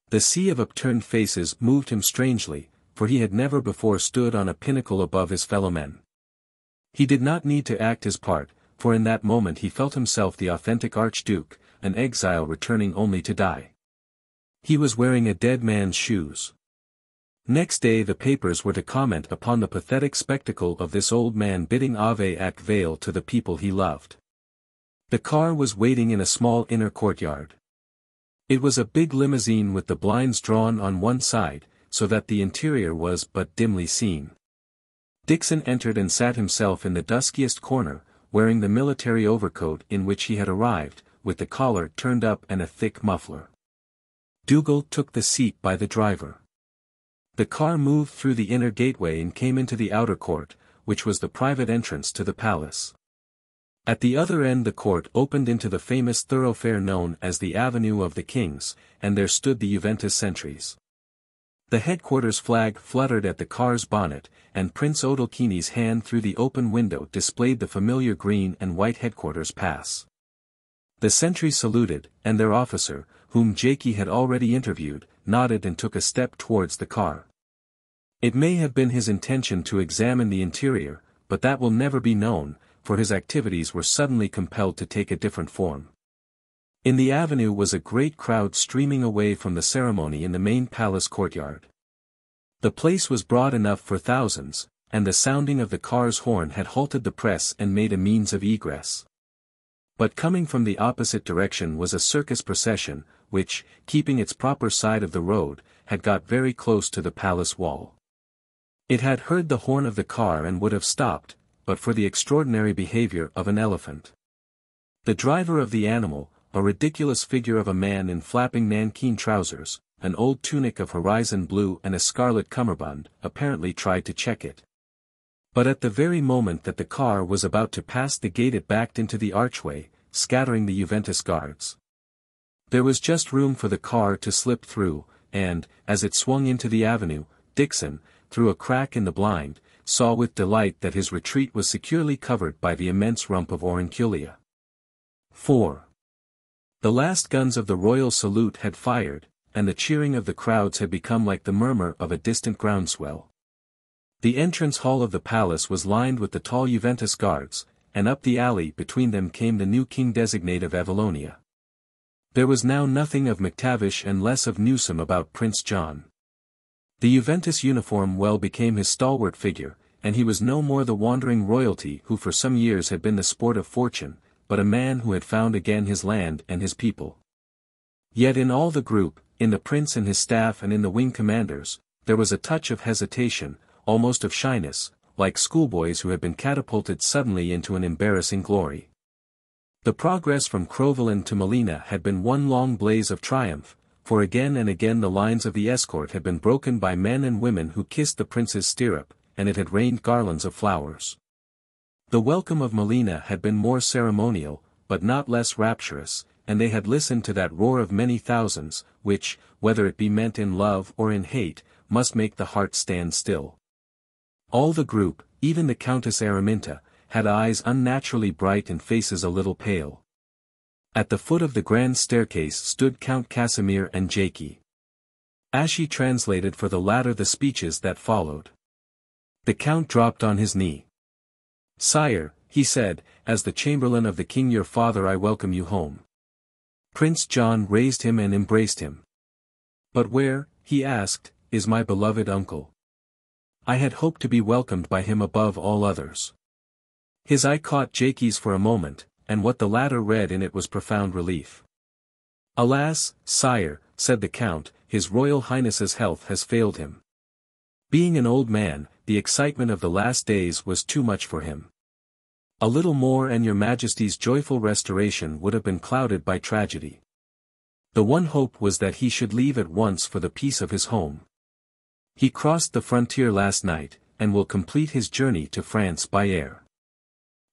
The sea of upturned faces moved him strangely, for he had never before stood on a pinnacle above his fellowmen. He did not need to act his part, for in that moment he felt himself the authentic Archduke, an exile returning only to die. He was wearing a dead man's shoes. Next day the papers were to comment upon the pathetic spectacle of this old man bidding Ave ac Vale to the people he loved. The car was waiting in a small inner courtyard. It was a big limousine with the blinds drawn on one side, so that the interior was but dimly seen. Dickson entered and sat himself in the duskiest corner, wearing the military overcoat in which he had arrived, with the collar turned up and a thick muffler. Dougal took the seat by the driver. The car moved through the inner gateway and came into the outer court, which was the private entrance to the palace. At the other end the court opened into the famous thoroughfare known as the Avenue of the Kings, and there stood the Juventus sentries. The headquarters flag fluttered at the car's bonnet, and Prince Odalchini's hand through the open window displayed the familiar green and white headquarters pass. The sentries saluted, and their officer, whom Jaikie had already interviewed, nodded and took a step towards the car. It may have been his intention to examine the interior, but that will never be known, for his activities were suddenly compelled to take a different form. In the avenue was a great crowd streaming away from the ceremony in the main palace courtyard. The place was broad enough for thousands, and the sounding of the car's horn had halted the press and made a means of egress. But coming from the opposite direction was a circus procession, which, keeping its proper side of the road, had got very close to the palace wall. It had heard the horn of the car and would have stopped, but for the extraordinary behavior of an elephant. The driver of the animal, a ridiculous figure of a man in flapping nankeen trousers, an old tunic of horizon blue and a scarlet cummerbund, apparently tried to check it. But at the very moment that the car was about to pass the gate it backed into the archway, scattering the Juventus guards. There was just room for the car to slip through, and, as it swung into the avenue, Dickson, through a crack in the blind, saw with delight that his retreat was securely covered by the immense rump of Aurunculia. 4. The last guns of the royal salute had fired, and the cheering of the crowds had become like the murmur of a distant groundswell. The entrance hall of the palace was lined with the tall Juventus guards, and up the alley between them came the new king designate of Evallonia. There was now nothing of McTavish and less of Newsom about Prince John. The Juventus uniform well became his stalwart figure, and he was no more the wandering royalty who for some years had been the sport of fortune, but a man who had found again his land and his people. Yet in all the group, in the prince and his staff and in the wing commanders, there was a touch of hesitation, almost of shyness, like schoolboys who had been catapulted suddenly into an embarrassing glory. The progress from Crowland to Melina had been one long blaze of triumph, for again and again the lines of the escort had been broken by men and women who kissed the prince's stirrup, and it had rained garlands of flowers. The welcome of Melina had been more ceremonial, but not less rapturous, and they had listened to that roar of many thousands, which, whether it be meant in love or in hate, must make the heart stand still. All the group, even the Countess Araminta, had eyes unnaturally bright and faces a little pale. At the foot of the grand staircase stood Count Casimir and Jaikie. Ashie translated for the latter the speeches that followed. The Count dropped on his knee. "Sire," he said, "as the chamberlain of the king your father I welcome you home." Prince John raised him and embraced him. "But where," he asked, "is my beloved uncle? I had hoped to be welcomed by him above all others." His eye caught Jaikie's for a moment, and what the latter read in it was profound relief. "Alas, sire," said the Count, "His Royal Highness's health has failed him. Being an old man, the excitement of the last days was too much for him. A little more and your Majesty's joyful restoration would have been clouded by tragedy. The one hope was that he should leave at once for the peace of his home. He crossed the frontier last night, and will complete his journey to France by air.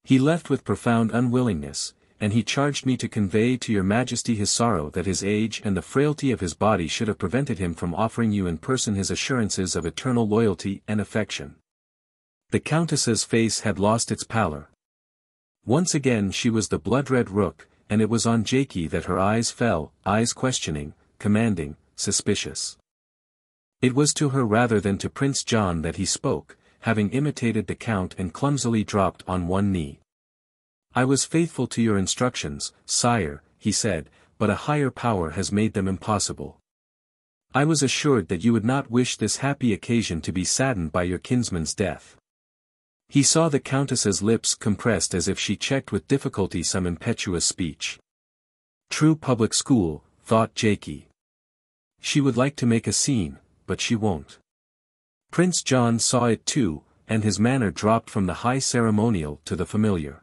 He left with profound unwillingness, and he charged me to convey to your Majesty his sorrow that his age and the frailty of his body should have prevented him from offering you in person his assurances of eternal loyalty and affection." The Countess's face had lost its pallor. Once again she was the Blood-Red Rook, and it was on Jaikie that her eyes fell, eyes questioning, commanding, suspicious. It was to her rather than to Prince John that he spoke, having imitated the Count and clumsily dropped on one knee. "I was faithful to your instructions, sire," he said, "but a higher power has made them impossible. I was assured that you would not wish this happy occasion to be saddened by your kinsman's death." He saw the Countess's lips compressed as if she checked with difficulty some impetuous speech. True public school, thought Jaikie. She would like to make a scene, but she won't. Prince John saw it too, and his manner dropped from the high ceremonial to the familiar.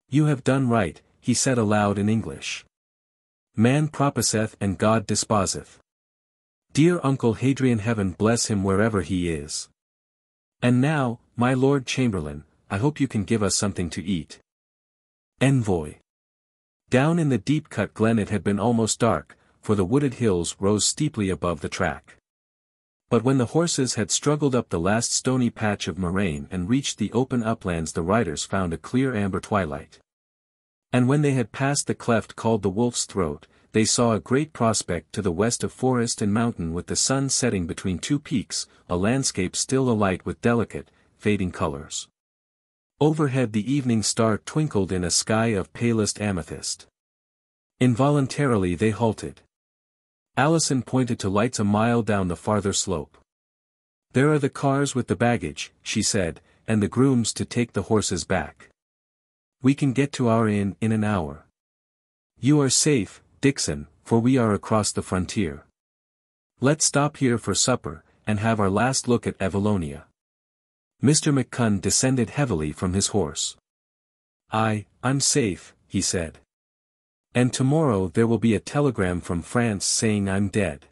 "You have done right," he said aloud in English. "Man proposeth and God disposeth. Dear Uncle Hadrian, heaven bless him wherever he is. And now, my Lord Chamberlain, I hope you can give us something to eat." Envoy. Down in the deep-cut glen it had been almost dark, for the wooded hills rose steeply above the track. But when the horses had struggled up the last stony patch of moraine and reached the open uplands the riders found a clear amber twilight. And when they had passed the cleft called the Wolf's Throat, they saw a great prospect to the west of forest and mountain with the sun setting between two peaks, a landscape still alight with delicate, fading colors. Overhead the evening star twinkled in a sky of palest amethyst. Involuntarily they halted. Alison pointed to lights a mile down the farther slope. "There are the cars with the baggage," she said, "and the grooms to take the horses back. We can get to our inn in an hour. You are safe, Dickson, for we are across the frontier. Let's stop here for supper, and have our last look at Evallonia." Mr. McCunn descended heavily from his horse. I'm safe," he said. "And tomorrow there will be a telegram from France saying I'm dead.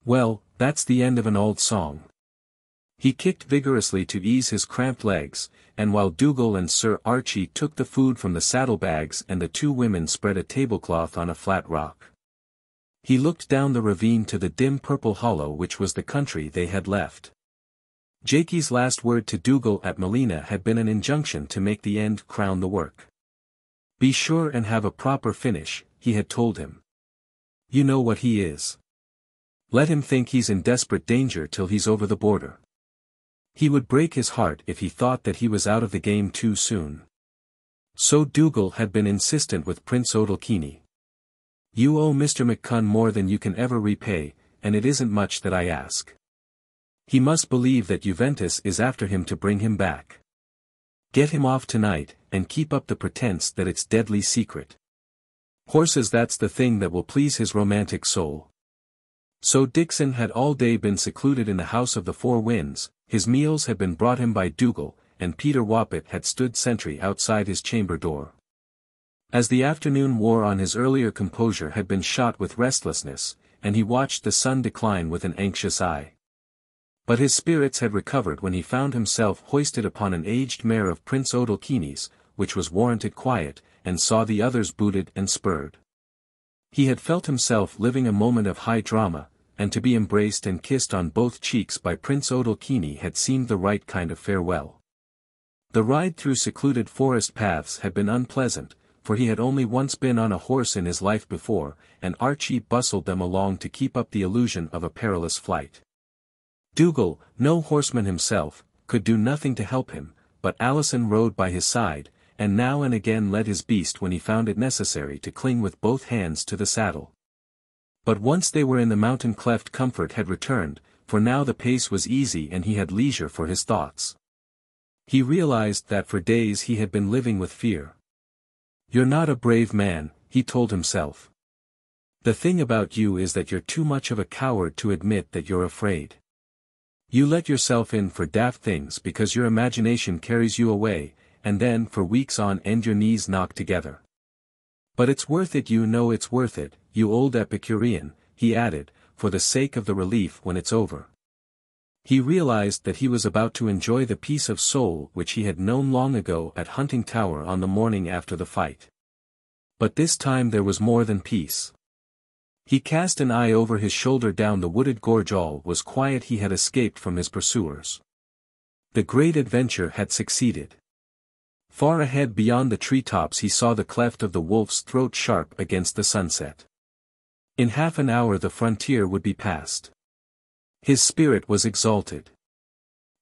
Well, that's the end of an old song." He kicked vigorously to ease his cramped legs, and while Dougal and Sir Archie took the food from the saddlebags and the two women spread a tablecloth on a flat rock, he looked down the ravine to the dim purple hollow which was the country they had left. Jaikie's last word to Dougal at Melina had been an injunction to make the end crown the work. "Be sure and have a proper finish," he had told him. "You know what he is. Let him think he's in desperate danger till he's over the border. He would break his heart if he thought that he was out of the game too soon." So Dougal had been insistent with Prince Odalchini. "You owe Mr. McCunn more than you can ever repay, and it isn't much that I ask. He must believe that Juventus is after him to bring him back. Get him off tonight, and keep up the pretense that it's deadly secret. Horses, that's the thing that will please his romantic soul. So Dickson had all day been secluded in the House of the Four Winds, his meals had been brought him by Dougal, and Peter Woppet had stood sentry outside his chamber door. As the afternoon wore on, his earlier composure had been shot with restlessness, and he watched the sun decline with an anxious eye. But his spirits had recovered when he found himself hoisted upon an aged mare of Prince Odalchini's, which was warranted quiet, and saw the others booted and spurred. He had felt himself living a moment of high drama, and to be embraced and kissed on both cheeks by Prince Odalchini had seemed the right kind of farewell. The ride through secluded forest paths had been unpleasant, for he had only once been on a horse in his life before, and Archie bustled them along to keep up the illusion of a perilous flight. Dougal, no horseman himself, could do nothing to help him, but Alison rode by his side, and now and again led his beast when he found it necessary to cling with both hands to the saddle. But once they were in the mountain cleft, comfort had returned, for now the pace was easy and he had leisure for his thoughts. He realized that for days he had been living with fear. "You're not a brave man," he told himself. "The thing about you is that you're too much of a coward to admit that you're afraid. You let yourself in for daft things because your imagination carries you away, and then for weeks on end your knees knock together. But it's worth it, you know it's worth it, you old Epicurean," he added, "for the sake of the relief when it's over." He realized that he was about to enjoy the peace of soul which he had known long ago at Huntingtower on the morning after the fight. But this time there was more than peace. He cast an eye over his shoulder down the wooded gorge. All was quiet. He had escaped from his pursuers. The great adventure had succeeded. Far ahead beyond the treetops he saw the cleft of the wolf's throat sharp against the sunset. In half an hour the frontier would be passed. His spirit was exalted.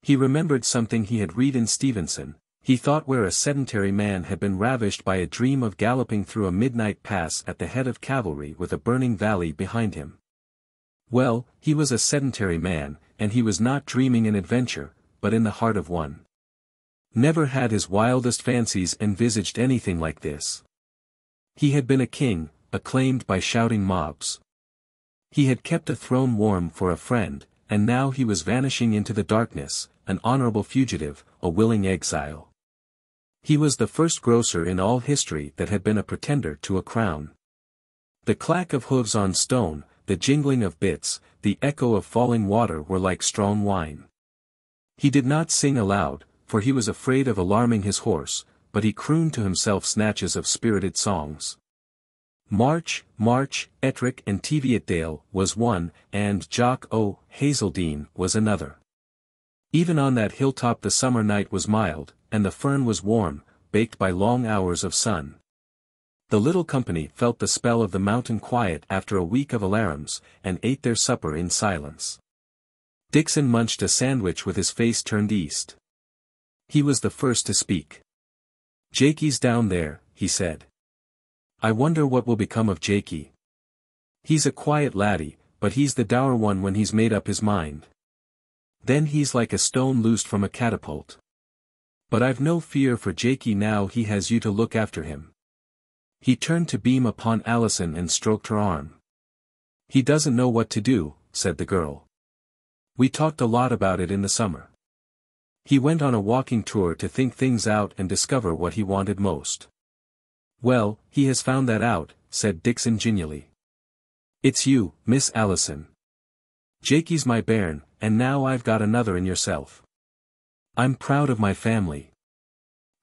He remembered something he had read in Stevenson. He thought where a sedentary man had been ravished by a dream of galloping through a midnight pass at the head of cavalry with a burning valley behind him. Well, he was a sedentary man, and he was not dreaming an adventure, but in the heart of one. Never had his wildest fancies envisaged anything like this. He had been a king, acclaimed by shouting mobs. He had kept a throne warm for a friend, and now he was vanishing into the darkness, an honorable fugitive, a willing exile. He was the first grocer in all history that had been a pretender to a crown. The clack of hooves on stone, the jingling of bits, the echo of falling water were like strong wine. He did not sing aloud, for he was afraid of alarming his horse, but he crooned to himself snatches of spirited songs. March, March, Ettrick and Teviotdale was one, and Jock o' Hazeldean was another. Even on that hilltop the summer night was mild, and the fern was warm, baked by long hours of sun. The little company felt the spell of the mountain quiet after a week of alarums, and ate their supper in silence. Dickson munched a sandwich with his face turned east. He was the first to speak. "Jaikie's down there," he said. "I wonder what will become of Jaikie. He's a quiet laddie, but he's the dour one when he's made up his mind. Then he's like a stone loosed from a catapult. But I've no fear for Jaikie now he has you to look after him." He turned to beam upon Alison and stroked her arm. "He doesn't know what to do," said the girl. "We talked a lot about it in the summer. He went on a walking tour to think things out and discover what he wanted most." "Well, he has found that out," said Dickson genially. "It's you, Miss Alison. Jaikie's my bairn, and now I've got another in yourself. I'm proud of my family.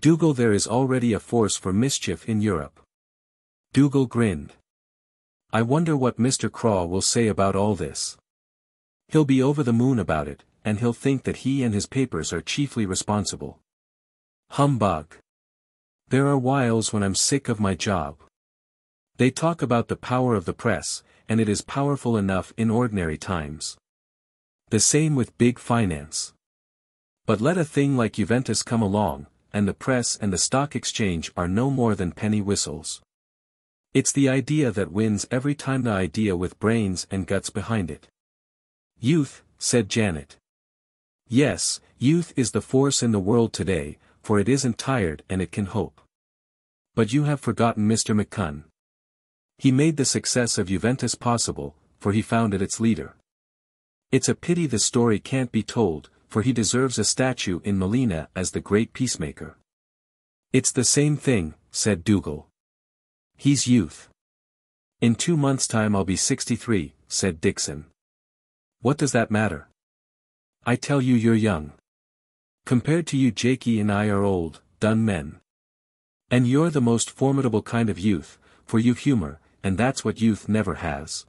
Dougal, there is already a force for mischief in Europe." Dougal grinned. "I wonder what Mr. Craw will say about all this. He'll be over the moon about it, and he'll think that he and his papers are chiefly responsible. Humbug. There are whiles when I'm sick of my job. They talk about the power of the press, and it is powerful enough in ordinary times. The same with big finance. But let a thing like Juventus come along, and the press and the stock exchange are no more than penny whistles. It's the idea that wins every time, the idea with brains and guts behind it." "Youth," said Janet. Yes, youth is the force in the world today, for it isn't tired and it can hope. But you have forgotten Mr. McCunn. He made the success of Juventus possible, for he founded its leader. It's a pity the story can't be told, for he deserves a statue in Melina as the great peacemaker. It's the same thing, said Dougal. He's youth. In 2 months' time I'll be 63, said Dickson. What does that matter? I tell you you're young. Compared to you Jaikie and I are old, done men. And you're the most formidable kind of youth, for you've humor, and that's what youth never has.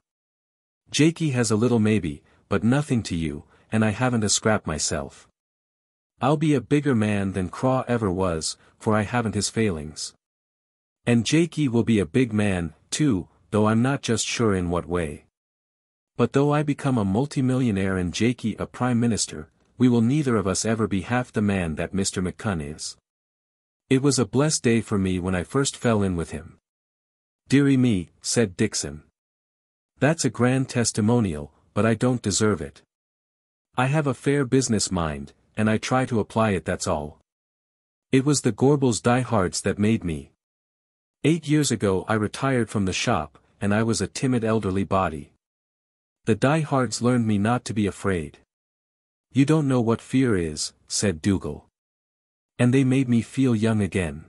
Jaikie has a little maybe, but nothing to you, and I haven't a scrap myself. I'll be a bigger man than Craw ever was, for I haven't his failings. And Jaikie will be a big man, too, though I'm not just sure in what way. But though I become a multimillionaire and Jaikie a prime minister, we will neither of us ever be half the man that Mr. McCunn is. It was a blessed day for me when I first fell in with him. Dearie me, said Dickson. That's a grand testimonial, but I don't deserve it. I have a fair business mind, and I try to apply it, that's all. It was the Gorbals diehards that made me. 8 years ago I retired from the shop, and I was a timid elderly body. The diehards learned me not to be afraid. You don't know what fear is, said Dougal. And they made me feel young again.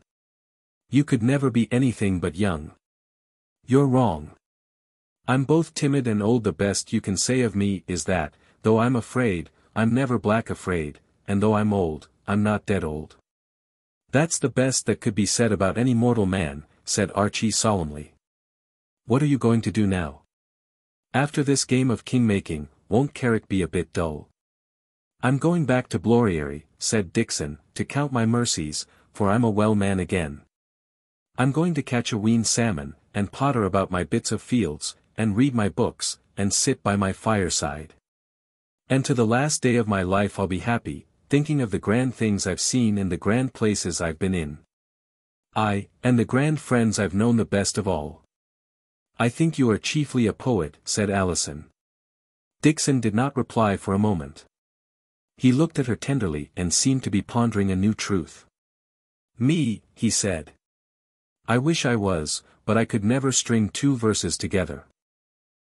You could never be anything but young. You're wrong. I'm both timid and old. The best you can say of me is that, though I'm afraid, I'm never black afraid, and though I'm old, I'm not dead old. That's the best that could be said about any mortal man, said Archie solemnly. What are you going to do now? After this game of king-making, won't Carrick be a bit dull? I'm going back to Bloriary, said Dickson, to count my mercies, for I'm a well man again. I'm going to catch a wheen salmon, and potter about my bits of fields, and read my books, and sit by my fireside. And to the last day of my life I'll be happy, thinking of the grand things I've seen and the grand places I've been in. Aye, and the grand friends I've known the best of all. I think you are chiefly a poet, said Alison. Dickson did not reply for a moment. He looked at her tenderly and seemed to be pondering a new truth. Me, he said. I wish I was, but I could never string 2 verses together.